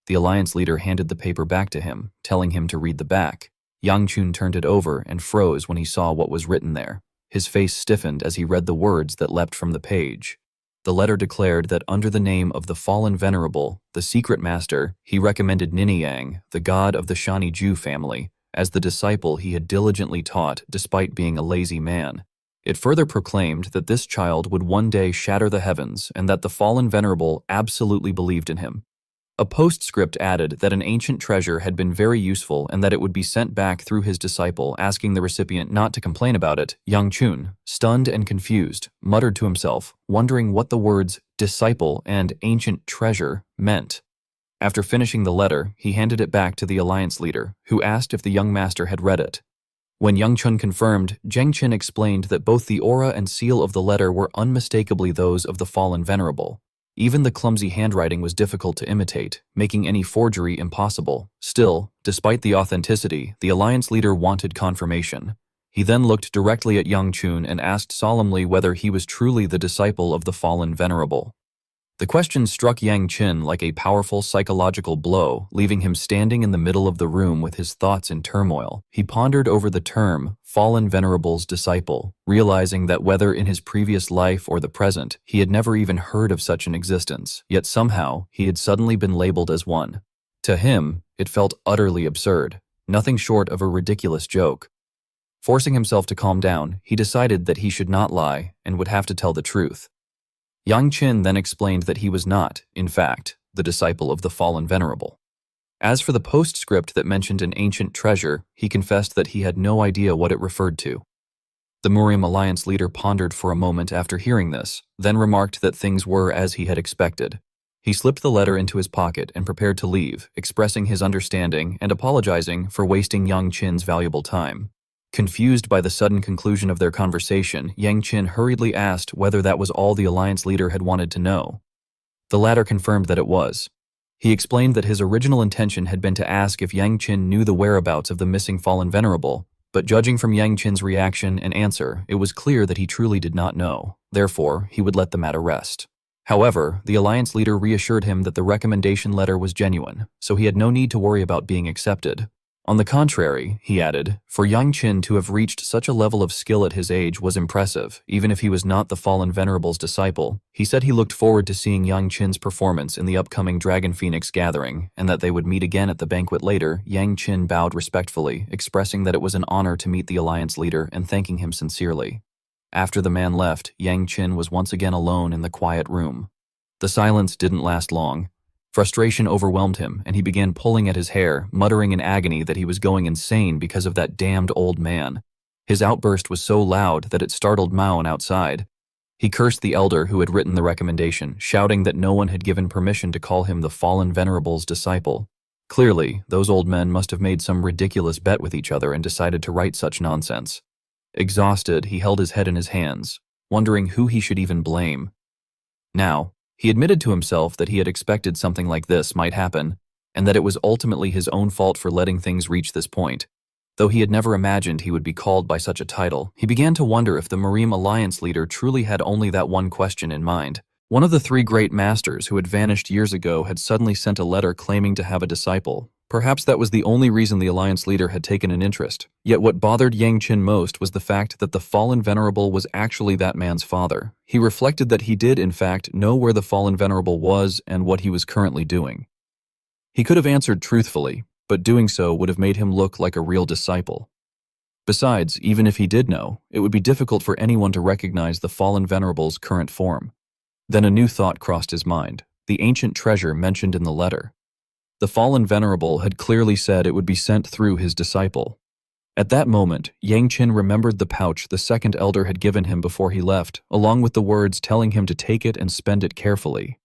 The alliance leader handed the paper back to him, telling him to read the back. Yangchen turned it over and froze when he saw what was written there. His face stiffened as he read the words that leapt from the page. The letter declared that under the name of the fallen venerable, the secret master, he recommended Niniang, the god of the Shani Zhu family, as the disciple he had diligently taught despite being a lazy man. It further proclaimed that this child would one day shatter the heavens and that the fallen venerable absolutely believed in him. A postscript added that an ancient treasure had been very useful and that it would be sent back through his disciple, asking the recipient not to complain about it. Yangchen, stunned and confused, muttered to himself, wondering what the words disciple and ancient treasure meant. After finishing the letter, he handed it back to the alliance leader, who asked if the young master had read it. When Yang Chun confirmed, Zheng Qin explained that both the aura and seal of the letter were unmistakably those of the fallen venerable. Even the clumsy handwriting was difficult to imitate, making any forgery impossible. Still, despite the authenticity, the alliance leader wanted confirmation. He then looked directly at Yang Chun and asked solemnly whether he was truly the disciple of the fallen venerable. The question struck Yang Qin like a powerful psychological blow, leaving him standing in the middle of the room with his thoughts in turmoil. He pondered over the term, fallen venerable's disciple, realizing that whether in his previous life or the present, he had never even heard of such an existence, yet somehow he had suddenly been labeled as one. To him, it felt utterly absurd, nothing short of a ridiculous joke. Forcing himself to calm down, he decided that he should not lie and would have to tell the truth. Yang Qin then explained that he was not, in fact, the disciple of the fallen venerable. As for the postscript that mentioned an ancient treasure, he confessed that he had no idea what it referred to. The Murium Alliance leader pondered for a moment after hearing this, then remarked that things were as he had expected. He slipped the letter into his pocket and prepared to leave, expressing his understanding and apologizing for wasting Yang Qin's valuable time. Confused by the sudden conclusion of their conversation, Yang Qin hurriedly asked whether that was all the alliance leader had wanted to know. The latter confirmed that it was. He explained that his original intention had been to ask if Yang Qin knew the whereabouts of the missing fallen venerable, but judging from Yang Qin's reaction and answer, it was clear that he truly did not know. Therefore, he would let the matter rest. However, the alliance leader reassured him that the recommendation letter was genuine, so he had no need to worry about being accepted. On the contrary, he added, for Yang Qin to have reached such a level of skill at his age was impressive, even if he was not the fallen venerable's disciple. He said he looked forward to seeing Yang Qin's performance in the upcoming Dragon Phoenix gathering, and that they would meet again at the banquet later. Yang Qin bowed respectfully, expressing that it was an honor to meet the alliance leader and thanking him sincerely. After the man left, Yang Qin was once again alone in the quiet room. The silence didn't last long. Frustration overwhelmed him, and he began pulling at his hair, muttering in agony that he was going insane because of that damned old man. His outburst was so loud that it startled Maon outside. He cursed the elder who had written the recommendation, shouting that no one had given permission to call him the fallen venerable's disciple. Clearly, those old men must have made some ridiculous bet with each other and decided to write such nonsense. Exhausted, he held his head in his hands, wondering who he should even blame. Now, he admitted to himself that he had expected something like this might happen, and that it was ultimately his own fault for letting things reach this point. Though he had never imagined he would be called by such a title, he began to wonder if the Murium Alliance leader truly had only that one question in mind. One of the three great masters who had vanished years ago had suddenly sent a letter claiming to have a disciple. Perhaps that was the only reason the alliance leader had taken an interest. Yet what bothered Yang Qin most was the fact that the fallen venerable was actually that man's father. He reflected that he did, in fact, know where the fallen venerable was and what he was currently doing. He could have answered truthfully, but doing so would have made him look like a real disciple. Besides, even if he did know, it would be difficult for anyone to recognize the fallen venerable's current form. Then a new thought crossed his mind, the ancient treasure mentioned in the letter. The fallen venerable had clearly said it would be sent through his disciple. At that moment, Yang Qin remembered the pouch the second elder had given him before he left, along with the words telling him to take it and spend it carefully.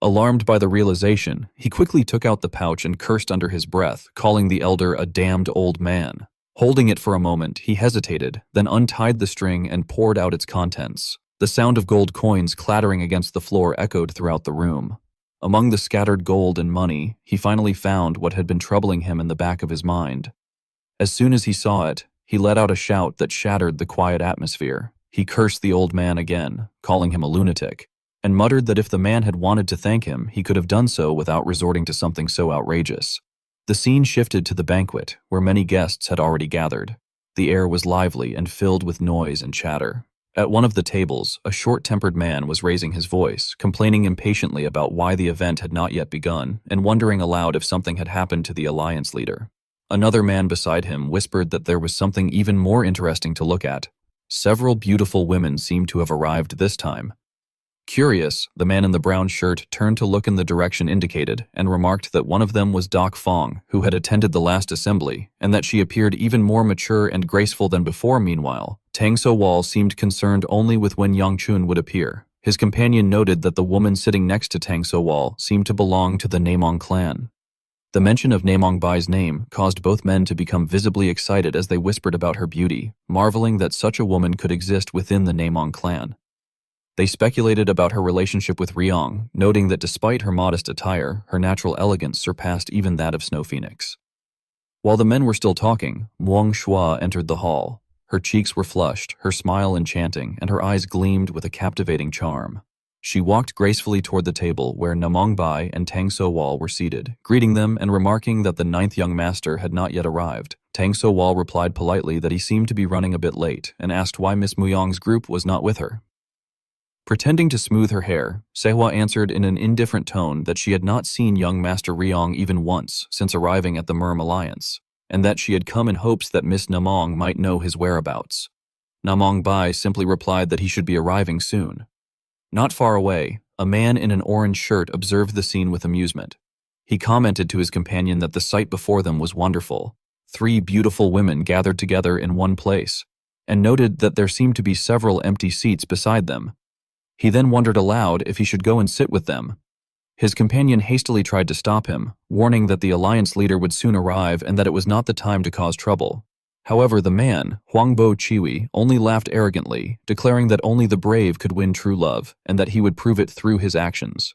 Alarmed by the realization, he quickly took out the pouch and cursed under his breath, calling the elder a damned old man. Holding it for a moment, he hesitated, then untied the string and poured out its contents. The sound of gold coins clattering against the floor echoed throughout the room. Among the scattered gold and money, he finally found what had been troubling him in the back of his mind. As soon as he saw it, he let out a shout that shattered the quiet atmosphere. He cursed the old man again, calling him a lunatic, and muttered that if the man had wanted to thank him, he could have done so without resorting to something so outrageous. The scene shifted to the banquet, where many guests had already gathered. The air was lively and filled with noise and chatter. At one of the tables, a short-tempered man was raising his voice, complaining impatiently about why the event had not yet begun, and wondering aloud if something had happened to the alliance leader. Another man beside him whispered that there was something even more interesting to look at. Several beautiful women seemed to have arrived this time. Curious, the man in the brown shirt turned to look in the direction indicated and remarked that one of them was Doc Fong, who had attended the last assembly, and that she appeared even more mature and graceful than before. Meanwhile, Tang So Wall seemed concerned only with when Yang Chun would appear. His companion noted that the woman sitting next to Tang So Wall seemed to belong to the Namong clan. The mention of Namong Bai's name caused both men to become visibly excited as they whispered about her beauty, marveling that such a woman could exist within the Namong clan. They speculated about her relationship with Ryong, noting that despite her modest attire, her natural elegance surpassed even that of Snow Phoenix. While the men were still talking, Muang Shua entered the hall. Her cheeks were flushed, her smile enchanting, and her eyes gleamed with a captivating charm. She walked gracefully toward the table where Namong Bai and Tang So-wal were seated, greeting them and remarking that the ninth young master had not yet arrived. Tang So-wal replied politely that he seemed to be running a bit late and asked why Miss Muyong's group was not with her. Pretending to smooth her hair, Sehwa answered in an indifferent tone that she had not seen young Master Ryong even once since arriving at the Merm Alliance, and that she had come in hopes that Miss Namong might know his whereabouts. Namong Bai simply replied that he should be arriving soon. Not far away, a man in an orange shirt observed the scene with amusement. He commented to his companion that the sight before them was wonderful. 3 beautiful women gathered together in one place, and noted that there seemed to be several empty seats beside them. He then wondered aloud if he should go and sit with them. His companion hastily tried to stop him, warning that the alliance leader would soon arrive and that it was not the time to cause trouble. However, the man, Huangbo Chiwi, only laughed arrogantly, declaring that only the brave could win true love and that he would prove it through his actions.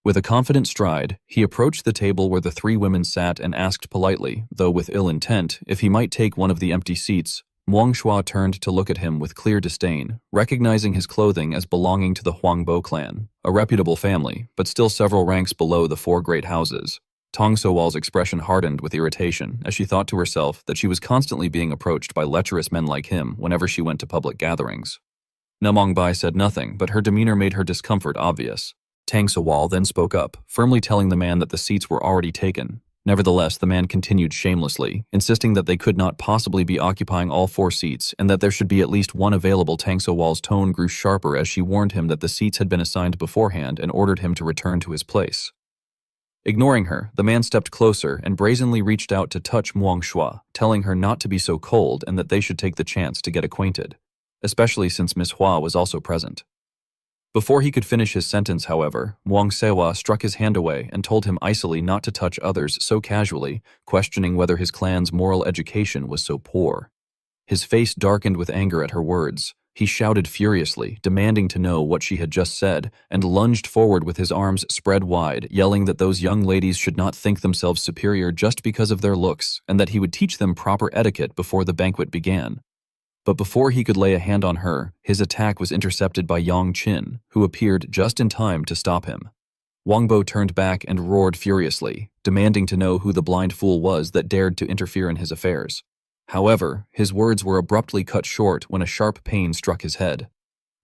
With a confident stride, he approached the table where the 3 women sat and asked politely, though with ill intent, if he might take one of the empty seats. Muang Shua turned to look at him with clear disdain, recognizing his clothing as belonging to the Huangbo clan, a reputable family, but still several ranks below the 4 great houses. Tang So-wal's expression hardened with irritation as she thought to herself that she was constantly being approached by lecherous men like him whenever she went to public gatherings. Namong Bai said nothing, but her demeanor made her discomfort obvious. Tang So-wal then spoke up, firmly telling the man that the seats were already taken. Nevertheless, the man continued shamelessly, insisting that they could not possibly be occupying all 4 seats and that there should be at least one available. Tang So-wal's tone grew sharper as she warned him that the seats had been assigned beforehand and ordered him to return to his place. Ignoring her, the man stepped closer and brazenly reached out to touch Muang Shua, telling her not to be so cold and that they should take the chance to get acquainted, especially since Miss Hua was also present. Before he could finish his sentence, however, Muang Sehwa struck his hand away and told him icily not to touch others so casually, questioning whether his clan's moral education was so poor. His face darkened with anger at her words. He shouted furiously, demanding to know what she had just said, and lunged forward with his arms spread wide, yelling that those young ladies should not think themselves superior just because of their looks, and that he would teach them proper etiquette before the banquet began. But before he could lay a hand on her, his attack was intercepted by Yang Qin, who appeared just in time to stop him. Wangbo turned back and roared furiously, demanding to know who the blind fool was that dared to interfere in his affairs. However, his words were abruptly cut short when a sharp pain struck his head.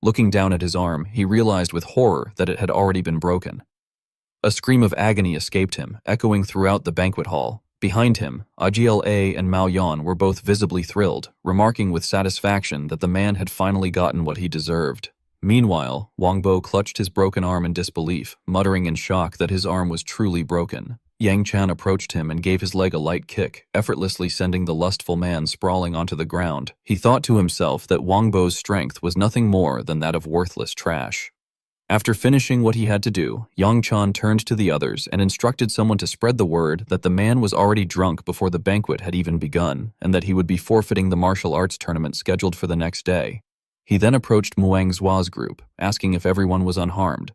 Looking down at his arm, he realized with horror that it had already been broken. A scream of agony escaped him, echoing throughout the banquet hall. Behind him, Agla and Mao Yan were both visibly thrilled, remarking with satisfaction that the man had finally gotten what he deserved. Meanwhile, Wangbo clutched his broken arm in disbelief, muttering in shock that his arm was truly broken. Yang Chan approached him and gave his leg a light kick, effortlessly sending the lustful man sprawling onto the ground. He thought to himself that Wangbo's strength was nothing more than that of worthless trash. After finishing what he had to do, Yang Chan turned to the others and instructed someone to spread the word that the man was already drunk before the banquet had even begun, and that he would be forfeiting the martial arts tournament scheduled for the next day. He then approached Muang Zhua's group, asking if everyone was unharmed.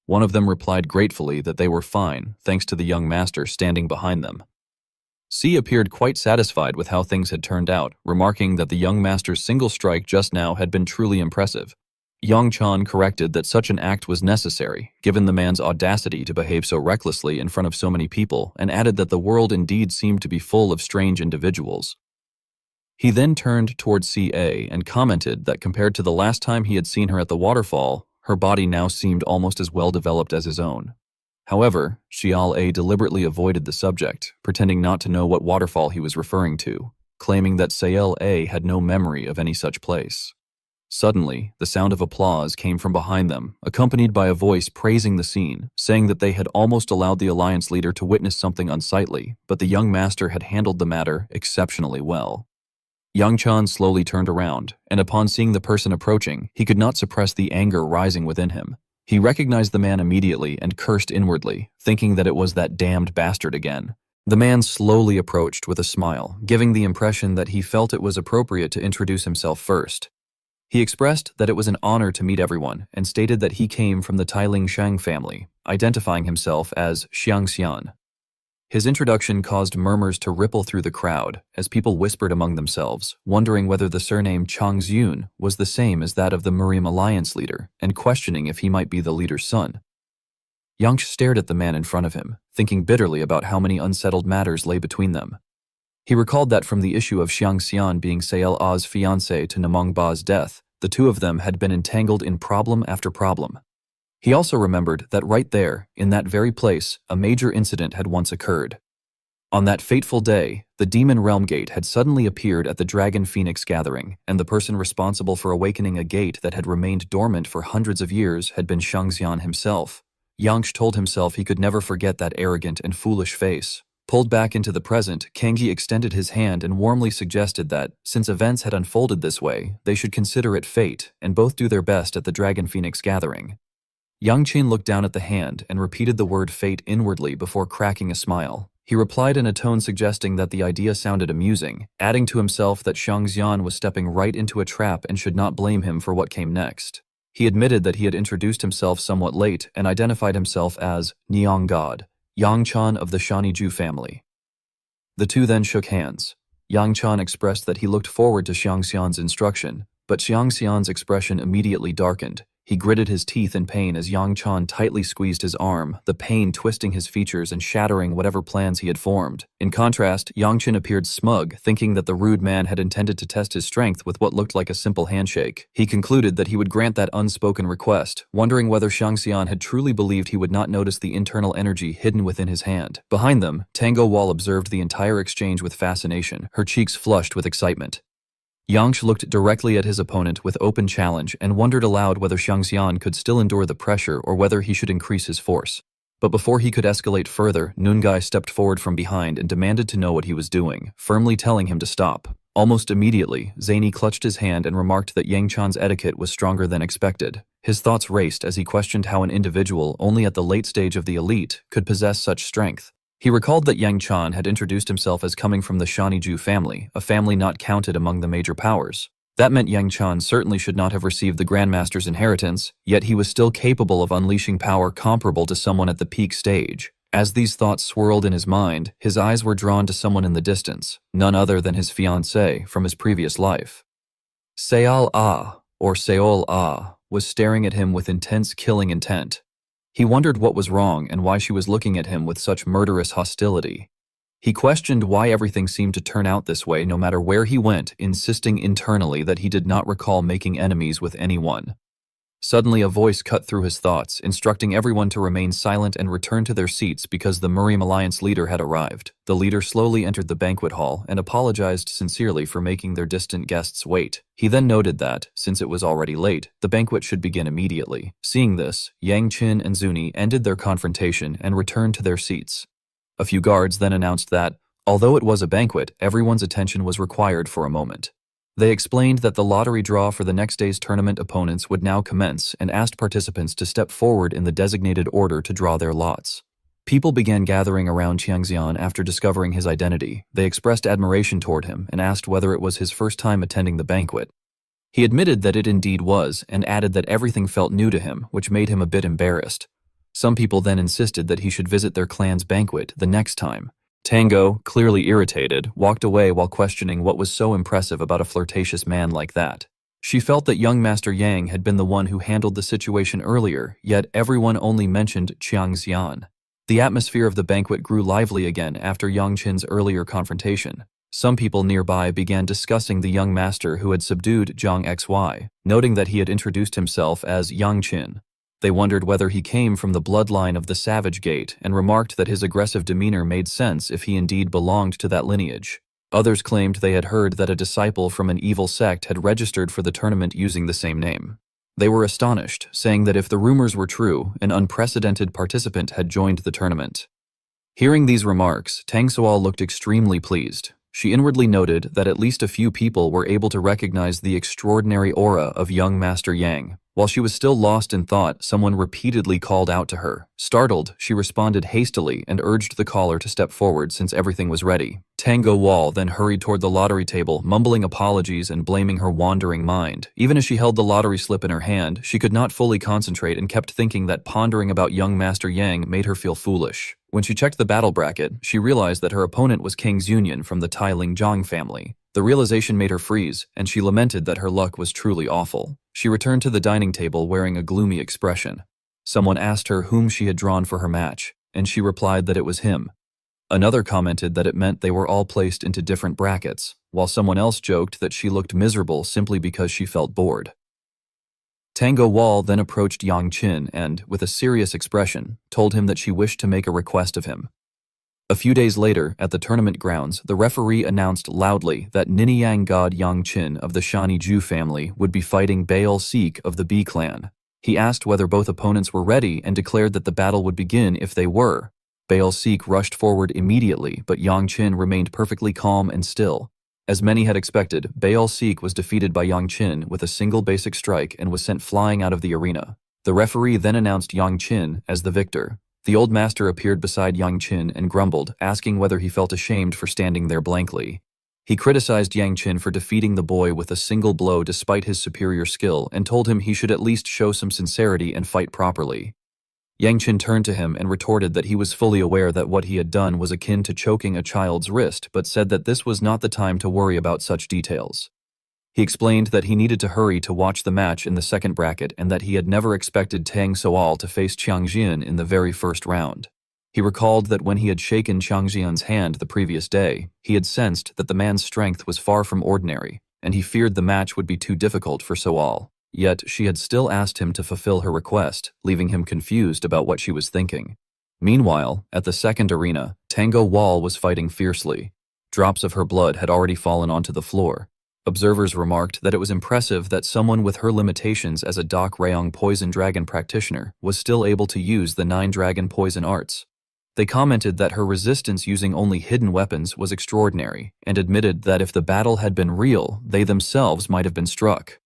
One of them replied gratefully that they were fine, thanks to the young master standing behind them. Si appeared quite satisfied with how things had turned out, remarking that the young master's single strike just now had been truly impressive. Yang Chan corrected that such an act was necessary, given the man's audacity to behave so recklessly in front of so many people, and added that the world indeed seemed to be full of strange individuals. He then turned toward CA and commented that compared to the last time he had seen her at the waterfall, her body now seemed almost as well developed as his own. However, Xiao A deliberately avoided the subject, pretending not to know what waterfall he was referring to, claiming that Sael A had no memory of any such place. Suddenly, the sound of applause came from behind them, accompanied by a voice praising the scene, saying that they had almost allowed the alliance leader to witness something unsightly, but the young master had handled the matter exceptionally well. Yang Chan slowly turned around, and upon seeing the person approaching, he could not suppress the anger rising within him. He recognized the man immediately and cursed inwardly, thinking that it was that damned bastard again. The man slowly approached with a smile, giving the impression that he felt it was appropriate to introduce himself first. He expressed that it was an honor to meet everyone and stated that he came from the Tailing Shang family, identifying himself as Xiang Xian. His introduction caused murmurs to ripple through the crowd as people whispered among themselves, wondering whether the surname Chang Ziyun was the same as that of the Marim Alliance leader and questioning if he might be the leader's son. Yang stared at the man in front of him, thinking bitterly about how many unsettled matters lay between them. He recalled that from the issue of Xiang Xian being Sael Ah's fiancé to Namong Ba's death, the two of them had been entangled in problem after problem. He also remembered that right there, in that very place, a major incident had once occurred. On that fateful day, the Demon Realm Gate had suddenly appeared at the Dragon Phoenix gathering, and the person responsible for awakening a gate that had remained dormant for hundreds of years had been Xiang Xian himself. Yang told himself he could never forget that arrogant and foolish face. Pulled back into the present, Kangyi extended his hand and warmly suggested that, since events had unfolded this way, they should consider it fate and both do their best at the Dragon Phoenix gathering. Yang Qin looked down at the hand and repeated the word fate inwardly before cracking a smile. He replied in a tone suggesting that the idea sounded amusing, adding to himself that Xiang Xian was stepping right into a trap and should not blame him for what came next. He admitted that he had introduced himself somewhat late and identified himself as Niang God, Yang Chan of the Shaniju family. The two then shook hands. Yang Chan expressed that he looked forward to Xiang Xian's instruction, but Xiang Xian's expression immediately darkened. He gritted his teeth in pain as Yang Chan tightly squeezed his arm, the pain twisting his features and shattering whatever plans he had formed. In contrast, Yang Qin appeared smug, thinking that the rude man had intended to test his strength with what looked like a simple handshake. He concluded that he would grant that unspoken request, wondering whether Xiang Xian had truly believed he would not notice the internal energy hidden within his hand. Behind them, Tango Wall observed the entire exchange with fascination, her cheeks flushed with excitement. Yang looked directly at his opponent with open challenge and wondered aloud whether Xiang Xian could still endure the pressure or whether he should increase his force. But before he could escalate further, Nungai stepped forward from behind and demanded to know what he was doing, firmly telling him to stop. Almost immediately, Zany clutched his hand and remarked that Yang Chan's etiquette was stronger than expected. His thoughts raced as he questioned how an individual, only at the late stage of the elite, could possess such strength. He recalled that Yang Chan had introduced himself as coming from the Shaniju family, a family not counted among the major powers. That meant Yang Chan certainly should not have received the Grandmaster's inheritance, yet he was still capable of unleashing power comparable to someone at the peak stage. As these thoughts swirled in his mind, his eyes were drawn to someone in the distance, none other than his fiancée from his previous life. Sael Ah, or Seol Ah, was staring at him with intense killing intent. He wondered what was wrong and why she was looking at him with such murderous hostility. He questioned why everything seemed to turn out this way no matter where he went, insisting internally that he did not recall making enemies with anyone. Suddenly a voice cut through his thoughts, instructing everyone to remain silent and return to their seats because the Marim Alliance leader had arrived. The leader slowly entered the banquet hall and apologized sincerely for making their distant guests wait. He then noted that, since it was already late, the banquet should begin immediately. Seeing this, Yang Qin and Zuni ended their confrontation and returned to their seats. A few guards then announced that, although it was a banquet, everyone's attention was required for a moment. They explained that the lottery draw for the next day's tournament opponents would now commence and asked participants to step forward in the designated order to draw their lots. People began gathering around Xiang Xian after discovering his identity. They expressed admiration toward him and asked whether it was his first time attending the banquet. He admitted that it indeed was and added that everything felt new to him, which made him a bit embarrassed. Some people then insisted that he should visit their clan's banquet the next time. Tango, clearly irritated, walked away while questioning what was so impressive about a flirtatious man like that. She felt that young Master Yang had been the one who handled the situation earlier, yet everyone only mentioned Xiang Xian. The atmosphere of the banquet grew lively again after Yang Qin's earlier confrontation. Some people nearby began discussing the young master who had subdued Zhang Xy, noting that he had introduced himself as Yang Qin. They wondered whether he came from the bloodline of the Savage Gate and remarked that his aggressive demeanor made sense if he indeed belonged to that lineage. Others claimed they had heard that a disciple from an evil sect had registered for the tournament using the same name. They were astonished, saying that if the rumors were true, an unprecedented participant had joined the tournament. Hearing these remarks, Tang Soal looked extremely pleased. She inwardly noted that at least a few people were able to recognize the extraordinary aura of young Master Yang. While she was still lost in thought, someone repeatedly called out to her. Startled, she responded hastily and urged the caller to step forward since everything was ready. Tango Wall then hurried toward the lottery table, mumbling apologies and blaming her wandering mind. Even as she held the lottery slip in her hand, she could not fully concentrate and kept thinking that pondering about young Master Yang made her feel foolish. When she checked the battle bracket, she realized that her opponent was King Zunyan from the Tai Ling Zhang family. The realization made her freeze, and she lamented that her luck was truly awful. She returned to the dining table wearing a gloomy expression. Someone asked her whom she had drawn for her match, and she replied that it was him. Another commented that it meant they were all placed into different brackets, while someone else joked that she looked miserable simply because she felt bored. Tango Wall then approached Yang Qin and, with a serious expression, told him that she wished to make a request of him. A few days later, at the tournament grounds, the referee announced loudly that Niniang god Yang Qin of the Shani Ju family would be fighting Baal Sik of the B clan. He asked whether both opponents were ready and declared that the battle would begin if they were. Baal Sik rushed forward immediately, but Yang Qin remained perfectly calm and still. As many had expected, Baal Sik was defeated by Yang Qin with a single basic strike and was sent flying out of the arena. The referee then announced Yang Qin as the victor. The old master appeared beside Yang Qin and grumbled, asking whether he felt ashamed for standing there blankly. He criticized Yang Qin for defeating the boy with a single blow despite his superior skill and told him he should at least show some sincerity and fight properly. Yang Qin turned to him and retorted that he was fully aware that what he had done was akin to choking a child's wrist, but said that this was not the time to worry about such details. He explained that he needed to hurry to watch the match in the second bracket and that he had never expected Tang Soal to face Chiang Jian in the very first round. He recalled that when he had shaken Chiang Jian's hand the previous day, he had sensed that the man's strength was far from ordinary, and he feared the match would be too difficult for Soal. Yet she had still asked him to fulfill her request, leaving him confused about what she was thinking. Meanwhile, at the second arena, Tango Wall was fighting fiercely. Drops of her blood had already fallen onto the floor. Observers remarked that it was impressive that someone with her limitations as a Dak Rayong poison dragon practitioner was still able to use the 9 dragon poison arts. They commented that her resistance using only hidden weapons was extraordinary, and admitted that if the battle had been real, they themselves might have been struck.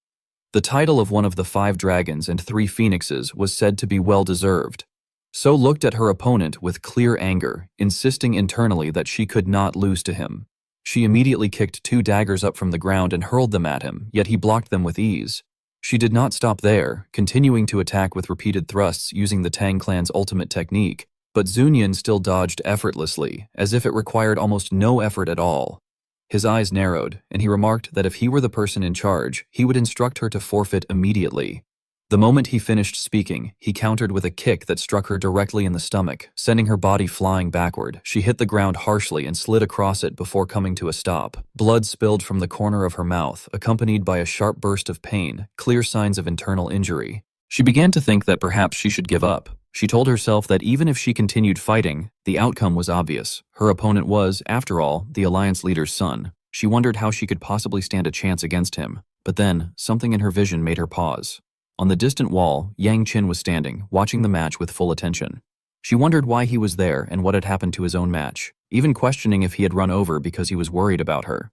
The title of one of the 5 dragons and 3 phoenixes was said to be well-deserved. So looked at her opponent with clear anger, insisting internally that she could not lose to him. She immediately kicked 2 daggers up from the ground and hurled them at him, yet he blocked them with ease. She did not stop there, continuing to attack with repeated thrusts using the Tang clan's ultimate technique, but Zunyan still dodged effortlessly, as if it required almost no effort at all. His eyes narrowed, and he remarked that if he were the person in charge, he would instruct her to forfeit immediately. The moment he finished speaking, he countered with a kick that struck her directly in the stomach, sending her body flying backward. She hit the ground harshly and slid across it before coming to a stop. Blood spilled from the corner of her mouth, accompanied by a sharp burst of pain, clear signs of internal injury. She began to think that perhaps she should give up. She told herself that even if she continued fighting, the outcome was obvious. Her opponent was, after all, the Alliance leader's son. She wondered how she could possibly stand a chance against him. But then, something in her vision made her pause. On the distant wall, Yang Qin was standing, watching the match with full attention. She wondered why he was there and what had happened to his own match, even questioning if he had run over because he was worried about her.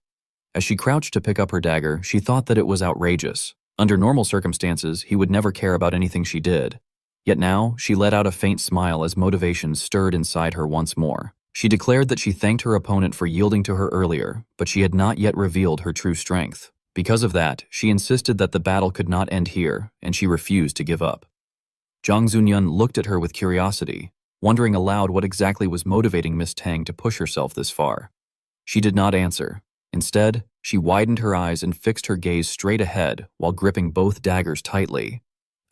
As she crouched to pick up her dagger, she thought that it was outrageous. Under normal circumstances, he would never care about anything she did. Yet now, she let out a faint smile as motivation stirred inside her once more. She declared that she thanked her opponent for yielding to her earlier, but she had not yet revealed her true strength. Because of that, she insisted that the battle could not end here, and she refused to give up. Zhang Zunyan looked at her with curiosity, wondering aloud what exactly was motivating Miss Tang to push herself this far. She did not answer. Instead, she widened her eyes and fixed her gaze straight ahead while gripping both daggers tightly.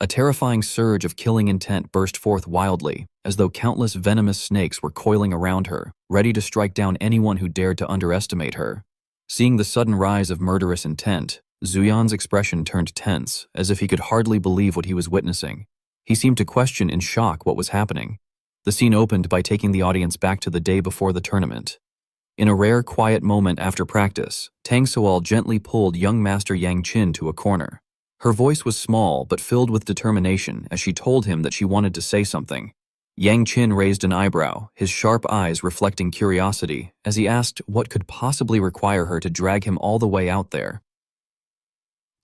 A terrifying surge of killing intent burst forth wildly, as though countless venomous snakes were coiling around her, ready to strike down anyone who dared to underestimate her. Seeing the sudden rise of murderous intent, Zuyan's expression turned tense, as if he could hardly believe what he was witnessing. He seemed to question in shock what was happening. The scene opened by taking the audience back to the day before the tournament. In a rare quiet moment after practice, Tang Soal gently pulled young Master Yang Qin to a corner. Her voice was small but filled with determination as she told him that she wanted to say something. Yang Qin raised an eyebrow, his sharp eyes reflecting curiosity, as he asked what could possibly require her to drag him all the way out there.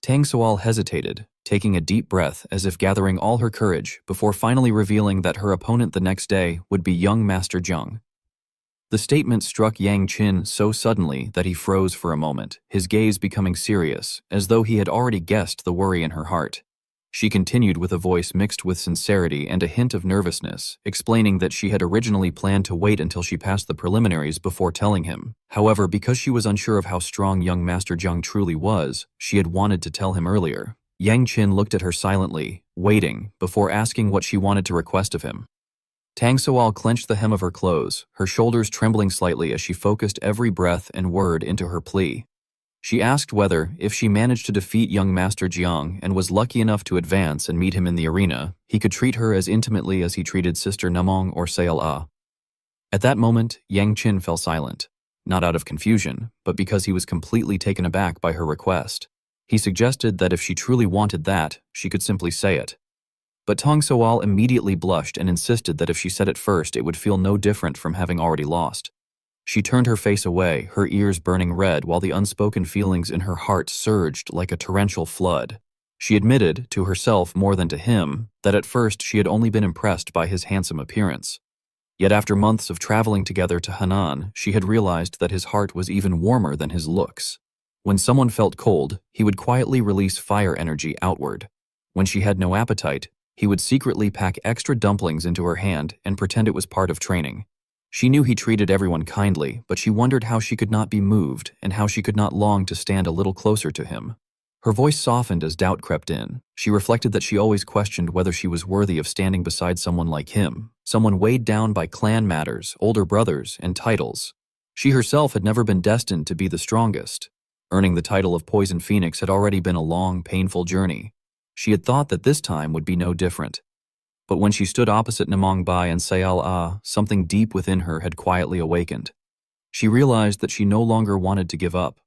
Tang Soal hesitated, taking a deep breath as if gathering all her courage before finally revealing that her opponent the next day would be young Master Zheng. The statement struck Yang Qin so suddenly that he froze for a moment, his gaze becoming serious, as though he had already guessed the worry in her heart. She continued with a voice mixed with sincerity and a hint of nervousness, explaining that she had originally planned to wait until she passed the preliminaries before telling him. However, because she was unsure of how strong young Master Zheng truly was, she had wanted to tell him earlier. Yang Qin looked at her silently, waiting, before asking what she wanted to request of him. Tang Soal clenched the hem of her clothes, her shoulders trembling slightly as she focused every breath and word into her plea. She asked whether, if she managed to defeat young Master Jiang and was lucky enough to advance and meet him in the arena, he could treat her as intimately as he treated Sister Namong or Sail Ah. At that moment, Yang Qin fell silent, not out of confusion, but because he was completely taken aback by her request. He suggested that if she truly wanted that, she could simply say it. But Tang Soal immediately blushed and insisted that if she said it first, it would feel no different from having already lost. She turned her face away, her ears burning red, while the unspoken feelings in her heart surged like a torrential flood. She admitted, to herself more than to him, that at first she had only been impressed by his handsome appearance. Yet after months of traveling together to Henan, she had realized that his heart was even warmer than his looks. When someone felt cold, he would quietly release fire energy outward. When she had no appetite, he would secretly pack extra dumplings into her hand and pretend it was part of training. She knew he treated everyone kindly, but she wondered how she could not be moved and how she could not long to stand a little closer to him. Her voice softened as doubt crept in. She reflected that she always questioned whether she was worthy of standing beside someone like him, someone weighed down by clan matters, older brothers, and titles. She herself had never been destined to be the strongest. Earning the title of Poison Phoenix had already been a long, painful journey. She had thought that this time would be no different. But when she stood opposite Namong Bai and Sayal Ah, something deep within her had quietly awakened. She realized that she no longer wanted to give up.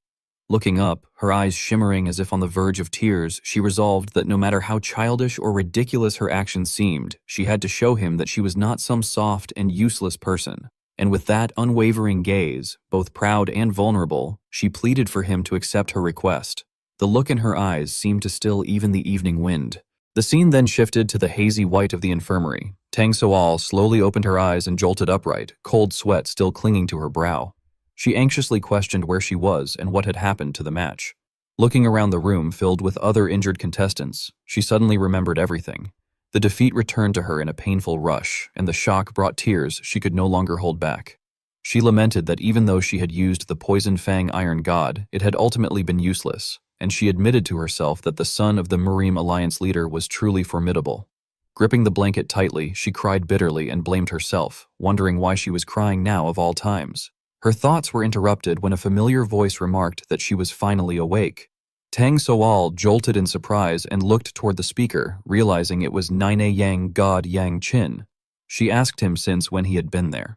Looking up, her eyes shimmering as if on the verge of tears, she resolved that no matter how childish or ridiculous her actions seemed, she had to show him that she was not some soft and useless person. And with that unwavering gaze, both proud and vulnerable, she pleaded for him to accept her request. The look in her eyes seemed to still even the evening wind. The scene then shifted to the hazy white of the infirmary. Tang Soal slowly opened her eyes and jolted upright, cold sweat still clinging to her brow. She anxiously questioned where she was and what had happened to the match. Looking around the room filled with other injured contestants, she suddenly remembered everything. The defeat returned to her in a painful rush, and the shock brought tears she could no longer hold back. She lamented that even though she had used the Poison Fang Iron God, it had ultimately been useless, and she admitted to herself that the son of the Merim Alliance leader was truly formidable. Gripping the blanket tightly, she cried bitterly and blamed herself, wondering why she was crying now of all times. Her thoughts were interrupted when a familiar voice remarked that she was finally awake. Tang Soal jolted in surprise and looked toward the speaker, realizing it was Nine Yang God Yang Qin. She asked him since when he had been there.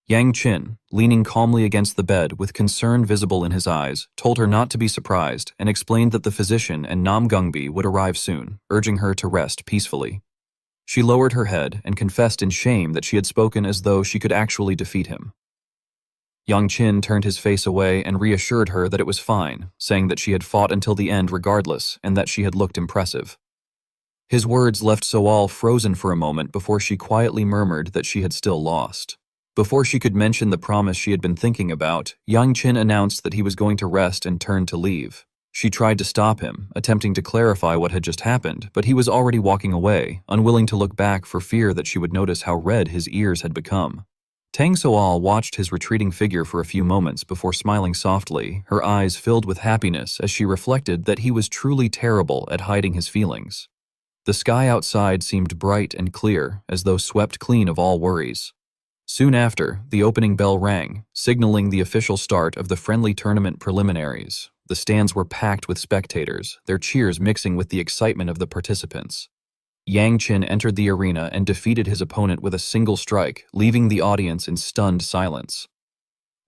Yang Qin, leaning calmly against the bed with concern visible in his eyes, told her not to be surprised and explained that the physician and Nam Gungbi would arrive soon, urging her to rest peacefully. She lowered her head and confessed in shame that she had spoken as though she could actually defeat him. Yang Qin turned his face away and reassured her that it was fine, saying that she had fought until the end regardless and that she had looked impressive. His words left Soal frozen for a moment before she quietly murmured that she had still lost. Before she could mention the promise she had been thinking about, Yang Qin announced that he was going to rest and turned to leave. She tried to stop him, attempting to clarify what had just happened, but he was already walking away, unwilling to look back for fear that she would notice how red his ears had become. Tang Soal watched his retreating figure for a few moments before smiling softly, her eyes filled with happiness as she reflected that he was truly terrible at hiding his feelings. The sky outside seemed bright and clear, as though swept clean of all worries. Soon after, the opening bell rang, signaling the official start of the friendly tournament preliminaries. The stands were packed with spectators, their cheers mixing with the excitement of the participants. Yang Qin entered the arena and defeated his opponent with a single strike, leaving the audience in stunned silence.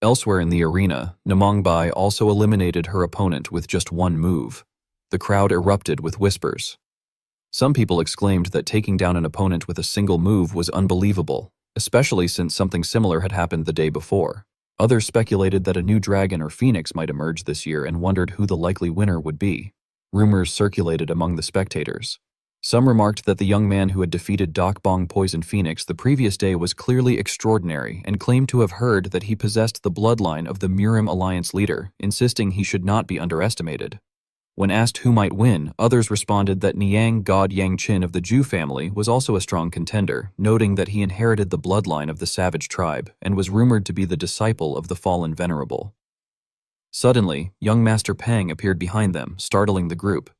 Elsewhere in the arena, Namong Bai also eliminated her opponent with just one move. The crowd erupted with whispers. Some people exclaimed that taking down an opponent with a single move was unbelievable, especially since something similar had happened the day before. Others speculated that a new dragon or phoenix might emerge this year and wondered who the likely winner would be. Rumors circulated among the spectators. Some remarked that the young man who had defeated Dak Bong Poison Phoenix the previous day was clearly extraordinary and claimed to have heard that he possessed the bloodline of the Murim Alliance leader, insisting he should not be underestimated. When asked who might win, others responded that Niang God Yang Qin of the Zhu family was also a strong contender, noting that he inherited the bloodline of the savage tribe and was rumored to be the disciple of the fallen venerable. Suddenly, young Master Peng appeared behind them, startling the group.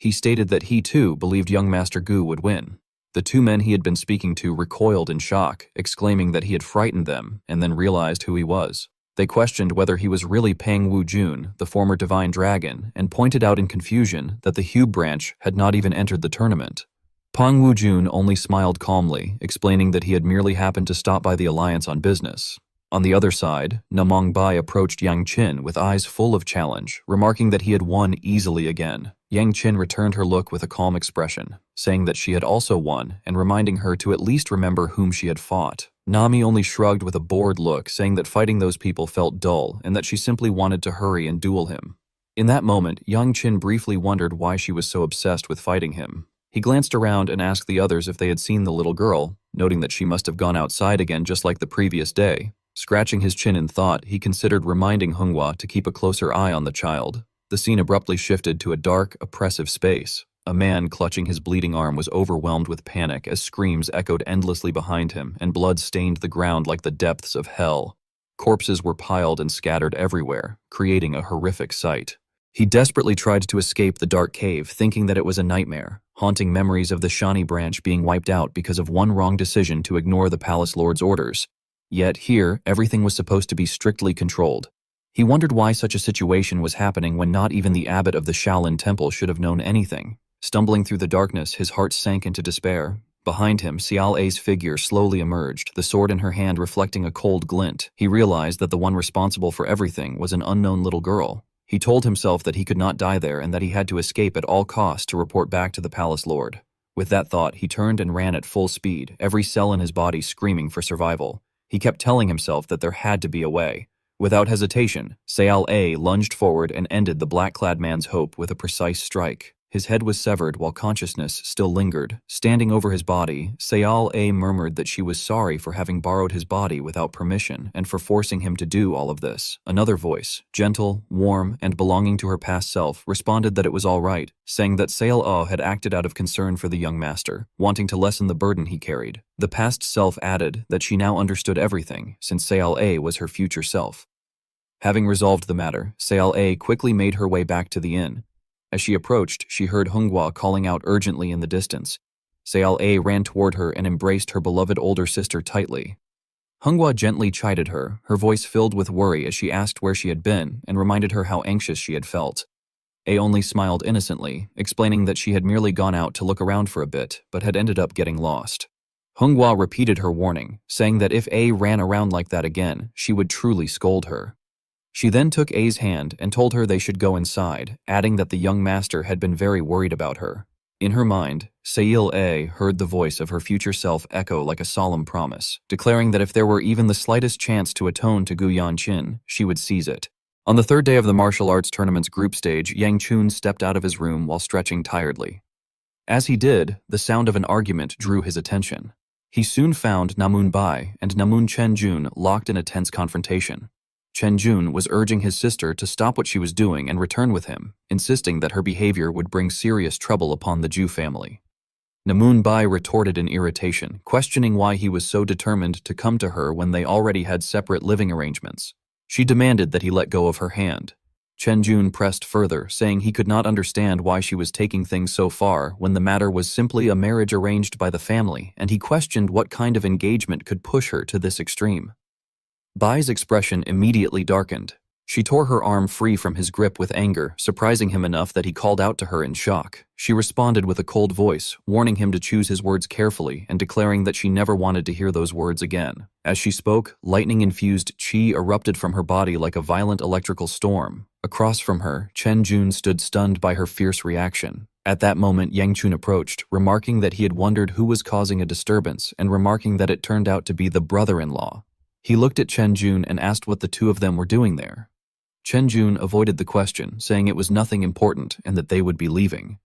He stated that he too believed young Master Gu would win. The two men he had been speaking to recoiled in shock, exclaiming that he had frightened them and then realized who he was. They questioned whether he was really Peng Wu-jun, the former divine dragon, and pointed out in confusion that the Hube branch had not even entered the tournament. Peng Wu-jun only smiled calmly, explaining that he had merely happened to stop by the alliance on business. On the other side, Namong Bai approached Yang Qin with eyes full of challenge, remarking that he had won easily again. Yang Qin returned her look with a calm expression, saying that she had also won and reminding her to at least remember whom she had fought. Nami only shrugged with a bored look, saying that fighting those people felt dull and that she simply wanted to hurry and duel him. In that moment, Yang Qin briefly wondered why she was so obsessed with fighting him. He glanced around and asked the others if they had seen the little girl, noting that she must have gone outside again just like the previous day. Scratching his chin in thought, he considered reminding Hunghua to keep a closer eye on the child. The scene abruptly shifted to a dark, oppressive space. A man clutching his bleeding arm was overwhelmed with panic as screams echoed endlessly behind him and blood stained the ground like the depths of hell. Corpses were piled and scattered everywhere, creating a horrific sight. He desperately tried to escape the dark cave, thinking that it was a nightmare, haunting memories of the Shani branch being wiped out because of one wrong decision to ignore the palace lord's orders. Yet here, everything was supposed to be strictly controlled. He wondered why such a situation was happening when not even the abbot of the Shaolin Temple should have known anything. Stumbling through the darkness, his heart sank into despair. Behind him, Xiao A's figure slowly emerged, the sword in her hand reflecting a cold glint. He realized that the one responsible for everything was an unknown little girl. He told himself that he could not die there and that he had to escape at all costs to report back to the palace lord. With that thought, he turned and ran at full speed, every cell in his body screaming for survival. He kept telling himself that there had to be a way. Without hesitation, Xiao A lunged forward and ended the black-clad man's hope with a precise strike. His head was severed while consciousness still lingered. Standing over his body, Xiao A murmured that she was sorry for having borrowed his body without permission and for forcing him to do all of this. Another voice, gentle, warm, and belonging to her past self, responded that it was all right, saying that Xiao A had acted out of concern for the young master, wanting to lessen the burden he carried. The past self added that she now understood everything, since Xiao A was her future self. Having resolved the matter, Xiao A quickly made her way back to the inn. As she approached, she heard Hunghua calling out urgently in the distance. Xiao A ran toward her and embraced her beloved older sister tightly. Hunghua gently chided her, her voice filled with worry as she asked where she had been and reminded her how anxious she had felt. A only smiled innocently, explaining that she had merely gone out to look around for a bit, but had ended up getting lost. Hunghua repeated her warning, saying that if A ran around like that again, she would truly scold her. She then took A's hand and told her they should go inside, adding that the young master had been very worried about her. In her mind, Sail A heard the voice of her future self echo like a solemn promise, declaring that if there were even the slightest chance to atone to Gu Yanqin, she would seize it. On the third day of the martial arts tournament's group stage, Yang Chun stepped out of his room while stretching tiredly. As he did, the sound of an argument drew his attention. He soon found Namun Bai and Namun Chen Jun locked in a tense confrontation. Chen Jun was urging his sister to stop what she was doing and return with him, insisting that her behavior would bring serious trouble upon the Zhu family. Namun Bai retorted in irritation, questioning why he was so determined to come to her when they already had separate living arrangements. She demanded that he let go of her hand. Chen Jun pressed further, saying he could not understand why she was taking things so far when the matter was simply a marriage arranged by the family, and he questioned what kind of engagement could push her to this extreme. Bai's expression immediately darkened. She tore her arm free from his grip with anger, surprising him enough that he called out to her in shock. She responded with a cold voice, warning him to choose his words carefully and declaring that she never wanted to hear those words again. As she spoke, lightning-infused qi erupted from her body like a violent electrical storm. Across from her, Chen Jun stood stunned by her fierce reaction. At that moment, Yang Chun approached, remarking that he had wondered who was causing a disturbance and remarking that it turned out to be the brother-in-law. He looked at Chen Jun and asked what the two of them were doing there. Chen Jun avoided the question, saying it was nothing important and that they would be leaving.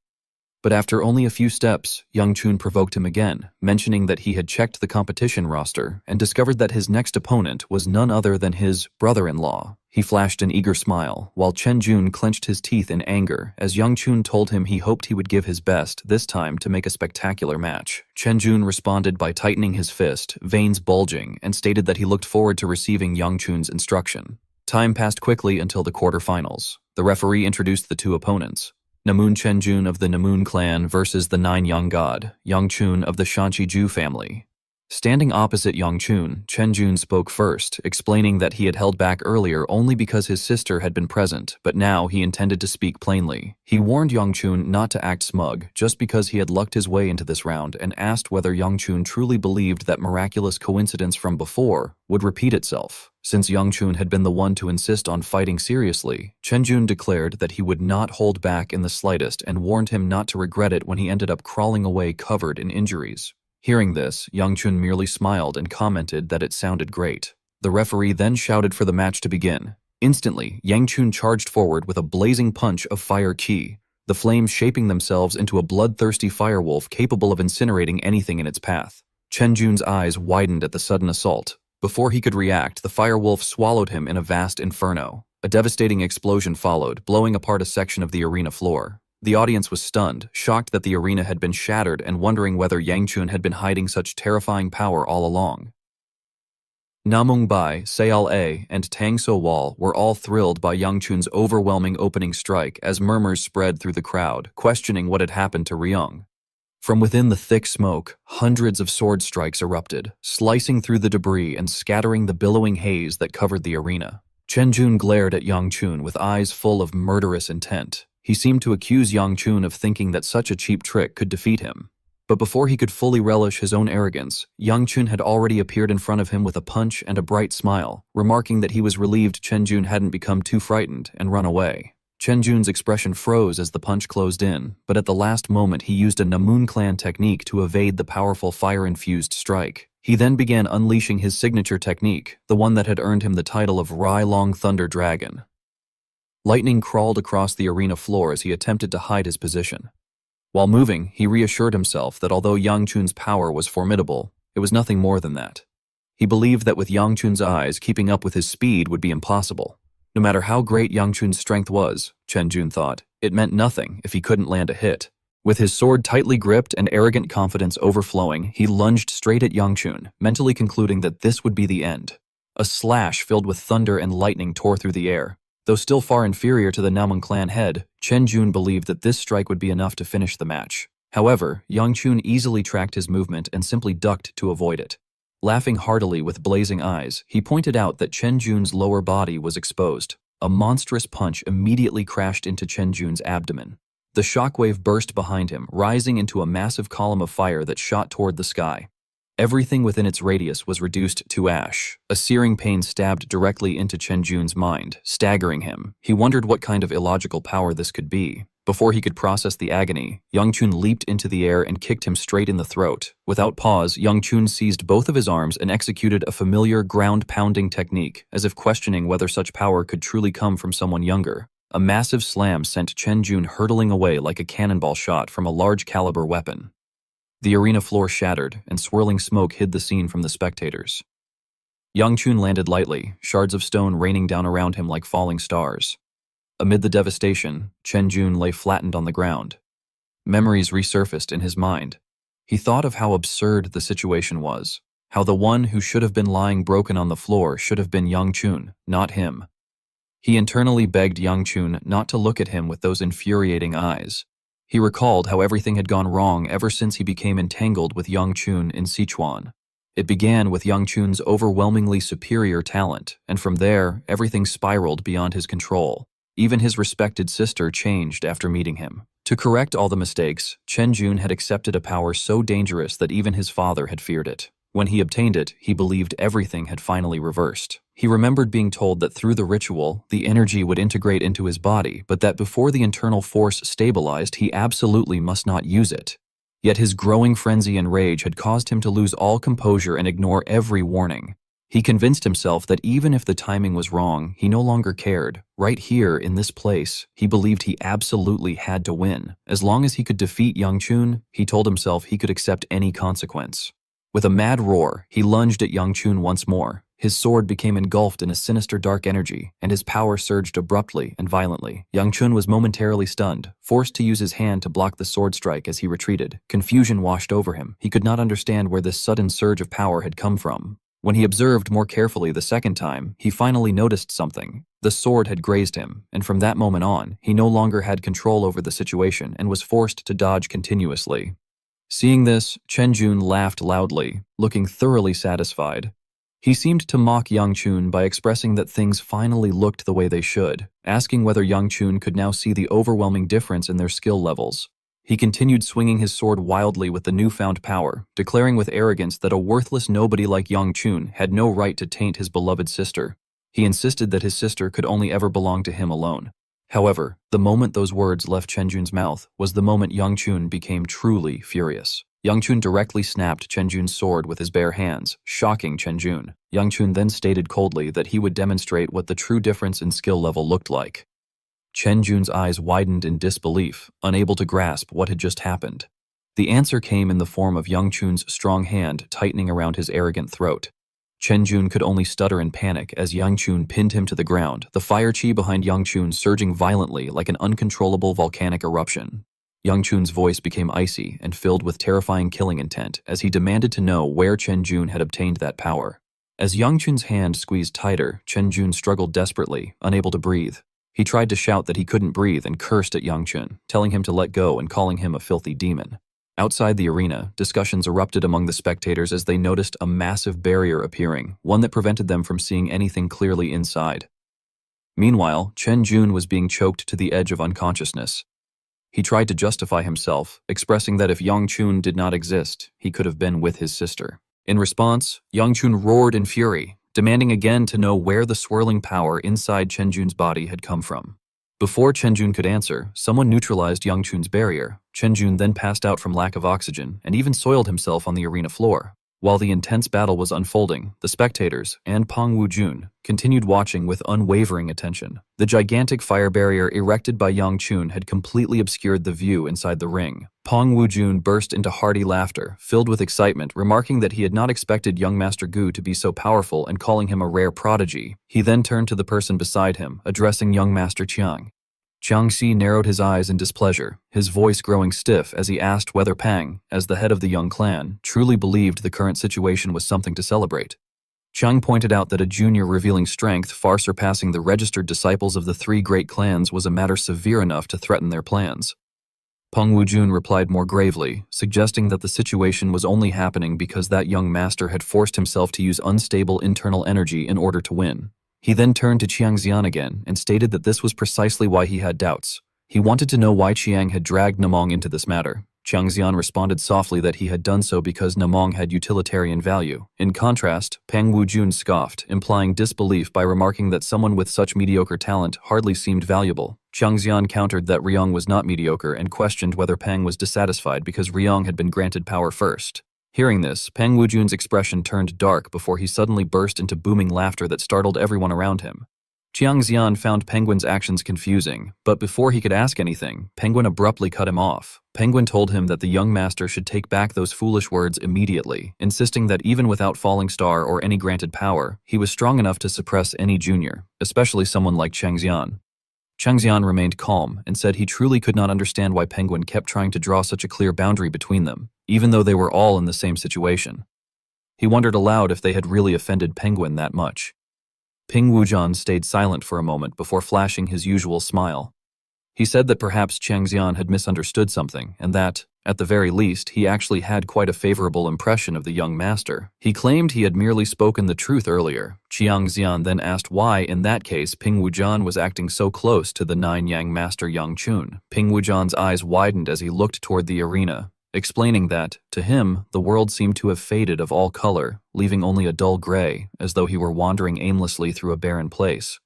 But after only a few steps, Yang Chun provoked him again, mentioning that he had checked the competition roster and discovered that his next opponent was none other than his brother-in-law. He flashed an eager smile, while Chen Jun clenched his teeth in anger as Yang Chun told him he hoped he would give his best this time to make a spectacular match. Chen Jun responded by tightening his fist, veins bulging, and stated that he looked forward to receiving Yang Chun's instruction. Time passed quickly until the quarterfinals. The referee introduced the two opponents. Namun Chen Jun of the Namun clan versus the Nine Young God, Yang Chun of the Shanqi Ju family. Standing opposite Yang Chun, Chen Jun spoke first, explaining that he had held back earlier only because his sister had been present, but now he intended to speak plainly. He warned Yang Chun not to act smug just because he had lucked his way into this round and asked whether Yang Chun truly believed that miraculous coincidence from before would repeat itself. Since Yang Chun had been the one to insist on fighting seriously, Chen Jun declared that he would not hold back in the slightest and warned him not to regret it when he ended up crawling away covered in injuries. Hearing this, Yang Chun merely smiled and commented that it sounded great. The referee then shouted for the match to begin. Instantly, Yang Chun charged forward with a blazing punch of fire qi, the flames shaping themselves into a bloodthirsty firewolf capable of incinerating anything in its path. Chen Jun's eyes widened at the sudden assault. Before he could react, the firewolf swallowed him in a vast inferno. A devastating explosion followed, blowing apart a section of the arena floor. The audience was stunned, shocked that the arena had been shattered and wondering whether Yang Chun had been hiding such terrifying power all along. Namung Bai, Seal A, and Tang So Wal were all thrilled by Yang Chun's overwhelming opening strike as murmurs spread through the crowd, questioning what had happened to Ryung. From within the thick smoke, hundreds of sword strikes erupted, slicing through the debris and scattering the billowing haze that covered the arena. Chen Jun glared at Yang Chun with eyes full of murderous intent. He seemed to accuse Yang Chun of thinking that such a cheap trick could defeat him. But before he could fully relish his own arrogance, Yang Chun had already appeared in front of him with a punch and a bright smile, remarking that he was relieved Chen Jun hadn't become too frightened and run away. Chen Jun's expression froze as the punch closed in, but at the last moment he used a Namun clan technique to evade the powerful fire-infused strike. He then began unleashing his signature technique, the one that had earned him the title of Rai Long Thunder Dragon. Lightning crawled across the arena floor as he attempted to hide his position. While moving, he reassured himself that although Yang Chun's power was formidable, it was nothing more than that. He believed that with Yang Chun's eyes, keeping up with his speed would be impossible. No matter how great Yang Chun's strength was, Chen Jun thought, it meant nothing if he couldn't land a hit. With his sword tightly gripped and arrogant confidence overflowing, he lunged straight at Yang Chun, mentally concluding that this would be the end. A slash filled with thunder and lightning tore through the air. Though still far inferior to the Namun clan head, Chen Jun believed that this strike would be enough to finish the match. However, Yang Chun easily tracked his movement and simply ducked to avoid it. Laughing heartily with blazing eyes, he pointed out that Chen Jun's lower body was exposed. A monstrous punch immediately crashed into Chen Jun's abdomen. The shockwave burst behind him, rising into a massive column of fire that shot toward the sky. Everything within its radius was reduced to ash. A searing pain stabbed directly into Chen Jun's mind, staggering him. He wondered what kind of illogical power this could be. Before he could process the agony, Yang Chun leaped into the air and kicked him straight in the throat. Without pause, Yang Chun seized both of his arms and executed a familiar ground-pounding technique, as if questioning whether such power could truly come from someone younger. A massive slam sent Chen Jun hurtling away like a cannonball shot from a large-caliber weapon. The arena floor shattered, and swirling smoke hid the scene from the spectators. Yang Chun landed lightly, shards of stone raining down around him like falling stars. Amid the devastation, Chen Jun lay flattened on the ground. Memories resurfaced in his mind. He thought of how absurd the situation was, how the one who should have been lying broken on the floor should have been Yang Chun, not him. He internally begged Yang Chun not to look at him with those infuriating eyes. He recalled how everything had gone wrong ever since he became entangled with Yang Chun in Sichuan. It began with Yang Chun's overwhelmingly superior talent, and from there, everything spiraled beyond his control. Even his respected sister changed after meeting him. To correct all the mistakes, Chen Jun had accepted a power so dangerous that even his father had feared it. When he obtained it, he believed everything had finally reversed. He remembered being told that through the ritual, the energy would integrate into his body, but that before the internal force stabilized, he absolutely must not use it. Yet his growing frenzy and rage had caused him to lose all composure and ignore every warning. He convinced himself that even if the timing was wrong, he no longer cared. Right here, in this place, he believed he absolutely had to win. As long as he could defeat Yang Chun, he told himself he could accept any consequence. With a mad roar, he lunged at Yang Chun once more. His sword became engulfed in a sinister dark energy, and his power surged abruptly and violently. Yang Chun was momentarily stunned, forced to use his hand to block the sword strike as he retreated. Confusion washed over him. He could not understand where this sudden surge of power had come from. When he observed more carefully the second time, he finally noticed something. The sword had grazed him, and from that moment on, he no longer had control over the situation and was forced to dodge continuously. Seeing this, Chen Jun laughed loudly, looking thoroughly satisfied. He seemed to mock Yang Chun by expressing that things finally looked the way they should, asking whether Yang Chun could now see the overwhelming difference in their skill levels. He continued swinging his sword wildly with the newfound power, declaring with arrogance that a worthless nobody like Yang Chun had no right to taint his beloved sister. He insisted that his sister could only ever belong to him alone. However, the moment those words left Chen Jun's mouth was the moment Yang Chun became truly furious. Yang Chun directly snapped Chen Jun's sword with his bare hands, shocking Chen Jun. Yang Chun then stated coldly that he would demonstrate what the true difference in skill level looked like. Chen Jun's eyes widened in disbelief, unable to grasp what had just happened. The answer came in the form of Yang Chun's strong hand tightening around his arrogant throat. Chen Jun could only stutter in panic as Yang Chun pinned him to the ground, the fire chi behind Yang Chun surging violently like an uncontrollable volcanic eruption. Yang Chun's voice became icy and filled with terrifying killing intent as he demanded to know where Chen Jun had obtained that power. As Yang Chun's hand squeezed tighter, Chen Jun struggled desperately, unable to breathe. He tried to shout that he couldn't breathe and cursed at Yang Chun, telling him to let go and calling him a filthy demon. Outside the arena, discussions erupted among the spectators as they noticed a massive barrier appearing, one that prevented them from seeing anything clearly inside. Meanwhile, Chen Jun was being choked to the edge of unconsciousness. He tried to justify himself, expressing that if Yang Chun did not exist, he could have been with his sister. In response, Yang Chun roared in fury, demanding again to know where the swirling power inside Chen Jun's body had come from. Before Chen Jun could answer, someone neutralized Yang Chun's barrier. Chen Jun then passed out from lack of oxygen and even soiled himself on the arena floor. While the intense battle was unfolding, the spectators, and Peng Wujun, continued watching with unwavering attention. The gigantic fire barrier erected by Yang Chun had completely obscured the view inside the ring. Peng Wujun burst into hearty laughter, filled with excitement, remarking that he had not expected young Master Gu to be so powerful and calling him a rare prodigy. He then turned to the person beside him, addressing young Master Chiang. Jiang Xi narrowed his eyes in displeasure, his voice growing stiff as he asked whether Peng, as the head of the young clan, truly believed the current situation was something to celebrate. Chiang pointed out that a junior revealing strength far surpassing the registered disciples of the three great clans was a matter severe enough to threaten their plans. Peng Wujun replied more gravely, suggesting that the situation was only happening because that young master had forced himself to use unstable internal energy in order to win. He then turned to Chiang Xian again and stated that this was precisely why he had doubts. He wanted to know why Chiang had dragged Namong into this matter. Chiang Xian responded softly that he had done so because Namong had utilitarian value. In contrast, Peng Wujun scoffed, implying disbelief by remarking that someone with such mediocre talent hardly seemed valuable. Chiang Xian countered that Ryong was not mediocre and questioned whether Peng was dissatisfied because Ryong had been granted power first. Hearing this, Peng Wujun's expression turned dark before he suddenly burst into booming laughter that startled everyone around him. Chiang Xian found Penguin's actions confusing, but before he could ask anything, Penguin abruptly cut him off. Penguin told him that the young master should take back those foolish words immediately, insisting that even without Falling Star or any granted power, he was strong enough to suppress any junior, especially someone like Chiang Xian. Chiang Xian remained calm and said he truly could not understand why Penguin kept trying to draw such a clear boundary between them, even though they were all in the same situation. He wondered aloud if they had really offended Penguin that much. Peng Wujun stayed silent for a moment before flashing his usual smile. He said that perhaps Chiang Xian had misunderstood something, and that, at the very least, he actually had quite a favorable impression of the young master. He claimed he had merely spoken the truth earlier. Chiang Xian then asked why, in that case, Peng Wujun was acting so close to the Nine Yang master Yang Chun. Peng Wujun's eyes widened as he looked toward the arena, explaining that, to him, the world seemed to have faded of all color, leaving only a dull gray, as though he were wandering aimlessly through a barren place.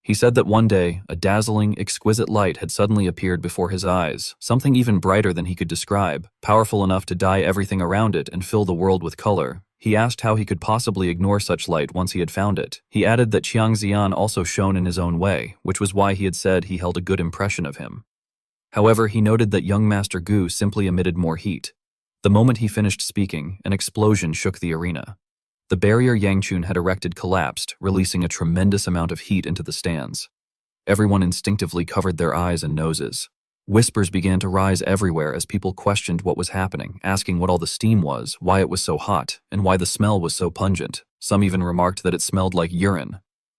He said that one day, a dazzling, exquisite light had suddenly appeared before his eyes, something even brighter than he could describe, powerful enough to dye everything around it and fill the world with color. He asked how he could possibly ignore such light once he had found it. He added that Qiang Xian also shone in his own way, which was why he had said he held a good impression of him. However, he noted that young Master Gu simply emitted more heat. The moment he finished speaking, an explosion shook the arena. The barrier Yang Chun had erected collapsed, releasing a tremendous amount of heat into the stands. Everyone instinctively covered their eyes and noses. Whispers began to rise everywhere as people questioned what was happening, asking what all the steam was, why it was so hot, and why the smell was so pungent. Some even remarked that it smelled like urine.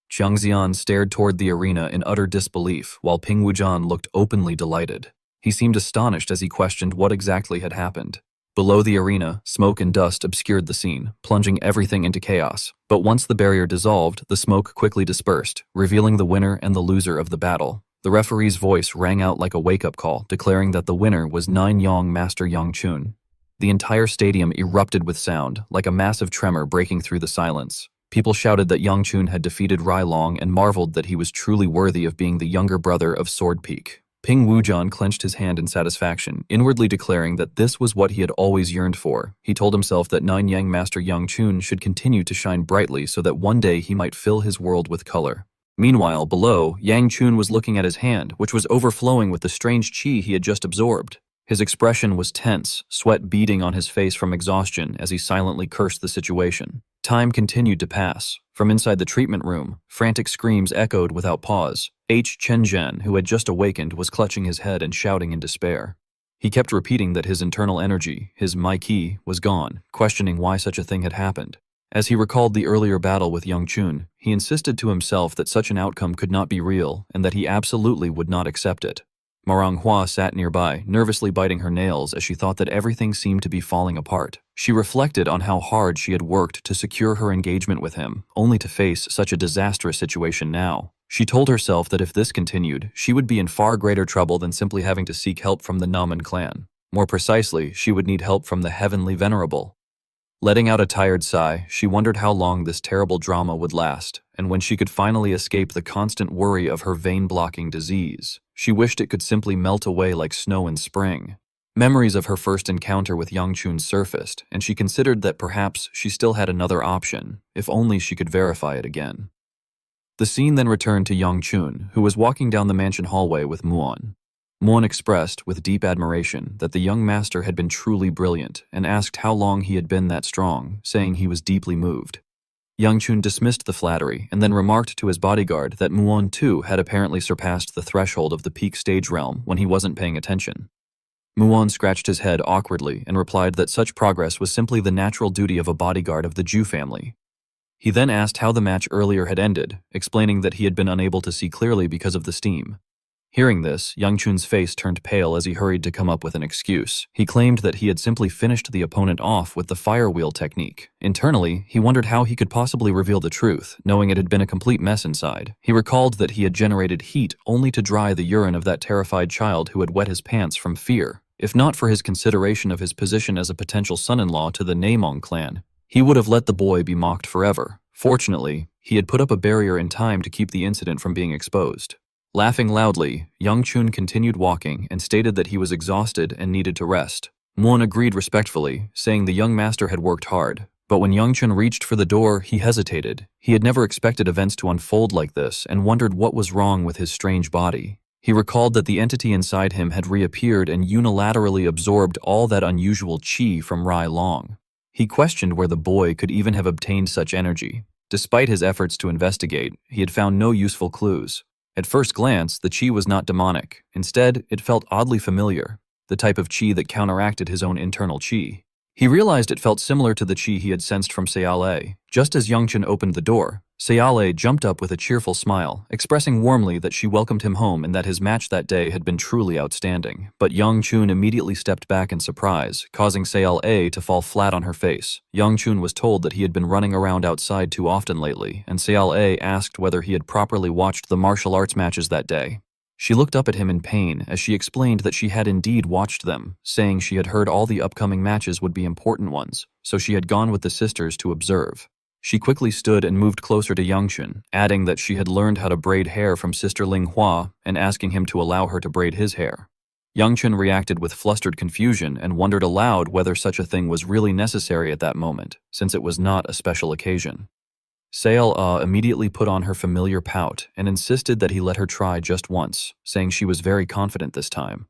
Qiang Xian stared toward the arena in utter disbelief, while Ping Wujian looked openly delighted. He seemed astonished as he questioned what exactly had happened. Below the arena, smoke and dust obscured the scene, plunging everything into chaos. But once the barrier dissolved, the smoke quickly dispersed, revealing the winner and the loser of the battle. The referee's voice rang out like a wake-up call, declaring that the winner was Nine-Yong Master Yang Chun. The entire stadium erupted with sound, like a massive tremor breaking through the silence. People shouted that Yang Chun had defeated Rai Long and marveled that he was truly worthy of being the younger brother of Sword Peak. Ping Wujian clenched his hand in satisfaction, inwardly declaring that this was what he had always yearned for. He told himself that Nine-Yang Master Yang Chun should continue to shine brightly so that one day he might fill his world with color. Meanwhile, below, Yang Chun was looking at his hand, which was overflowing with the strange qi he had just absorbed. His expression was tense, sweat beading on his face from exhaustion as he silently cursed the situation. Time continued to pass. From inside the treatment room, frantic screams echoed without pause. Chen Zhen, who had just awakened, was clutching his head and shouting in despair. He kept repeating that his internal energy, his Mai Qi, was gone, questioning why such a thing had happened. As he recalled the earlier battle with Yang Chun, he insisted to himself that such an outcome could not be real and that he absolutely would not accept it. Marang Hua sat nearby, nervously biting her nails as she thought that everything seemed to be falling apart. She reflected on how hard she had worked to secure her engagement with him, only to face such a disastrous situation now. She told herself that if this continued, she would be in far greater trouble than simply having to seek help from the Namen clan. More precisely, she would need help from the Heavenly Venerable. Letting out a tired sigh, she wondered how long this terrible drama would last, and when she could finally escape the constant worry of her vein-blocking disease. She wished it could simply melt away like snow in spring. Memories of her first encounter with Yang Chun surfaced, and she considered that perhaps she still had another option, if only she could verify it again. The scene then returned to Yang Chun, who was walking down the mansion hallway with Muon. Muon expressed, with deep admiration, that the young master had been truly brilliant, and asked how long he had been that strong, saying he was deeply moved. Yang Chun dismissed the flattery and then remarked to his bodyguard that Muon too had apparently surpassed the threshold of the peak stage realm when he wasn't paying attention. Muon scratched his head awkwardly and replied that such progress was simply the natural duty of a bodyguard of the Ju family. He then asked how the match earlier had ended, explaining that he had been unable to see clearly because of the steam. Hearing this, Yang Chun's face turned pale as he hurried to come up with an excuse. He claimed that he had simply finished the opponent off with the fire wheel technique. Internally, he wondered how he could possibly reveal the truth, knowing it had been a complete mess inside. He recalled that he had generated heat only to dry the urine of that terrified child who had wet his pants from fear. If not for his consideration of his position as a potential son-in-law to the Neimong clan, he would have let the boy be mocked forever. Fortunately, he had put up a barrier in time to keep the incident from being exposed. Laughing loudly, Yang Chun continued walking and stated that he was exhausted and needed to rest. Muon agreed respectfully, saying the young master had worked hard. But when Yang Chun reached for the door, he hesitated. He had never expected events to unfold like this and wondered what was wrong with his strange body. He recalled that the entity inside him had reappeared and unilaterally absorbed all that unusual qi from Rai Long. He questioned where the boy could even have obtained such energy. Despite his efforts to investigate, he had found no useful clues. At first glance, the qi was not demonic. Instead, it felt oddly familiar, the type of qi that counteracted his own internal qi. He realized it felt similar to the qi he had sensed from Seale. Just as Yang Chun opened the door, Seale jumped up with a cheerful smile, expressing warmly that she welcomed him home and that his match that day had been truly outstanding. But Yang Chun immediately stepped back in surprise, causing Seale to fall flat on her face. Yang Chun was told that he had been running around outside too often lately, and Seale asked whether he had properly watched the martial arts matches that day. She looked up at him in pain as she explained that she had indeed watched them, saying she had heard all the upcoming matches would be important ones, so she had gone with the sisters to observe. She quickly stood and moved closer to Yangchun, adding that she had learned how to braid hair from Sister Ling Hua and asking him to allow her to braid his hair. Yangchun reacted with flustered confusion and wondered aloud whether such a thing was really necessary at that moment, since it was not a special occasion. Seal immediately put on her familiar pout and insisted that he let her try just once, saying she was very confident this time.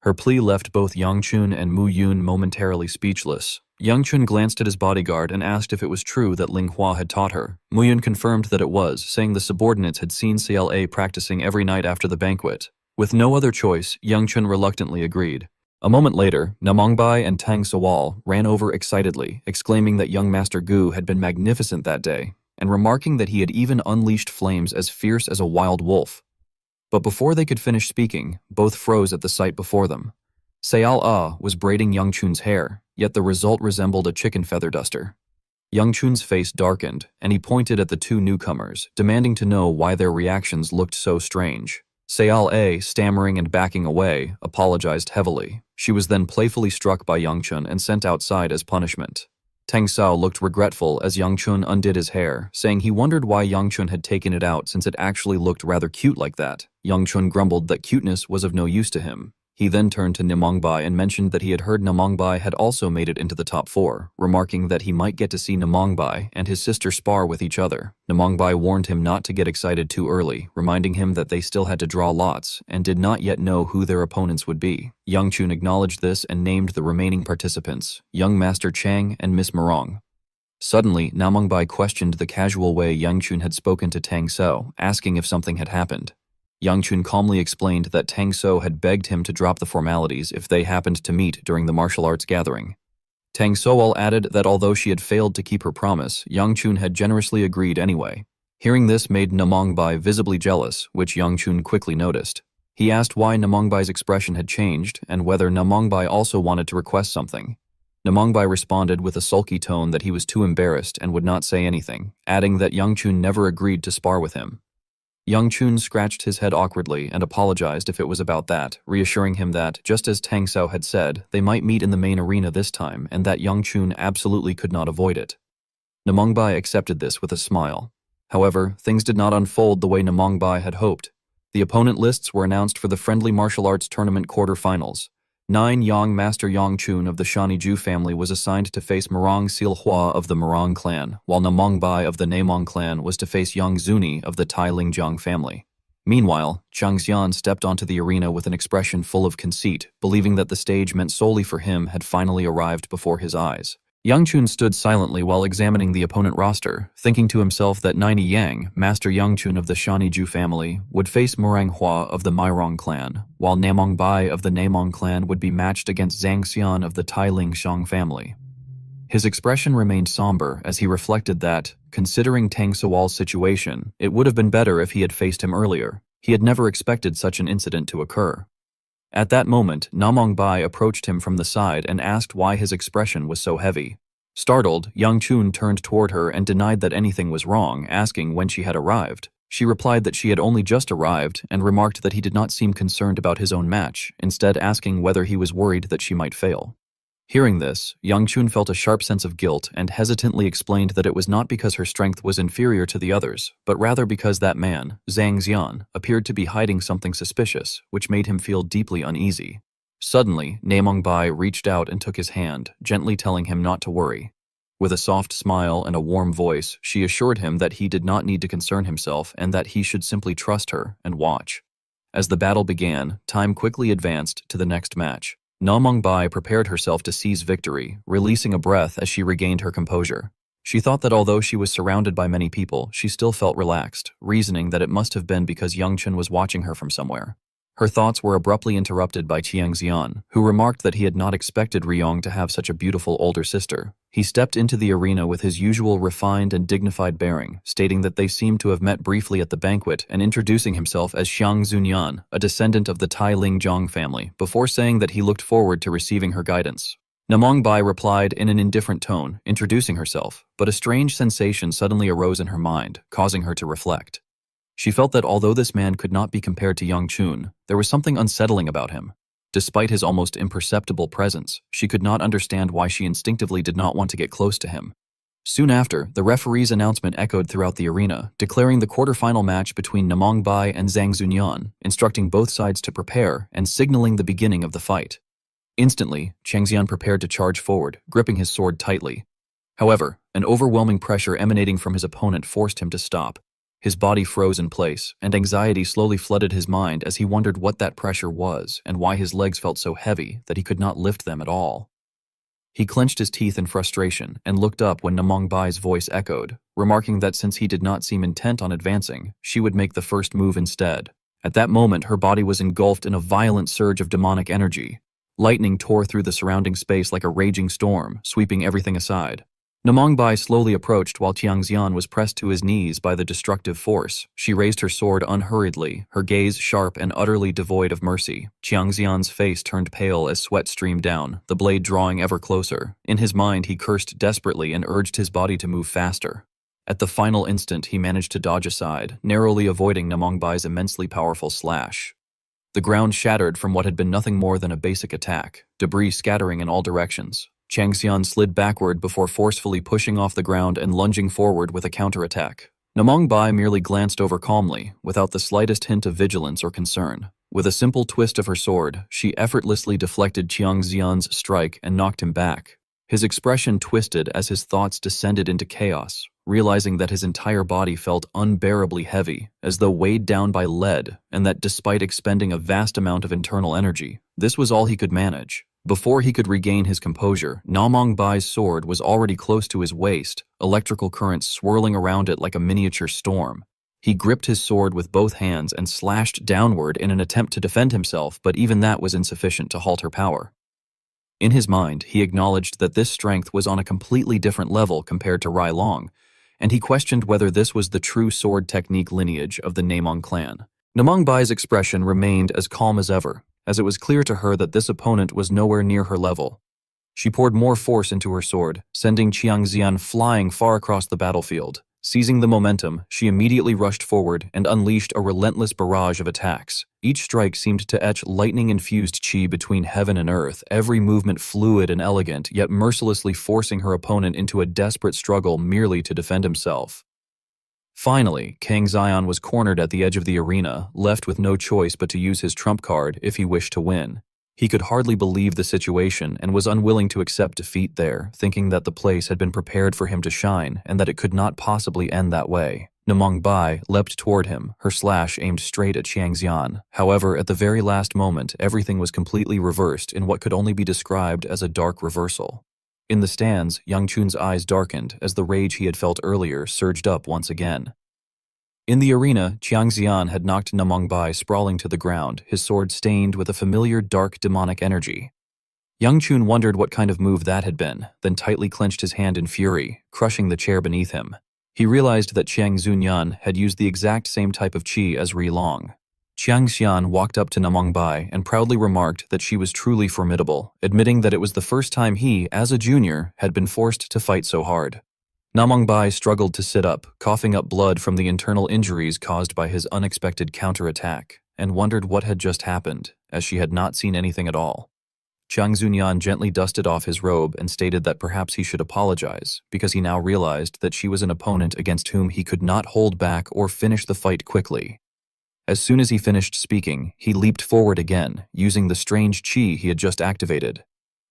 Her plea left both Yangchun and Mu Yun momentarily speechless. Yangchun glanced at his bodyguard and asked if it was true that Ling Hua had taught her. Mu Yun confirmed that it was, saying the subordinates had seen Seal practicing every night after the banquet. With no other choice, Yangchun reluctantly agreed. A moment later, Namongbai and Tang Sawal ran over excitedly, exclaiming that young Master Gu had been magnificent that day, and remarking that he had even unleashed flames as fierce as a wild wolf. But before they could finish speaking, both froze at the sight before them. Seal was braiding Yangchun's hair, yet the result resembled a chicken feather duster. Yangchun's face darkened, and he pointed at the two newcomers, demanding to know why their reactions looked so strange. Seal, stammering and backing away, apologized heavily. She was then playfully struck by Yangchun and sent outside as punishment. Tang Sao looked regretful as Yangchun undid his hair, saying he wondered why Yangchun had taken it out since it actually looked rather cute like that. Yangchun grumbled that cuteness was of no use to him. He then turned to Namongbai and mentioned that he had heard Namongbai had also made it into the top 4, remarking that he might get to see Namongbai and his sister spar with each other. Namongbai warned him not to get excited too early, reminding him that they still had to draw lots and did not yet know who their opponents would be. Yangchun acknowledged this and named the remaining participants, young Master Chang and Miss Morong. Suddenly, Namongbai questioned the casual way Yangchun had spoken to Tang So, asking if something had happened. Yangchun calmly explained that Tang So had begged him to drop the formalities if they happened to meet during the martial arts gathering. Tang Soal added that although she had failed to keep her promise, Yangchun had generously agreed anyway. Hearing this made Namongbai visibly jealous, which Yangchun quickly noticed. He asked why Namongbai's expression had changed and whether Namongbai also wanted to request something. Namongbai responded with a sulky tone that he was too embarrassed and would not say anything, adding that Yangchun never agreed to spar with him. Yangchun scratched his head awkwardly and apologized if it was about that, reassuring him that, just as Tang Sao had said, they might meet in the main arena this time and that Yangchun absolutely could not avoid it. Namongbai accepted this with a smile. However, things did not unfold the way Namongbai had hoped. The opponent lists were announced for the Friendly Martial Arts Tournament quarterfinals. 9 Yang Master Yangchun of the Shaniju family was assigned to face Morong Silhua of the Morong clan, while Namongbai of the Namong clan was to face Yang Zuni of the Tai Lingjiang family. Meanwhile, Zhang Xian stepped onto the arena with an expression full of conceit, believing that the stage meant solely for him had finally arrived before his eyes. Yangchun stood silently while examining the opponent roster, thinking to himself that Naini Yang, Master Yangchun of the Shaniju family, would face Morang Hua of the Mairong clan, while Namongbai of the Namong clan would be matched against Zhang Xian of the Tai Lingxiang family. His expression remained somber as he reflected that, considering Tang Sawal's situation, it would have been better if he had faced him earlier. He had never expected such an incident to occur. At that moment, Namongbai approached him from the side and asked why his expression was so heavy. Startled, Yangchun turned toward her and denied that anything was wrong, asking when she had arrived. She replied that she had only just arrived and remarked that he did not seem concerned about his own match, instead asking whether he was worried that she might fail. Hearing this, Yangchun felt a sharp sense of guilt and hesitantly explained that it was not because her strength was inferior to the others, but rather because that man, Zhang Xian, appeared to be hiding something suspicious, which made him feel deeply uneasy. Suddenly, Namongbai reached out and took his hand, gently telling him not to worry. With a soft smile and a warm voice, she assured him that he did not need to concern himself and that he should simply trust her and watch. As the battle began, time quickly advanced to the next match. Namongbai prepared herself to seize victory, releasing a breath as she regained her composure. She thought that although she was surrounded by many people, she still felt relaxed, reasoning that it must have been because Yangchun was watching her from somewhere. Her thoughts were abruptly interrupted by Chiang Xian, who remarked that he had not expected Ryong to have such a beautiful older sister. He stepped into the arena with his usual refined and dignified bearing, stating that they seemed to have met briefly at the banquet and introducing himself as Xiang Zunyan, a descendant of the Tai Lingjiang family, before saying that he looked forward to receiving her guidance. Namongbai replied in an indifferent tone, introducing herself, but a strange sensation suddenly arose in her mind, causing her to reflect. She felt that although this man could not be compared to Yang Chun, there was something unsettling about him. Despite his almost imperceptible presence, she could not understand why she instinctively did not want to get close to him. Soon after, the referee's announcement echoed throughout the arena, declaring the quarterfinal match between Namong Bai and Zhang Zunyan, instructing both sides to prepare and signaling the beginning of the fight. Instantly, Chang Xian prepared to charge forward, gripping his sword tightly. However, an overwhelming pressure emanating from his opponent forced him to stop. His body froze in place, and anxiety slowly flooded his mind as he wondered what that pressure was and why his legs felt so heavy that he could not lift them at all. He clenched his teeth in frustration and looked up when Namong Bai's voice echoed, remarking that since he did not seem intent on advancing, she would make the first move instead. At that moment, her body was engulfed in a violent surge of demonic energy. Lightning tore through the surrounding space like a raging storm, sweeping everything aside. Namong Bai slowly approached while Chiang Xian was pressed to his knees by the destructive force. She raised her sword unhurriedly, her gaze sharp and utterly devoid of mercy. Chiang Xian's face turned pale as sweat streamed down, the blade drawing ever closer. In his mind, he cursed desperately and urged his body to move faster. At the final instant, he managed to dodge aside, narrowly avoiding Namong Bai's immensely powerful slash. The ground shattered from what had been nothing more than a basic attack, debris scattering in all directions. Chang Xian slid backward before forcefully pushing off the ground and lunging forward with a counterattack. Namong Bai merely glanced over calmly, without the slightest hint of vigilance or concern. With a simple twist of her sword, she effortlessly deflected Chiang Xian's strike and knocked him back. His expression twisted as his thoughts descended into chaos, realizing that his entire body felt unbearably heavy, as though weighed down by lead, and that despite expending a vast amount of internal energy, this was all he could manage. Before he could regain his composure, Namong Bai's sword was already close to his waist, electrical currents swirling around it like a miniature storm. He gripped his sword with both hands and slashed downward in an attempt to defend himself, but even that was insufficient to halt her power. In his mind, he acknowledged that this strength was on a completely different level compared to Rai Long, and he questioned whether this was the true sword technique lineage of the Namong clan. Namong Bai's expression remained as calm as ever, as it was clear to her that this opponent was nowhere near her level. She poured more force into her sword, sending Chiang Xian flying far across the battlefield. Seizing the momentum, she immediately rushed forward and unleashed a relentless barrage of attacks. Each strike seemed to etch lightning-infused chi between heaven and earth, every movement fluid and elegant, yet mercilessly forcing her opponent into a desperate struggle merely to defend himself. Finally, Kang Xian was cornered at the edge of the arena, left with no choice but to use his trump card if he wished to win. He could hardly believe the situation and was unwilling to accept defeat there, thinking that the place had been prepared for him to shine and that it could not possibly end that way. Namong Bai leapt toward him, her slash aimed straight at Chiang Xian. However, at the very last moment, everything was completely reversed in what could only be described as a dark reversal. In the stands, Yang Chun's eyes darkened as the rage he had felt earlier surged up once again. In the arena, Chiang Xian had knocked Namong Bai sprawling to the ground, his sword stained with a familiar dark demonic energy. Yang Chun wondered what kind of move that had been, then tightly clenched his hand in fury, crushing the chair beneath him. He realized that Chiang Zunyan had used the exact same type of chi as Ri Long. Chiang Xian walked up to Namong Bai and proudly remarked that she was truly formidable, admitting that it was the first time he, as a junior, had been forced to fight so hard. Namong Bai struggled to sit up, coughing up blood from the internal injuries caused by his unexpected counterattack, and wondered what had just happened, as she had not seen anything at all. Chiang Zunyan gently dusted off his robe and stated that perhaps he should apologize, because he now realized that she was an opponent against whom he could not hold back or finish the fight quickly. As soon as he finished speaking, he leaped forward again, using the strange chi he had just activated.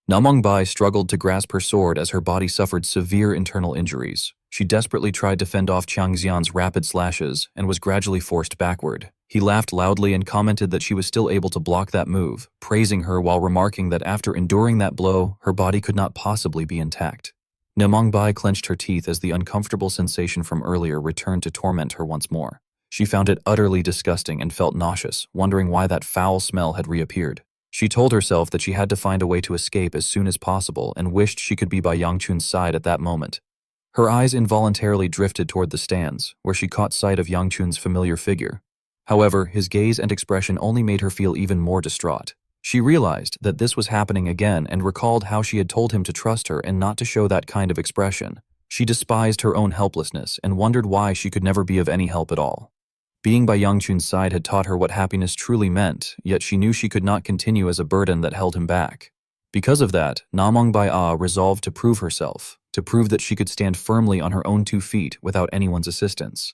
Namong Bai struggled to grasp her sword as her body suffered severe internal injuries. She desperately tried to fend off Chiang Xian's rapid slashes and was gradually forced backward. He laughed loudly and commented that she was still able to block that move, praising her while remarking that after enduring that blow, her body could not possibly be intact. Namong Bai clenched her teeth as the uncomfortable sensation from earlier returned to torment her once more. She found it utterly disgusting and felt nauseous, wondering why that foul smell had reappeared. She told herself that she had to find a way to escape as soon as possible and wished she could be by Yang Chun's side at that moment. Her eyes involuntarily drifted toward the stands, where she caught sight of Yang Chun's familiar figure. However, his gaze and expression only made her feel even more distraught. She realized that this was happening again and recalled how she had told him to trust her and not to show that kind of expression. She despised her own helplessness and wondered why she could never be of any help at all. Being by Yang Chun's side had taught her what happiness truly meant, yet she knew she could not continue as a burden that held him back. Because of that, Namong Bai Ah resolved to prove herself, to prove that she could stand firmly on her own 2 feet without anyone's assistance.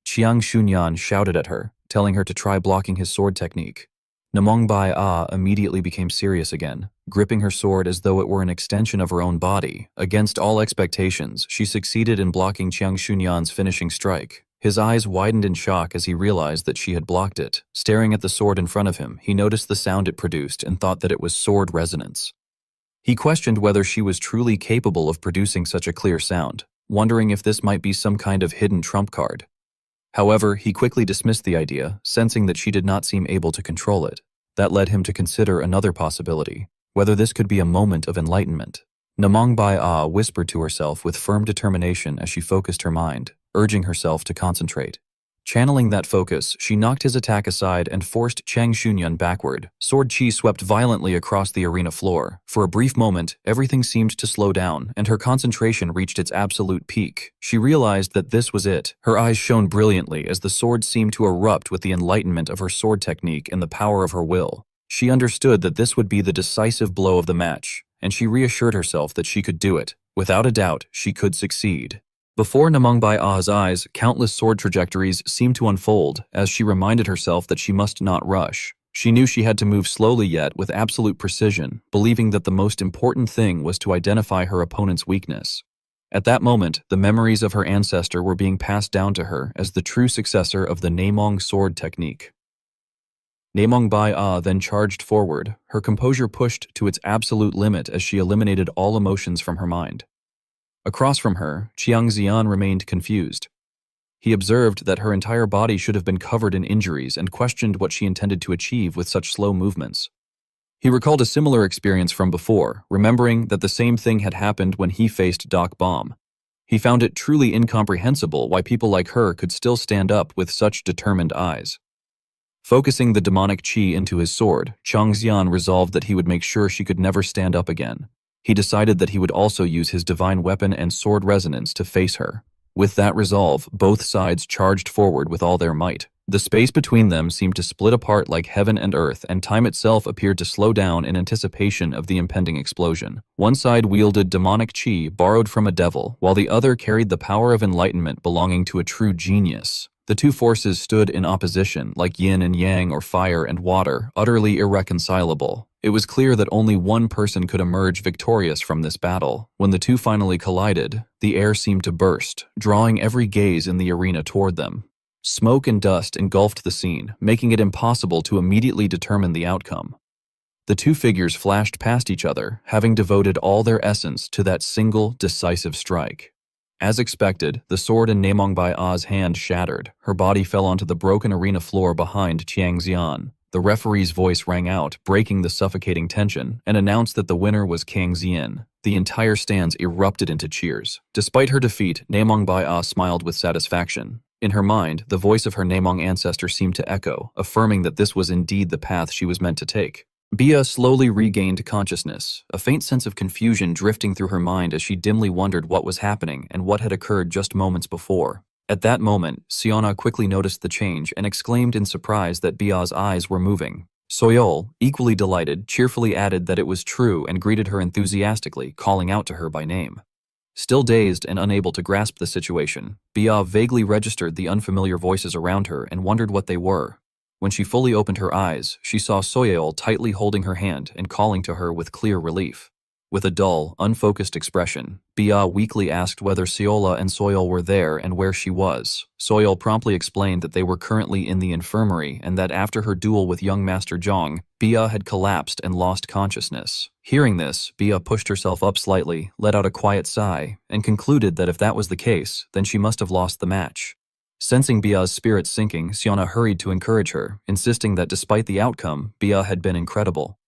Chiang Shunyan shouted at her, telling her to try blocking his sword technique. Namong Bai Ah immediately became serious again, gripping her sword as though it were an extension of her own body. Against all expectations, she succeeded in blocking Chiang Shunyan's finishing strike. His eyes widened in shock as he realized that she had blocked it. Staring at the sword in front of him, he noticed the sound it produced and thought that it was sword resonance. He questioned whether she was truly capable of producing such a clear sound, wondering if this might be some kind of hidden trump card. However, he quickly dismissed the idea, sensing that she did not seem able to control it. That led him to consider another possibility, whether this could be a moment of enlightenment. Namong Bai Ah whispered to herself with firm determination as she focused her mind, urging herself to concentrate. Channeling that focus, she knocked his attack aside and forced Chiang Shunyan backward. Sword chi swept violently across the arena floor. For a brief moment, everything seemed to slow down, and her concentration reached its absolute peak. She realized that this was it. Her eyes shone brilliantly as the sword seemed to erupt with the enlightenment of her sword technique and the power of her will. She understood that this would be the decisive blow of the match, and she reassured herself that she could do it. Without a doubt, she could succeed. Before Namong Bai Ah's eyes, countless sword trajectories seemed to unfold as she reminded herself that she must not rush. She knew she had to move slowly yet with absolute precision, believing that the most important thing was to identify her opponent's weakness. At that moment, the memories of her ancestor were being passed down to her as the true successor of the Namong sword technique. Namong Bai Ah then charged forward, her composure pushed to its absolute limit as she eliminated all emotions from her mind. Across from her, Chiang Xian remained confused. He observed that her entire body should have been covered in injuries and questioned what she intended to achieve with such slow movements. He recalled a similar experience from before, remembering that the same thing had happened when he faced Doc Bomb. He found it truly incomprehensible why people like her could still stand up with such determined eyes. Focusing the demonic chi into his sword, Chiang Xian resolved that he would make sure she could never stand up again. He decided that he would also use his divine weapon and sword resonance to face her. With that resolve, both sides charged forward with all their might. The space between them seemed to split apart like heaven and earth, and time itself appeared to slow down in anticipation of the impending explosion. One side wielded demonic chi borrowed from a devil, while the other carried the power of enlightenment belonging to a true genius. The two forces stood in opposition, like yin and yang or fire and water, utterly irreconcilable. It was clear that only one person could emerge victorious from this battle. When the two finally collided, the air seemed to burst, drawing every gaze in the arena toward them. Smoke and dust engulfed the scene, making it impossible to immediately determine the outcome. The two figures flashed past each other, having devoted all their essence to that single, decisive strike. As expected, the sword in Namong Bai Ah's hand shattered. Her body fell onto the broken arena floor behind Chiang Xian. The referee's voice rang out, breaking the suffocating tension, and announced that the winner was Kang Xian. The entire stands erupted into cheers. Despite her defeat, Namong Bai Ah smiled with satisfaction. In her mind, the voice of her Namong ancestor seemed to echo, affirming that this was indeed the path she was meant to take. Bia slowly regained consciousness, a faint sense of confusion drifting through her mind as she dimly wondered what was happening and what had occurred just moments before. At that moment, Siona quickly noticed the change and exclaimed in surprise that Bia's eyes were moving. Soyeol, equally delighted, cheerfully added that it was true and greeted her enthusiastically, calling out to her by name. Still dazed and unable to grasp the situation, Bia vaguely registered the unfamiliar voices around her and wondered what they were. When she fully opened her eyes, she saw Soyeol tightly holding her hand and calling to her with clear relief. With a dull, unfocused expression, Bia weakly asked whether Siola and Soyeol were there and where she was. Soyeol promptly explained that they were currently in the infirmary and that after her duel with young Master Zhang, Bia had collapsed and lost consciousness. Hearing this, Bia pushed herself up slightly, let out a quiet sigh, and concluded that if that was the case, then she must have lost the match. Sensing Bia's spirit sinking, Siona hurried to encourage her, insisting that despite the outcome, Bia had been incredible.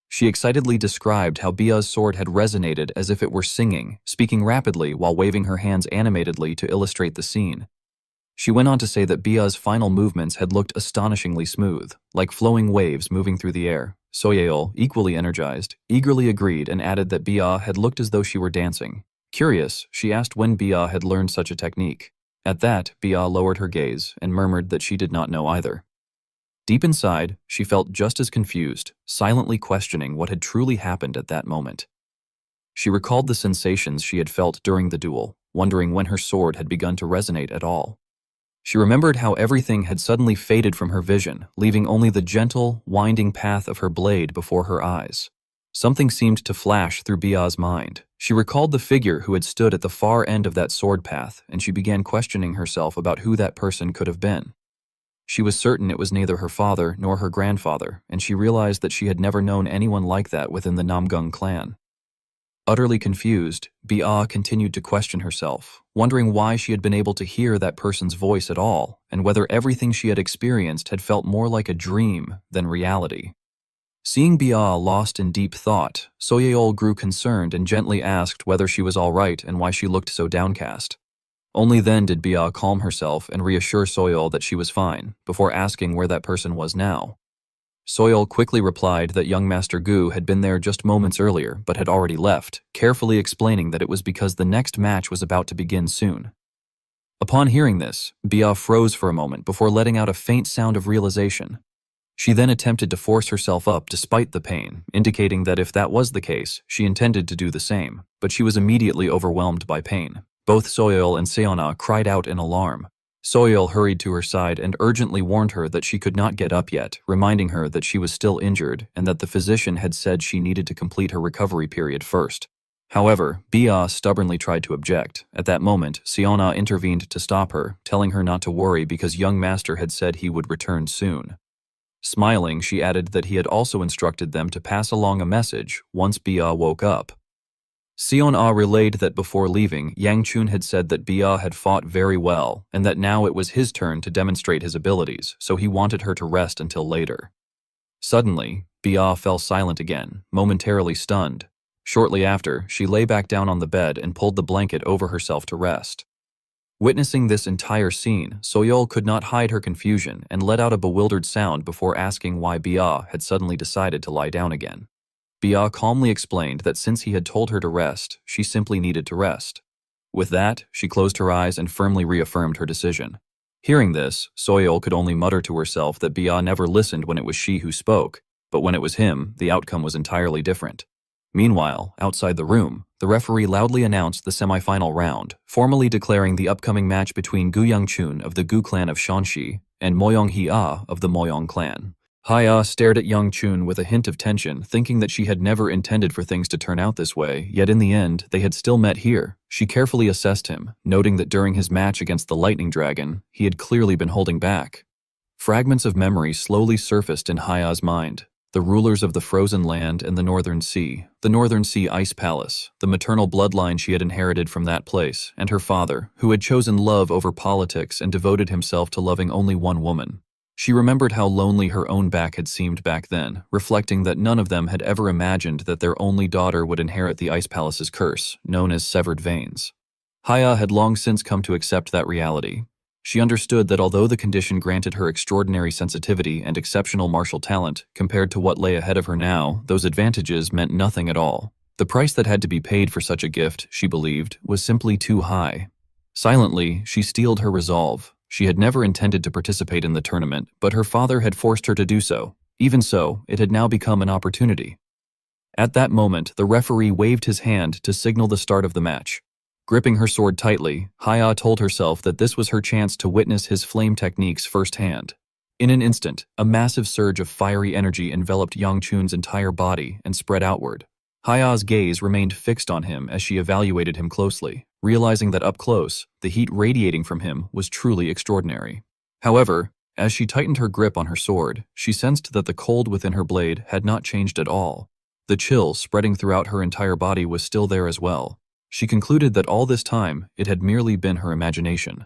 She excitedly described how Bia's sword had resonated as if it were singing, speaking rapidly while waving her hands animatedly to illustrate the scene. She went on to say that Bia's final movements had looked astonishingly smooth, like flowing waves moving through the air. Soyeol, equally energized, eagerly agreed and added that Bia had looked as though she were dancing. Curious, she asked when Bia had learned such a technique. At that, Bia lowered her gaze and murmured that she did not know either. Deep inside, she felt just as confused, silently questioning what had truly happened at that moment. She recalled the sensations she had felt during the duel, wondering when her sword had begun to resonate at all. She remembered how everything had suddenly faded from her vision, leaving only the gentle, winding path of her blade before her eyes. Something seemed to flash through Bia's mind. She recalled the figure who had stood at the far end of that sword path, and she began questioning herself about who that person could have been. She was certain it was neither her father nor her grandfather, and she realized that she had never known anyone like that within the Namgung clan. Utterly confused, Bia continued to question herself, wondering why she had been able to hear that person's voice at all, and whether everything she had experienced had felt more like a dream than reality. Seeing Bia lost in deep thought, Soyeol grew concerned and gently asked whether she was all right and why she looked so downcast. Only then did Bia calm herself and reassure Soyeol that she was fine, before asking where that person was now. Soyeol quickly replied that young Master Gu had been there just moments earlier but had already left, carefully explaining that it was because the next match was about to begin soon. Upon hearing this, Bia froze for a moment before letting out a faint sound of realization. She then attempted to force herself up despite the pain, indicating that if that was the case, she intended to do the same, but she was immediately overwhelmed by pain. Both Soyeol and Seona cried out in alarm. Soyeol hurried to her side and urgently warned her that she could not get up yet, reminding her that she was still injured and that the physician had said she needed to complete her recovery period first. However, Bia stubbornly tried to object. At that moment, Seona intervened to stop her, telling her not to worry because young master had said he would return soon. Smiling, she added that he had also instructed them to pass along a message once Bia woke up. Seon-ah relayed that before leaving, Yang Chun had said that Bia had fought very well and that now it was his turn to demonstrate his abilities, so he wanted her to rest until later. Suddenly, Bia fell silent again, momentarily stunned. Shortly after, she lay back down on the bed and pulled the blanket over herself to rest. Witnessing this entire scene, Soyeol could not hide her confusion and let out a bewildered sound before asking why Bia had suddenly decided to lie down again. Bia calmly explained that since he had told her to rest, she simply needed to rest. With that, she closed her eyes and firmly reaffirmed her decision. Hearing this, Soyeol could only mutter to herself that Bia never listened when it was she who spoke, but when it was him, the outcome was entirely different. Meanwhile, outside the room, the referee loudly announced the semi-final round, formally declaring the upcoming match between Gu Yangchun of the Gu clan of Shanxi and Moyong Hia of the Moyong clan. Hia stared at Yang Chun with a hint of tension, thinking that she had never intended for things to turn out this way, yet in the end, they had still met here. She carefully assessed him, noting that during his match against the Lightning Dragon, he had clearly been holding back. Fragments of memory slowly surfaced in Hia's mind. The rulers of the frozen land and the Northern Sea Ice Palace, the maternal bloodline she had inherited from that place, and her father, who had chosen love over politics and devoted himself to loving only one woman. She remembered how lonely her own back had seemed back then, reflecting that none of them had ever imagined that their only daughter would inherit the Ice Palace's curse, known as severed veins. Hia had long since come to accept that reality. She understood that although the condition granted her extraordinary sensitivity and exceptional martial talent, compared to what lay ahead of her now, those advantages meant nothing at all. The price that had to be paid for such a gift, she believed, was simply too high. Silently, she steeled her resolve. She had never intended to participate in the tournament, but her father had forced her to do so. Even so, it had now become an opportunity. At that moment, the referee waved his hand to signal the start of the match. Gripping her sword tightly, Hia told herself that this was her chance to witness his flame techniques firsthand. In an instant, a massive surge of fiery energy enveloped Yang Chun's entire body and spread outward. Hia's gaze remained fixed on him as she evaluated him closely, realizing that up close, the heat radiating from him was truly extraordinary. However, as she tightened her grip on her sword, she sensed that the cold within her blade had not changed at all. The chill spreading throughout her entire body was still there as well. She concluded that all this time, it had merely been her imagination.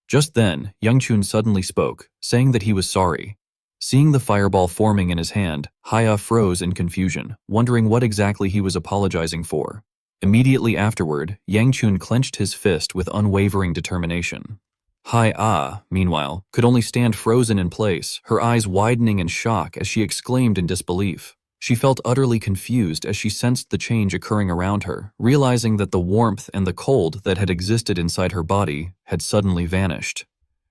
Just then, Yang Chun suddenly spoke, saying that he was sorry. Seeing the fireball forming in his hand, Hia froze in confusion, wondering what exactly he was apologizing for. Immediately afterward, Yang Chun clenched his fist with unwavering determination. Hia, meanwhile, could only stand frozen in place, her eyes widening in shock as she exclaimed in disbelief. She felt utterly confused as she sensed the change occurring around her, realizing that the warmth and the cold that had existed inside her body had suddenly vanished.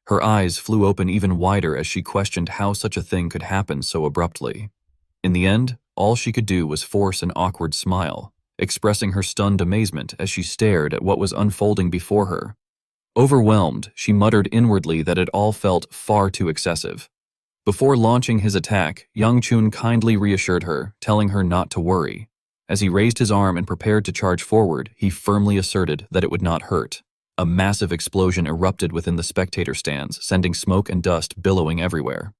Her eyes flew open even wider as she questioned how such a thing could happen so abruptly. In the end, all she could do was force an awkward smile, expressing her stunned amazement as she stared at what was unfolding before her. Overwhelmed, she muttered inwardly that it all felt far too excessive. Before launching his attack, Yang Chun kindly reassured her, telling her not to worry. As he raised his arm and prepared to charge forward, he firmly asserted that it would not hurt. A massive explosion erupted within the spectator stands, sending smoke and dust billowing everywhere.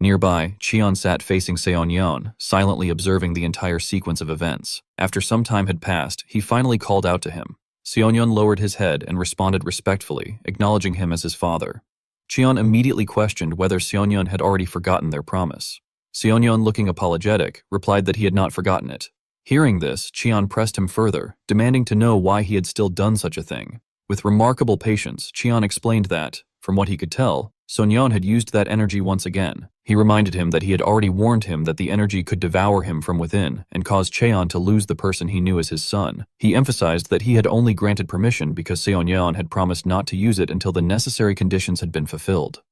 Nearby, Qian sat facing Seonyeon, silently observing the entire sequence of events. After some time had passed, he finally called out to him. Seonyeon lowered his head and responded respectfully, acknowledging him as his father. Qian immediately questioned whether Seonyeon had already forgotten their promise. Seonyeon, looking apologetic, replied that he had not forgotten it. Hearing this, Qian pressed him further, demanding to know why he had still done such a thing. With remarkable patience, Qian explained that, from what he could tell, Seonyeon had used that energy once again. He reminded him that he had already warned him that the energy could devour him from within and cause Cheon to lose the person he knew as his son. He emphasized that he had only granted permission because Seonyeon had promised not to use it until the necessary conditions had been fulfilled.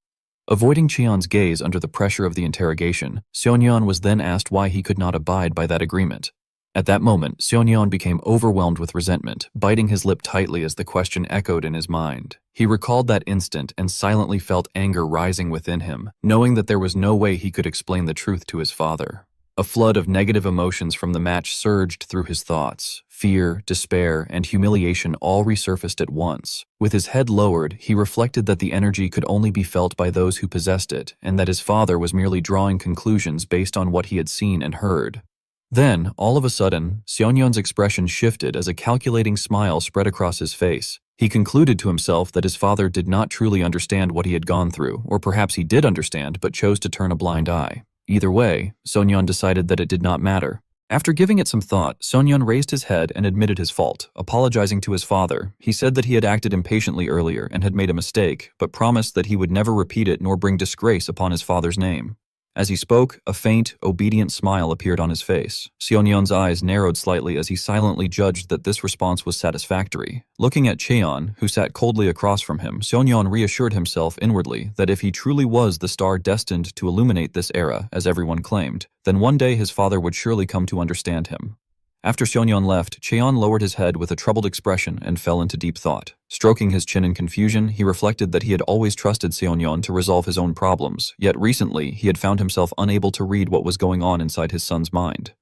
Avoiding Cheon's gaze under the pressure of the interrogation, Seonyeon was then asked why he could not abide by that agreement. At that moment, Seonyeon became overwhelmed with resentment, biting his lip tightly as the question echoed in his mind. He recalled that instant and silently felt anger rising within him, knowing that there was no way he could explain the truth to his father. A flood of negative emotions from the match surged through his thoughts. Fear, despair, and humiliation all resurfaced at once. With his head lowered, he reflected that the energy could only be felt by those who possessed it, and that his father was merely drawing conclusions based on what he had seen and heard. Then, all of a sudden, Seonyeon's expression shifted as a calculating smile spread across his face. He concluded to himself that his father did not truly understand what he had gone through, or perhaps he did understand but chose to turn a blind eye. Either way, Seonyeon decided that it did not matter. After giving it some thought, Seonyeon raised his head and admitted his fault, apologizing to his father. He said that he had acted impatiently earlier and had made a mistake, but promised that he would never repeat it nor bring disgrace upon his father's name. As he spoke, a faint, obedient smile appeared on his face. Seonyeon's eyes narrowed slightly as he silently judged that this response was satisfactory. Looking at Cheon, who sat coldly across from him, Seonyeon reassured himself inwardly that if he truly was the star destined to illuminate this era, as everyone claimed, then one day his father would surely come to understand him. After Seonyeon left, Cheon lowered his head with a troubled expression and fell into deep thought. Stroking his chin in confusion, he reflected that he had always trusted Seonyeon to resolve his own problems, yet recently he had found himself unable to read what was going on inside his son's mind.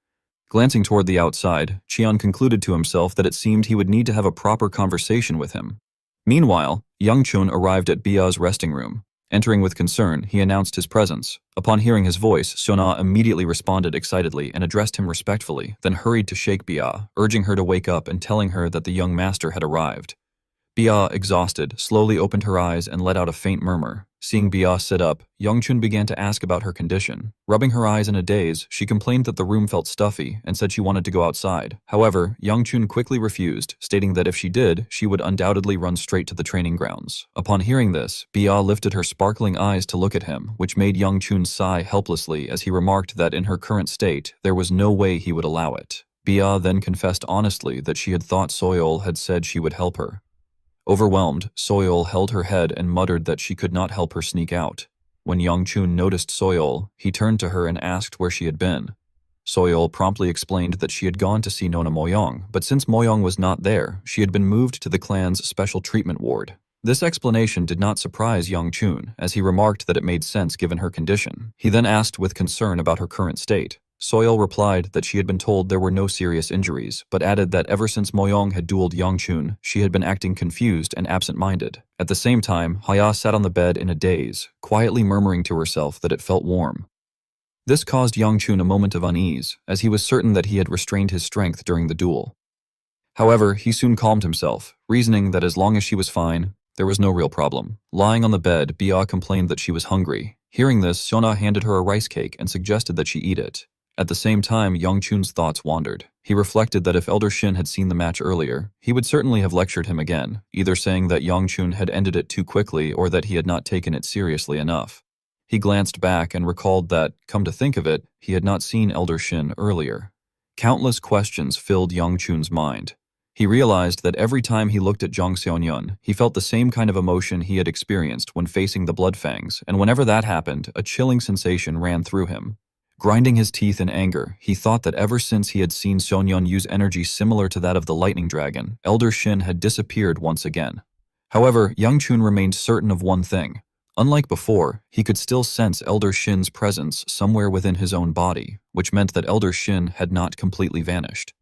Glancing toward the outside, Cheon concluded to himself that it seemed he would need to have a proper conversation with him. Meanwhile, Yang Chun arrived at Bia's resting room. Entering with concern, he announced his presence. Upon hearing his voice, Seona immediately responded excitedly and addressed him respectfully, then hurried to shake Bia, urging her to wake up and telling her that the young master had arrived. Bia, exhausted, slowly opened her eyes and let out a faint murmur. Seeing Bia sit up, Youngchun began to ask about her condition. Rubbing her eyes in a daze, she complained that the room felt stuffy and said she wanted to go outside. However, Youngchun quickly refused, stating that if she did, she would undoubtedly run straight to the training grounds. Upon hearing this, Bia lifted her sparkling eyes to look at him, which made Youngchun sigh helplessly as he remarked that in her current state, there was no way he would allow it. Bia then confessed honestly that she had thought Soyeol had said she would help her. Overwhelmed, Soyeol held her head and muttered that she could not help her sneak out. When Youngchun noticed Soyeol, he turned to her and asked where she had been. Soyeol promptly explained that she had gone to see Nona Moyong, but since Moyong was not there, she had been moved to the clan's special treatment ward. This explanation did not surprise Youngchun, as he remarked that it made sense given her condition. He then asked with concern about her current state. Soyeol replied that she had been told there were no serious injuries, but added that ever since Moyong had dueled Youngchun, she had been acting confused and absent-minded. At the same time, Haya sat on the bed in a daze, quietly murmuring to herself that it felt warm. This caused Youngchun a moment of unease, as he was certain that he had restrained his strength during the duel. However, he soon calmed himself, reasoning that as long as she was fine, there was no real problem. Lying on the bed, Bia complained that she was hungry. Hearing this, Sona handed her a rice cake and suggested that she eat it. At the same time, Youngchun's thoughts wandered. He reflected that if Elder Shin had seen the match earlier, he would certainly have lectured him again, either saying that Youngchun had ended it too quickly or that he had not taken it seriously enough. He glanced back and recalled that, come to think of it, he had not seen Elder Shin earlier. Countless questions filled Yang Chun's mind. He realized that every time he looked at Zhang Xiaoyun, he felt the same kind of emotion he had experienced when facing the Bloodfangs, and whenever that happened, a chilling sensation ran through him. Grinding his teeth in anger, he thought that ever since he had seen Xiaoyun use energy similar to that of the Lightning Dragon, Elder Shin had disappeared once again. However, Yang Chun remained certain of one thing. Unlike before, he could still sense Elder Shin's presence somewhere within his own body, which meant that Elder Shin had not completely vanished.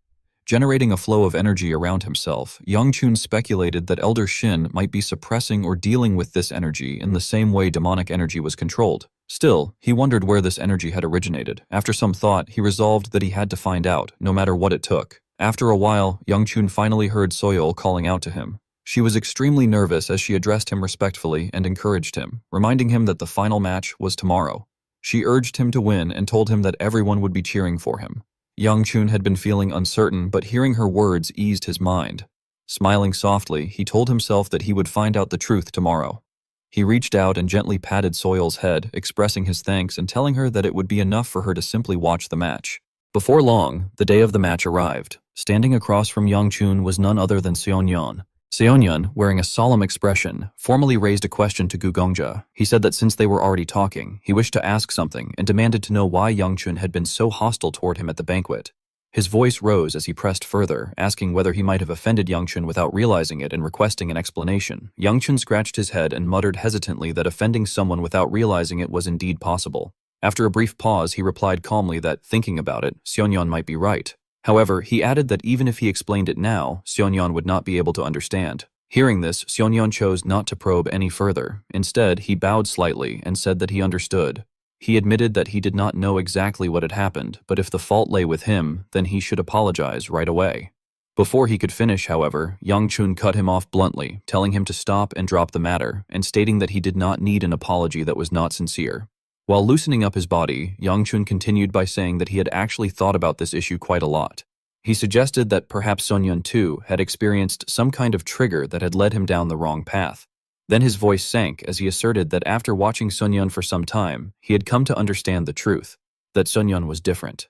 Generating a flow of energy around himself, Yang Chun speculated that Elder Shin might be suppressing or dealing with this energy in the same way demonic energy was controlled. Still, he wondered where this energy had originated. After some thought, he resolved that he had to find out, no matter what it took. After a while, Yang Chun finally heard Soyeol calling out to him. She was extremely nervous as she addressed him respectfully and encouraged him, reminding him that the final match was tomorrow. She urged him to win and told him that everyone would be cheering for him. Yang Chun had been feeling uncertain, but hearing her words eased his mind. Smiling softly, he told himself that he would find out the truth tomorrow. He reached out and gently patted Soyeol's head, expressing his thanks and telling her that it would be enough for her to simply watch the match. Before long, the day of the match arrived. Standing across from Yang Chun was none other than Seonyeon. Seonyeon, wearing a solemn expression, formally raised a question to Gu Gongja. He said that since they were already talking, he wished to ask something and demanded to know why Yang Chun had been so hostile toward him at the banquet. His voice rose as he pressed further, asking whether he might have offended Yang Chun without realizing it and requesting an explanation. Yang Chun scratched his head and muttered hesitantly that offending someone without realizing it was indeed possible. After a brief pause, he replied calmly that, thinking about it, Seonyeon might be right. However, he added that even if he explained it now, Seonyeon would not be able to understand. Hearing this, Seonyeon chose not to probe any further. Instead, he bowed slightly and said that he understood. He admitted that he did not know exactly what had happened, but if the fault lay with him, then he should apologize right away. Before he could finish, however, Yang Chun cut him off bluntly, telling him to stop and drop the matter, and stating that he did not need an apology that was not sincere. While loosening up his body, Yang Chun continued by saying that he had actually thought about this issue quite a lot. He suggested that perhaps Seonyeon too had experienced some kind of trigger that had led him down the wrong path. Then his voice sank as he asserted that after watching Seonyeon for some time, he had come to understand the truth, that Seonyeon was different.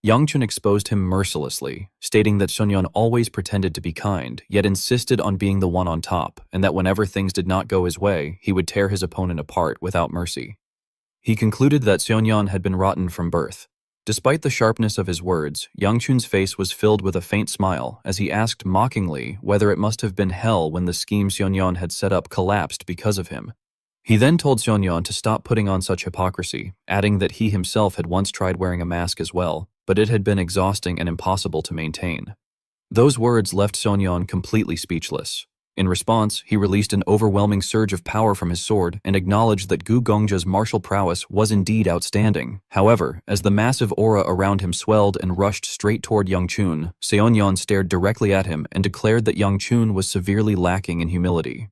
Yang Chun exposed him mercilessly, stating that Seonyeon always pretended to be kind, yet insisted on being the one on top, and that whenever things did not go his way, he would tear his opponent apart without mercy. He concluded that Seonyeon had been rotten from birth. Despite the sharpness of his words, Yang Chun's face was filled with a faint smile as he asked mockingly whether it must have been hell when the scheme Seonyeon had set up collapsed because of him. He then told Seonyeon to stop putting on such hypocrisy, adding that he himself had once tried wearing a mask as well, but it had been exhausting and impossible to maintain. Those words left Seonyeon completely speechless. In response, he released an overwhelming surge of power from his sword and acknowledged that Gu Gongja's martial prowess was indeed outstanding. However, as the massive aura around him swelled and rushed straight toward Yang Chun, Seonyeon stared directly at him and declared that Yang Chun was severely lacking in humility.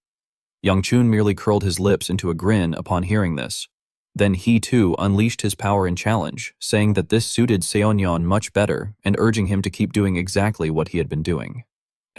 Yang Chun merely curled his lips into a grin upon hearing this. Then he too unleashed his power in challenge, saying that this suited Seonyeon much better and urging him to keep doing exactly what he had been doing.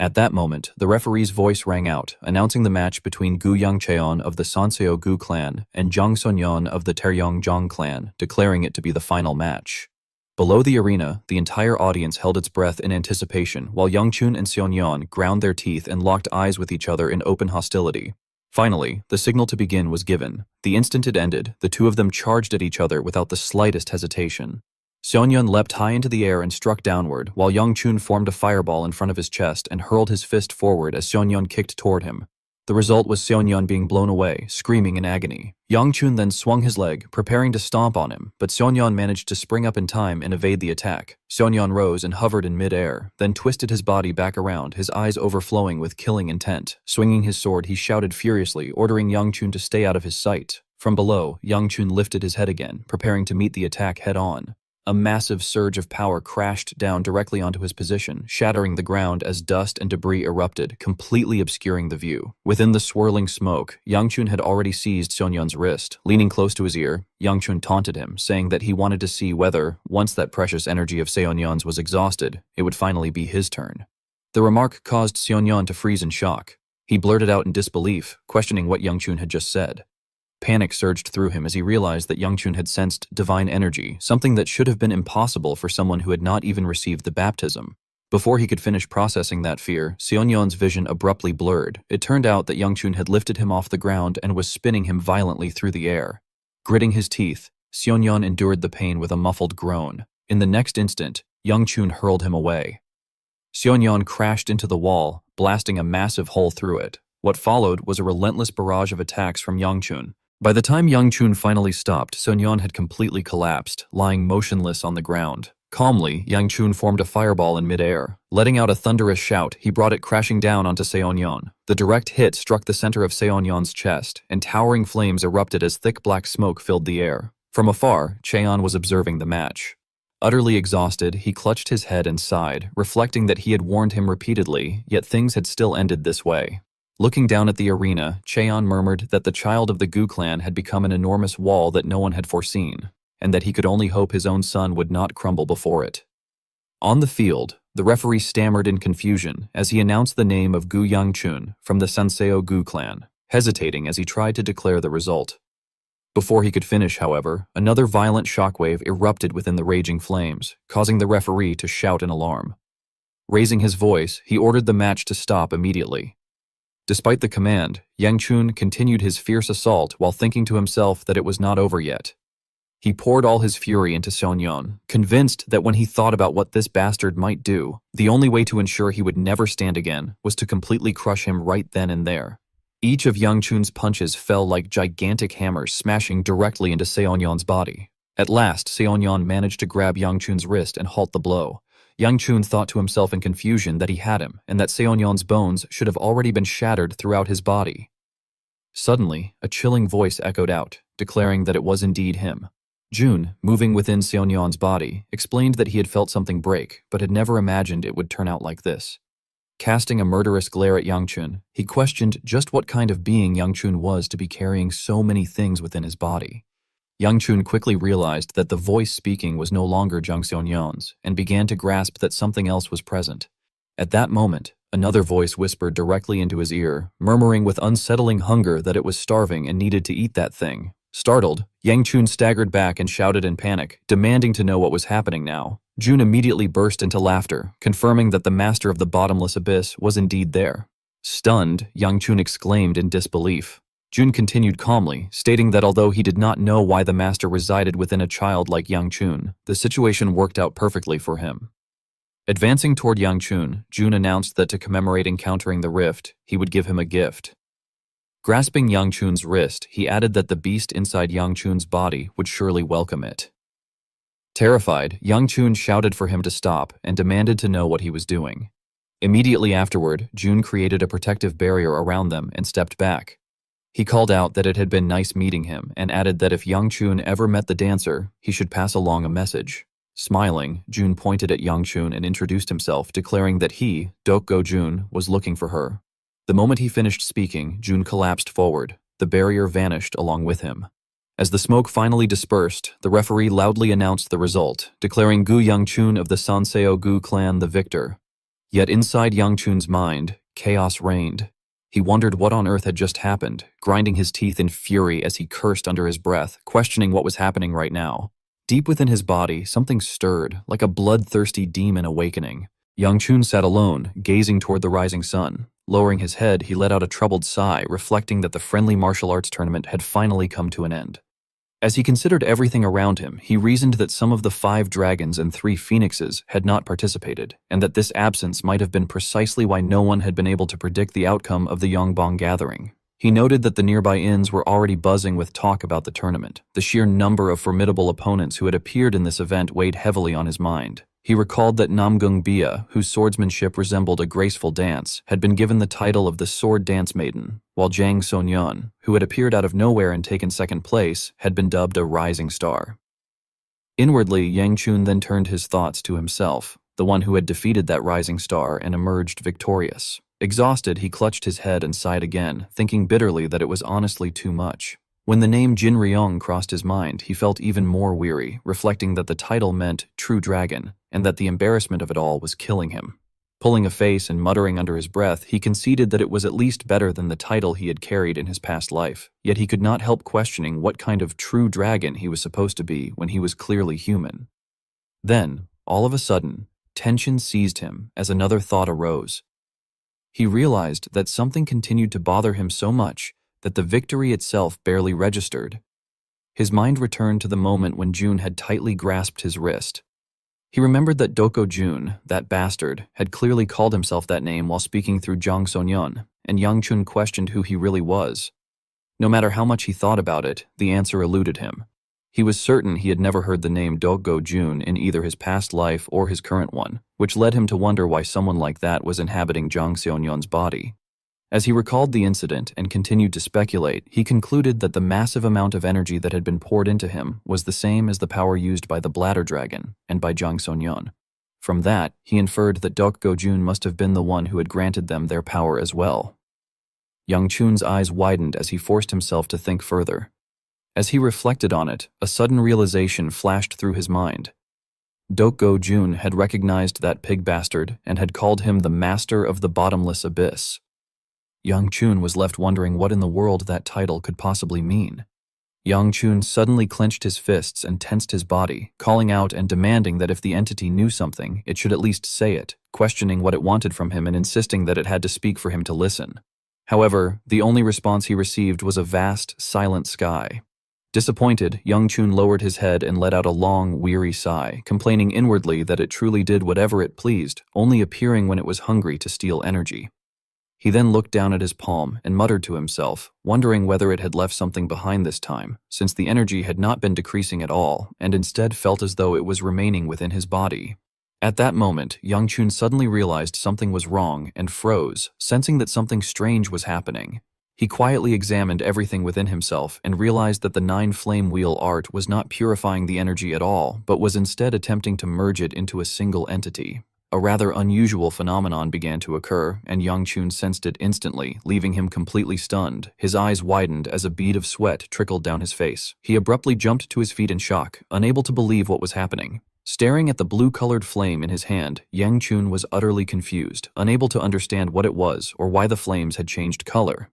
At that moment, the referee's voice rang out, announcing the match between Gu Yangcheon of the Sanseo Gu clan and Zhang Sonyeon of the Taeyong Zhang clan, declaring it to be the final match. Below the arena, the entire audience held its breath in anticipation while Yang Chun and Seonyeon ground their teeth and locked eyes with each other in open hostility. Finally, the signal to begin was given. The instant it ended, the two of them charged at each other without the slightest hesitation. Seonyeon leapt high into the air and struck downward, while Yang Chun formed a fireball in front of his chest and hurled his fist forward as Seonyeon kicked toward him. The result was Seonyeon being blown away, screaming in agony. Yang Chun then swung his leg, preparing to stomp on him, but Seonyeon managed to spring up in time and evade the attack. Seonyeon rose and hovered in mid-air, then twisted his body back around, his eyes overflowing with killing intent. Swinging his sword, he shouted furiously, ordering Yang Chun to stay out of his sight. From below, Yang Chun lifted his head again, preparing to meet the attack head-on. A massive surge of power crashed down directly onto his position, shattering the ground as dust and debris erupted, completely obscuring the view. Within the swirling smoke, Yang Chun had already seized Seonyeon's wrist. Leaning close to his ear, Yang Chun taunted him, saying that he wanted to see whether, once that precious energy of Seonyeon's was exhausted, it would finally be his turn. The remark caused Seonyeon to freeze in shock. He blurted out in disbelief, questioning what Yang Chun had just said. Panic surged through him as he realized that Yang Chun had sensed divine energy, something that should have been impossible for someone who had not even received the baptism. Before he could finish processing that fear, Seonyeon's vision abruptly blurred. It turned out that Yang Chun had lifted him off the ground and was spinning him violently through the air. Gritting his teeth, Seonyeon endured the pain with a muffled groan. In the next instant, Yang Chun hurled him away. Seonyeon crashed into the wall, blasting a massive hole through it. What followed was a relentless barrage of attacks from Yang Chun. By the time Yang Chun finally stopped, Seonyeon had completely collapsed, lying motionless on the ground. Calmly, Yang Chun formed a fireball in midair. Letting out a thunderous shout, he brought it crashing down onto Seonyeon. The direct hit struck the center of Seonyeon's chest, and towering flames erupted as thick black smoke filled the air. From afar, Cheon was observing the match. Utterly exhausted, he clutched his head and sighed, reflecting that he had warned him repeatedly, yet things had still ended this way. Looking down at the arena, Cheon murmured that the child of the Gu clan had become an enormous wall that no one had foreseen, and that he could only hope his own son would not crumble before it. On the field, the referee stammered in confusion as he announced the name of Gu Yangchun from the Sanseo Gu clan, hesitating as he tried to declare the result. Before he could finish, however, another violent shockwave erupted within the raging flames, causing the referee to shout in alarm. Raising his voice, he ordered the match to stop immediately. Despite the command, Yang Chun continued his fierce assault while thinking to himself that it was not over yet. He poured all his fury into Seonyeon, convinced that when he thought about what this bastard might do, the only way to ensure he would never stand again was to completely crush him right then and there. Each of Yang Chun's punches fell like gigantic hammers, smashing directly into Seonyeon's body. At last, Seonyeon managed to grab Yang Chun's wrist and halt the blow. Yang Chun thought to himself in confusion that he had him, and that Seonyeon's bones should have already been shattered throughout his body. Suddenly, a chilling voice echoed out, declaring that it was indeed him. Jun, moving within Seonyeon's body, explained that he had felt something break, but had never imagined it would turn out like this. Casting a murderous glare at Yang Chun, he questioned just what kind of being Yang Chun was to be carrying so many things within his body. Yang Chun quickly realized that the voice speaking was no longer Jang Seonyeon's, and began to grasp that something else was present. At that moment, another voice whispered directly into his ear, murmuring with unsettling hunger that it was starving and needed to eat that thing. Startled, Yang Chun staggered back and shouted in panic, demanding to know what was happening now. Jun immediately burst into laughter, confirming that the master of the bottomless abyss was indeed there. Stunned, Yang Chun exclaimed in disbelief. Jun continued calmly, stating that although he did not know why the master resided within a child like Yang Chun, the situation worked out perfectly for him. Advancing toward Yang Chun, Jun announced that to commemorate encountering the rift, he would give him a gift. Grasping Yang Chun's wrist, he added that the beast inside Yang Chun's body would surely welcome it. Terrified, Yang Chun shouted for him to stop and demanded to know what he was doing. Immediately afterward, Jun created a protective barrier around them and stepped back. He called out that it had been nice meeting him and added that if Yang Chun ever met the dancer, he should pass along a message. Smiling, Jun pointed at Yang Chun and introduced himself, declaring that he, Dokgo Jun, was looking for her. The moment he finished speaking, Jun collapsed forward. The barrier vanished along with him. As the smoke finally dispersed, the referee loudly announced the result, declaring Gu Yangchun of the Sanseo Gu clan the victor. Yet inside Yang Chun's mind, chaos reigned. He wondered what on earth had just happened, grinding his teeth in fury as he cursed under his breath, questioning what was happening right now. Deep within his body, something stirred, like a bloodthirsty demon awakening. Yang Chun sat alone, gazing toward the rising sun. Lowering his head, he let out a troubled sigh, reflecting that the friendly martial arts tournament had finally come to an end. As he considered everything around him, he reasoned that some of the 5 dragons and 3 phoenixes had not participated, and that this absence might have been precisely why no one had been able to predict the outcome of the Yongbang gathering. He noted that the nearby inns were already buzzing with talk about the tournament. The sheer number of formidable opponents who had appeared in this event weighed heavily on his mind. He recalled that Namgung Bia, whose swordsmanship resembled a graceful dance, had been given the title of the Sword Dance Maiden, while Jang Sonyeon, who had appeared out of nowhere and taken second place, had been dubbed a rising star. Inwardly, Yang Chun then turned his thoughts to himself, the one who had defeated that rising star and emerged victorious. Exhausted, he clutched his head and sighed again, thinking bitterly that it was honestly too much. When the name Jin Ryong crossed his mind, he felt even more weary, reflecting that the title meant true dragon, and that the embarrassment of it all was killing him. Pulling a face and muttering under his breath, he conceded that it was at least better than the title he had carried in his past life, yet he could not help questioning what kind of true dragon he was supposed to be when he was clearly human. Then, all of a sudden, tension seized him as another thought arose. He realized that something continued to bother him so much that the victory itself barely registered. His mind returned to the moment when Jun had tightly grasped his wrist. He remembered that Doko Jun, that bastard, had clearly called himself that name while speaking through Jang Sonyeon, and Yang Chun questioned who he really was. No matter how much he thought about it, the answer eluded him. He was certain he had never heard the name Doko Jun in either his past life or his current one, which led him to wonder why someone like that was inhabiting Jang Seonyeon's body. As he recalled the incident and continued to speculate, he concluded that the massive amount of energy that had been poured into him was the same as the power used by the Bladder Dragon and by Jang Sonyeon. From that, he inferred that Doko Jun must have been the one who had granted them their power as well. Yang Chun's eyes widened as he forced himself to think further. As he reflected on it, a sudden realization flashed through his mind. Doko Jun had recognized that pig bastard and had called him the Master of the Bottomless Abyss. Yang Chun was left wondering what in the world that title could possibly mean. Yang Chun suddenly clenched his fists and tensed his body, calling out and demanding that if the entity knew something, it should at least say it, questioning what it wanted from him and insisting that it had to speak for him to listen. However, the only response he received was a vast, silent sky. Disappointed, Yang Chun lowered his head and let out a long, weary sigh, complaining inwardly that it truly did whatever it pleased, only appearing when it was hungry to steal energy. He then looked down at his palm and muttered to himself, wondering whether it had left something behind this time, since the energy had not been decreasing at all, and instead felt as though it was remaining within his body. At that moment, Yang Chun suddenly realized something was wrong and froze, sensing that something strange was happening. He quietly examined everything within himself and realized that the 9-flame wheel art was not purifying the energy at all, but was instead attempting to merge it into a single entity. A rather unusual phenomenon began to occur, and Yang Chun sensed it instantly, leaving him completely stunned. His eyes widened as a bead of sweat trickled down his face. He abruptly jumped to his feet in shock, unable to believe what was happening. Staring at the blue-colored flame in his hand, Yang Chun was utterly confused, unable to understand what it was or why the flames had changed color.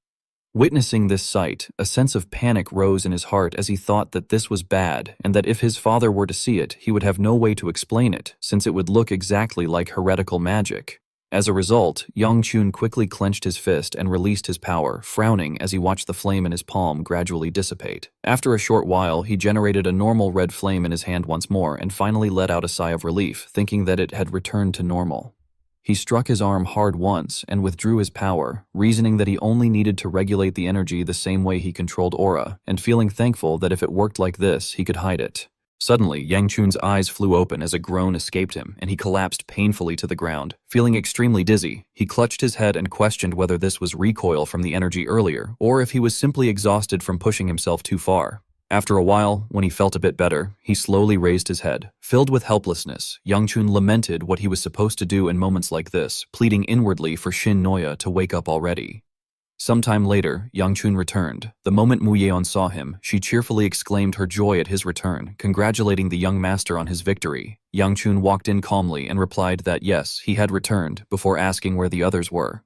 Witnessing this sight, a sense of panic rose in his heart as he thought that this was bad and that if his father were to see it, he would have no way to explain it, since it would look exactly like heretical magic. As a result, Yang Chun quickly clenched his fist and released his power, frowning as he watched the flame in his palm gradually dissipate. After a short while, he generated a normal red flame in his hand once more and finally let out a sigh of relief, thinking that it had returned to normal. He struck his arm hard once and withdrew his power, reasoning that he only needed to regulate the energy the same way he controlled aura, and feeling thankful that if it worked like this, he could hide it. Suddenly, Yang Chun's eyes flew open as a groan escaped him, and he collapsed painfully to the ground. Feeling extremely dizzy, he clutched his head and questioned whether this was recoil from the energy earlier, or if he was simply exhausted from pushing himself too far. After a while, when he felt a bit better, he slowly raised his head. Filled with helplessness, Yang Chun lamented what he was supposed to do in moments like this, pleading inwardly for Shin Noya to wake up already. Sometime later, Yang Chun returned. The moment Mu Yeon saw him, she cheerfully exclaimed her joy at his return, congratulating the young master on his victory. Yang Chun walked in calmly and replied that yes, he had returned, before asking where the others were.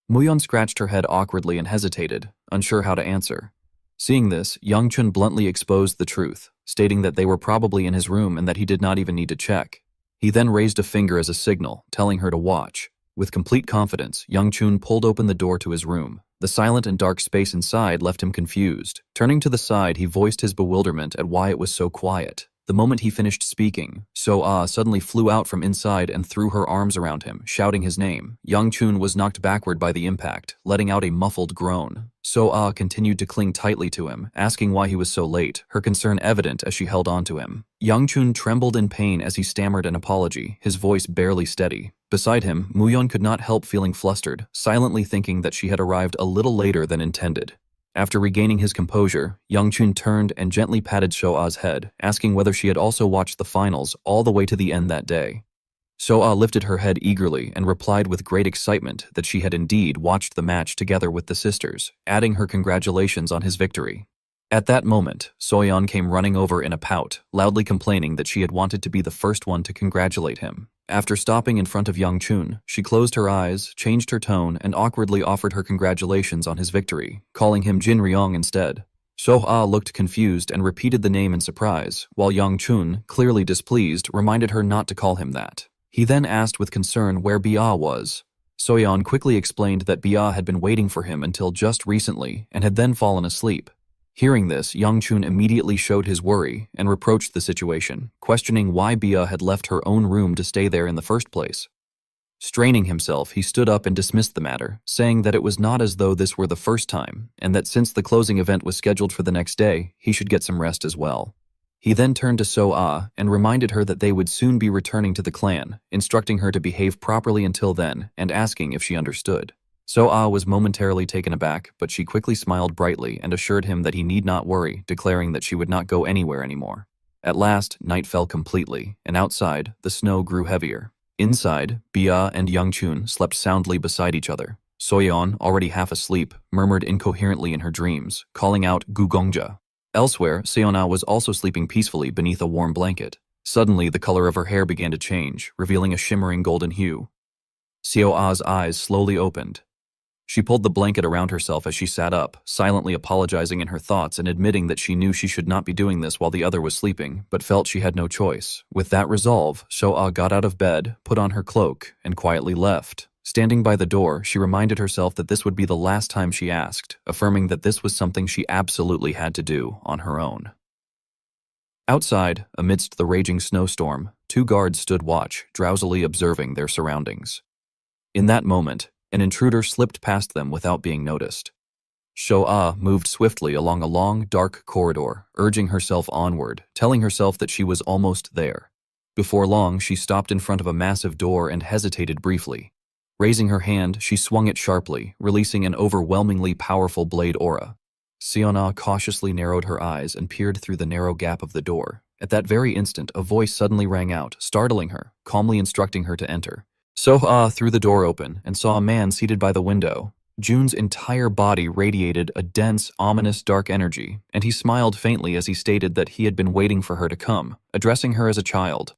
Mu Yeon scratched her head awkwardly and hesitated, unsure how to answer. Seeing this, Yang Chun bluntly exposed the truth, stating that they were probably in his room and that he did not even need to check. He then raised a finger as a signal, telling her to watch. With complete confidence, Yang Chun pulled open the door to his room. The silent and dark space inside left him confused. Turning to the side, he voiced his bewilderment at why it was so quiet. The moment he finished speaking, So-ah suddenly flew out from inside and threw her arms around him, shouting his name. Yang Chun was knocked backward by the impact, letting out a muffled groan. So-ah continued to cling tightly to him, asking why he was so late, her concern evident as she held on to him. Yang Chun trembled in pain as he stammered an apology, his voice barely steady. Beside him, Mu Yeon could not help feeling flustered, silently thinking that she had arrived a little later than intended. After regaining his composure, Yang Chun turned and gently patted So-ah's head, asking whether she had also watched the finals all the way to the end that day. So-ah lifted her head eagerly and replied with great excitement that she had indeed watched the match together with the sisters, adding her congratulations on his victory. At that moment, So-yeon came running over in a pout, loudly complaining that she had wanted to be the first one to congratulate him. After stopping in front of Yang Chun, she closed her eyes, changed her tone, and awkwardly offered her congratulations on his victory, calling him Jin Ryong instead. So-ah looked confused and repeated the name in surprise, while Yang Chun, clearly displeased, reminded her not to call him that. He then asked with concern where Bia was. Soyeon quickly explained that Bia had been waiting for him until just recently and had then fallen asleep. Hearing this, Yang Chun immediately showed his worry and reproached the situation, questioning why Bia had left her own room to stay there in the first place. Straining himself, he stood up and dismissed the matter, saying that it was not as though this were the first time, and that since the closing event was scheduled for the next day, he should get some rest as well. He then turned to So-ah and reminded her that they would soon be returning to the clan, instructing her to behave properly until then and asking if she understood. So-ah was momentarily taken aback, but she quickly smiled brightly and assured him that he need not worry, declaring that she would not go anywhere anymore. At last, night fell completely, and outside, the snow grew heavier. Inside, Bia and Yang Chun slept soundly beside each other. Soyeon, already half asleep, murmured incoherently in her dreams, calling out Gugongja. Elsewhere, Seona was also sleeping peacefully beneath a warm blanket. Suddenly, the color of her hair began to change, revealing a shimmering golden hue. Seo-ah's eyes slowly opened. She pulled the blanket around herself as she sat up, silently apologizing in her thoughts and admitting that she knew she should not be doing this while the other was sleeping, but felt she had no choice. With that resolve, Seo-ah got out of bed, put on her cloak, and quietly left. Standing by the door, she reminded herself that this would be the last time she asked, affirming that this was something she absolutely had to do on her own. Outside, amidst the raging snowstorm, 2 guards stood watch, drowsily observing their surroundings. In that moment, an intruder slipped past them without being noticed. So-ah moved swiftly along a long, dark corridor, urging herself onward, telling herself that she was almost there. Before long, she stopped in front of a massive door and hesitated briefly. Raising her hand, she swung it sharply, releasing an overwhelmingly powerful blade aura. Seona cautiously narrowed her eyes and peered through the narrow gap of the door. At that very instant, a voice suddenly rang out, startling her, calmly instructing her to enter. So-ah threw the door open and saw a man seated by the window. Jun's entire body radiated a dense, ominous dark energy, and he smiled faintly as he stated that he had been waiting for her to come, addressing her as a child.